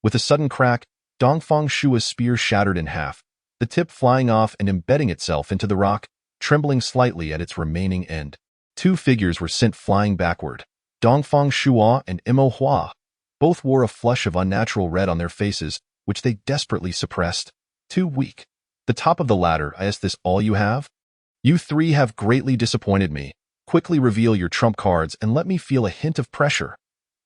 With a sudden crack, Dongfang Shua's spear shattered in half, the tip flying off and embedding itself into the rock, trembling slightly at its remaining end. 2 figures were sent flying backward. Dongfang Shua and Mo Hua. Both wore a flush of unnatural red on their faces, which they desperately suppressed. Too weak. The top of the ladder. Is this all you have? You 3 have greatly disappointed me. Quickly reveal your trump cards and let me feel a hint of pressure.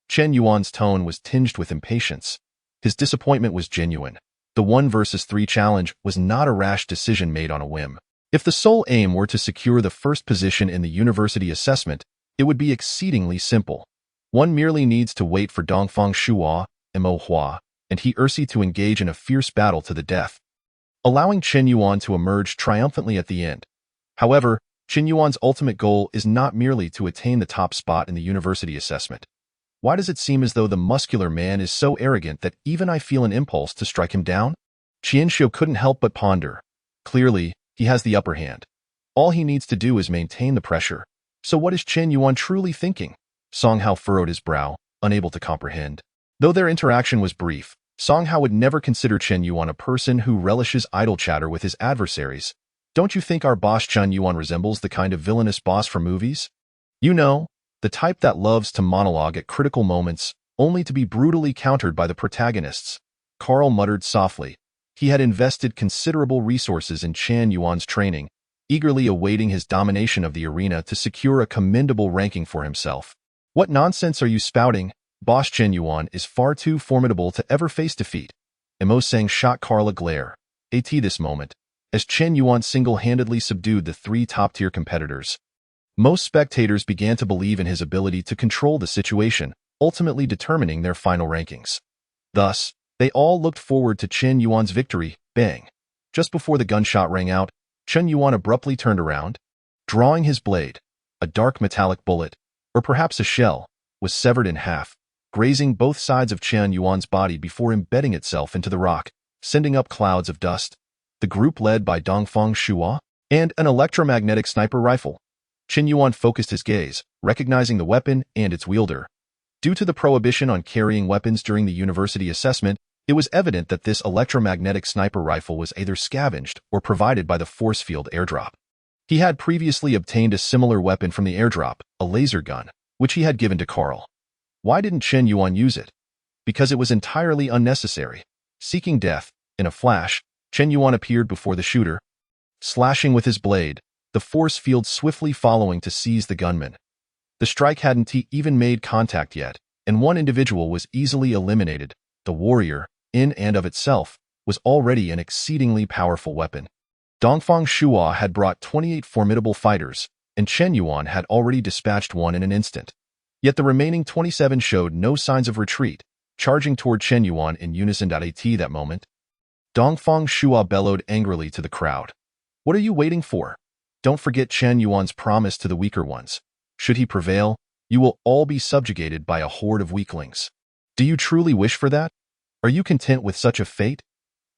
Chen Yuan's tone was tinged with impatience. His disappointment was genuine. The 1 versus 3 challenge was not a rash decision made on a whim. If the sole aim were to secure the first position in the university assessment, it would be exceedingly simple. One merely needs to wait for Dongfang Shua, Mo Hua, and He Ersi to engage in a fierce battle to the death, allowing Qin Yuan to emerge triumphantly at the end. However, Qin Yuan's ultimate goal is not merely to attain the top spot in the university assessment. Why does it seem as though the muscular man is so arrogant that even I feel an impulse to strike him down? Qianxiu couldn't help but ponder. Clearly, he has the upper hand. All he needs to do is maintain the pressure. So what is Qin Yuan truly thinking? Song Hao furrowed his brow, unable to comprehend. Though their interaction was brief, Song Hao would never consider Qin Yuan a person who relishes idle chatter with his adversaries. Don't you think our boss Qin Yuan resembles the kind of villainous boss from movies? You know, the type that loves to monologue at critical moments, only to be brutally countered by the protagonists. Carl muttered softly. He had invested considerable resources in Chen Yuan's training, eagerly awaiting his domination of the arena to secure a commendable ranking for himself. What nonsense are you spouting? Boss Chen Yuan is far too formidable to ever face defeat. Imo Sang shot Carl a glare. At this moment, as Chen Yuan single-handedly subdued the three top-tier competitors. Most spectators began to believe in his ability to control the situation, ultimately determining their final rankings. Thus, they all looked forward to Chen Yuan's victory. Bang! Just before the gunshot rang out, Chen Yuan abruptly turned around. Drawing his blade, a dark metallic bullet, or perhaps a shell, was severed in half, grazing both sides of Chen Yuan's body before embedding itself into the rock, sending up clouds of dust. The group led by Dongfang Shua and an electromagnetic sniper rifle. Chen Yuan focused his gaze, recognizing the weapon and its wielder. Due to the prohibition on carrying weapons during the university assessment, it was evident that this electromagnetic sniper rifle was either scavenged or provided by the force field airdrop. He had previously obtained a similar weapon from the airdrop, a laser gun, which he had given to Carl. Why didn't Chen Yuan use it? Because it was entirely unnecessary. Seeking death, in a flash, Chen Yuan appeared before the shooter, slashing with his blade, the force field swiftly following to seize the gunman. The strike hadn't even made contact yet, and one individual was easily eliminated. The warrior, in and of itself, was already an exceedingly powerful weapon. Dongfang Shua had brought 28 formidable fighters, and Chen Yuan had already dispatched one in an instant. Yet the remaining 27 showed no signs of retreat, charging toward Chen Yuan in unison. At that moment, Dongfang Shua bellowed angrily to the crowd. What are you waiting for? Don't forget Chen Yuan's promise to the weaker ones. Should he prevail, you will all be subjugated by a horde of weaklings. Do you truly wish for that? Are you content with such a fate?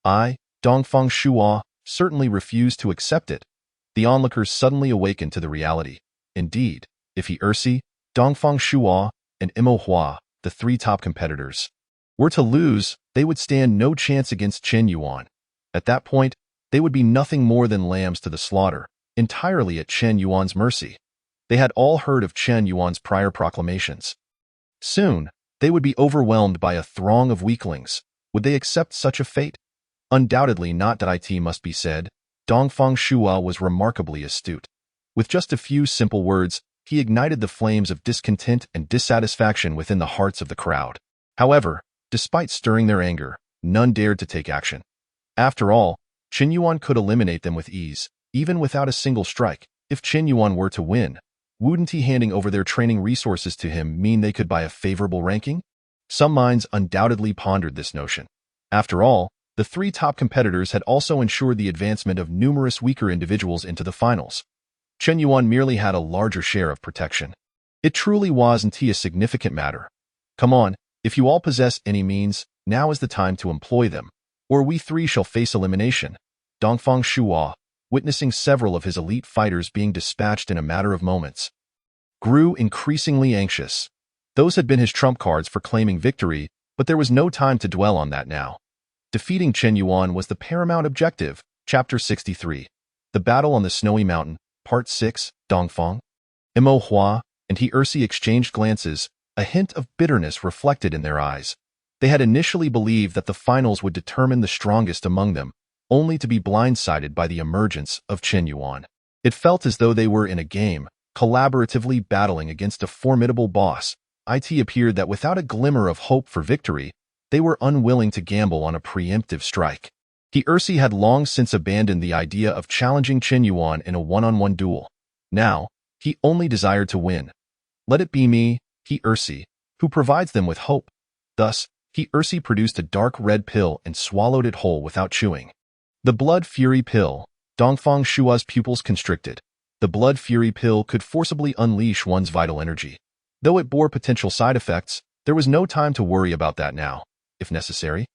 I, Dongfang Shua, certainly refuse to accept it. The onlookers suddenly awakened to the reality. Indeed, if he Ersi, Dongfang Shua, and Imo Hua, the three top competitors, were to lose, they would stand no chance against Chen Yuan. At that point, they would be nothing more than lambs to the slaughter, entirely at Chen Yuan's mercy. They had all heard of Chen Yuan's prior proclamations. Soon, they would be overwhelmed by a throng of weaklings. Would they accept such a fate? Undoubtedly not. It must be said, Dongfang Shua was remarkably astute. With just a few simple words, he ignited the flames of discontent and dissatisfaction within the hearts of the crowd. However, despite stirring their anger, none dared to take action. After all, Chen Yuan could eliminate them with ease, even without a single strike. If Chen Yuan were to win, wouldn't he handing over their training resources to him mean they could buy a favorable ranking? Some minds undoubtedly pondered this notion. After all, the three top competitors had also ensured the advancement of numerous weaker individuals into the finals. Chen Yuan merely had a larger share of protection. It truly wasn't a significant matter. Come on, if you all possess any means, now is the time to employ them, or we three shall face elimination. Dongfang Shua, witnessing several of his elite fighters being dispatched in a matter of moments, grew increasingly anxious. Those had been his trump cards for claiming victory, but there was no time to dwell on that now. Defeating Chen Yuan was the paramount objective. Chapter 63. The Battle on the Snowy Mountain, Part 6, Dongfang, Imo Hua, and he Ersi exchanged glances, a hint of bitterness reflected in their eyes. They had initially believed that the finals would determine the strongest among them, only to be blindsided by the emergence of Chen Yuan. It felt as though they were in a game, collaboratively battling against a formidable boss. It appeared that without a glimmer of hope for victory, they were unwilling to gamble on a preemptive strike. He Ersi had long since abandoned the idea of challenging Chen Yuan in a one-on-one duel. Now, he only desired to win. Let it be me, he Ersi, who provides them with hope. Thus, he Ersi produced a dark red pill and swallowed it whole without chewing. The Blood Fury Pill. Dongfang Shua's pupils constricted. The Blood Fury Pill could forcibly unleash one's vital energy. Though it bore potential side effects, there was no time to worry about that now. If necessary,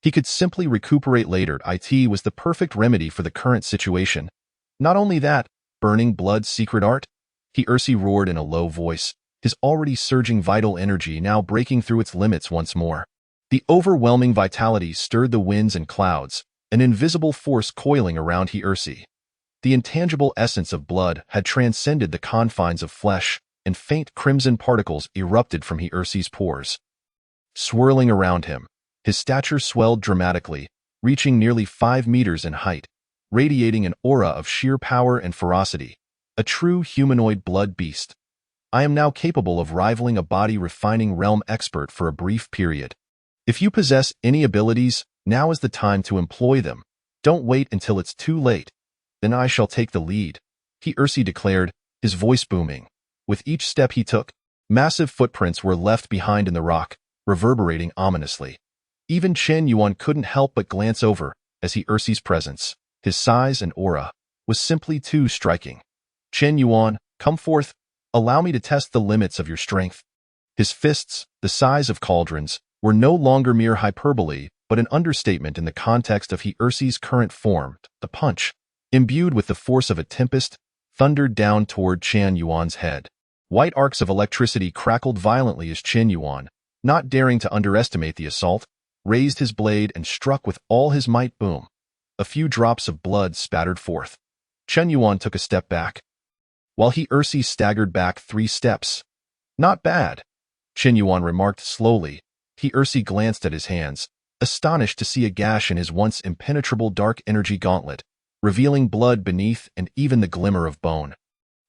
he could simply recuperate later. It was the perfect remedy for the current situation. Not only that, burning blood's secret art? He Ersi roared in a low voice, his already surging vital energy now breaking through its limits once more. The overwhelming vitality stirred the winds and clouds, an invisible force coiling around he Ersi. The intangible essence of blood had transcended the confines of flesh, and faint crimson particles erupted from he Ersi's pores. swirling around him. His stature swelled dramatically, reaching nearly 5 meters in height, radiating an aura of sheer power and ferocity. A true humanoid blood beast. I am now capable of rivaling a body-refining realm expert for a brief period. If you possess any abilities, now is the time to employ them. Don't wait until it's too late. Then I shall take the lead, Ursi declared, his voice booming. With each step he took, massive footprints were left behind in the rock, reverberating ominously. Even Chen Yuan couldn't help but glance over as Ursi's presence, his size and aura, was simply too striking. Chen Yuan, come forth. Allow me to test the limits of your strength. His fists, the size of cauldrons, were no longer mere hyperbole, but an understatement in the context of Ursi's current form. The punch, imbued with the force of a tempest, thundered down toward Chen Yuan's head. White arcs of electricity crackled violently as Chen Yuan, not daring to underestimate the assault, raised his blade and struck with all his might. Boom. A few drops of blood spattered forth. Chen Yuan took a step back, while Ursi staggered back 3 steps. Not bad, Chen Yuan remarked slowly. Ursi glanced at his hands, astonished to see a gash in his once impenetrable dark energy gauntlet, revealing blood beneath and even the glimmer of bone.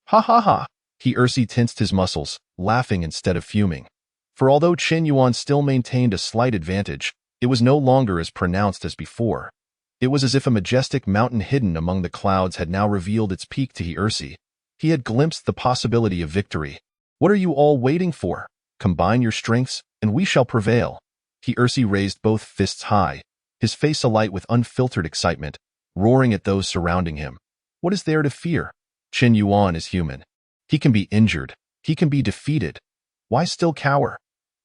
Ha ha ha! Ursi tensed his muscles, laughing instead of fuming. For although Chen Yuan still maintained a slight advantage, it was no longer as pronounced as before. It was as if a majestic mountain hidden among the clouds had now revealed its peak to Ursi. He had glimpsed the possibility of victory. What are you all waiting for? Combine your strengths, and we shall prevail. Ursi raised both fists high, his face alight with unfiltered excitement, roaring at those surrounding him. What is there to fear? Chen Yuan is human. He can be injured. He can be defeated. Why still cower?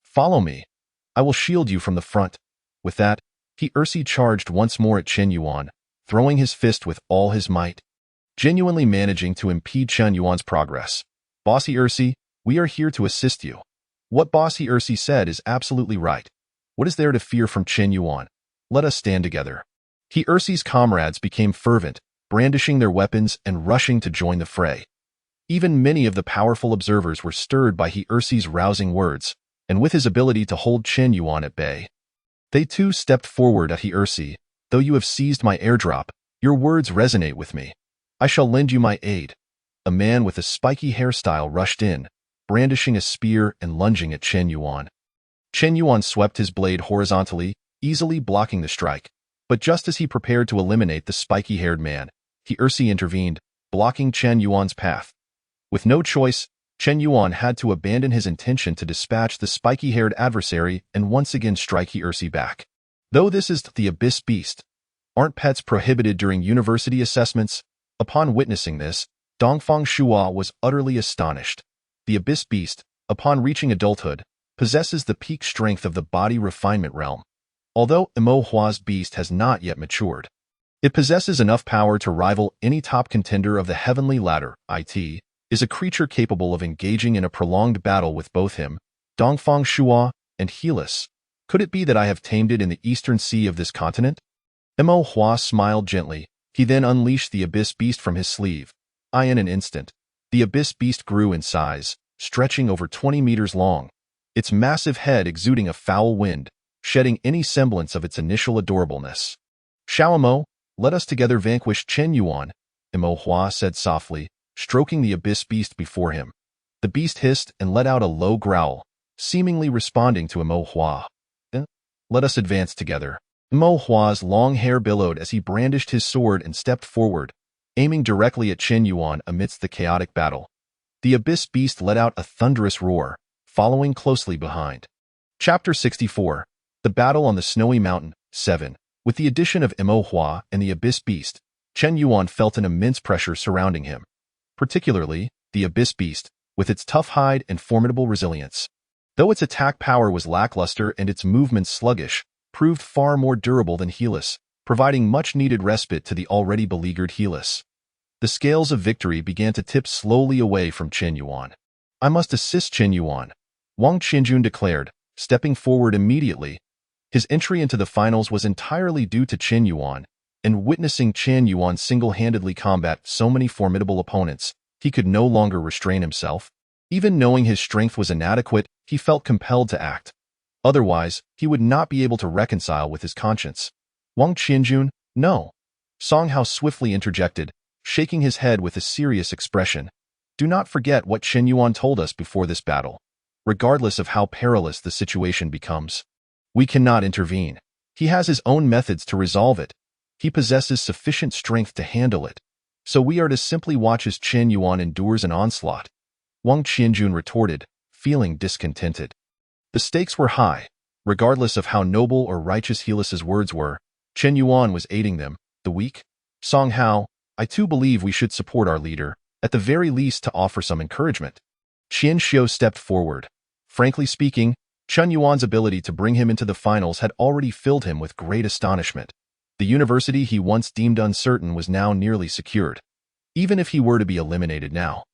Follow me. I will shield you from the front. With that, Ursi charged once more at Chen Yuan, throwing his fist with all his might, genuinely managing to impede Chen Yuan's progress. Boss Ursi, we are here to assist you. What Boss Ursi said is absolutely right. What is there to fear from Chen Yuan? Let us stand together. Ursi's comrades became fervent, brandishing their weapons and rushing to join the fray. Even many of the powerful observers were stirred by Ursi's rousing words, and with his ability to hold Chen Yuan at bay. They too stepped forward at Ursi. Though you have seized my airdrop, your words resonate with me. I shall lend you my aid. A man with a spiky hairstyle rushed in, brandishing a spear and lunging at Chen Yuan. Chen Yuan swept his blade horizontally, easily blocking the strike. But just as he prepared to eliminate the spiky-haired man, Ursi intervened, blocking Chen Yuan's path. With no choice, Chen Yuan had to abandon his intention to dispatch the spiky-haired adversary and once again strike Ursi back. Though this is the Abyss Beast, aren't pets prohibited during university assessments? Upon witnessing this, Dongfang Shua was utterly astonished. The Abyss Beast, upon reaching adulthood, possesses the peak strength of the body refinement realm. Although Imo Hua's beast has not yet matured, it possesses enough power to rival any top contender of the heavenly ladder. It is a creature capable of engaging in a prolonged battle with both him, Dongfang Shua, and Helis. Could it be that I have tamed it in the eastern sea of this continent? Imo Hua smiled gently. He then unleashed the Abyss Beast from his sleeve. In an instant, the Abyss Beast grew in size, stretching over 20 meters long, its massive head exuding a foul wind, shedding any semblance of its initial adorableness. Xiaomo, let us together vanquish Chen Yuan, Imo Hua said softly, stroking the Abyss Beast before him. The beast hissed and let out a low growl, seemingly responding to Imo Hua. Let us advance together. Imo Hua's long hair billowed as he brandished his sword and stepped forward, aiming directly at Chen Yuan amidst the chaotic battle. The Abyss Beast let out a thunderous roar, following closely behind. Chapter 64. The Battle on the Snowy Mountain, 7. With the addition of Imo Hua and the Abyss Beast, Chen Yuan felt an immense pressure surrounding him. Particularly, the Abyss Beast, with its tough hide and formidable resilience. Though its attack power was lackluster and its movements sluggish, proved far more durable than Helis, providing much-needed respite to the already beleaguered Helis. The scales of victory began to tip slowly away from Chen Yuan. I must assist Chen Yuan, Wang Qinjun declared, stepping forward immediately. His entry into the finals was entirely due to Chen Yuan, and witnessing Chen Yuan single-handedly combat so many formidable opponents, he could no longer restrain himself. Even knowing his strength was inadequate, he felt compelled to act. Otherwise, he would not be able to reconcile with his conscience. Wang Qianjun, no. Song Hao swiftly interjected, shaking his head with a serious expression. Do not forget what Chen Yuan told us before this battle. Regardless of how perilous the situation becomes, we cannot intervene. He has his own methods to resolve it. He possesses sufficient strength to handle it. So we are to simply watch as Chen Yuan endures an onslaught. Wang Qianjun retorted, feeling discontented. The stakes were high. Regardless of how noble or righteous Helis's words were, Chen Yuan was aiding them, the weak. Song Hao, I too believe we should support our leader, at the very least to offer some encouragement. Qian Xiu stepped forward. Frankly speaking, Chen Yuan's ability to bring him into the finals had already filled him with great astonishment. The university he once deemed uncertain was now nearly secured. Even if he were to be eliminated now,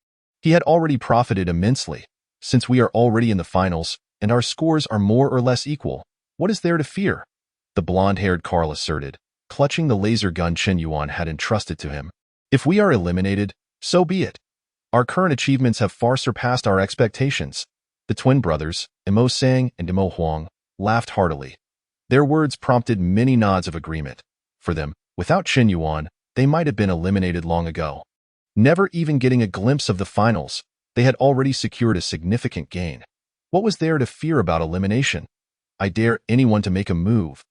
he had already profited immensely. Since we are already in the finals, and our scores are more or less equal, what is there to fear? The blonde-haired Carl asserted, clutching the laser gun Chen Yuan had entrusted to him. If we are eliminated, so be it. Our current achievements have far surpassed our expectations. The twin brothers, Imo Sang and Imo Huang, laughed heartily. Their words prompted many nods of agreement. For them, without Chen Yuan, they might have been eliminated long ago. Never even getting a glimpse of the finals, they had already secured a significant gain. What was there to fear about elimination? I dare anyone to make a move.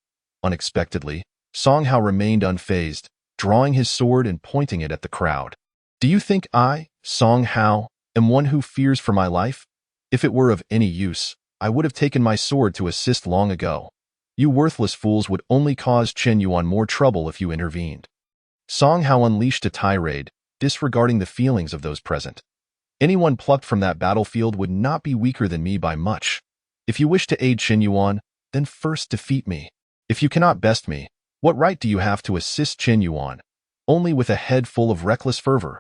Unexpectedly, Song Hao remained unfazed, drawing his sword and pointing it at the crowd. Do you think I, Song Hao, am one who fears for my life? If it were of any use, I would have taken my sword to assist long ago. You worthless fools would only cause Chen Yuan more trouble if you intervened. Song Hao unleashed a tirade, disregarding the feelings of those present. Anyone plucked from that battlefield would not be weaker than me by much. If you wish to aid Chen Yuan, then first defeat me. If you cannot best me, what right do you have to assist Chen Yuan? Only with a head full of reckless fervor.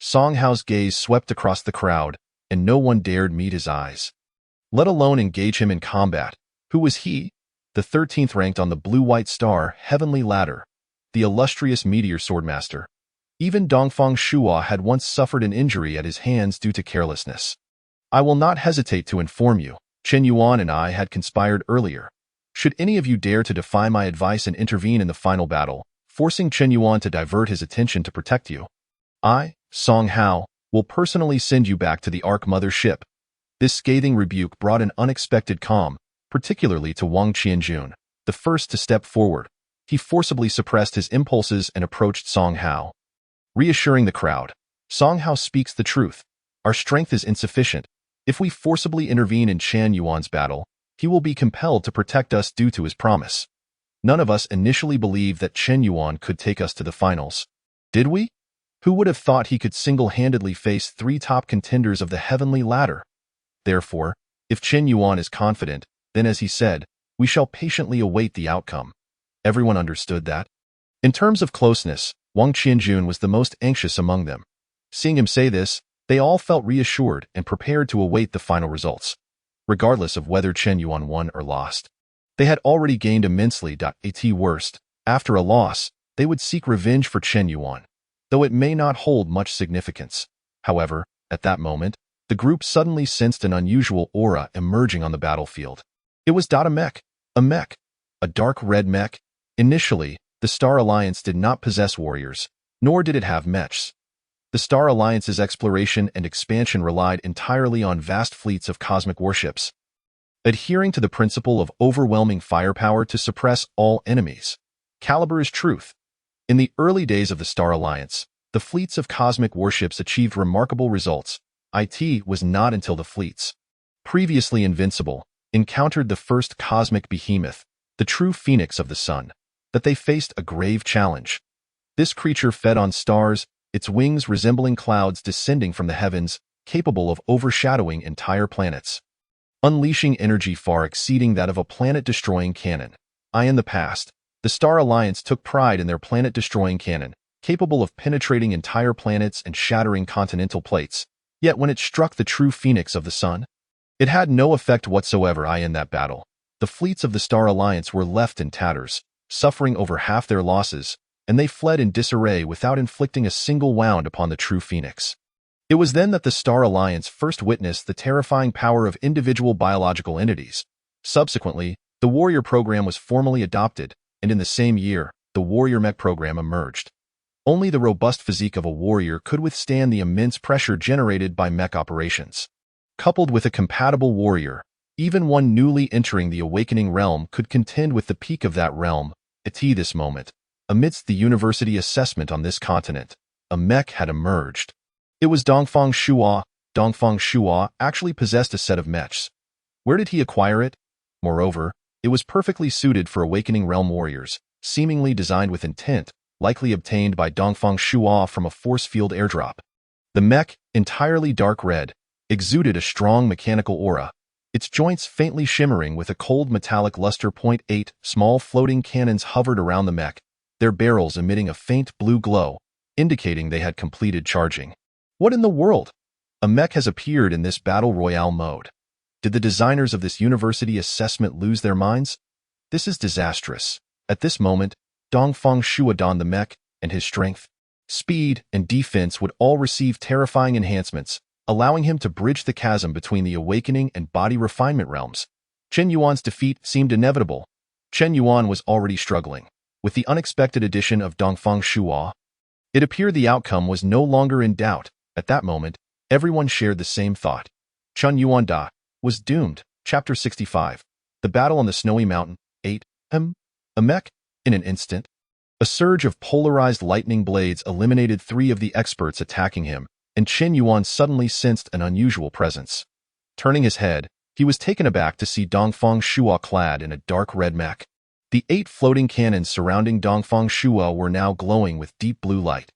Song Hao's gaze swept across the crowd, and no one dared meet his eyes. Let alone engage him in combat. Who was he? The 13th ranked on the blue-white star heavenly ladder, the illustrious meteor swordmaster. Even Dongfang Shuo had once suffered an injury at his hands due to carelessness. I will not hesitate to inform you, Chen Yuan and I had conspired earlier. Should any of you dare to defy my advice and intervene in the final battle, forcing Chen Yuan to divert his attention to protect you, I, Song Hao, will personally send you back to the Ark Mother ship. This scathing rebuke brought an unexpected calm, particularly to Wang Qianjun, the first to step forward. He forcibly suppressed his impulses and approached Song Hao. Reassuring the crowd, Song Hao speaks the truth. Our strength is insufficient. If we forcibly intervene in Chen Yuan's battle, he will be compelled to protect us due to his promise. None of us initially believed that Chen Yuan could take us to the finals. Did we? Who would have thought he could single-handedly face 3 top contenders of the heavenly ladder? Therefore, if Chen Yuan is confident, then as he said, we shall patiently await the outcome. Everyone understood that. In terms of closeness, Wang Qianjun was the most anxious among them. Seeing him say this, they all felt reassured and prepared to await the final results. Regardless of whether Chen Yuan won or lost, they had already gained immensely. At worst, after a loss, they would seek revenge for Chen Yuan, though it may not hold much significance. However, at that moment, the group suddenly sensed an unusual aura emerging on the battlefield. It was a mech, a dark red mech. Initially, the Star Alliance did not possess warriors, nor did it have mechs. The Star Alliance's exploration and expansion relied entirely on vast fleets of cosmic warships, adhering to the principle of overwhelming firepower to suppress all enemies. Caliber is truth. In the early days of the Star Alliance, the fleets of cosmic warships achieved remarkable results. It was not until the fleets, previously invincible, encountered the first cosmic behemoth, the true phoenix of the sun, that they faced a grave challenge. This creature fed on stars, its wings resembling clouds descending from the heavens, capable of overshadowing entire planets, unleashing energy far exceeding that of a planet-destroying cannon. In the past, the Star Alliance took pride in their planet-destroying cannon, capable of penetrating entire planets and shattering continental plates. Yet when it struck the true phoenix of the sun, it had no effect whatsoever. In that battle, the fleets of the Star Alliance were left in tatters, suffering over half their losses, and they fled in disarray without inflicting a single wound upon the true phoenix. It was then that the Star Alliance first witnessed the terrifying power of individual biological entities. Subsequently, the warrior program was formally adopted, and in the same year, the warrior mech program emerged. Only the robust physique of a warrior could withstand the immense pressure generated by mech operations. Coupled with a compatible warrior, even one newly entering the awakening realm could contend with the peak of that realm. At this moment, amidst the university assessment on this continent, a mech had emerged. It was Dongfang Shuo. Dongfang Shuo actually possessed a set of mechs. Where did he acquire it? Moreover, it was perfectly suited for awakening realm warriors, seemingly designed with intent, likely obtained by Dongfang Shuo from a force field airdrop. The mech, entirely dark red, exuded a strong mechanical aura, its joints faintly shimmering with a cold metallic luster. 8 small floating cannons hovered around the mech, their barrels emitting a faint blue glow, indicating they had completed charging. What in the world? A mech has appeared in this battle royale mode. Did the designers of this university assessment lose their minds? This is disastrous. At this moment, Dongfang Shuo, the mech, and his strength, speed, and defense would all receive terrifying enhancements, allowing him to bridge the chasm between the awakening and body refinement realms. Chen Yuan's defeat seemed inevitable. Chen Yuan was already struggling. With the unexpected addition of Dongfang Shuo, it appeared the outcome was no longer in doubt. At that moment, everyone shared the same thought. Chen Yuan was doomed. Chapter 65. The Battle on the Snowy Mountain. 8. A mech? In an instant, a surge of polarized lightning blades eliminated 3 of the experts attacking him, and Chen Yuan suddenly sensed an unusual presence. Turning his head, he was taken aback to see Dongfang Shuo clad in a dark red mech. The 8 floating cannons surrounding Dongfang Shuo were now glowing with deep blue light.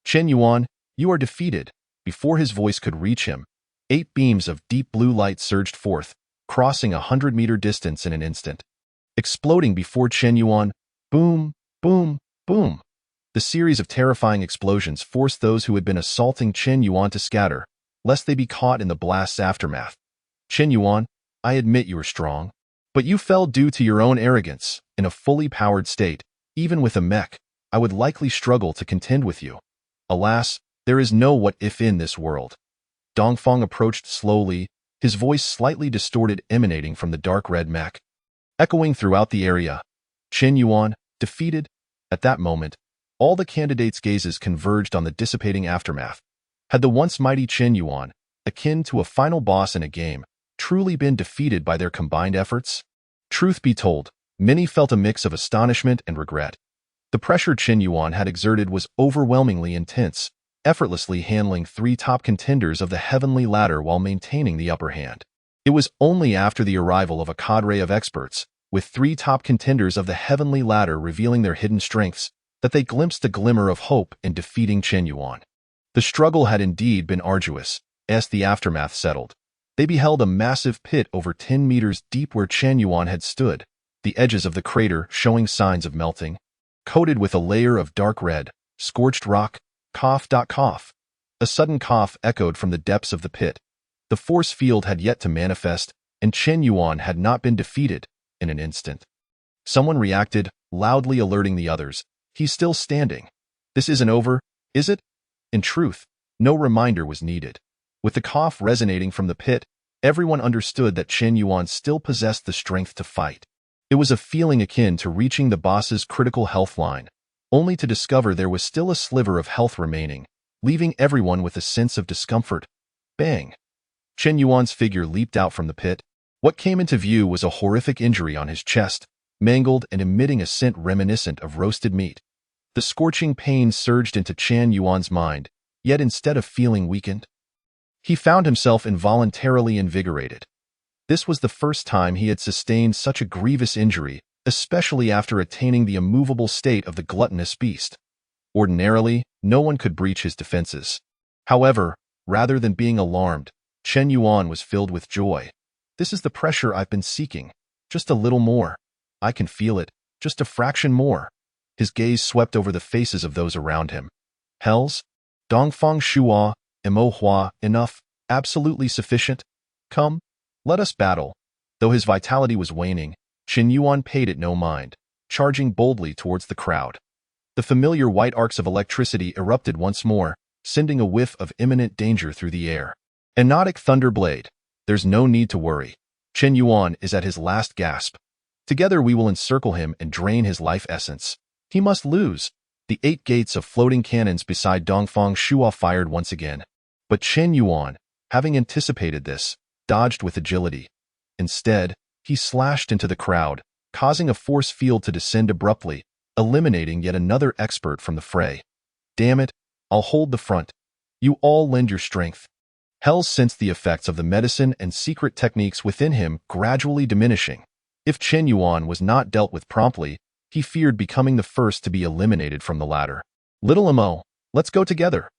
Chen Yuan, you are defeated. Before his voice could reach him, 8 beams of deep blue light surged forth, crossing a 100-meter distance in an instant. Exploding before Chen Yuan, boom, boom, boom. The series of terrifying explosions forced those who had been assaulting Chen Yuan to scatter, lest they be caught in the blast's aftermath. Chen Yuan, I admit you are strong, but you fell due to your own arrogance. In a fully powered state, even with a mech, I would likely struggle to contend with you. Alas, there is no what if in this world. Dongfang approached slowly, his voice slightly distorted, emanating from the dark red mech. Echoing throughout the area, Chen Yuan, defeated. At that moment, all the candidates' gazes converged on the dissipating aftermath. Had the once mighty Chen Yuan, akin to a final boss in a game, truly been defeated by their combined efforts? Truth be told, many felt a mix of astonishment and regret. The pressure Chen Yuan had exerted was overwhelmingly intense, effortlessly handling 3 top contenders of the heavenly ladder while maintaining the upper hand. It was only after the arrival of a cadre of experts, with 3 top contenders of the heavenly ladder revealing their hidden strengths, that they glimpsed a glimmer of hope in defeating Chen Yuan. The struggle had indeed been arduous. As the aftermath settled, they beheld a massive pit over 10 meters deep where Chen Yuan had stood, the edges of the crater showing signs of melting, coated with a layer of dark red, scorched rock. Cough. A sudden cough echoed from the depths of the pit. The force field had yet to manifest, and Chen Yuan had not been defeated. In an instant, someone reacted, loudly alerting the others. He's still standing. This isn't over, is it? In truth, no reminder was needed. With the cough resonating from the pit, everyone understood that Chen Yuan still possessed the strength to fight. It was a feeling akin to reaching the boss's critical health line, only to discover there was still a sliver of health remaining, leaving everyone with a sense of discomfort. Bang! Chen Yuan's figure leaped out from the pit. What came into view was a horrific injury on his chest, mangled and emitting a scent reminiscent of roasted meat. The scorching pain surged into Chen Yuan's mind, yet instead of feeling weakened, he found himself involuntarily invigorated. This was the first time he had sustained such a grievous injury, especially after attaining the immovable state of the gluttonous beast. Ordinarily, no one could breach his defenses. However, rather than being alarmed, Chen Yuan was filled with joy. This is the pressure I've been seeking. Just a little more. I can feel it. Just a fraction more. His gaze swept over the faces of those around him. Hells? Dongfang Shuo, Hua, enough, absolutely sufficient. Come, let us battle. Though his vitality was waning, Chen Yuan paid it no mind, charging boldly towards the crowd. The familiar white arcs of electricity erupted once more, sending a whiff of imminent danger through the air. Enotic Thunder Blade. There's no need to worry. Chen Yuan is at his last gasp. Together we will encircle him and drain his life essence. He must lose. The 8 gates of floating cannons beside Dongfang Shuo fired once again. But Chen Yuan, having anticipated this, dodged with agility. Instead, he slashed into the crowd, causing a force field to descend abruptly, eliminating yet another expert from the fray. Damn it, I'll hold the front. You all lend your strength. Hell sensed the effects of the medicine and secret techniques within him gradually diminishing. If Chen Yuan was not dealt with promptly, he feared becoming the first to be eliminated from the ladder. Little Mo, let's go together.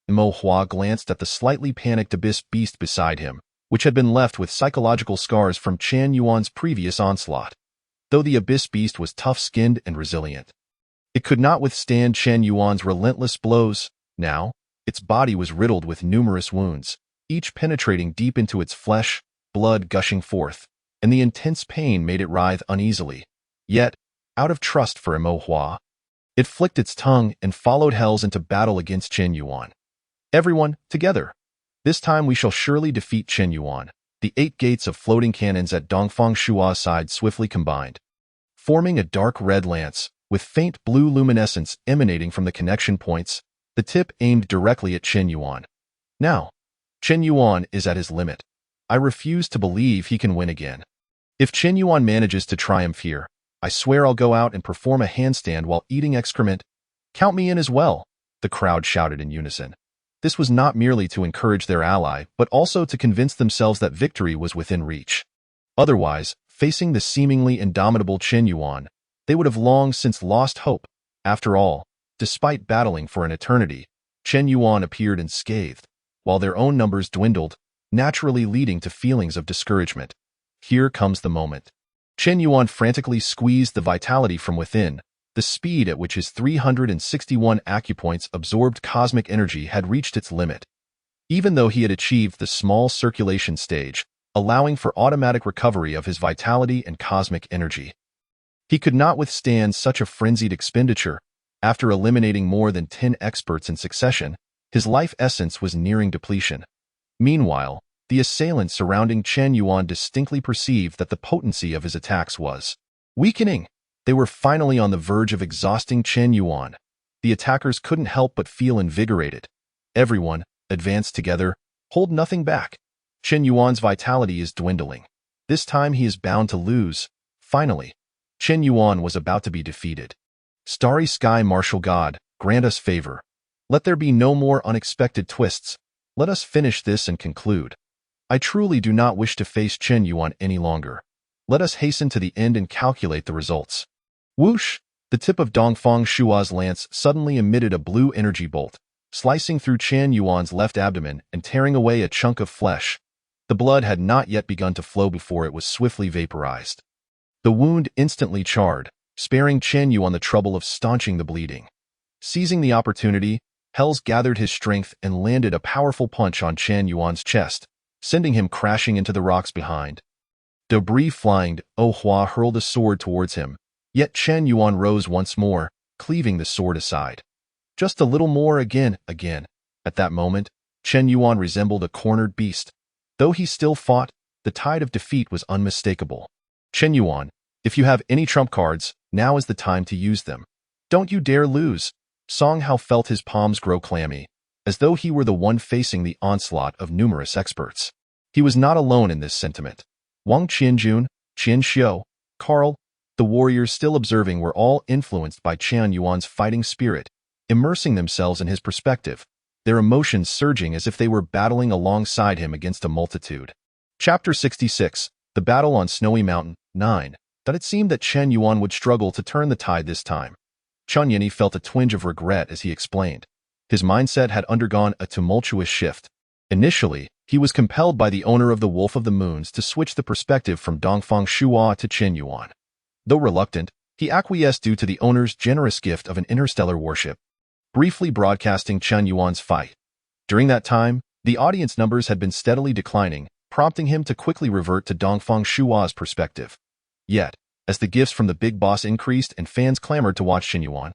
Mo Hua glanced at the slightly panicked abyss beast beside him, which had been left with psychological scars from Chen Yuan's previous onslaught. Though the abyss beast was tough-skinned and resilient, it could not withstand Chen Yuan's relentless blows. Now, its body was riddled with numerous wounds, each penetrating deep into its flesh, blood gushing forth, and the intense pain made it writhe uneasily. Yet, out of trust for Mo Hua, it flicked its tongue and followed Hells into battle against Chen Yuan. Everyone, together. This time we shall surely defeat Chen Yuan. The 8 gates of floating cannons at Dongfang Shua's side swiftly combined, forming a dark red lance, with faint blue luminescence emanating from the connection points, the tip aimed directly at Chen Yuan. Now, Chen Yuan is at his limit. I refuse to believe he can win again. If Chen Yuan manages to triumph here, I swear I'll go out and perform a handstand while eating excrement. Count me in as well, the crowd shouted in unison. This was not merely to encourage their ally, but also to convince themselves that victory was within reach. Otherwise, facing the seemingly indomitable Chen Yuan, they would have long since lost hope. After all, despite battling for an eternity, Chen Yuan appeared unscathed, while their own numbers dwindled, naturally leading to feelings of discouragement. Here comes the moment. Chen Yuan frantically squeezed the vitality from within. The speed at which his 361 acupoints absorbed cosmic energy had reached its limit. Even though he had achieved the small circulation stage, allowing for automatic recovery of his vitality and cosmic energy, he could not withstand such a frenzied expenditure. After eliminating more than 10 experts in succession, his life essence was nearing depletion. Meanwhile, the assailants surrounding Chen Yuan distinctly perceived that the potency of his attacks was weakening. They were finally on the verge of exhausting Chen Yuan. The attackers couldn't help but feel invigorated. Everyone, advance together, hold nothing back. Chen Yuan's vitality is dwindling. This time he is bound to lose. Finally, Chen Yuan was about to be defeated. Starry Sky Martial God, grant us favor. Let there be no more unexpected twists. Let us finish this and conclude. I truly do not wish to face Chen Yuan any longer. Let us hasten to the end and calculate the results. Whoosh! The tip of Dongfang Shua's lance suddenly emitted a blue energy bolt, slicing through Chen Yuan's left abdomen and tearing away a chunk of flesh. The blood had not yet begun to flow before it was swiftly vaporized. The wound instantly charred, sparing Chen Yuan the trouble of staunching the bleeding. Seizing the opportunity, Hells gathered his strength and landed a powerful punch on Chen Yuan's chest, sending him crashing into the rocks behind. Debris flying, Mo Hua hurled a sword towards him, yet Chen Yuan rose once more, cleaving the sword aside. Just a little more again. At that moment, Chen Yuan resembled a cornered beast. Though he still fought, the tide of defeat was unmistakable. Chen Yuan, if you have any trump cards, now is the time to use them. Don't you dare lose. Song Hao felt his palms grow clammy, as though he were the one facing the onslaught of numerous experts. He was not alone in this sentiment. Wang Qianjun, Qian Xiu, Carl, the warriors still observing were all influenced by Chen Yuan's fighting spirit, immersing themselves in his perspective, their emotions surging as if they were battling alongside him against a multitude. Chapter 66, The Battle on Snowy Mountain, 9. That it seemed that Chen Yuan would struggle to turn the tide this time. Chun Yinyi felt a twinge of regret as he explained. His mindset had undergone a tumultuous shift. Initially, he was compelled by the owner of the Wolf of the Moons to switch the perspective from Dongfang Shuo to Chen Yuan. Though reluctant, he acquiesced due to the owner's generous gift of an interstellar warship, briefly broadcasting Chen Yuan's fight. During that time, the audience numbers had been steadily declining, prompting him to quickly revert to Dongfang Shuo's perspective. Yet, as the gifts from the big boss increased and fans clamored to watch Chen Yuan,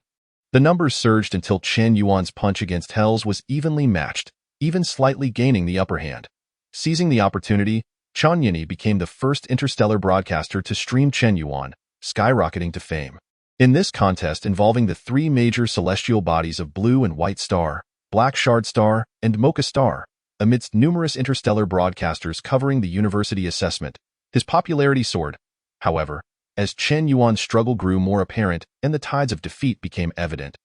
the numbers surged until Chen Yuan's punch against Hells was evenly matched, even slightly gaining the upper hand. Seizing the opportunity, Chen Yini became the first interstellar broadcaster to stream Chen Yuan, skyrocketing to fame. In this contest involving the three major celestial bodies of Blue and White Star, Black Shard Star, and Mocha Star, amidst numerous interstellar broadcasters covering the university assessment, his popularity soared. However, as Chen Yuan's struggle grew more apparent and the tides of defeat became evident,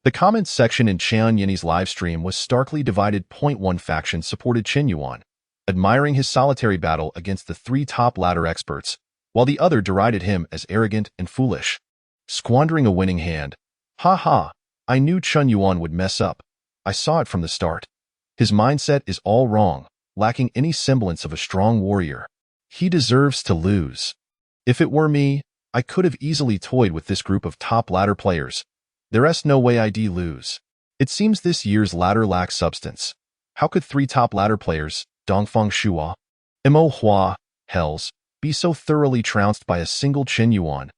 the comments section in Chen Yini's livestream was starkly divided. One faction supported Chen Yuan, admiring his solitary battle against the three top ladder experts, while the other derided him as arrogant and foolish. Squandering a winning hand. Ha ha, I knew Chen Yuan would mess up. I saw it from the start. His mindset is all wrong, lacking any semblance of a strong warrior. He deserves to lose. If it were me, I could have easily toyed with this group of top ladder players. There's no way I'd lose. It seems this year's ladder lacks substance. How could three top ladder players, Dongfang Shua, Mo Hua, Hells, be so thoroughly trounced by a single Chen Yuan?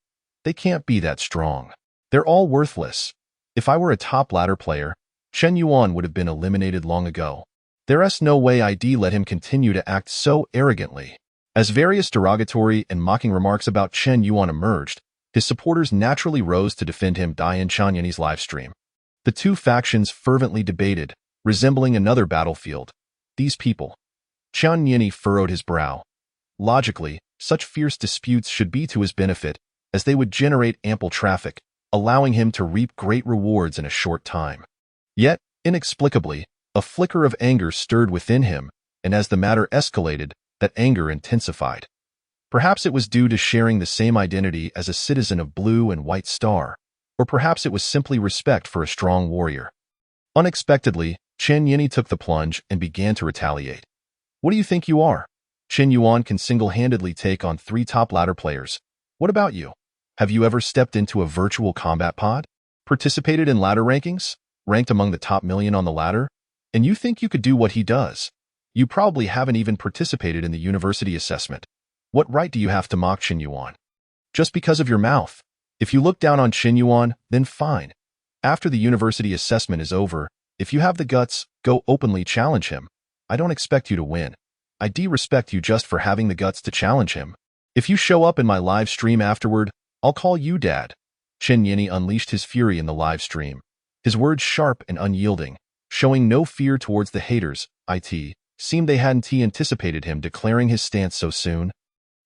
They can't be that strong. They're all worthless. If I were a top ladder player, Chen Yuan would have been eliminated long ago. There's no way I'd let him continue to act so arrogantly. As various derogatory and mocking remarks about Chen Yuan emerged, his supporters naturally rose to defend him. In Chen Yini's livestream, the two factions fervently debated, resembling another battlefield. These people. Chen Yini furrowed his brow. Logically, such fierce disputes should be to his benefit, as they would generate ample traffic, allowing him to reap great rewards in a short time. Yet, inexplicably, a flicker of anger stirred within him, and as the matter escalated, that anger intensified. Perhaps it was due to sharing the same identity as a citizen of Blue and White Star, or perhaps it was simply respect for a strong warrior. Unexpectedly, Chen Yini took the plunge and began to retaliate. What do you think you are? Chen Yuan can single-handedly take on three top ladder players. What about you? Have you ever stepped into a virtual combat pod? Participated in ladder rankings? Ranked among the top million on the ladder? And you think you could do what he does? You probably haven't even participated in the university assessment. What right do you have to mock Chen Yuan? Just because of your mouth. If you look down on Chen Yuan, then fine. After the university assessment is over, if you have the guts, go openly challenge him. I don't expect you to win. I de-respect you just for having the guts to challenge him. If you show up in my live stream afterward, I'll call you Dad. Chen Yini unleashed his fury in the live stream, his words sharp and unyielding, showing no fear towards the haters. It seemed they hadn't anticipated him declaring his stance so soon.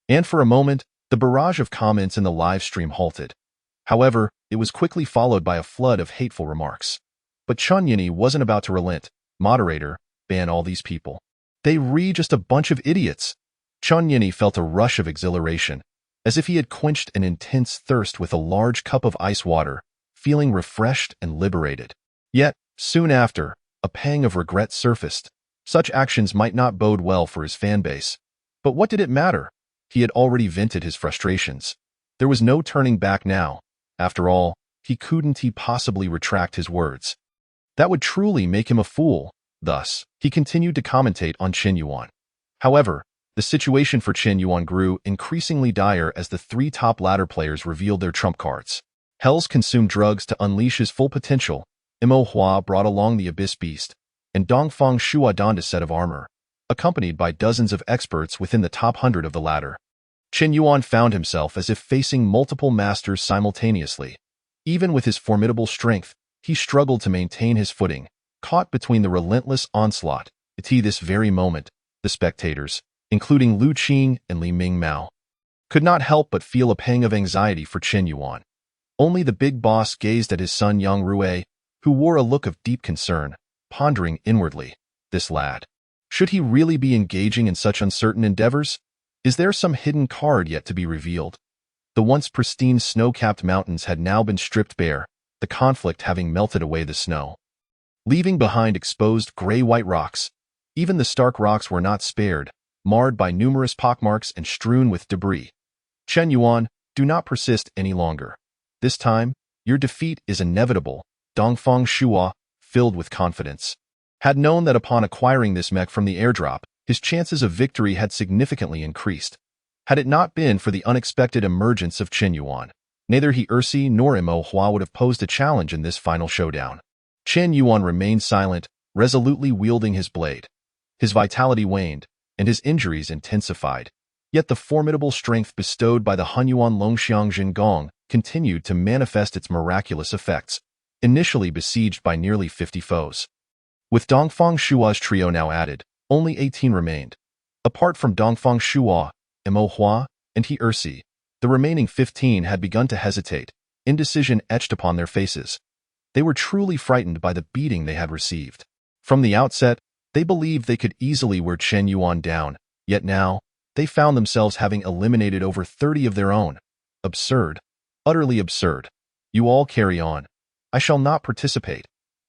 And for a moment, the barrage of comments in the live stream halted. However, it was quickly followed by a flood of hateful remarks. But Chen Yini wasn't about to relent. Moderator, ban all these people. They just a bunch of idiots. Chen Yini felt a rush of exhilaration, as if he had quenched an intense thirst with a large cup of ice water, feeling refreshed and liberated. Yet, soon after, a pang of regret surfaced. Such actions might not bode well for his fanbase. But what did it matter? He had already vented his frustrations. There was no turning back now. After all, he couldn't possibly retract his words. That would truly make him a fool. Thus, he continued to commentate on Chen Yuan. However, the situation for Chen Yuan grew increasingly dire as the three top ladder players revealed their trump cards. Hells consumed drugs to unleash his full potential. Mo Hua brought along the Abyss Beast, and Dongfang Shua donned a set of armor, accompanied by dozens of experts within the top 100 of the ladder. Chen Yuan found himself as if facing multiple masters simultaneously. Even with his formidable strength, he struggled to maintain his footing, caught between the relentless onslaught. This very moment, the spectators, including Lu Qing and Li Mingmao, could not help but feel a pang of anxiety for Chen Yuan. Only the big boss gazed at his son Yang Rui, who wore a look of deep concern, pondering inwardly. This lad. Should he really be engaging in such uncertain endeavors? Is there some hidden card yet to be revealed? The once pristine snow-capped mountains had now been stripped bare, the conflict having melted away the snow, leaving behind exposed gray-white rocks. Even the stark rocks were not spared, marred by numerous pockmarks and strewn with debris. Chen Yuan, do not persist any longer. This time, your defeat is inevitable. Dongfang Shua, filled with confidence, had known that upon acquiring this mech from the airdrop, his chances of victory had significantly increased. Had it not been for the unexpected emergence of Chen Yuan, neither he Ursi nor Mo Hua would have posed a challenge in this final showdown. Chen Yuan remained silent, resolutely wielding his blade. His vitality waned, and his injuries intensified. Yet the formidable strength bestowed by the Hunyuan Longxiang Jingong continued to manifest its miraculous effects, initially besieged by nearly 50 foes. With Dongfang Shua's trio now added, only 18 remained. Apart from Dongfang Shua, Mo Hua, and He Ersi, the remaining 15 had begun to hesitate, indecision etched upon their faces. They were truly frightened by the beating they had received. From the outset, they believed they could easily wear Chen Yuan down, yet now, they found themselves having eliminated over 30 of their own. Absurd. Utterly absurd. You all carry on. I shall not participate.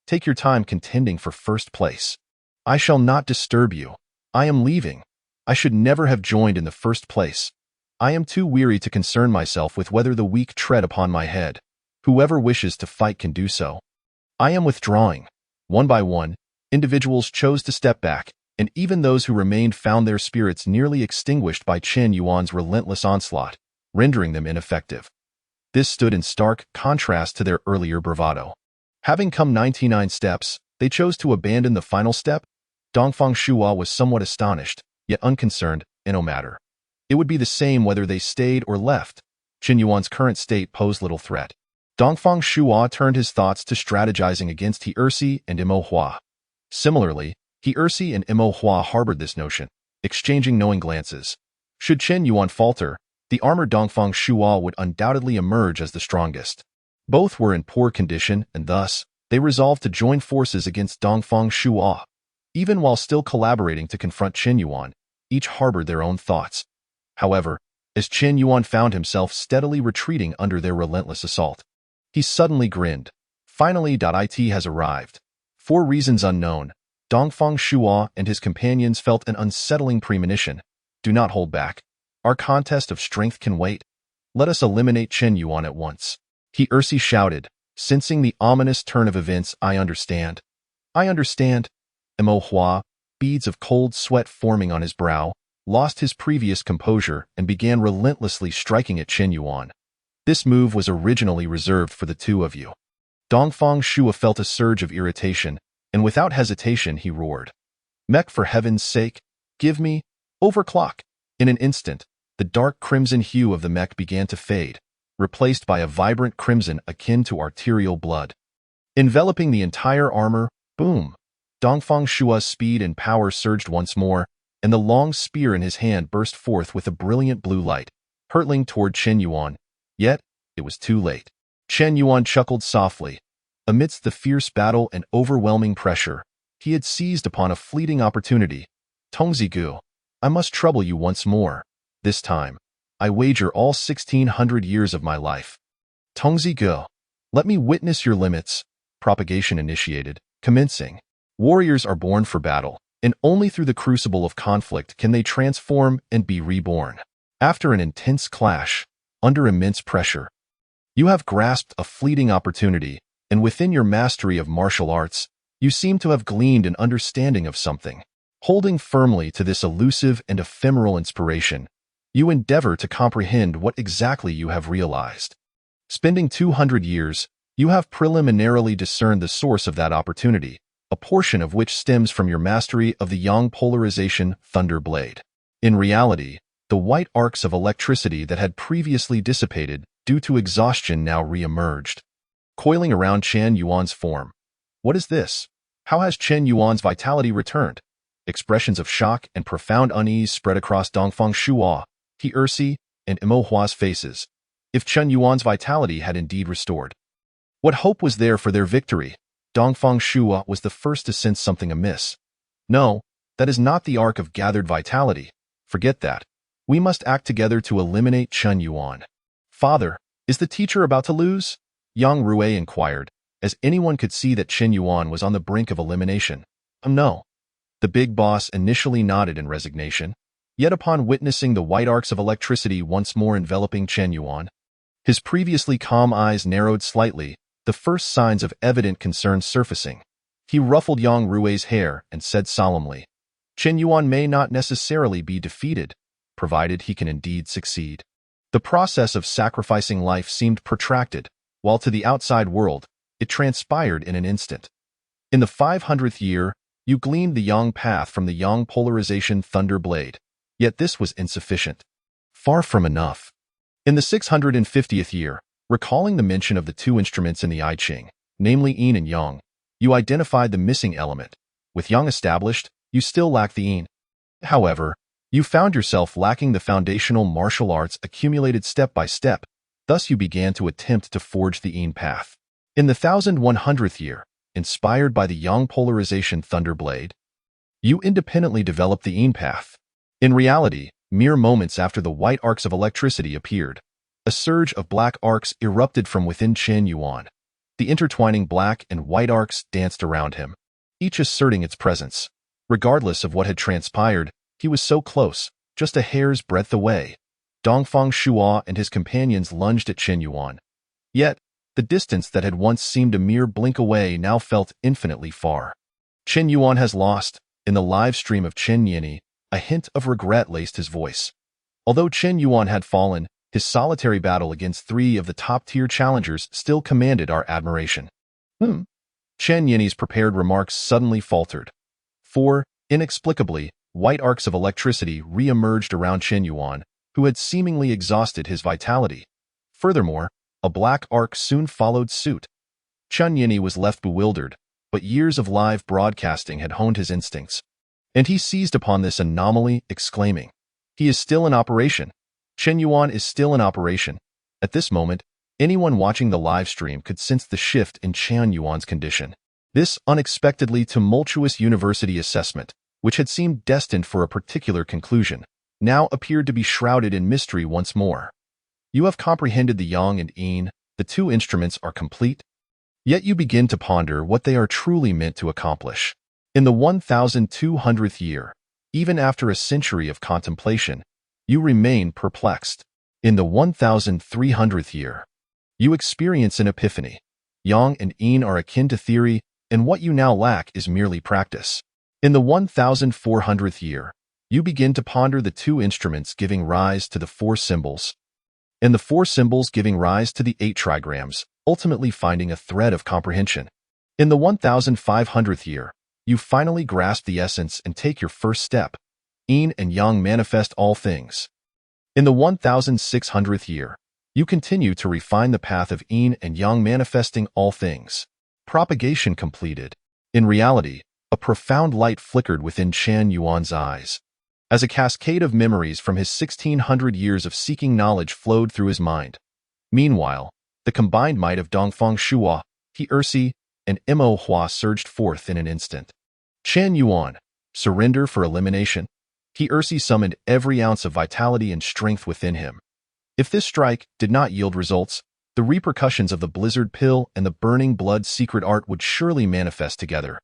Take your time contending for first place. I shall not disturb you. I am leaving. I should never have joined in the first place. I am too weary to concern myself with whether the weak tread upon my head. Whoever wishes to fight can do so. I am withdrawing. One by one, individuals chose to step back, and even those who remained found their spirits nearly extinguished by Chen Yuan's relentless onslaught, rendering them ineffective. This stood in stark contrast to their earlier bravado. Having come 99 steps, they chose to abandon the final step. Dongfang Shua was somewhat astonished, yet unconcerned, in no matter. It would be the same whether they stayed or left. Chen Yuan's current state posed little threat. Dongfang Shua turned his thoughts to strategizing against He Ersi and Mo Hua. Similarly, He Ersi and Mo Hua harbored this notion, exchanging knowing glances. Should Chen Yuan falter, the armored Dongfang Shua would undoubtedly emerge as the strongest. Both were in poor condition, and thus, they resolved to join forces against Dongfang Shua. Even while still collaborating to confront Chen Yuan, each harbored their own thoughts. However, as Chen Yuan found himself steadily retreating under their relentless assault, he suddenly grinned. Finally, it has arrived. For reasons unknown, Dongfang Shua and his companions felt an unsettling premonition. Do not hold back. Our contest of strength can wait. Let us eliminate Chen Yuan at once. He Ersi shouted, sensing the ominous turn of events. I understand. I understand. Mo Hua, beads of cold sweat forming on his brow, lost his previous composure and began relentlessly striking at Chen Yuan. This move was originally reserved for the two of you. Dongfang Shua felt a surge of irritation, and without hesitation he roared. Mech, for heaven's sake, give me, overclock. In an instant, the dark crimson hue of the mech began to fade, replaced by a vibrant crimson akin to arterial blood. Enveloping the entire armor, boom! Dongfang Shua's speed and power surged once more, and the long spear in his hand burst forth with a brilliant blue light, hurtling toward Chen Yuan. Yet, it was too late. Chen Yuan chuckled softly. Amidst the fierce battle and overwhelming pressure, he had seized upon a fleeting opportunity. Tongzigu, I must trouble you once more. This time, I wager all 1,600 years of my life. Tongzigu, let me witness your limits. Propagation initiated, commencing. Warriors are born for battle, and only through the crucible of conflict can they transform and be reborn. After an intense clash, under immense pressure, you have grasped a fleeting opportunity, and within your mastery of martial arts, you seem to have gleaned an understanding of something. Holding firmly to this elusive and ephemeral inspiration, you endeavor to comprehend what exactly you have realized. Spending 200 years, you have preliminarily discerned the source of that opportunity, a portion of which stems from your mastery of the yang polarization thunder blade. In reality, the white arcs of electricity that had previously dissipated due to exhaustion now re-emerged, coiling around Chen Yuan's form. What is this? How has Chen Yuan's vitality returned? Expressions of shock and profound unease spread across Dongfang Shua, He Ersi, and Mo Hua's faces. If Chen Yuan's vitality had indeed restored, what hope was there for their victory? Dongfang Shua was the first to sense something amiss. No, that is not the arc of gathered vitality. Forget that. We must act together to eliminate Chen Yuan. Father, is the teacher about to lose? Yang Rui inquired, as anyone could see that Chen Yuan was on the brink of elimination. No. The big boss initially nodded in resignation, yet upon witnessing the white arcs of electricity once more enveloping Chen Yuan, his previously calm eyes narrowed slightly, the first signs of evident concern surfacing. He ruffled Yang Rui's hair and said solemnly, Chen Yuan may not necessarily be defeated, provided he can indeed succeed. The process of sacrificing life seemed protracted, while to the outside world, it transpired in an instant. In the 500th year, You gleaned the yang path from the yang polarization thunder blade. Yet this was insufficient. Far from enough. In the 650th year, recalling the mention of the two instruments in the I Ching, namely yin and yang, you identified the missing element. With yang established, you still lack the yin. However, you found yourself lacking the foundational martial arts accumulated step by step, thus you began to attempt to forge the yin path. In the 1100th year, inspired by the yang polarization thunder blade, you independently developed the yin path. In reality, mere moments after the white arcs of electricity appeared, a surge of black arcs erupted from within Chen Yuan. The intertwining black and white arcs danced around him, each asserting its presence. Regardless of what had transpired, he was so close, just a hair's breadth away. Dongfang Shua and his companions lunged at Chen Yuan. Yet, the distance that had once seemed a mere blink away now felt infinitely far. Chen Yuan has lost. In the live stream of Chen Yini, a hint of regret laced his voice. Although Chen Yuan had fallen, his solitary battle against three of the top-tier challengers still commanded our admiration. Chen Yini's prepared remarks suddenly faltered. For, inexplicably, white arcs of electricity re-emerged around Chen Yuan, who had seemingly exhausted his vitality. Furthermore, a black arc soon followed suit. Chen Yini was left bewildered, but years of live broadcasting had honed his instincts. And he seized upon this anomaly, exclaiming, "He is still in operation. Chen Yuan is still in operation." At this moment, anyone watching the live stream could sense the shift in Chen Yuan's condition. This unexpectedly tumultuous university assessment, which had seemed destined for a particular conclusion, now appeared to be shrouded in mystery once more. You have comprehended the yang and yin, the two instruments are complete. Yet you begin to ponder what they are truly meant to accomplish. In the 1200th year, even after a century of contemplation, you remain perplexed. In the 1300th year, you experience an epiphany. Yang and yin are akin to theory, and what you now lack is merely practice. In the 1400th year, you begin to ponder the two instruments giving rise to the four symbols, and the four symbols giving rise to the 8 trigrams, ultimately finding a thread of comprehension. In the 1500th year, you finally grasp the essence and take your first step. Yin and yang manifest all things. In the 1600th year, you continue to refine the path of yin and yang manifesting all things. Propagation completed. In reality, a profound light flickered within Chen Yuan's eyes. As a cascade of memories from his 1600 years of seeking knowledge flowed through his mind. Meanwhile, the combined might of Dongfang Shua, He Ersi, and Mo Hua surged forth in an instant. Chen Yuan, surrender for elimination. He Ersi summoned every ounce of vitality and strength within him. If this strike did not yield results, the repercussions of the blizzard pill and the burning blood secret art would surely manifest together,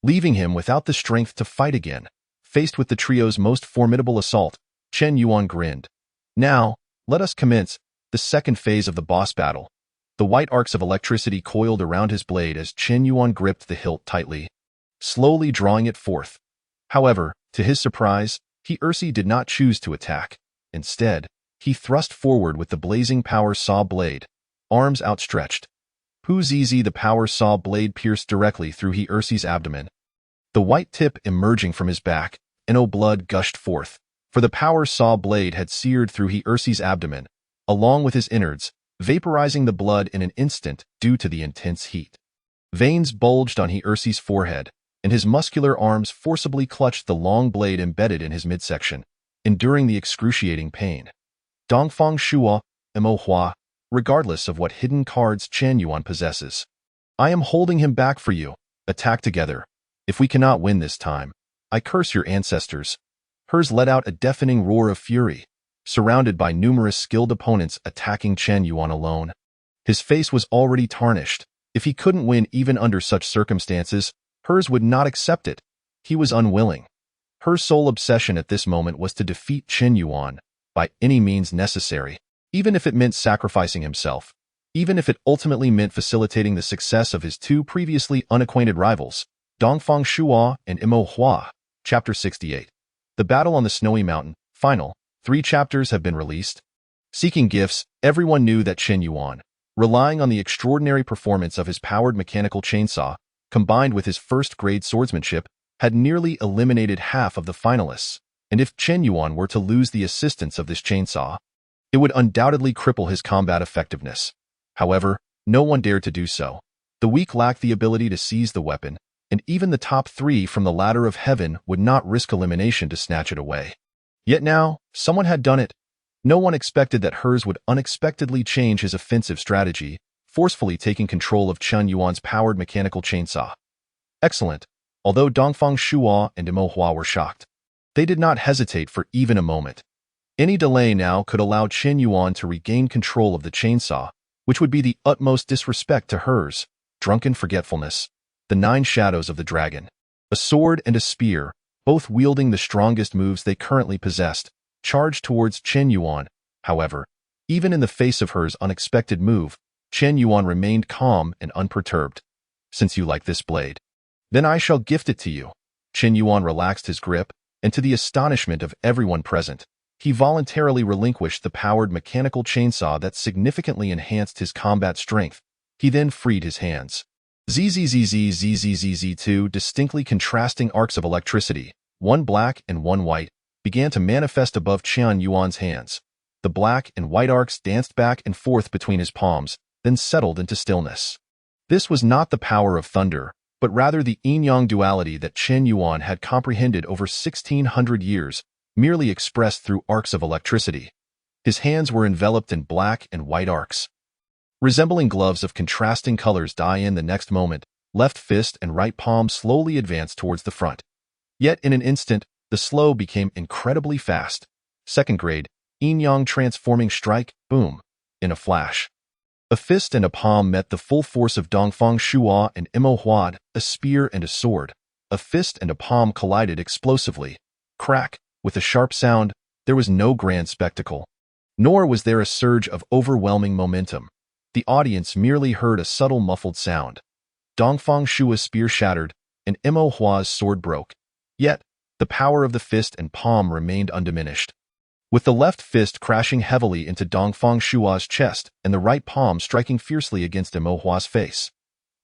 leaving him without the strength to fight again. Faced with the trio's most formidable assault, Chen Yuan grinned. Now, let us commence the second phase of the boss battle. The white arcs of electricity coiled around his blade as Chen Yuan gripped the hilt tightly, slowly drawing it forth. However, to his surprise, He Ersi did not choose to attack. Instead, he thrust forward with the blazing power saw blade, arms outstretched. Pu Zizi, the power saw blade pierced directly through He Ersi's abdomen. The white tip emerging from his back, no blood gushed forth, for the power saw blade had seared through He Ersi's abdomen, along with his innards, vaporizing the blood in an instant due to the intense heat. Veins bulged on He Ersi's forehead, and his muscular arms forcibly clutched the long blade embedded in his midsection, enduring the excruciating pain. Dongfang Shua, Mo Hua, regardless of what hidden cards Chen Yuan possesses. I am holding him back for you. Attack together. If we cannot win this time, I curse your ancestors. Hers let out a deafening roar of fury, surrounded by numerous skilled opponents attacking Chen Yuan alone. His face was already tarnished. If he couldn't win even under such circumstances, hers would not accept it. He was unwilling. Her sole obsession at this moment was to defeat Chen Yuan by any means necessary, even if it meant sacrificing himself, even if it ultimately meant facilitating the success of his two previously unacquainted rivals, Dongfang Shua and Mo Hua. Chapter 68. The Battle on the Snowy Mountain, final. 3 chapters have been released. Seeking gifts, everyone knew that Chen Yuan, relying on the extraordinary performance of his powered mechanical chainsaw, combined with his first-grade swordsmanship, had nearly eliminated half of the finalists, and if Chen Yuan were to lose the assistance of this chainsaw, it would undoubtedly cripple his combat effectiveness. However, no one dared to do so. The weak lacked the ability to seize the weapon, and even the top 3 from the ladder of heaven would not risk elimination to snatch it away. Yet now, someone had done it. No one expected that hers would unexpectedly change his offensive strategy, forcefully taking control of Chen Yuan's powered mechanical chainsaw. Excellent. Although Dongfang Shuo and Imo Hua were shocked, they did not hesitate for even a moment. Any delay now could allow Chen Yuan to regain control of the chainsaw, which would be the utmost disrespect to hers. Drunken forgetfulness. The 9 shadows of the dragon. A sword and a spear, both wielding the strongest moves they currently possessed, charged towards Chen Yuan. However, even in the face of hers unexpected move, Chen Yuan remained calm and unperturbed. Since you like this blade, then I shall gift it to you. Chen Yuan relaxed his grip, and to the astonishment of everyone present, he voluntarily relinquished the powered mechanical chainsaw that significantly enhanced his combat strength. He then freed his hands. ZZZZZZZZ, 2 distinctly contrasting arcs of electricity, one black and one white, began to manifest above Chen Yuan's hands. The black and white arcs danced back and forth between his palms, then settled into stillness. This was not the power of thunder, but rather the yin-yang duality that Chen Yuan had comprehended over 1,600 years, merely expressed through arcs of electricity. His hands were enveloped in black and white arcs, resembling gloves of contrasting colors. In the next moment, left fist and right palm slowly advanced towards the front. Yet in an instant, the slow became incredibly fast. Second grade, yin-yang transforming strike, boom, in a flash. A fist and a palm met the full force of Dongfang Shuo and Imo Hua, a spear and a sword. A fist and a palm collided explosively. Crack, with a sharp sound. There was no grand spectacle, nor was there a surge of overwhelming momentum. The audience merely heard a subtle muffled sound. Dongfang Shuo's spear shattered, and Imo Hua's sword broke. Yet, the power of the fist and palm remained undiminished, with the left fist crashing heavily into Dongfang Shuo's chest and the right palm striking fiercely against Imo Hua's face.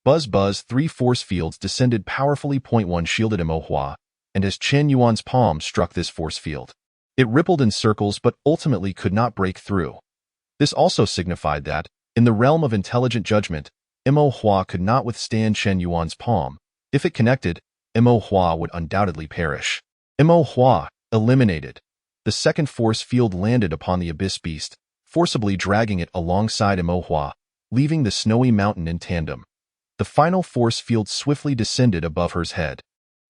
Buzz buzz, 3 force fields descended powerfully. Point 1 shielded Imo Hua, and as Chen Yuan's palm struck this force field, it rippled in circles but ultimately could not break through. This also signified that, in the realm of intelligent judgment, Imo Hua could not withstand Chen Yuan's palm. If it connected, Imo Hua would undoubtedly perish. Imo Hua, eliminated. The second force field landed upon the abyss beast, forcibly dragging it alongside Imo Hua, leaving the snowy mountain in tandem. The final force field swiftly descended above her head.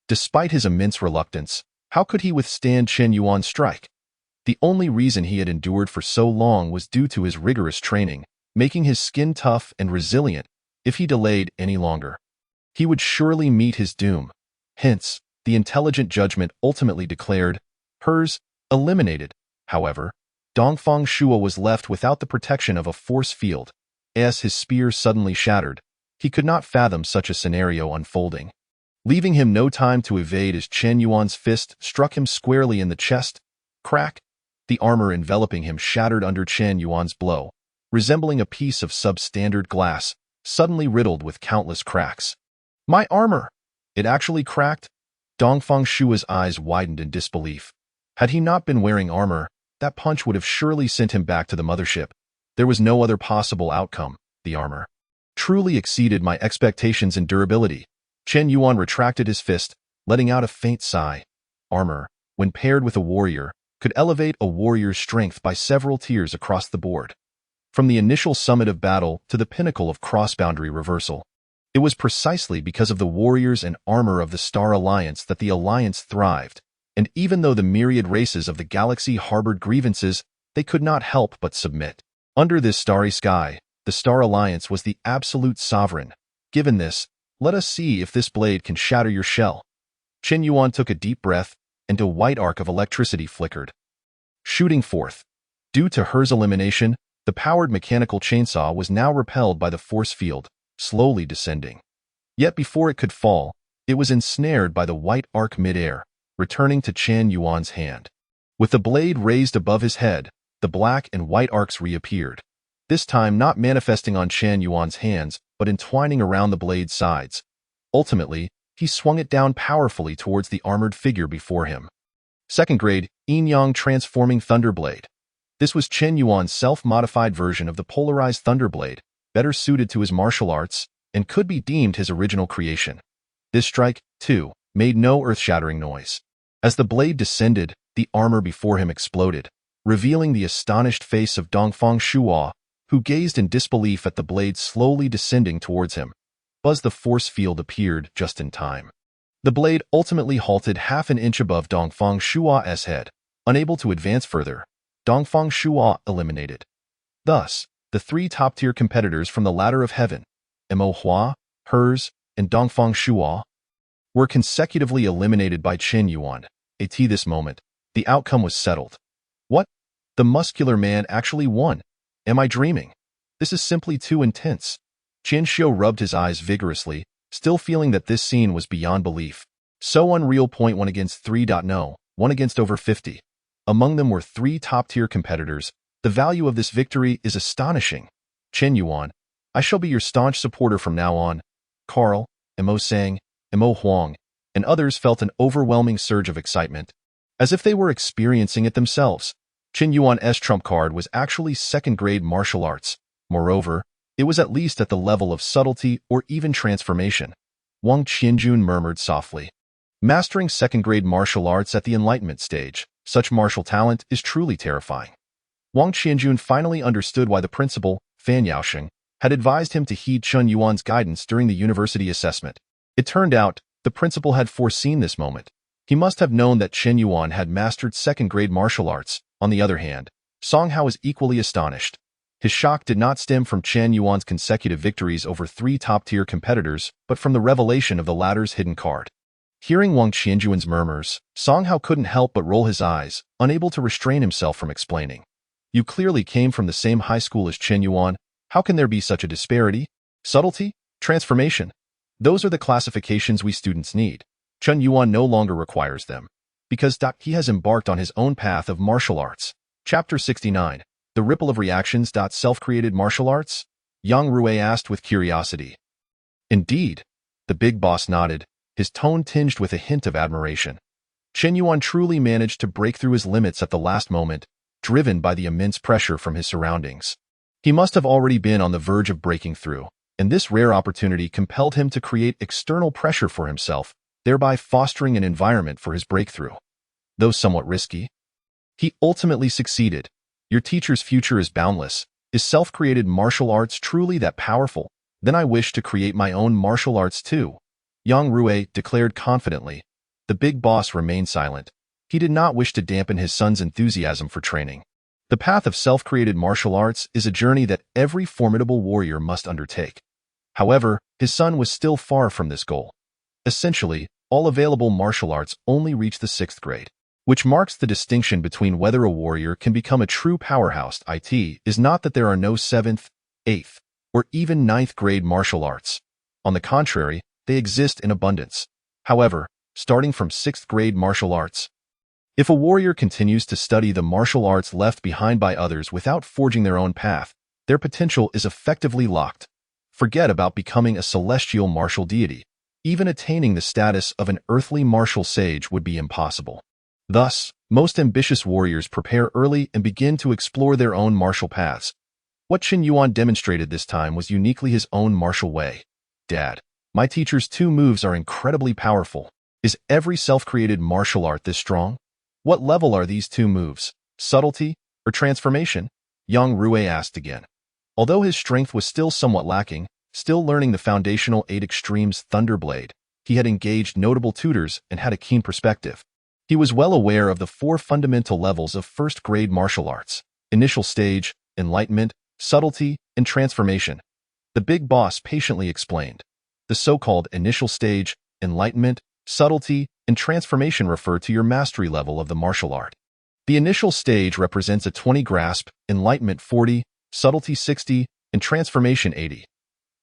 Despite his immense reluctance, how could he withstand Chen Yuan's strike? The only reason he had endured for so long was due to his rigorous training, making his skin tough and resilient. If he delayed any longer, he would surely meet his doom. Hence, the intelligent judgment ultimately declared hers eliminated. However, Dongfang Shuo was left without the protection of a force field. As his spear suddenly shattered, he could not fathom such a scenario unfolding, leaving him no time to evade as Chen Yuan's fist struck him squarely in the chest. Crack! The armor enveloping him shattered under Chen Yuan's blow, resembling a piece of substandard glass, suddenly riddled with countless cracks. My armor! It actually cracked? Dongfang Shuo's eyes widened in disbelief. Had he not been wearing armor, that punch would have surely sent him back to the mothership. There was no other possible outcome. The armor truly exceeded my expectations in durability. Chen Yuan retracted his fist, letting out a faint sigh. Armor, when paired with a warrior, could elevate a warrior's strength by several tiers across the board. From the initial summit of battle to the pinnacle of cross-boundary reversal. It was precisely because of the warriors and armor of the Star Alliance that the Alliance thrived. And even though the myriad races of the galaxy harbored grievances, they could not help but submit. Under this starry sky, the Star Alliance was the absolute sovereign. Given this, let us see if this blade can shatter your shell. Chen Yuan took a deep breath, and a white arc of electricity flickered, shooting forth. Due to hers elimination, the powered mechanical chainsaw was now repelled by the force field, slowly descending. Yet before it could fall, it was ensnared by the white arc mid-air, returning to Chen Yuan's hand. With the blade raised above his head, the black and white arcs reappeared, this time not manifesting on Chen Yuan's hands, but entwining around the blade's sides. Ultimately, He swung it down powerfully towards the armored figure before him. Second grade, Yin-Yang Transforming Thunderblade. This was Chen Yuan's self-modified version of the polarized Thunderblade, better suited to his martial arts, and could be deemed his original creation. This strike, too, made no earth-shattering noise. As the blade descended, the armor before him exploded, revealing the astonished face of Dongfang Shuo, who gazed in disbelief at the blade slowly descending towards him. The force field appeared just in time. The blade ultimately halted half an inch above Dongfang Shuo's head. Unable to advance further, Dongfang Shuo eliminated. Thus, the three top-tier competitors from the Ladder of Heaven, Mo Hua, Hers, and Dongfang Shuo, were consecutively eliminated by Chen Yuan. At this moment, the outcome was settled. What? The muscular man actually won. Am I dreaming? This is simply too intense. Qian Xiu rubbed his eyes vigorously, still feeling that this scene was beyond belief. So unreal. 1 against 3.0, 1 against over 50. Among them were three top-tier competitors. The value of this victory is astonishing. Chen Yuan, I shall be your staunch supporter from now on. Carl, Mo Sang, Mo Huang, and others felt an overwhelming surge of excitement, as if they were experiencing it themselves. Chen Yuan's trump card was actually second-grade martial arts. Moreover, it was at least at the level of subtlety or even transformation. Wang Qianjun murmured softly. Mastering second-grade martial arts at the enlightenment stage, such martial talent is truly terrifying. Wang Qianjun finally understood why the principal, Fan Yaosheng, had advised him to heed Chen Yuan's guidance during the university assessment. It turned out, the principal had foreseen this moment. He must have known that Chen Yuan had mastered second-grade martial arts. On the other hand, Song Hao was equally astonished. His shock did not stem from Chen Yuan's consecutive victories over three top-tier competitors, but from the revelation of the latter's hidden card. Hearing Wang Qianjuan's murmurs, Song Hao couldn't help but roll his eyes, unable to restrain himself from explaining. You clearly came from the same high school as Chen Yuan. How can there be such a disparity? Subtlety? Transformation? Those are the classifications we students need. Chen Yuan no longer requires them, because he has embarked on his own path of martial arts. Chapter 69. The Ripple of Reactions. Self-created martial arts? Yang Rui asked with curiosity. Indeed. The big boss nodded, his tone tinged with a hint of admiration. Chen Yuan truly managed to break through his limits at the last moment, driven by the immense pressure from his surroundings. He must have already been on the verge of breaking through, and this rare opportunity compelled him to create external pressure for himself, thereby fostering an environment for his breakthrough. Though somewhat risky, he ultimately succeeded. Your teacher's future is boundless. Is self-created martial arts truly that powerful? Then I wish to create my own martial arts too, Yang Rui declared confidently. The big boss remained silent. He did not wish to dampen his son's enthusiasm for training. The path of self-created martial arts is a journey that every formidable warrior must undertake. However, his son was still far from this goal. Essentially, all available martial arts only reach the 6th grade, which marks the distinction between whether a warrior can become a true powerhouse. It is not that there are no 7th, 8th, or even 9th grade martial arts. On the contrary, they exist in abundance. However, starting from 6th grade martial arts, if a warrior continues to study the martial arts left behind by others without forging their own path, their potential is effectively locked. Forget about becoming a celestial martial deity. Even attaining the status of an earthly martial sage would be impossible. Thus, most ambitious warriors prepare early and begin to explore their own martial paths. What Chen Yuan demonstrated this time was uniquely his own martial way. Dad, my teacher's 2 moves are incredibly powerful. Is every self-created martial art this strong? What level are these 2 moves? Subtlety or transformation? Yang Rui asked again. Although his strength was still somewhat lacking, still learning the foundational 8 extremes Thunderblade, he had engaged notable tutors and had a keen perspective. He was well aware of the 4 fundamental levels of first-grade martial arts: initial stage, enlightenment, subtlety, and transformation. The big boss patiently explained. The so-called initial stage, enlightenment, subtlety, and transformation refer to your mastery level of the martial art. The initial stage represents a 20 grasp, enlightenment 40, subtlety 60, and transformation 80.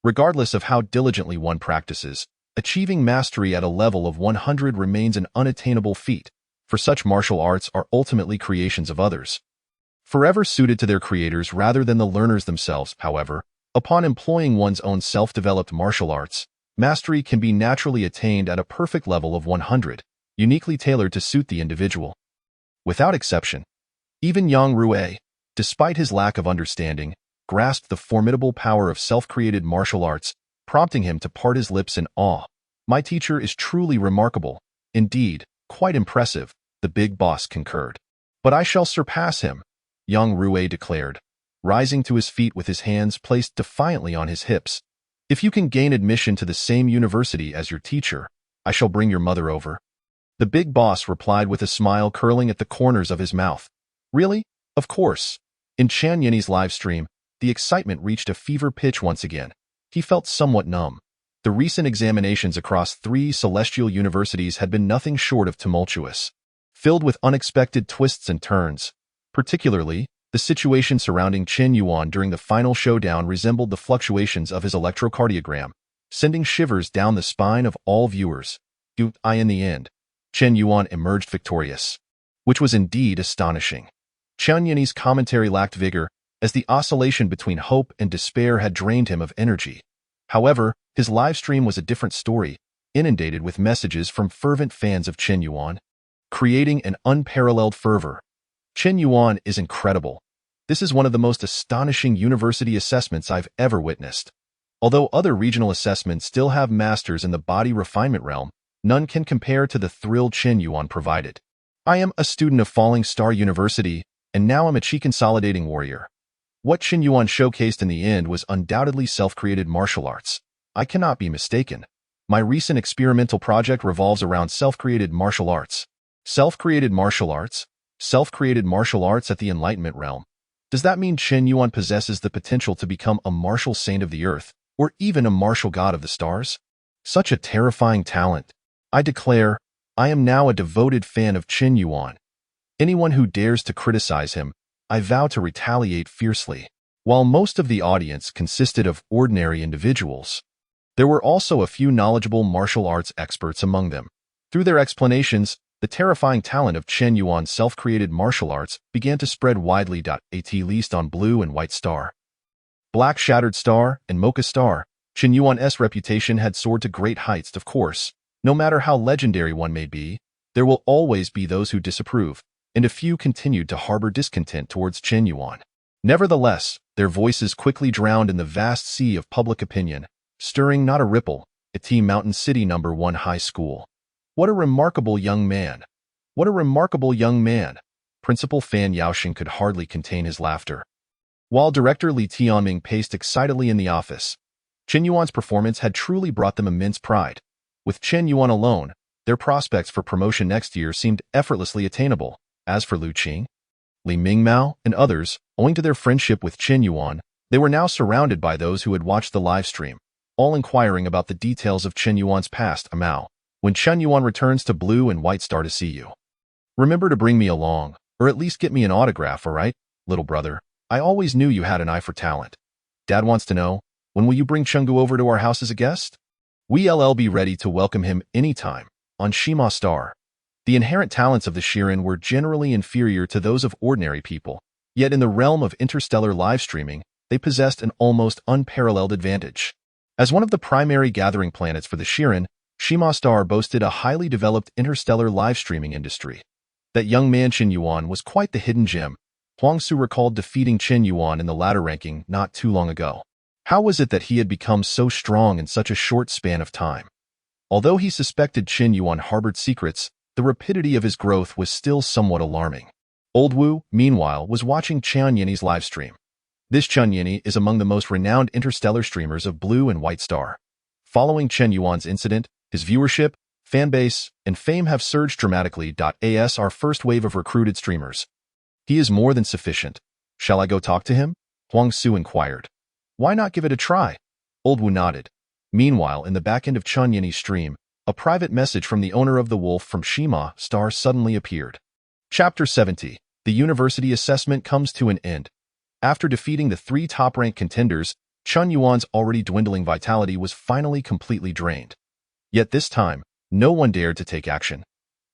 Regardless of how diligently one practices, achieving mastery at a level of 100 remains an unattainable feat, for such martial arts are ultimately creations of others, forever suited to their creators rather than the learners themselves. However, upon employing one's own self-developed martial arts, Mastery can be naturally attained at a perfect level of 100, uniquely tailored to suit the individual. Without exception, even Yang Rui, despite his lack of understanding, grasped the formidable power of self-created martial arts, prompting him to part his lips in awe. My teacher is truly remarkable. Indeed, quite impressive, the big boss concurred. But I shall surpass him, Yang Rui declared, rising to his feet with his hands placed defiantly on his hips. If you can gain admission to the same university as your teacher, I shall bring your mother over. The big boss replied with a smile curling at the corners of his mouth. Really? Of course. In Qian Yin's live stream, the excitement reached a fever pitch once again. He felt somewhat numb. The recent examinations across 3 celestial universities had been nothing short of tumultuous, filled with unexpected twists and turns. Particularly, the situation surrounding Chen Yuan during the final showdown resembled the fluctuations of his electrocardiogram, sending shivers down the spine of all viewers. In the end, Chen Yuan emerged victorious, which was indeed astonishing. Qian Yin's commentary lacked vigor, as the oscillation between hope and despair had drained him of energy. However, his live stream was a different story, inundated with messages from fervent fans of Chen Yuan, creating an unparalleled fervor. Chen Yuan is incredible. This is one of the most astonishing university assessments I've ever witnessed. Although other regional assessments still have masters in the body refinement realm, none can compare to the thrill Chen Yuan provided. I am a student of Falling Star University, and now I'm a chi consolidating warrior. What Chen Yuan showcased in the end was undoubtedly self-created martial arts. I cannot be mistaken. My recent experimental project revolves around self-created martial arts. Self-created martial arts? Self-created martial arts at the Enlightenment realm. Does that mean Chen Yuan possesses the potential to become a martial saint of the earth, or even a martial god of the stars? Such a terrifying talent. I declare, I am now a devoted fan of Chen Yuan. Anyone who dares to criticize him, I vow to retaliate fiercely. While most of the audience consisted of ordinary individuals, there were also a few knowledgeable martial arts experts among them. Through their explanations, the terrifying talent of Chen Yuan's self-created martial arts began to spread widely. At least on Blue and White Star, Black Shattered Star, and Mocha Star, Chen Yuan's reputation had soared to great heights. Of course, no matter how legendary one may be, there will always be those who disapprove, and a few continued to harbor discontent towards Chen Yuan. Nevertheless, their voices quickly drowned in the vast sea of public opinion, stirring not a ripple at Mountain City No. 1 High School. What a remarkable young man! What a remarkable young man! Principal Fan Yaoxing could hardly contain his laughter. While Director Li Tianming paced excitedly in the office, Chen Yuan's performance had truly brought them immense pride. With Chen Yuan alone, their prospects for promotion next year seemed effortlessly attainable. As for Lu Qing, Li Mingmao, and others, owing to their friendship with Chen Yuan, they were now surrounded by those who had watched the live stream, all inquiring about the details of Chen Yuan's past. Mao, when Chen Yuan returns to Blue and White Star to see you, remember to bring me along, or at least get me an autograph, alright, little brother? I always knew you had an eye for talent. Dad wants to know, when will you bring Chenggu over to our house as a guest? We'll be ready to welcome him anytime. On Shima Star, the inherent talents of the Shirin were generally inferior to those of ordinary people, yet in the realm of interstellar live streaming, they possessed an almost unparalleled advantage. As one of the primary gathering planets for the Shirin, Shima Star boasted a highly developed interstellar live streaming industry. That young man Chen Yuan was quite the hidden gem. Huang Su recalled defeating Chen Yuan in the ladder ranking not too long ago. How was it that he had become so strong in such a short span of time? Although he suspected Chen Yuan harbored secrets, the rapidity of his growth was still somewhat alarming. Old Wu, meanwhile, was watching Qian Yin's live stream. This Qian Yin is among the most renowned interstellar streamers of Blue and White Star. Following Chen Yuan's incident, his viewership, fanbase, and fame have surged dramatically. As our first wave of recruited streamers. He is more than sufficient. Shall I go talk to him? Huang Su inquired. Why not give it a try? Old Wu nodded. Meanwhile, in the back end of Qian Yin's stream, a private message from the owner of the wolf from Shima Star suddenly appeared. Chapter 70. The university assessment comes to an end. After defeating the 3 top-ranked contenders, Chen Yuan's already dwindling vitality was finally completely drained. Yet this time, no one dared to take action.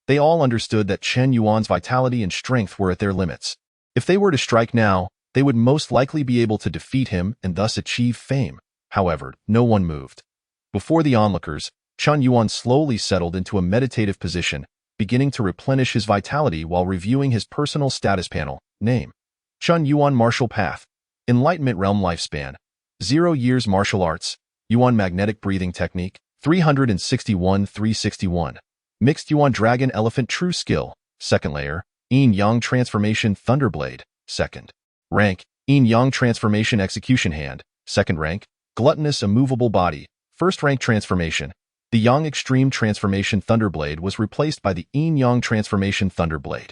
They all understood that Chen Yuan's vitality and strength were at their limits. If they were to strike now, they would most likely be able to defeat him and thus achieve fame. However, no one moved. Before the onlookers, Chen Yuan slowly settled into a meditative position, beginning to replenish his vitality while reviewing his personal status panel. Name: Chen Yuan Martial Path. Enlightenment Realm Lifespan: 0 years. Martial Arts: Yuan Magnetic Breathing Technique, 361. Mixed Yuan Dragon Elephant True Skill, 2nd layer, Yin Yang Transformation Thunderblade, 2nd. Rank: Yin Yang Transformation Execution Hand, 2nd rank. Gluttonous Immovable Body, 1st rank. Transformation: the Yang Extreme Transformation Thunderblade was replaced by the Yin Yang Transformation Thunderblade,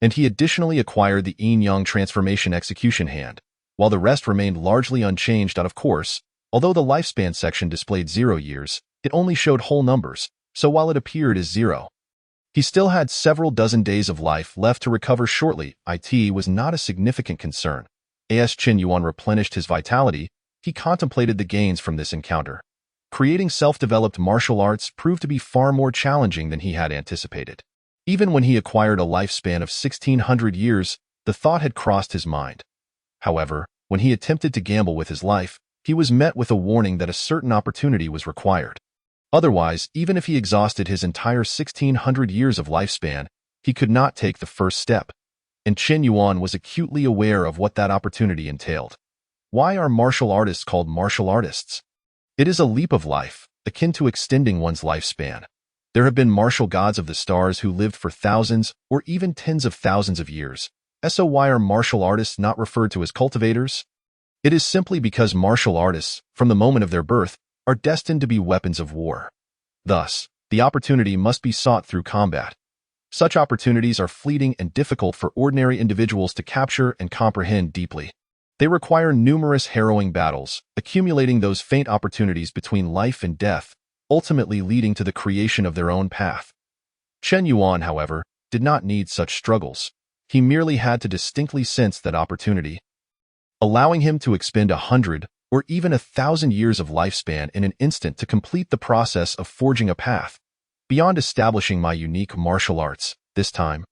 and he additionally acquired the Yin Yang Transformation Execution Hand, while the rest remained largely unchanged. Of course, although the lifespan section displayed 0 years, it only showed whole numbers, so while it appeared as 0, he still had several dozen days of life left to recover shortly. It was not a significant concern. As Chen Yuan replenished his vitality, he contemplated the gains from this encounter. Creating self-developed martial arts proved to be far more challenging than he had anticipated. Even when he acquired a lifespan of 1600 years, the thought had crossed his mind. However, when he attempted to gamble with his life, he was met with a warning that a certain opportunity was required. Otherwise, even if he exhausted his entire 1600 years of lifespan, he could not take the first step. And Chen Yuan was acutely aware of what that opportunity entailed. Why are martial artists called martial artists? It is a leap of life, akin to extending one's lifespan. There have been martial gods of the stars who lived for thousands or even tens of thousands of years. So why are martial artists not referred to as cultivators? It is simply because martial artists, from the moment of their birth, are destined to be weapons of war. Thus, the opportunity must be sought through combat. Such opportunities are fleeting and difficult for ordinary individuals to capture and comprehend deeply. They require numerous harrowing battles, accumulating those faint opportunities between life and death, ultimately leading to the creation of their own path. Chen Yuan, however, did not need such struggles. He merely had to distinctly sense that opportunity, allowing him to expend 100 or even 1,000 years of lifespan in an instant to complete the process of forging a path. Beyond establishing my unique martial arts, this time,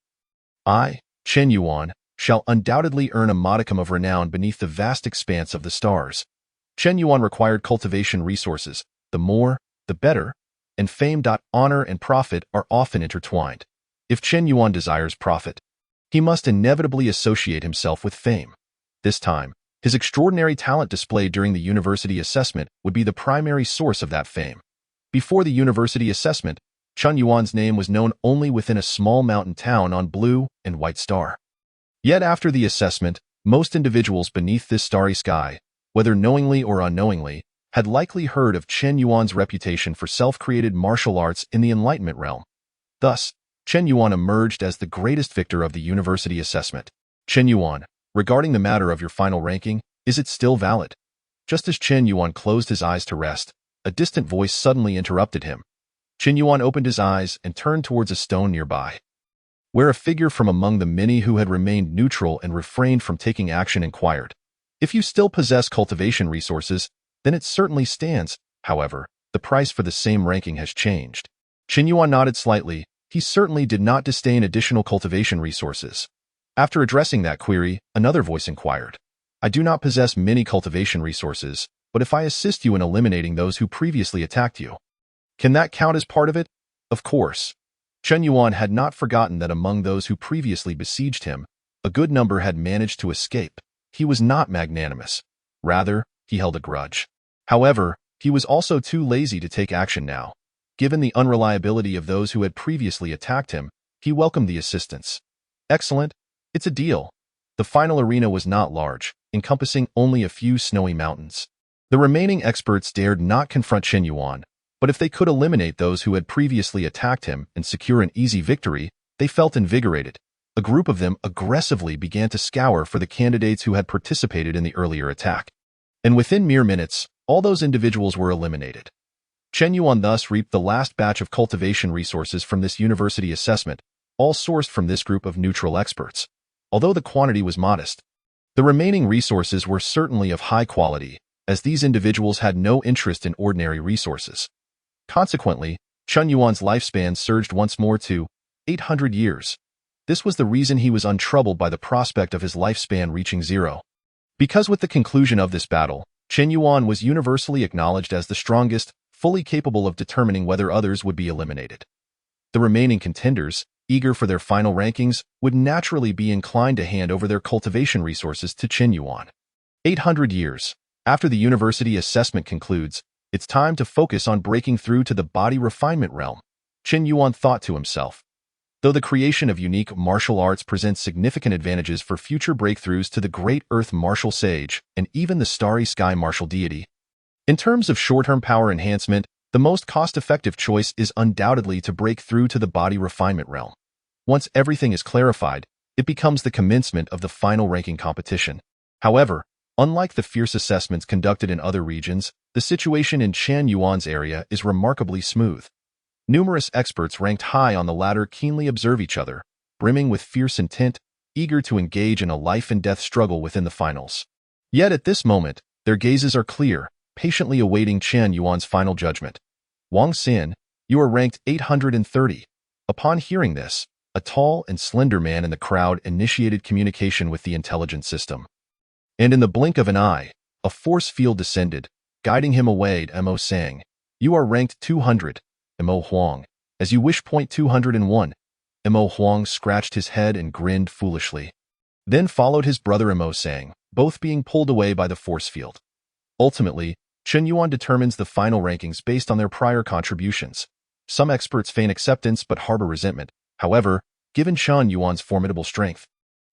I, Chen Yuan, shall undoubtedly earn a modicum of renown beneath the vast expanse of the stars. Chen Yuan required cultivation resources. The more, the better, and fame. Honor and profit are often intertwined. If Chen Yuan desires profit, he must inevitably associate himself with fame. This time, his extraordinary talent displayed during the university assessment would be the primary source of that fame. Before the university assessment, Chen Yuan's name was known only within a small mountain town on Blue and White Star. Yet after the assessment, most individuals beneath this starry sky, whether knowingly or unknowingly, had likely heard of Chen Yuan's reputation for self-created martial arts in the Enlightenment realm. Thus, Chen Yuan emerged as the greatest victor of the university assessment. Chen Yuan, regarding the matter of your final ranking, is it still valid? Just as Chen Yuan closed his eyes to rest, a distant voice suddenly interrupted him. Chen Yuan opened his eyes and turned towards a stone nearby, where a figure from among the many who had remained neutral and refrained from taking action inquired. If you still possess cultivation resources, then it certainly stands. However, the price for the same ranking has changed. Chen Yuan nodded slightly. He certainly did not disdain additional cultivation resources. After addressing that query, another voice inquired. I do not possess many cultivation resources, but if I assist you in eliminating those who previously attacked you, can that count as part of it? Of course. Chen Yuan had not forgotten that among those who previously besieged him, a good number had managed to escape. He was not magnanimous. Rather, he held a grudge. However, he was also too lazy to take action now. Given the unreliability of those who had previously attacked him, he welcomed the assistance. Excellent. It's a deal. The final arena was not large, encompassing only a few snowy mountains. The remaining experts dared not confront Chen Yuan, but if they could eliminate those who had previously attacked him and secure an easy victory, they felt invigorated. A group of them aggressively began to scour for the candidates who had participated in the earlier attack. And within mere minutes, all those individuals were eliminated. Chen Yuan thus reaped the last batch of cultivation resources from this university assessment, all sourced from this group of neutral experts. Although the quantity was modest, the remaining resources were certainly of high quality, as these individuals had no interest in ordinary resources. Consequently, Chen Yuan's lifespan surged once more to 800 years. This was the reason he was untroubled by the prospect of his lifespan reaching 0. Because with the conclusion of this battle, Chen Yuan was universally acknowledged as the strongest, fully capable of determining whether others would be eliminated. The remaining contenders, eager for their final rankings, would naturally be inclined to hand over their cultivation resources to Chen Yuan. 800 years after the university assessment concludes, it's time to focus on breaking through to the body refinement realm, Chen Yuan thought to himself. Though the creation of unique martial arts presents significant advantages for future breakthroughs to the Great Earth Martial Sage and even the Starry Sky Martial Deity, in terms of short-term power enhancement, the most cost-effective choice is undoubtedly to break through to the body refinement realm. Once everything is clarified, it becomes the commencement of the final ranking competition. However, unlike the fierce assessments conducted in other regions, the situation in Chen Yuan's area is remarkably smooth. Numerous experts ranked high on the ladder keenly observe each other, brimming with fierce intent, eager to engage in a life-and-death struggle within the finals. Yet at this moment, their gazes are clear, patiently awaiting Chen Yuan's final judgment. Wang Xin, you are ranked 830. Upon hearing this, a tall and slender man in the crowd initiated communication with the intelligence system. And in the blink of an eye, a force field descended, guiding him away. Mo sang, you are ranked 200. Mo Huang, as you wish. 201. Mo Huang scratched his head and grinned foolishly. Then followed his brother Mo sang, both being pulled away by the force field. Ultimately, Chen Yuan determines the final rankings based on their prior contributions. Some experts feign acceptance but harbor resentment. However, given Chen Yuan's formidable strength,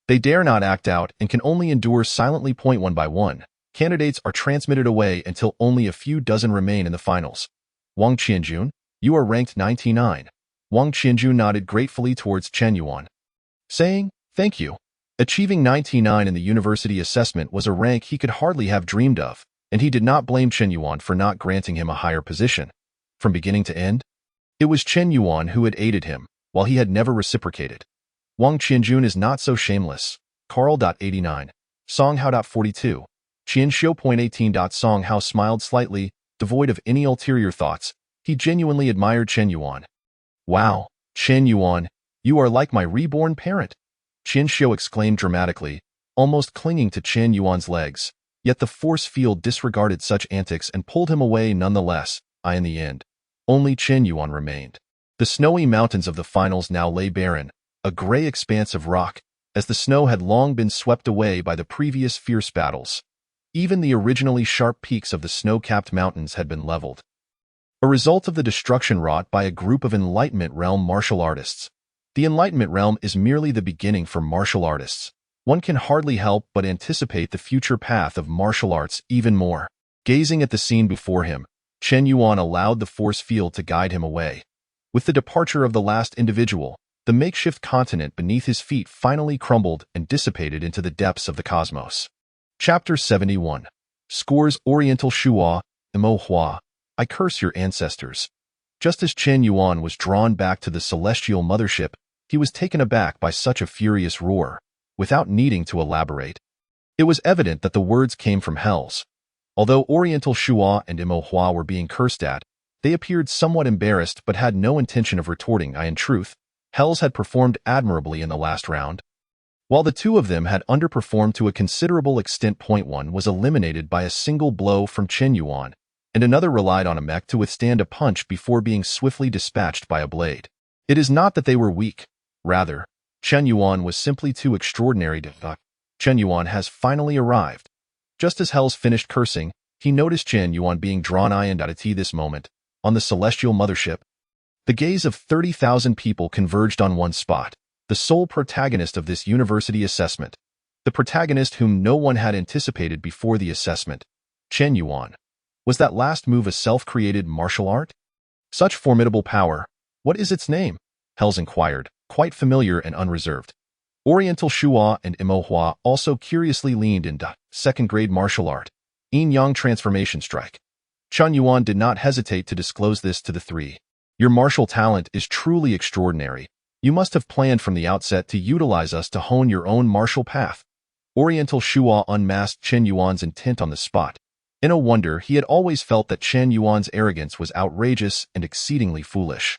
they dare not act out and can only endure silently. One by one, candidates are transmitted away until only a few dozen remain in the finals. Wang Qianjun, you are ranked 99. Wang Qianjun nodded gratefully towards Chen Yuan, saying, thank you. Achieving 99 in the university assessment was a rank he could hardly have dreamed of, and he did not blame Chen Yuan for not granting him a higher position. From beginning to end, it was Chen Yuan who had aided him, while he had never reciprocated. Wang Qianjun is not so shameless. Carl.89. Songhao.42. Qianxiu.18. Songhao smiled slightly, devoid of any ulterior thoughts. He genuinely admired Chen Yuan. Wow, Chen Yuan, you are like my reborn parent. Qianxiu exclaimed dramatically, almost clinging to Chen Yuan's legs. Yet the force field disregarded such antics and pulled him away nonetheless. In the end, only Chen Yuan remained. The snowy mountains of the finals now lay barren, a gray expanse of rock, as the snow had long been swept away by the previous fierce battles. Even the originally sharp peaks of the snow-capped mountains had been leveled, a result of the destruction wrought by a group of Enlightenment Realm martial artists. The Enlightenment Realm is merely the beginning for martial artists. One can hardly help but anticipate the future path of martial arts even more. Gazing at the scene before him, Chen Yuan allowed the force field to guide him away. With the departure of the last individual, the makeshift continent beneath his feet finally crumbled and dissipated into the depths of the cosmos. Chapter 71. Scores Oriental Shua, Mo Hua, I curse your ancestors. Just as Chen Yuan was drawn back to the celestial mothership, he was taken aback by such a furious roar. Without needing to elaborate, it was evident that the words came from Hells. Although Oriental Shua and Mo Hua were being cursed at, they appeared somewhat embarrassed but had no intention of retorting. In truth, Hells had performed admirably in the last round. While the two of them had underperformed to a considerable extent, one was eliminated by a single blow from Chen Yuan, and another relied on a mech to withstand a punch before being swiftly dispatched by a blade. It is not that they were weak. Rather, Chen Yuan was simply too extraordinary to... Chen Yuan has finally arrived. Just as Hells finished cursing, he noticed Chen Yuan being drawn in at this moment, on the celestial mothership. The gaze of 30,000 people converged on one spot, the sole protagonist of this university assessment. The protagonist whom no one had anticipated before the assessment. Chen Yuan. Was that last move a self-created martial art? Such formidable power. What is its name? Hells inquired, quite familiar and unreserved. Oriental Shua and Mo Hua also curiously leaned into second-grade martial art, Yin-Yang Transformation Strike. Chen Yuan did not hesitate to disclose this to the three. Your martial talent is truly extraordinary. You must have planned from the outset to utilize us to hone your own martial path. Oriental Shua unmasked Chen Yuan's intent on the spot. In a wonder, he had always felt that Chen Yuan's arrogance was outrageous and exceedingly foolish.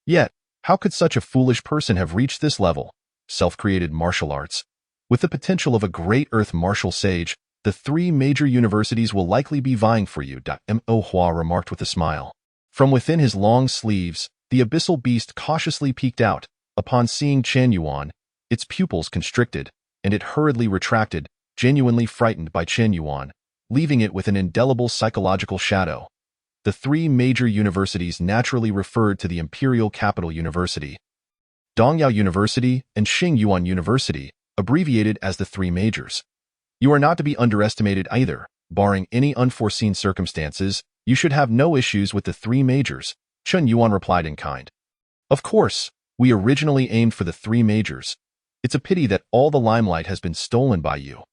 Yet, how could such a foolish person have reached this level? Self-created martial arts. With the potential of a great earth martial sage, the three major universities will likely be vying for you. Mo Hua remarked with a smile. From within his long sleeves, the abyssal beast cautiously peeked out. Upon seeing Chen Yuan, its pupils constricted, and it hurriedly retracted, genuinely frightened by Chen Yuan, leaving it with an indelible psychological shadow. The three major universities naturally referred to the imperial capital university, Dongyao University and Xingyuan University, abbreviated as the three majors. You are not to be underestimated either. Barring any unforeseen circumstances, you should have no issues with the three majors, Chen Yuan replied in kind. Of course, we originally aimed for the three majors. It's a pity that all the limelight has been stolen by you.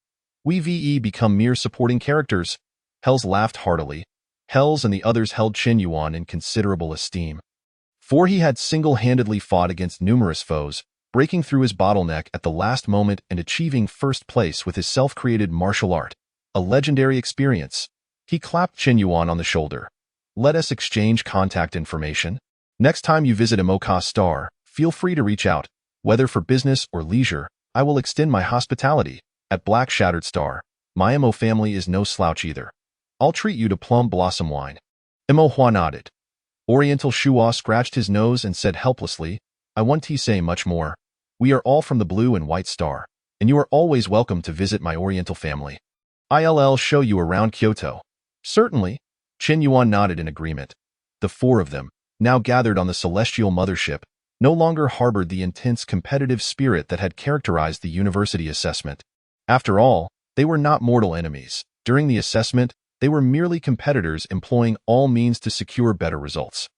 We become mere supporting characters. Hells laughed heartily. Hells and the others held Chen Yuan in considerable esteem. For he had single-handedly fought against numerous foes, breaking through his bottleneck at the last moment and achieving first place with his self-created martial art. A legendary experience. He clapped Chen Yuan on the shoulder. Let us exchange contact information. Next time you visit Imoka Star, feel free to reach out. Whether for business or leisure, I will extend my hospitality. At Black Shattered Star, my Imo family is no slouch either. I'll treat you to plum blossom wine. Imo Hua nodded. Oriental Shua scratched his nose and said helplessly, I want to say much more. We are all from the Blue and White Star, and you are always welcome to visit my Oriental family. I'll show you around Kyoto. Certainly. Chen Yuan nodded in agreement. The four of them, now gathered on the celestial mothership, no longer harbored the intense competitive spirit that had characterized the university assessment. After all, they were not mortal enemies. During the assessment, they were merely competitors employing all means to secure better results.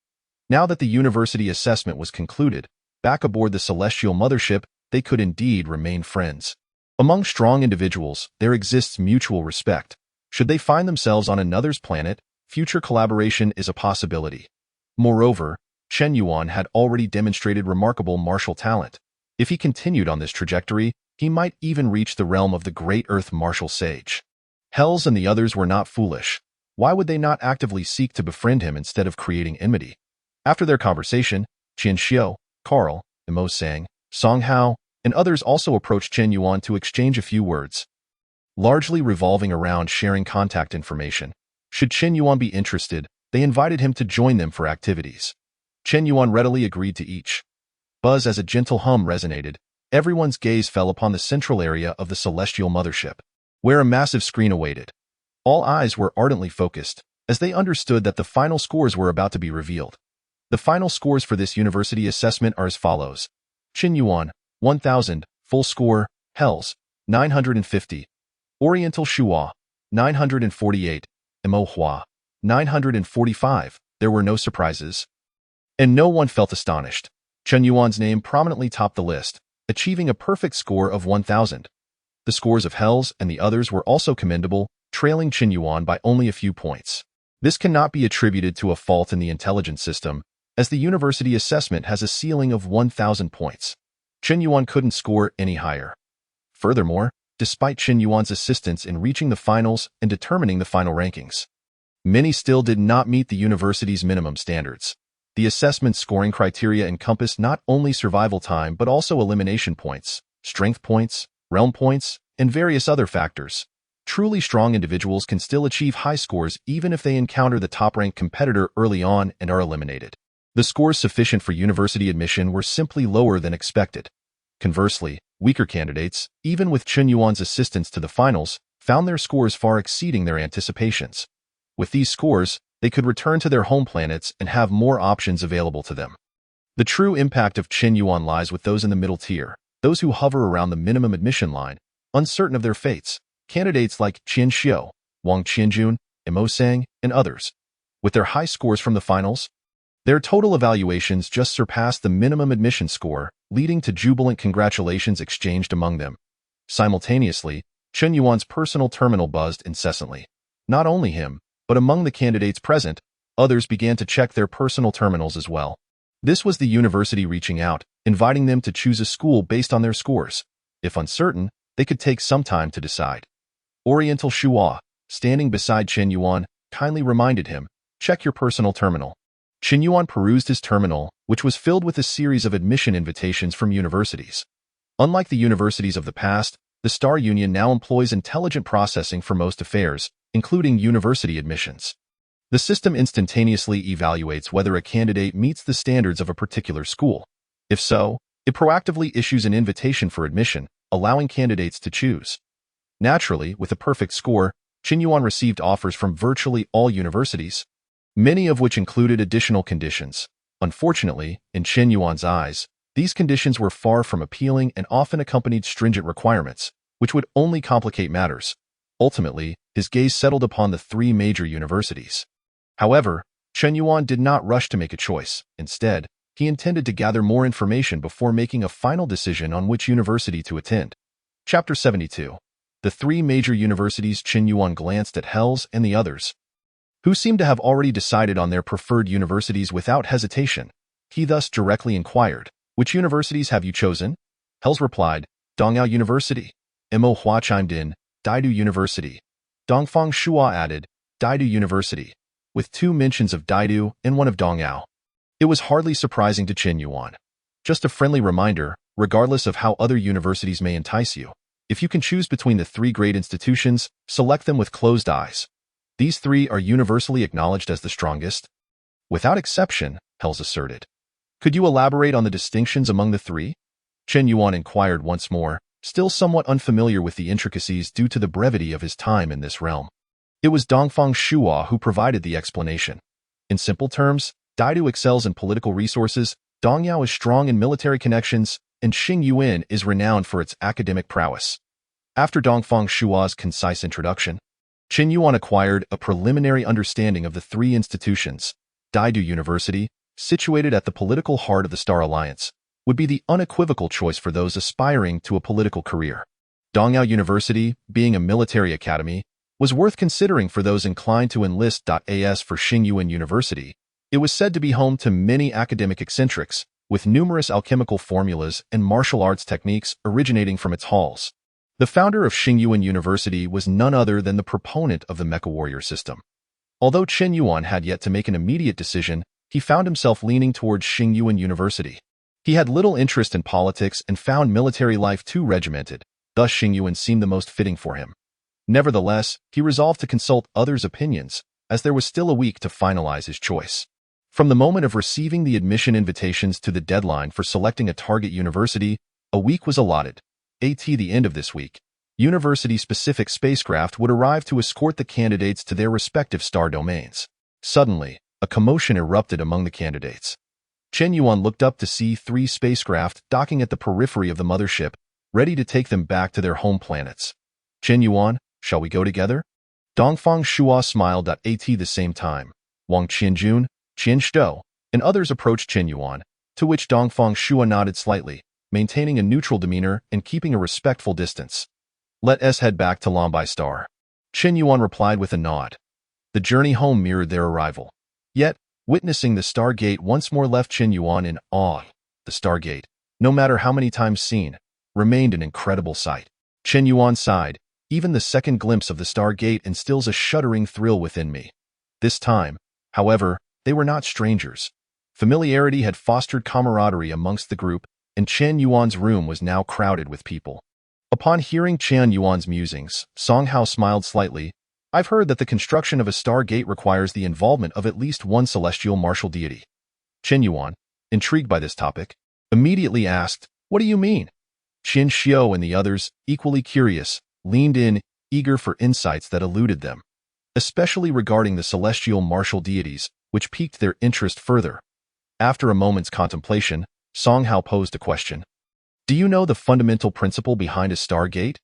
Now that the university assessment was concluded, back aboard the celestial mothership, they could indeed remain friends. Among strong individuals, there exists mutual respect. Should they find themselves on another's planet, future collaboration is a possibility. Moreover, Chen Yuan had already demonstrated remarkable martial talent. If he continued on this trajectory, he might even reach the realm of the great Earth martial sage. Hells and the others were not foolish. Why would they not actively seek to befriend him instead of creating enmity? After their conversation, Qian Xiao, Carl, Mo Sang, Song Hao, and others also approached Chen Yuan to exchange a few words, largely revolving around sharing contact information. Should Chen Yuan be interested, they invited him to join them for activities. Chen Yuan readily agreed to each. Buzz as a gentle hum resonated. Everyone's gaze fell upon the central area of the celestial mothership, where a massive screen awaited. All eyes were ardently focused, as they understood that the final scores were about to be revealed. The final scores for this university assessment are as follows. Chen Yuan, 1000, full score, Hells, 950. Oriental Shua, 948. Mo Hua, 945. There were no surprises, and no one felt astonished. Chen Yuan's name prominently topped the list, achieving a perfect score of 1000. The scores of Hells and the others were also commendable, trailing Chen Yuan by only a few points. This cannot be attributed to a fault in the intelligence system, as the university assessment has a ceiling of 1000 points. Chen Yuan couldn't score any higher. Furthermore, despite Chen Yuan's assistance in reaching the finals and determining the final rankings, many still did not meet the university's minimum standards. The assessment scoring criteria encompassed not only survival time but also elimination points, strength points, realm points, and various other factors. Truly strong individuals can still achieve high scores even if they encounter the top-ranked competitor early on and are eliminated. The scores sufficient for university admission were simply lower than expected. Conversely, weaker candidates, even with Chen Yuan's assistance to the finals, found their scores far exceeding their anticipations. With these scores, they could return to their home planets and have more options available to them. The true impact of Chen Yuan lies with those in the middle tier, those who hover around the minimum admission line, uncertain of their fates, candidates like Qian Xiao, Wang Qianjun, Mo Sang, and others. With their high scores from the finals, their total evaluations just surpassed the minimum admission score, leading to jubilant congratulations exchanged among them. Simultaneously, Chen Yuan's personal terminal buzzed incessantly. Not only him, but among the candidates present, others began to check their personal terminals as well. This was the university reaching out, inviting them to choose a school based on their scores. If uncertain, they could take some time to decide. Oriental Shua, standing beside Chen Yuan, kindly reminded him, check your personal terminal. Chen Yuan perused his terminal, which was filled with a series of admission invitations from universities. Unlike the universities of the past, the Star Union now employs intelligent processing for most affairs, including university admissions. The system instantaneously evaluates whether a candidate meets the standards of a particular school. If so, it proactively issues an invitation for admission, allowing candidates to choose. Naturally, with a perfect score, Qin Yuan received offers from virtually all universities, many of which included additional conditions. Unfortunately, in Qin Yuan's eyes, these conditions were far from appealing and often accompanied stringent requirements, which would only complicate matters. Ultimately, his gaze settled upon the three major universities. However, Chen Yuan did not rush to make a choice. Instead, he intended to gather more information before making a final decision on which university to attend. Chapter 72. The three major universities. Chen Yuan glanced at Hells and the others, who seemed to have already decided on their preferred universities without hesitation. He thus directly inquired, "Which universities have you chosen?" Hells replied, "Dongyao University." Mo Hua chimed in, "Daidu University." Dongfang Shua added, "Daidu University," with two mentions of Daidu and one of Dongyao. It was hardly surprising to Chen Yuan. Just a friendly reminder, regardless of how other universities may entice you, if you can choose between the three great institutions, select them with closed eyes. These three are universally acknowledged as the strongest. Without exception, Hells asserted. Could you elaborate on the distinctions among the three? Chen Yuan inquired once more, still somewhat unfamiliar with the intricacies due to the brevity of his time in this realm. It was Dongfang Shua who provided the explanation. In simple terms, Daidu excels in political resources, Dongyao is strong in military connections, and Xingyuan is renowned for its academic prowess. After Dongfang Shua's concise introduction, Chen Yuan acquired a preliminary understanding of the three institutions. Daidu University, situated at the political heart of the Star Alliance, would be the unequivocal choice for those aspiring to a political career. Dongyao University, being a military academy, was worth considering for those inclined to enlist. As for Xingyuan University, it was said to be home to many academic eccentrics, with numerous alchemical formulas and martial arts techniques originating from its halls. The founder of Xingyuan University was none other than the proponent of the Mecha Warrior system. Although Chen Yuan had yet to make an immediate decision, he found himself leaning towards Xingyuan University. He had little interest in politics and found military life too regimented, thus Xingyuan seemed the most fitting for him. Nevertheless, he resolved to consult others' opinions, as there was still a week to finalize his choice. From the moment of receiving the admission invitations to the deadline for selecting a target university, a week was allotted. At the end of this week, university-specific spacecraft would arrive to escort the candidates to their respective star domains. Suddenly, a commotion erupted among the candidates. Chen Yuan looked up to see three spacecraft docking at the periphery of the mothership, ready to take them back to their home planets. "Chen Yuan, shall we go together?" Dongfang Shua smiled. At the same time, Wang Qianjun, Qian Shou, and others approached Chen Yuan, to which Dongfang Shua nodded slightly, maintaining a neutral demeanor and keeping a respectful distance. "Let us head back to Lombai Star." Chen Yuan replied with a nod. The journey home mirrored their arrival. Yet, witnessing the Stargate once more left Chen Yuan in awe. The Stargate, no matter how many times seen, remained an incredible sight. Chen Yuan sighed. "Even the second glimpse of the Stargate instills a shuddering thrill within me." This time, however, they were not strangers. Familiarity had fostered camaraderie amongst the group, and Chen Yuan's room was now crowded with people. Upon hearing Chen Yuan's musings, Song Hao smiled slightly. "I've heard that the construction of a Stargate requires the involvement of at least one celestial martial deity." Chen Yuan, intrigued by this topic, immediately asked, "What do you mean?" Qin Xiu and the others, equally curious, leaned in, eager for insights that eluded them, especially regarding the celestial martial deities, which piqued their interest further. After a moment's contemplation, Song Hao posed a question. "Do you know the fundamental principle behind a Stargate?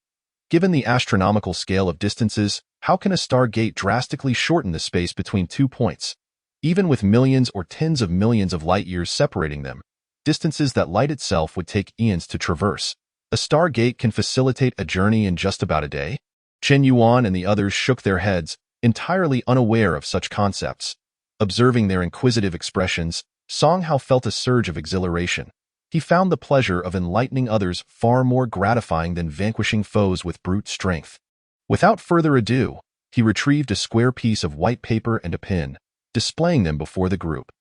Given the astronomical scale of distances, how can a Stargate drastically shorten the space between 2 points? Even with millions or tens of millions of light-years separating them, distances that light itself would take eons to traverse, a Stargate can facilitate a journey in just about a day?" Chen Yuan and the others shook their heads, entirely unaware of such concepts. Observing their inquisitive expressions, Song Hao felt a surge of exhilaration. He found the pleasure of enlightening others far more gratifying than vanquishing foes with brute strength. Without further ado, he retrieved a square piece of white paper and a pen, displaying them before the group.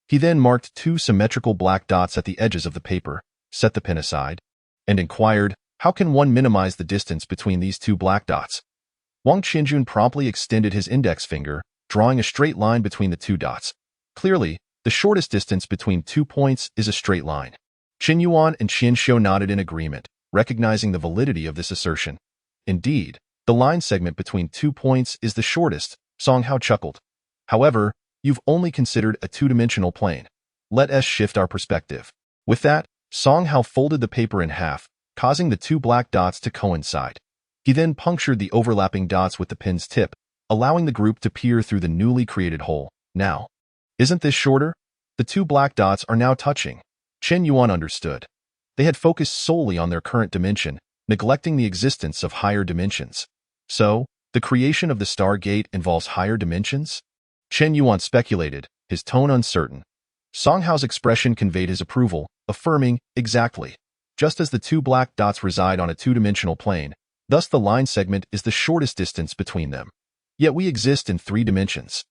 He then marked 2 symmetrical black dots at the edges of the paper, set the pen aside, and inquired, "How can one minimize the distance between these 2 black dots?" Wang Qianjun promptly extended his index finger, drawing a straight line between the two dots. Clearly, the shortest distance between 2 points is a straight line. Qin Yuan and Qian Shou nodded in agreement, recognizing the validity of this assertion. Indeed, the line segment between 2 points is the shortest, Song Hao chuckled. However, you've only considered a two-dimensional plane. Let us shift our perspective. With that, Song Hao folded the paper in half, causing the two black dots to coincide. He then punctured the overlapping dots with the pin's tip, allowing the group to peer through the newly created hole. Now, isn't this shorter? The two black dots are now touching. Qin Yuan understood. They had focused solely on their current dimension, neglecting the existence of higher dimensions. So, the creation of the Stargate involves higher dimensions? Qin Yuan speculated, his tone uncertain. Song Hao's expression conveyed his approval, affirming, exactly. Just as the two black dots reside on a two-dimensional plane, thus the line segment is the shortest distance between them. Yet we exist in 3 dimensions.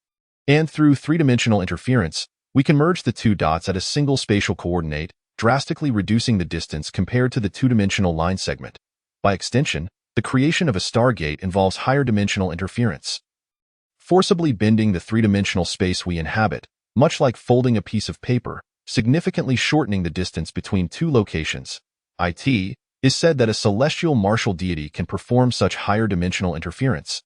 And through three-dimensional interference, we can merge the two dots at a single spatial coordinate, drastically reducing the distance compared to the two-dimensional line segment. By extension, the creation of a Stargate involves higher dimensional interference. Forcibly bending the three-dimensional space we inhabit, much like folding a piece of paper, significantly shortening the distance between two locations. It is said that a celestial martial deity can perform such higher dimensional interference.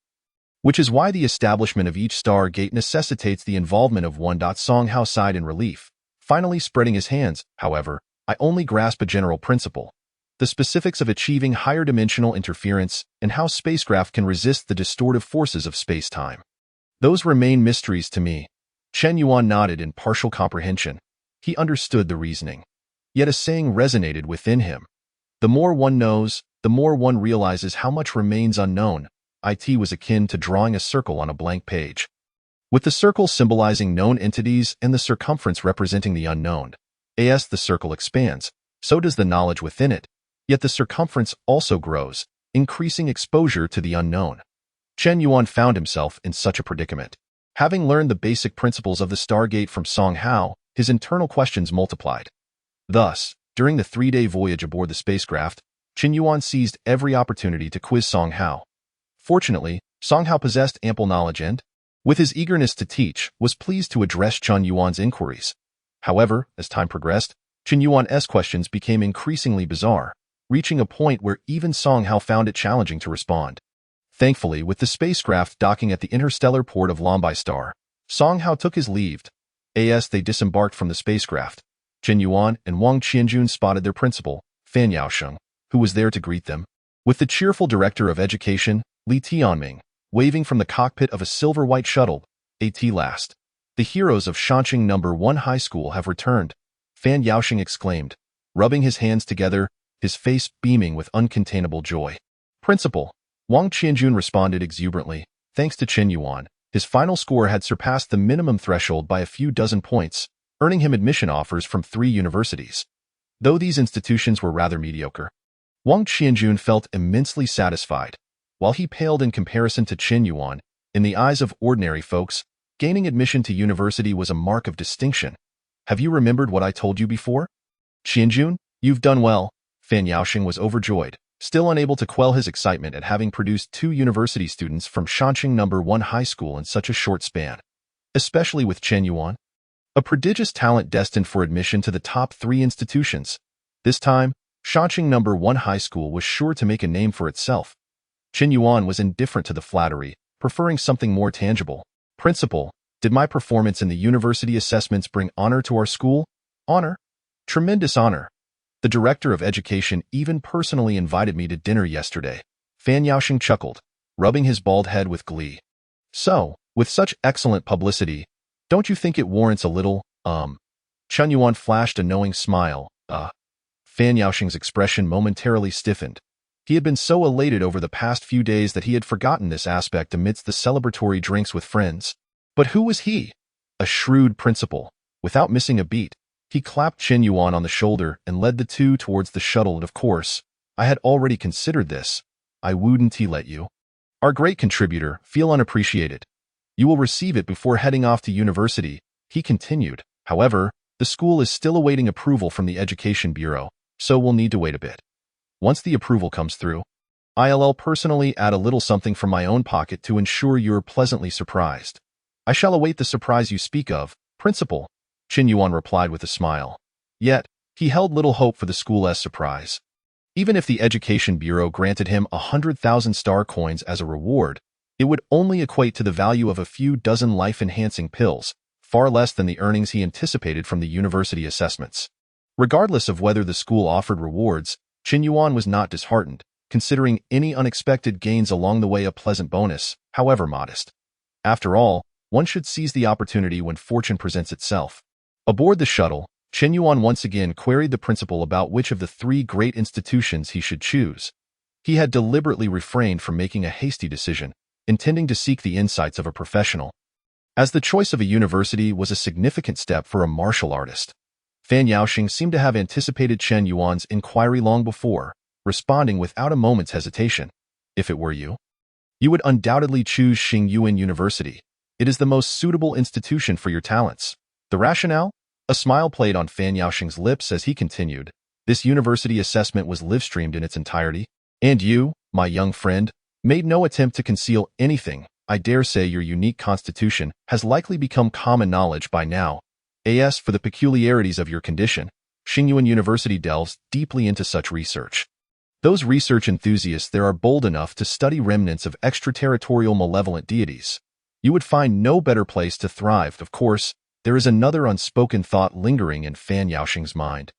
Which is why the establishment of each Stargate necessitates the involvement of one. Song Hao sighed in relief, finally spreading his hands. However, I only grasp a general principle. The specifics of achieving higher dimensional interference and how spacecraft can resist the distortive forces of space-time. Those remain mysteries to me. Qin Yuan nodded in partial comprehension. He understood the reasoning. Yet a saying resonated within him. The more one knows, the more one realizes how much remains unknown. It was akin to drawing a circle on a blank page. With the circle symbolizing known entities and the circumference representing the unknown. As the circle expands, so does the knowledge within it. Yet the circumference also grows, increasing exposure to the unknown. Qin Yuan found himself in such a predicament. Having learned the basic principles of the Stargate from Song Hao, his internal questions multiplied. Thus, during the 3-day voyage aboard the spacecraft, Qin Yuan seized every opportunity to quiz Song Hao. Fortunately, Song Hao possessed ample knowledge and, with his eagerness to teach, was pleased to address Qin Yuan's inquiries. However, as time progressed, Qin Yuan's questions became increasingly bizarre, reaching a point where even Song Hao found it challenging to respond. Thankfully, with the spacecraft docking at the interstellar port of Lombai Star, Song Hao took his leave. As they disembarked from the spacecraft, Qin Yuan and Wang Qianjun spotted their principal, Fan Yaosheng, who was there to greet them. With the cheerful director of education, Li Tianming, waving from the cockpit of a silver-white shuttle, at last. The heroes of Shanqing No. 1 High School have returned, Fan Yaosheng exclaimed, rubbing his hands together, his face beaming with uncontainable joy. Principal, Wang Qianjun responded exuberantly, thanks to Qin Yuan. His final score had surpassed the minimum threshold by a few dozen points, earning him admission offers from 3 universities. Though these institutions were rather mediocre, Wang Qianjun felt immensely satisfied. While he paled in comparison to Qin Yuan, in the eyes of ordinary folks, gaining admission to university was a mark of distinction. Have you remembered what I told you before? Qianjun, you've done well. Fan Yaosheng was overjoyed, still unable to quell his excitement at having produced 2 university students from Shanqing No. 1 High School in such a short span. Especially with Qin Yuan, a prodigious talent destined for admission to the top 3 institutions. This time, Shanqing No. 1 High School was sure to make a name for itself. Qin Yuan was indifferent to the flattery, preferring something more tangible. Principal, did my performance in the university assessments bring honor to our school? Honor? Tremendous honor. The director of education even personally invited me to dinner yesterday. Fan Yaosheng chuckled, rubbing his bald head with glee. So, with such excellent publicity, don't you think it warrants a little, Qin Yuan flashed a knowing smile. Fan Yaosheng's expression momentarily stiffened. He had been so elated over the past few days that he had forgotten this aspect amidst the celebratory drinks with friends. But who was he? A shrewd principal. Without missing a beat, he clapped Qin Yuan on the shoulder and led the two towards the shuttle. And of course, I had already considered this. I wouldn't let you. Our great contributor feel unappreciated. You will receive it before heading off to university, he continued. However, the school is still awaiting approval from the Education Bureau, so we'll need to wait a bit. Once the approval comes through, I'll personally add a little something from my own pocket to ensure you're pleasantly surprised. I shall await the surprise you speak of, Principal, Qin Yuan replied with a smile. Yet, he held little hope for the school's surprise. Even if the Education Bureau granted him 100,000 star coins as a reward, it would only equate to the value of a few dozen life-enhancing pills, far less than the earnings he anticipated from the university assessments. Regardless of whether the school offered rewards, Qin Yuan was not disheartened, considering any unexpected gains along the way a pleasant bonus, however modest. After all, one should seize the opportunity when fortune presents itself. Aboard the shuttle, Qin Yuan once again queried the principal about which of the three great institutions he should choose. He had deliberately refrained from making a hasty decision, intending to seek the insights of a professional. As the choice of a university was a significant step for a martial artist, Fan Yaoxing seemed to have anticipated Qin Yuan's inquiry long before, responding without a moment's hesitation. If it were you, you would undoubtedly choose Xingyuan University. It is the most suitable institution for your talents. The rationale? A smile played on Fan Yaoxing's lips as he continued. This university assessment was live-streamed in its entirety. And you, my young friend, made no attempt to conceal anything. I dare say your unique constitution has likely become common knowledge by now. As for the peculiarities of your condition, Xingyuan University delves deeply into such research. Those research enthusiasts there are bold enough to study remnants of extraterritorial malevolent deities. You would find no better place to thrive. Of course, there is another unspoken thought lingering in Fan Yaoxing's mind.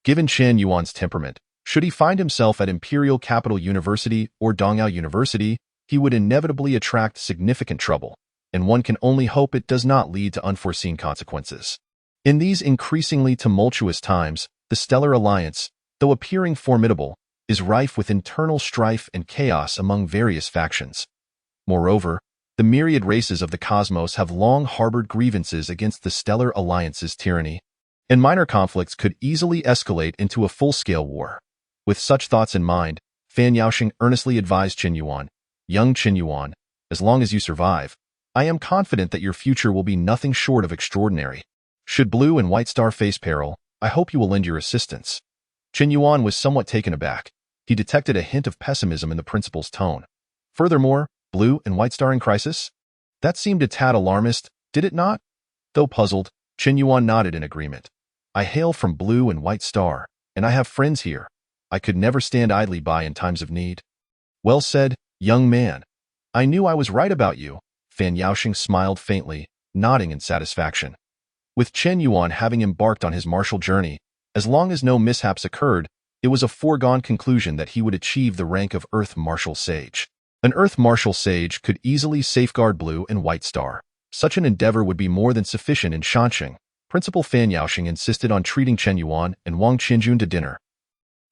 Given Qin Yuan's temperament, should he find himself at Imperial Capital University or Dongyao University, he would inevitably attract significant trouble, and one can only hope it does not lead to unforeseen consequences. In these increasingly tumultuous times, the Stellar Alliance, though appearing formidable, is rife with internal strife and chaos among various factions. Moreover, the myriad races of the cosmos have long harbored grievances against the Stellar Alliance's tyranny, and minor conflicts could easily escalate into a full-scale war. With such thoughts in mind, Fan Yaoxing earnestly advised Qin Yuan, "Young Qin Yuan, as long as you survive, I am confident that your future will be nothing short of extraordinary. Should Blue and White Star face peril, I hope you will lend your assistance." Qin Yuan was somewhat taken aback. He detected a hint of pessimism in the principal's tone. Furthermore, Blue and White Star in crisis? That seemed a tad alarmist, did it not? Though puzzled, Qin Yuan nodded in agreement. I hail from Blue and White Star, and I have friends here. I could never stand idly by in times of need. Well said, young man. I knew I was right about you. Fan Yaoxing smiled faintly, nodding in satisfaction. With Qin Yuan having embarked on his martial journey, as long as no mishaps occurred, it was a foregone conclusion that he would achieve the rank of Earth Martial Sage. An Earth Martial Sage could easily safeguard Blue and White Star. Such an endeavor would be more than sufficient in Shanxing. Principal Fan Yaoxing insisted on treating Qin Yuan and Wang Qinjun to dinner.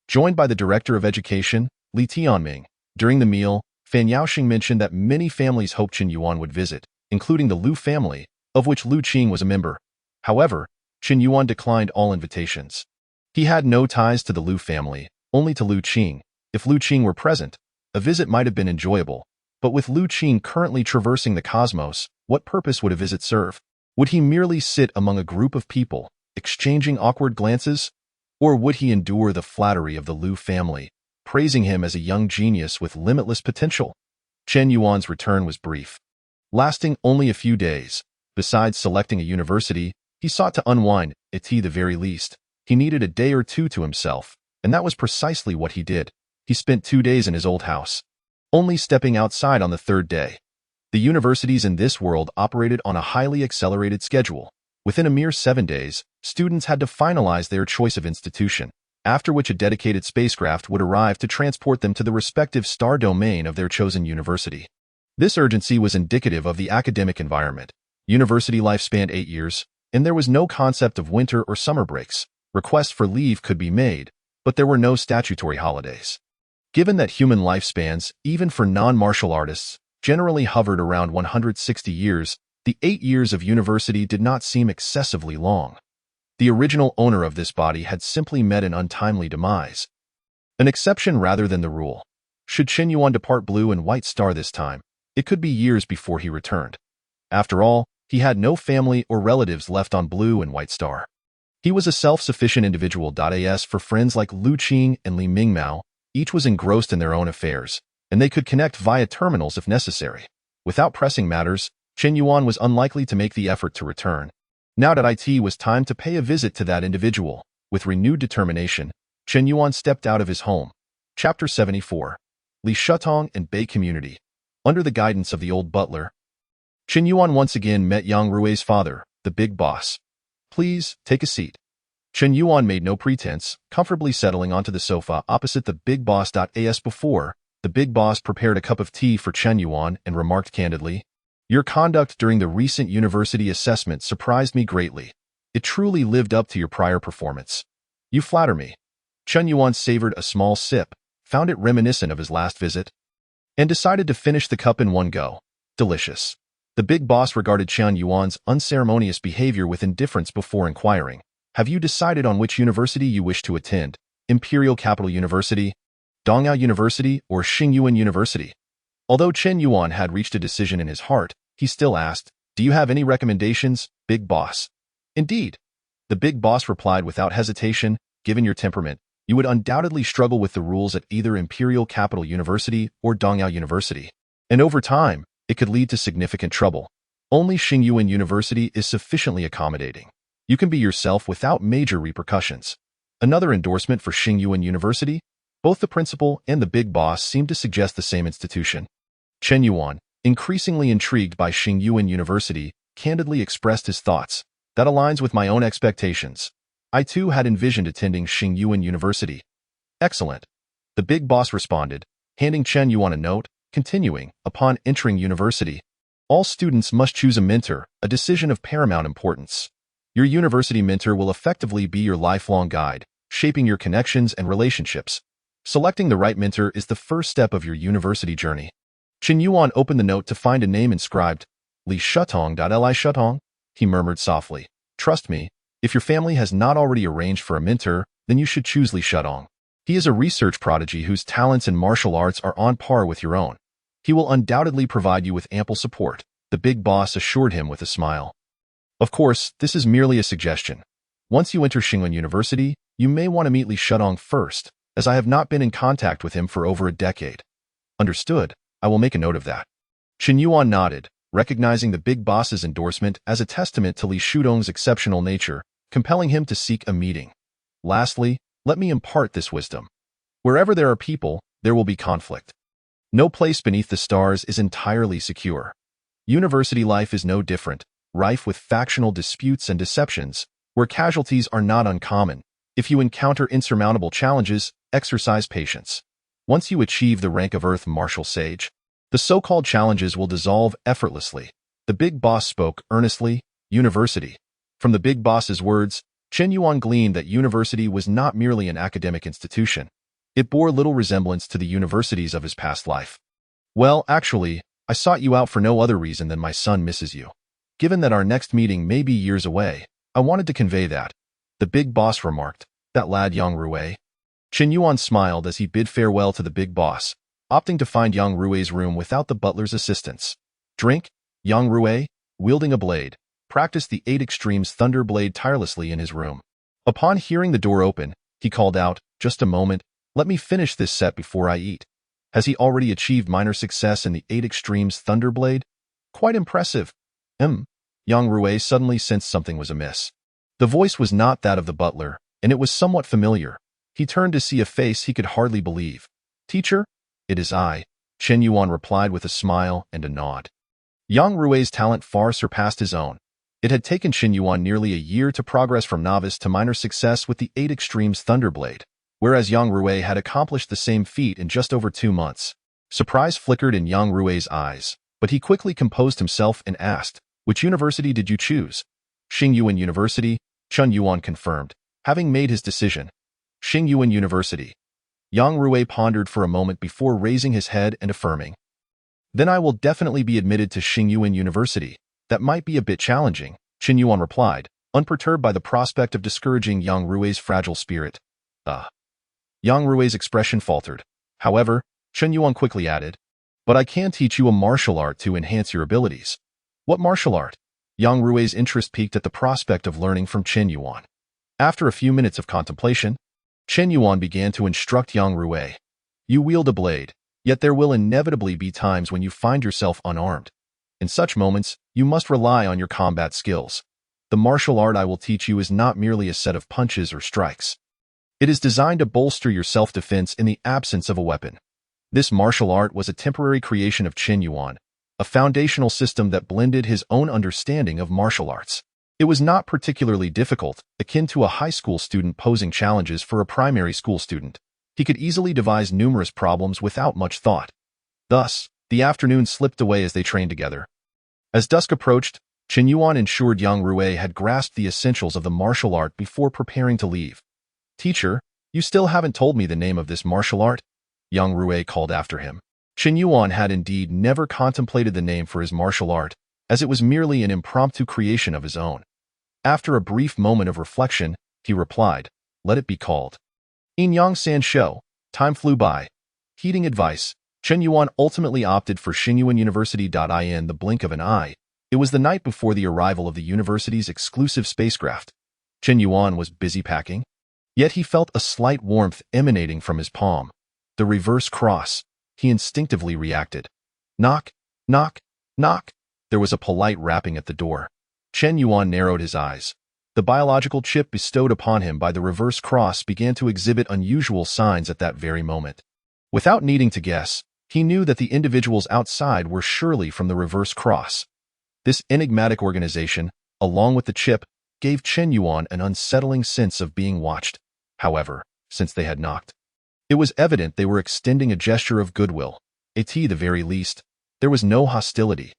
Joined by the Director of Education, Li Tianming, during the meal, Fan Yaoxing mentioned that many families hoped Qin Yuan would visit, including the Lu family, of which Lu Qing was a member. However, Qin Yuan declined all invitations. He had no ties to the Lu family, only to Lu Qing. If Lu Qing were present, a visit might have been enjoyable, but with Lu Qing currently traversing the cosmos, what purpose would a visit serve? Would he merely sit among a group of people, exchanging awkward glances? Or would he endure the flattery of the Lu family, praising him as a young genius with limitless potential? Qin Yuan's return was brief, lasting only a few days. Besides selecting a university, he sought to unwind, at the very least. He needed a day or two to himself, and that was precisely what he did. He spent 2 days in his old house, only stepping outside on the third day. The universities in this world operated on a highly accelerated schedule. Within a mere 7 days, students had to finalize their choice of institution, after which a dedicated spacecraft would arrive to transport them to the respective star domain of their chosen university. This urgency was indicative of the academic environment. University life spanned 8 years, and there was no concept of winter or summer breaks. Requests for leave could be made, but there were no statutory holidays. Given that human lifespans, even for non-martial artists, generally hovered around 160 years, the 8 years of university did not seem excessively long. The original owner of this body had simply met an untimely demise. An exception rather than the rule. Should Qin Yuan depart Blue and White Star this time, it could be years before he returned. After all, he had no family or relatives left on Blue and White Star. He was a self-sufficient individual. As for friends like Lu Qing and Li Mingmao, each was engrossed in their own affairs, and they could connect via terminals if necessary. Without pressing matters, Chen Yuan was unlikely to make the effort to return. Now that it was time to pay a visit to that individual, with renewed determination, Chen Yuan stepped out of his home. Chapter 74. Li Shutong and Bei Community. Under the guidance of the old butler, Chen Yuan once again met Yang Rui's father, the big boss. Please, take a seat. Chen Yuan made no pretense, comfortably settling onto the sofa opposite the big boss. As before, the big boss prepared a cup of tea for Chen Yuan and remarked candidly, "Your conduct during the recent university assessment surprised me greatly. It truly lived up to your prior performance. You flatter me." Chen Yuan savored a small sip, found it reminiscent of his last visit, and decided to finish the cup in one go. Delicious. The big boss regarded Chen Yuan's unceremonious behavior with indifference before inquiring, "Have you decided on which university you wish to attend? Imperial Capital University, Dongyao University, or Xingyuan University?" Although Chen Yuan had reached a decision in his heart, he still asked, "Do you have any recommendations, big boss?" "Indeed," the big boss replied without hesitation, "given your temperament, you would undoubtedly struggle with the rules at either Imperial Capital University or Dongyao University. And over time, it could lead to significant trouble. Only Xingyuan University is sufficiently accommodating. You can be yourself without major repercussions." Another endorsement for Xingyuan University? Both the principal and the big boss seemed to suggest the same institution. Chen Yuan, increasingly intrigued by Xingyuan University, candidly expressed his thoughts. "That aligns with my own expectations. I too had envisioned attending Xingyuan University." "Excellent," the big boss responded, handing Chen Yuan a note, continuing, "Upon entering university, all students must choose a mentor, a decision of paramount importance. Your university mentor will effectively be your lifelong guide, shaping your connections and relationships. Selecting the right mentor is the first step of your university journey." Chen Yuan opened the note to find a name inscribed, Li Shutong. Li Shutong, he murmured softly. "Trust me, if your family has not already arranged for a mentor, then you should choose Li Shutong. He is a research prodigy whose talents in martial arts are on par with your own. He will undoubtedly provide you with ample support," the big boss assured him with a smile. "Of course, this is merely a suggestion. Once you enter Xingyuan University, you may want to meet Li Shutong first, as I have not been in contact with him for over a decade." "Understood. I will make a note of that." Chen Yuan nodded, recognizing the big boss's endorsement as a testament to Li Shutong's exceptional nature, compelling him to seek a meeting. "Lastly, let me impart this wisdom. Wherever there are people, there will be conflict. No place beneath the stars is entirely secure. University life is no different, rife with factional disputes and deceptions, where casualties are not uncommon. If you encounter insurmountable challenges, exercise patience. Once you achieve the rank of Earth Martial Sage, the so-called challenges will dissolve effortlessly." The big boss spoke earnestly. University. From the big boss's words, Chen Yuan gleaned that university was not merely an academic institution. It bore little resemblance to the universities of his past life. "Well, actually, I sought you out for no other reason than my son misses you. Given that our next meeting may be years away, I wanted to convey that," the big boss remarked. "That lad Yang Rui." Chen Yuan smiled as he bid farewell to the big boss, opting to find Yang Rui's room without the butler's assistance. "Drink?" Yang Rui, wielding a blade, practiced the 8 Extremes Thunder Blade tirelessly in his room. Upon hearing the door open, he called out, "Just a moment, let me finish this set before I eat." Has he already achieved minor success in the 8 Extremes Thunder Blade? Quite impressive. Yang Rui suddenly sensed something was amiss. The voice was not that of the butler, and it was somewhat familiar. He turned to see a face he could hardly believe. "Teacher?" "It is I," Chen Yuan replied with a smile and a nod. Yang Rui's talent far surpassed his own. It had taken Chen Yuan nearly a year to progress from novice to minor success with the 8 Extremes Thunderblade, whereas Yang Rui had accomplished the same feat in just over 2 months. Surprise flickered in Yang Rui's eyes, but he quickly composed himself and asked, "Which university did you choose?" "Xingyuan University," Chen Yuan confirmed, having made his decision. "Xingyuan University." Yang Rui pondered for a moment before raising his head and affirming, "Then I will definitely be admitted to Xingyuan University. That might be a bit challenging," Chen Yuan replied, unperturbed by the prospect of discouraging Yang Rui's fragile spirit. Yang Rui's expression faltered. However, Chen Yuan quickly added, "But I can teach you a martial art to enhance your abilities." "What martial art?" Yang Rui's interest piqued at the prospect of learning from Chen Yuan. After a few minutes of contemplation, Chen Yuan began to instruct Yang Rui. "You wield a blade, yet there will inevitably be times when you find yourself unarmed. In such moments, you must rely on your combat skills. The martial art I will teach you is not merely a set of punches or strikes. It is designed to bolster your self-defense in the absence of a weapon. This martial art was a temporary creation of Qin Yuan, a foundational system that blended his own understanding of martial arts. It was not particularly difficult, akin to a high school student posing challenges for a primary school student. He could easily devise numerous problems without much thought. Thus, the afternoon slipped away as they trained together. As dusk approached, Qin Yuan ensured Yang Rui had grasped the essentials of the martial art before preparing to leave. "Teacher, you still haven't told me the name of this martial art?" Yang Rui called after him. Qin Yuan had indeed never contemplated the name for his martial art, as it was merely an impromptu creation of his own. After a brief moment of reflection, he replied, "Let it be called Yin Yang San Shou." Time flew by. Heeding advice, Qin Yuan ultimately opted for Xinyuan University. In the blink of an eye, it was the night before the arrival of the university's exclusive spacecraft. Qin Yuan was busy packing, yet he felt a slight warmth emanating from his palm. The reverse cross. He instinctively reacted. Knock, knock, knock. There was a polite rapping at the door. Qin Yuan narrowed his eyes. The biological chip bestowed upon him by the reverse cross began to exhibit unusual signs at that very moment. Without needing to guess, he knew that the individuals outside were surely from the reverse cross. This enigmatic organization, along with the chip, gave Qin Yuan an unsettling sense of being watched. However, since they had knocked, it was evident they were extending a gesture of goodwill. At the very least, there was no hostility.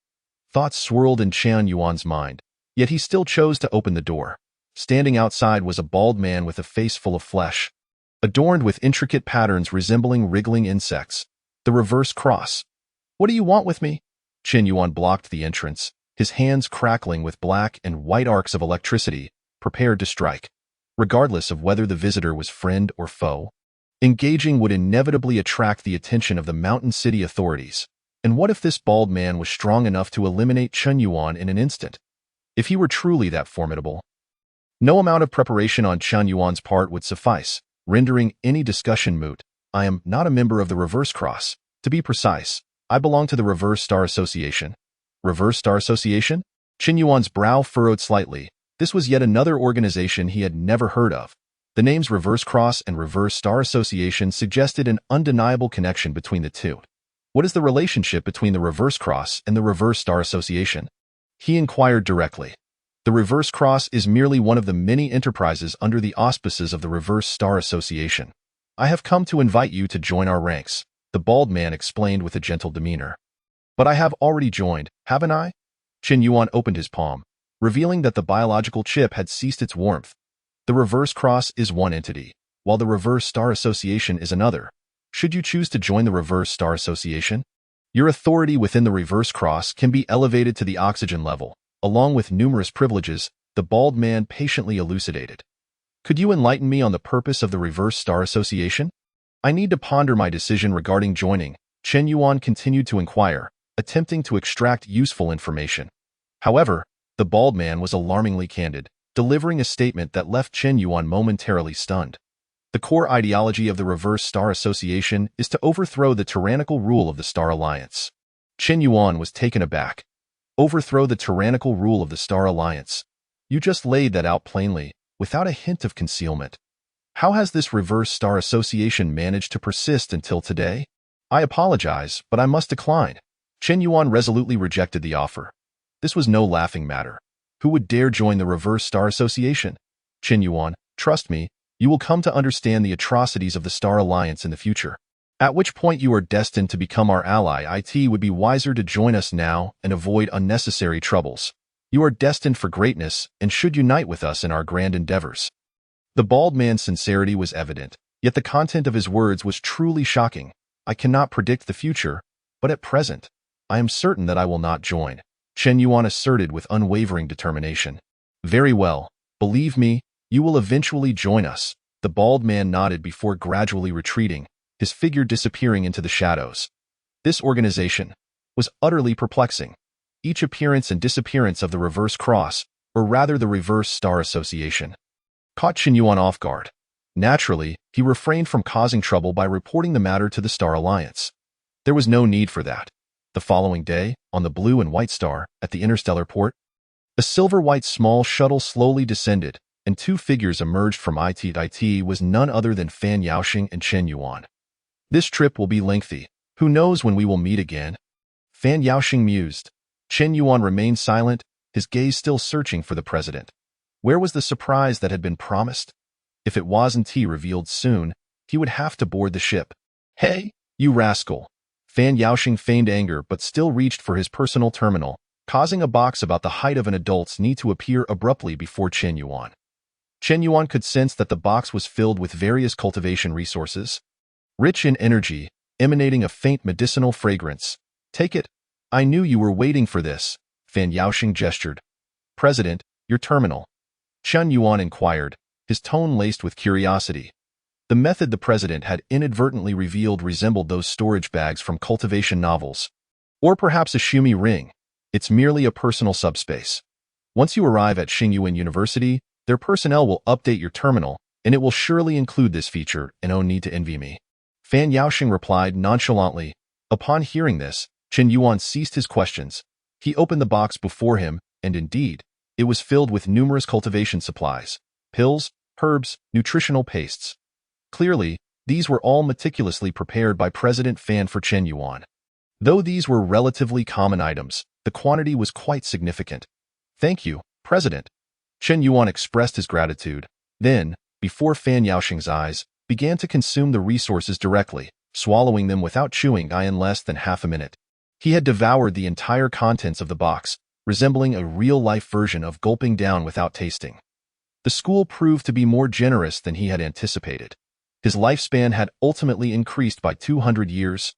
Thoughts swirled in Qin Yuan's mind, yet he still chose to open the door. Standing outside was a bald man with a face full of flesh, adorned with intricate patterns resembling wriggling insects. The reverse cross. "What do you want with me?" Qin Yuan blocked the entrance, his hands crackling with black and white arcs of electricity, prepared to strike. Regardless of whether the visitor was friend or foe, engaging would inevitably attract the attention of the Mountain City authorities. And what if this bald man was strong enough to eliminate Qin Yuan in an instant? If he were truly that formidable, no amount of preparation on Qin Yuan's part would suffice, rendering any discussion moot. "I am not a member of the Reverse Cross. To be precise, I belong to the Reverse Star Association." Reverse Star Association? Qin Yuan's brow furrowed slightly. This was yet another organization he had never heard of. The names Reverse Cross and Reverse Star Association suggested an undeniable connection between the two. What is the relationship between the Reverse Cross and the Reverse Star Association? He inquired directly. The Reverse Cross is merely one of the many enterprises under the auspices of the Reverse Star Association. "I have come to invite you to join our ranks," the bald man explained with a gentle demeanor. "But I have already joined, haven't I?" Qin Yuan opened his palm, revealing that the biological chip had ceased its warmth. The Reverse Cross is one entity, while the Reverse Star Association is another. Should you choose to join the Reverse Star Association, your authority within the Reverse Cross can be elevated to the oxygen level, along with numerous privileges, the bald man patiently elucidated. "Could you enlighten me on the purpose of the Reverse Star Association?" "I need to ponder my decision regarding joining," Qin Yuan continued to inquire, attempting to extract useful information. However, the bald man was alarmingly candid, delivering a statement that left Qin Yuan momentarily stunned. "The core ideology of the Reverse Star Association is to overthrow the tyrannical rule of the Star Alliance." Qin Yuan was taken aback. "Overthrow the tyrannical rule of the Star Alliance. You just laid that out plainly, without a hint of concealment. How has this Reverse Star Association managed to persist until today?" "I apologize, but I must decline." Qin Yuan resolutely rejected the offer. This was no laughing matter. Who would dare join the Reverse Star Association? "Qin Yuan, trust me, you will come to understand the atrocities of the Star Alliance in the future. At which point you are destined to become our ally. It would be wiser to join us now and avoid unnecessary troubles. You are destined for greatness and should unite with us in our grand endeavors." The bald man's sincerity was evident, yet the content of his words was truly shocking. "I cannot predict the future, but at present, I am certain that I will not join," Qin Yuan asserted with unwavering determination. "Very well. Believe me, you will eventually join us." The bald man nodded before gradually retreating, his figure disappearing into the shadows. This organization was utterly perplexing. Each appearance and disappearance of the Reverse Cross, or rather the Reverse Star Association, caught Qin Yuan off guard. Naturally, he refrained from causing trouble by reporting the matter to the Star Alliance. There was no need for that. The following day, on the blue and white star, at the interstellar port, a silver-white small shuttle slowly descended, and two figures emerged from it. It was none other than Fan Yaoxing and Chen Yuan. This trip will be lengthy. Who knows when we will meet again? Fan Yaoxing mused. Chen Yuan remained silent, his gaze still searching for the president. Where was the surprise that had been promised? If it wasn't revealed soon, he would have to board the ship. Hey, you rascal! Fan Yaoxing feigned anger but still reached for his personal terminal, causing a box about the height of an adult's knee to appear abruptly before Chen Yuan. Chen Yuan could sense that the box was filled with various cultivation resources, rich in energy, emanating a faint medicinal fragrance. Take it. I knew you were waiting for this, Fan Yaoxing gestured. President, your terminal. Chen Yuan inquired, his tone laced with curiosity. The method the president had inadvertently revealed resembled those storage bags from cultivation novels. Or perhaps a Shumi ring. It's merely a personal subspace. Once you arrive at Xingyuan University, their personnel will update your terminal, and it will surely include this feature, and no need to envy me. Fan Yaoxing replied nonchalantly. Upon hearing this, Chen Yuan ceased his questions. He opened the box before him, and indeed, it was filled with numerous cultivation supplies, pills, herbs, nutritional pastes. Clearly, these were all meticulously prepared by President Fan for Chen Yuan. Though these were relatively common items, the quantity was quite significant. Thank you, President. Chen Yuan expressed his gratitude, then, before Fan Yaoxing's eyes, began to consume the resources directly, swallowing them without chewing in less than half a minute. He had devoured the entire contents of the box, resembling a real-life version of gulping down without tasting. The school proved to be more generous than he had anticipated. His lifespan had ultimately increased by 200 years,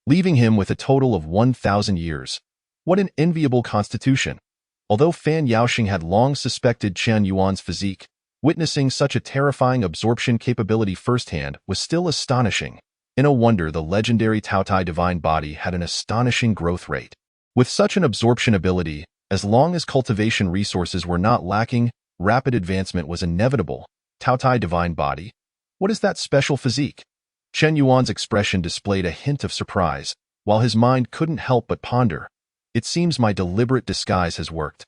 leaving him with a total of 1,000 years. What an enviable constitution! Although Fan Yaoxing had long suspected Chen Yuan's physique, witnessing such a terrifying absorption capability firsthand was still astonishing. No wonder the legendary Taotai divine body had an astonishing growth rate. With such an absorption ability, as long as cultivation resources were not lacking, rapid advancement was inevitable. Taotai divine body? What is that special physique? Chen Yuan's expression displayed a hint of surprise, while his mind couldn't help but ponder. It seems my deliberate disguise has worked.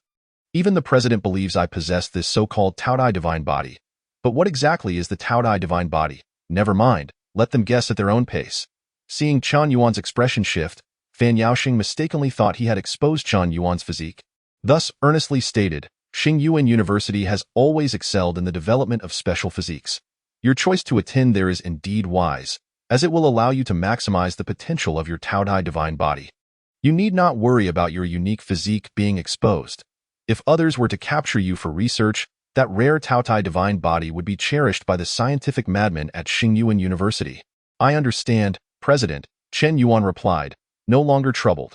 Even the president believes I possess this so-called Taotai divine body. But what exactly is the Taotai divine body? Never mind, let them guess at their own pace. Seeing Chen Yuan's expression shift, Fan Yaoxing mistakenly thought he had exposed Chen Yuan's physique. Thus earnestly stated, Xingyuan University has always excelled in the development of special physiques. Your choice to attend there is indeed wise, as it will allow you to maximize the potential of your Taotai divine body. You need not worry about your unique physique being exposed. If others were to capture you for research, that rare Taotai divine body would be cherished by the scientific madmen at Xingyuan University. I understand, President, Chen Yuan replied, no longer troubled.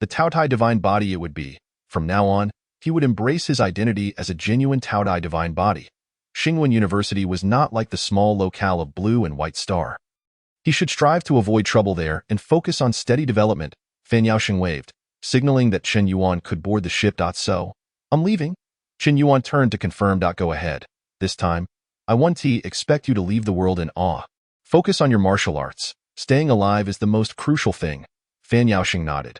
The Taotai divine body it would be. From now on, he would embrace his identity as a genuine Taotai divine body. Xingyuan University was not like the small locale of Blue and White Star. He should strive to avoid trouble there and focus on steady development. Fan Yaoxing waved, signaling that Chen Yuan could board the ship. So, I'm leaving. Chen Yuan turned to confirm. Go ahead. This time, I expect you to leave the world in awe. Focus on your martial arts. Staying alive is the most crucial thing. Fan Yaoxing nodded.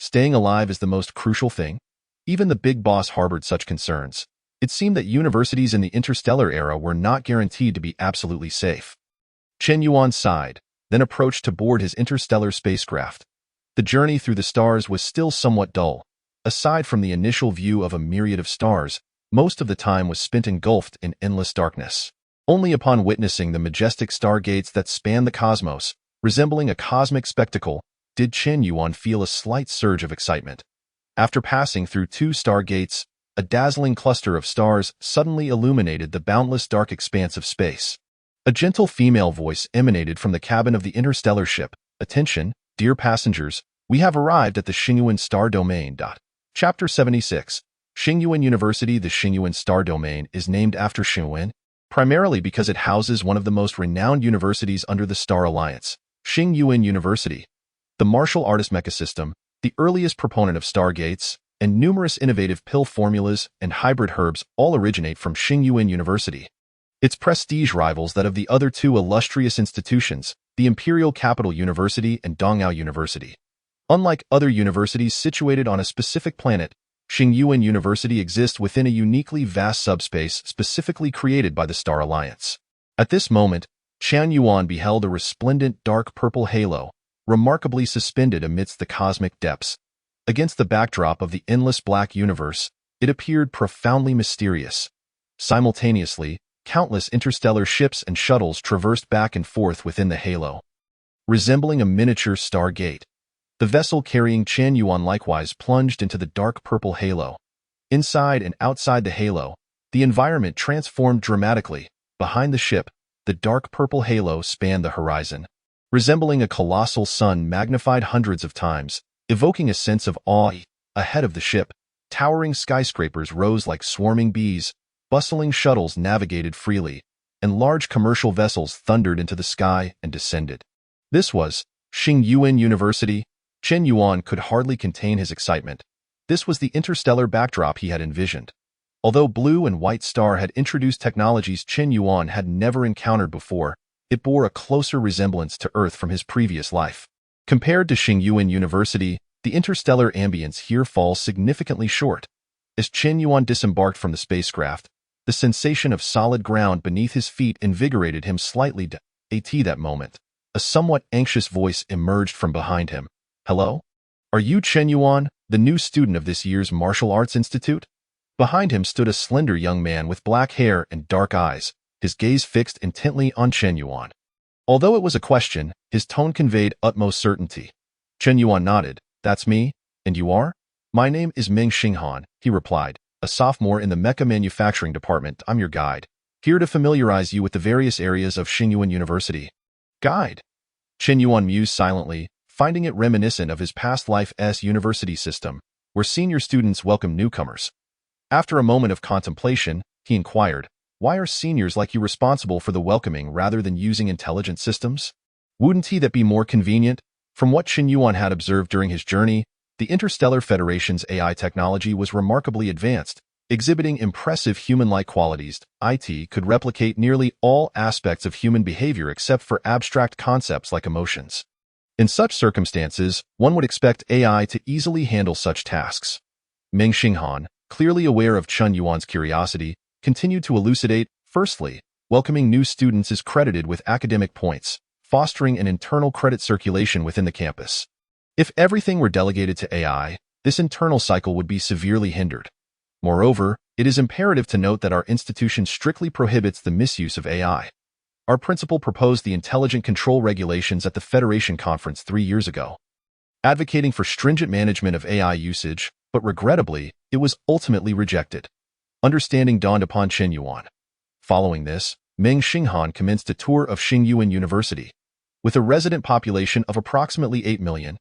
Staying alive is the most crucial thing? Even the big boss harbored such concerns. It seemed that universities in the interstellar era were not guaranteed to be absolutely safe. Chen Yuan sighed, then approached to board his interstellar spacecraft. The journey through the stars was still somewhat dull. Aside from the initial view of a myriad of stars, most of the time was spent engulfed in endless darkness. Only upon witnessing the majestic stargates that span the cosmos, resembling a cosmic spectacle, did Chen Yuan feel a slight surge of excitement. After passing through 2 stargates, a dazzling cluster of stars suddenly illuminated the boundless dark expanse of space. A gentle female voice emanated from the cabin of the interstellar ship. Attention, dear passengers, we have arrived at the Xingyuan Star Domain. Chapter 76. Xingyuan University. The Xingyuan Star Domain is named after Xingyuan, primarily because it houses one of the most renowned universities under the Star Alliance, Xingyuan University. The martial artist mechasystem, the earliest proponent of stargates, and numerous innovative pill formulas and hybrid herbs all originate from Xingyuan University. Its prestige rivals that of the other 2 illustrious institutions, the Imperial Capital University and Dongyao University. Unlike other universities situated on a specific planet, Xingyuan University exists within a uniquely vast subspace specifically created by the Star Alliance. At this moment, Qian Yuan beheld a resplendent dark purple halo, remarkably suspended amidst the cosmic depths. Against the backdrop of the endless black universe, it appeared profoundly mysterious. Simultaneously, countless interstellar ships and shuttles traversed back and forth within the halo, resembling a miniature stargate. The vessel carrying Qian Yuan likewise plunged into the dark purple halo. Inside and outside the halo, the environment transformed dramatically. Behind the ship, the dark purple halo spanned the horizon, resembling a colossal sun magnified hundreds of times, evoking a sense of awe. Ahead of the ship, towering skyscrapers rose like swarming bees, bustling shuttles navigated freely, and large commercial vessels thundered into the sky and descended. This was Xingyuan University. Qian Yuan could hardly contain his excitement. This was the interstellar backdrop he had envisioned. Although Blue and White Star had introduced technologies Qian Yuan had never encountered before, it bore a closer resemblance to Earth from his previous life. Compared to Xingyuan University, the interstellar ambience here falls significantly short. As Qian Yuan disembarked from the spacecraft, the sensation of solid ground beneath his feet invigorated him slightly. At that moment, a somewhat anxious voice emerged from behind him. "Hello? Are you Qian Yuan, the new student of this year's Martial Arts Institute?" Behind him stood a slender young man with black hair and dark eyes, his gaze fixed intently on Qian Yuan. Although it was a question, his tone conveyed utmost certainty. Qian Yuan nodded. "That's me. And you are?" "My name is Meng Xinghan," he replied, "a sophomore in the mecha manufacturing department. I'm your guide, here to familiarize you with the various areas of Xingyuan University." "Guide?" Qian Yuan mused silently, finding it reminiscent of his past life's university system, where senior students welcome newcomers. After a moment of contemplation, he inquired, "Why are seniors like you responsible for the welcoming rather than using intelligent systems? Wouldn't that be more convenient?" From what Qian Yuan had observed during his journey, the Interstellar Federation's AI technology was remarkably advanced, exhibiting impressive human-like qualities. IT could replicate nearly all aspects of human behavior except for abstract concepts like emotions. In such circumstances, one would expect AI to easily handle such tasks. Meng Xinghan, clearly aware of Qian Yuan's curiosity, continued to elucidate. Firstly, welcoming new students is credited with academic points, fostering an internal credit circulation within the campus. If everything were delegated to AI, this internal cycle would be severely hindered. Moreover, it is imperative to note that our institution strictly prohibits the misuse of AI. Our principal proposed the intelligent control regulations at the Federation Conference 3 years ago, advocating for stringent management of AI usage, but regrettably, it was ultimately rejected. Understanding dawned upon Qian Yuan. Following this, Meng Xinghan commenced a tour of Xingyuan University. With a resident population of approximately 8 million,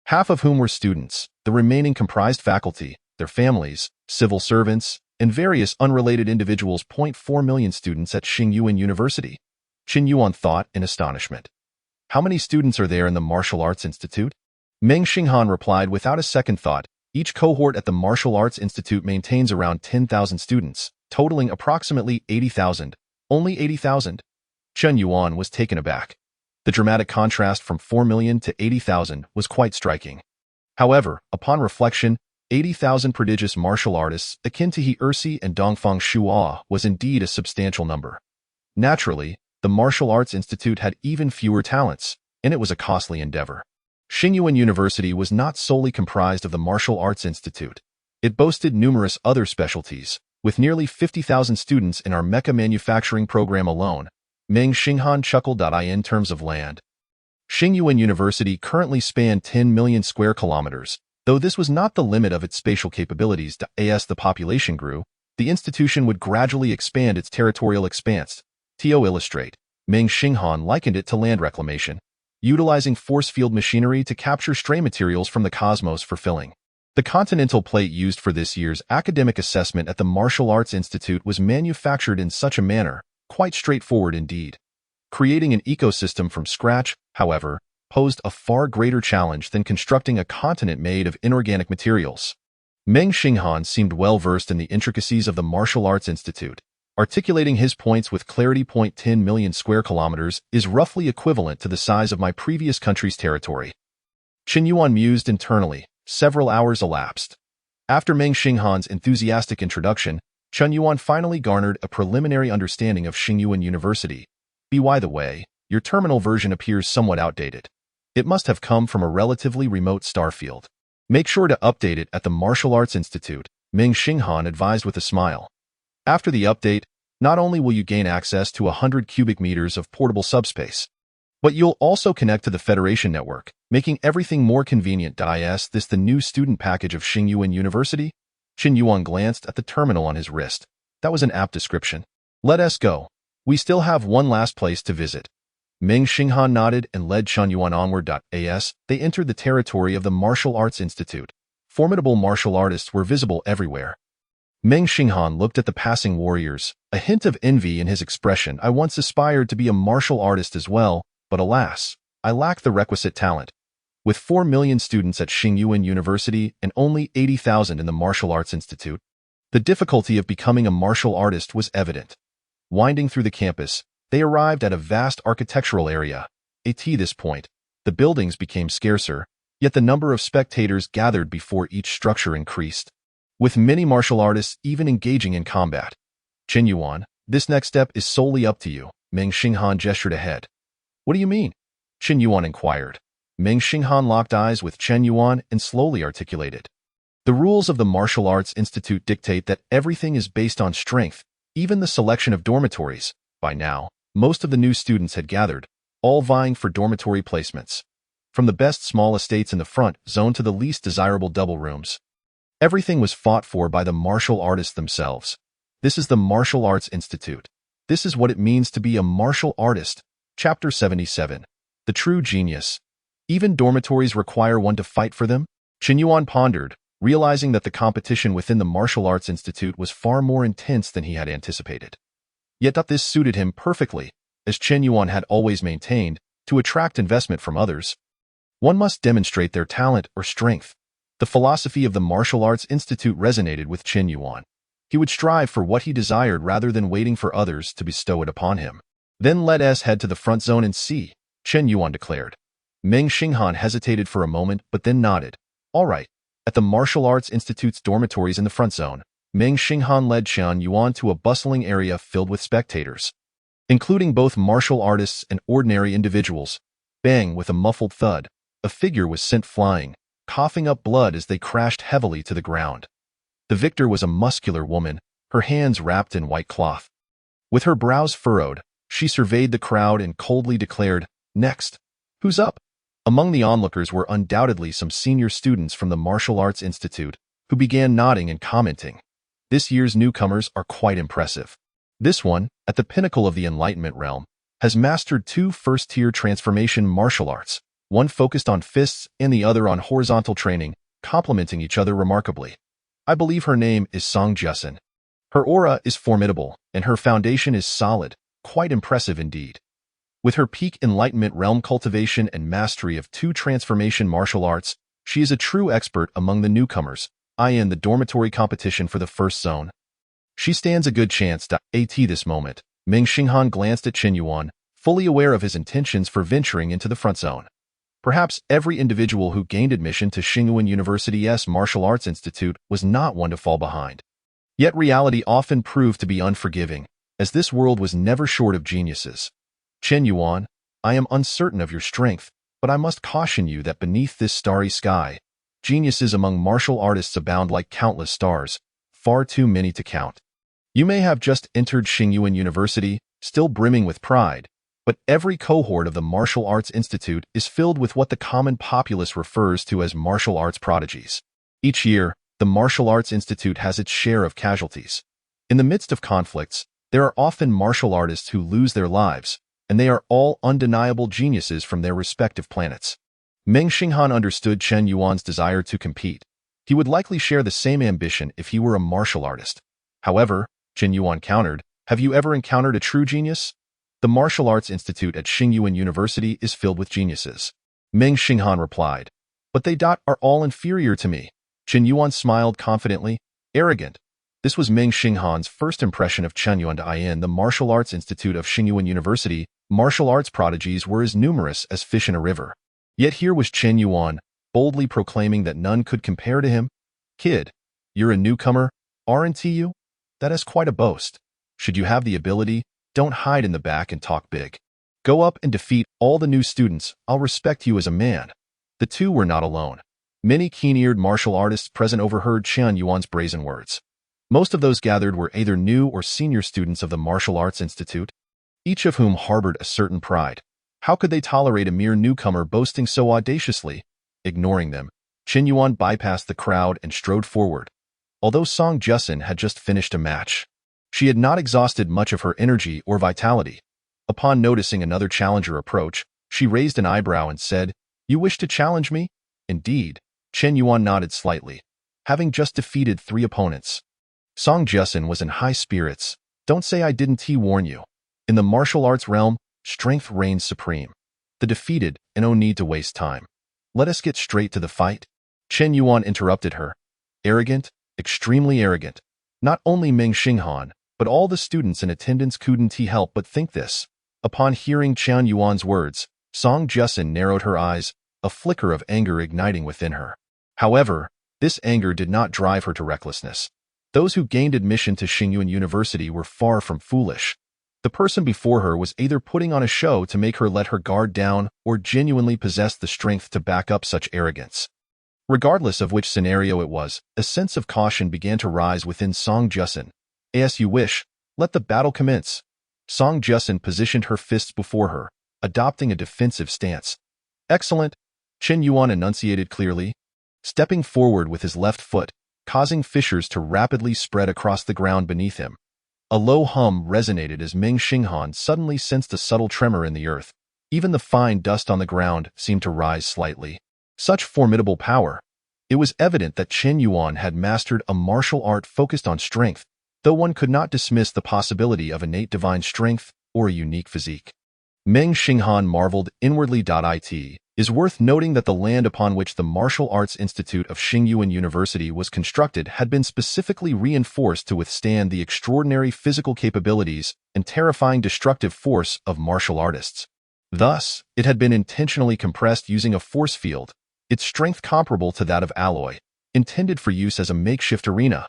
half of whom were students, the remaining comprised faculty, their families, civil servants, and various unrelated individuals. 0.4 million students at Xingyuan University. Qian Yuan thought in astonishment. "How many students are there in the Martial Arts Institute?" Meng Xinghan replied without a second thought. "Each cohort at the Martial Arts Institute maintains around 10,000 students, totaling approximately 80,000. Only 80,000? Qian Yuan was taken aback. The dramatic contrast from 4 million to 80,000 was quite striking. However, upon reflection, 80,000 prodigious martial artists akin to He Ersi and Dongfang Shuo was indeed a substantial number. Naturally, the Martial Arts Institute had even fewer talents, and it was a costly endeavor. Xingyuan University was not solely comprised of the Martial Arts Institute. It boasted numerous other specialties, with nearly 50,000 students in our mecha manufacturing program alone. Meng Xinghan chuckled. In terms of land, Xingyuan University currently spanned 10 million square kilometers, though this was not the limit of its spatial capabilities. As the population grew, the institution would gradually expand its territorial expanse. To illustrate, Meng Xinghan likened it to land reclamation, utilizing force field machinery to capture stray materials from the cosmos for filling. The continental plate used for this year's academic assessment at the Martial Arts Institute was manufactured in such a manner, quite straightforward indeed. Creating an ecosystem from scratch, however, posed a far greater challenge than constructing a continent made of inorganic materials. Meng Xinghan seemed well versed in the intricacies of the Martial Arts Institute, articulating his points with clarity. 10 million square kilometers is roughly equivalent to the size of my previous country's territory. Chen Yuan mused internally. Several hours elapsed. After Meng Xinghan's enthusiastic introduction, Chen Yuan finally garnered a preliminary understanding of Xingyuan University. By the way, your terminal version appears somewhat outdated. It must have come from a relatively remote star field. Make sure to update it at the Martial Arts Institute, Meng Xinghan advised with a smile. After the update, not only will you gain access to 100 cubic meters of portable subspace, but you'll also connect to the Federation network, making everything more convenient. Is this the new student package of Xingyuan University? Chen Yuan glanced at the terminal on his wrist. That was an apt description. Let us go. We still have one last place to visit. Meng Xinghan nodded and led Chen Yuan onward. As they entered the territory of the Martial Arts Institute, formidable martial artists were visible everywhere. Meng Xinghan looked at the passing warriors, a hint of envy in his expression. I once aspired to be a martial artist as well, but alas, I lack the requisite talent. With 4 million students at Xingyuan University and only 80,000 in the Martial Arts Institute, the difficulty of becoming a martial artist was evident. Winding through the campus, they arrived at a vast architectural area. At this point, the buildings became scarcer, yet the number of spectators gathered before each structure increased, with many martial artists even engaging in combat. Chen Yuan, this next step is solely up to you. Meng Xinghan gestured ahead. What do you mean? Chen Yuan inquired. Meng Xinghan locked eyes with Chen Yuan and slowly articulated. The rules of the Martial Arts Institute dictate that everything is based on strength, even the selection of dormitories. By now, most of the new students had gathered, all vying for dormitory placements. From the best small estates in the front zone to the least desirable double rooms. Everything was fought for by the martial artists themselves. This is the Martial Arts Institute. This is what it means to be a martial artist. Chapter 77. The True Genius. Even dormitories require one to fight for them? Chen Yuan pondered, realizing that the competition within the Martial Arts Institute was far more intense than he had anticipated. Yet this suited him perfectly, as Chen Yuan had always maintained, to attract investment from others. One must demonstrate their talent or strength. The philosophy of the Martial Arts Institute resonated with Chen Yuan. He would strive for what he desired rather than waiting for others to bestow it upon him. Then let us head to the front zone and see, Chen Yuan declared. Meng Xinghan hesitated for a moment but then nodded. All right. At the Martial Arts Institute's dormitories in the front zone, Meng Xinghan led Chen Yuan to a bustling area filled with spectators, including both martial artists and ordinary individuals. Bang, with a muffled thud, a figure was sent flying, coughing up blood as they crashed heavily to the ground. The victor was a muscular woman, her hands wrapped in white cloth. With her brows furrowed, she surveyed the crowd and coldly declared, "Next. Who's up?" Among the onlookers were undoubtedly some senior students from the Martial Arts Institute, who began nodding and commenting. This year's newcomers are quite impressive. This one, at the pinnacle of the Enlightenment realm, has mastered 2 first-tier transformation martial arts, one focused on fists and the other on horizontal training, complementing each other remarkably. I believe her name is Song Jusin. Her aura is formidable, and her foundation is solid, quite impressive indeed. With her peak Enlightenment realm cultivation and mastery of 2 transformation martial arts, she is a true expert among the newcomers, in the dormitory competition for the first zone. She stands a good chance. At this moment, Meng Xinghan glanced at Chen Yuan, fully aware of his intentions for venturing into the front zone. Perhaps every individual who gained admission to Xingyuan University's Martial Arts Institute was not one to fall behind. Yet reality often proved to be unforgiving, as this world was never short of geniuses. Chen Yuan, I am uncertain of your strength, but I must caution you that beneath this starry sky, geniuses among martial artists abound like countless stars, far too many to count. You may have just entered Xingyuan University, still brimming with pride, but every cohort of the Martial Arts Institute is filled with what the common populace refers to as martial arts prodigies. Each year, the Martial Arts Institute has its share of casualties. In the midst of conflicts, there are often martial artists who lose their lives, and they are all undeniable geniuses from their respective planets. Meng Xinghan understood Chen Yuan's desire to compete. He would likely share the same ambition if he were a martial artist. However, Chen Yuan countered, have you ever encountered a true genius? The Martial Arts Institute at Xingyuan University is filled with geniuses. Meng Xinghan replied, but they are all inferior to me. Chen Yuan smiled confidently, arrogant. This was Meng Xinghan's first impression of Chen Yuan. In the Martial Arts Institute of Xingyuan University, martial arts prodigies were as numerous as fish in a river. Yet here was Chen Yuan, boldly proclaiming that none could compare to him. "Kid, you're a newcomer, aren't you? That is quite a boast. Should you have the ability, don't hide in the back and talk big. Go up and defeat all the new students. I'll respect you as a man." The two were not alone. Many keen-eared martial artists present overheard Qian Yuan's brazen words. Most of those gathered were either new or senior students of the Martial Arts Institute, each of whom harbored a certain pride. How could they tolerate a mere newcomer boasting so audaciously? Ignoring them, Qin Yuan bypassed the crowd and strode forward. Although Song Jusin had just finished a match, she had not exhausted much of her energy or vitality. Upon noticing another challenger approach, she raised an eyebrow and said, "You wish to challenge me?" "Indeed." Chen Yuan nodded slightly, having just defeated 3 opponents. Song Jusin was in high spirits. "Don't say I didn't warn you. In the martial arts realm, strength reigns supreme. The defeated, and no need to waste time. Let us get straight to the fight." Chen Yuan interrupted her. "Arrogant, extremely arrogant. Not only Meng Xinghan, but all the students in attendance couldn't help but think this." Upon hearing Chen Yuan's words, Song Jusin narrowed her eyes, a flicker of anger igniting within her. However, this anger did not drive her to recklessness. Those who gained admission to Xingyuan University were far from foolish. The person before her was either putting on a show to make her let her guard down or genuinely possessed the strength to back up such arrogance. Regardless of which scenario it was, a sense of caution began to rise within Song Jusin. "As you wish, let the battle commence." Song Jusin positioned her fists before her, adopting a defensive stance. "Excellent," Chen Yuan enunciated clearly, stepping forward with his left foot, causing fissures to rapidly spread across the ground beneath him. A low hum resonated as Meng Xinghan suddenly sensed a subtle tremor in the earth. Even the fine dust on the ground seemed to rise slightly. Such formidable power! It was evident that Chen Yuan had mastered a martial art focused on strength, though one could not dismiss the possibility of innate divine strength or a unique physique. Meng Xinghan marveled inwardly. It is worth noting that the land upon which the Martial Arts Institute of Xingyuan University was constructed had been specifically reinforced to withstand the extraordinary physical capabilities and terrifying destructive force of martial artists. Thus, it had been intentionally compressed using a force field, its strength comparable to that of alloy, intended for use as a makeshift arena.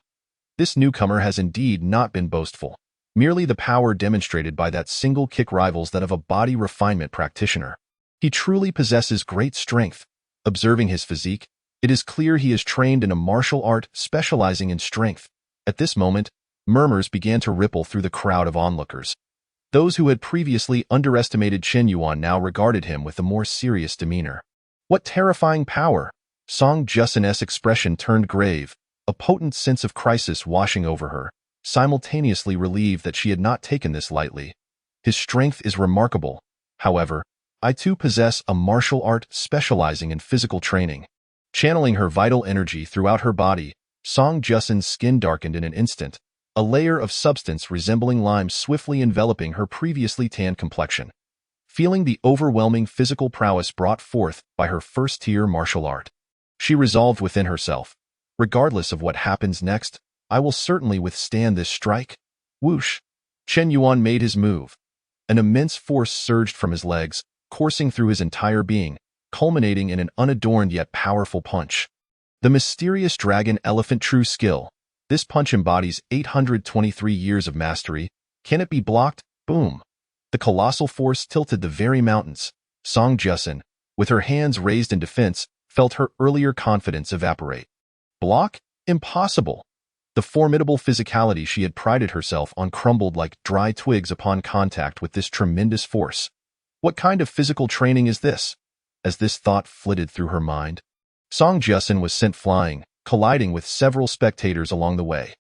This newcomer has indeed not been boastful. Merely the power demonstrated by that single kick rivals that of a body refinement practitioner. He truly possesses great strength. Observing his physique, it is clear he is trained in a martial art specializing in strength. At this moment, murmurs began to ripple through the crowd of onlookers. Those who had previously underestimated Chen Yuan now regarded him with a more serious demeanor. What terrifying power! Song Jusin's expression turned grave, a potent sense of crisis washing over her, simultaneously relieved that she had not taken this lightly. His strength is remarkable. However, I too possess a martial art specializing in physical training. Channeling her vital energy throughout her body, Song Jusin's skin darkened in an instant, a layer of substance resembling lime swiftly enveloping her previously tanned complexion. Feeling the overwhelming physical prowess brought forth by her first-tier martial art, she resolved within herself, regardless of what happens next, I will certainly withstand this strike. Whoosh! Chen Yuan made his move. An immense force surged from his legs, coursing through his entire being, culminating in an unadorned yet powerful punch. The mysterious dragon elephant true skill. This punch embodies 823 years of mastery. Can it be blocked? Boom! The colossal force tilted the very mountains. Song Jusin, with her hands raised in defense, felt her earlier confidence evaporate. Block? Impossible! The formidable physicality she had prided herself on crumbled like dry twigs upon contact with this tremendous force. What kind of physical training is this? As this thought flitted through her mind, Song Jusin was sent flying, colliding with several spectators along the way.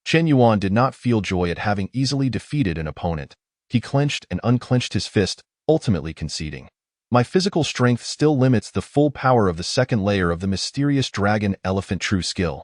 Chen Yuan did not feel joy at having easily defeated an opponent. He clenched and unclenched his fist, ultimately conceding. My physical strength still limits the full power of the second layer of the mysterious dragon elephant true skill.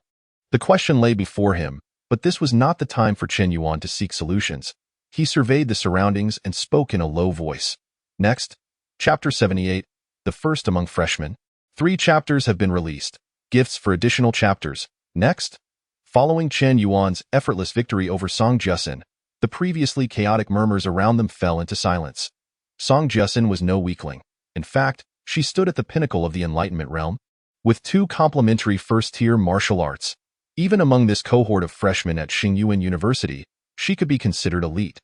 The question lay before him, but this was not the time for Chen Yuan to seek solutions. He surveyed the surroundings and spoke in a low voice. Next, Chapter 78, the first among freshmen. 3 chapters have been released. Gifts for additional chapters. Next, following Chen Yuan's effortless victory over Song Jusin, the previously chaotic murmurs around them fell into silence. Song Jusin was no weakling. In fact, she stood at the pinnacle of the Enlightenment realm. with 2 complementary first-tier martial arts. Even among this cohort of freshmen at Xingyuan University, she could be considered elite.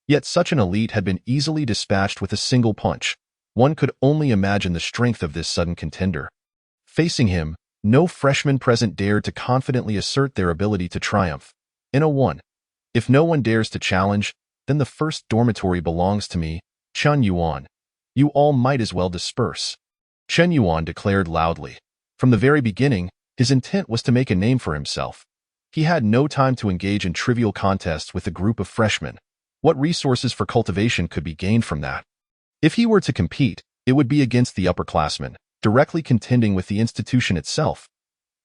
Yet such an elite had been easily dispatched with a single punch. One could only imagine the strength of this sudden contender. Facing him, no freshman present dared to confidently assert their ability to triumph. In a 1. If no one dares to challenge, then the first dormitory belongs to me, Chen Yuan. You all might as well disperse. Chen Yuan declared loudly. From the very beginning, his intent was to make a name for himself. He had no time to engage in trivial contests with a group of freshmen. What resources for cultivation could be gained from that? If he were to compete, it would be against the upperclassmen, directly contending with the institution itself.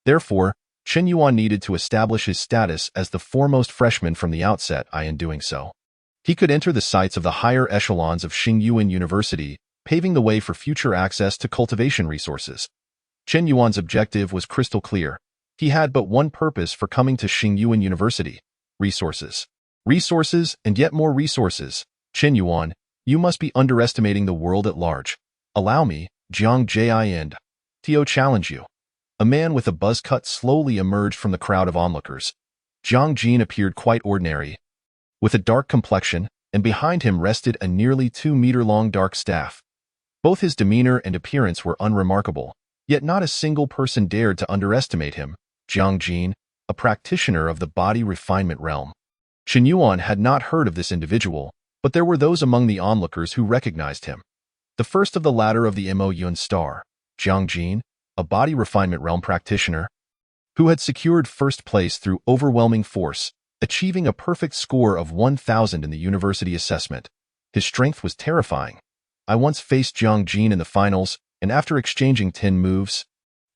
Therefore, Chen Yuan needed to establish his status as the foremost freshman from the outset. In doing so, he could enter the sights of the higher echelons of Xingyuan University, paving the way for future access to cultivation resources. Chen Yuan's objective was crystal clear. He had but one purpose for coming to Xingyuan University: resources. Resources and yet more resources. Chen Yuan, you must be underestimating the world at large. Allow me, Jiang Jin, to challenge you. A man with a buzz cut slowly emerged from the crowd of onlookers. Jiang Jin appeared quite ordinary, with a dark complexion, and behind him rested a nearly 2-meter-long dark staff. Both his demeanor and appearance were unremarkable, yet not a single person dared to underestimate him. Jiang Jin, a practitioner of the body refinement realm. Chen Yuan had not heard of this individual, but there were those among the onlookers who recognized him. The first of the ladder of the Mo Yun star, Jiang Jin, a body refinement realm practitioner, who had secured first place through overwhelming force, achieving a perfect score of 1,000 in the university assessment. His strength was terrifying. I once faced Jiang Jin in the finals, and after exchanging 10 moves,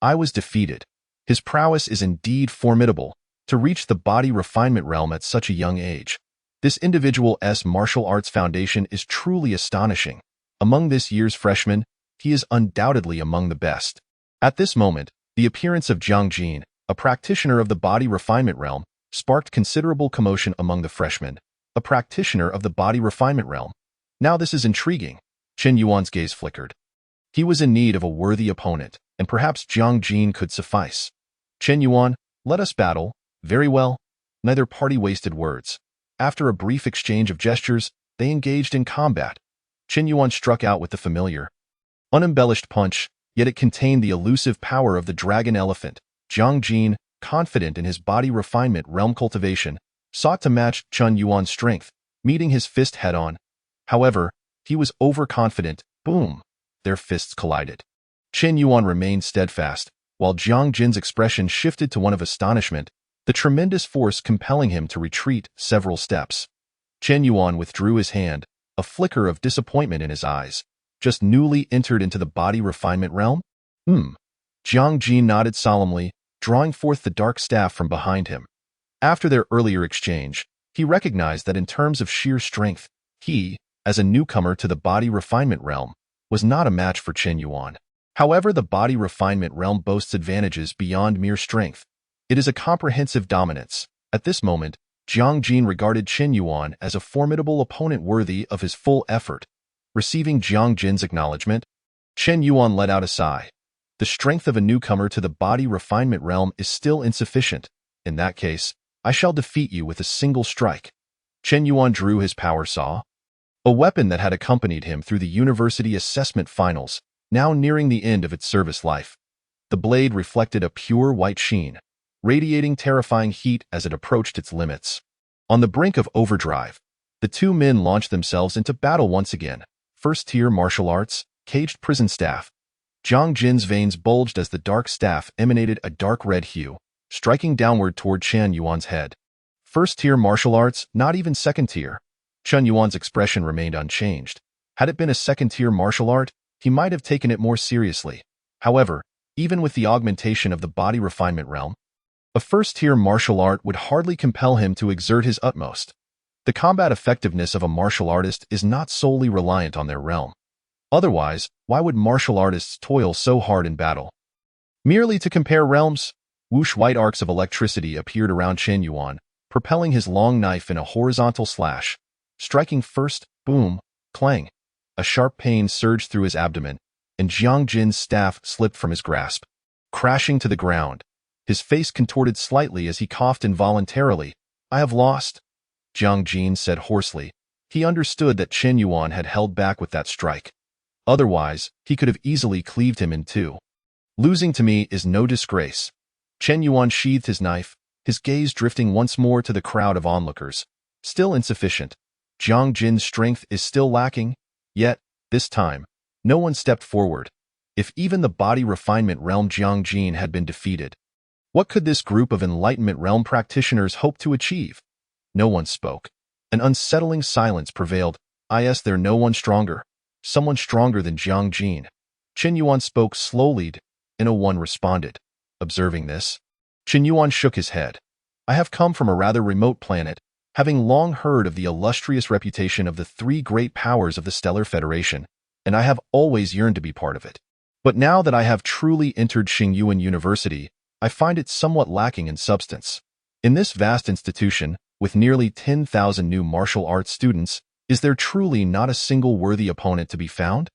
I was defeated. His prowess is indeed formidable. To reach the body refinement realm at such a young age, this individual's martial arts foundation is truly astonishing. Among this year's freshmen, he is undoubtedly among the best. At this moment, the appearance of Jiang Jin, a practitioner of the body refinement realm, sparked considerable commotion among the freshmen. A practitioner of the body refinement realm. Now this is intriguing. Chen Yuan's gaze flickered. He was in need of a worthy opponent, and perhaps Jiang Jin could suffice. Chen Yuan, let us battle. Very well. Neither party wasted words. After a brief exchange of gestures, they engaged in combat. Chen Yuan struck out with the familiar, unembellished punch, yet it contained the elusive power of the dragon elephant. Jiang Jin, confident in his body refinement realm cultivation, sought to match Chen Yuan's strength, meeting his fist head-on. However, he was overconfident. Boom! Their fists collided. Chen Yuan remained steadfast, while Jiang Jin's expression shifted to one of astonishment, the tremendous force compelling him to retreat several steps. Chen Yuan withdrew his hand, a flicker of disappointment in his eyes. Just newly entered into the body refinement realm? Jiang Jin nodded solemnly, drawing forth the dark staff from behind him. After their earlier exchange, he recognized that in terms of sheer strength, he, as a newcomer to the body refinement realm, was not a match for Chen Yuan. However, the body refinement realm boasts advantages beyond mere strength. It is a comprehensive dominance. At this moment, Jiang Jin regarded Chen Yuan as a formidable opponent worthy of his full effort. Receiving Jiang Jin's acknowledgement, Chen Yuan let out a sigh. The strength of a newcomer to the body refinement realm is still insufficient. In that case, I shall defeat you with a single strike. Chen Yuan drew his power saw, a weapon that had accompanied him through the university assessment finals, now nearing the end of its service life. The blade reflected a pure white sheen, radiating terrifying heat as it approached its limits. On the brink of overdrive, the two men launched themselves into battle once again. First-tier martial arts, caged prison staff. Jiang Jin's veins bulged as the dark staff emanated a dark red hue, striking downward toward Chen Yuan's head. First-tier martial arts, not even second-tier. Chen Yuan's expression remained unchanged. Had it been a second-tier martial art, he might have taken it more seriously. However, even with the augmentation of the body refinement realm, a first-tier martial art would hardly compel him to exert his utmost. The combat effectiveness of a martial artist is not solely reliant on their realm. Otherwise, why would martial artists toil so hard in battle? Merely to compare realms? Whoosh, white arcs of electricity appeared around Chen Yuan, propelling his long knife in a horizontal slash. Striking first, boom, clang. A sharp pain surged through his abdomen, and Jiang Jin's staff slipped from his grasp. crashing to the ground. His face contorted slightly as he coughed involuntarily. "I have lost," Jiang Jin said hoarsely. He understood that Chen Yuan had held back with that strike. Otherwise, he could have easily cleaved him in two. "Losing to me is no disgrace." Chen Yuan sheathed his knife, his gaze drifting once more to the crowd of onlookers. Still insufficient. Jiang Jin's strength is still lacking, yet, this time, no one stepped forward. If even the body refinement realm Jiang Jin had been defeated, what could this group of enlightenment realm practitioners hope to achieve? No one spoke. An unsettling silence prevailed. Is there no one stronger? Someone stronger than Jiang Jin? Chen Yuan spoke slowly, and no one responded. Observing this, Chen Yuan shook his head. "I have come from a rather remote planet, having long heard of the illustrious reputation of the three great powers of the Stellar Federation, and I have always yearned to be part of it. But now that I have truly entered Xingyuan University, I find it somewhat lacking in substance. In this vast institution, with nearly 10,000 new martial arts students, is there truly not a single worthy opponent to be found?"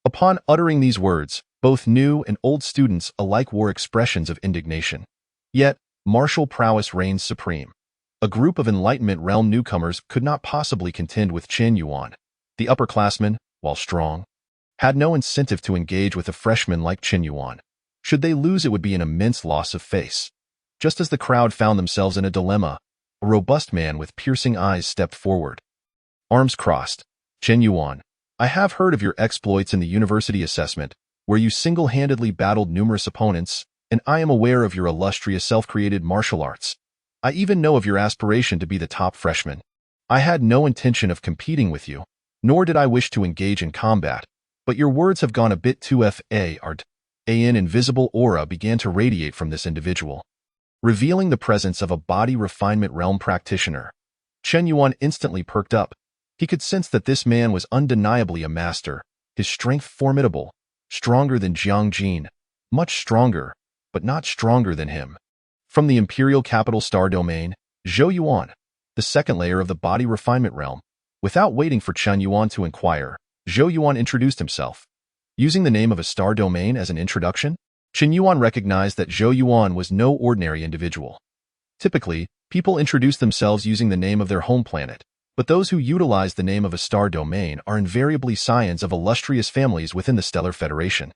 Upon uttering these words, both new and old students alike wore expressions of indignation. Yet, martial prowess reigns supreme. A group of Enlightenment Realm newcomers could not possibly contend with Chen Yuan. The upperclassmen, while strong, had no incentive to engage with a freshman like Chen Yuan. Should they lose, it would be an immense loss of face. Just as the crowd found themselves in a dilemma, a robust man with piercing eyes stepped forward. Arms crossed. "Chen Yuan, I have heard of your exploits in the university assessment, where you single-handedly battled numerous opponents, and I am aware of your illustrious self-created martial arts. I even know of your aspiration to be the top freshman. I had no intention of competing with you, nor did I wish to engage in combat, but your words have gone a bit too far. An invisible aura began to radiate from this individual, revealing the presence of a body refinement realm practitioner. Chen Yuan instantly perked up. He could sense that this man was undeniably a master, his strength formidable, stronger than Jiang Jin, much stronger, but not stronger than him. From the Imperial Capital Star Domain, Zhou Yuan, the second layer of the body refinement realm. Without waiting for Chen Yuan to inquire, Zhou Yuan introduced himself. Using the name of a star domain as an introduction, Chen Yuan recognized that Zhou Yuan was no ordinary individual. Typically, people introduce themselves using the name of their home planet, but those who utilize the name of a star domain are invariably scions of illustrious families within the Stellar Federation.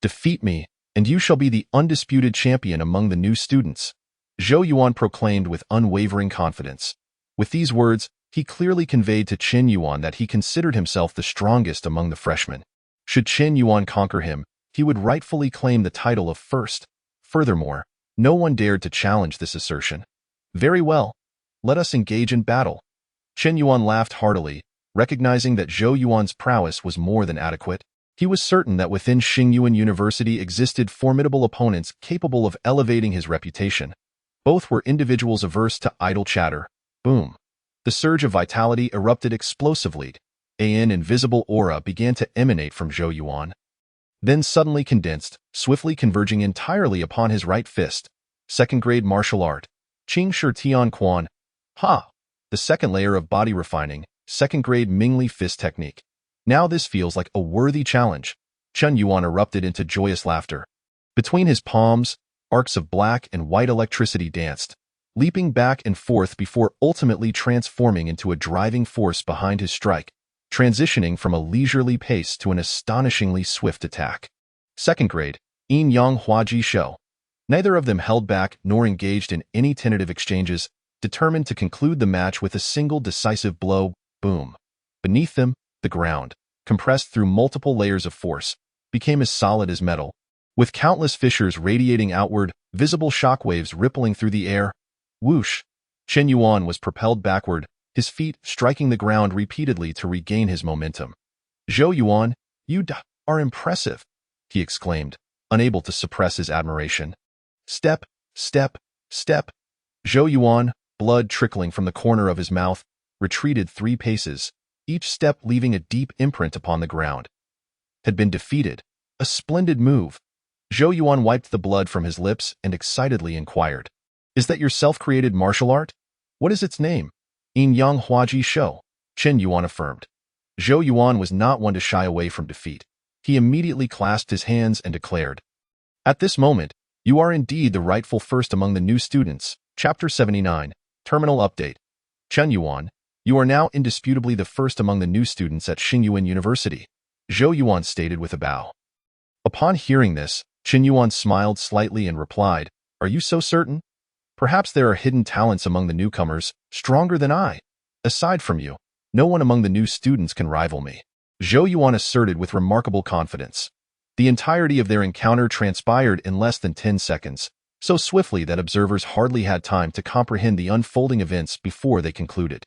"Defeat me, and you shall be the undisputed champion among the new students," Zhou Yuan proclaimed with unwavering confidence. With these words, he clearly conveyed to Chen Yuan that he considered himself the strongest among the freshmen. Should Chen Yuan conquer him, he would rightfully claim the title of first. Furthermore, no one dared to challenge this assertion. "Very well. Let us engage in battle." Chen Yuan laughed heartily, recognizing that Zhou Yuan's prowess was more than adequate. He was certain that within Xingyuan University existed formidable opponents capable of elevating his reputation. Both were individuals averse to idle chatter. Boom. The surge of vitality erupted explosively. An invisible aura began to emanate from Zhou Yuan, then suddenly condensed, swiftly converging entirely upon his right fist. Second-grade martial art. Qing Shi Tian Quan. Ha! The second layer of body refining, second-grade Mingli fist technique. Now this feels like a worthy challenge. Chen Yuan erupted into joyous laughter. Between his palms, arcs of black and white electricity danced, leaping back and forth before ultimately transforming into a driving force behind his strike, transitioning from a leisurely pace to an astonishingly swift attack. Second grade, Yin Yang Huaji Shou. Neither of them held back nor engaged in any tentative exchanges, determined to conclude the match with a single decisive blow. Boom. Beneath them, the ground, compressed through multiple layers of force, became as solid as metal. With countless fissures radiating outward, visible shockwaves rippling through the air. Whoosh! Chen Yuan was propelled backward, his feet striking the ground repeatedly to regain his momentum. "Zhou Yuan, you are impressive," he exclaimed, unable to suppress his admiration. Step, step, step. Zhou Yuan, blood trickling from the corner of his mouth, retreated 3 paces, each step leaving a deep imprint upon the ground. Had been defeated. A splendid move. Zhou Yuan wiped the blood from his lips and excitedly inquired, "Is that your self-created martial art? What is its name?" "Yin Yang Huaji Shou," Chen Yuan affirmed. Zhou Yuan was not one to shy away from defeat. He immediately clasped his hands and declared. At this moment, You are indeed the rightful first among the new students. Chapter 79, Terminal Update. Chen Yuan, you are now indisputably the first among the new students at Xingyuan University, Zhou Yuan stated with a bow. Upon hearing this, Chen Yuan smiled slightly and replied, "Are you so certain? Perhaps there are hidden talents among the newcomers, stronger than I. Aside from you, no one among the new students can rival me," Zhou Yuan asserted with remarkable confidence. The entirety of their encounter transpired in less than 10 seconds, so swiftly that observers hardly had time to comprehend the unfolding events before they concluded.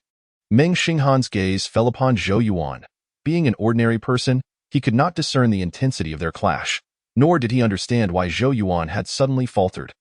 Meng Xinghan's gaze fell upon Zhou Yuan. Being an ordinary person, he could not discern the intensity of their clash, nor did he understand why Zhou Yuan had suddenly faltered.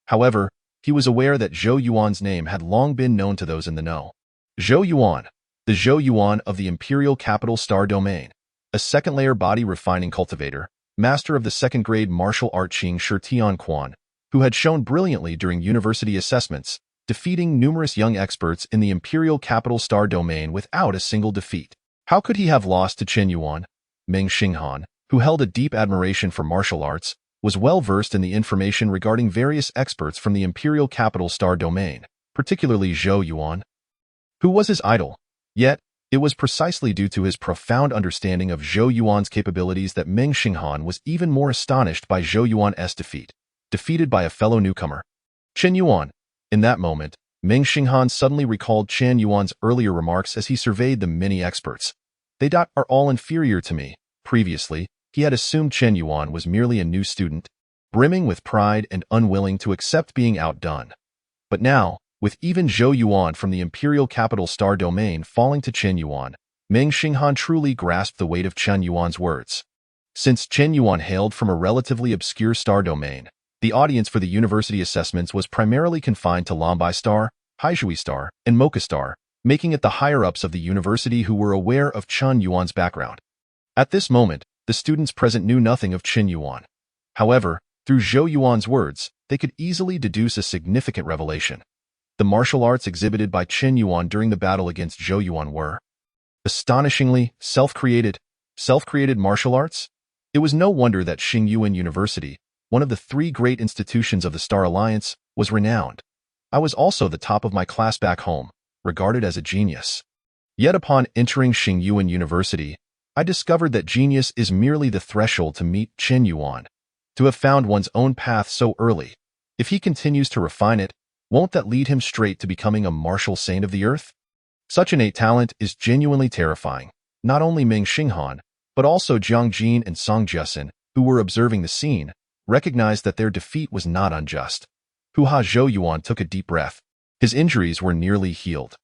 However, he was aware that Zhou Yuan's name had long been known to those in the know. Zhou Yuan, the Zhou Yuan of the Imperial Capital Star Domain, a second-layer body refining cultivator, master of the second-grade martial art Qing Shi Tian Quan, who had shown brilliantly during university assessments, defeating numerous young experts in the Imperial Capital Star Domain without a single defeat. How could he have lost to Chen Yuan? Meng Xinghan, who held a deep admiration for martial arts, was well versed in the information regarding various experts from the Imperial Capital Star Domain, particularly Zhou Yuan, who was his idol. Yet, it was precisely due to his profound understanding of Zhou Yuan's capabilities that Meng Xinghan was even more astonished by Zhou Yuan's defeated by a fellow newcomer, Chen Yuan. In that moment, Meng Xinghan suddenly recalled Chen Yuan's earlier remarks as he surveyed the many experts. They are all inferior to me. Previously, he had assumed Chen Yuan was merely a new student, brimming with pride and unwilling to accept being outdone. But now, with even Zhou Yuan from the Imperial Capital Star Domain falling to Chen Yuan, Meng Xinghan truly grasped the weight of Chen Yuan's words. Since Chen Yuan hailed from a relatively obscure star domain, the audience for the university assessments was primarily confined to Lombai Star, Haizhui Star, and Mocha Star, making it the higher-ups of the university who were aware of Chen Yuan's background. At this moment, the students present knew nothing of Chen Yuan. However, through Zhou Yuan's words, they could easily deduce a significant revelation. The martial arts exhibited by Chen Yuan during the battle against Zhou Yuan were astonishingly self-created martial arts. It was no wonder that Xingyuan University, one of the three great institutions of the Star Alliance, was renowned. I was also the top of my class back home, regarded as a genius. Yet upon entering Xingyuan University, I discovered that genius is merely the threshold to meet Chen Yuan. To have found one's own path so early, if he continues to refine it, won't that lead him straight to becoming a martial saint of the earth? Such innate talent is genuinely terrifying. Not only Meng Xinghan, but also Jiang Jin and Song Jiasin, who were observing the scene, recognized that their defeat was not unjust. Zhou Yuan took a deep breath. His injuries were nearly healed.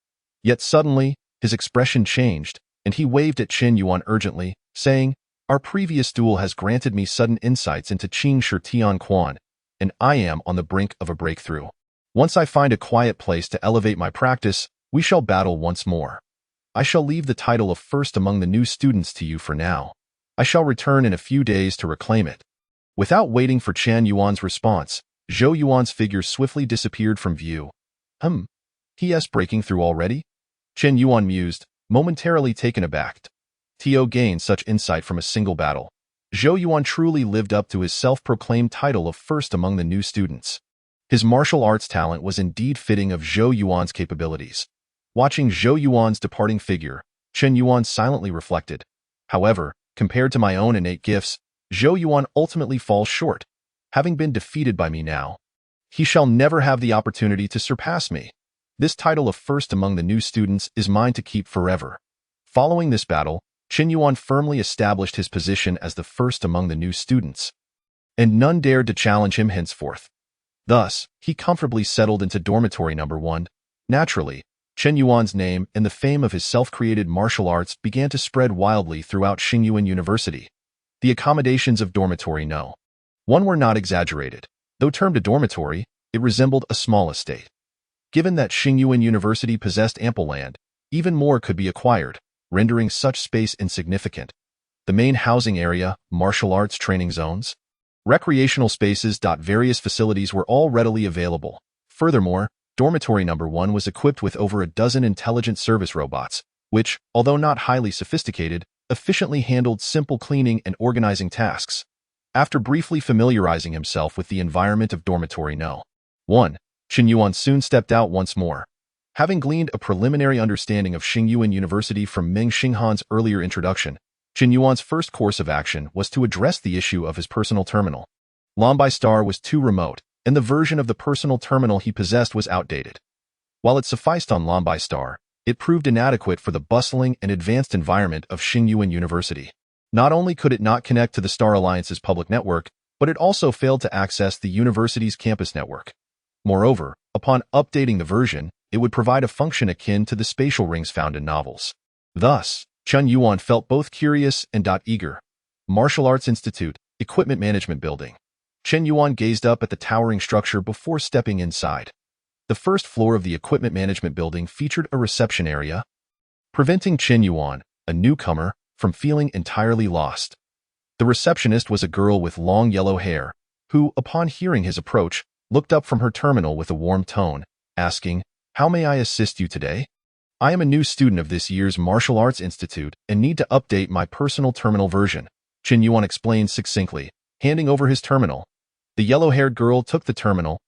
Yet suddenly, his expression changed, and he waved at Chen Yuan urgently, saying, "Our previous duel has granted me sudden insights into Qing Shi Tian Quan, and I am on the brink of a breakthrough. Once I find a quiet place to elevate my practice, we shall battle once more. I shall leave the title of first among the new students to you for now. I shall return in a few days to reclaim it." Without waiting for Chen Yuan's response, Zhou Yuan's figure swiftly disappeared from view. He's breaking through already? Chen Yuan mused, momentarily taken aback. To gain such insight from a single battle. Zhou Yuan truly lived up to his self-proclaimed title of first among the new students. His martial arts talent was indeed fitting of Zhou Yuan's capabilities. Watching Zhou Yuan's departing figure, Chen Yuan silently reflected. However, compared to my own innate gifts, Zhou Yuan ultimately falls short. Having been defeated by me now, he shall never have the opportunity to surpass me. This title of first among the new students is mine to keep forever. Following this battle, Chen Yuan firmly established his position as the first among the new students, and none dared to challenge him henceforth. Thus, he comfortably settled into dormitory number 1. Naturally, Chen Yuan's name and the fame of his self-created martial arts began to spread wildly throughout Xingyuan University. The accommodations of dormitory No. 1 were not exaggerated. Though termed a dormitory, it resembled a small estate. Given that Xingyuan University possessed ample land, even more could be acquired, rendering such space insignificant. The main housing area, martial arts training zones, recreational spaces. Various facilities were all readily available. Furthermore, dormitory number 1 was equipped with over a dozen intelligent service robots, which, although not highly sophisticated, efficiently handled simple cleaning and organizing tasks. After briefly familiarizing himself with the environment of dormitory No. 1, Chen Yuan soon stepped out once more. Having gleaned a preliminary understanding of Xingyuan University from Ming Xinghan's earlier introduction, Chen Yuan's first course of action was to address the issue of his personal terminal. Lombai Star was too remote, and the version of the personal terminal he possessed was outdated. While it sufficed on Lombai Star, it proved inadequate for the bustling and advanced environment of Xingyuan University. Not only could it not connect to the Star Alliance's public network, but it also failed to access the university's campus network. Moreover, upon updating the version, it would provide a function akin to the spatial rings found in novels. Thus, Chen Yuan felt both curious and eager. Martial Arts Institute, Equipment Management Building. Chen Yuan gazed up at the towering structure before stepping inside. The first floor of the Equipment Management Building featured a reception area, preventing Chen Yuan, a newcomer, from feeling entirely lost. The receptionist was a girl with long yellow hair, who, upon hearing his approach, looked up from her terminal with a warm tone, asking, "How may I assist you today? I am a new student of this year's Martial Arts Institute and need to update my personal terminal version," Chen Yuan explained succinctly, handing over his terminal. The yellow-haired girl took the terminal,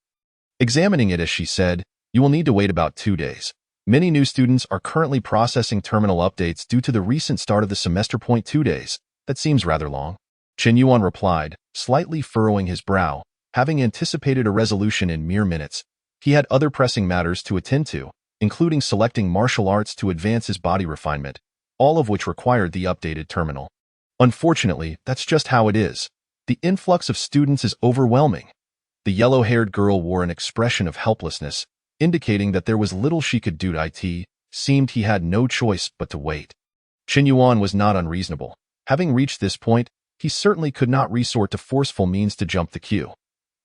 examining it as she said, "You will need to wait about 2 days. Many new students are currently processing terminal updates due to the recent start of the semester. 2 days. That seems rather long." Chen Yuan replied, slightly furrowing his brow, having anticipated a resolution in mere minutes. He had other pressing matters to attend to, including selecting martial arts to advance his body refinement, all of which required the updated terminal. Unfortunately, that's just how it is. The influx of students is overwhelming. The yellow-haired girl wore an expression of helplessness, indicating that there was little she could do. It seemed he had no choice but to wait. Chen Yuan was not unreasonable. Having reached this point, he certainly could not resort to forceful means to jump the queue.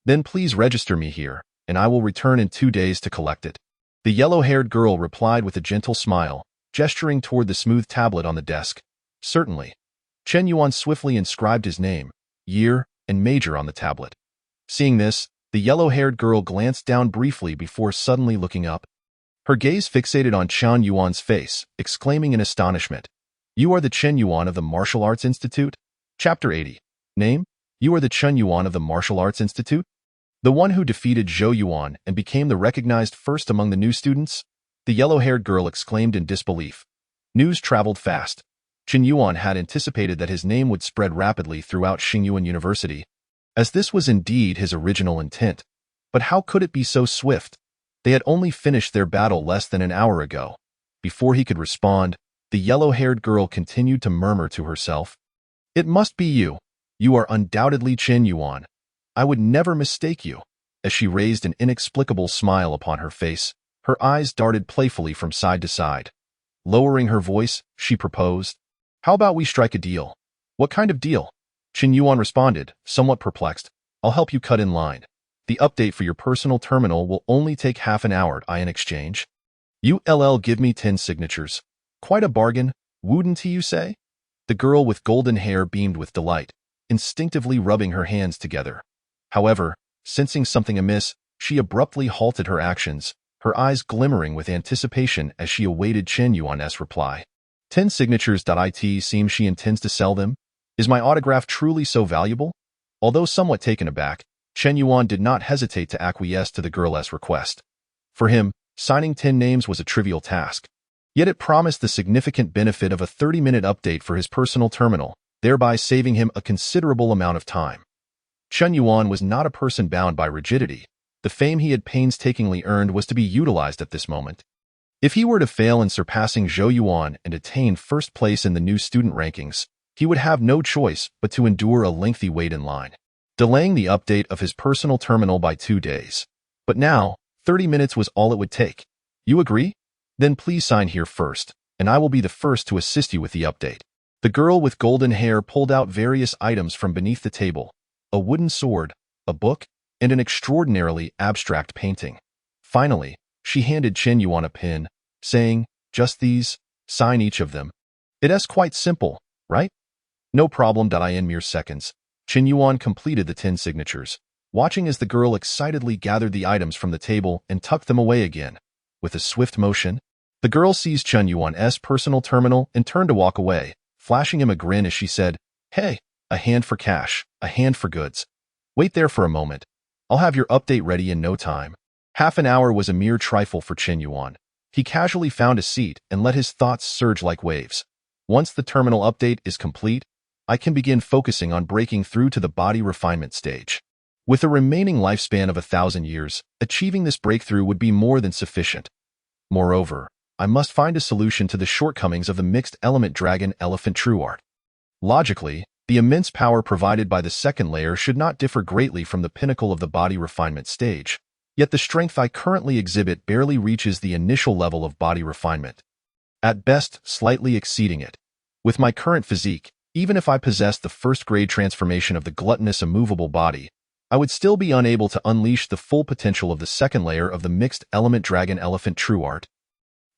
"Then please register me here, and I will return in 2 days to collect it." The yellow-haired girl replied with a gentle smile, gesturing toward the smooth tablet on the desk. "Certainly." Chen Yuan swiftly inscribed his name, year, and major on the tablet. Seeing this, the yellow-haired girl glanced down briefly before suddenly looking up. Her gaze fixated on Chen Yuan's face, exclaiming in astonishment, "You are the Chen Yuan of the Martial Arts Institute?" Chapter 80. Name: You are the Chen Yuan of the Martial Arts Institute? The one who defeated Zhou Yuan and became the recognized first among the new students? The yellow-haired girl exclaimed in disbelief. News traveled fast. Chen Yuan had anticipated that his name would spread rapidly throughout Xingyuan University, as this was indeed his original intent. But how could it be so swift? They had only finished their battle less than an hour ago. Before he could respond, the yellow-haired girl continued to murmur to herself, "It must be you. You are undoubtedly Chen Yuan. I would never mistake you." As she raised an inexplicable smile upon her face, her eyes darted playfully from side to side. Lowering her voice, she proposed, "How about we strike a deal?" "What kind of deal?" Chen Yuan responded, somewhat perplexed. "I'll help you cut in line. The update for your personal terminal will only take half an hour in exchange. You'll give me 10 signatures. Quite a bargain, wouldn't you say?" The girl with golden hair beamed with delight, instinctively rubbing her hands together. However, sensing something amiss, she abruptly halted her actions, her eyes glimmering with anticipation as she awaited Chen Yuan's reply. 10 signatures. It seems she intends to sell them. Is my autograph truly so valuable? Although somewhat taken aback, Chen Yuan did not hesitate to acquiesce to the girl's request. For him, signing 10 names was a trivial task. Yet it promised the significant benefit of a 30-minute update for his personal terminal, thereby saving him a considerable amount of time. Chen Yuan was not a person bound by rigidity. The fame he had painstakingly earned was to be utilized at this moment. If he were to fail in surpassing Zhou Yuan and attain first place in the new student rankings, he would have no choice but to endure a lengthy wait in line, delaying the update of his personal terminal by 2 days. But now, 30 minutes was all it would take. You agree? Then please sign here first, and I will be the first to assist you with the update. The girl with golden hair pulled out various items from beneath the table, a wooden sword, a book, and an extraordinarily abstract painting. Finally, she handed Chen Yuan a pen, saying, "Just these, sign each of them. It's quite simple, right?" "No problem." In mere seconds, Chen Yuan completed the 10 signatures, watching as the girl excitedly gathered the items from the table and tucked them away again. With a swift motion, the girl seized Chen Yuan's personal terminal and turned to walk away, flashing him a grin as she said, "Hey, A hand for cash, a hand for goods. Wait there for a moment. I'll have your update ready in no time. Half an hour was a mere trifle for Chen Yuan. He casually found a seat and let his thoughts surge like waves. Once the terminal update is complete, I can begin focusing on breaking through to the body refinement stage. With a remaining lifespan of 1,000 years, achieving this breakthrough would be more than sufficient. Moreover, I must find a solution to the shortcomings of the mixed element dragon elephant true art. Logically, the immense power provided by the second layer should not differ greatly from the pinnacle of the body refinement stage. Yet the strength I currently exhibit barely reaches the initial level of body refinement. At best, slightly exceeding it. With my current physique, even if I possessed the first-grade transformation of the gluttonous immovable body, I would still be unable to unleash the full potential of the second layer of the mixed element dragon elephant true art,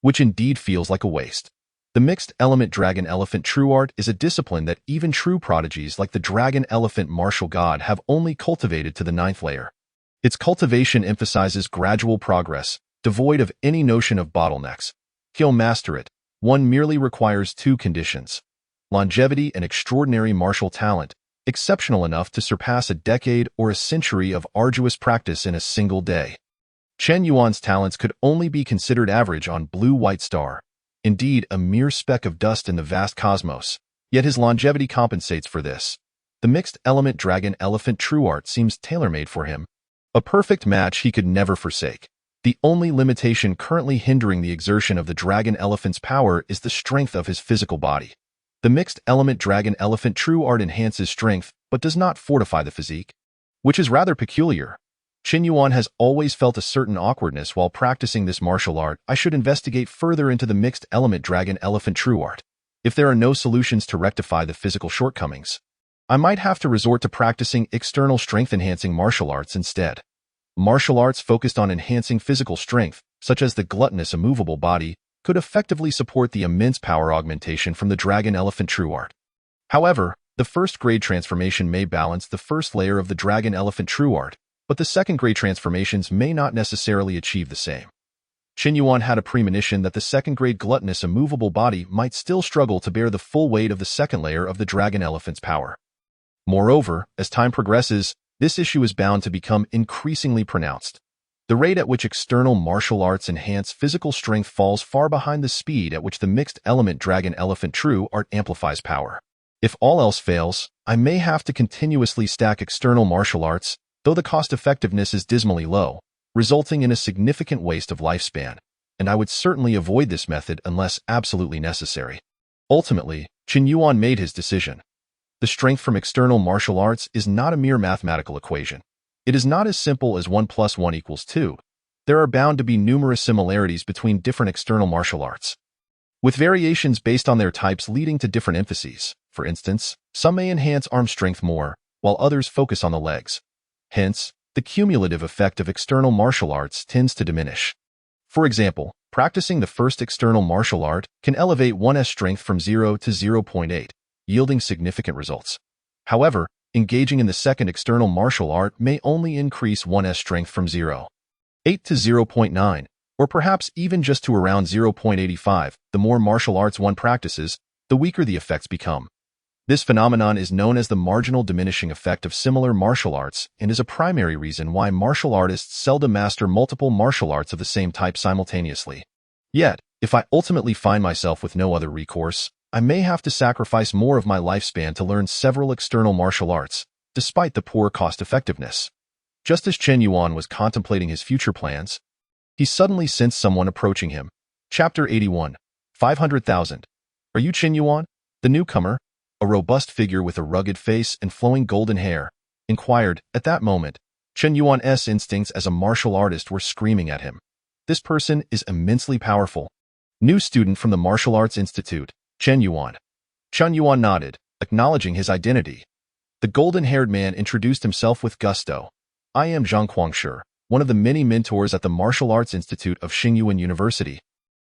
which indeed feels like a waste. The mixed element dragon elephant true art is a discipline that even true prodigies like the dragon elephant martial god have only cultivated to the 9th layer. Its cultivation emphasizes gradual progress, devoid of any notion of bottlenecks. To master it, one merely requires 2 conditions: longevity and extraordinary martial talent, exceptional enough to surpass a decade or a century of arduous practice in a single day. Chen Yuan's talents could only be considered average on Blue-White Star, indeed a mere speck of dust in the vast cosmos, yet his longevity compensates for this. The mixed element dragon elephant true art seems tailor-made for him, a perfect match he could never forsake. The only limitation currently hindering the exertion of the dragon elephant's power is the strength of his physical body. The mixed element dragon elephant true art enhances strength but does not fortify the physique, which is rather peculiar. Chen Yuan has always felt a certain awkwardness while practicing this martial art. I should investigate further into the mixed element dragon elephant true art. If there are no solutions to rectify the physical shortcomings, I might have to resort to practicing external strength-enhancing martial arts instead. Martial arts focused on enhancing physical strength, such as the gluttonous immovable body, could effectively support the immense power augmentation from the dragon elephant true art. However, the first-grade transformation may balance the first layer of the dragon elephant true art, but the second-grade transformations may not necessarily achieve the same. Chen Yuan had a premonition that the second-grade gluttonous immovable body might still struggle to bear the full weight of the second layer of the dragon elephant's power. Moreover, as time progresses, this issue is bound to become increasingly pronounced. The rate at which external martial arts enhance physical strength falls far behind the speed at which the mixed element dragon elephant true art amplifies power. If all else fails, I may have to continuously stack external martial arts, though the cost-effectiveness is dismally low, resulting in a significant waste of lifespan, and I would certainly avoid this method unless absolutely necessary. Ultimately, Chen Yuan made his decision. The strength from external martial arts is not a mere mathematical equation. It is not as simple as 1 + 1 = 2. There are bound to be numerous similarities between different external martial arts, with variations based on their types leading to different emphases. For instance, some may enhance arm strength more, while others focus on the legs. Hence, the cumulative effect of external martial arts tends to diminish. For example, practicing the first external martial art can elevate one's strength from 0 to 0.8, yielding significant results. However, engaging in the second external martial art may only increase one's strength from 0.8 to 0.9, or perhaps even just to around 0.85. The more martial arts one practices, the weaker the effects become. This phenomenon is known as the marginal diminishing effect of similar martial arts and is a primary reason why martial artists seldom master multiple martial arts of the same type simultaneously. Yet, if I ultimately find myself with no other recourse, I may have to sacrifice more of my lifespan to learn several external martial arts, despite the poor cost-effectiveness. Just as Chen Yuan was contemplating his future plans, he suddenly sensed someone approaching him. Chapter 81. 500,000. Are you Chen Yuan, the newcomer? A robust figure with a rugged face and flowing golden hair inquired. At that moment, Chen Yuan's instincts as a martial artist were screaming at him. This person is immensely powerful. New student from the Martial Arts Institute, Chen Yuan. Chen Yuan nodded, acknowledging his identity. The golden-haired man introduced himself with gusto. I am Zhang Guangshi, one of the many mentors at the Martial Arts Institute of Xingyuan University.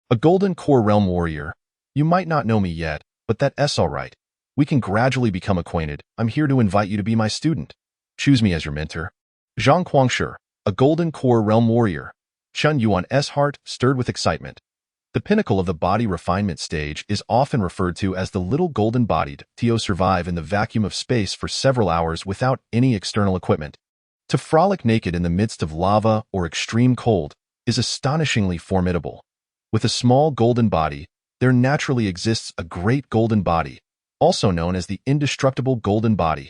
A Golden Core Realm warrior. You might not know me yet, but that's all right. We can gradually become acquainted. I'm here to invite you to be my student. Choose me as your mentor. Zhang Guangshi, a Golden Core Realm warrior. Chen Yuan's heart stirred with excitement. The pinnacle of the body refinement stage is often referred to as the little golden-bodied to survive in the vacuum of space for several hours without any external equipment. To frolic naked in the midst of lava or extreme cold is astonishingly formidable. With a small golden body, there naturally exists a great golden body, also known as the indestructible golden body.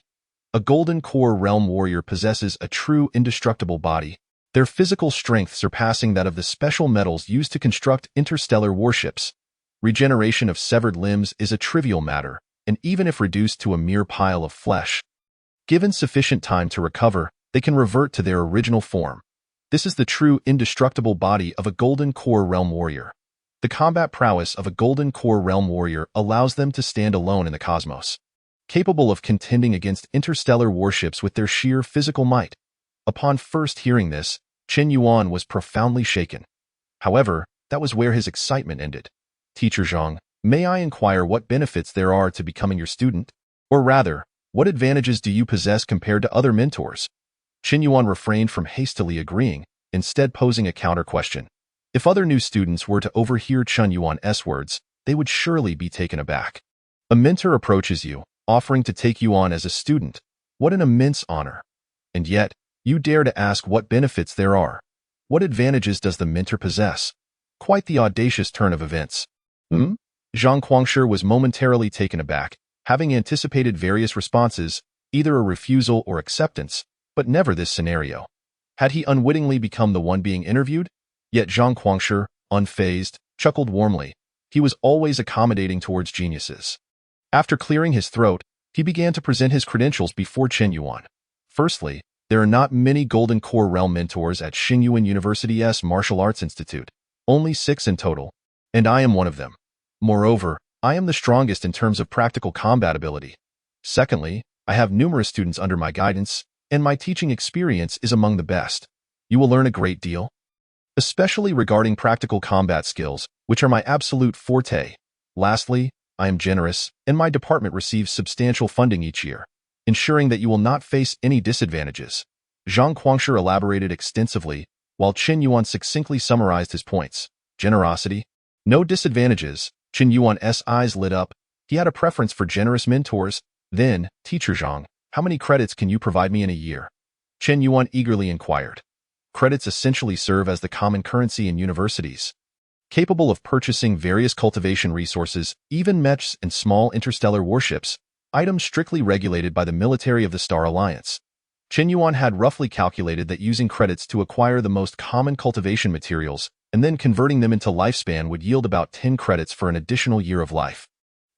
A golden core realm warrior possesses a true indestructible body, their physical strength surpassing that of the special metals used to construct interstellar warships. Regeneration of severed limbs is a trivial matter, and even if reduced to a mere pile of flesh, given sufficient time to recover, they can revert to their original form. This is the true indestructible body of a golden core realm warrior. The combat prowess of a golden core realm warrior allows them to stand alone in the cosmos, capable of contending against interstellar warships with their sheer physical might. Upon first hearing this, Chen Yuan was profoundly shaken. However, that was where his excitement ended. Teacher Zhang, may I inquire what benefits there are to becoming your student? Or rather, what advantages do you possess compared to other mentors? Chen Yuan refrained from hastily agreeing, instead posing a counter-question. If other new students were to overhear Chen Yuan's words, they would surely be taken aback. A mentor approaches you, offering to take you on as a student. What an immense honor. And yet, you dare to ask what benefits there are. What advantages does the mentor possess? Quite the audacious turn of events. Zhang Guangshi was momentarily taken aback, having anticipated various responses, either a refusal or acceptance, but never this scenario. Had he unwittingly become the one being interviewed? Yet Zhang Guangshi, unfazed, chuckled warmly. He was always accommodating towards geniuses. After clearing his throat, he began to present his credentials before Chen Yuan. Firstly, there are not many Golden Core Realm mentors at Xingyuan University's Martial Arts Institute, only 6 in total, and I am one of them. Moreover, I am the strongest in terms of practical combat ability. Secondly, I have numerous students under my guidance, and my teaching experience is among the best. You will learn a great deal, especially regarding practical combat skills, which are my absolute forte. Lastly, I am generous, and my department receives substantial funding each year, ensuring that you will not face any disadvantages. Zhang Guangshi elaborated extensively, while Chen Yuan succinctly summarized his points. Generosity? No disadvantages. Chen Yuan's eyes lit up. He had a preference for generous mentors. Then, Teacher Zhang, how many credits can you provide me in a year? Chen Yuan eagerly inquired. Credits essentially serve as the common currency in universities, capable of purchasing various cultivation resources, even mechs and small interstellar warships, items strictly regulated by the military of the Star Alliance. Chen Yuan had roughly calculated that using credits to acquire the most common cultivation materials and then converting them into lifespan would yield about 10 credits for an additional year of life.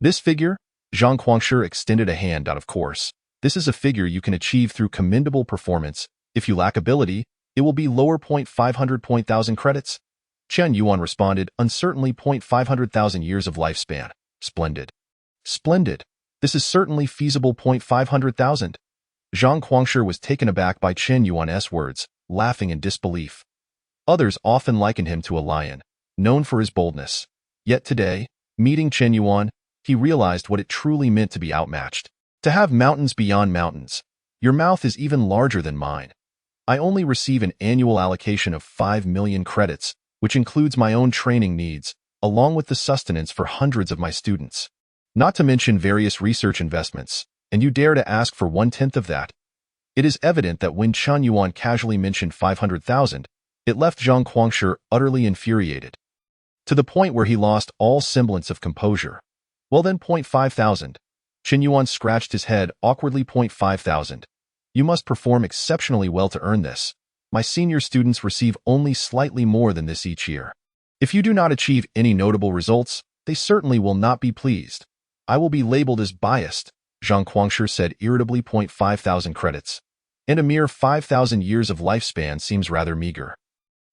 This figure? Zhang Guangshi extended a hand out, of course. This is a figure you can achieve through commendable performance. If you lack ability, it will be lower 500,000 credits. Chen Yuan responded, uncertainly 500,000 years of lifespan. Splendid. Splendid. This is certainly feasible 500,000. Zhang Guangshi was taken aback by Chen Yuan's words, laughing in disbelief. Others often likened him to a lion, known for his boldness. Yet today, meeting Chen Yuan, he realized what it truly meant to be outmatched. To have mountains beyond mountains. Your mouth is even larger than mine. I only receive an annual allocation of 5 million credits, which includes my own training needs, along with the sustenance for hundreds of my students. Not to mention various research investments, and you dare to ask for 1/10 of that. It is evident that when Chen Yuan casually mentioned 500,000, it left Zhang Guangshi utterly infuriated, to the point where he lost all semblance of composure. Well then, 500,000. Chen Yuan scratched his head awkwardly. 500,000. You must perform exceptionally well to earn this. My senior students receive only slightly more than this each year. If you do not achieve any notable results, they certainly will not be pleased. I will be labeled as biased, Zhang Guangshi said irritably. 500,000 credits. And a mere 5,000 years of lifespan seems rather meager.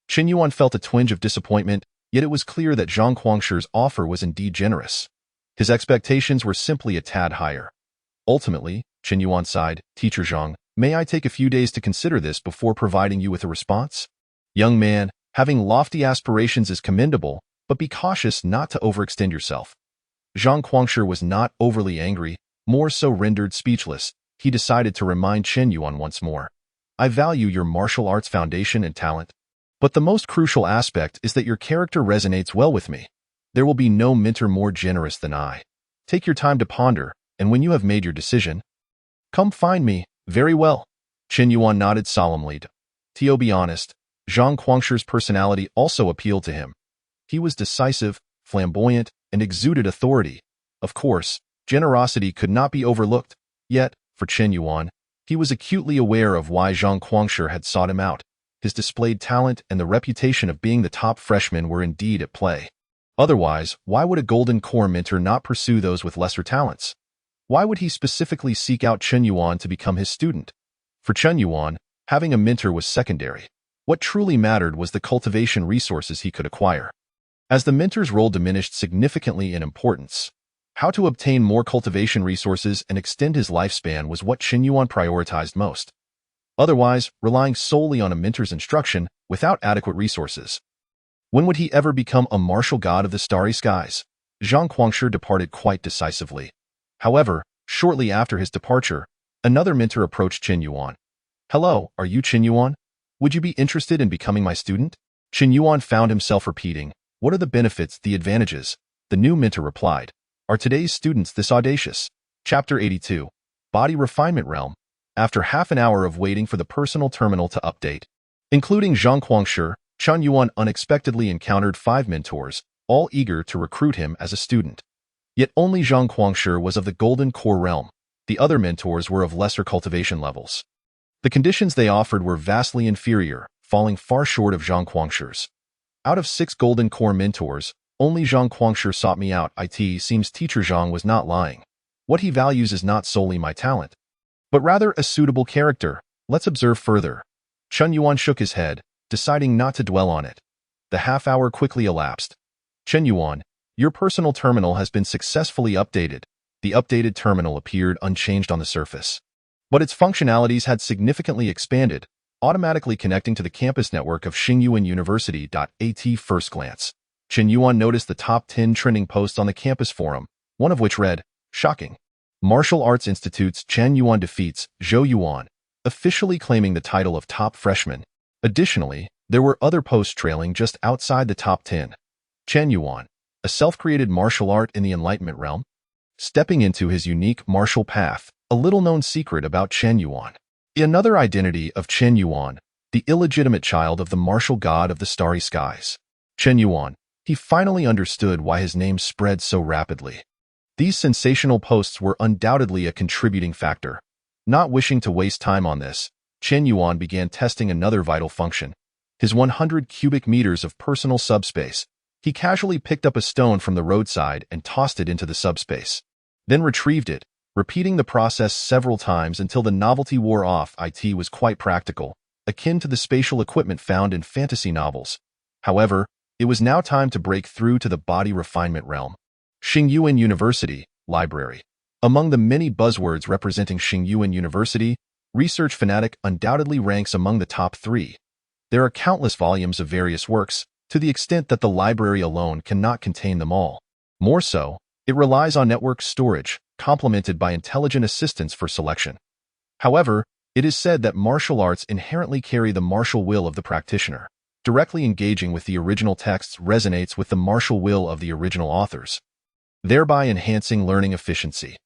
Chen Yuan felt a twinge of disappointment, yet it was clear that Zhang Guangshi's offer was indeed generous. His expectations were simply a tad higher. Ultimately, Chen Yuan sighed, Teacher Zhang, may I take a few days to consider this before providing you with a response? Young man, having lofty aspirations is commendable, but be cautious not to overextend yourself. Zhang Guangshi was not overly angry, more so rendered speechless. He decided to remind Chen Yuan once more. I value your martial arts foundation and talent, but the most crucial aspect is that your character resonates well with me. There will be no mentor more generous than I. Take your time to ponder, and when you have made your decision, come find me. Very well. Chen Yuan nodded solemnly. To be honest, Zhang Guangshi's personality also appealed to him. He was decisive, flamboyant, and exuded authority. Of course, generosity could not be overlooked. Yet, for Chen Yuan, he was acutely aware of why Zhang Guangshi had sought him out. His displayed talent and the reputation of being the top freshman were indeed at play. Otherwise, why would a Golden Core mentor not pursue those with lesser talents? Why would he specifically seek out Chen Yuan to become his student? For Chen Yuan, having a mentor was secondary. What truly mattered was the cultivation resources he could acquire. As the mentor's role diminished significantly in importance, how to obtain more cultivation resources and extend his lifespan was what Chen Yuan prioritized most. Otherwise, relying solely on a mentor's instruction without adequate resources. When would he ever become a martial god of the starry skies? Zhang Guangshi departed quite decisively. However, shortly after his departure, another mentor approached Chen Yuan. Hello, are you Chen Yuan? Would you be interested in becoming my student? Chen Yuan found himself repeating, what are the benefits, the advantages? The new mentor replied, are today's students this audacious? Chapter 82, Body Refinement Realm. After half an hour of waiting for the personal terminal to update, including Zhang Guangshi, Chen Yuan unexpectedly encountered 5 mentors, all eager to recruit him as a student. Yet only Zhang Guangshi was of the Golden Core realm. The other mentors were of lesser cultivation levels. The conditions they offered were vastly inferior, falling far short of Zhang Guangshi's. Out of 6 Golden Core mentors, only Zhang Guangshi sought me out. It seems teacher Zhang was not lying. What he values is not solely my talent, but rather a suitable character. Let's observe further. Chen Yuan shook his head, deciding not to dwell on it. The half-hour quickly elapsed. Chen Yuan, your personal terminal has been successfully updated. The updated terminal appeared unchanged on the surface, but its functionalities had significantly expanded, automatically connecting to the campus network of Xingyuan University. At first glance, Chen Yuan noticed the top 10 trending posts on the campus forum, one of which read, shocking. Martial Arts Institute's Chen Yuan defeats Zhou Yuan, officially claiming the title of top freshman. Additionally, there were other posts trailing just outside the top 10. Chen Yuan, a self-created martial art in the Enlightenment realm, stepping into his unique martial path, a little-known secret about Chen Yuan. Another identity of Chen Yuan, the illegitimate child of the martial god of the starry skies. Chen Yuan, he finally understood why his name spread so rapidly. These sensational posts were undoubtedly a contributing factor. Not wishing to waste time on this, Chen Yuan began testing another vital function. His 100 cubic meters of personal subspace. He casually picked up a stone from the roadside and tossed it into the subspace, then retrieved it, repeating the process several times until the novelty wore off. It was quite practical, akin to the spatial equipment found in fantasy novels. However, it was now time to break through to the body refinement realm. Xingyuan University, Library. Among the many buzzwords representing Xingyuan University, Research Fanatic undoubtedly ranks among the top 3. There are countless volumes of various works, to the extent that the library alone cannot contain them all. More so, it relies on network storage, complemented by intelligent assistance for selection. However, it is said that martial arts inherently carry the martial will of the practitioner. Directly engaging with the original texts resonates with the martial will of the original authors, thereby enhancing learning efficiency.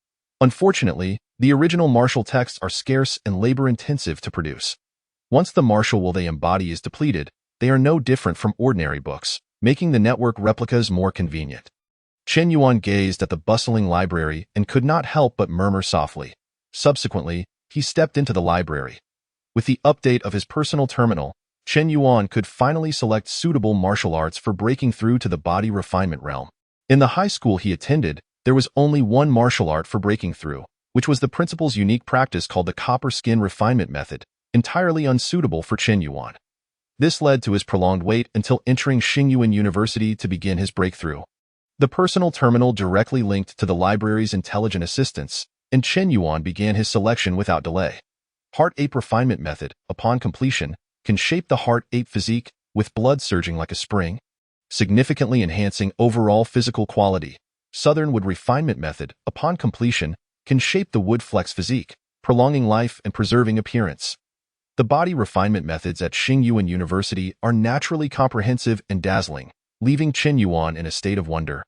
Unfortunately, the original martial texts are scarce and labor-intensive to produce. Once the martial will they embody is depleted, they are no different from ordinary books, making the network replicas more convenient. Chen Yuan gazed at the bustling library and could not help but murmur softly. Subsequently, he stepped into the library. With the update of his personal terminal, Chen Yuan could finally select suitable martial arts for breaking through to the body refinement realm. In the high school he attended, there was only one martial art for breaking through, which was the principal's unique practice called the copper skin refinement method, entirely unsuitable for Chen Yuan. This led to his prolonged wait until entering Xingyuan University to begin his breakthrough. The personal terminal directly linked to the library's intelligent assistants, and Chen Yuan began his selection without delay. Heart Ape Refinement Method, upon completion, can shape the heart ape physique with blood surging like a spring, significantly enhancing overall physical quality. Southern Wood Refinement Method, upon completion, can shape the wood flex physique, prolonging life and preserving appearance. The body refinement methods at Xingyuan University are naturally comprehensive and dazzling, leaving Chen Yuan in a state of wonder.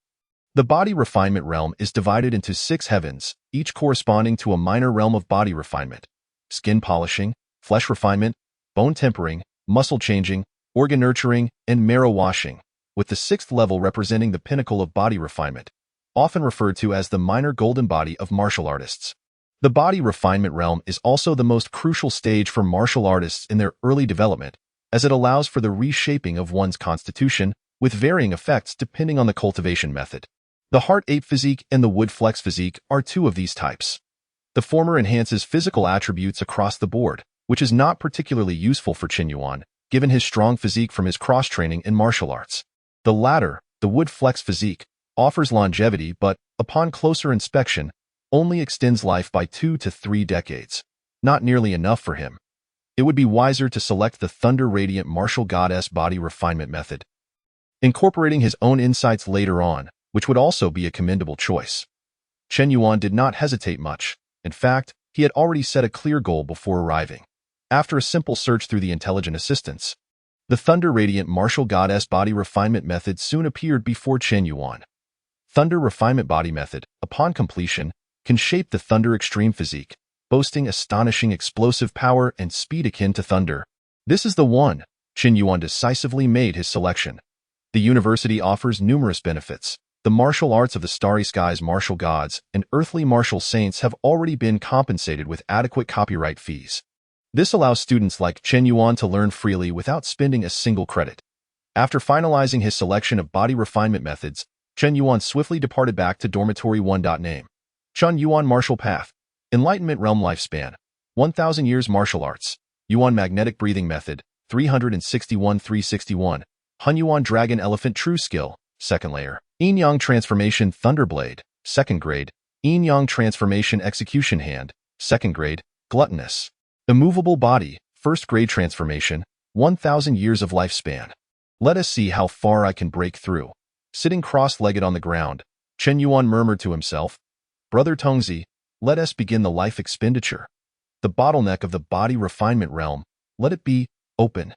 The body refinement realm is divided into 6 heavens, each corresponding to a minor realm of body refinement: skin polishing, flesh refinement, bone tempering, muscle changing, organ nurturing, and marrow washing, with the 6th level representing the pinnacle of body refinement, often referred to as the minor golden body of martial artists. The body refinement realm is also the most crucial stage for martial artists in their early development, as it allows for the reshaping of one's constitution, with varying effects depending on the cultivation method. The heart ape physique and the wood flex physique are 2 of these types. The former enhances physical attributes across the board, which is not particularly useful for Chen Yuan, given his strong physique from his cross-training in martial arts. The latter, the wood flex physique, offers longevity but, upon closer inspection, only extends life by 2 to 3 decades. Not nearly enough for him. It would be wiser to select the Thunder Radiant Martial Goddess body refinement method, incorporating his own insights later on, which would also be a commendable choice. Chen Yuan did not hesitate much. In fact, he had already set a clear goal before arriving. After a simple search through the intelligent assistants, the Thunder Radiant Martial Goddess body refinement method soon appeared before Chen Yuan. Thunder Refinement Body Method, upon completion, can shape the Thunder Extreme physique, boasting astonishing explosive power and speed akin to thunder. This is the one. Chen Yuan decisively made his selection. The university offers numerous benefits. The martial arts of the Starry Skies martial gods and earthly martial saints have already been compensated with adequate copyright fees. This allows students like Chen Yuan to learn freely without spending a single credit. After finalizing his selection of body refinement methods, Chen Yuan swiftly departed back to Dormitory 1. Name: Chen Yuan Martial Path. Enlightenment Realm Lifespan: 1,000 years Martial Arts. Yuan Magnetic Breathing Method: 361. Hun Yuan Dragon Elephant True Skill, 2nd layer. Yin Yang Transformation Thunderblade, 2nd grade. Yin Yang Transformation Execution Hand, 2nd grade. Gluttonous. Immovable Body, 1st grade Transformation, 1,000 years of lifespan. Let us see how far I can break through. Sitting cross-legged on the ground, Chen Yuan murmured to himself, "Brother Tongzi, let us begin the life expenditure. The bottleneck of the body refinement realm, let it be open.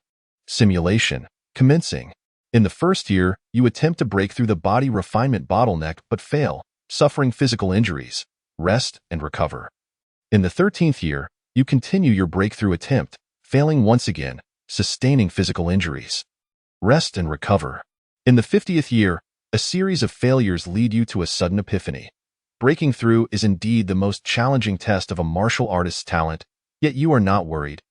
Simulation, commencing. In the first year, you attempt to break through the body refinement bottleneck but fail, suffering physical injuries. Rest and recover. In the 13th year, you continue your breakthrough attempt, failing once again, sustaining physical injuries. Rest and recover. In the 50th year, a series of failures lead you to a sudden epiphany. Breaking through is indeed the most challenging test of a martial artist's talent, yet you are not worried.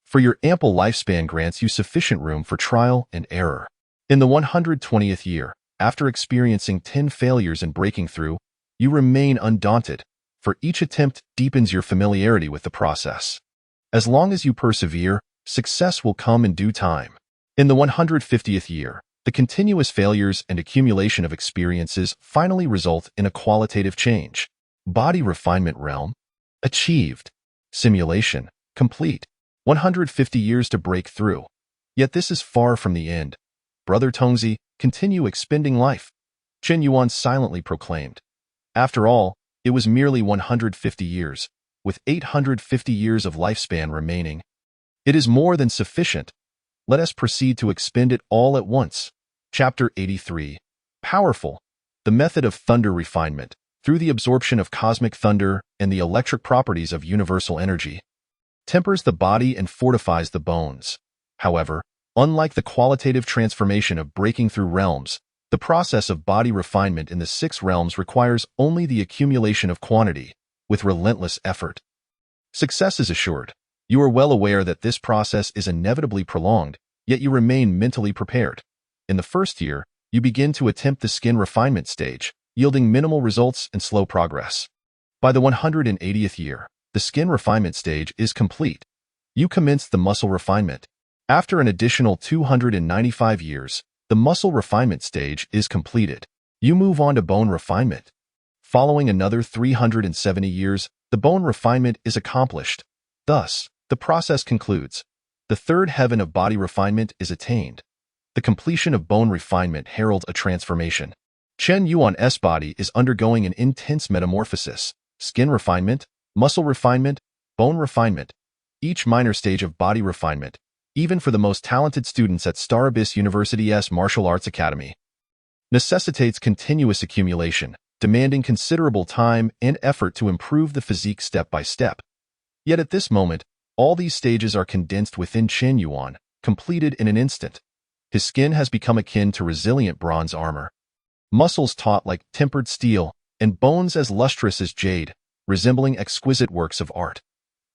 For your ample lifespan grants you sufficient room for trial and error. In the 120th year, after experiencing 10 failures and breaking through, you remain undaunted, for each attempt deepens your familiarity with the process. As long as you persevere, success will come in due time. In the 150th year, the continuous failures and accumulation of experiences finally result in a qualitative change. Body refinement realm achieved. Simulation complete. 150 years to break through. Yet this is far from the end. Brother Tongzi, continue expending life, Chen Yuan silently proclaimed. After all, it was merely 150 years, with 850 years of lifespan remaining. It is more than sufficient. Let us proceed to expend it all at once. Chapter 83. Powerful. The method of thunder refinement, through the absorption of cosmic thunder and the electric properties of universal energy, tempers the body and fortifies the bones. However, unlike the qualitative transformation of breaking through realms, the process of body refinement in the 6 realms requires only the accumulation of quantity, with relentless effort. Success is assured. You are well aware that this process is inevitably prolonged, yet you remain mentally prepared. In the first year, you begin to attempt the skin refinement stage, yielding minimal results and slow progress. By the 180th year, the skin refinement stage is complete. You commence the muscle refinement. After an additional 295 years, the muscle refinement stage is completed. You move on to bone refinement. Following another 370 years, the bone refinement is accomplished. Thus, the process concludes. The 3rd heaven of body refinement is attained. The completion of bone refinement heralds a transformation. Chen Yuan's body is undergoing an intense metamorphosis. Skin refinement, muscle refinement, bone refinement. Each minor stage of body refinement, even for the most talented students at Star Abyss University's Martial Arts Academy, necessitates continuous accumulation, demanding considerable time and effort to improve the physique step by step. Yet at this moment, all these stages are condensed within Chen Yuan, completed in an instant. His skin has become akin to resilient bronze armor, muscles taut like tempered steel, and bones as lustrous as jade, resembling exquisite works of art.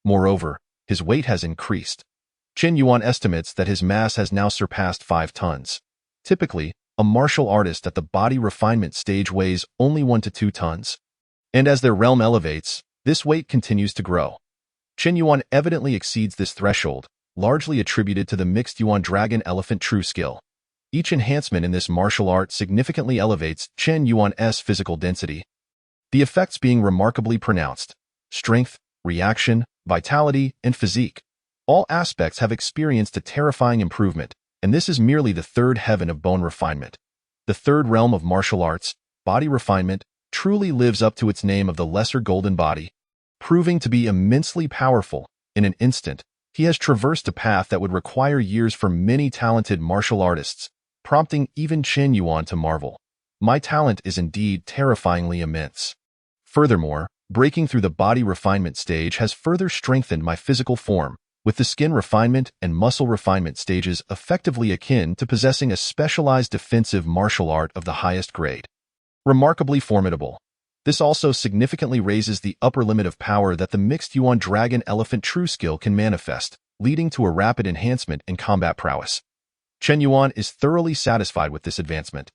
Moreover, his weight has increased. Chen Yuan estimates that his mass has now surpassed 5 tons. Typically, a martial artist at the body refinement stage weighs only 1 to 2 tons. And as their realm elevates, this weight continues to grow. Chen Yuan evidently exceeds this threshold, largely attributed to the mixed Yuan Dragon Elephant True skill. Each enhancement in this martial art significantly elevates Chen Yuan's physical density, the effects being remarkably pronounced. Strength, reaction, vitality, and physique. All aspects have experienced a terrifying improvement, and this is merely the third heaven of bone refinement. The third realm of martial arts, body refinement, truly lives up to its name of the Lesser Golden Body. Proving to be immensely powerful, in an instant, he has traversed a path that would require years for many talented martial artists, prompting even Chen Yuan to marvel. My talent is indeed terrifyingly immense. Furthermore, breaking through the body refinement stage has further strengthened my physical form, with the skin refinement and muscle refinement stages effectively akin to possessing a specialized defensive martial art of the highest grade. Remarkably formidable. This also significantly raises the upper limit of power that the mixed Yuan Dragon Elephant True skill can manifest, leading to a rapid enhancement in combat prowess. Chen Yuan is thoroughly satisfied with this advancement.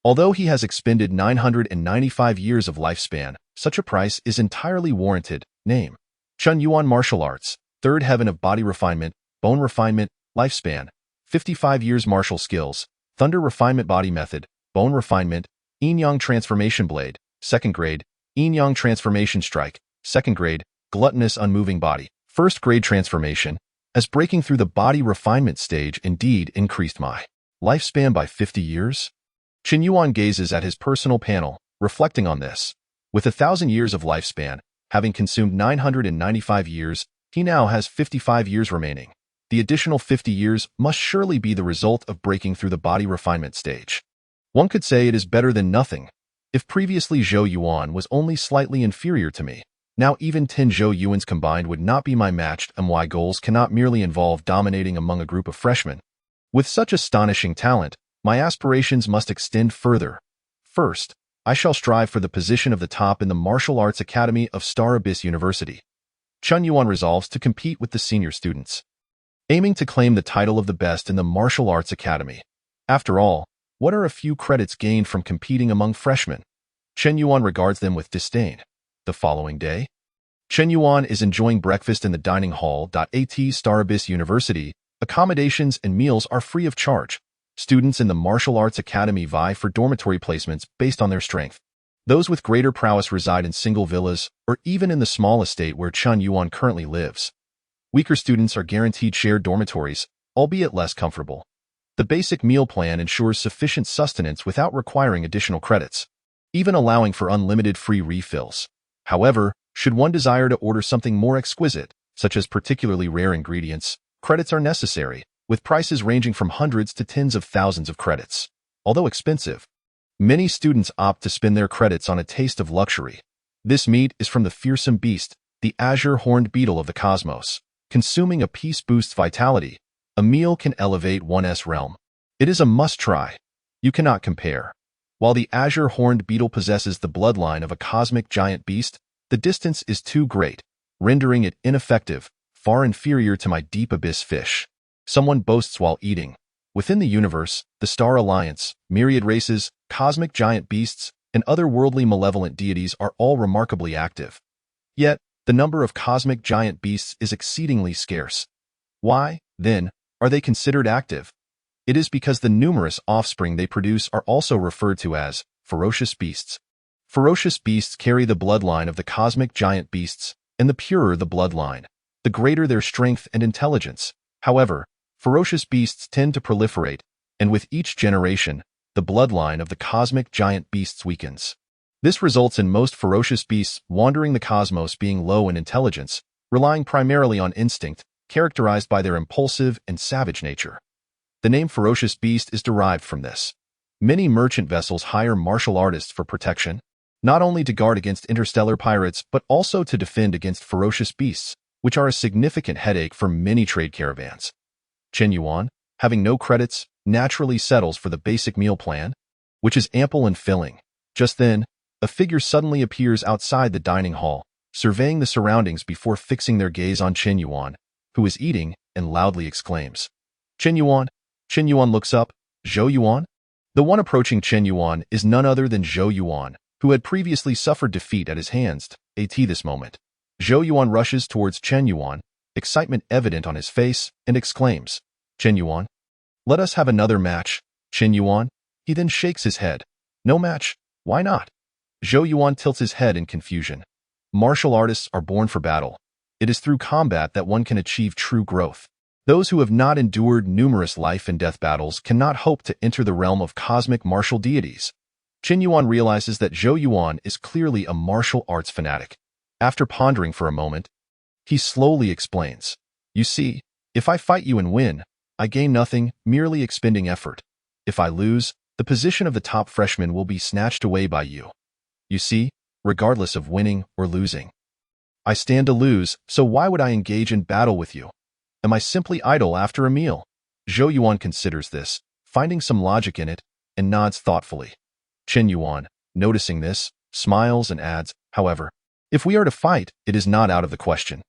Although he has expended 995 years of lifespan, such a price is entirely warranted. Name: Chen Yuan Martial Arts, Third Heaven of Body Refinement, Bone Refinement, Lifespan, 55 years Martial Skills, Thunder Refinement Body Method, Bone Refinement, Yin-Yang Transformation Blade, 2nd grade, Yin-Yang Transformation Strike, 2nd grade, Gluttonous Unmoving Body, 1st grade Transformation, as breaking through the body refinement stage indeed increased my lifespan by 50 years. Chen Yuan gazes at his personal panel, reflecting on this. With 1,000 years of lifespan, having consumed 995 years, he now has 55 years remaining. The additional 50 years must surely be the result of breaking through the body refinement stage. One could say it is better than nothing. If previously Zhou Yuan was only slightly inferior to me, now even 10 Zhou Yuans combined would not be my match. My goals cannot merely involve dominating among a group of freshmen. With such astonishing talent, my aspirations must extend further. First, I shall strive for the position of the top in the Martial Arts Academy of Star Abyss University. Chen Yuan resolves to compete with the senior students, aiming to claim the title of the best in the Martial Arts Academy. After all, what are a few credits gained from competing among freshmen? Chen Yuan regards them with disdain. The following day, Chen Yuan is enjoying breakfast in the dining hall. At Star Abyss University, accommodations and meals are free of charge. Students in the Martial Arts Academy vie for dormitory placements based on their strength. Those with greater prowess reside in single villas or even in the small estate where Chen Yuan currently lives. Weaker students are guaranteed shared dormitories, albeit less comfortable. The basic meal plan ensures sufficient sustenance without requiring additional credits, even allowing for unlimited free refills. However, should one desire to order something more exquisite, such as particularly rare ingredients, credits are necessary, with prices ranging from hundreds to tens of thousands of credits. Although expensive, many students opt to spend their credits on a taste of luxury. This meat is from the fearsome beast, the azure-horned beetle of the cosmos. Consuming a piece boosts vitality. A meal can elevate one's realm. It is a must-try. You cannot compare. While the azure-horned beetle possesses the bloodline of a cosmic giant beast, the distance is too great, rendering it ineffective, far inferior to my deep abyss fish. Someone boasts while eating. Within the universe, the Star Alliance, myriad races, cosmic giant beasts, and otherworldly malevolent deities are all remarkably active. Yet, the number of cosmic giant beasts is exceedingly scarce. Why, then, are they considered active? It is because the numerous offspring they produce are also referred to as ferocious beasts. Ferocious beasts carry the bloodline of the cosmic giant beasts, and the purer the bloodline, the greater their strength and intelligence. However, ferocious beasts tend to proliferate, and with each generation, the bloodline of the cosmic giant beasts weakens. This results in most ferocious beasts wandering the cosmos being low in intelligence, relying primarily on instinct, characterized by their impulsive and savage nature. The name ferocious beast is derived from this. Many merchant vessels hire martial artists for protection, not only to guard against interstellar pirates but also to defend against ferocious beasts, which are a significant headache for many trade caravans. Chen Yuan, having no credits, naturally settles for the basic meal plan, which is ample and filling. Just then, a figure suddenly appears outside the dining hall, surveying the surroundings before fixing their gaze on Chen Yuan, who is eating, and loudly exclaims, Chen Yuan! Chen Yuan looks up. Zhou Yuan? The one approaching Chen Yuan is none other than Zhou Yuan, who had previously suffered defeat at his hands. At this moment, Zhou Yuan rushes towards Chen Yuan, excitement evident on his face, and exclaims, Chen Yuan, let us have another match. Chen Yuan? He then shakes his head. No match? Why not? Zhou Yuan tilts his head in confusion. Martial artists are born for battle. It is through combat that one can achieve true growth. Those who have not endured numerous life and death battles cannot hope to enter the realm of cosmic martial deities. Chen Yuan realizes that Zhou Yuan is clearly a martial arts fanatic. After pondering for a moment, he slowly explains, You see, if I fight you and win, I gain nothing, merely expending effort. If I lose, the position of the top freshman will be snatched away by you. You see, regardless of winning or losing. I stand to lose, so why would I engage in battle with you? Am I simply idle after a meal? Zhou Yuan considers this, finding some logic in it, and nods thoughtfully. Chen Yuan, noticing this, smiles and adds, however, if we are to fight, it is not out of the question.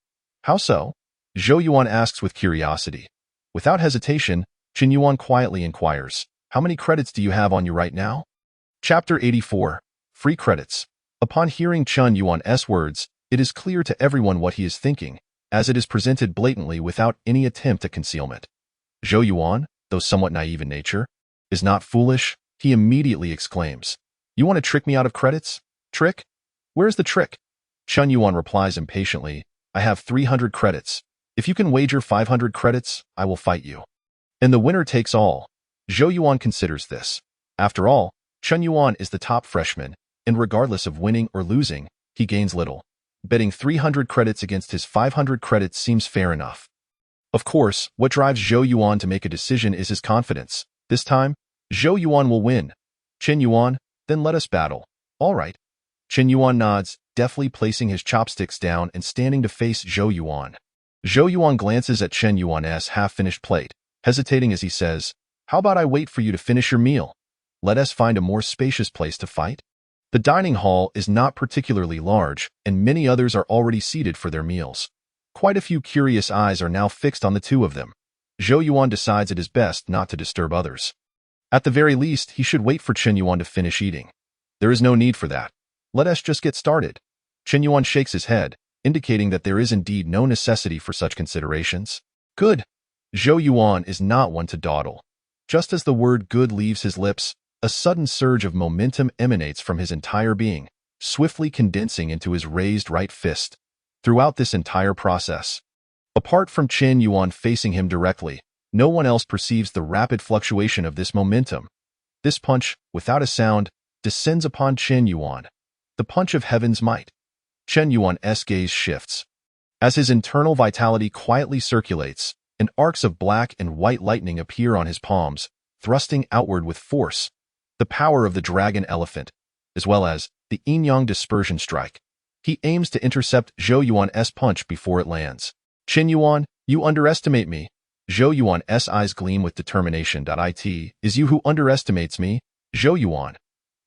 How so? Zhou Yuan asks with curiosity. Without hesitation, Chen Yuan quietly inquires, How many credits do you have on you right now? Chapter 84. Free Credits. Upon hearing Chen Yuan's words, it is clear to everyone what he is thinking, as it is presented blatantly without any attempt at concealment. Zhou Yuan, though somewhat naive in nature, is not foolish. He immediately exclaims, You want to trick me out of credits? Trick? Where's the trick? Chen Yuan replies impatiently, I have 300 credits. If you can wager 500 credits, I will fight you. And the winner takes all. Zhou Yuan considers this. After all, Chen Yuan is the top freshman, and regardless of winning or losing, he gains little. Betting 300 credits against his 500 credits seems fair enough. Of course, what drives Zhou Yuan to make a decision is his confidence. This time, Zhou Yuan will win. Chen Yuan, then let us battle. All right. Chen Yuan nods, deftly placing his chopsticks down and standing to face Zhou Yuan. Zhou Yuan glances at Chen Yuan's half-finished plate, hesitating as he says, How about I wait for you to finish your meal? Let us find a more spacious place to fight. The dining hall is not particularly large, and many others are already seated for their meals. Quite a few curious eyes are now fixed on the two of them. Zhou Yuan decides it is best not to disturb others. At the very least, he should wait for Chen Yuan to finish eating. There is no need for that. Let us just get started. Chen Yuan shakes his head, indicating that there is indeed no necessity for such considerations. Good. Zhou Yuan is not one to dawdle. Just as the word good leaves his lips, a sudden surge of momentum emanates from his entire being, swiftly condensing into his raised right fist. Throughout this entire process, apart from Chen Yuan facing him directly, no one else perceives the rapid fluctuation of this momentum. This punch, without a sound, descends upon Chen Yuan. The punch of heaven's might. Chen Yuan's gaze shifts. As his internal vitality quietly circulates, and arcs of black and white lightning appear on his palms, thrusting outward with force. The power of the dragon elephant, as well as the yin-yang dispersion strike. He aims to intercept Zhou Yuan's punch before it lands. Chen Yuan, you underestimate me. Zhou Yuan's eyes gleam with determination. It is you who underestimates me, Zhou Yuan.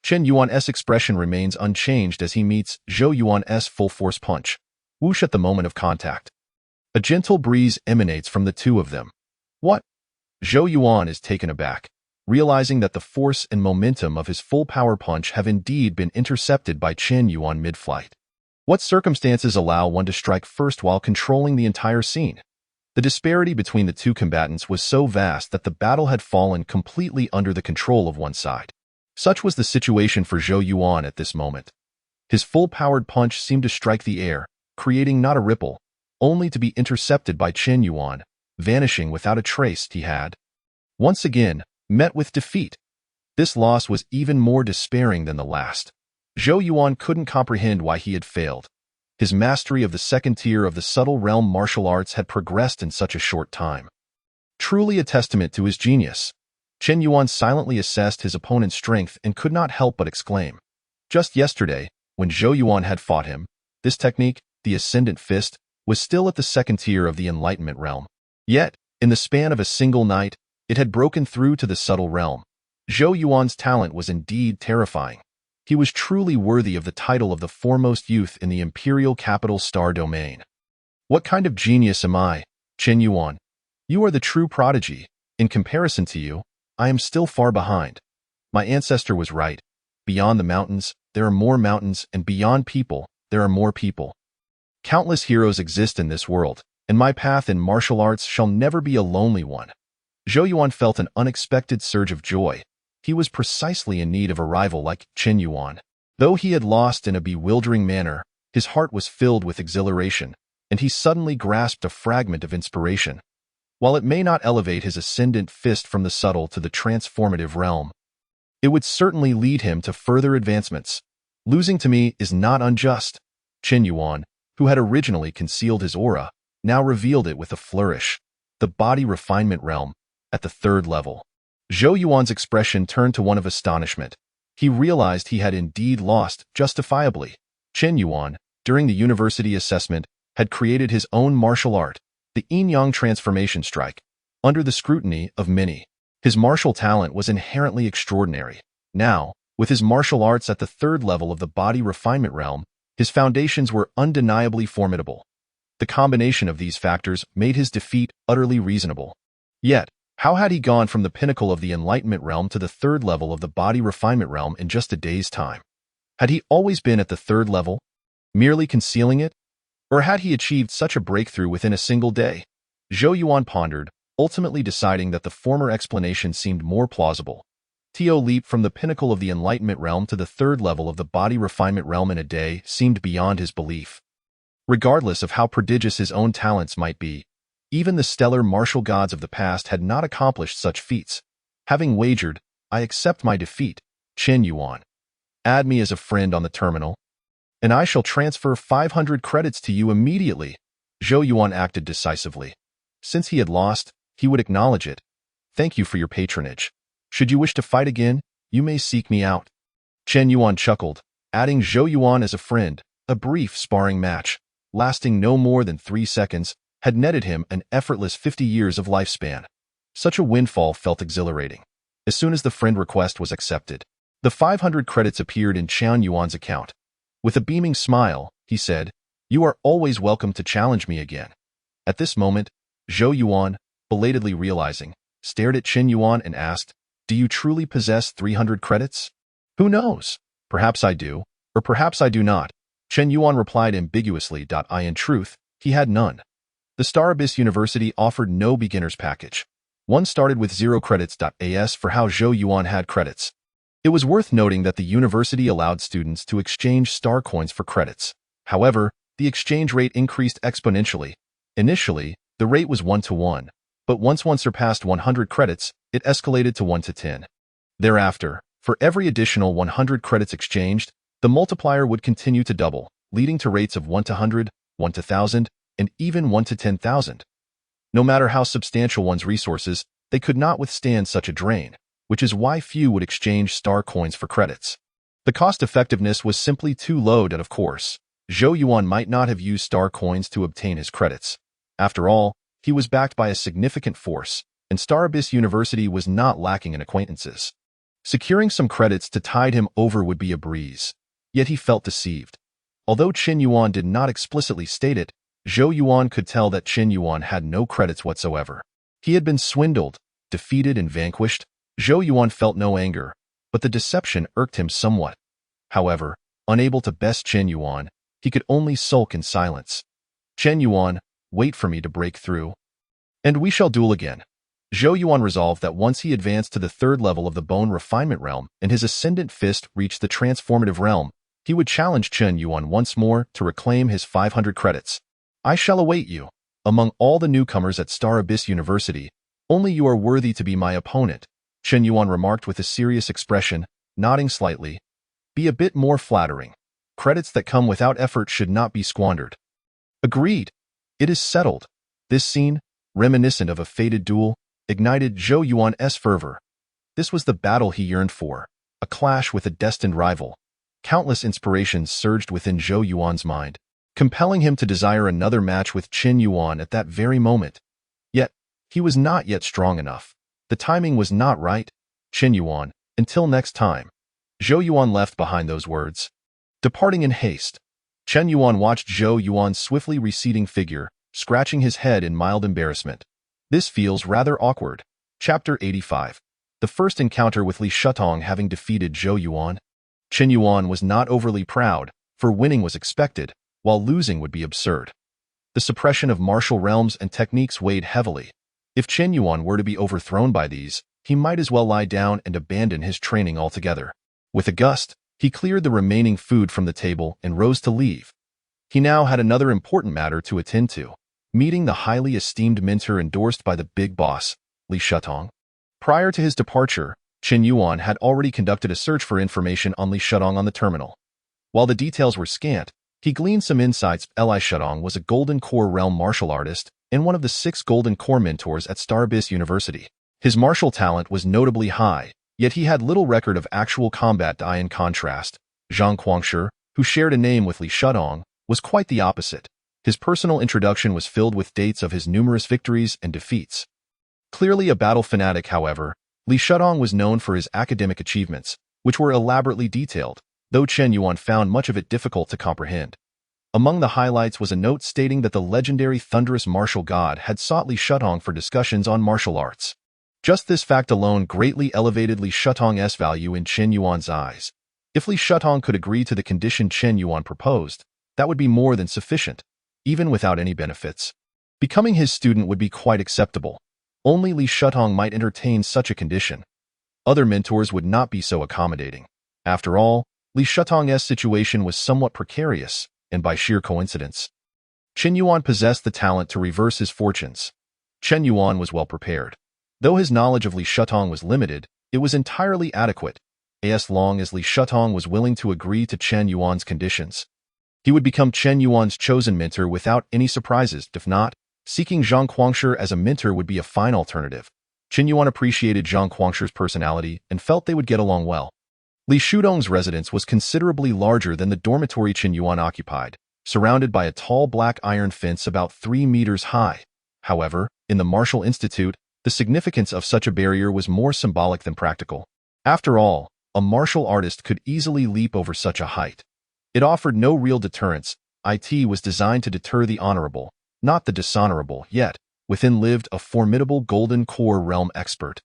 Chen Yuan's expression remains unchanged as he meets Zhou Yuan's full-force punch. Whoosh at the moment of contact. A gentle breeze emanates from the two of them. What? Zhou Yuan is taken aback, realizing that the force and momentum of his full-power punch have indeed been intercepted by Chen Yuan mid-flight. What circumstances allow one to strike first while controlling the entire scene? The disparity between the two combatants was so vast that the battle had fallen completely under the control of one side. Such was the situation for Zhou Yuan at this moment. His full-powered punch seemed to strike the air, creating not a ripple, only to be intercepted by Chen Yuan, vanishing without a trace. He had, once again, met with defeat. This loss was even more despairing than the last. Zhou Yuan couldn't comprehend why he had failed. His mastery of the second tier of the subtle realm martial arts had progressed in such a short time. Truly a testament to his genius. Chen Yuan silently assessed his opponent's strength and could not help but exclaim. Just yesterday, when Zhou Yuan had fought him, this technique, the Ascendant Fist, was still at the second tier of the Enlightenment realm. Yet, in the span of a single night, it had broken through to the subtle realm. Zhou Yuan's talent was indeed terrifying. He was truly worthy of the title of the foremost youth in the imperial capital star domain. What kind of genius am I, Chen Yuan? You are the true prodigy. In comparison to you, I am still far behind. My ancestor was right. Beyond the mountains, there are more mountains, and beyond people, there are more people. Countless heroes exist in this world, and my path in martial arts shall never be a lonely one. Zhou Yuan felt an unexpected surge of joy. He was precisely in need of a rival like Chen Yuan. Though he had lost in a bewildering manner, his heart was filled with exhilaration, and he suddenly grasped a fragment of inspiration. While it may not elevate his ascendant fist from the subtle to the transformative realm, it would certainly lead him to further advancements. Losing to me is not unjust. Chen Yuan, who had originally concealed his aura, now revealed it with a flourish. The body refinement realm, at the third level. Zhou Yuan's expression turned to one of astonishment. He realized he had indeed lost, justifiably. Chen Yuan, during the university assessment, had created his own martial art, the yin-yang transformation strike, under the scrutiny of many. His martial talent was inherently extraordinary. Now, with his martial arts at the third level of the body refinement realm, his foundations were undeniably formidable. The combination of these factors made his defeat utterly reasonable. Yet, how had he gone from the pinnacle of the Enlightenment realm to the third level of the body refinement realm in just a day's time? Had he always been at the third level, merely concealing it? Or had he achieved such a breakthrough within a single day? Zhou Yuan pondered, ultimately deciding that the former explanation seemed more plausible. Tio leap from the pinnacle of the Enlightenment realm to the third level of the body refinement realm in a day seemed beyond his belief. Regardless of how prodigious his own talents might be, even the stellar martial gods of the past had not accomplished such feats. Having wagered, I accept my defeat, Chen Yuan. Add me as a friend on the terminal, and I shall transfer 500 credits to you immediately. Zhou Yuan acted decisively. Since he had lost, he would acknowledge it. Thank you for your patronage. Should you wish to fight again, you may seek me out. Chen Yuan chuckled, adding Zhou Yuan as a friend. A brief sparring match, lasting no more than 3 seconds, had netted him an effortless 50 years of lifespan. Such a windfall felt exhilarating. As soon as the friend request was accepted, the 500 credits appeared in Chen Yuan's account. With a beaming smile, he said, "You are always welcome to challenge me again." At this moment, Zhou Yuan, belatedly realizing, stared at Chen Yuan and asked, "Do you truly possess 300 credits?" "Who knows? Perhaps I do, or perhaps I do not." Chen Yuan replied ambiguously. In truth, he had none. The Star Abyss University offered no beginner's package. One started with 0 credits. As for how Zhou Yuan had credits, it was worth noting that the university allowed students to exchange star coins for credits. However, the exchange rate increased exponentially. Initially, the rate was 1-to-1, but once one surpassed 100 credits, it escalated to 1-to-10. Thereafter, for every additional 100 credits exchanged, the multiplier would continue to double, leading to rates of 1-to-100, 1-to-1000, and even 1-to-10,000. No matter how substantial one's resources, they could not withstand such a drain, which is why few would exchange star coins for credits. The cost-effectiveness was simply too low. Of course, Zhou Yuan might not have used star coins to obtain his credits. After all, he was backed by a significant force, and Star Abyss University was not lacking in acquaintances. Securing some credits to tide him over would be a breeze. Yet he felt deceived. Although Chen Yuan did not explicitly state it, Zhou Yuan could tell that Chen Yuan had no credits whatsoever. He had been swindled, defeated, and vanquished. Zhou Yuan felt no anger, but the deception irked him somewhat. However, unable to best Chen Yuan, he could only sulk in silence. Chen Yuan, wait for me to break through, and we shall duel again. Zhou Yuan resolved that once he advanced to the third level of the bone refinement realm and his ascendant fist reached the transformative realm, he would challenge Chen Yuan once more to reclaim his 500 credits. I shall await you. Among all the newcomers at Star Abyss University, only you are worthy to be my opponent, Chen Yuan remarked with a serious expression, nodding slightly. Be a bit more flattering. Credits that come without effort should not be squandered. Agreed. It is settled. This scene, reminiscent of a fated duel, ignited Zhou Yuan's fervor. This was the battle he yearned for, a clash with a destined rival. Countless inspirations surged within Zhou Yuan's mind, compelling him to desire another match with Qin Yuan at that very moment. Yet, he was not yet strong enough. The timing was not right. Qin Yuan, until next time. Zhou Yuan left behind those words. Departing in haste, Chen Yuan watched Zhou Yuan's swiftly receding figure, scratching his head in mild embarrassment. This feels rather awkward. Chapter 85. The first encounter with Li Shutong having defeated Zhou Yuan. Qin Yuan was not overly proud, for winning was expected, while losing would be absurd. The suppression of martial realms and techniques weighed heavily. If Qin Yuan were to be overthrown by these, he might as well lie down and abandon his training altogether. With a gust, he cleared the remaining food from the table and rose to leave. He now had another important matter to attend to, meeting the highly esteemed mentor endorsed by the big boss, Li Shutong. Prior to his departure, Qin Yuan had already conducted a search for information on Li Shutong on the terminal. While the details were scant, he gleaned some insights. Li Shutong was a Golden Core realm martial artist and one of the 6 Golden Core mentors at Starbis University. His martial talent was notably high, yet he had little record of actual combat. In contrast, Zhang Quangshi, who shared a name with Li Shutong, was quite the opposite. His personal introduction was filled with dates of his numerous victories and defeats. Clearly a battle fanatic, however, Li Shutong was known for his academic achievements, which were elaborately detailed, though Qin Yuan found much of it difficult to comprehend. Among the highlights was a note stating that the legendary thunderous martial god had sought Li Shutong for discussions on martial arts. Just this fact alone greatly elevated Li Shutong's value in Qin Yuan's eyes. If Li Shutong could agree to the condition Qin Yuan proposed, that would be more than sufficient, even without any benefits. Becoming his student would be quite acceptable. Only Li Shutong might entertain such a condition. Other mentors would not be so accommodating. After all, Li Shutong's situation was somewhat precarious, and by sheer coincidence, Qin Yuan possessed the talent to reverse his fortunes. Qin Yuan was well prepared. Though his knowledge of Li Shutong was limited, it was entirely adequate, as long as Li Shutong was willing to agree to Qin Yuan's conditions. He would become Qin Yuan's chosen mentor without any surprises. If not, seeking Zhang Quangshi as a mentor would be a fine alternative. Qin Yuan appreciated Zhang Quangshi's personality and felt they would get along well. Li Shutong's residence was considerably larger than the dormitory Qin Yuan occupied, surrounded by a tall black iron fence about 3 meters high. However, in the Martial Institute, the significance of such a barrier was more symbolic than practical. After all, a martial artist could easily leap over such a height. It offered no real deterrence. It was designed to deter the honorable, not the dishonorable, yet within lived a formidable Golden Core realm expert.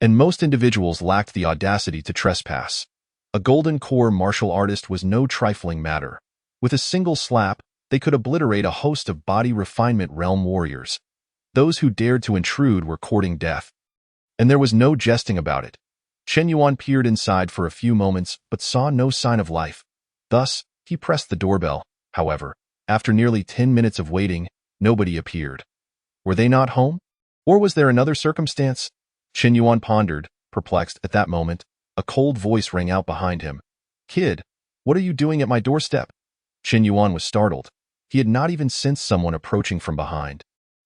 And most individuals lacked the audacity to trespass. A Golden Core martial artist was no trifling matter. With a single slap, they could obliterate a host of body refinement realm warriors. Those who dared to intrude were courting death. And there was no jesting about it. Qin Yuan peered inside for a few moments but saw no sign of life. Thus, he pressed the doorbell. However, after nearly 10 minutes of waiting, nobody appeared. Were they not home? Or was there another circumstance? Qin Yuan pondered, perplexed. At that moment, a cold voice rang out behind him. "Kid, what are you doing at my doorstep?" Qin Yuan was startled. He had not even sensed someone approaching from behind.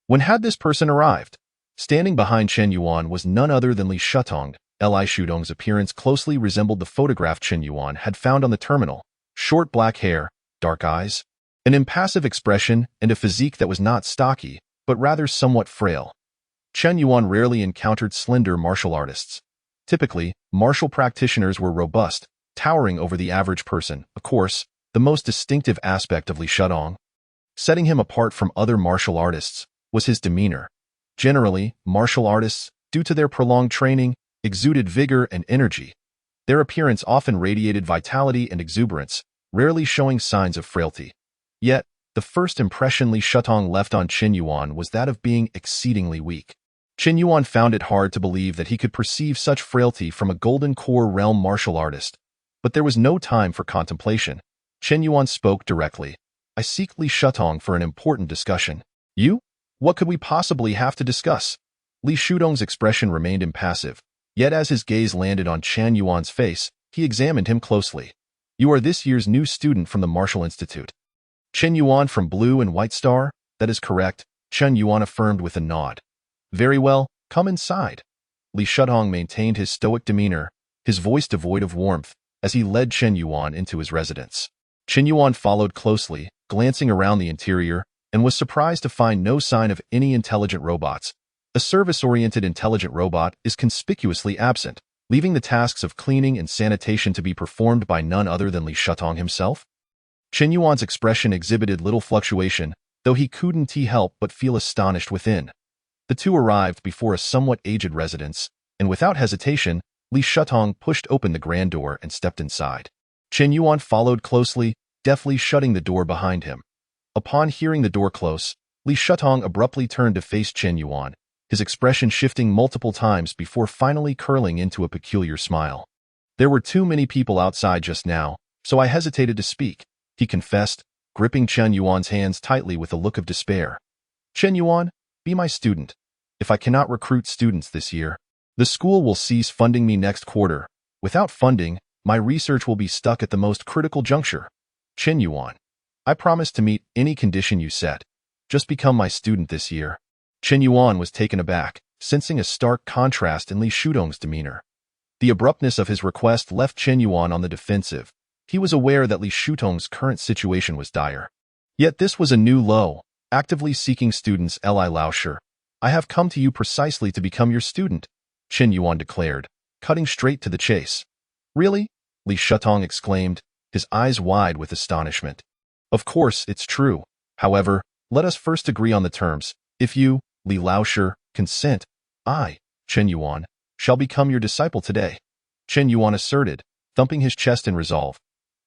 When had this person arrived? Standing behind Qin Yuan was none other than Li Shutong. Li Shutong's appearance closely resembled the photograph Qin Yuan had found on the terminal. Short black hair, dark eyes, an impassive expression, and a physique that was not stocky, but rather somewhat frail. Qin Yuan rarely encountered slender martial artists. Typically, martial practitioners were robust, towering over the average person, of course, the most distinctive aspect of Li Shutong. Setting him apart from other martial artists was his demeanor. Generally, martial artists, due to their prolonged training, exuded vigor and energy. Their appearance often radiated vitality and exuberance, rarely showing signs of frailty. Yet, the first impression Li Shutong left on Qin Yuan was that of being exceedingly weak. Qin Yuan found it hard to believe that he could perceive such frailty from a Golden Core realm martial artist. But there was no time for contemplation. Qin Yuan spoke directly. "I seek Li Shutong for an important discussion." "You? What could we possibly have to discuss?" Li Shutong's expression remained impassive. Yet as his gaze landed on Qin Yuan's face, he examined him closely. "You are this year's new student from the Martial Institute." "Qin Yuan from Blue and White Star?" "That is correct," Qin Yuan affirmed with a nod. "Very well, come inside." Li Shutong maintained his stoic demeanor, his voice devoid of warmth, as he led Chen Yuan into his residence. Chen Yuan followed closely, glancing around the interior, and was surprised to find no sign of any intelligent robots. A service-oriented intelligent robot is conspicuously absent, leaving the tasks of cleaning and sanitation to be performed by none other than Li Shutong himself. Chen Yuan's expression exhibited little fluctuation, though he couldn't help but feel astonished within. The two arrived before a somewhat aged residence, and without hesitation, Li Shutong pushed open the grand door and stepped inside. Chen Yuan followed closely, deftly shutting the door behind him. Upon hearing the door close, Li Shutong abruptly turned to face Chen Yuan, his expression shifting multiple times before finally curling into a peculiar smile. There were too many people outside just now, so I hesitated to speak, he confessed, gripping Chen Yuan's hands tightly with a look of despair. Chen Yuan, be my student. If I cannot recruit students this year, the school will cease funding me next quarter. Without funding, my research will be stuck at the most critical juncture. Chen Yuan, I promise to meet any condition you set. Just become my student this year. Chen Yuan was taken aback, sensing a stark contrast in Li Shutong's demeanor. The abruptness of his request left Chen Yuan on the defensive. He was aware that Li Shutong's current situation was dire. Yet this was a new low, actively seeking students. Li Laosher, I have come to you precisely to become your student, Chen Yuan declared, cutting straight to the chase. Really? Li Shutong exclaimed, his eyes wide with astonishment. Of course, it's true. However, let us first agree on the terms. If you, Li Laosher, consent, I, Chen Yuan, shall become your disciple today, Chen Yuan asserted, thumping his chest in resolve.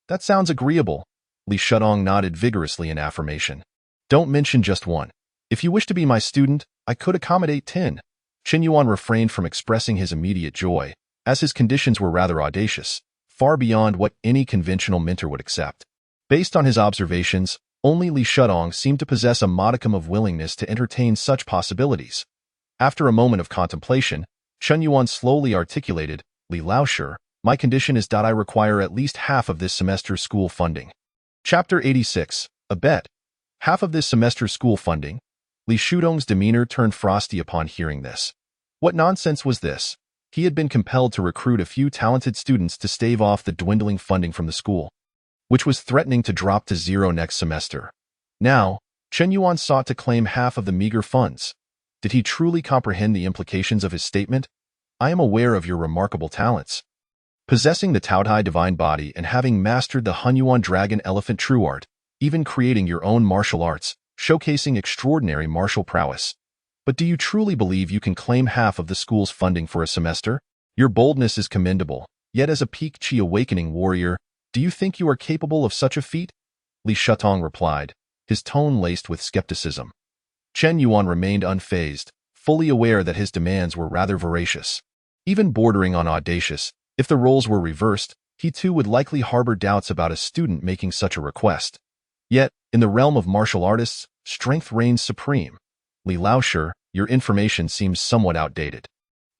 That sounds agreeable. Li Shutong nodded vigorously in affirmation. Don't mention just one. If you wish to be my student, I could accommodate 10. Chen Yuan refrained from expressing his immediate joy, as his conditions were rather audacious, far beyond what any conventional mentor would accept. Based on his observations, only Li Shutong seemed to possess a modicum of willingness to entertain such possibilities. After a moment of contemplation, Chen Yuan slowly articulated, Li Laosher, my condition is that I require at least half of this semester's school funding. Chapter 86, a bet. Half of this semester's school funding? Li Shutong's demeanor turned frosty upon hearing this. What nonsense was this? He had been compelled to recruit a few talented students to stave off the dwindling funding from the school, which was threatening to drop to zero next semester. Now, Chen Yuan sought to claim half of the meager funds. Did he truly comprehend the implications of his statement? I am aware of your remarkable talents. Possessing the Taotai divine body and having mastered the Hunyuan dragon elephant true art, even creating your own martial arts, showcasing extraordinary martial prowess. But do you truly believe you can claim half of the school's funding for a semester? Your boldness is commendable, yet as a peak Qi awakening warrior, do you think you are capable of such a feat? Li Shutong replied, his tone laced with skepticism. Chen Yuan remained unfazed, fully aware that his demands were rather voracious. Even bordering on audacious, if the roles were reversed, he too would likely harbor doubts about a student making such a request. Yet, in the realm of martial artists, strength reigns supreme. Li Laosher, your information seems somewhat outdated.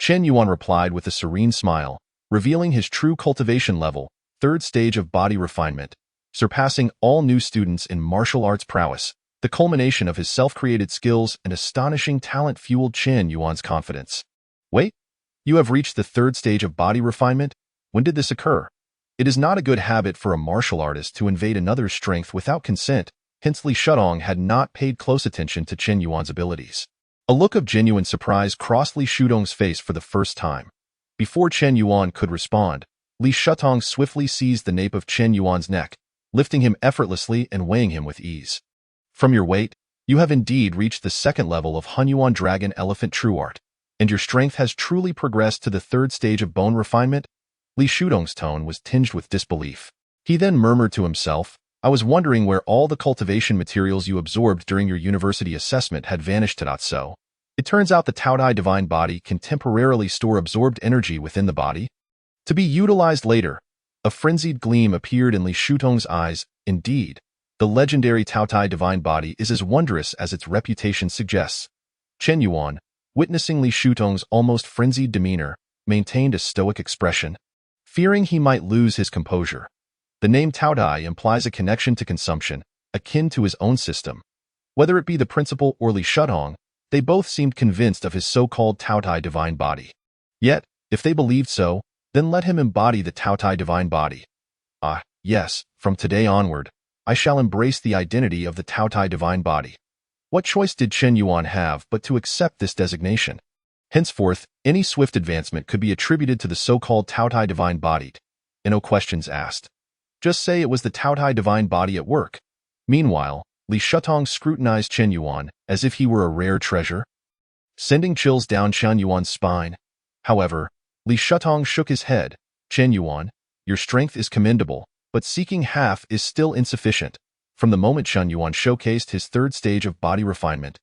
Chen Yuan replied with a serene smile, revealing his true cultivation level, third stage of body refinement, surpassing all new students in martial arts prowess. The culmination of his self-created skills and astonishing talent fueled Chen Yuan's confidence. Wait, you have reached the third stage of body refinement? When did this occur? It is not a good habit for a martial artist to invade another's strength without consent, hence Li Shutong had not paid close attention to Chen Yuan's abilities. A look of genuine surprise crossed Li Shutong's face for the first time. Before Chen Yuan could respond, Li Shutong swiftly seized the nape of Chen Yuan's neck, lifting him effortlessly and weighing him with ease. From your weight, you have indeed reached the second level of Hunyuan Dragon Elephant True Art, and your strength has truly progressed to the third stage of bone refinement. Li Shutong's tone was tinged with disbelief. He then murmured to himself, I was wondering where all the cultivation materials you absorbed during your university assessment had vanished. So, it turns out the Taotai divine body can temporarily store absorbed energy within the body, to be utilized later. A frenzied gleam appeared in Li Shutong's eyes. Indeed, the legendary Taotai divine body is as wondrous as its reputation suggests. Chen Yuan, witnessing Li Shutong's almost frenzied demeanor, maintained a stoic expression, fearing he might lose his composure. The name Taotai implies a connection to consumption, akin to his own system. Whether it be the principal or Li Shutong, they both seemed convinced of his so-called Taotai divine body. Yet, if they believed so, then let him embody the Taotai divine body. Ah, yes, from today onward, I shall embrace the identity of the Taotai divine body. What choice did Chen Yuan have but to accept this designation? Henceforth, any swift advancement could be attributed to the so-called Taotai divine body. No questions asked. Just say it was the Taotai divine body at work. Meanwhile, Li Shutong scrutinized Chen Yuan as if he were a rare treasure, sending chills down Chen Yuan's spine. However, Li Shutong shook his head. Chen Yuan, your strength is commendable, but seeking half is still insufficient. From the moment Chen Yuan showcased his third stage of body refinement,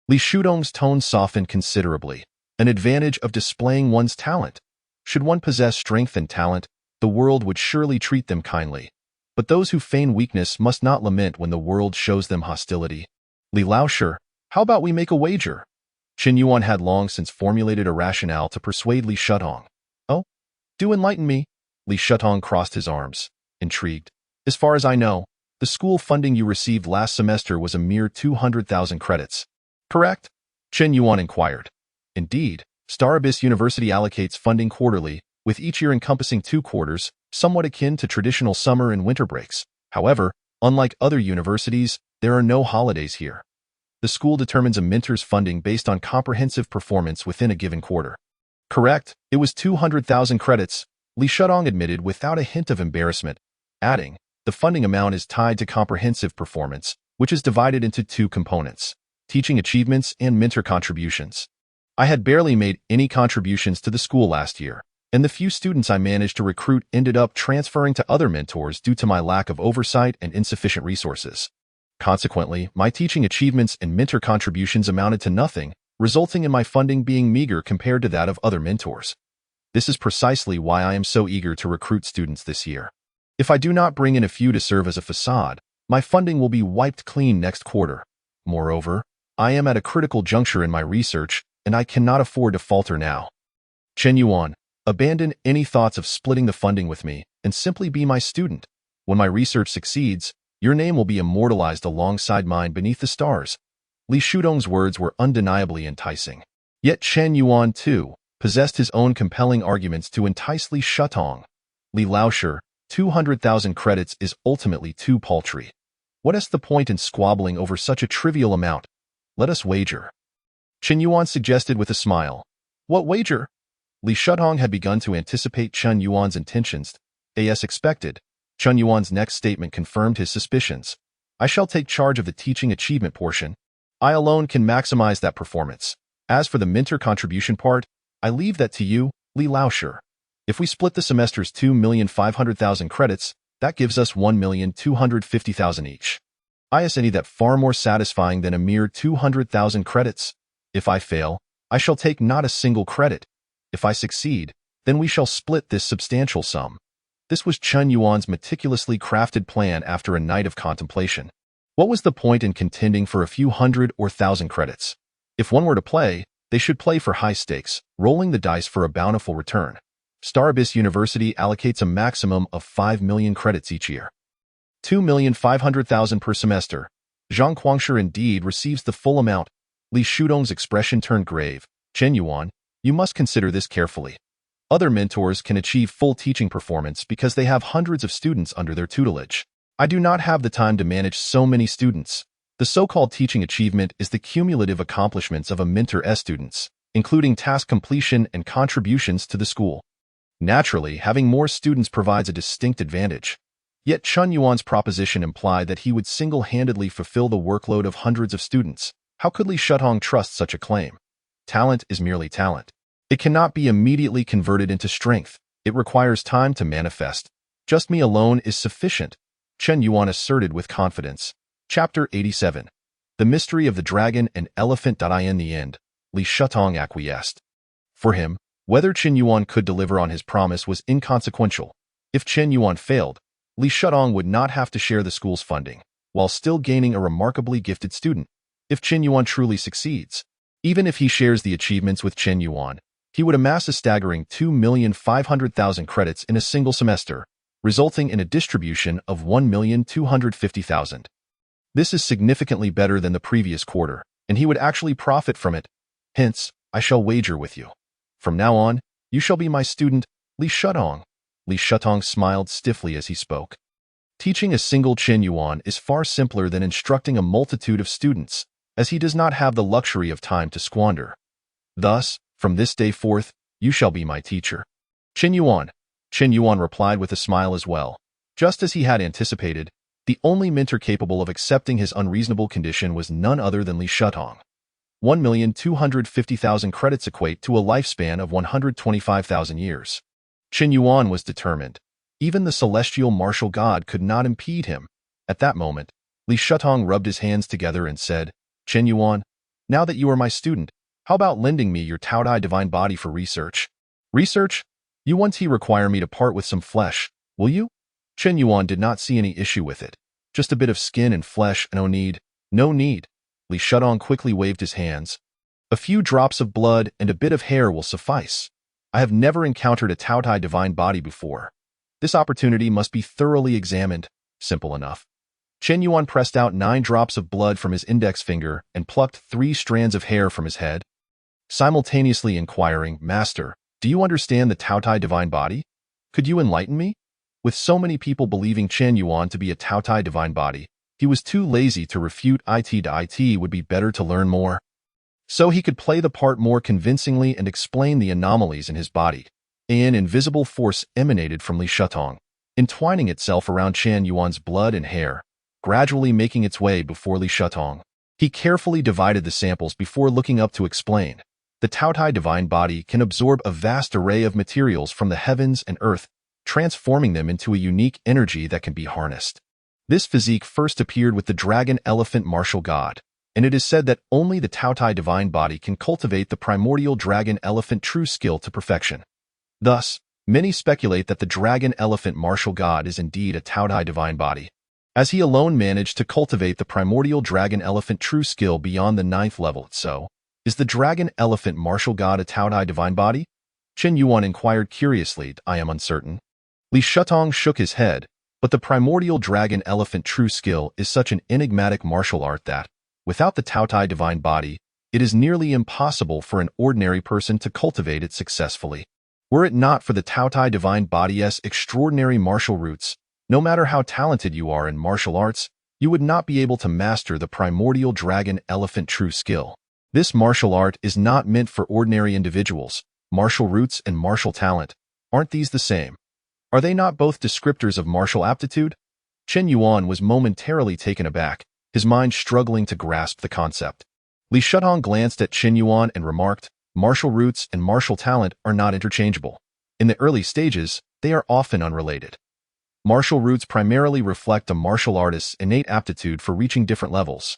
Li Shutong's tone softened considerably, an advantage of displaying one's talent. Should one possess strength and talent, the world would surely treat them kindly. But those who feign weakness must not lament when the world shows them hostility. Li Laoshi, how about we make a wager? Chen Yuan had long since formulated a rationale to persuade Li Shutong. Oh? Do enlighten me. Li Shutong crossed his arms, intrigued. As far as I know, the school funding you received last semester was a mere 200,000 credits. Correct? Chen Yuan inquired. Indeed, Star Abyss University allocates funding quarterly, with each year encompassing 2 quarters, somewhat akin to traditional summer and winter breaks. However, unlike other universities, there are no holidays here. The school determines a mentor's funding based on comprehensive performance within a given quarter. Correct, it was 200,000 credits, Li Shutong admitted without a hint of embarrassment, adding, the funding amount is tied to comprehensive performance, which is divided into 2 components, teaching achievements and mentor contributions. I had barely made any contributions to the school last year, and the few students I managed to recruit ended up transferring to other mentors due to my lack of oversight and insufficient resources. Consequently, my teaching achievements and mentor contributions amounted to nothing, resulting in my funding being meager compared to that of other mentors. This is precisely why I am so eager to recruit students this year. If I do not bring in a few to serve as a facade, my funding will be wiped clean next quarter. Moreover, I am at a critical juncture in my research, and I cannot afford to falter now. Chen Yuan, abandon any thoughts of splitting the funding with me and simply be my student. When my research succeeds, your name will be immortalized alongside mine beneath the stars. Li Shutong's words were undeniably enticing. Yet Chen Yuan, too, possessed his own compelling arguments to entice Li Shutong. Li Laoshi, 200,000 credits is ultimately too paltry. What is the point in squabbling over such a trivial amount? Let us wager. Chen Yuan suggested with a smile. What wager? Li Shutong had begun to anticipate Chen Yuan's intentions. As expected, Chen Yuan's next statement confirmed his suspicions. I shall take charge of the teaching achievement portion. I alone can maximize that performance. As for the mentor contribution part, I leave that to you, Li Laoshi. If we split the semester's 2,500,000 credits, that gives us 1,250,000 each. I find that far more satisfying than a mere 200,000 credits. If I fail, I shall take not a single credit. If I succeed, then we shall split this substantial sum. This was Chen Yuan's meticulously crafted plan after a night of contemplation. What was the point in contending for a few hundred or thousand credits? If one were to play, they should play for high stakes, rolling the dice for a bountiful return. Star Abyss University allocates a maximum of 5 million credits each year. 2,500,000 per semester. Zhang Guangshi indeed receives the full amount. Li Shutong's expression turned grave. Chen Yuan, you must consider this carefully. Other mentors can achieve full teaching performance because they have hundreds of students under their tutelage. I do not have the time to manage so many students. The so-called teaching achievement is the cumulative accomplishments of a mentor's students, including task completion and contributions to the school. Naturally, having more students provides a distinct advantage. Yet Chen Yuan's proposition implied that he would single-handedly fulfill the workload of hundreds of students. How could Li Shutong trust such a claim? Talent is merely talent. It cannot be immediately converted into strength. It requires time to manifest. Just me alone is sufficient, Chen Yuan asserted with confidence. Chapter 87. The Mystery of the Dragon and Elephant. In the end, Li Shutong acquiesced. For him, whether Chen Yuan could deliver on his promise was inconsequential. If Chen Yuan failed, Li Shutong would not have to share the school's funding, while still gaining a remarkably gifted student. If Chen Yuan truly succeeds, even if he shares the achievements with Chen Yuan, he would amass a staggering 2,500,000 credits in a single semester, resulting in a distribution of 1,250,000. This is significantly better than the previous quarter, and he would actually profit from it. Hence, I shall wager with you. From now on, You shall be my student, Li Shutong. Li Shutong smiled stiffly as he spoke. Teaching a single Chen Yuan is far simpler than instructing a multitude of students, as he does not have the luxury of time to squander. Thus, from this day forth, you shall be my teacher. Chen Yuan. Chen Yuan replied with a smile as well. Just as he had anticipated, the only mentor capable of accepting his unreasonable condition was none other than Li Shutong. 1,250,000 credits equate to a lifespan of 125,000 years. Chen Yuan was determined. Even the celestial martial god could not impede him. At that moment, Li Shutong rubbed his hands together and said, Chen Yuan, now that you are my student, how about lending me your Taodai divine body for research? Research? You once require me to part with some flesh, will you? Chen Yuan did not see any issue with it. Just a bit of skin and flesh, no need. No need. Li Shutong quickly waved his hands. A few drops of blood and a bit of hair will suffice. I have never encountered a Taodai divine body before. This opportunity must be thoroughly examined. Simple enough. Chen Yuan pressed out 9 drops of blood from his index finger and plucked 3 strands of hair from his head, simultaneously inquiring, Master, do you understand the Taotai divine body? Could you enlighten me? With so many people believing Chen Yuan to be a Taotai divine body, he was too lazy to refute. It would be better to learn more. So he could play the part more convincingly and explain the anomalies in his body. An invisible force emanated from Li Shutong, entwining itself around Chen Yuan's blood and hair, gradually making its way before Li Shutong. He carefully divided the samples before looking up to explain. The Taotai divine body can absorb a vast array of materials from the heavens and earth, transforming them into a unique energy that can be harnessed. This physique first appeared with the dragon elephant martial god, and it is said that only the Taotai divine body can cultivate the primordial dragon elephant true skill to perfection. Thus, many speculate that the dragon elephant martial god is indeed a Taotai divine body, as he alone managed to cultivate the primordial dragon elephant true skill beyond the 9th level. So, is the dragon elephant martial god a Taotai divine body? Chen Yuan inquired curiously. I am uncertain. Li Shutong shook his head, but the primordial dragon elephant true skill is such an enigmatic martial art that, without the Taotai divine body, it is nearly impossible for an ordinary person to cultivate it successfully. Were it not for the Taotai divine body's extraordinary martial roots, no matter how talented you are in martial arts, you would not be able to master the primordial dragon elephant true skill. This martial art is not meant for ordinary individuals. Martial roots and martial talent, aren't these the same? Are they not both descriptors of martial aptitude? Chen Yuan was momentarily taken aback, his mind struggling to grasp the concept. Li Shutong glanced at Chen Yuan and remarked, martial roots and martial talent are not interchangeable. In the early stages, they are often unrelated. Martial roots primarily reflect a martial artist's innate aptitude for reaching different levels,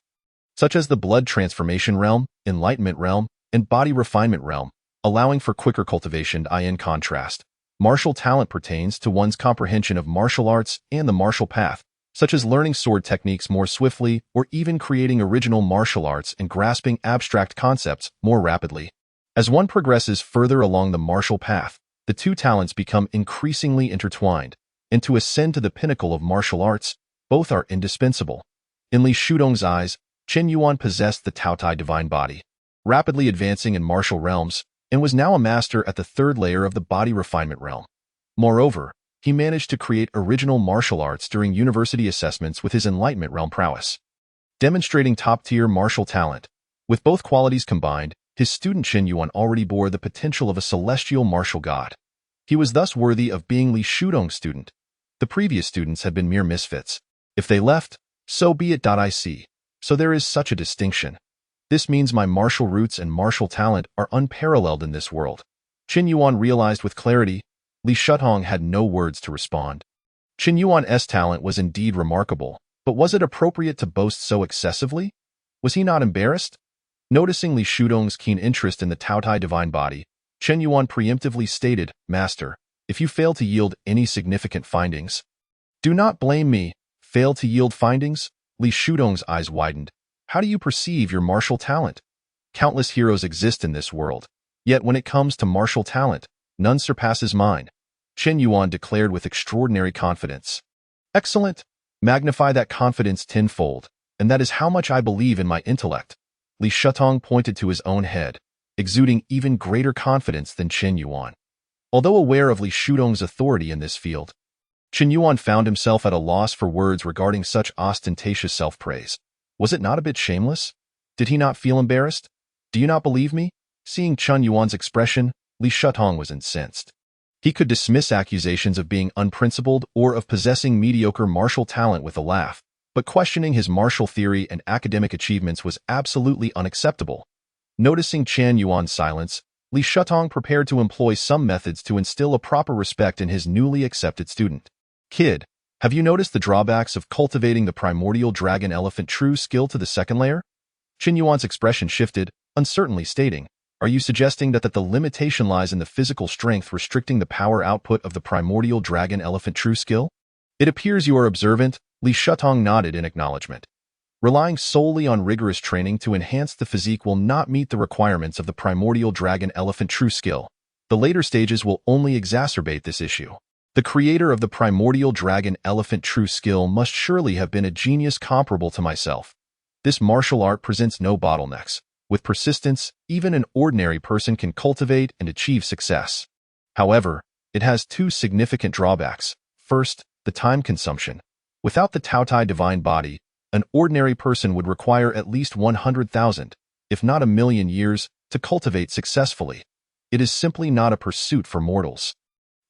such as the blood transformation realm, enlightenment realm, and body refinement realm, allowing for quicker cultivation. In contrast, martial talent pertains to one's comprehension of martial arts and the martial path, such as learning sword techniques more swiftly or even creating original martial arts and grasping abstract concepts more rapidly. As one progresses further along the martial path, the two talents become increasingly intertwined, and to ascend to the pinnacle of martial arts, both are indispensable. In Li Shutong's eyes, Chen Yuan possessed the Taotai divine body, rapidly advancing in martial realms, and was now a master at the 3rd layer of the body refinement realm. Moreover, he managed to create original martial arts during university assessments with his enlightenment realm prowess, demonstrating top-tier martial talent. With both qualities combined, his student Chen Yuan already bore the potential of a celestial martial god. He was thus worthy of being Li Shutong's student. The previous students had been mere misfits. If they left, so be it. I see. So there is such a distinction. This means my martial roots and martial talent are unparalleled in this world. Chen Yuan realized with clarity. Li Shutong had no words to respond. Chen Yuan's talent was indeed remarkable, but was it appropriate to boast so excessively? Was he not embarrassed? Noticing Li Shutong's keen interest in the Taotai divine body, Chen Yuan preemptively stated, Master, if you fail to yield any significant findings, do not blame me. Fail to yield findings? Li Shutong's eyes widened. How do you perceive your martial talent? Countless heroes exist in this world, yet when it comes to martial talent, none surpasses mine. Chen Yuan declared with extraordinary confidence. Excellent. Magnify that confidence tenfold, and that is how much I believe in my intellect. Li Shutong pointed to his own head, exuding even greater confidence than Chen Yuan. Although aware of Li Shudong's authority in this field, Chen Yuan found himself at a loss for words regarding such ostentatious self-praise. Was it not a bit shameless? Did he not feel embarrassed? Do you not believe me? Seeing Chen Yuan's expression, Li Shutong was incensed. He could dismiss accusations of being unprincipled or of possessing mediocre martial talent with a laugh, but questioning his martial theory and academic achievements was absolutely unacceptable. Noticing Chen Yuan's silence, Li Shutong prepared to employ some methods to instill a proper respect in his newly accepted student. Kid, have you noticed the drawbacks of cultivating the primordial dragon elephant true skill to the second layer? Chen Yuan's expression shifted, uncertainly stating, are you suggesting that the limitation lies in the physical strength restricting the power output of the primordial dragon elephant true skill? It appears you are observant. Li Shutong nodded in acknowledgement. Relying solely on rigorous training to enhance the physique will not meet the requirements of the primordial dragon elephant true skill. The later stages will only exacerbate this issue. The creator of the primordial dragon elephant true skill must surely have been a genius comparable to myself. This martial art presents no bottlenecks. With persistence, even an ordinary person can cultivate and achieve success. However, it has two significant drawbacks. First, the time consumption. Without the Taotai divine body, an ordinary person would require at least 100,000, if not 1,000,000 years, to cultivate successfully. It is simply not a pursuit for mortals.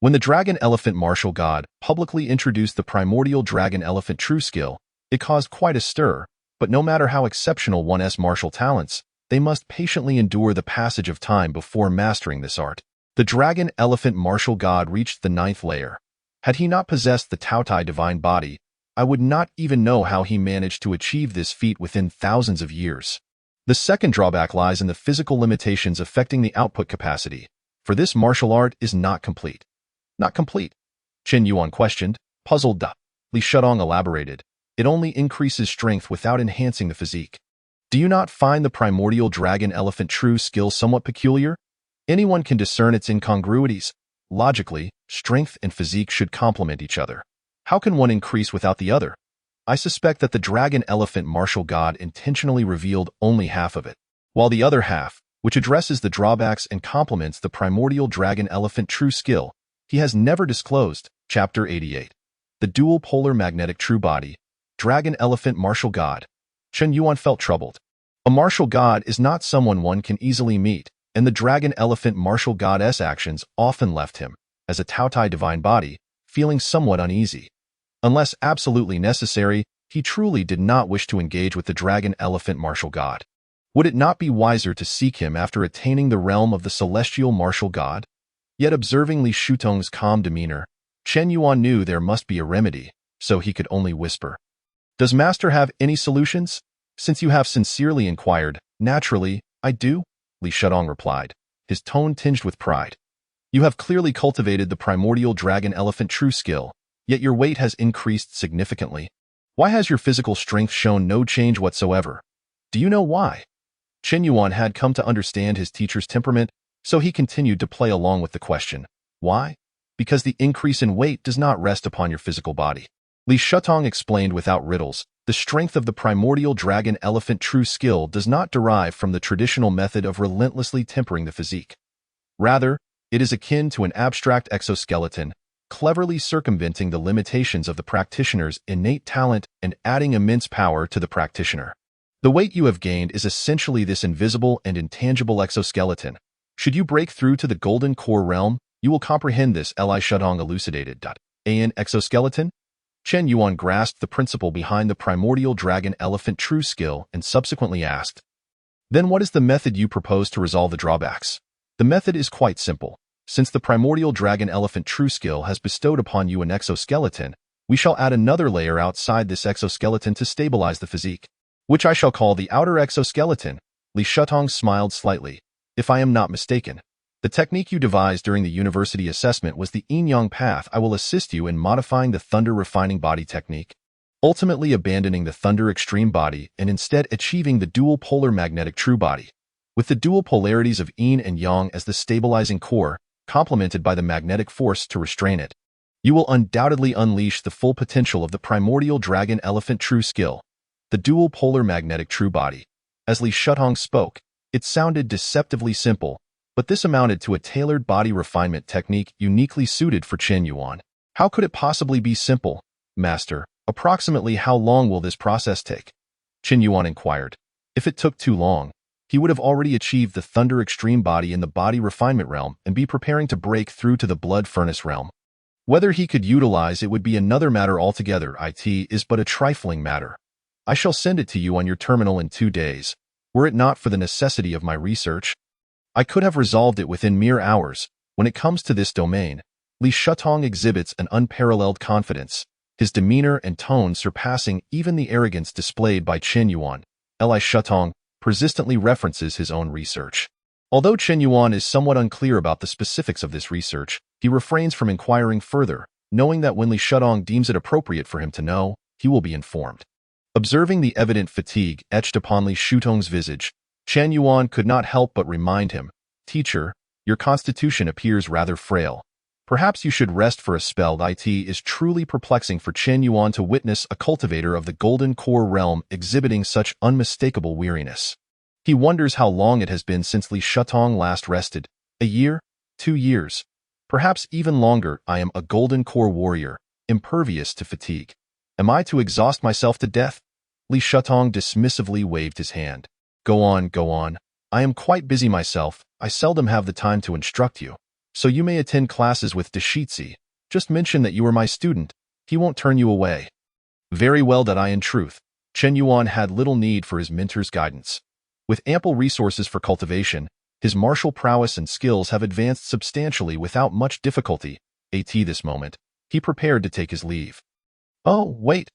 When the dragon elephant martial god publicly introduced the primordial dragon elephant true skill, it caused quite a stir, but no matter how exceptional one's martial talents, they must patiently endure the passage of time before mastering this art. The dragon elephant martial god reached the 9th layer. Had he not possessed the Taotai divine body, I would not even know how he managed to achieve this feat within thousands of years. The second drawback lies in the physical limitations affecting the output capacity, for this martial art is not complete. Not complete? Chen Yuan questioned, puzzled. Li Shutong elaborated. It only increases strength without enhancing the physique. Do you not find the primordial dragon elephant true skill somewhat peculiar? Anyone can discern its incongruities. Logically, strength and physique should complement each other. How can one increase without the other? I suspect that the dragon elephant martial god intentionally revealed only half of it, while the other half, which addresses the drawbacks and complements the primordial dragon elephant true skill, he has never disclosed. Chapter 88. The dual polar magnetic true body, dragon elephant martial god. Chen Yuan felt troubled. A martial god is not someone one can easily meet, and the dragon elephant martial god's actions often left him, as a Taotai divine body, feeling somewhat uneasy. Unless absolutely necessary, he truly did not wish to engage with the dragon elephant martial god. Would it not be wiser to seek him after attaining the realm of the celestial martial god? Yet observing Li Shutong's calm demeanor, Chen Yuan knew there must be a remedy, so he could only whisper. Does Master have any solutions? Since you have sincerely inquired, naturally, I do, Li Shutong replied, his tone tinged with pride. You have clearly cultivated the primordial dragon elephant true skill, yet your weight has increased significantly. Why has your physical strength shown no change whatsoever? Do you know why? Chen Yuan had come to understand his teacher's temperament, so he continued to play along with the question. Why? Because the increase in weight does not rest upon your physical body. Li Shutong explained without riddles, the strength of the primordial dragon elephant true skill does not derive from the traditional method of relentlessly tempering the physique. Rather, it is akin to an abstract exoskeleton, cleverly circumventing the limitations of the practitioner's innate talent and adding immense power to the practitioner. The weight you have gained is essentially this invisible and intangible exoskeleton. Should you break through to the golden core realm, you will comprehend this. Li Shutong elucidated. An exoskeleton? Chen Yuan grasped the principle behind the primordial dragon elephant true skill and subsequently asked, then what is the method you propose to resolve the drawbacks? The method is quite simple. Since the primordial dragon elephant true skill has bestowed upon you an exoskeleton, we shall add another layer outside this exoskeleton to stabilize the physique, which I shall call the outer exoskeleton. Li Shutong smiled slightly. If I am not mistaken, the technique you devised during the university assessment was the yin-yang path. I will assist you in modifying the thunder refining body technique, ultimately abandoning the thunder extreme body and instead achieving the dual polar magnetic true body, with the dual polarities of yin and yang as the stabilizing core, complemented by the magnetic force to restrain it. You will undoubtedly unleash the full potential of the primordial dragon elephant true skill, the dual polar magnetic true body. As Li Shutong spoke, it sounded deceptively simple, but this amounted to a tailored body refinement technique uniquely suited for Chen Yuan. How could it possibly be simple, Master? Approximately how long will this process take? Chen Yuan inquired. If it took too long, he would have already achieved the Thunder Extreme body in the body refinement realm and be preparing to break through to the blood furnace realm. Whether he could utilize it would be another matter altogether. It is but a trifling matter. I shall send it to you on your terminal in 2 days. Were it not for the necessity of my research, I could have resolved it within mere hours. When it comes to this domain, Li Shutong exhibits an unparalleled confidence, his demeanor and tone surpassing even the arrogance displayed by Chen Yuan. Li Shutong persistently references his own research. Although Chen Yuan is somewhat unclear about the specifics of this research, he refrains from inquiring further, knowing that when Li Shutong deems it appropriate for him to know, he will be informed. Observing the evident fatigue etched upon Li Shutong's visage, Chen Yuan could not help but remind him, "Teacher, your constitution appears rather frail. Perhaps you should rest for a spell." It is truly perplexing for Chen Yuan to witness a cultivator of the Golden Core realm exhibiting such unmistakable weariness. He wonders how long it has been since Li Shutong last rested. A year? 2 years? Perhaps even longer. I am a Golden Core warrior, impervious to fatigue. Am I to exhaust myself to death? Li Shutong dismissively waved his hand. Go on, go on. I am quite busy myself. I seldom have the time to instruct you. So you may attend classes with Deshitsi. Just mention that you are my student. He won't turn you away. Very well. In truth, Chen Yuan had little need for his mentor's guidance. With ample resources for cultivation, his martial prowess and skills have advanced substantially without much difficulty. At this moment, he prepared to take his leave. Oh, wait!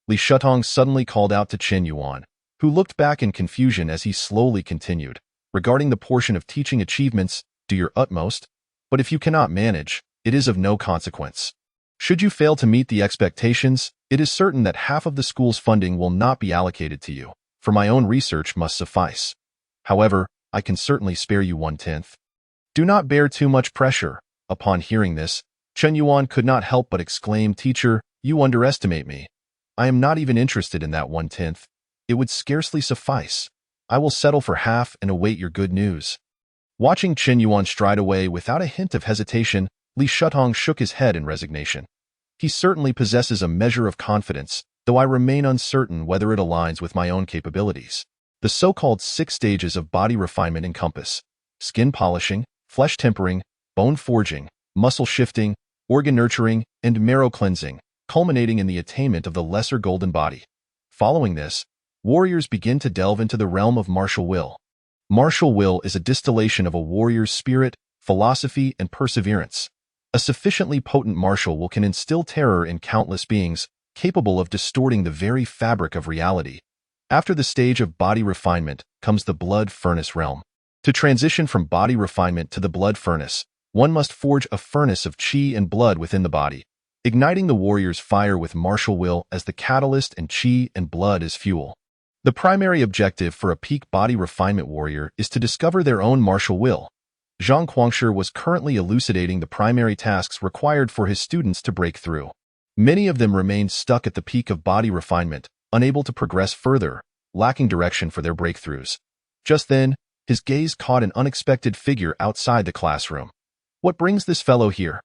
Li Shutong suddenly called out to Chen Yuan, who looked back in confusion as he slowly continued. Regarding the portion of teaching achievements, do your utmost. But if you cannot manage, it is of no consequence. Should you fail to meet the expectations, it is certain that half of the school's funding will not be allocated to you, for my own research must suffice. However, I can certainly spare you 1/10. Do not bear too much pressure. Upon hearing this, Chen Yuan could not help but exclaim, Teacher, you underestimate me. I am not even interested in that 1/10. It would scarcely suffice. I will settle for half and await your good news. Watching Chen Yuan stride away without a hint of hesitation, Li Shutong shook his head in resignation. He certainly possesses a measure of confidence, though I remain uncertain whether it aligns with my own capabilities. The so-called 6 stages of body refinement encompass skin polishing, flesh tempering, bone forging, muscle shifting, organ nurturing, and marrow cleansing, culminating in the attainment of the lesser golden body. Following this, warriors begin to delve into the realm of martial will. Martial will is a distillation of a warrior's spirit, philosophy, and perseverance. A sufficiently potent martial will can instill terror in countless beings, capable of distorting the very fabric of reality. After the stage of body refinement comes the blood furnace realm. To transition from body refinement to the blood furnace, one must forge a furnace of qi and blood within the body, igniting the warrior's fire with martial will as the catalyst and qi and blood as fuel. The primary objective for a peak body refinement warrior is to discover their own martial will. Zhang Guangshi was currently elucidating the primary tasks required for his students to break through. Many of them remained stuck at the peak of body refinement, unable to progress further, lacking direction for their breakthroughs. Just then, his gaze caught an unexpected figure outside the classroom. What brings this fellow here?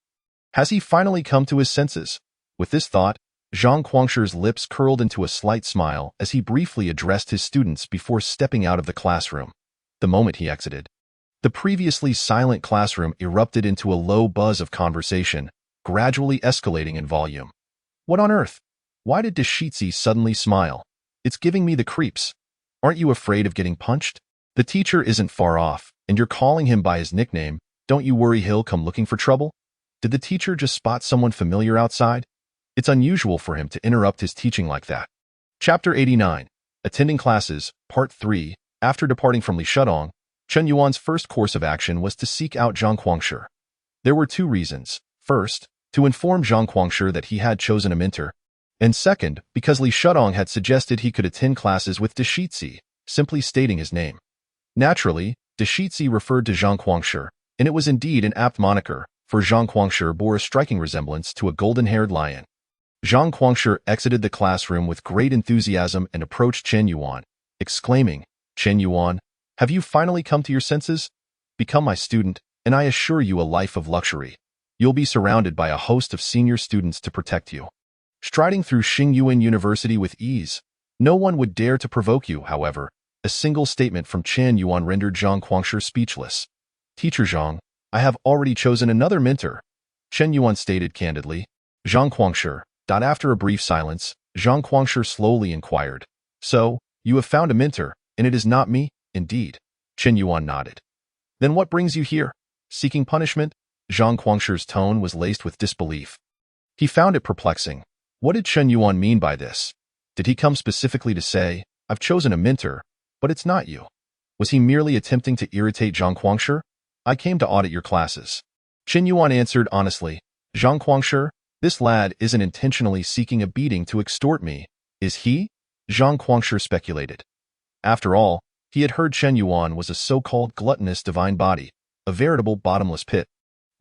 Has he finally come to his senses? With this thought, Zhang Guangshi's lips curled into a slight smile as he briefly addressed his students before stepping out of the classroom. The moment he exited, the previously silent classroom erupted into a low buzz of conversation, gradually escalating in volume. What on earth? Why did Deshitsi suddenly smile? It's giving me the creeps. Aren't you afraid of getting punched? The teacher isn't far off, and you're calling him by his nickname. Don't you worry he'll come looking for trouble? Did the teacher just spot someone familiar outside? It's unusual for him to interrupt his teaching like that. Chapter 89. Attending Classes, Part 3. After departing from Li Shutong, Chen Yuan's first course of action was to seek out Zhang Guangshi. There were 2 reasons. First, to inform Zhang Guangshi that he had chosen a mentor, and second, because Li Shutong had suggested he could attend classes with Deshitsi, simply stating his name. Naturally, Deshitsi referred to Zhang Guangshi, and it was indeed an apt moniker, for Zhang Guangshi bore a striking resemblance to a golden-haired lion. Zhang Guangshi exited the classroom with great enthusiasm and approached Chen Yuan, exclaiming, Chen Yuan, have you finally come to your senses? Become my student, and I assure you a life of luxury. You'll be surrounded by a host of senior students to protect you. Striding through Xingyuan University with ease, no one would dare to provoke you, however. A single statement from Chen Yuan rendered Zhang Guangshi speechless. Teacher Zhang, I have already chosen another mentor, Chen Yuan stated candidly. Zhang Guangshi. After a brief silence, Zhang Guangshi slowly inquired. So, you have found a mentor, and it is not me, indeed. Chen Yuan nodded. Then what brings you here? Seeking punishment? Zhang Guangshi's tone was laced with disbelief. He found it perplexing. What did Chen Yuan mean by this? Did he come specifically to say, I've chosen a mentor, but it's not you? Was he merely attempting to irritate Zhang Guangshi? I came to audit your classes. Chen Yuan answered honestly. Zhang Guangshi, this lad isn't intentionally seeking a beating to extort me, is he? Zhang Guangshi speculated. After all, he had heard Chen Yuan was a so-called gluttonous divine body, a veritable bottomless pit,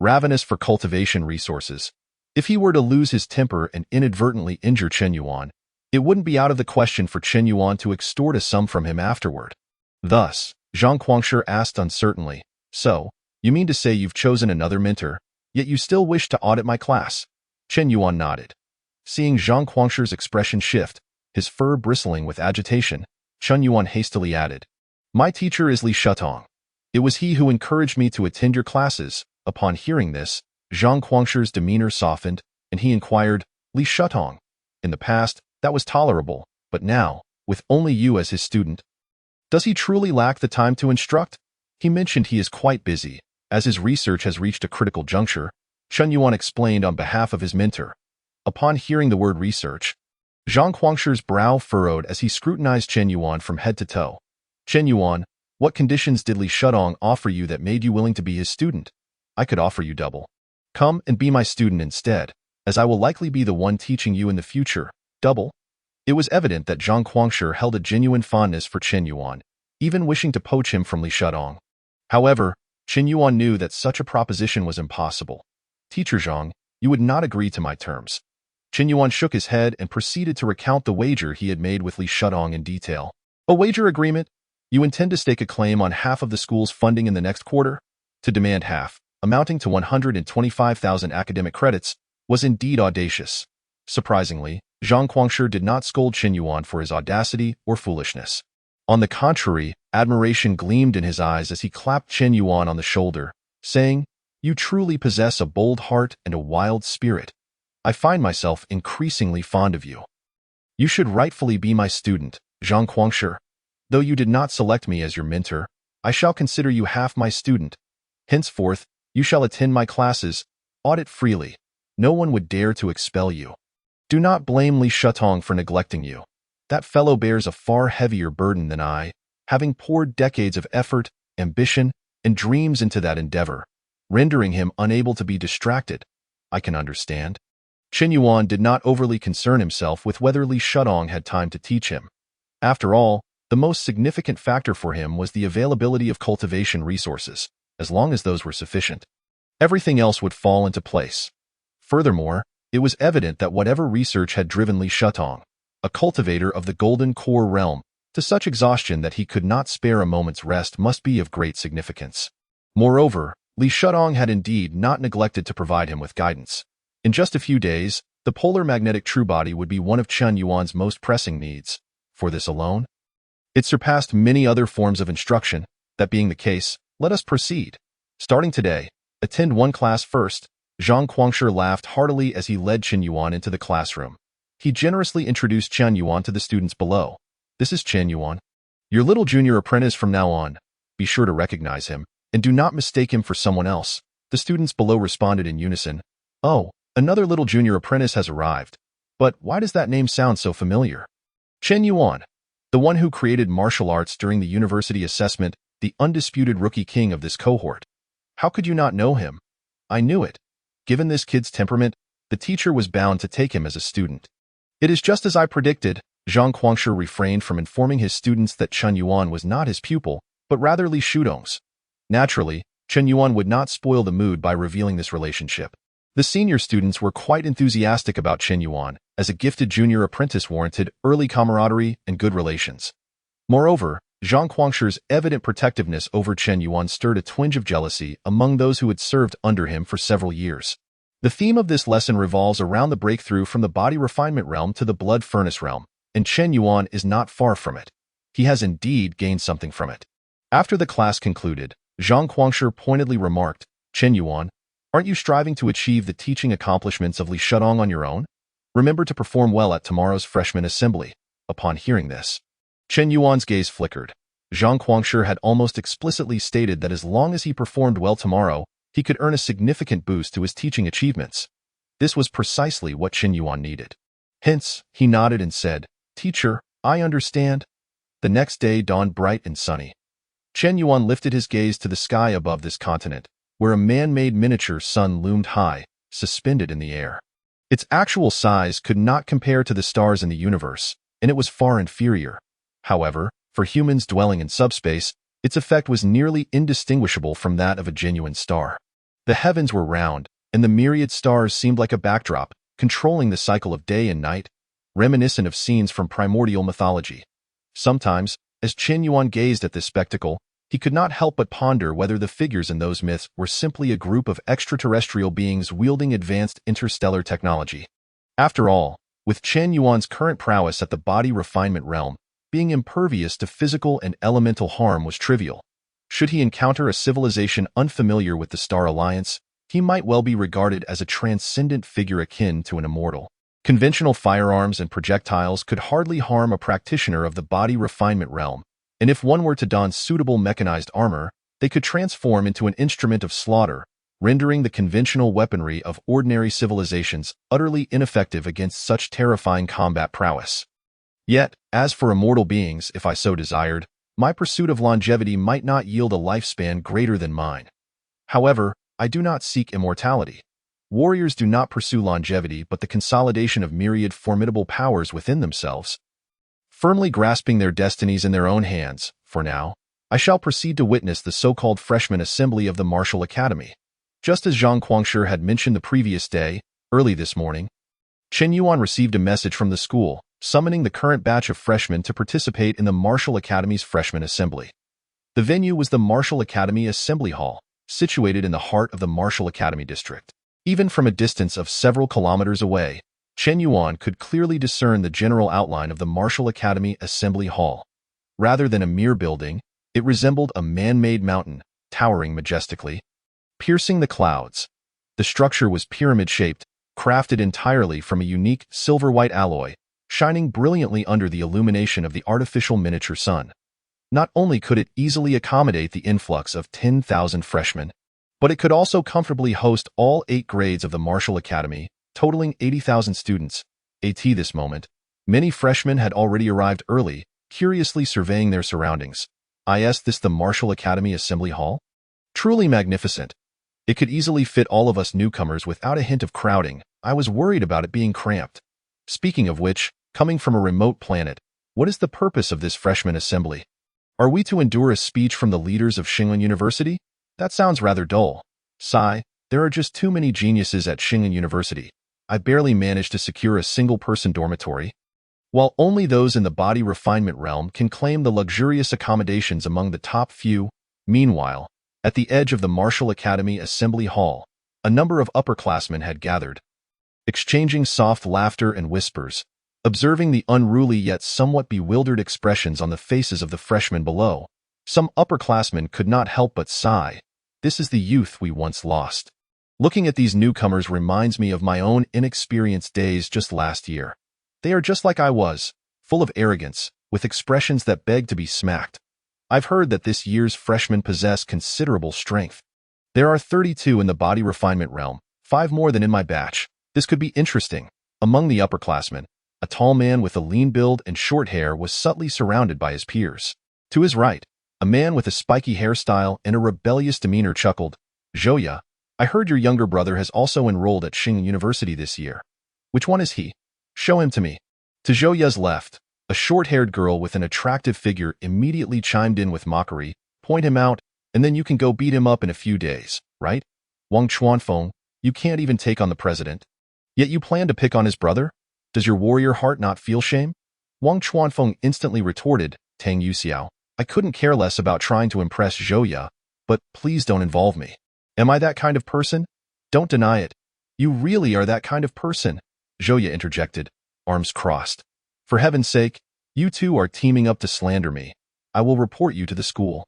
ravenous for cultivation resources. If he were to lose his temper and inadvertently injure Chen Yuan, it wouldn't be out of the question for Chen Yuan to extort a sum from him afterward. Thus, Zhang Guangshi asked uncertainly, so, you mean to say you've chosen another mentor, yet you still wish to audit my class? Chen Yuan nodded. Seeing Zhang Guangshi's expression shift, his fur bristling with agitation, Chen Yuan hastily added, my teacher is Li Shutong. It was he who encouraged me to attend your classes. Upon hearing this, Zhang Guangshi's demeanor softened, and he inquired, Li Shutong. In the past, that was tolerable, but now, with only you as his student, does he truly lack the time to instruct? He mentioned he is quite busy, as his research has reached a critical juncture, Chen Yuan explained on behalf of his mentor. Upon hearing the word research, Zhang Guangshi's brow furrowed as he scrutinized Chen Yuan from head to toe. Chen Yuan, what conditions did Li Shutong offer you that made you willing to be his student? I could offer you double. Come and be my student instead, as I will likely be the one teaching you in the future. Double? It was evident that Zhang Guangshi held a genuine fondness for Chen Yuan, even wishing to poach him from Li Shutong. However, Chen Yuan knew that such a proposition was impossible. Teacher Zhang, you would not agree to my terms. Chen Yuan shook his head and proceeded to recount the wager he had made with Li Shutong in detail. A wager agreement? You intend to stake a claim on half of the school's funding in the next quarter? To demand half, amounting to 125,000 academic credits, was indeed audacious. Surprisingly, Zhang Guangshi did not scold Chen Yuan for his audacity or foolishness. On the contrary, admiration gleamed in his eyes as he clapped Chen Yuan on the shoulder, saying, you truly possess a bold heart and a wild spirit. I find myself increasingly fond of you. You should rightfully be my student, Zhang Guangshi. Though you did not select me as your mentor, I shall consider you half my student. Henceforth, you shall attend my classes, audit freely. No one would dare to expel you. Do not blame Li Shutong for neglecting you. That fellow bears a far heavier burden than I, having poured decades of effort, ambition, and dreams into that endeavor, rendering him unable to be distracted. I can understand. Chen Yuan did not overly concern himself with whether Li Shutong had time to teach him. After all, the most significant factor for him was the availability of cultivation resources. As long as those were sufficient, everything else would fall into place. Furthermore, it was evident that whatever research had driven Li Shutong, a cultivator of the Golden Core realm, to such exhaustion that he could not spare a moment's rest must be of great significance. Moreover, Li Shutong had indeed not neglected to provide him with guidance. In just a few days, the polar magnetic truebody would be one of Chen Yuan's most pressing needs. For this alone, it surpassed many other forms of instruction. That being the case, let us proceed. Starting today, attend one class first. Zhang Guangshi laughed heartily as he led Chen Yuan into the classroom. He generously introduced Chen Yuan to the students below. This is Chen Yuan, your little junior apprentice from now on. Be sure to recognize him, and do not mistake him for someone else. The students below responded in unison. Oh, another little junior apprentice has arrived. But why does that name sound so familiar? Chen Yuan, the one who created martial arts during the university assessment, the undisputed rookie king of this cohort. How could you not know him? I knew it. Given this kid's temperament, the teacher was bound to take him as a student. It is just as I predicted. Zhang Guangshi refrained from informing his students that Chen Yuan was not his pupil, but rather Li Shutong's. Naturally, Chen Yuan would not spoil the mood by revealing this relationship. The senior students were quite enthusiastic about Chen Yuan, as a gifted junior apprentice warranted early camaraderie and good relations. Moreover, Zhang Guangshi's evident protectiveness over Chen Yuan stirred a twinge of jealousy among those who had served under him for several years. The theme of this lesson revolves around the breakthrough from the body refinement realm to the blood furnace realm, and Chen Yuan is not far from it. He has indeed gained something from it. After the class concluded, Zhang Guangshi pointedly remarked, "Chen Yuan, aren't you striving to achieve the teaching accomplishments of Li Shudong on your own? Remember to perform well at tomorrow's freshman assembly." Upon hearing this, Chen Yuan's gaze flickered. Zhang Guangshi had almost explicitly stated that as long as he performed well tomorrow, he could earn a significant boost to his teaching achievements. This was precisely what Chen Yuan needed. Hence, he nodded and said, "Teacher, I understand." The next day dawned bright and sunny. Chen Yuan lifted his gaze to the sky above this continent, where a man-made miniature sun loomed high, suspended in the air. Its actual size could not compare to the stars in the universe, and it was far inferior. However, for humans dwelling in subspace, its effect was nearly indistinguishable from that of a genuine star. The heavens were round, and the myriad stars seemed like a backdrop, controlling the cycle of day and night, reminiscent of scenes from primordial mythology. Sometimes, as Chen Yuan gazed at this spectacle, he could not help but ponder whether the figures in those myths were simply a group of extraterrestrial beings wielding advanced interstellar technology. After all, with Chen Yuan's current prowess at the body refinement realm, being impervious to physical and elemental harm was trivial. Should he encounter a civilization unfamiliar with the Star Alliance, he might well be regarded as a transcendent figure akin to an immortal. Conventional firearms and projectiles could hardly harm a practitioner of the body refinement realm, and if one were to don suitable mechanized armor, they could transform into an instrument of slaughter, rendering the conventional weaponry of ordinary civilizations utterly ineffective against such terrifying combat prowess. Yet, as for immortal beings, if I so desired, my pursuit of longevity might not yield a lifespan greater than mine. However, I do not seek immortality. Warriors do not pursue longevity but the consolidation of myriad formidable powers within themselves. Firmly grasping their destinies in their own hands, for now, I shall proceed to witness the so-called freshman assembly of the Martial Academy. Just as Zhang Guangshi had mentioned the previous day, early this morning, Chen Yuan received a message from the school, summoning the current batch of freshmen to participate in the Martial Academy's freshman assembly. The venue was the Martial Academy Assembly Hall, situated in the heart of the Martial Academy district. Even from a distance of several kilometers away, Chen Yuan could clearly discern the general outline of the Martial Academy Assembly Hall. Rather than a mere building, it resembled a man-made mountain, towering majestically, piercing the clouds. The structure was pyramid-shaped, crafted entirely from a unique silver-white alloy, shining brilliantly under the illumination of the artificial miniature sun. Not only could it easily accommodate the influx of 10,000 freshmen, but it could also comfortably host all 8 grades of the Martial Academy, totaling 80,000 students. At this moment, many freshmen had already arrived early, curiously surveying their surroundings. Is this the Martial Academy Assembly Hall? Truly magnificent. It could easily fit all of us newcomers without a hint of crowding. I was worried about it being cramped. Speaking of which, coming from a remote planet, what is the purpose of this freshman assembly? Are we to endure a speech from the leaders of Xinglan University? That sounds rather dull. Sigh, there are just too many geniuses at Xinglan University. I barely managed to secure a single-person dormitory. While only those in the body refinement realm can claim the luxurious accommodations among the top few, meanwhile, at the edge of the Martial Academy Assembly Hall, a number of upperclassmen had gathered, exchanging soft laughter and whispers, observing the unruly yet somewhat bewildered expressions on the faces of the freshmen below. Some upperclassmen could not help but sigh. This is the youth we once lost. Looking at these newcomers reminds me of my own inexperienced days just last year. They are just like I was, full of arrogance, with expressions that beg to be smacked. I've heard that this year's freshmen possess considerable strength. There are 32 in the body refinement realm, 5 more than in my batch. This could be interesting. Among the upperclassmen, a tall man with a lean build and short hair was subtly surrounded by his peers. To his right, a man with a spiky hairstyle and a rebellious demeanor chuckled, "Zhouya, I heard your younger brother has also enrolled at Xinglan University this year. Which one is he? Show him to me." To Zhouya's left, a short-haired girl with an attractive figure immediately chimed in with mockery, "Point him out, and then you can go beat him up in a few days, right? Wang Chuanfeng, you can't even take on the president. Yet you plan to pick on his brother? Does your warrior heart not feel shame?" Wang Chuanfeng instantly retorted, "Tang Yuxiao, I couldn't care less about trying to impress Zhouya, but please don't involve me. Am I that kind of person? Don't deny it. You really are that kind of person, Zhouya interjected, arms crossed. For heaven's sake, you two are teaming up to slander me. I will report you to the school.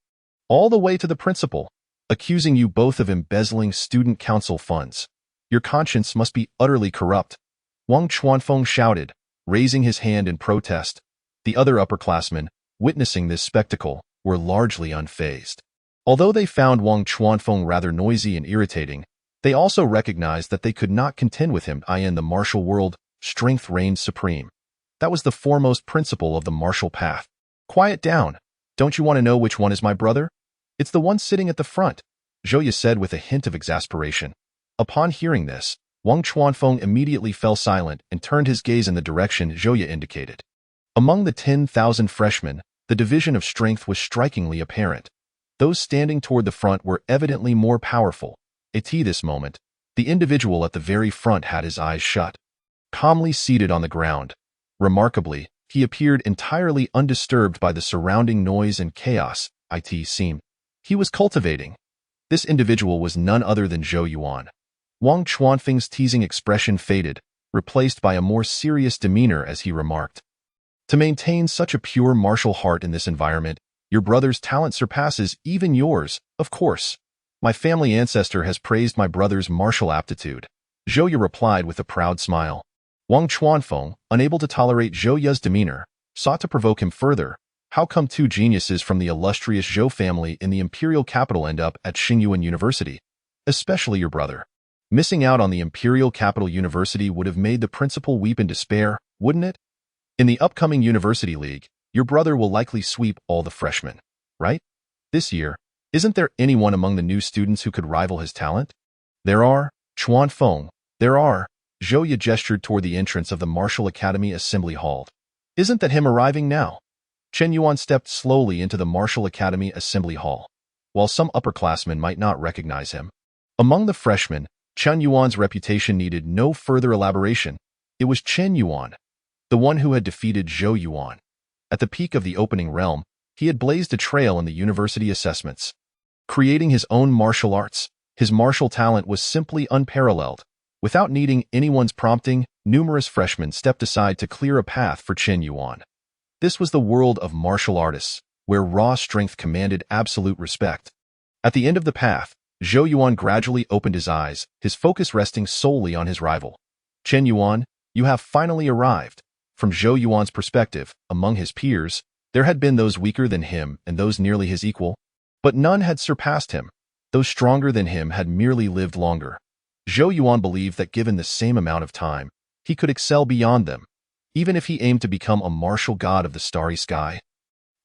All the way to the principal, accusing you both of embezzling student council funds. Your conscience must be utterly corrupt. Wang Chuanfeng shouted, raising his hand in protest. The other upperclassmen, witnessing this spectacle, were largely unfazed. Although they found Wang Chuanfeng rather noisy and irritating, they also recognized that they could not contend with him. In the martial world, strength reigned supreme. That was the foremost principle of the martial path. Quiet down. Don't you want to know which one is my brother? It's the one sitting at the front, Zhouya said with a hint of exasperation. Upon hearing this, Wang Chuanfeng immediately fell silent and turned his gaze in the direction Zhouya indicated. Among the 10,000 freshmen, the division of strength was strikingly apparent. Those standing toward the front were evidently more powerful. At this moment, the individual at the very front had his eyes shut, calmly seated on the ground. Remarkably, he appeared entirely undisturbed by the surrounding noise and chaos. It seemed he was cultivating. This individual was none other than Zhou Yuan. Wang Chuanfeng's teasing expression faded, replaced by a more serious demeanor as he remarked. To maintain such a pure martial heart in this environment, your brother's talent surpasses even yours, of course. My family ancestor has praised my brother's martial aptitude, Zhouya replied with a proud smile. Wang Chuanfeng, unable to tolerate Zhouya's demeanor, sought to provoke him further. How come two geniuses from the illustrious Zhou family in the imperial capital end up at Xingyuan University? Especially your brother. Missing out on the imperial capital university would have made the principal weep in despair, wouldn't it? In the upcoming university league, your brother will likely sweep all the freshmen, right? This year, isn't there anyone among the new students who could rival his talent? There are, Chuanfeng, there are. Zhouya gestured toward the entrance of the Martial Academy Assembly Hall. Isn't that him arriving now? Chen Yuan stepped slowly into the Martial Academy Assembly Hall. While some upperclassmen might not recognize him, among the freshmen, Chen Yuan's reputation needed no further elaboration. It was Chen Yuan, the one who had defeated Zhou Yuan. At the peak of the opening realm, he had blazed a trail in the university assessments. Creating his own martial arts, his martial talent was simply unparalleled. Without needing anyone's prompting, numerous freshmen stepped aside to clear a path for Chen Yuan. This was the world of martial artists, where raw strength commanded absolute respect. At the end of the path, Zhou Yuan gradually opened his eyes, his focus resting solely on his rival. Chen Yuan, you have finally arrived. From Zhou Yuan's perspective, among his peers, there had been those weaker than him and those nearly his equal, but none had surpassed him. Those stronger than him had merely lived longer. Zhou Yuan believed that given the same amount of time, he could excel beyond them, even if he aimed to become a martial god of the starry sky.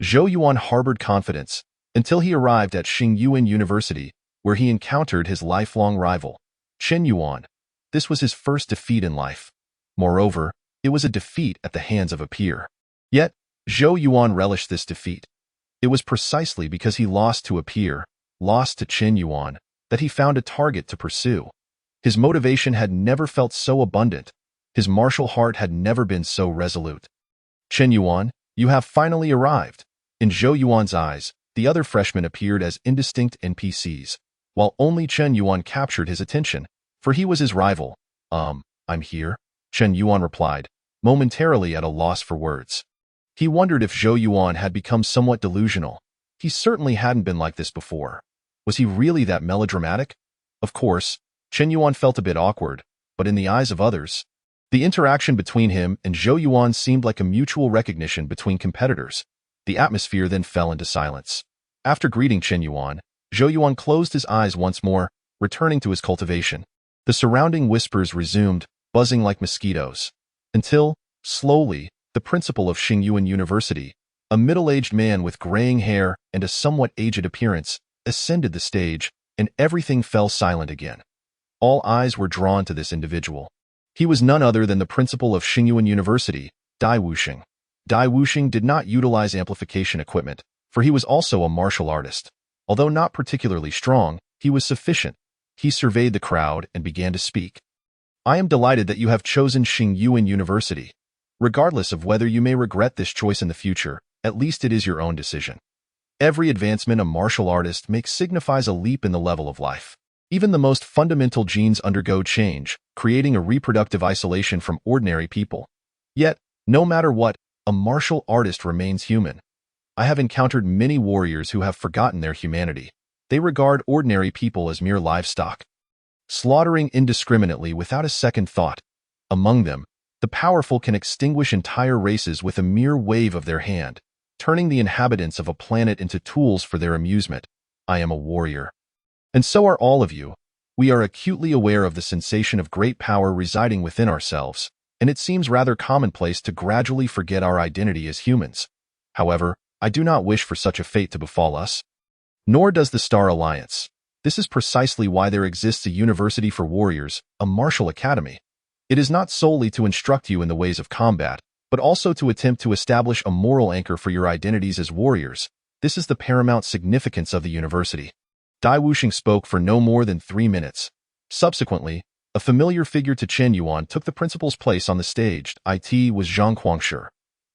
Zhou Yuan harbored confidence until he arrived at Xingyuan University, where he encountered his lifelong rival, Chen Yuan. This was his first defeat in life. Moreover, it was a defeat at the hands of a peer. Yet, Zhou Yuan relished this defeat. It was precisely because he lost to a peer, lost to Chen Yuan, that he found a target to pursue. His motivation had never felt so abundant. His martial heart had never been so resolute. Chen Yuan, you have finally arrived. In Zhou Yuan's eyes, the other freshmen appeared as indistinct NPCs, while only Chen Yuan captured his attention, for he was his rival. I'm here, Chen Yuan replied, momentarily at a loss for words. He wondered if Zhou Yuan had become somewhat delusional. He certainly hadn't been like this before. Was he really that melodramatic? Of course, Chen Yuan felt a bit awkward, but in the eyes of others, the interaction between him and Zhou Yuan seemed like a mutual recognition between competitors. The atmosphere then fell into silence. After greeting Chen Yuan, Zhou Yuan closed his eyes once more, returning to his cultivation. The surrounding whispers resumed, buzzing like mosquitoes, until, slowly, the principal of Xingyuan University, a middle-aged man with graying hair and a somewhat aged appearance, ascended the stage, and everything fell silent again. All eyes were drawn to this individual. He was none other than the principal of Xingyuan University, Dai Wuxing. Dai Wuxing did not utilize amplification equipment, for he was also a martial artist. Although not particularly strong, he was sufficient. He surveyed the crowd and began to speak. I am delighted that you have chosen Xingyuan University. Regardless of whether you may regret this choice in the future, at least it is your own decision. Every advancement a martial artist makes signifies a leap in the level of life. Even the most fundamental genes undergo change, creating a reproductive isolation from ordinary people. Yet, no matter what, a martial artist remains human. I have encountered many warriors who have forgotten their humanity. They regard ordinary people as mere livestock, slaughtering indiscriminately without a second thought. Among them, the powerful can extinguish entire races with a mere wave of their hand, turning the inhabitants of a planet into tools for their amusement. I am a warrior. And so are all of you. We are acutely aware of the sensation of great power residing within ourselves, and it seems rather commonplace to gradually forget our identity as humans. However, I do not wish for such a fate to befall us. Nor does the Star Alliance. This is precisely why there exists a university for warriors, a martial academy. It is not solely to instruct you in the ways of combat, but also to attempt to establish a moral anchor for your identities as warriors. This is the paramount significance of the university. Dai Wuxing spoke for no more than 3 minutes. Subsequently, a familiar figure to Chen Yuan took the principal's place on the stage. It was Zhang Guangshi.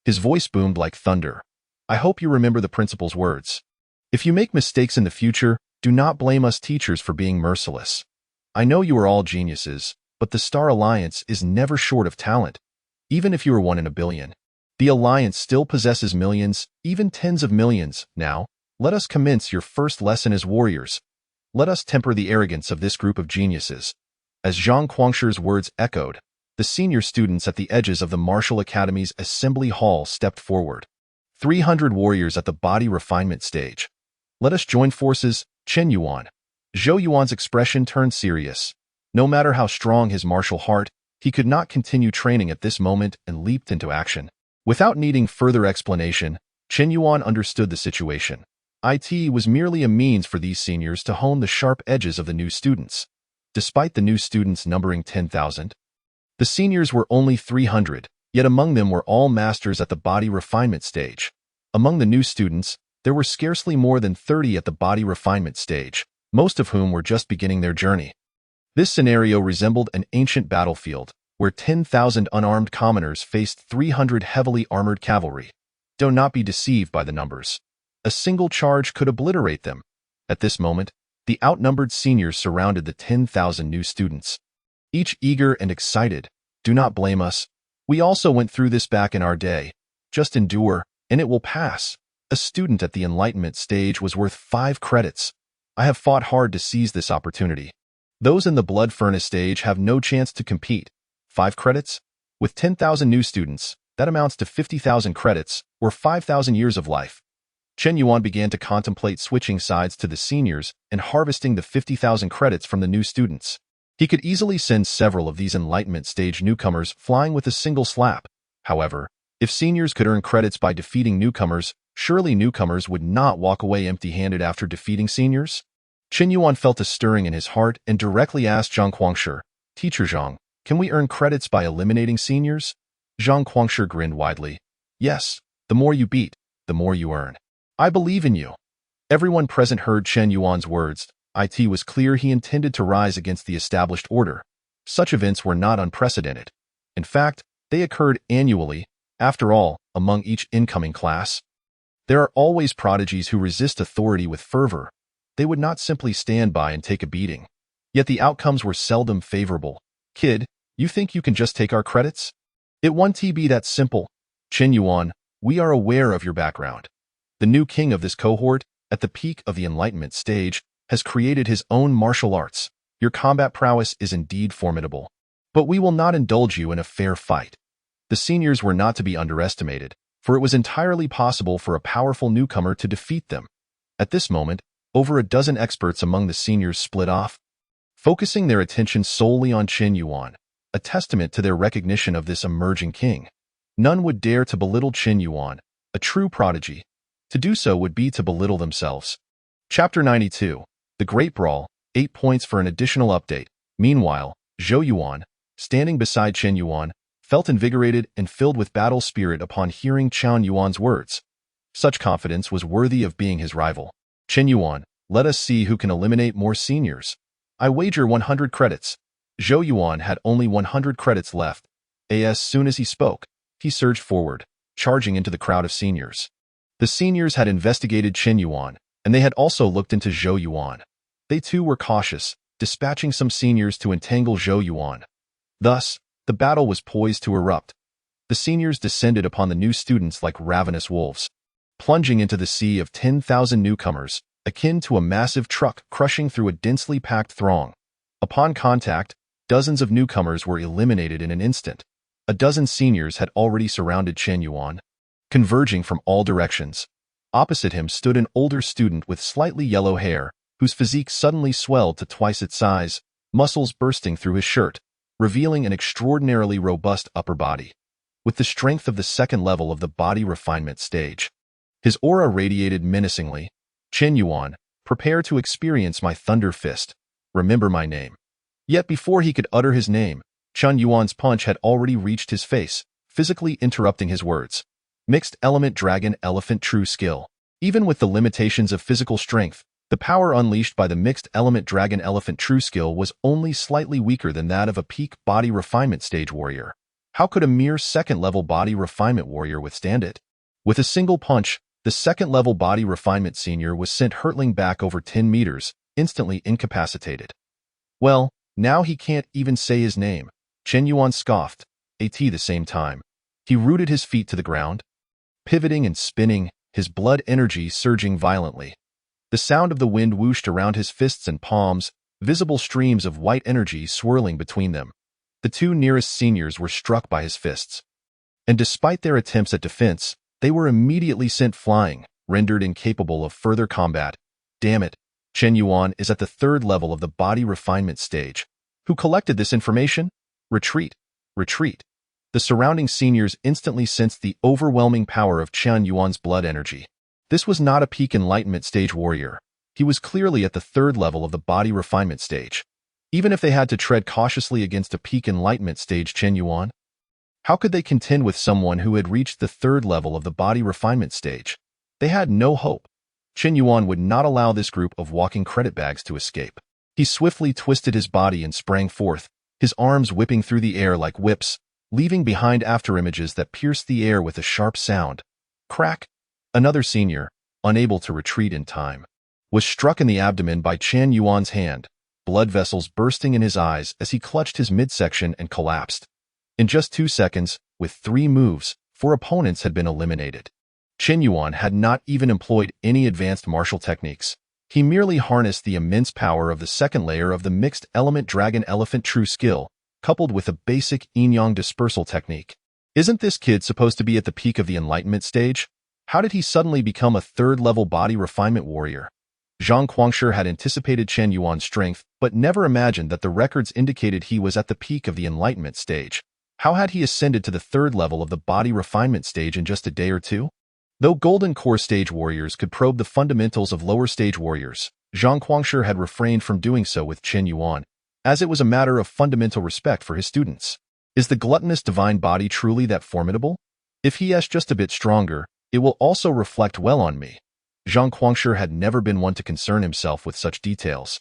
His voice boomed like thunder. I hope you remember the principal's words. If you make mistakes in the future, do not blame us teachers for being merciless. I know you are all geniuses, but the Star Alliance is never short of talent. Even if you are 1 in a billion, the Alliance still possesses millions, even tens of millions. Now, let us commence your first lesson as warriors. Let us temper the arrogance of this group of geniuses. As Zhang Guangshi's words echoed, the senior students at the edges of the Martial Academy's assembly hall stepped forward. 300 warriors at the body refinement stage. Let us join forces. Chen Yuan. Zhou Yuan's expression turned serious. No matter how strong his martial heart, he could not continue training at this moment and leaped into action. Without needing further explanation, Chen Yuan understood the situation. It was merely a means for these seniors to hone the sharp edges of the new students. Despite the new students numbering 10,000, the seniors were only 300, yet among them were all masters at the body refinement stage. Among the new students, there were scarcely more than 30 at the body refinement stage, most of whom were just beginning their journey. This scenario resembled an ancient battlefield, where 10,000 unarmed commoners faced 300 heavily armored cavalry. Do not be deceived by the numbers. A single charge could obliterate them. At this moment, the outnumbered seniors surrounded the 10,000 new students. Each eager and excited. Do not blame us. We also went through this back in our day. Just endure, and it will pass. A student at the enlightenment stage was worth 5 credits. I have fought hard to seize this opportunity. Those in the blood furnace stage have no chance to compete. 5 credits? With 10,000 new students, that amounts to 50,000 credits, or 5,000 years of life. Chen Yuan began to contemplate switching sides to the seniors and harvesting the 50,000 credits from the new students. He could easily send several of these enlightenment stage newcomers flying with a single slap. However, if seniors could earn credits by defeating newcomers, surely newcomers would not walk away empty-handed after defeating seniors? Chen Yuan felt a stirring in his heart and directly asked Zhang Guangshi, Teacher Zhang, can we earn credits by eliminating seniors? Zhang Guangshi grinned widely. Yes, the more you beat, the more you earn. I believe in you. Everyone present heard Chen Yuan's words. It was clear he intended to rise against the established order. Such events were not unprecedented. In fact, they occurred annually. After all, among each incoming class, there are always prodigies who resist authority with fervor. They would not simply stand by and take a beating. Yet the outcomes were seldom favorable. Kid, you think you can just take our credits? It won't be that simple. Chen Yuan, we are aware of your background. The new king of this cohort, at the peak of the enlightenment stage, has created his own martial arts. Your combat prowess is indeed formidable. But we will not indulge you in a fair fight. The seniors were not to be underestimated, for it was entirely possible for a powerful newcomer to defeat them. At this moment, over a dozen experts among the seniors split off, focusing their attention solely on Chen Yuan, a testament to their recognition of this emerging king. None would dare to belittle Chen Yuan, a true prodigy. To do so would be to belittle themselves. Chapter 92. The Great Brawl, 8 points for an additional update. Meanwhile, Zhou Yuan, standing beside Chen Yuan, felt invigorated and filled with battle spirit upon hearing Chen Yuan's words. Such confidence was worthy of being his rival. Chen Yuan, let us see who can eliminate more seniors. I wager 100 credits. Zhou Yuan had only 100 credits left. As soon as he spoke, he surged forward, charging into the crowd of seniors. The seniors had investigated Chen Yuan, and they had also looked into Zhou Yuan. They too were cautious, dispatching some seniors to entangle Zhou Yuan. Thus, the battle was poised to erupt. The seniors descended upon the new students like ravenous wolves, plunging into the sea of 10,000 newcomers, akin to a massive truck crushing through a densely packed throng. Upon contact, dozens of newcomers were eliminated in an instant. A dozen seniors had already surrounded Chen Yuan, converging from all directions. Opposite him stood an older student with slightly yellow hair, whose physique suddenly swelled to twice its size, muscles bursting through his shirt, revealing an extraordinarily robust upper body. With the strength of the second level of the body refinement stage, his aura radiated menacingly. Chen Yuan, prepare to experience my thunder fist. Remember my name. Yet before he could utter his name, Chen Yuan's punch had already reached his face, physically interrupting his words. Mixed element dragon elephant true skill. Even with the limitations of physical strength, the power unleashed by the mixed element dragon elephant true skill was only slightly weaker than that of a peak body refinement stage warrior. How could a mere second-level body refinement warrior withstand it? With a single punch, the second-level body refinement senior was sent hurtling back over 10 meters, instantly incapacitated. Well, now he can't even say his name. Chen Yuan scoffed, at the same time. He rooted his feet to the ground, pivoting and spinning, his blood energy surging violently. The sound of the wind whooshed around his fists and palms, visible streams of white energy swirling between them. The two nearest seniors were struck by his fists. And despite their attempts at defense, they were immediately sent flying, rendered incapable of further combat. Damn it, Chen Yuan is at the third level of the body refinement stage. Who collected this information? Retreat, retreat. The surrounding seniors instantly sensed the overwhelming power of Chen Yuan's blood energy. This was not a peak enlightenment stage warrior. He was clearly at the third level of the body refinement stage. Even if they had to tread cautiously against a peak enlightenment stage Chen Yuan, how could they contend with someone who had reached the third level of the body refinement stage? They had no hope. Chen Yuan would not allow this group of walking credit bags to escape. He swiftly twisted his body and sprang forth, his arms whipping through the air like whips, leaving behind afterimages that pierced the air with a sharp sound. Crack! Another senior, unable to retreat in time, was struck in the abdomen by Chen Yuan's hand, blood vessels bursting in his eyes as he clutched his midsection and collapsed. In just 2 seconds, with 3 moves, 4 opponents had been eliminated. Chen Yuan had not even employed any advanced martial techniques. He merely harnessed the immense power of the second layer of the mixed element dragon elephant true skill, coupled with a basic yin-yang dispersal technique. Isn't this kid supposed to be at the peak of the enlightenment stage? How did he suddenly become a third-level body refinement warrior? Zhang Guangshi had anticipated Chen Yuan's strength, but never imagined that the records indicated he was at the peak of the enlightenment stage. How had he ascended to the third level of the body refinement stage in just a day or two? Though Golden Core stage warriors could probe the fundamentals of lower stage warriors, Zhang Guangshi had refrained from doing so with Chen Yuan, as it was a matter of fundamental respect for his students. Is the gluttonous divine body truly that formidable? If he is just a bit stronger, it will also reflect well on me. Zhang Guangshi had never been one to concern himself with such details.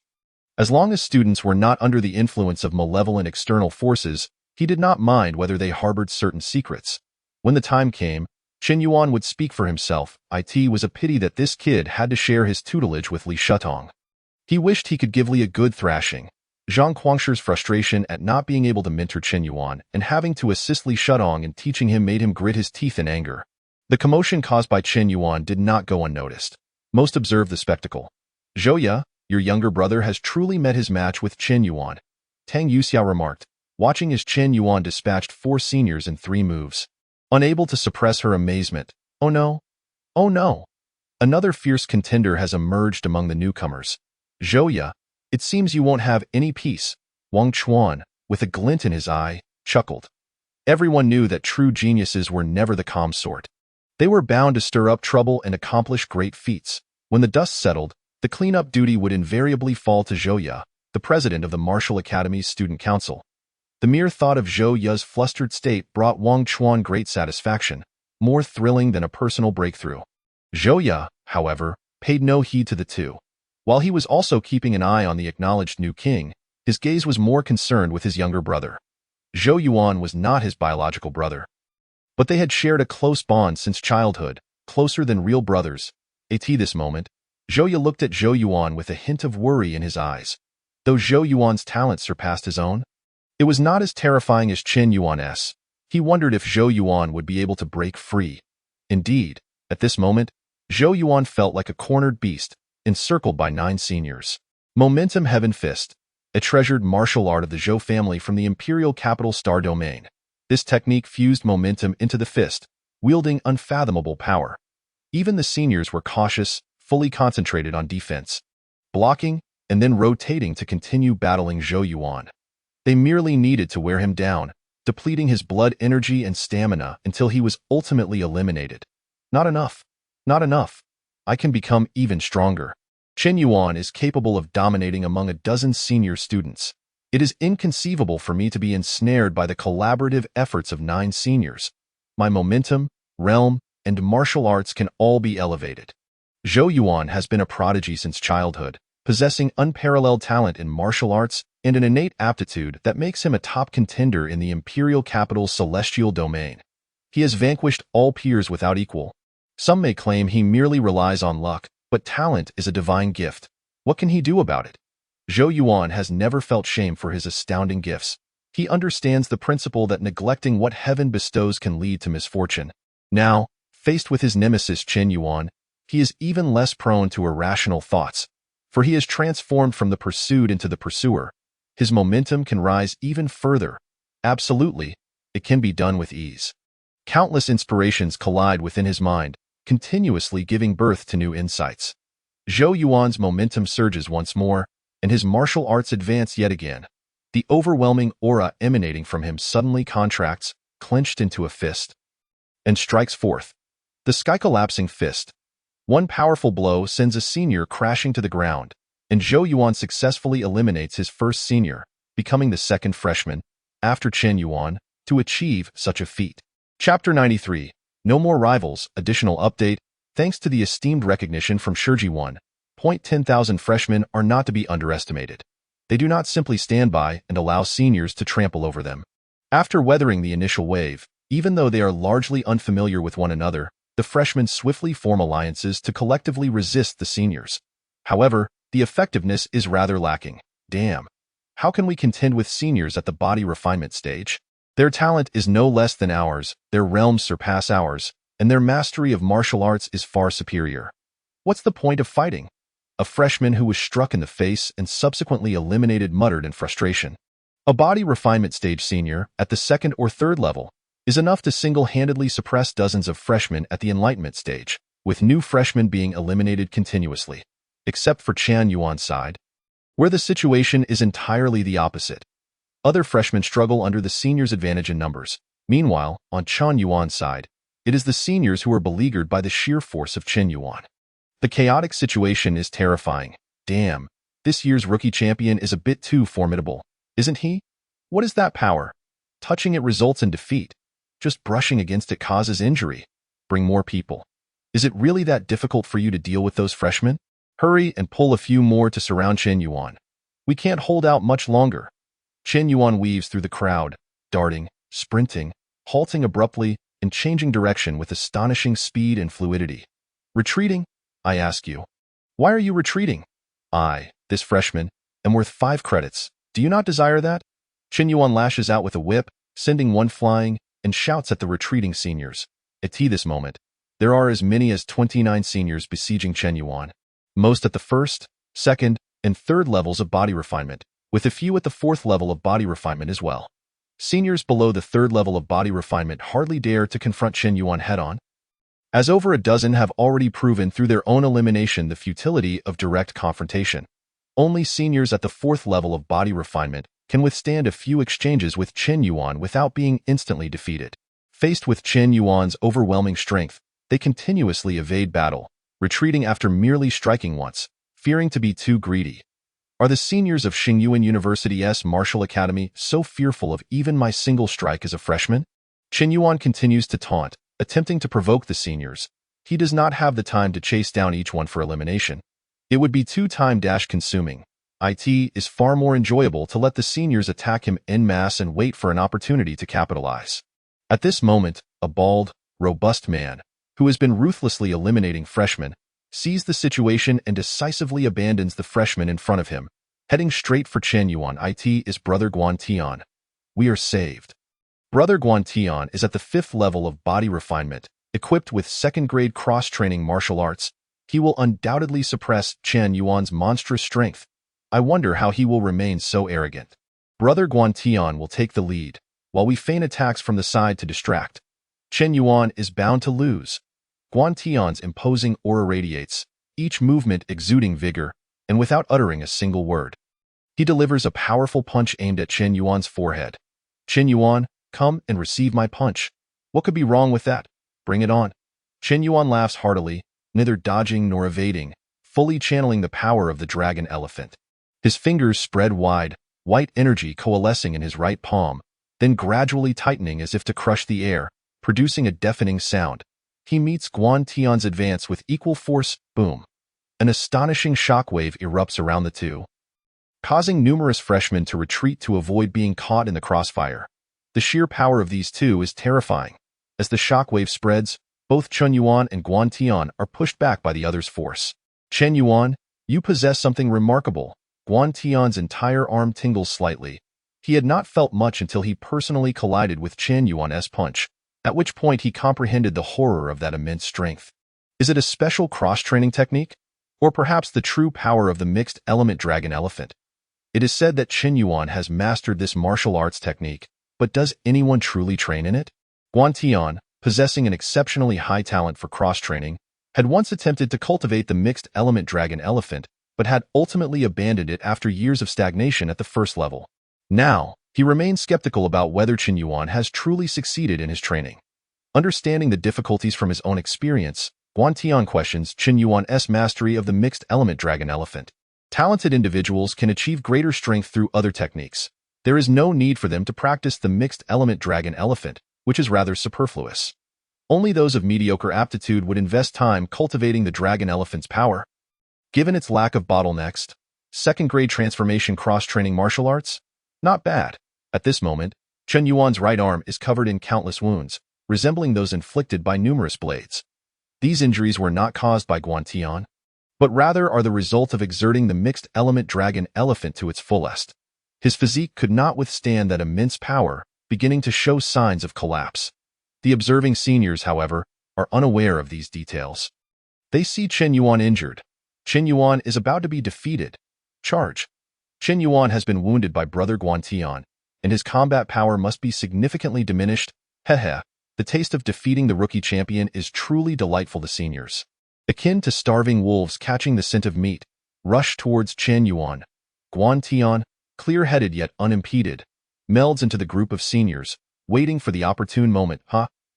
As long as students were not under the influence of malevolent external forces, he did not mind whether they harbored certain secrets. When the time came, Chen Yuan would speak for himself. It was a pity that this kid had to share his tutelage with Li Shutong. He wished he could give Li a good thrashing. Zhang Guangshi's frustration at not being able to mentor Chen Yuan and having to assist Li Shutong in teaching him made him grit his teeth in anger. The commotion caused by Chen Yuan did not go unnoticed. Most observed the spectacle. Zhou, your younger brother has truly met his match with Chen Yuan, Tang Yuxiao remarked, watching as Chen Yuan dispatched 4 seniors in 3 moves. Unable to suppress her amazement, oh no, oh no. Another fierce contender has emerged among the newcomers. Zhou, it seems you won't have any peace. Wang Chuan, with a glint in his eye, chuckled. Everyone knew that true geniuses were never the calm sort. They were bound to stir up trouble and accomplish great feats. When the dust settled, the cleanup duty would invariably fall to Zhou, the president of the Martial Academy's student council. The mere thought of Zhou flustered state brought Wang Chuan great satisfaction, more thrilling than a personal breakthrough. Zhou, however, paid no heed to the two. While he was also keeping an eye on the acknowledged new king, his gaze was more concerned with his younger brother. Zhou Yuan was not his biological brother, but they had shared a close bond since childhood. closer than real brothers. At this moment, Zhou Yu looked at Zhou Yuan with a hint of worry in his eyes. Though Zhou Yuan's talent surpassed his own, it was not as terrifying as Qin Yuan's. He wondered if Zhou Yuan would be able to break free. Indeed, at this moment, Zhou Yuan felt like a cornered beast, encircled by 9 seniors. Momentum Heaven Fist, a treasured martial art of the Zhou family from the Imperial Capital Star Domain. This technique fused momentum into the fist, wielding unfathomable power. Even the seniors were cautious, fully concentrated on defense, blocking, and then rotating to continue battling Zhou Yuan. They merely needed to wear him down, depleting his blood energy and stamina until he was ultimately eliminated. Not enough. Not enough. I can become even stronger. Qin Yuan is capable of dominating among a dozen senior students. It is inconceivable for me to be ensnared by the collaborative efforts of 9 seniors. My momentum, realm, and martial arts can all be elevated. Zhou Yuan has been a prodigy since childhood, possessing unparalleled talent in martial arts and an innate aptitude that makes him a top contender in the Imperial Capital's celestial domain. He has vanquished all peers without equal. Some may claim he merely relies on luck, but talent is a divine gift. What can he do about it? Zhou Yuan has never felt shame for his astounding gifts. He understands the principle that neglecting what heaven bestows can lead to misfortune. Now, faced with his nemesis Qin Yuan, he is even less prone to irrational thoughts, for he has transformed from the pursued into the pursuer. His momentum can rise even further. Absolutely, it can be done with ease. Countless inspirations collide within his mind, continuously giving birth to new insights. Zhou Yuan's momentum surges once more, and his martial arts advance yet again. The overwhelming aura emanating from him suddenly contracts, clenched into a fist, and strikes forth. The sky-collapsing fist. One powerful blow sends a senior crashing to the ground, and Zhou Yuan successfully eliminates his first senior, becoming the second freshman, after Qin Yuan, to achieve such a feat. Chapter 93. No More Rivals. Additional update. Thanks to the esteemed recognition from Shiji 1.10,000 freshmen are not to be underestimated. They do not simply stand by and allow seniors to trample over them. After weathering the initial wave, even though they are largely unfamiliar with one another, the freshmen swiftly form alliances to collectively resist the seniors. However, the effectiveness is rather lacking. Damn. How can we contend with seniors at the body refinement stage? Their talent is no less than ours, their realms surpass ours, and their mastery of martial arts is far superior. What's the point of fighting? A freshman who was struck in the face and subsequently eliminated muttered in frustration. A body refinement stage senior, at the 2nd or 3rd level, is enough to single-handedly suppress dozens of freshmen at the enlightenment stage, with new freshmen being eliminated continuously. Except for Qin Yuan's side, where the situation is entirely the opposite. Other freshmen struggle under the seniors' advantage in numbers. Meanwhile, on Qin Yuan's side, it is the seniors who are beleaguered by the sheer force of Qin Yuan. The chaotic situation is terrifying. Damn, this year's rookie champion is a bit too formidable, isn't he? What is that power? Touching it results in defeat. Just brushing against it causes injury. Bring more people. Is it really that difficult for you to deal with those freshmen? Hurry and pull a few more to surround Qin Yuan. We can't hold out much longer. Qin Yuan weaves through the crowd, darting, sprinting, halting abruptly, and changing direction with astonishing speed and fluidity. Retreating? I ask you. Why are you retreating? I, this freshman, am worth 5 credits. Do you not desire that? Qin Yuan lashes out with a whip, sending one flying, and shouts at the retreating seniors. At this moment, there are as many as 29 seniors besieging Qin Yuan. Most at the 1st, 2nd, and 3rd levels of body refinement, with a few at the 4th level of body refinement as well. Seniors below the 3rd level of body refinement hardly dare to confront Qin Yuan head-on, as over a dozen have already proven through their own elimination the futility of direct confrontation. Only seniors at the 4th level of body refinement can withstand a few exchanges with Qin Yuan without being instantly defeated. Faced with Qin Yuan's overwhelming strength, they continuously evade battle, retreating after merely striking once, fearing to be too greedy. Are the seniors of Xingyuan University's Martial Academy so fearful of even my single strike as a freshman? Qin Yuan continues to taunt, attempting to provoke the seniors. He does not have the time to chase down each one for elimination. It would be too time-consuming. It is far more enjoyable to let the seniors attack him en masse and wait for an opportunity to capitalize. At this moment, a bald, robust man, who has been ruthlessly eliminating freshmen, sees the situation and decisively abandons the freshman in front of him, heading straight for Chen Yuan. It is Brother Guan Tian. We are saved. Brother Guan Tian is at the 5th level of body refinement, equipped with 2nd grade cross-training martial arts. He will undoubtedly suppress Chen Yuan's monstrous strength. I wonder how he will remain so arrogant. Brother Guan Tian will take the lead, while we feign attacks from the side to distract. Chen Yuan is bound to lose. Guan Tian's imposing aura radiates, each movement exuding vigor, and without uttering a single word. He delivers a powerful punch aimed at Chen Yuan's forehead. Chen Yuan, come and receive my punch. What could be wrong with that? Bring it on. Chen Yuan laughs heartily, neither dodging nor evading, fully channeling the power of the dragon elephant. His fingers spread wide, white energy coalescing in his right palm, then gradually tightening as if to crush the air, producing a deafening sound. He meets Guan Tian's advance with equal force. Boom. An astonishing shockwave erupts around the two, causing numerous freshmen to retreat to avoid being caught in the crossfire. The sheer power of these two is terrifying. As the shockwave spreads, both Chen Yuan and Guan Tian are pushed back by the other's force. Chen Yuan, you possess something remarkable. Guan Tian's entire arm tingles slightly. He had not felt much until he personally collided with Chen Yuan's punch, at which point he comprehended the horror of that immense strength. Is it a special cross-training technique? Or perhaps the true power of the mixed element dragon elephant? It is said that Chen Yuan has mastered this martial arts technique, but does anyone truly train in it? Guan Tian, possessing an exceptionally high talent for cross-training, had once attempted to cultivate the mixed element dragon elephant, but had ultimately abandoned it after years of stagnation at the 1st level. Now, he remains skeptical about whether Chen Yuan has truly succeeded in his training. Understanding the difficulties from his own experience, Guan Tian questions Chen Yuan's mastery of the mixed element dragon elephant. Talented individuals can achieve greater strength through other techniques. There is no need for them to practice the mixed element dragon elephant, which is rather superfluous. Only those of mediocre aptitude would invest time cultivating the dragon elephant's power. Given its lack of bottlenecks, 2nd grade transformation cross-training martial arts? Not bad. At this moment, Chen Yuan's right arm is covered in countless wounds, resembling those inflicted by numerous blades. These injuries were not caused by Guan Tian, but rather are the result of exerting the mixed element dragon elephant to its fullest. His physique could not withstand that immense power, beginning to show signs of collapse. The observing seniors, however, are unaware of these details. They see Chen Yuan injured. Chen Yuan is about to be defeated. Charge. Chen Yuan has been wounded by Brother Guan Tian, and his combat power must be significantly diminished. Hehe, the taste of defeating the rookie champion is truly delightful to seniors. Akin to starving wolves catching the scent of meat, rush towards Chen Yuan. Guan Tian, clear-headed yet unimpeded, melds into the group of seniors, waiting for the opportune moment.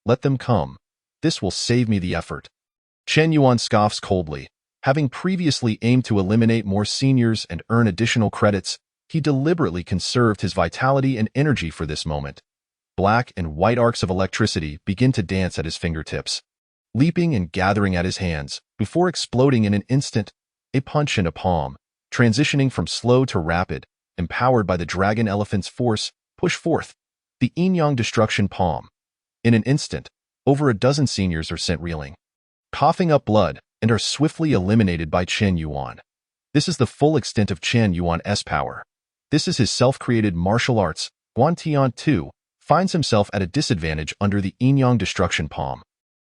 Let them come. This will save me the effort. Chen Yuan scoffs coldly. Having previously aimed to eliminate more seniors and earn additional credits, he deliberately conserved his vitality and energy for this moment. Black and white arcs of electricity begin to dance at his fingertips, leaping and gathering at his hands, before exploding in an instant, a punch and a palm, transitioning from slow to rapid, empowered by the dragon elephant's force, push forth, the yin-yang destruction palm. In an instant, over a dozen seniors are sent reeling, coughing up blood, and are swiftly eliminated by Chen Yuan. This is the full extent of Chen Yuan's power. This is his self-created martial arts. Guan Tian, too, finds himself at a disadvantage under the yin-yang destruction palm.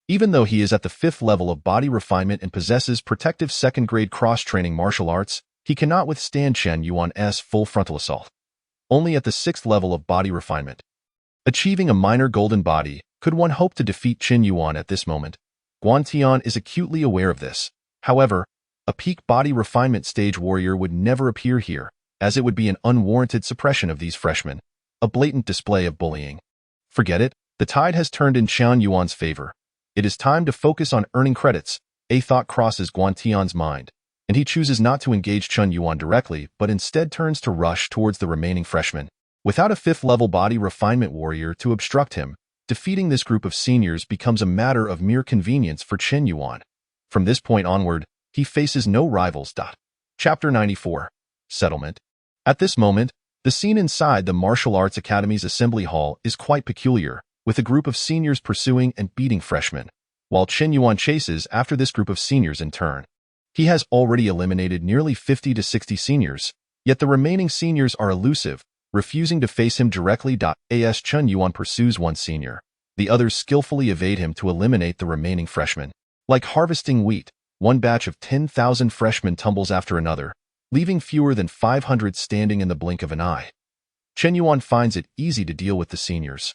Even though he is at the 5th level of body refinement and possesses protective 2nd grade cross-training martial arts, he cannot withstand Chen Yuan's full frontal assault. Only at the 6th level of body refinement, achieving a minor golden body, could one hope to defeat Chen Yuan at this moment. Guan Tian is acutely aware of this. However, a peak body refinement stage warrior would never appear here, as it would be an unwarranted suppression of these freshmen, a blatant display of bullying. Forget it, the tide has turned in Chen Yuan's favor. It is time to focus on earning credits. A thought crosses Guan Tian's mind, and he chooses not to engage Chen Yuan directly, but instead turns to rush towards the remaining freshmen. Without a 5th level body refinement warrior to obstruct him, defeating this group of seniors becomes a matter of mere convenience for Chen Yuan. From this point onward, he faces no rivals. Chapter 94. Settlement. At this moment, the scene inside the Martial Arts Academy's assembly hall is quite peculiar, with a group of seniors pursuing and beating freshmen. while Chen Yuan chases after this group of seniors in turn. He has already eliminated nearly 50 to 60 seniors, yet the remaining seniors are elusive, refusing to face him directly. As Chen Yuan pursues one senior, the others skillfully evade him to eliminate the remaining freshmen. Like harvesting wheat, one batch of 10,000 freshmen tumbles after another, leaving fewer than 500 standing in the blink of an eye. Chen Yuan finds it easy to deal with the seniors,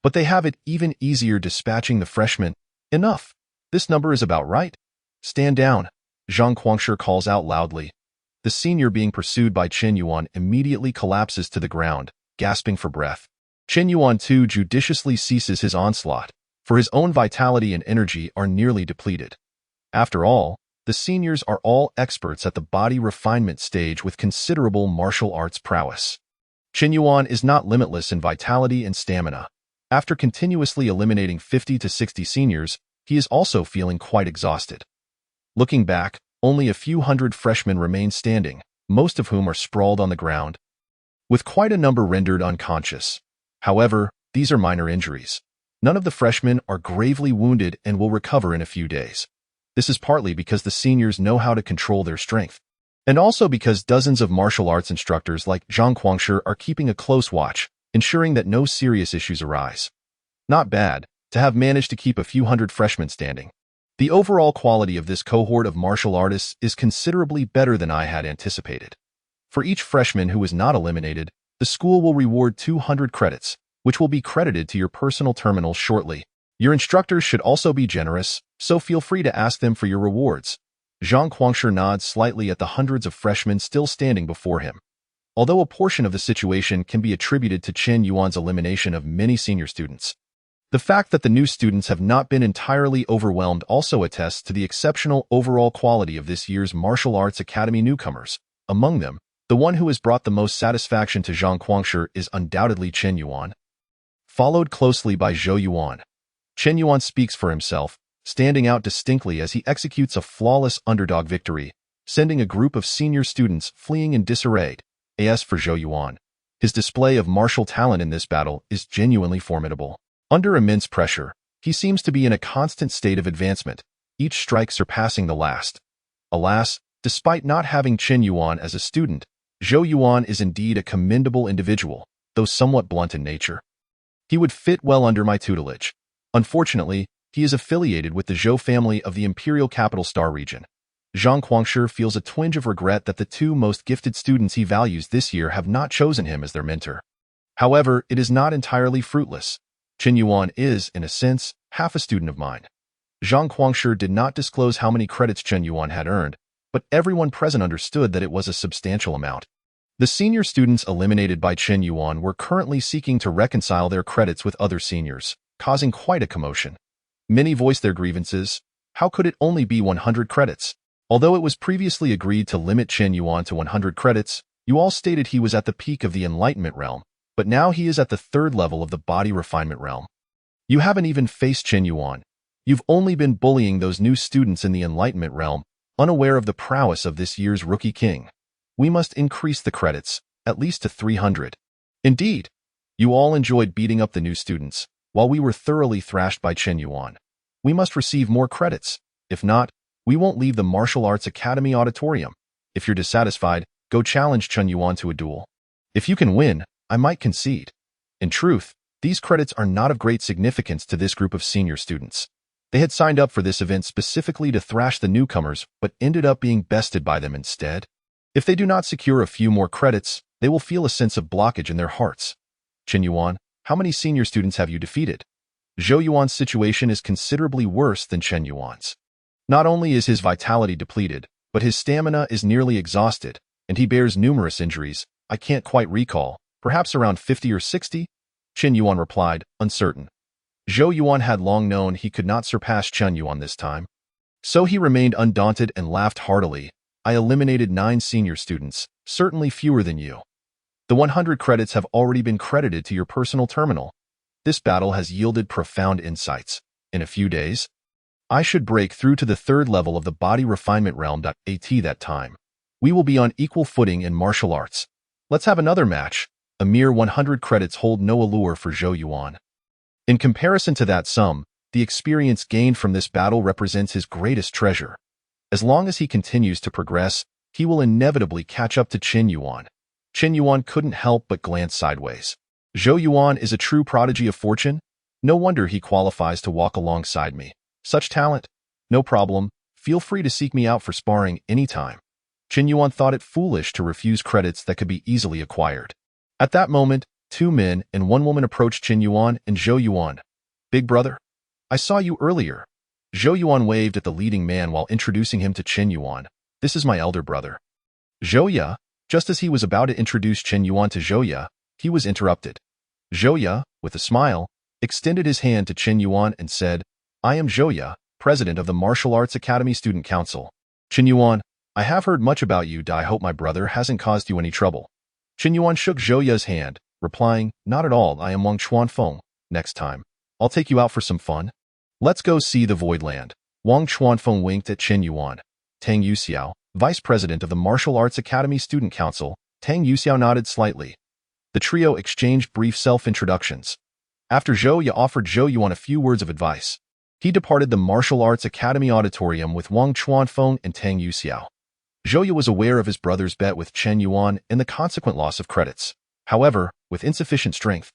but they have it even easier dispatching the freshmen. Enough! This number is about right. Stand down, Zhang Guangshi calls out loudly. The senior being pursued by Chen Yuan immediately collapses to the ground, gasping for breath. Chen Yuan too judiciously ceases his onslaught, for his own vitality and energy are nearly depleted. After all, the seniors are all experts at the body refinement stage with considerable martial arts prowess. Chen Yuan is not limitless in vitality and stamina. After continuously eliminating 50 to 60 seniors, he is also feeling quite exhausted. Looking back, only a few hundred freshmen remain standing, most of whom are sprawled on the ground, with quite a number rendered unconscious. However, these are minor injuries. None of the freshmen are gravely wounded and will recover in a few days. This is partly because the seniors know how to control their strength, and also because dozens of martial arts instructors like Zhang Guangshi are keeping a close watch, ensuring that no serious issues arise. Not bad to have managed to keep a few hundred freshmen standing. The overall quality of this cohort of martial artists is considerably better than I had anticipated. For each freshman who is not eliminated, the school will reward 200 credits, which will be credited to your personal terminal shortly. Your instructors should also be generous, so feel free to ask them for your rewards. Zhang Guangshi nods slightly at the hundreds of freshmen still standing before him. Although a portion of the situation can be attributed to Chen Yuan's elimination of many senior students, the fact that the new students have not been entirely overwhelmed also attests to the exceptional overall quality of this year's Martial Arts Academy newcomers. Among them, the one who has brought the most satisfaction to Zhang Guangshi is undoubtedly Chen Yuan, followed closely by Zhou Yuan. Chen Yuan speaks for himself, standing out distinctly as he executes a flawless underdog victory, sending a group of senior students fleeing in disarray. As for Zhou Yuan, his display of martial talent in this battle is genuinely formidable. Under immense pressure, he seems to be in a constant state of advancement, each strike surpassing the last. Alas, despite not having Chen Yuan as a student, Zhou Yuan is indeed a commendable individual, though somewhat blunt in nature. He would fit well under my tutelage. Unfortunately, he is affiliated with the Zhou family of the Imperial Capital Star region. Zhang Guangshi feels a twinge of regret that the two most gifted students he values this year have not chosen him as their mentor. However, it is not entirely fruitless. Chen Yuan is, in a sense, half a student of mine. Zhang Guangshi did not disclose how many credits Chen Yuan had earned, but everyone present understood that it was a substantial amount. The senior students eliminated by Chen Yuan were currently seeking to reconcile their credits with other seniors, causing quite a commotion. Many voiced their grievances. How could it only be 100 credits? Although it was previously agreed to limit Chen Yuan to 100 credits, you all stated he was at the peak of the Enlightenment realm, but now he is at the third level of the body refinement realm. You haven't even faced Chen Yuan. You've only been bullying those new students in the Enlightenment realm, unaware of the prowess of this year's rookie king. We must increase the credits, at least to 300. Indeed, you all enjoyed beating up the new students, while we were thoroughly thrashed by Chen Yuan. We must receive more credits. If not, we won't leave the Martial Arts Academy auditorium. If you're dissatisfied, go challenge Chen Yuan to a duel. If you can win, I might concede. In truth, these credits are not of great significance to this group of senior students. They had signed up for this event specifically to thrash the newcomers, but ended up being bested by them instead. If they do not secure a few more credits, they will feel a sense of blockage in their hearts. Chen Yuan, how many senior students have you defeated? Zhou Yuan's situation is considerably worse than Chen Yuan's. Not only is his vitality depleted, but his stamina is nearly exhausted, and he bears numerous injuries. I can't quite recall, perhaps around 50 or 60? Chen Yuan replied, uncertain. Zhou Yuan had long known he could not surpass Chen Yuan this time. So he remained undaunted and laughed heartily. I eliminated 9 senior students, certainly fewer than you. The 100 credits have already been credited to your personal terminal. This battle has yielded profound insights. In a few days, I should break through to the third level of the body refinement realm. At that time, we will be on equal footing in martial arts. Let's have another match. A mere 100 credits hold no allure for Zhou Yuan. In comparison to that sum, the experience gained from this battle represents his greatest treasure. As long as he continues to progress, he will inevitably catch up to Qin Yuan. Qin Yuan couldn't help but glance sideways. Zhou Yuan is a true prodigy of fortune. No wonder he qualifies to walk alongside me. Such talent. No problem. Feel free to seek me out for sparring anytime. Qin Yuan thought it foolish to refuse credits that could be easily acquired. At that moment, two men and one woman approached Qin Yuan and Zhou Yuan. Big brother, I saw you earlier. Zhou Yuan waved at the leading man while introducing him to Qin Yuan. This is my elder brother. Zhou Ya, just as he was about to introduce Qin Yuan to Zhou Ya, he was interrupted. Zhou Ya, with a smile, extended his hand to Qin Yuan and said, I am Zhou Ya, president of the Martial Arts Academy Student Council. Qin Yuan, I have heard much about you. I hope my brother hasn't caused you any trouble. Qin Yuan shook Zhou Ya's hand, replying, Not at all, I am Wang Chuanfeng. Next time, I'll take you out for some fun. Let's go see the Void Land. Wang Chuanfeng winked at Qin Yuan. Tang Yuxiao, vice president of the Martial Arts Academy Student Council, Tang Yuxiao nodded slightly. The trio exchanged brief self-introductions. After Zhou Ya offered Zhou Yuan a few words of advice, he departed the Martial Arts Academy auditorium with Wang Chuanfeng and Tang Yuxiao. Zhou Ya was aware of his brother's bet with Qin Yuan and the consequent loss of credits. However, with insufficient strength,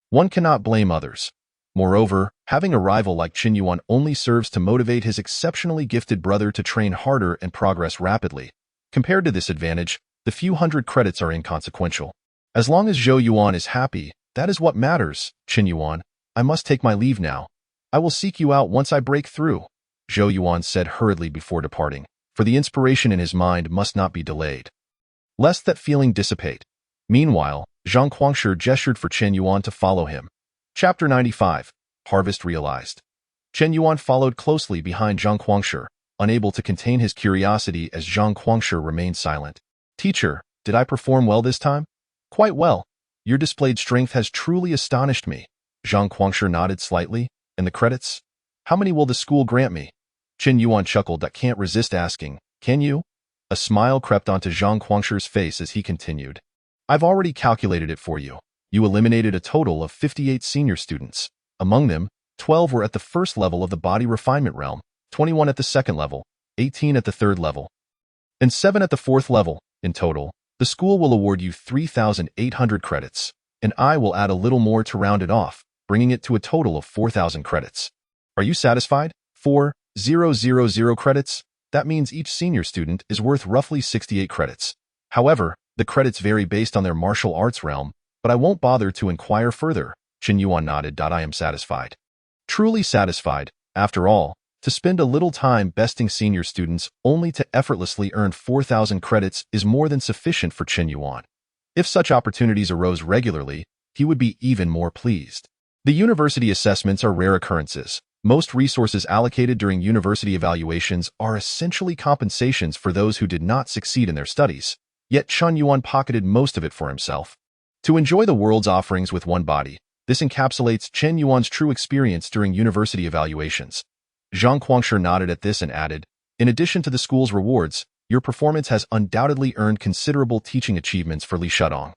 one cannot blame others. Moreover, having a rival like Qin Yuan only serves to motivate his exceptionally gifted brother to train harder and progress rapidly. Compared to this advantage, the few hundred credits are inconsequential. As long as Zhou Yuan is happy, that is what matters. Qin Yuan, I must take my leave now. I will seek you out once I break through, Zhou Yuan said hurriedly before departing, for the inspiration in his mind must not be delayed. Lest that feeling dissipate. Meanwhile, Zhang Guangshi gestured for Qin Yuan to follow him. Chapter 95. Harvest Realized. Qin Yuan followed closely behind Zhang Guangshi, unable to contain his curiosity as Zhang Guangshi remained silent. Teacher, did I perform well this time? Quite well. Your displayed strength has truly astonished me. Zhang Guangshi nodded slightly. And the credits? How many will the school grant me? Qin Yuan chuckled. I can't resist asking. Can you? A smile crept onto Zhang Guangshi's face as he continued. I've already calculated it for you. You eliminated a total of 58 senior students. Among them, 12 were at the first level of the body refinement realm, 21 at the second level, 18 at the third level, and 7 at the fourth level. In total, the school will award you 3,800 credits, and I will add a little more to round it off, bringing it to a total of 4,000 credits. Are you satisfied? 4,000 credits? That means each senior student is worth roughly 68 credits. However, the credits vary based on their martial arts realm, but I won't bother to inquire further. Qin Yuan nodded. I am satisfied. Truly satisfied. After all, to spend a little time besting senior students only to effortlessly earn 4,000 credits is more than sufficient for Qin Yuan. If such opportunities arose regularly, he would be even more pleased. The university assessments are rare occurrences. Most resources allocated during university evaluations are essentially compensations for those who did not succeed in their studies. Yet Qin Yuan pocketed most of it for himself. To enjoy the world's offerings with one body, this encapsulates Qin Yuan's true experience during university evaluations. Zhang Guangshi nodded at this and added, in addition to the school's rewards, your performance has undoubtedly earned considerable teaching achievements for Li Shudong.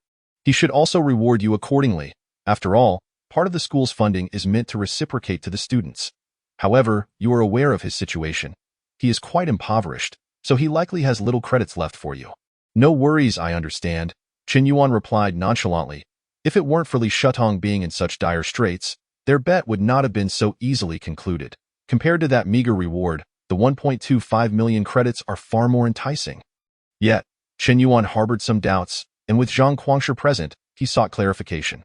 He should also reward you accordingly. After all, part of the school's funding is meant to reciprocate to the students. However, you are aware of his situation. He is quite impoverished, so he likely has little credits left for you. No worries, I understand, Qin Yuan replied nonchalantly. If it weren't for Li Shudong being in such dire straits, their bet would not have been so easily concluded. Compared to that meager reward, the 1.25 million credits are far more enticing. Yet, Qin Yuan harbored some doubts, and with Zhang Guangshi present, he sought clarification.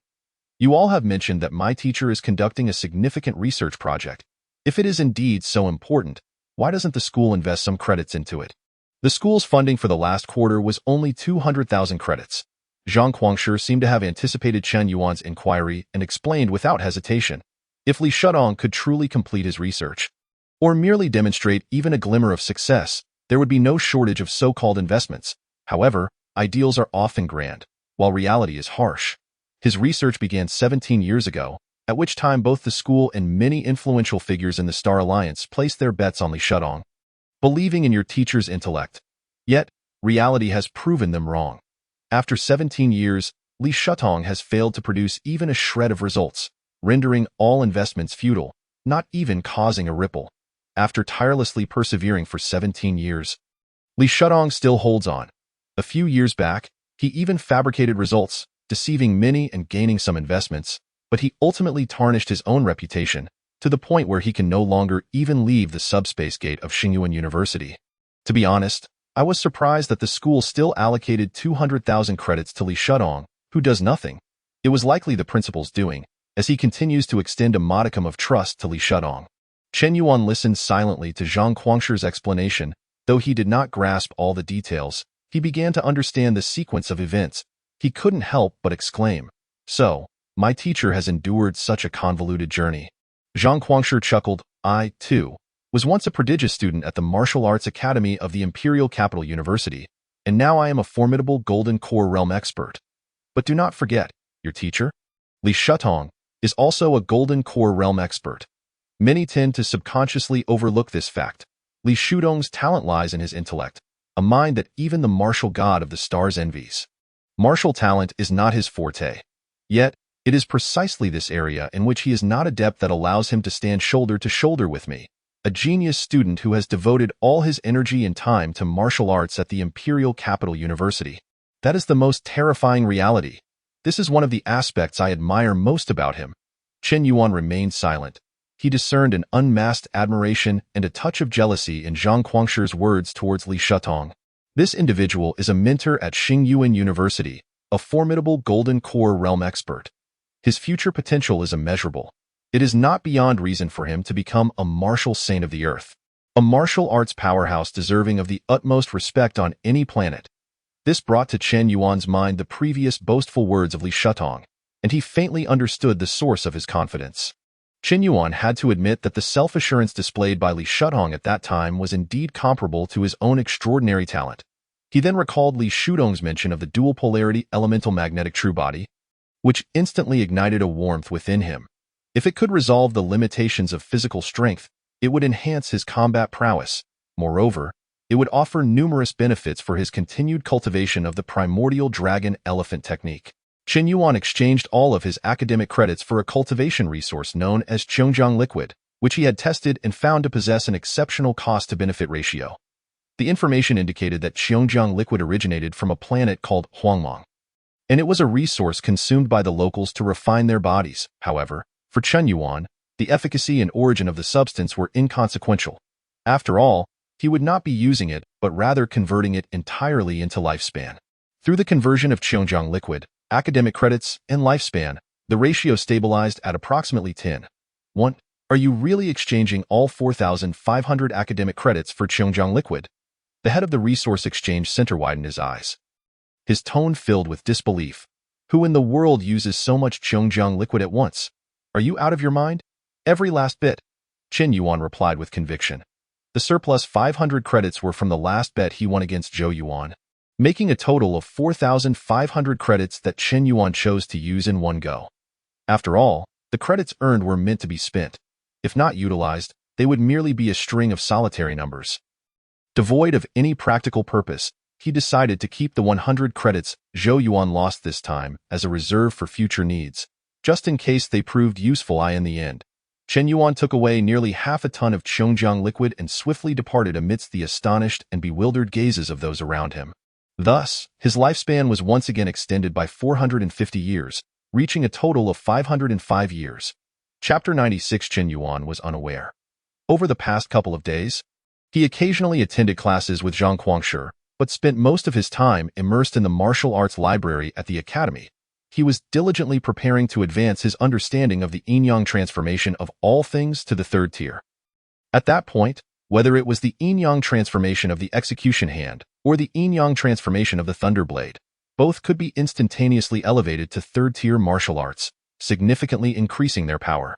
You all have mentioned that my teacher is conducting a significant research project. If it is indeed so important, why doesn't the school invest some credits into it? The school's funding for the last quarter was only 200,000 credits. Zhang Guangshi seemed to have anticipated Qin Yuan's inquiry and explained without hesitation. If Li Shudong could truly complete his research, or merely demonstrate even a glimmer of success, there would be no shortage of so-called investments. However, ideals are often grand, while reality is harsh. His research began 17 years ago, at which time both the school and many influential figures in the Star Alliance placed their bets on Li Shudong, believing in your teacher's intellect. Yet, reality has proven them wrong. After 17 years, Li Shudong has failed to produce even a shred of results, rendering all investments futile. not even causing a ripple. After tirelessly persevering for 17 years, Li Shutong still holds on. A few years back, he even fabricated results, deceiving many and gaining some investments, but he ultimately tarnished his own reputation to the point where he can no longer even leave the subspace gate of Xingyuan University. To be honest, I was surprised that the school still allocated 200,000 credits to Li Shutong, who does nothing. It was likely the principal's doing, as he continues to extend a modicum of trust to Li Shutong. Chen Yuan listened silently to Zhang Quangshi's explanation. Though he did not grasp all the details, he began to understand the sequence of events. He couldn't help but exclaim, "So, my teacher has endured such a convoluted journey." Zhang Quangshi chuckled. "I, too, was once a prodigious student at the Martial Arts Academy of the Imperial Capital University, and now I am a formidable Golden Core realm expert. But do not forget, your teacher, Li Shutong, is also a Golden Core realm expert. Many tend to subconsciously overlook this fact. Li Shutong's talent lies in his intellect, a mind that even the martial god of the stars envies. Martial talent is not his forte. Yet, it is precisely this area in which he is not adept that allows him to stand shoulder to shoulder with me, a genius student who has devoted all his energy and time to martial arts at the Imperial Capital University. That is the most terrifying reality. This is one of the aspects I admire most about him." Chen Yuan remained silent. He discerned an unmasked admiration and a touch of jealousy in Zhang Quangshi's words towards Li Shutong. This individual is a mentor at Xingyuan University, a formidable Golden Core realm expert. His future potential is immeasurable. It is not beyond reason for him to become a martial saint of the earth, a martial arts powerhouse deserving of the utmost respect on any planet. This brought to Chen Yuan's mind the previous boastful words of Li Shutong, and he faintly understood the source of his confidence. Chen Yuan had to admit that the self-assurance displayed by Li Shutong at that time was indeed comparable to his own extraordinary talent. He then recalled Li Shutong's mention of the dual polarity elemental magnetic true body, which instantly ignited a warmth within him. If it could resolve the limitations of physical strength, it would enhance his combat prowess. Moreover, it would offer numerous benefits for his continued cultivation of the primordial dragon elephant technique. Chen Yuan exchanged all of his academic credits for a cultivation resource known as Qiongjiang liquid, which he had tested and found to possess an exceptional cost-to-benefit ratio. The information indicated that Qiongjiang liquid originated from a planet called Huangmang, and it was a resource consumed by the locals to refine their bodies. However, for Chen Yuan, the efficacy and origin of the substance were inconsequential. After all, he would not be using it, but rather converting it entirely into lifespan. Through the conversion of Qiongjiang liquid, academic credits, and lifespan, the ratio stabilized at approximately 10:1. Are you really exchanging all 4,500 academic credits for Qiongjiang liquid? The head of the resource exchange center widened his eyes, his tone filled with disbelief. Who in the world uses so much Qiongjiang liquid at once? Are you out of your mind? Every last bit, Chen Yuan replied with conviction. The surplus 500 credits were from the last bet he won against Zhou Yuan, making a total of 4,500 credits that Chen Yuan chose to use in one go. After all, the credits earned were meant to be spent. If not utilized, they would merely be a string of solitary numbers. Devoid of any practical purpose, he decided to keep the 100 credits Zhou Yuan lost this time as a reserve for future needs, just in case they proved useful in the end. Chen Yuan took away nearly half a ton of Qiongjiang liquid and swiftly departed amidst the astonished and bewildered gazes of those around him. Thus, his lifespan was once again extended by 450 years, reaching a total of 505 years. Chapter 96. Chen Yuan was unaware. Over the past couple of days, he occasionally attended classes with Zhang Quangshi, but spent most of his time immersed in the martial arts library at the academy. He was diligently preparing to advance his understanding of the yin-yang transformation of all things to the third tier. At that point, whether it was the yin-yang transformation of the execution hand or the yin-yang transformation of the thunder blade, both could be instantaneously elevated to third-tier martial arts, significantly increasing their power.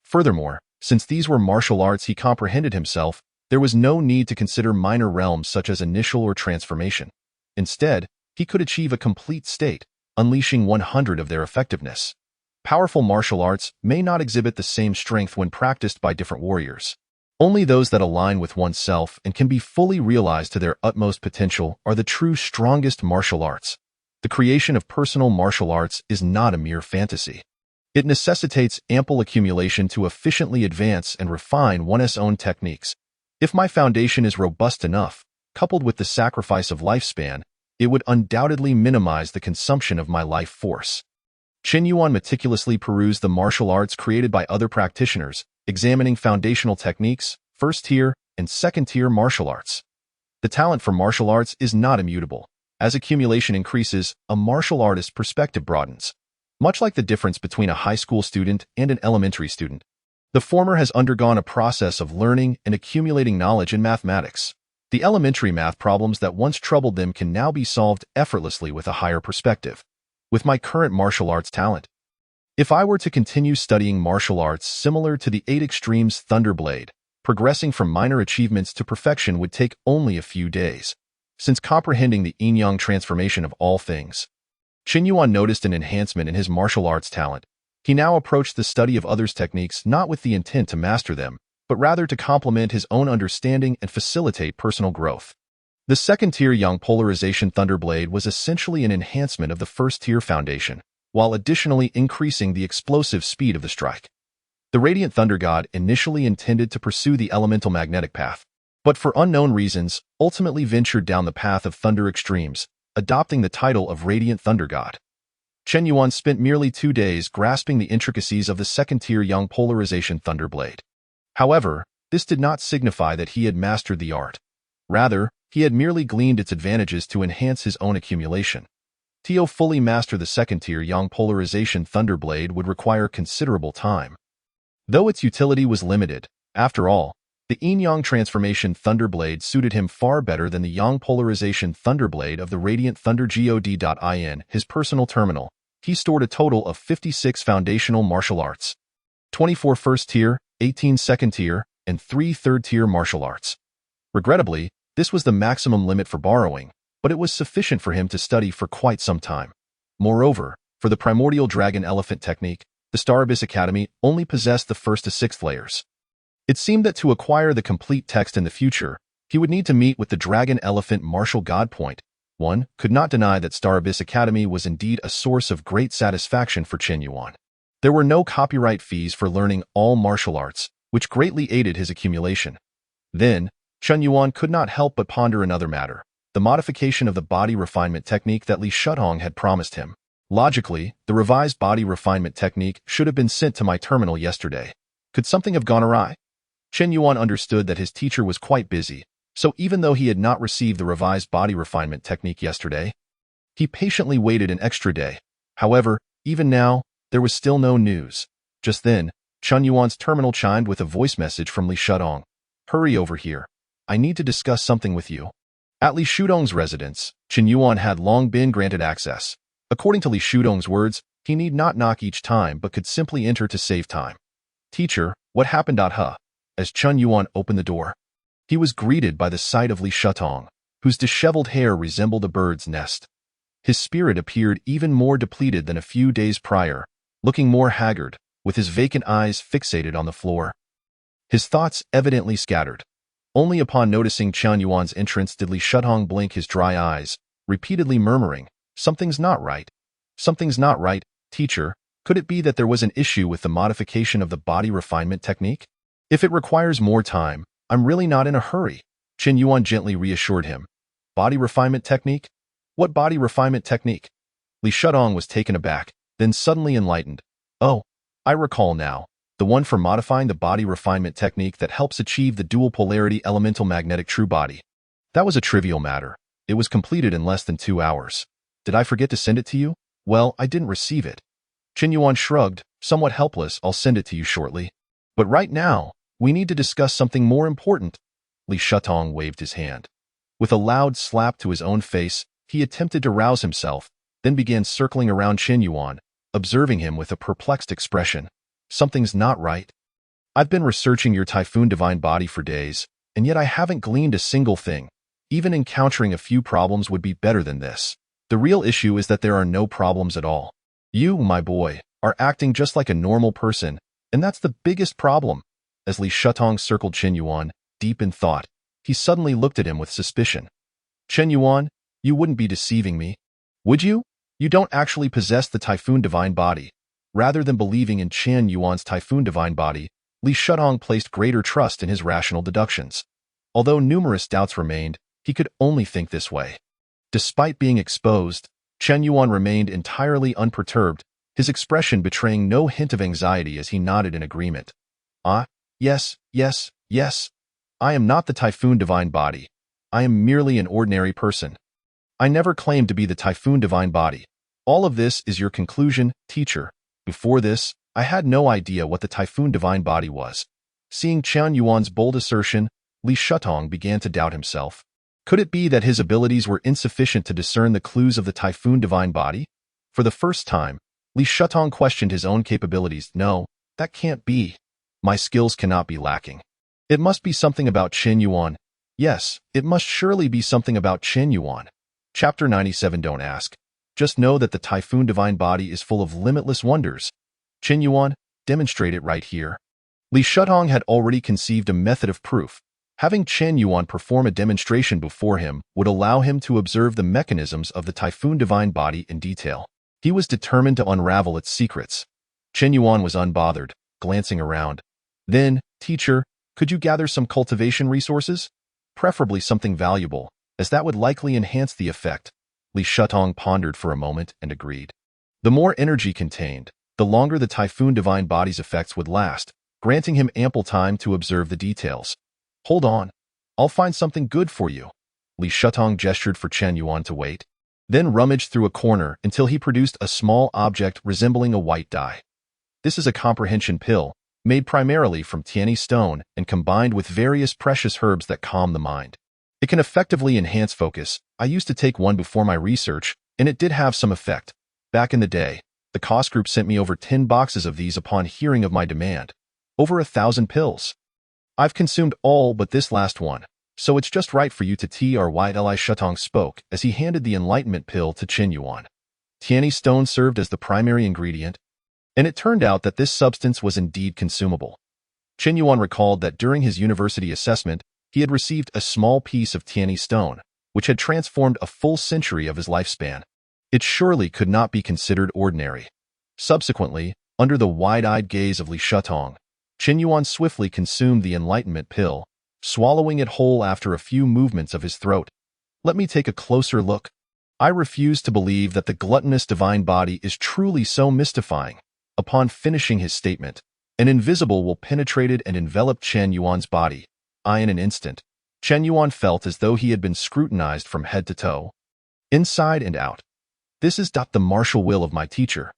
Furthermore, since these were martial arts he comprehended himself, there was no need to consider minor realms such as initial or transformation. Instead, he could achieve a complete state, unleashing 100 of their effectiveness. Powerful martial arts may not exhibit the same strength when practiced by different warriors. Only those that align with oneself and can be fully realized to their utmost potential are the true strongest martial arts. The creation of personal martial arts is not a mere fantasy. It necessitates ample accumulation to efficiently advance and refine one's own techniques. If my foundation is robust enough, coupled with the sacrifice of lifespan, it would undoubtedly minimize the consumption of my life force. Chen Yuan meticulously perused the martial arts created by other practitioners, examining foundational techniques, first-tier and second-tier martial arts. The talent for martial arts is not immutable. As accumulation increases, a martial artist's perspective broadens. Much like the difference between a high school student and an elementary student, the former has undergone a process of learning and accumulating knowledge in mathematics. The elementary math problems that once troubled them can now be solved effortlessly with a higher perspective. With my current martial arts talent, if I were to continue studying martial arts similar to the 8 Extremes Thunderblade, progressing from minor achievements to perfection would take only a few days. Since comprehending the yin-yang transformation of all things, Chen Yuan noticed an enhancement in his martial arts talent. He now approached the study of others' techniques not with the intent to master them, but rather to complement his own understanding and facilitate personal growth. The second-tier Yang Polarization Thunderblade was essentially an enhancement of the first-tier foundation, while additionally increasing the explosive speed of the strike. The Radiant Thunder God initially intended to pursue the elemental magnetic path, but for unknown reasons, ultimately ventured down the path of Thunder Extremes, adopting the title of Radiant Thunder God. Chen Yuan spent merely 2 days grasping the intricacies of the second-tier Yang Polarization Thunderblade. However, this did not signify that he had mastered the art. Rather, he had merely gleaned its advantages to enhance his own accumulation. To fully master the second-tier Yang Polarization Thunderblade would require considerable time. Though its utility was limited, after all, the yin-yang transformation Thunderblade suited him far better than the Yang Polarization Thunderblade of the Radiant Thunder God. His personal terminal, he stored a total of 56 foundational martial arts, 24 first-tier, 18 second-tier, and 3 third-tier martial arts. Regrettably, this was the maximum limit for borrowing, but it was sufficient for him to study for quite some time. Moreover, for the primordial dragon elephant technique, the Star Abyss Academy only possessed the 1st to 6th layers. It seemed that to acquire the complete text in the future, he would need to meet with the Dragon Elephant Martial God Point. One could not deny that Star Abyss Academy was indeed a source of great satisfaction for Chen Yuan. There were no copyright fees for learning all martial arts, which greatly aided his accumulation. Then, Chen Yuan could not help but ponder another matter, the modification of the body refinement technique that Li Shutong had promised him. Logically, the revised body refinement technique should have been sent to my terminal yesterday. Could something have gone awry? Chen Yuan understood that his teacher was quite busy, so even though he had not received the revised body refinement technique yesterday, he patiently waited an extra day. However, even now, there was still no news. Just then, Chen Yuan's terminal chimed with a voice message from Li Shutong. "Hurry over here. I need to discuss something with you." At Li Shutong's residence, Chen Yuan had long been granted access. According to Li Shutong's words, he need not knock each time but could simply enter to save time. "Teacher, what happened? As Chen Yuan opened the door, he was greeted by the sight of Li Shutong, whose disheveled hair resembled a bird's nest. His spirit appeared even more depleted than a few days prior, looking more haggard, with his vacant eyes fixated on the floor. His thoughts evidently scattered. Only upon noticing Chen Yuan's entrance did Li Shutong blink his dry eyes, repeatedly murmuring, "Something's not right. Something's not right, teacher. Could it be that there was an issue with the modification of the body refinement technique? If it requires more time, I'm really not in a hurry," Chen Yuan gently reassured him. "Body refinement technique? What body refinement technique?" Li Shutong was taken aback, then suddenly enlightened. "Oh, I recall now. The one for modifying the body refinement technique that helps achieve the dual polarity elemental magnetic true body. That was a trivial matter. It was completed in less than 2 hours. Did I forget to send it to you? Well, I didn't receive it." Chen Yuan shrugged, somewhat helpless. "I'll send it to you shortly. But right now, we need to discuss something more important." Li Shutong waved his hand. With a loud slap to his own face, he attempted to rouse himself, then began circling around Chen Yuan, observing him with a perplexed expression. "Something's not right. I've been researching your Typhoon Divine Body for days, and yet I haven't gleaned a single thing. Even encountering a few problems would be better than this. The real issue is that there are no problems at all. You, my boy, are acting just like a normal person, and that's the biggest problem." As Li Shutong circled Chen Yuan, deep in thought, he suddenly looked at him with suspicion. "Chen Yuan, you wouldn't be deceiving me, would you? You don't actually possess the Typhoon Divine Body." Rather than believing in Chen Yuan's Typhoon Divine Body, Li Shutong placed greater trust in his rational deductions. Although numerous doubts remained, he could only think this way. Despite being exposed, Chen Yuan remained entirely unperturbed, his expression betraying no hint of anxiety as he nodded in agreement. Yes, yes, yes. I am not the Typhoon Divine Body. I am merely an ordinary person. I never claimed to be the Typhoon Divine Body. All of this is your conclusion, teacher. Before this, I had no idea what the Typhoon Divine Body was. Seeing Chen Yuan's bold assertion, Li Shutong began to doubt himself. Could it be that his abilities were insufficient to discern the clues of the Typhoon Divine Body? For the first time, Li Shutong questioned his own capabilities. No, that can't be. My skills cannot be lacking. It must be something about Chen Yuan. Yes, it must surely be something about Chen Yuan. Chapter 97. Don't ask. Just know that the Typhoon Divine Body is full of limitless wonders. Chen Yuan, demonstrate it right here. Li Shutong had already conceived a method of proof. Having Chen Yuan perform a demonstration before him would allow him to observe the mechanisms of the Typhoon Divine Body in detail. He was determined to unravel its secrets. Chen Yuan was unbothered, glancing around. Then, teacher, could you gather some cultivation resources? Preferably something valuable, as that would likely enhance the effect. Li Shutong pondered for a moment and agreed. The more energy contained, the longer the Typhoon Divine Body's effects would last, granting him ample time to observe the details. Hold on. I'll find something good for you. Li Shutong gestured for Chen Yuan to wait, then rummaged through a corner until he produced a small object resembling a white dye. This is a comprehension pill, made primarily from Tianyi stone and combined with various precious herbs that calm the mind. It can effectively enhance focus. I used to take one before my research, and it did have some effect. Back in the day, the cost group sent me over 10 boxes of these upon hearing of my demand. Over 1,000 pills. I've consumed all but this last one, so it's just right for you to try. Li Shutong spoke as he handed the enlightenment pill to Chen Yuan. Tianyi stone served as the primary ingredient, and it turned out that this substance was indeed consumable. Chen Yuan recalled that during his university assessment, he had received a small piece of Tianyi stone, which had transformed a full century of his lifespan. It surely could not be considered ordinary. Subsequently, under the wide-eyed gaze of Li Shutong, Chen Yuan swiftly consumed the enlightenment pill, swallowing it whole after a few movements of his throat. Let me take a closer look. I refuse to believe that the gluttonous divine body is truly so mystifying. Upon finishing his statement, an invisible will penetrated and enveloped Chen Yuan's body. In an instant, Chen Yuan felt as though he had been scrutinized from head to toe, inside and out. This is the martial will of my teacher.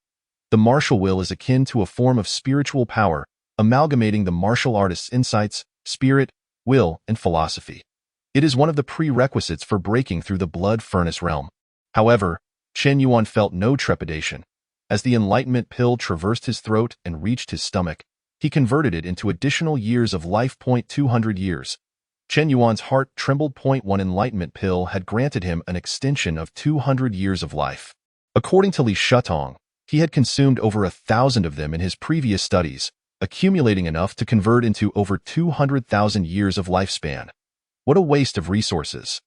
The martial will is akin to a form of spiritual power, amalgamating the martial artist's insights, spirit, will, and philosophy. It is one of the prerequisites for breaking through the blood furnace realm. However, Chen Yuan felt no trepidation. As the enlightenment pill traversed his throat and reached his stomach, he converted it into additional years of life. 200 years. Chen Yuan's heart trembled. One enlightenment pill had granted him an extension of 200 years of life. According to Li Shutong, he had consumed over 1,000 of them in his previous studies, accumulating enough to convert into over 200,000 years of lifespan. What a waste of resources.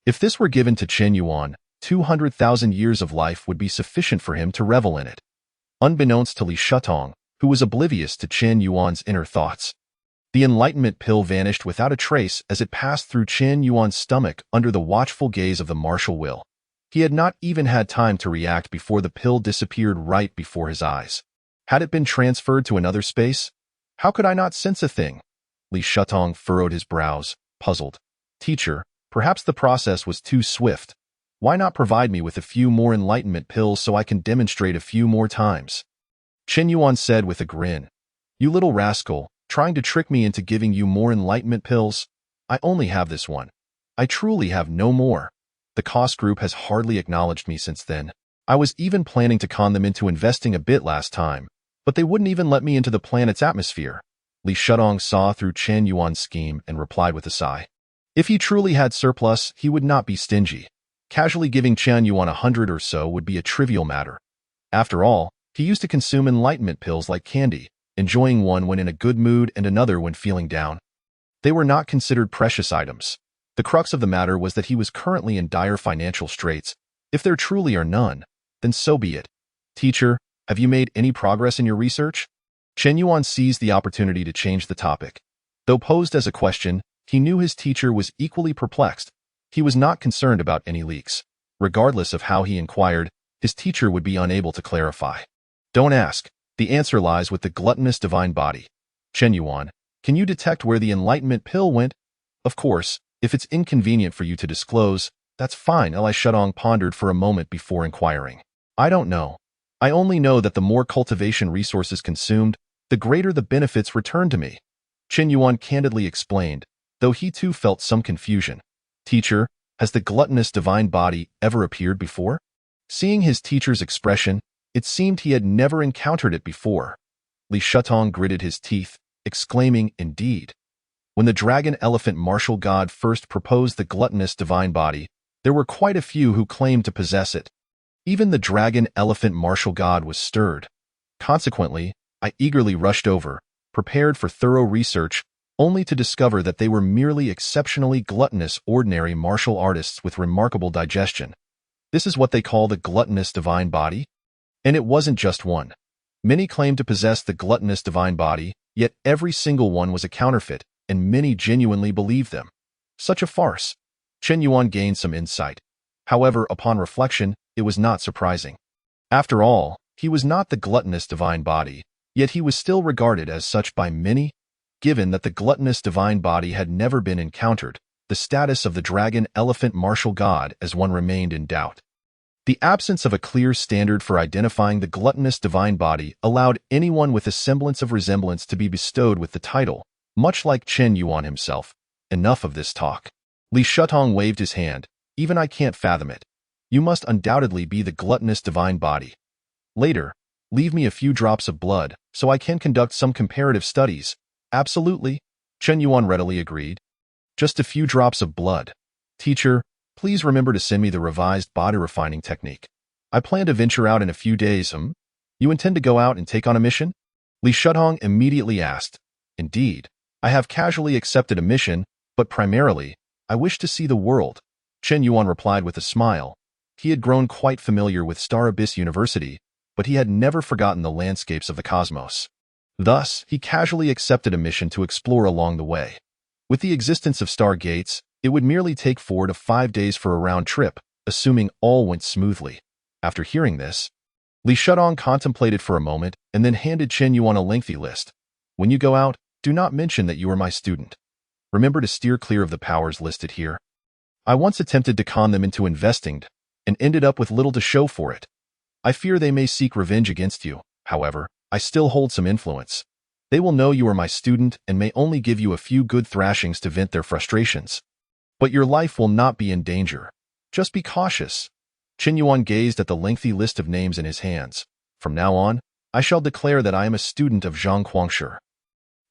If this were given to Chen Yuan, 200,000 years of life would be sufficient for him to revel in it. Unbeknownst to Li Shutong, who was oblivious to Chen Yuan's inner thoughts, the enlightenment pill vanished without a trace as it passed through Chen Yuan's stomach under the watchful gaze of the martial will. He had not even had time to react before the pill disappeared right before his eyes. Had it been transferred to another space? How could I not sense a thing? Li Shutong furrowed his brows, puzzled. Teacher, perhaps the process was too swift. Why not provide me with a few more enlightenment pills so I can demonstrate a few more times? Chen Yuan said with a grin. You little rascal, trying to trick me into giving you more enlightenment pills? I only have this one. I truly have no more. The cost group has hardly acknowledged me since then. I was even planning to con them into investing a bit last time, but they wouldn't even let me into the planet's atmosphere. Li Shutong saw through Chen Yuan's scheme and replied with a sigh. If he truly had surplus, he would not be stingy. Casually giving Chen Yuan 100 or so would be a trivial matter. After all, he used to consume enlightenment pills like candy, enjoying one when in a good mood and another when feeling down. They were not considered precious items. The crux of the matter was that he was currently in dire financial straits. If there truly are none, then so be it. Teacher, Have you made any progress in your research? Chen Yuan seized the opportunity to change the topic. Though posed as a question, he knew his teacher was equally perplexed. He was not concerned about any leaks. Regardless of how he inquired, his teacher would be unable to clarify. Don't ask. The answer lies with the gluttonous divine body. Chen Yuan, can you detect where the enlightenment pill went? Of course, if it's inconvenient for you to disclose, that's fine. Li Shudong pondered for a moment before inquiring. I don't know. I only know that the more cultivation resources consumed, the greater the benefits returned to me. Chen Yuan candidly explained, though he too felt some confusion. Teacher, has the gluttonous divine body ever appeared before? Seeing his teacher's expression, it seemed he had never encountered it before. Li Shutong gritted his teeth, exclaiming, indeed. When the dragon-elephant martial god first proposed the gluttonous divine body, there were quite a few who claimed to possess it. Even the dragon-elephant martial god was stirred. Consequently, I eagerly rushed over, prepared for thorough research, only to discover that they were merely exceptionally gluttonous ordinary martial artists with remarkable digestion. This is what they call the gluttonous divine body? And it wasn't just one. Many claimed to possess the gluttonous divine body, yet every single one was a counterfeit, and many genuinely believed them. Such a farce. Chen Yuan gained some insight. However, upon reflection, it was not surprising. After all, he was not the gluttonous divine body, yet he was still regarded as such by many. Given that the gluttonous divine body had never been encountered, the status of the dragon-elephant martial god as one remained in doubt. The absence of a clear standard for identifying the gluttonous divine body allowed anyone with a semblance of resemblance to be bestowed with the title, much like Chen Yuan himself. Enough of this talk. Li Shutong waved his hand. Even I can't fathom it. You must undoubtedly be the gluttonous divine body. Later, leave me a few drops of blood so I can conduct some comparative studies. Absolutely, Chen Yuan readily agreed. Just a few drops of blood. Teacher, please remember to send me the revised body refining technique. I plan to venture out in a few days. You intend to go out and take on a mission? Li Shutong immediately asked. Indeed, I have casually accepted a mission, but primarily, I wish to see the world. Chen Yuan replied with a smile. He had grown quite familiar with Star Abyss University, but he had never forgotten the landscapes of the cosmos. Thus, he casually accepted a mission to explore along the way. With the existence of star gates, it would merely take 4 to 5 days for a round trip, assuming all went smoothly. After hearing this, Li Shutong contemplated for a moment and then handed Chen Yuan a lengthy list. When you go out, do not mention that you are my student. Remember to steer clear of the powers listed here. I once attempted to con them into investing and ended up with little to show for it. I fear they may seek revenge against you. However, I still hold some influence. They will know you are my student and may only give you a few good thrashings to vent their frustrations. But your life will not be in danger. Just be cautious. Chen Yuan gazed at the lengthy list of names in his hands. From now on, I shall declare that I am a student of Zhang Quangshi.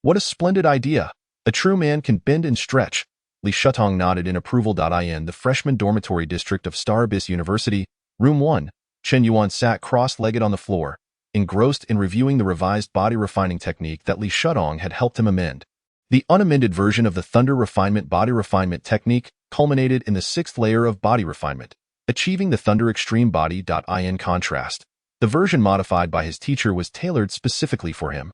What a splendid idea. A true man can bend and stretch. Li Shutong nodded in approval. In the freshman dormitory district of Star Abyss University, Room 1, Chen Yuan sat cross-legged on the floor, engrossed in reviewing the revised body refining technique that Li Shutong had helped him amend. The unamended version of the Thunder Refinement body refinement technique culminated in the 6th layer of body refinement, achieving the Thunder Extreme Body. In contrast, the version modified by his teacher was tailored specifically for him.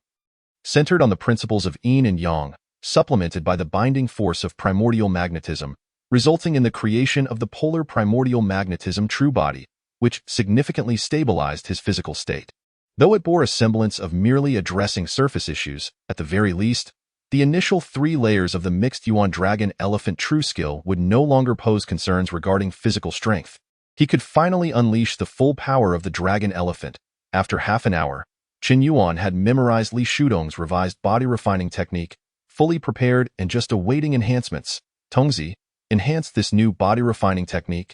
Centered on the principles of yin and yang, supplemented by the binding force of primordial magnetism, resulting in the creation of the polar primordial magnetism true body, which significantly stabilized his physical state. Though it bore a semblance of merely addressing surface issues, at the very least, the initial 3 layers of the mixed Yuan Dragon Elephant True skill would no longer pose concerns regarding physical strength. He could finally unleash the full power of the Dragon Elephant. After half an hour, Chen Yuan had memorized Li Shudong's revised body refining technique, fully prepared and just awaiting enhancements. Tongzi, enhance this new body refining technique.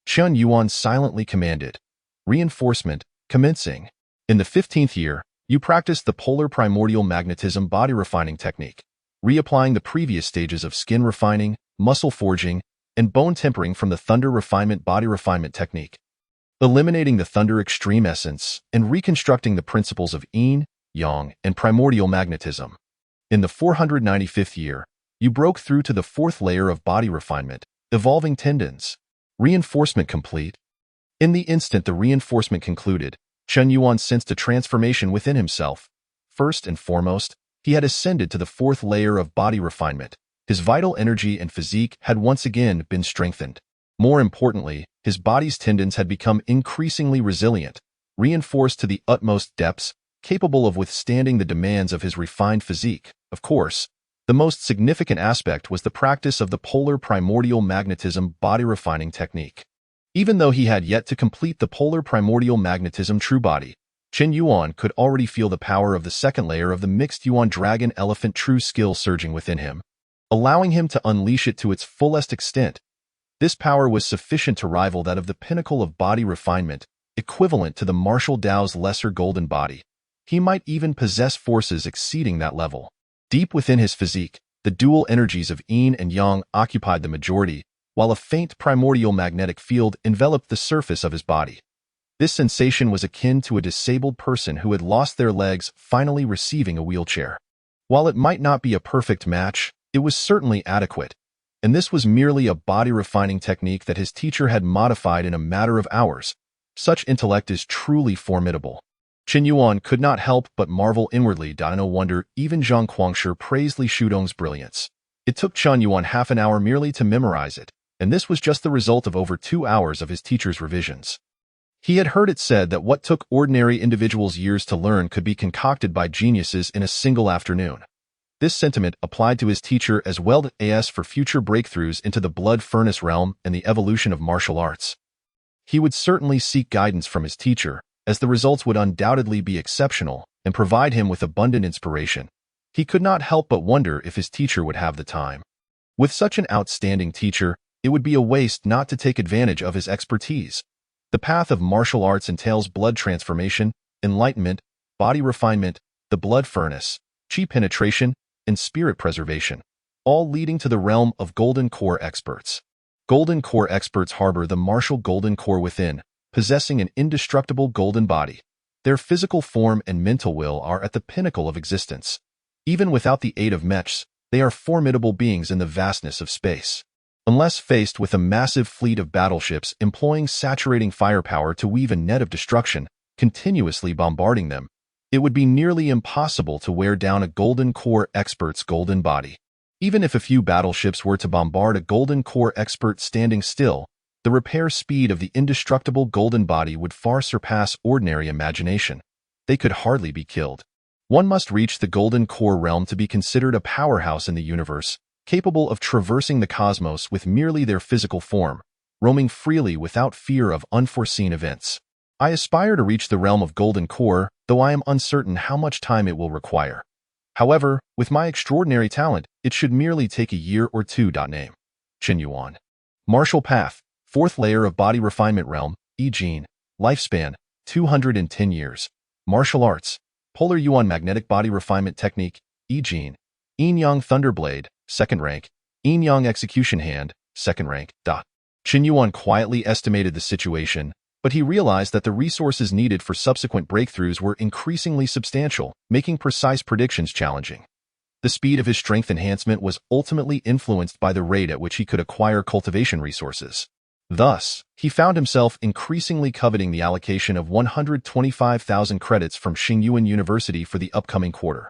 Chen Yuan silently commanded. Reinforcement, commencing. In the 15th year, you practiced the polar primordial magnetism body refining technique, reapplying the previous stages of skin refining, muscle forging, and bone tempering from the Thunder Refinement body refinement technique, eliminating the Thunder Extreme essence and reconstructing the principles of yin, yang, and primordial magnetism. In the 495th year, you broke through to the 4th layer of body refinement, evolving tendons. Reinforcement complete. In the instant the reinforcement concluded, Chen Yuan sensed a transformation within himself. First and foremost, he had ascended to the fourth layer of body refinement. His vital energy and physique had once again been strengthened. More importantly, his body's tendons had become increasingly resilient, reinforced to the utmost depths, capable of withstanding the demands of his refined physique. Of course, the most significant aspect was the practice of the polar primordial magnetism body refining technique. Even though he had yet to complete the polar primordial magnetism true body, Chen Yuan could already feel the power of the second layer of the mixed Yuan dragon elephant true skill surging within him, allowing him to unleash it to its fullest extent. This power was sufficient to rival that of the pinnacle of body refinement, equivalent to the martial Tao's lesser golden body. He might even possess forces exceeding that level. Deep within his physique, the dual energies of yin and yang occupied the majority, while a faint primordial magnetic field enveloped the surface of his body. This sensation was akin to a disabled person who had lost their legs finally receiving a wheelchair. While it might not be a perfect match, it was certainly adequate, and this was merely a body-refining technique that his teacher had modified in a matter of hours. Such intellect is truly formidable. Chen Yuan could not help but marvel inwardly. No wonder even Zhang Guangshi praised Li Shudong's brilliance. It took Chen Yuan half an hour merely to memorize it, and this was just the result of over 2 hours of his teacher's revisions. He had heard it said that what took ordinary individuals years to learn could be concocted by geniuses in a single afternoon. This sentiment applied to his teacher as well as for future breakthroughs into the blood furnace realm and the evolution of martial arts. He would certainly seek guidance from his teacher, as the results would undoubtedly be exceptional and provide him with abundant inspiration. He could not help but wonder if his teacher would have the time. With such an outstanding teacher, it would be a waste not to take advantage of his expertise. The path of martial arts entails blood transformation, enlightenment, body refinement, the blood furnace, chi penetration, and spirit preservation, all leading to the realm of golden core experts. Golden core experts harbor the martial golden core within, possessing an indestructible golden body. Their physical form and mental will are at the pinnacle of existence. Even without the aid of mechs, they are formidable beings in the vastness of space. Unless faced with a massive fleet of battleships employing saturating firepower to weave a net of destruction, continuously bombarding them, it would be nearly impossible to wear down a golden core expert's golden body. Even if a few battleships were to bombard a golden core expert standing still, the repair speed of the indestructible golden body would far surpass ordinary imagination. They could hardly be killed. One must reach the golden core realm to be considered a powerhouse in the universe, capable of traversing the cosmos with merely their physical form, roaming freely without fear of unforeseen events. I aspire to reach the realm of golden core, though I am uncertain how much time it will require. However, with my extraordinary talent, it should merely take a year or two. Name: Chen Yuan. Martial path, fourth layer of body refinement realm, Yi-Jin. Lifespan, 210 years. Martial arts, polar Yuan magnetic body refinement technique, Yi-Jin. Yin-Yang Thunderblade, second rank. Yin-Yang execution hand, second rank. Chen Yuan quietly estimated the situation, but he realized that the resources needed for subsequent breakthroughs were increasingly substantial, making precise predictions challenging. The speed of his strength enhancement was ultimately influenced by the rate at which he could acquire cultivation resources. Thus, he found himself increasingly coveting the allocation of 125,000 credits from Xingyuan University for the upcoming quarter.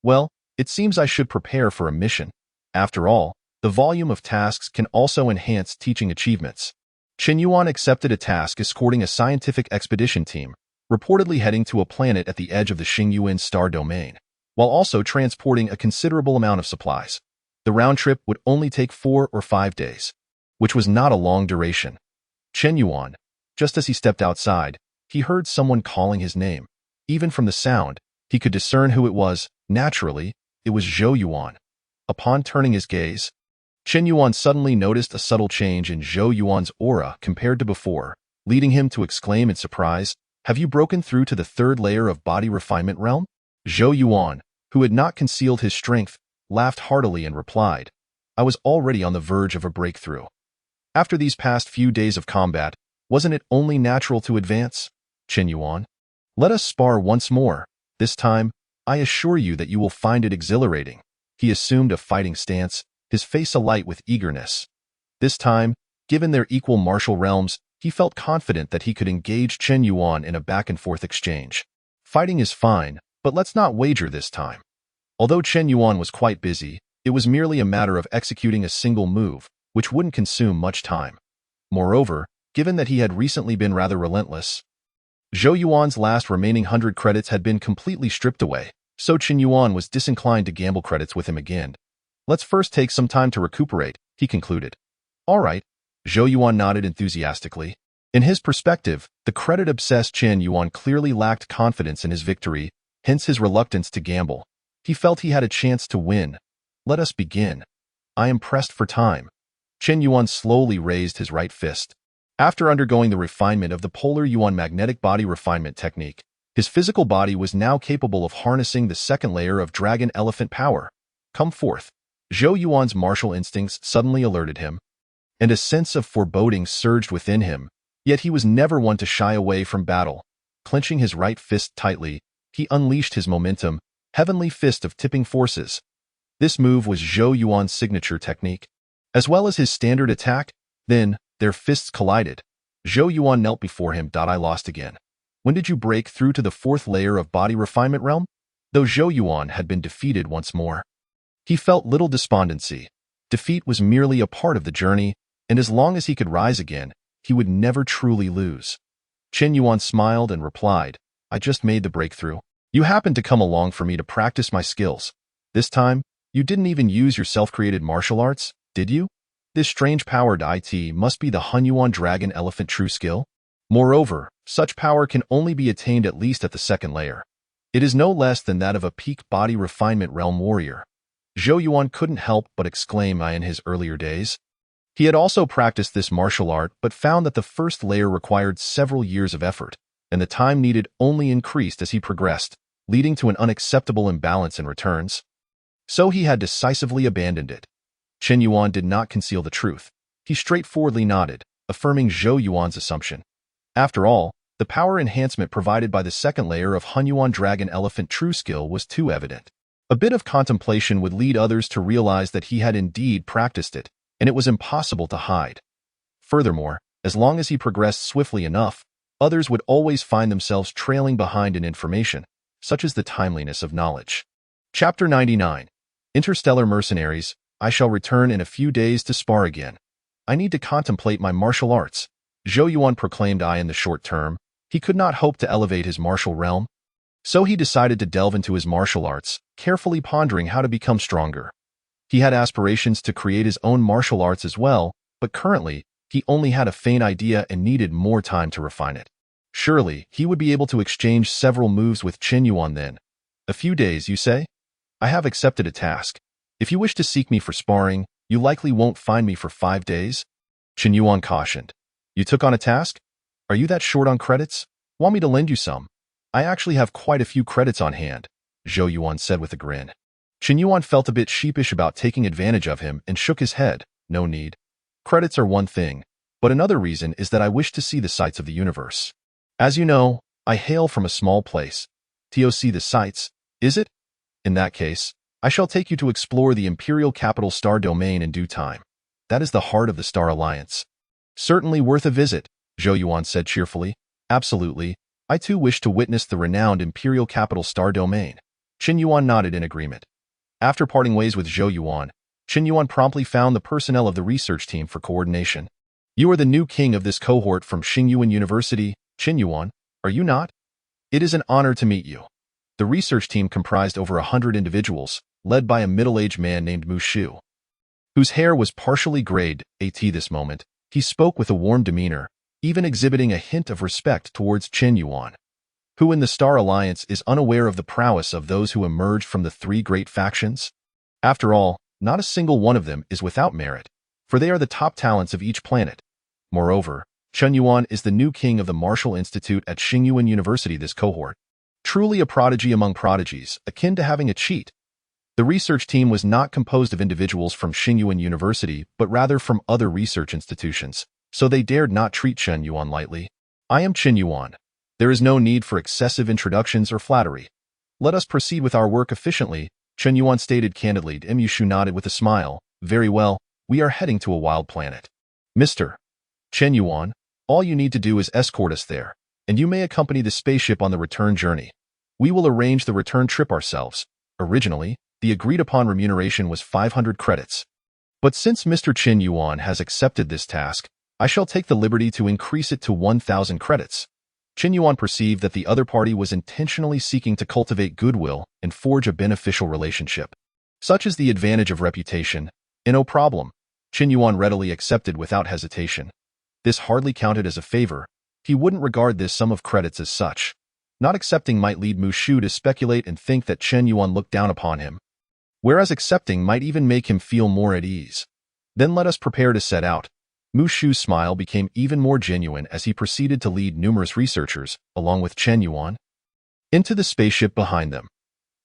Well, it seems I should prepare for a mission. After all, the volume of tasks can also enhance teaching achievements. Chen Yuan accepted a task escorting a scientific expedition team, reportedly heading to a planet at the edge of the Xingyuan star domain, while also transporting a considerable amount of supplies. The round trip would only take 4 or 5 days, which was not a long duration. Chen Yuan, just as he stepped outside, he heard someone calling his name. Even from the sound, he could discern who it was. Naturally, it was Zhou Yuan. Upon turning his gaze, Chen Yuan suddenly noticed a subtle change in Zhou Yuan's aura compared to before, leading him to exclaim in surprise, "Have you broken through to the third layer of body refinement realm?" Zhou Yuan, who had not concealed his strength, laughed heartily and replied, "I was already on the verge of a breakthrough. After these past few days of combat, wasn't it only natural to advance? Chen Yuan, let us spar once more. This time, I assure you that you will find it exhilarating." He assumed a fighting stance, his face alight with eagerness. This time, given their equal martial realms, He felt confident that he could engage Chen Yuan in a back-and-forth exchange. Fighting is fine, but let's not wager this time. Although Chen Yuan was quite busy, it was merely a matter of executing a single move, which wouldn't consume much time. Moreover, given that he had recently been rather relentless, Zhou Yuan's last remaining 100 credits had been completely stripped away, so Chen Yuan was disinclined to gamble credits with him again. Let's first take some time to recuperate, he concluded. All right, Zhou Yuan nodded enthusiastically. In his perspective, the credit-obsessed Chen Yuan clearly lacked confidence in his victory, hence his reluctance to gamble. He felt he had a chance to win. Let us begin. I am pressed for time. Chen Yuan slowly raised his right fist. After undergoing the refinement of the Polar Yuan magnetic body refinement technique, his physical body was now capable of harnessing the second layer of dragon elephant power. Come forth. Zhou Yuan's martial instincts suddenly alerted him, and a sense of foreboding surged within him, yet he was never one to shy away from battle. Clenching his right fist tightly, he unleashed his momentum, heavenly fist of tipping forces. This move was Zhou Yuan's signature technique. As well as his standard attack, then, their fists collided. Zhou Yuan knelt before him. I lost again. When did you break through to the fourth layer of body refinement realm? Though Zhou Yuan had been defeated once more, he felt little despondency. Defeat was merely a part of the journey, and as long as he could rise again, he would never truly lose. Chen Yuan smiled and replied, I just made the breakthrough. You happened to come along for me to practice my skills. This time, you didn't even use your self-created martial arts, did you? This strange-powered IT must be the Hunyuan Dragon Elephant true skill. Moreover, such power can only be attained at least at the second layer. It is no less than that of a peak body refinement realm warrior. Zhou Yuan couldn't help but exclaim in his earlier days. He had also practiced this martial art but found that the first layer required several years of effort, and the time needed only increased as he progressed, leading to an unacceptable imbalance in returns. So he had decisively abandoned it. Chen Yuan did not conceal the truth. He straightforwardly nodded, affirming Zhou Yuan's assumption. After all, the power enhancement provided by the second layer of Hunyuan Dragon Elephant true skill was too evident. A bit of contemplation would lead others to realize that he had indeed practiced it, and it was impossible to hide. Furthermore, as long as he progressed swiftly enough, others would always find themselves trailing behind in information, such as the timeliness of knowledge. Chapter 99. Interstellar Mercenaries. I shall return in a few days to spar again. I need to contemplate my martial arts. Zhou Yuan proclaimed in the short term, he could not hope to elevate his martial realm. So he decided to delve into his martial arts, carefully pondering how to become stronger. He had aspirations to create his own martial arts as well, but currently, he only had a faint idea and needed more time to refine it. Surely, he would be able to exchange several moves with Chen Yuan then. A few days, you say? I have accepted a task. If you wish to seek me for sparring, you likely won't find me for 5 days. Chen Yuan cautioned. You took on a task? Are you that short on credits? Want me to lend you some? I actually have quite a few credits on hand, Zhou Yuan said with a grin. Chen Yuan felt a bit sheepish about taking advantage of him and shook his head. No need. Credits are one thing, but another reason is that I wish to see the sights of the universe. As you know, I hail from a small place. TOC the sights, is it? In that case, I shall take you to explore the Imperial Capital Star Domain in due time. That is the heart of the Star Alliance. Certainly worth a visit, Zhou Yuan said cheerfully. Absolutely. I too wish to witness the renowned Imperial Capital Star Domain. Chen Yuan nodded in agreement. After parting ways with Zhou Yuan, Chen Yuan promptly found the personnel of the research team for coordination. You are the new king of this cohort from Xingyuan University, Chen Yuan, are you not? It is an honor to meet you. The research team comprised over 100 individuals, led by a middle-aged man named Mu Shu, whose hair was partially grayed. At this moment, he spoke with a warm demeanor, even exhibiting a hint of respect towards Chen Yuan, who in the Star Alliance is unaware of the prowess of those who emerged from the 3 great factions. After all, not a single one of them is without merit, for they are the top talents of each planet. Moreover, Chen Yuan is the new king of the Martial Institute at Xingyuan University. This cohort, truly a prodigy among prodigies, akin to having a cheat. The research team was not composed of individuals from Xingyuan University, but rather from other research institutions, so they dared not treat Chen Yuan lightly. I am Chen Yuan. There is no need for excessive introductions or flattery. Let us proceed with our work efficiently, Chen Yuan stated candidly. Mu Shu nodded with a smile. Very well, we are heading to a wild planet. Mr. Chen Yuan, All you need to do is escort us there, and you may accompany the spaceship on the return journey. We will arrange the return trip ourselves. Originally, the agreed-upon remuneration was 500 credits. But since Mr. Chen Yuan has accepted this task, I shall take the liberty to increase it to 1,000 credits. Chen Yuan perceived that the other party was intentionally seeking to cultivate goodwill and forge a beneficial relationship. Such is the advantage of reputation. No problem. Chen Yuan readily accepted without hesitation. This hardly counted as a favor. He wouldn't regard this sum of credits as such. Not accepting might lead Mu Shu to speculate and think that Chen Yuan looked down upon him, whereas accepting might even make him feel more at ease. Then let us prepare to set out. Mu Shu's smile became even more genuine as he proceeded to lead numerous researchers, along with Chen Yuan, into the spaceship behind them.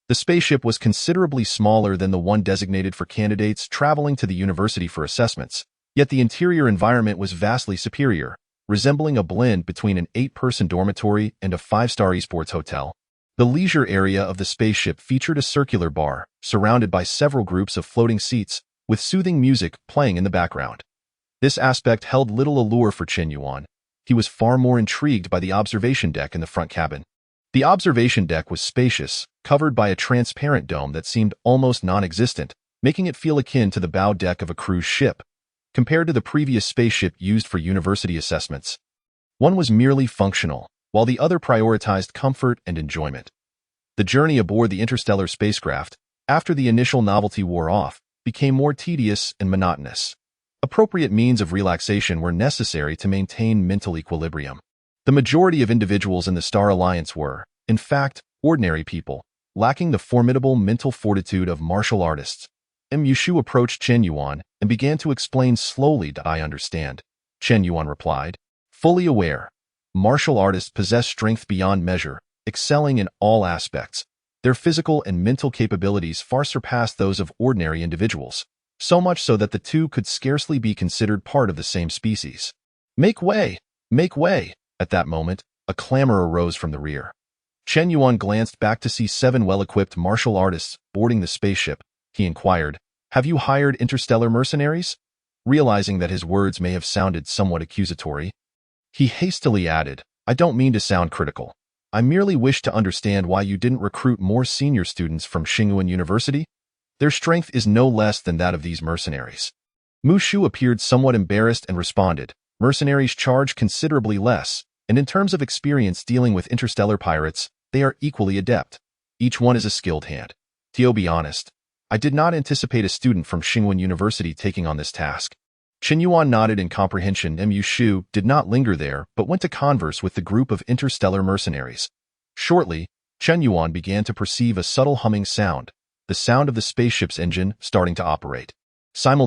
The spaceship was considerably smaller than the one designated for candidates traveling to the university for assessments, yet the interior environment was vastly superior, resembling a blend between an 8-person dormitory and a 5-star esports hotel. The leisure area of the spaceship featured a circular bar, surrounded by several groups of floating seats, with soothing music playing in the background. This aspect held little allure for Chen Yuan. He was far more intrigued by the observation deck in the front cabin. The observation deck was spacious, covered by a transparent dome that seemed almost non-existent, making it feel akin to the bow deck of a cruise ship. Compared to the previous spaceship used for university assessments, one was merely functional, while the other prioritized comfort and enjoyment. The journey aboard the interstellar spacecraft, after the initial novelty wore off, became more tedious and monotonous. Appropriate means of relaxation were necessary to maintain mental equilibrium. The majority of individuals in the Star Alliance were, in fact, ordinary people, lacking the formidable mental fortitude of martial artists. Mu Shu approached Chen Yuan and began to explain slowly. "I understand," Chen Yuan replied, fully aware. Martial artists possess strength beyond measure, excelling in all aspects. Their physical and mental capabilities far surpass those of ordinary individuals, so much so that the two could scarcely be considered part of the same species. "Make way! Make way!" At that moment, a clamor arose from the rear. Chen Yuan glanced back to see 7 well-equipped martial artists boarding the spaceship. He inquired, "Have you hired interstellar mercenaries?" Realizing that his words may have sounded somewhat accusatory, he hastily added, "I don't mean to sound critical. I merely wish to understand why you didn't recruit more senior students from Xingyuan University. Their strength is no less than that of these mercenaries." Mu Shu appeared somewhat embarrassed and responded, "Mercenaries charge considerably less, and in terms of experience dealing with interstellar pirates, they are equally adept. Each one is a skilled hand. To be honest, I did not anticipate a student from Xingyuan University taking on this task." Chen Yuan nodded in comprehension. Mu Shu did not linger there, but went to converse with the group of interstellar mercenaries. Shortly, Chen Yuan began to perceive a subtle humming sound, the sound of the spaceship's engine starting to operate. Simultaneously,